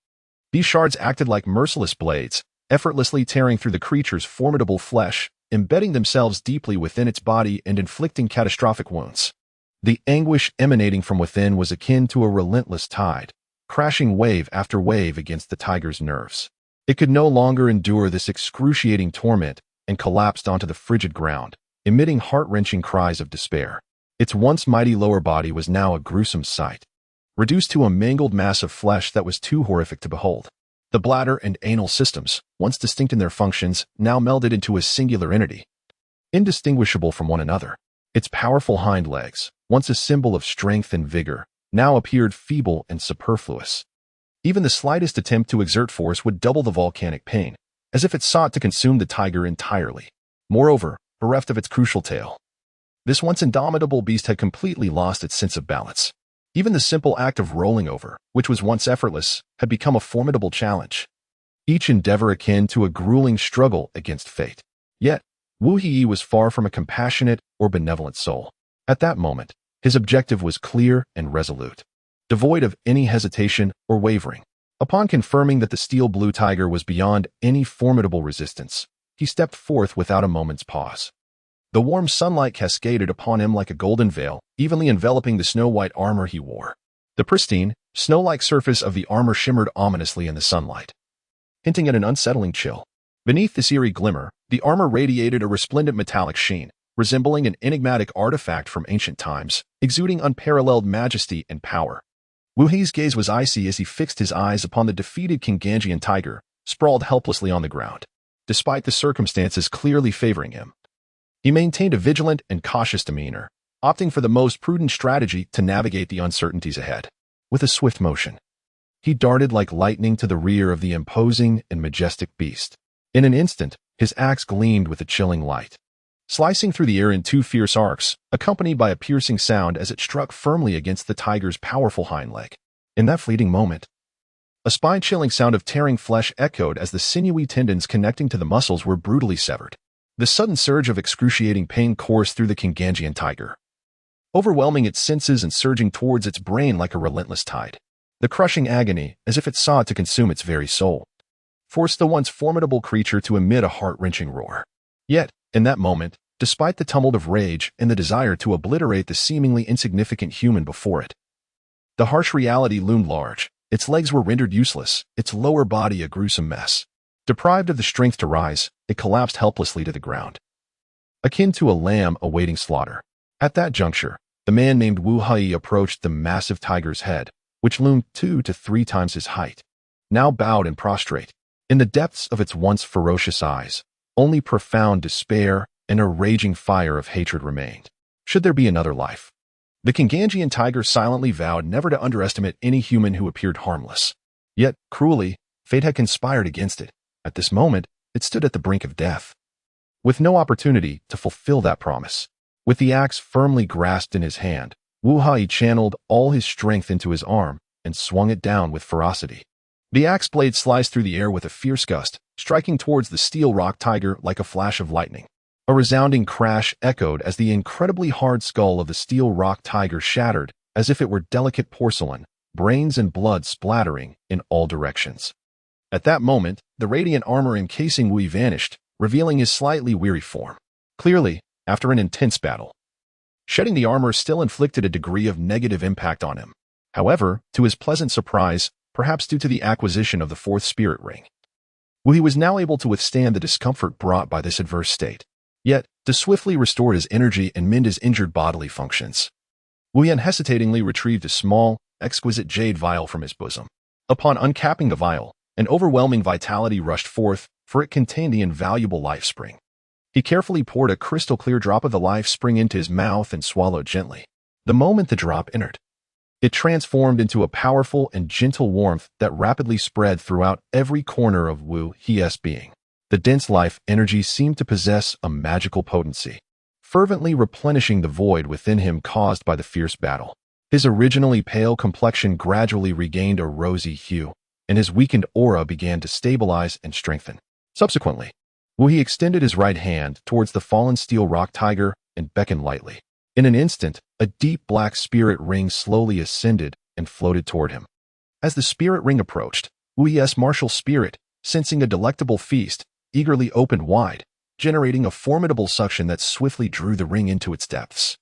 These shards acted like merciless blades, effortlessly tearing through the creature's formidable flesh, embedding themselves deeply within its body and inflicting catastrophic wounds. The anguish emanating from within was akin to a relentless tide, crashing wave after wave against the tiger's nerves. It could no longer endure this excruciating torment and collapsed onto the frigid ground, emitting heart-wrenching cries of despair. Its once mighty lower body was now a gruesome sight, reduced to a mangled mass of flesh that was too horrific to behold. The bladder and anal systems, once distinct in their functions, now melded into a singular entity, indistinguishable from one another. Its powerful hind legs, once a symbol of strength and vigor, now appeared feeble and superfluous. Even the slightest attempt to exert force would double the volcanic pain, as if it sought to consume the tiger entirely. Moreover, bereft of its crucial tail, this once indomitable beast had completely lost its sense of balance. Even the simple act of rolling over, which was once effortless, had become a formidable challenge, each endeavor akin to a grueling struggle against fate. Yet, Wu Yi was far from a compassionate or benevolent soul. At that moment, his objective was clear and resolute, devoid of any hesitation or wavering. Upon confirming that the steel blue tiger was beyond any formidable resistance, he stepped forth without a moment's pause. The warm sunlight cascaded upon him like a golden veil, evenly enveloping the snow-white armor he wore. The pristine, snow-like surface of the armor shimmered ominously in the sunlight, hinting at an unsettling chill. Beneath this eerie glimmer, the armor radiated a resplendent metallic sheen, resembling an enigmatic artifact from ancient times, exuding unparalleled majesty and power. Wu Yi's gaze was icy as he fixed his eyes upon the defeated Kinganjian tiger, sprawled helplessly on the ground. Despite the circumstances clearly favoring him, he maintained a vigilant and cautious demeanor, opting for the most prudent strategy to navigate the uncertainties ahead. With a swift motion, he darted like lightning to the rear of the imposing and majestic beast. In an instant, his axe gleamed with a chilling light, slicing through the air in 2 fierce arcs, accompanied by a piercing sound as it struck firmly against the tiger's powerful hind leg. In that fleeting moment, a spine-chilling sound of tearing flesh echoed as the sinewy tendons connecting to the muscles were brutally severed. The sudden surge of excruciating pain coursed through the Kinganjian tiger, overwhelming its senses and surging towards its brain like a relentless tide. The crushing agony, as if it sought to consume its very soul, forced the once formidable creature to emit a heart-wrenching roar. Yet, in that moment, despite the tumult of rage and the desire to obliterate the seemingly insignificant human before it, the harsh reality loomed large. Its legs were rendered useless, its lower body a gruesome mess. Deprived of the strength to rise, it collapsed helplessly to the ground, akin to a lamb awaiting slaughter. At that juncture, the man named Wu Yi approached the massive tiger's head, which loomed 2 to 3 times his height, now bowed and prostrate. In the depths of its once ferocious eyes, only profound despair and a raging fire of hatred remained. Should there be another life? The Kinganjian tiger silently vowed never to underestimate any human who appeared harmless. Yet, cruelly, fate had conspired against it. At this moment, it stood at the brink of death, with no opportunity to fulfill that promise. With the axe firmly grasped in his hand, Wu Hai channeled all his strength into his arm and swung it down with ferocity. The axe blade sliced through the air with a fierce gust, striking towards the steel rock tiger like a flash of lightning. A resounding crash echoed as the incredibly hard skull of the steel rock tiger shattered as if it were delicate porcelain, brains and blood splattering in all directions. At that moment, the radiant armor encasing Wu Yi vanished, revealing his slightly weary form. Clearly, after an intense battle, shedding the armor still inflicted a degree of negative impact on him. However, to his pleasant surprise, perhaps due to the acquisition of the fourth spirit ring, Wu Yi was now able to withstand the discomfort brought by this adverse state. Yet, to swiftly restore his energy and mend his injured bodily functions, Wu Yi unhesitatingly retrieved a small, exquisite jade vial from his bosom. Upon uncapping the vial, an overwhelming vitality rushed forth, for it contained the invaluable life spring. He carefully poured a crystal-clear drop of the life spring into his mouth and swallowed gently. The moment the drop entered, it transformed into a powerful and gentle warmth that rapidly spread throughout every corner of Wu Yi's being. The dense life energy seemed to possess a magical potency, fervently replenishing the void within him caused by the fierce battle. His originally pale complexion gradually regained a rosy hue, and his weakened aura began to stabilize and strengthen. Subsequently, Wu Yi extended his right hand towards the fallen steel rock tiger and beckoned lightly. In an instant, a deep black spirit ring slowly ascended and floated toward him. As the spirit ring approached, Wu Yi's martial spirit, sensing a delectable feast, eagerly opened wide, generating a formidable suction that swiftly drew the ring into its depths.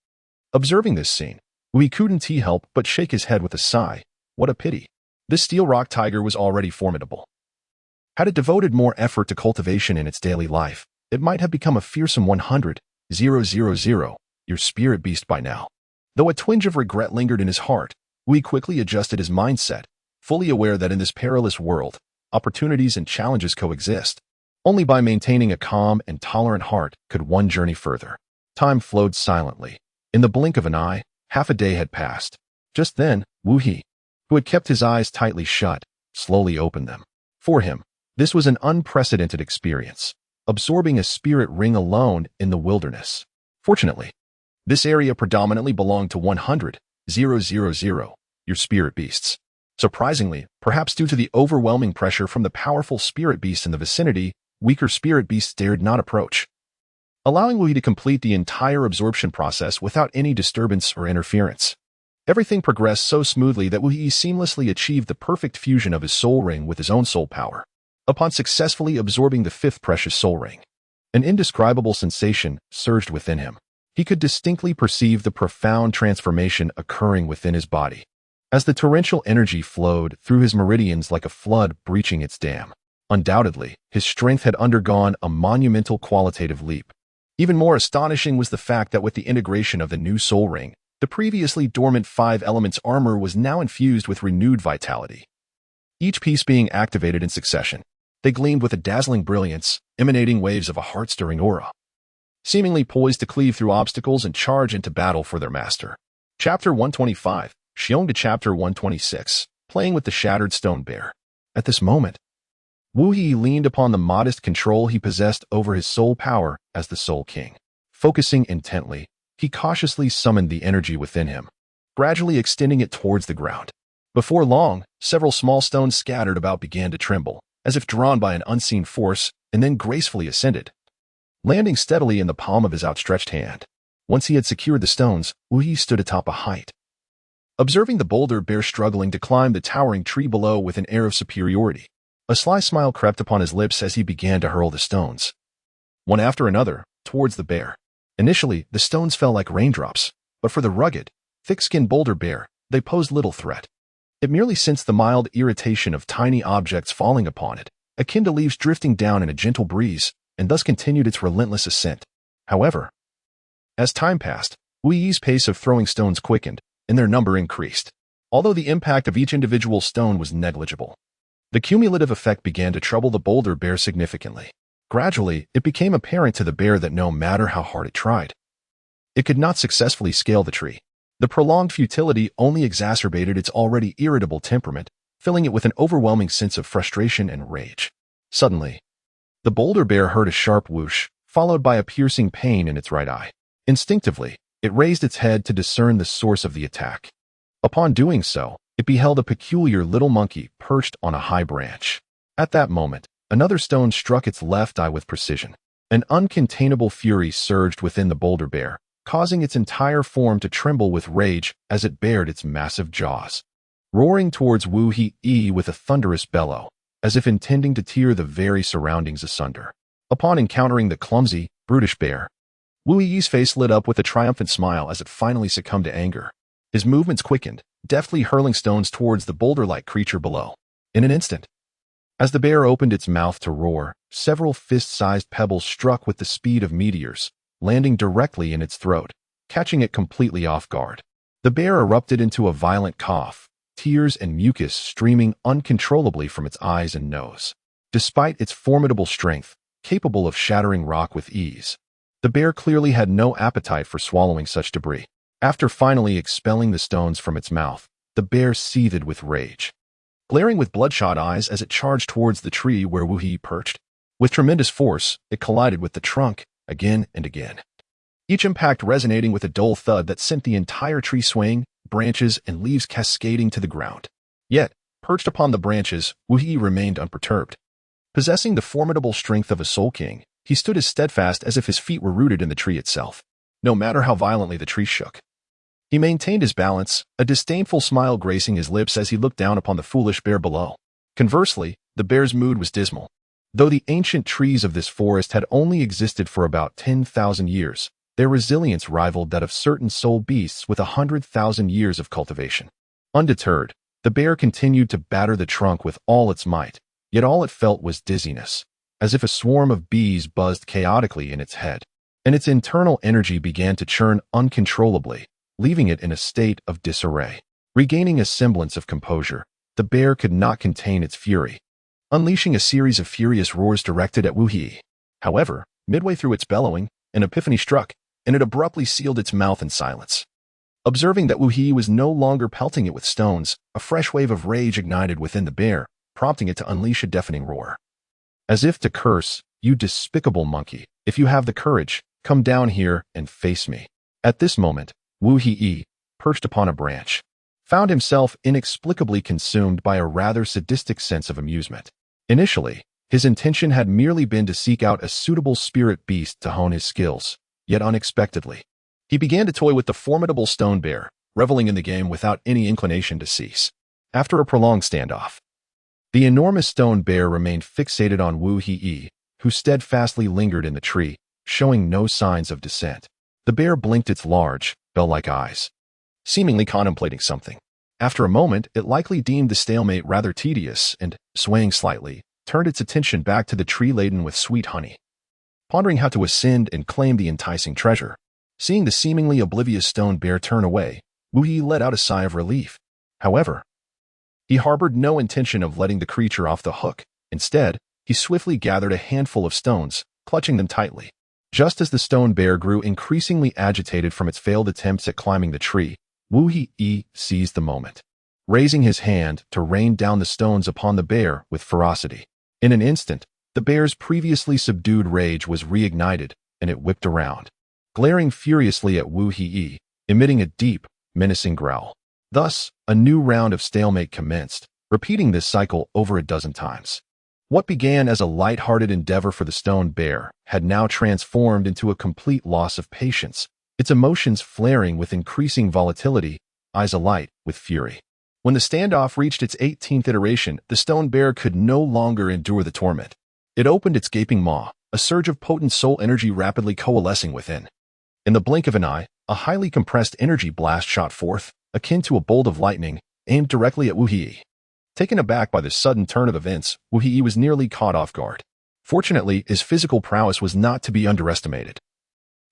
Observing this scene, Wu Yi couldn't help but shake his head with a sigh. What a pity. This steel rock tiger was already formidable. Had it devoted more effort to cultivation in its daily life, it might have become a fearsome 100,000 your spirit beast by now. Though a twinge of regret lingered in his heart, Wu Yi quickly adjusted his mindset, fully aware that in this perilous world, opportunities and challenges coexist. Only by maintaining a calm and tolerant heart could one journey further. Time flowed silently. In the blink of an eye, half a day had passed. Just then, Wu Yi, who had kept his eyes tightly shut, slowly opened them. For him, this was an unprecedented experience, absorbing a spirit ring alone in the wilderness. Fortunately, this area predominantly belonged to 100,000 your spirit beasts. Surprisingly, perhaps due to the overwhelming pressure from the powerful spirit beasts in the vicinity, weaker spirit beasts dared not approach, allowing Wu Yi to complete the entire absorption process without any disturbance or interference. Everything progressed so smoothly that Wu Yi seamlessly achieved the perfect fusion of his soul ring with his own soul power. Upon successfully absorbing the fifth precious soul ring, an indescribable sensation surged within him. He could distinctly perceive the profound transformation occurring within his body, as the torrential energy flowed through his meridians like a flood breaching its dam. Undoubtedly, his strength had undergone a monumental qualitative leap. Even more astonishing was the fact that with the integration of the new soul ring, the previously dormant 5 elements armor was now infused with renewed vitality. Each piece being activated in succession, they gleamed with a dazzling brilliance, emanating waves of a heart-stirring aura, seemingly poised to cleave through obstacles and charge into battle for their master. Chapter 125, Xiong to Chapter 126, Playing with the Shattered Stone Bear. At this moment, Wu Yi leaned upon the modest control he possessed over his soul power as the Soul King. Focusing intently, he cautiously summoned the energy within him, gradually extending it towards the ground. Before long, several small stones scattered about began to tremble, as if drawn by an unseen force, and then gracefully ascended, landing steadily in the palm of his outstretched hand. Once he had secured the stones, Wu Yi stood atop a height, observing the boulder bear struggling to climb the towering tree below with an air of superiority. A sly smile crept upon his lips as he began to hurl the stones, one after another, towards the bear. Initially, the stones fell like raindrops, but for the rugged, thick-skinned boulder bear, they posed little threat. It merely sensed the mild irritation of tiny objects falling upon it, akin to leaves drifting down in a gentle breeze, and thus continued its relentless ascent. However, as time passed, Wu Yi's pace of throwing stones quickened, and their number increased. Although the impact of each individual stone was negligible, the cumulative effect began to trouble the boulder bear significantly. Gradually, it became apparent to the bear that no matter how hard it tried, it could not successfully scale the tree. The prolonged futility only exacerbated its already irritable temperament, filling it with an overwhelming sense of frustration and rage. Suddenly, The boulder bear heard a sharp whoosh, followed by a piercing pain in its right eye. Instinctively, it raised its head to discern the source of the attack. Upon doing so, it beheld a peculiar little monkey perched on a high branch. At that moment, another stone struck its left eye with precision. An uncontainable fury surged within the boulder bear, causing its entire form to tremble with rage as it bared its massive jaws. Roaring towards Wu He with a thunderous bellow, as if intending to tear the very surroundings asunder. Upon encountering the clumsy, brutish bear, Wu Yi's face lit up with a triumphant smile as it finally succumbed to anger. His movements quickened, deftly hurling stones towards the boulder-like creature below. In an instant, as the bear opened its mouth to roar, several fist-sized pebbles struck with the speed of meteors, landing directly in its throat, catching it completely off guard. The bear erupted into a violent cough, tears and mucus streaming uncontrollably from its eyes and nose. Despite its formidable strength, capable of shattering rock with ease, the bear clearly had no appetite for swallowing such debris. After finally expelling the stones from its mouth, the bear seethed with rage, glaring with bloodshot eyes as it charged towards the tree where Wu He perched. With tremendous force, it collided with the trunk again and again, each impact resonating with a dull thud that sent the entire tree swaying, branches and leaves cascading to the ground. Yet, perched upon the branches, Wu He remained unperturbed. Possessing the formidable strength of a Soul King, he stood as steadfast as if his feet were rooted in the tree itself, no matter how violently the tree shook. He maintained his balance, a disdainful smile gracing his lips as he looked down upon the foolish bear below. Conversely, the bear's mood was dismal. Though the ancient trees of this forest had only existed for about 10,000 years, their resilience rivaled that of certain soul beasts with 100,000 years of cultivation. Undeterred, the bear continued to batter the trunk with all its might, yet all it felt was dizziness, as if a swarm of bees buzzed chaotically in its head, and its internal energy began to churn uncontrollably, leaving it in a state of disarray. Regaining a semblance of composure, the bear could not contain its fury, unleashing a series of furious roars directed at Wu He. However, midway through its bellowing, an epiphany struck, and it abruptly sealed its mouth in silence. Observing that Wu He was no longer pelting it with stones, a fresh wave of rage ignited within the bear, prompting it to unleash a deafening roar. As if to curse, "You despicable monkey, if you have the courage, come down here and face me." At this moment, Wu He, perched upon a branch, found himself inexplicably consumed by a rather sadistic sense of amusement. Initially, his intention had merely been to seek out a suitable spirit beast to hone his skills, yet unexpectedly, he began to toy with the formidable stone bear, reveling in the game without any inclination to cease. After a prolonged standoff, the enormous stone bear remained fixated on Wu He, who steadfastly lingered in the tree, showing no signs of dissent. The bear blinked its large, bell-like eyes, seemingly contemplating something. After a moment, it likely deemed the stalemate rather tedious and, swaying slightly, turned its attention back to the tree laden with sweet honey. Pondering how to ascend and claim the enticing treasure, seeing the seemingly oblivious stone bear turn away, Wu He let out a sigh of relief. However, he harbored no intention of letting the creature off the hook. Instead, he swiftly gathered a handful of stones, clutching them tightly. Just as the stone bear grew increasingly agitated from its failed attempts at climbing the tree, Wu He seized the moment, raising his hand to rain down the stones upon the bear with ferocity. In an instant, the bear's previously subdued rage was reignited, and it whipped around, glaring furiously at Wu He, emitting a deep, menacing growl. Thus, a new round of stalemate commenced, repeating this cycle over a dozen times. What began as a light-hearted endeavor for the stone bear had now transformed into a complete loss of patience, its emotions flaring with increasing volatility, eyes alight with fury. When the standoff reached its 18th iteration, the stone bear could no longer endure the torment. It opened its gaping maw, a surge of potent soul energy rapidly coalescing within. In the blink of an eye, a highly compressed energy blast shot forth, akin to a bolt of lightning, aimed directly at Wu He. Taken aback by this sudden turn of events, Wu He was nearly caught off guard. Fortunately, his physical prowess was not to be underestimated.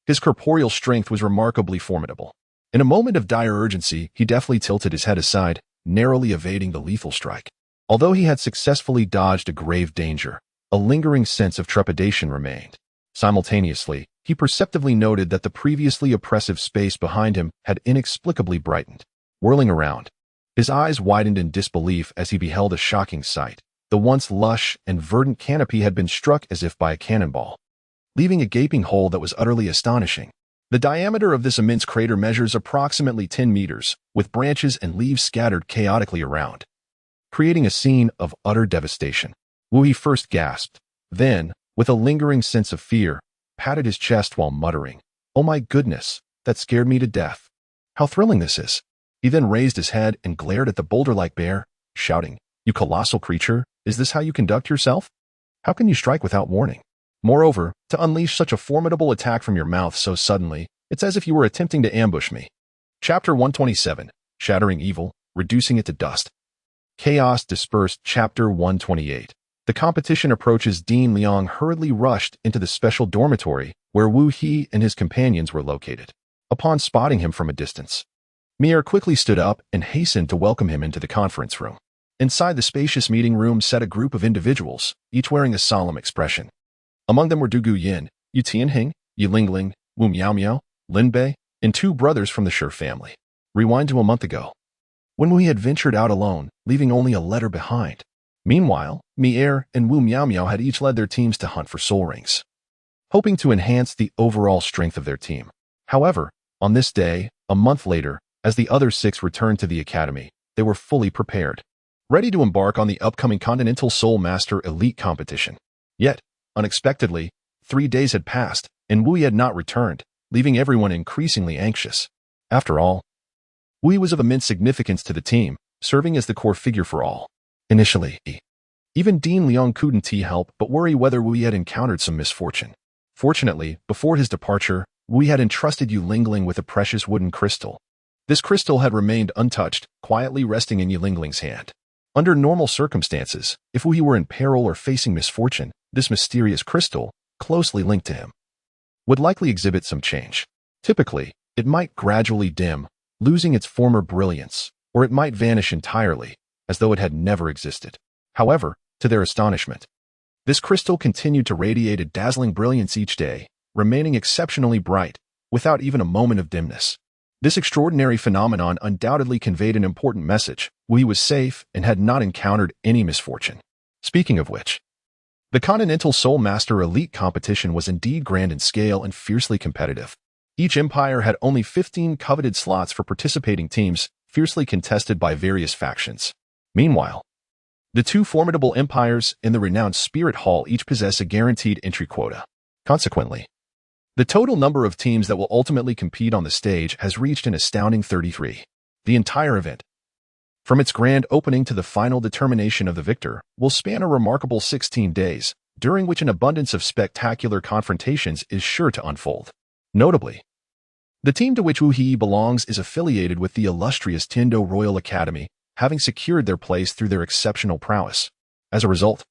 His corporeal strength was remarkably formidable. In a moment of dire urgency, he deftly tilted his head aside, narrowly evading the lethal strike. Although he had successfully dodged a grave danger, a lingering sense of trepidation remained. Simultaneously, he perceptively noted that the previously oppressive space behind him had inexplicably brightened. Whirling around, his eyes widened in disbelief as he beheld a shocking sight. The once lush and verdant canopy had been struck as if by a cannonball, leaving a gaping hole that was utterly astonishing. The diameter of this immense crater measures approximately 10 meters, with branches and leaves scattered chaotically around, creating a scene of utter devastation. Wu He first gasped, then, with a lingering sense of fear, patted his chest while muttering, "Oh my goodness, that scared me to death. How thrilling this is." He then raised his head and glared at the boulder-like bear, shouting, "You colossal creature, is this how you conduct yourself? How can you strike without warning? Moreover, to unleash such a formidable attack from your mouth so suddenly, it's as if you were attempting to ambush me." Chapter 127, Shattering Evil, Reducing It to Dust. Chaos dispersed. Chapter 128. The competition approaches. Dean Liang hurriedly rushed into the special dormitory where Wu He and his companions were located. Upon spotting him from a distance, Mir quickly stood up and hastened to welcome him into the conference room. Inside the spacious meeting room sat a group of individuals, each wearing a solemn expression. Among them were Du Guyin, Yu Tianhing, Yi Lingling, Wu Miaomiao, Lin Bei, and two brothers from the Shi family. Rewind to a month ago, when Wu He had ventured out alone, leaving only a letter behind. Meanwhile, Mi and Wu Miaomiao had each led their teams to hunt for soul rings, hoping to enhance the overall strength of their team. However, on this day, a month later, as the other six returned to the academy, they were fully prepared, ready to embark on the upcoming Continental Soul Master Elite competition. Yet, unexpectedly, 3 days had passed, and Wu He had not returned, leaving everyone increasingly anxious. After all, Wu He was of immense significance to the team, serving as the core figure for all. Initially, even Dean Liang couldn't help but worry whether Wu He had encountered some misfortune. Fortunately, before his departure, Wu He had entrusted Yu Lingling with a precious wooden crystal. This crystal had remained untouched, quietly resting in Yu Lingling's hand. Under normal circumstances, if Wu He were in peril or facing misfortune, this mysterious crystal, closely linked to him, would likely exhibit some change. Typically, it might gradually dim, losing its former brilliance, or it might vanish entirely, as though it had never existed. However, to their astonishment, this crystal continued to radiate a dazzling brilliance each day, remaining exceptionally bright, without even a moment of dimness. This extraordinary phenomenon undoubtedly conveyed an important message. Wu He was safe and had not encountered any misfortune. Speaking of which, the Continental Soul Master Elite competition was indeed grand in scale and fiercely competitive. Each empire had only 15 coveted slots for participating teams, fiercely contested by various factions. Meanwhile, the two formidable empires in the renowned Spirit Hall each possess a guaranteed entry quota. Consequently, the total number of teams that will ultimately compete on the stage has reached an astounding 33. The entire event, from its grand opening to the final determination of the victor, will span a remarkable 16 days, during which an abundance of spectacular confrontations is sure to unfold. Notably, the team to which Wu He belongs is affiliated with the illustrious Tindo Royal Academy, having secured their place through their exceptional prowess. As a result,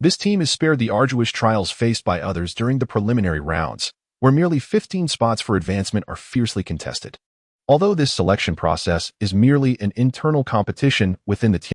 this team is spared the arduous trials faced by others during the preliminary rounds, where merely 15 spots for advancement are fiercely contested. Although this selection process is merely an internal competition within the team,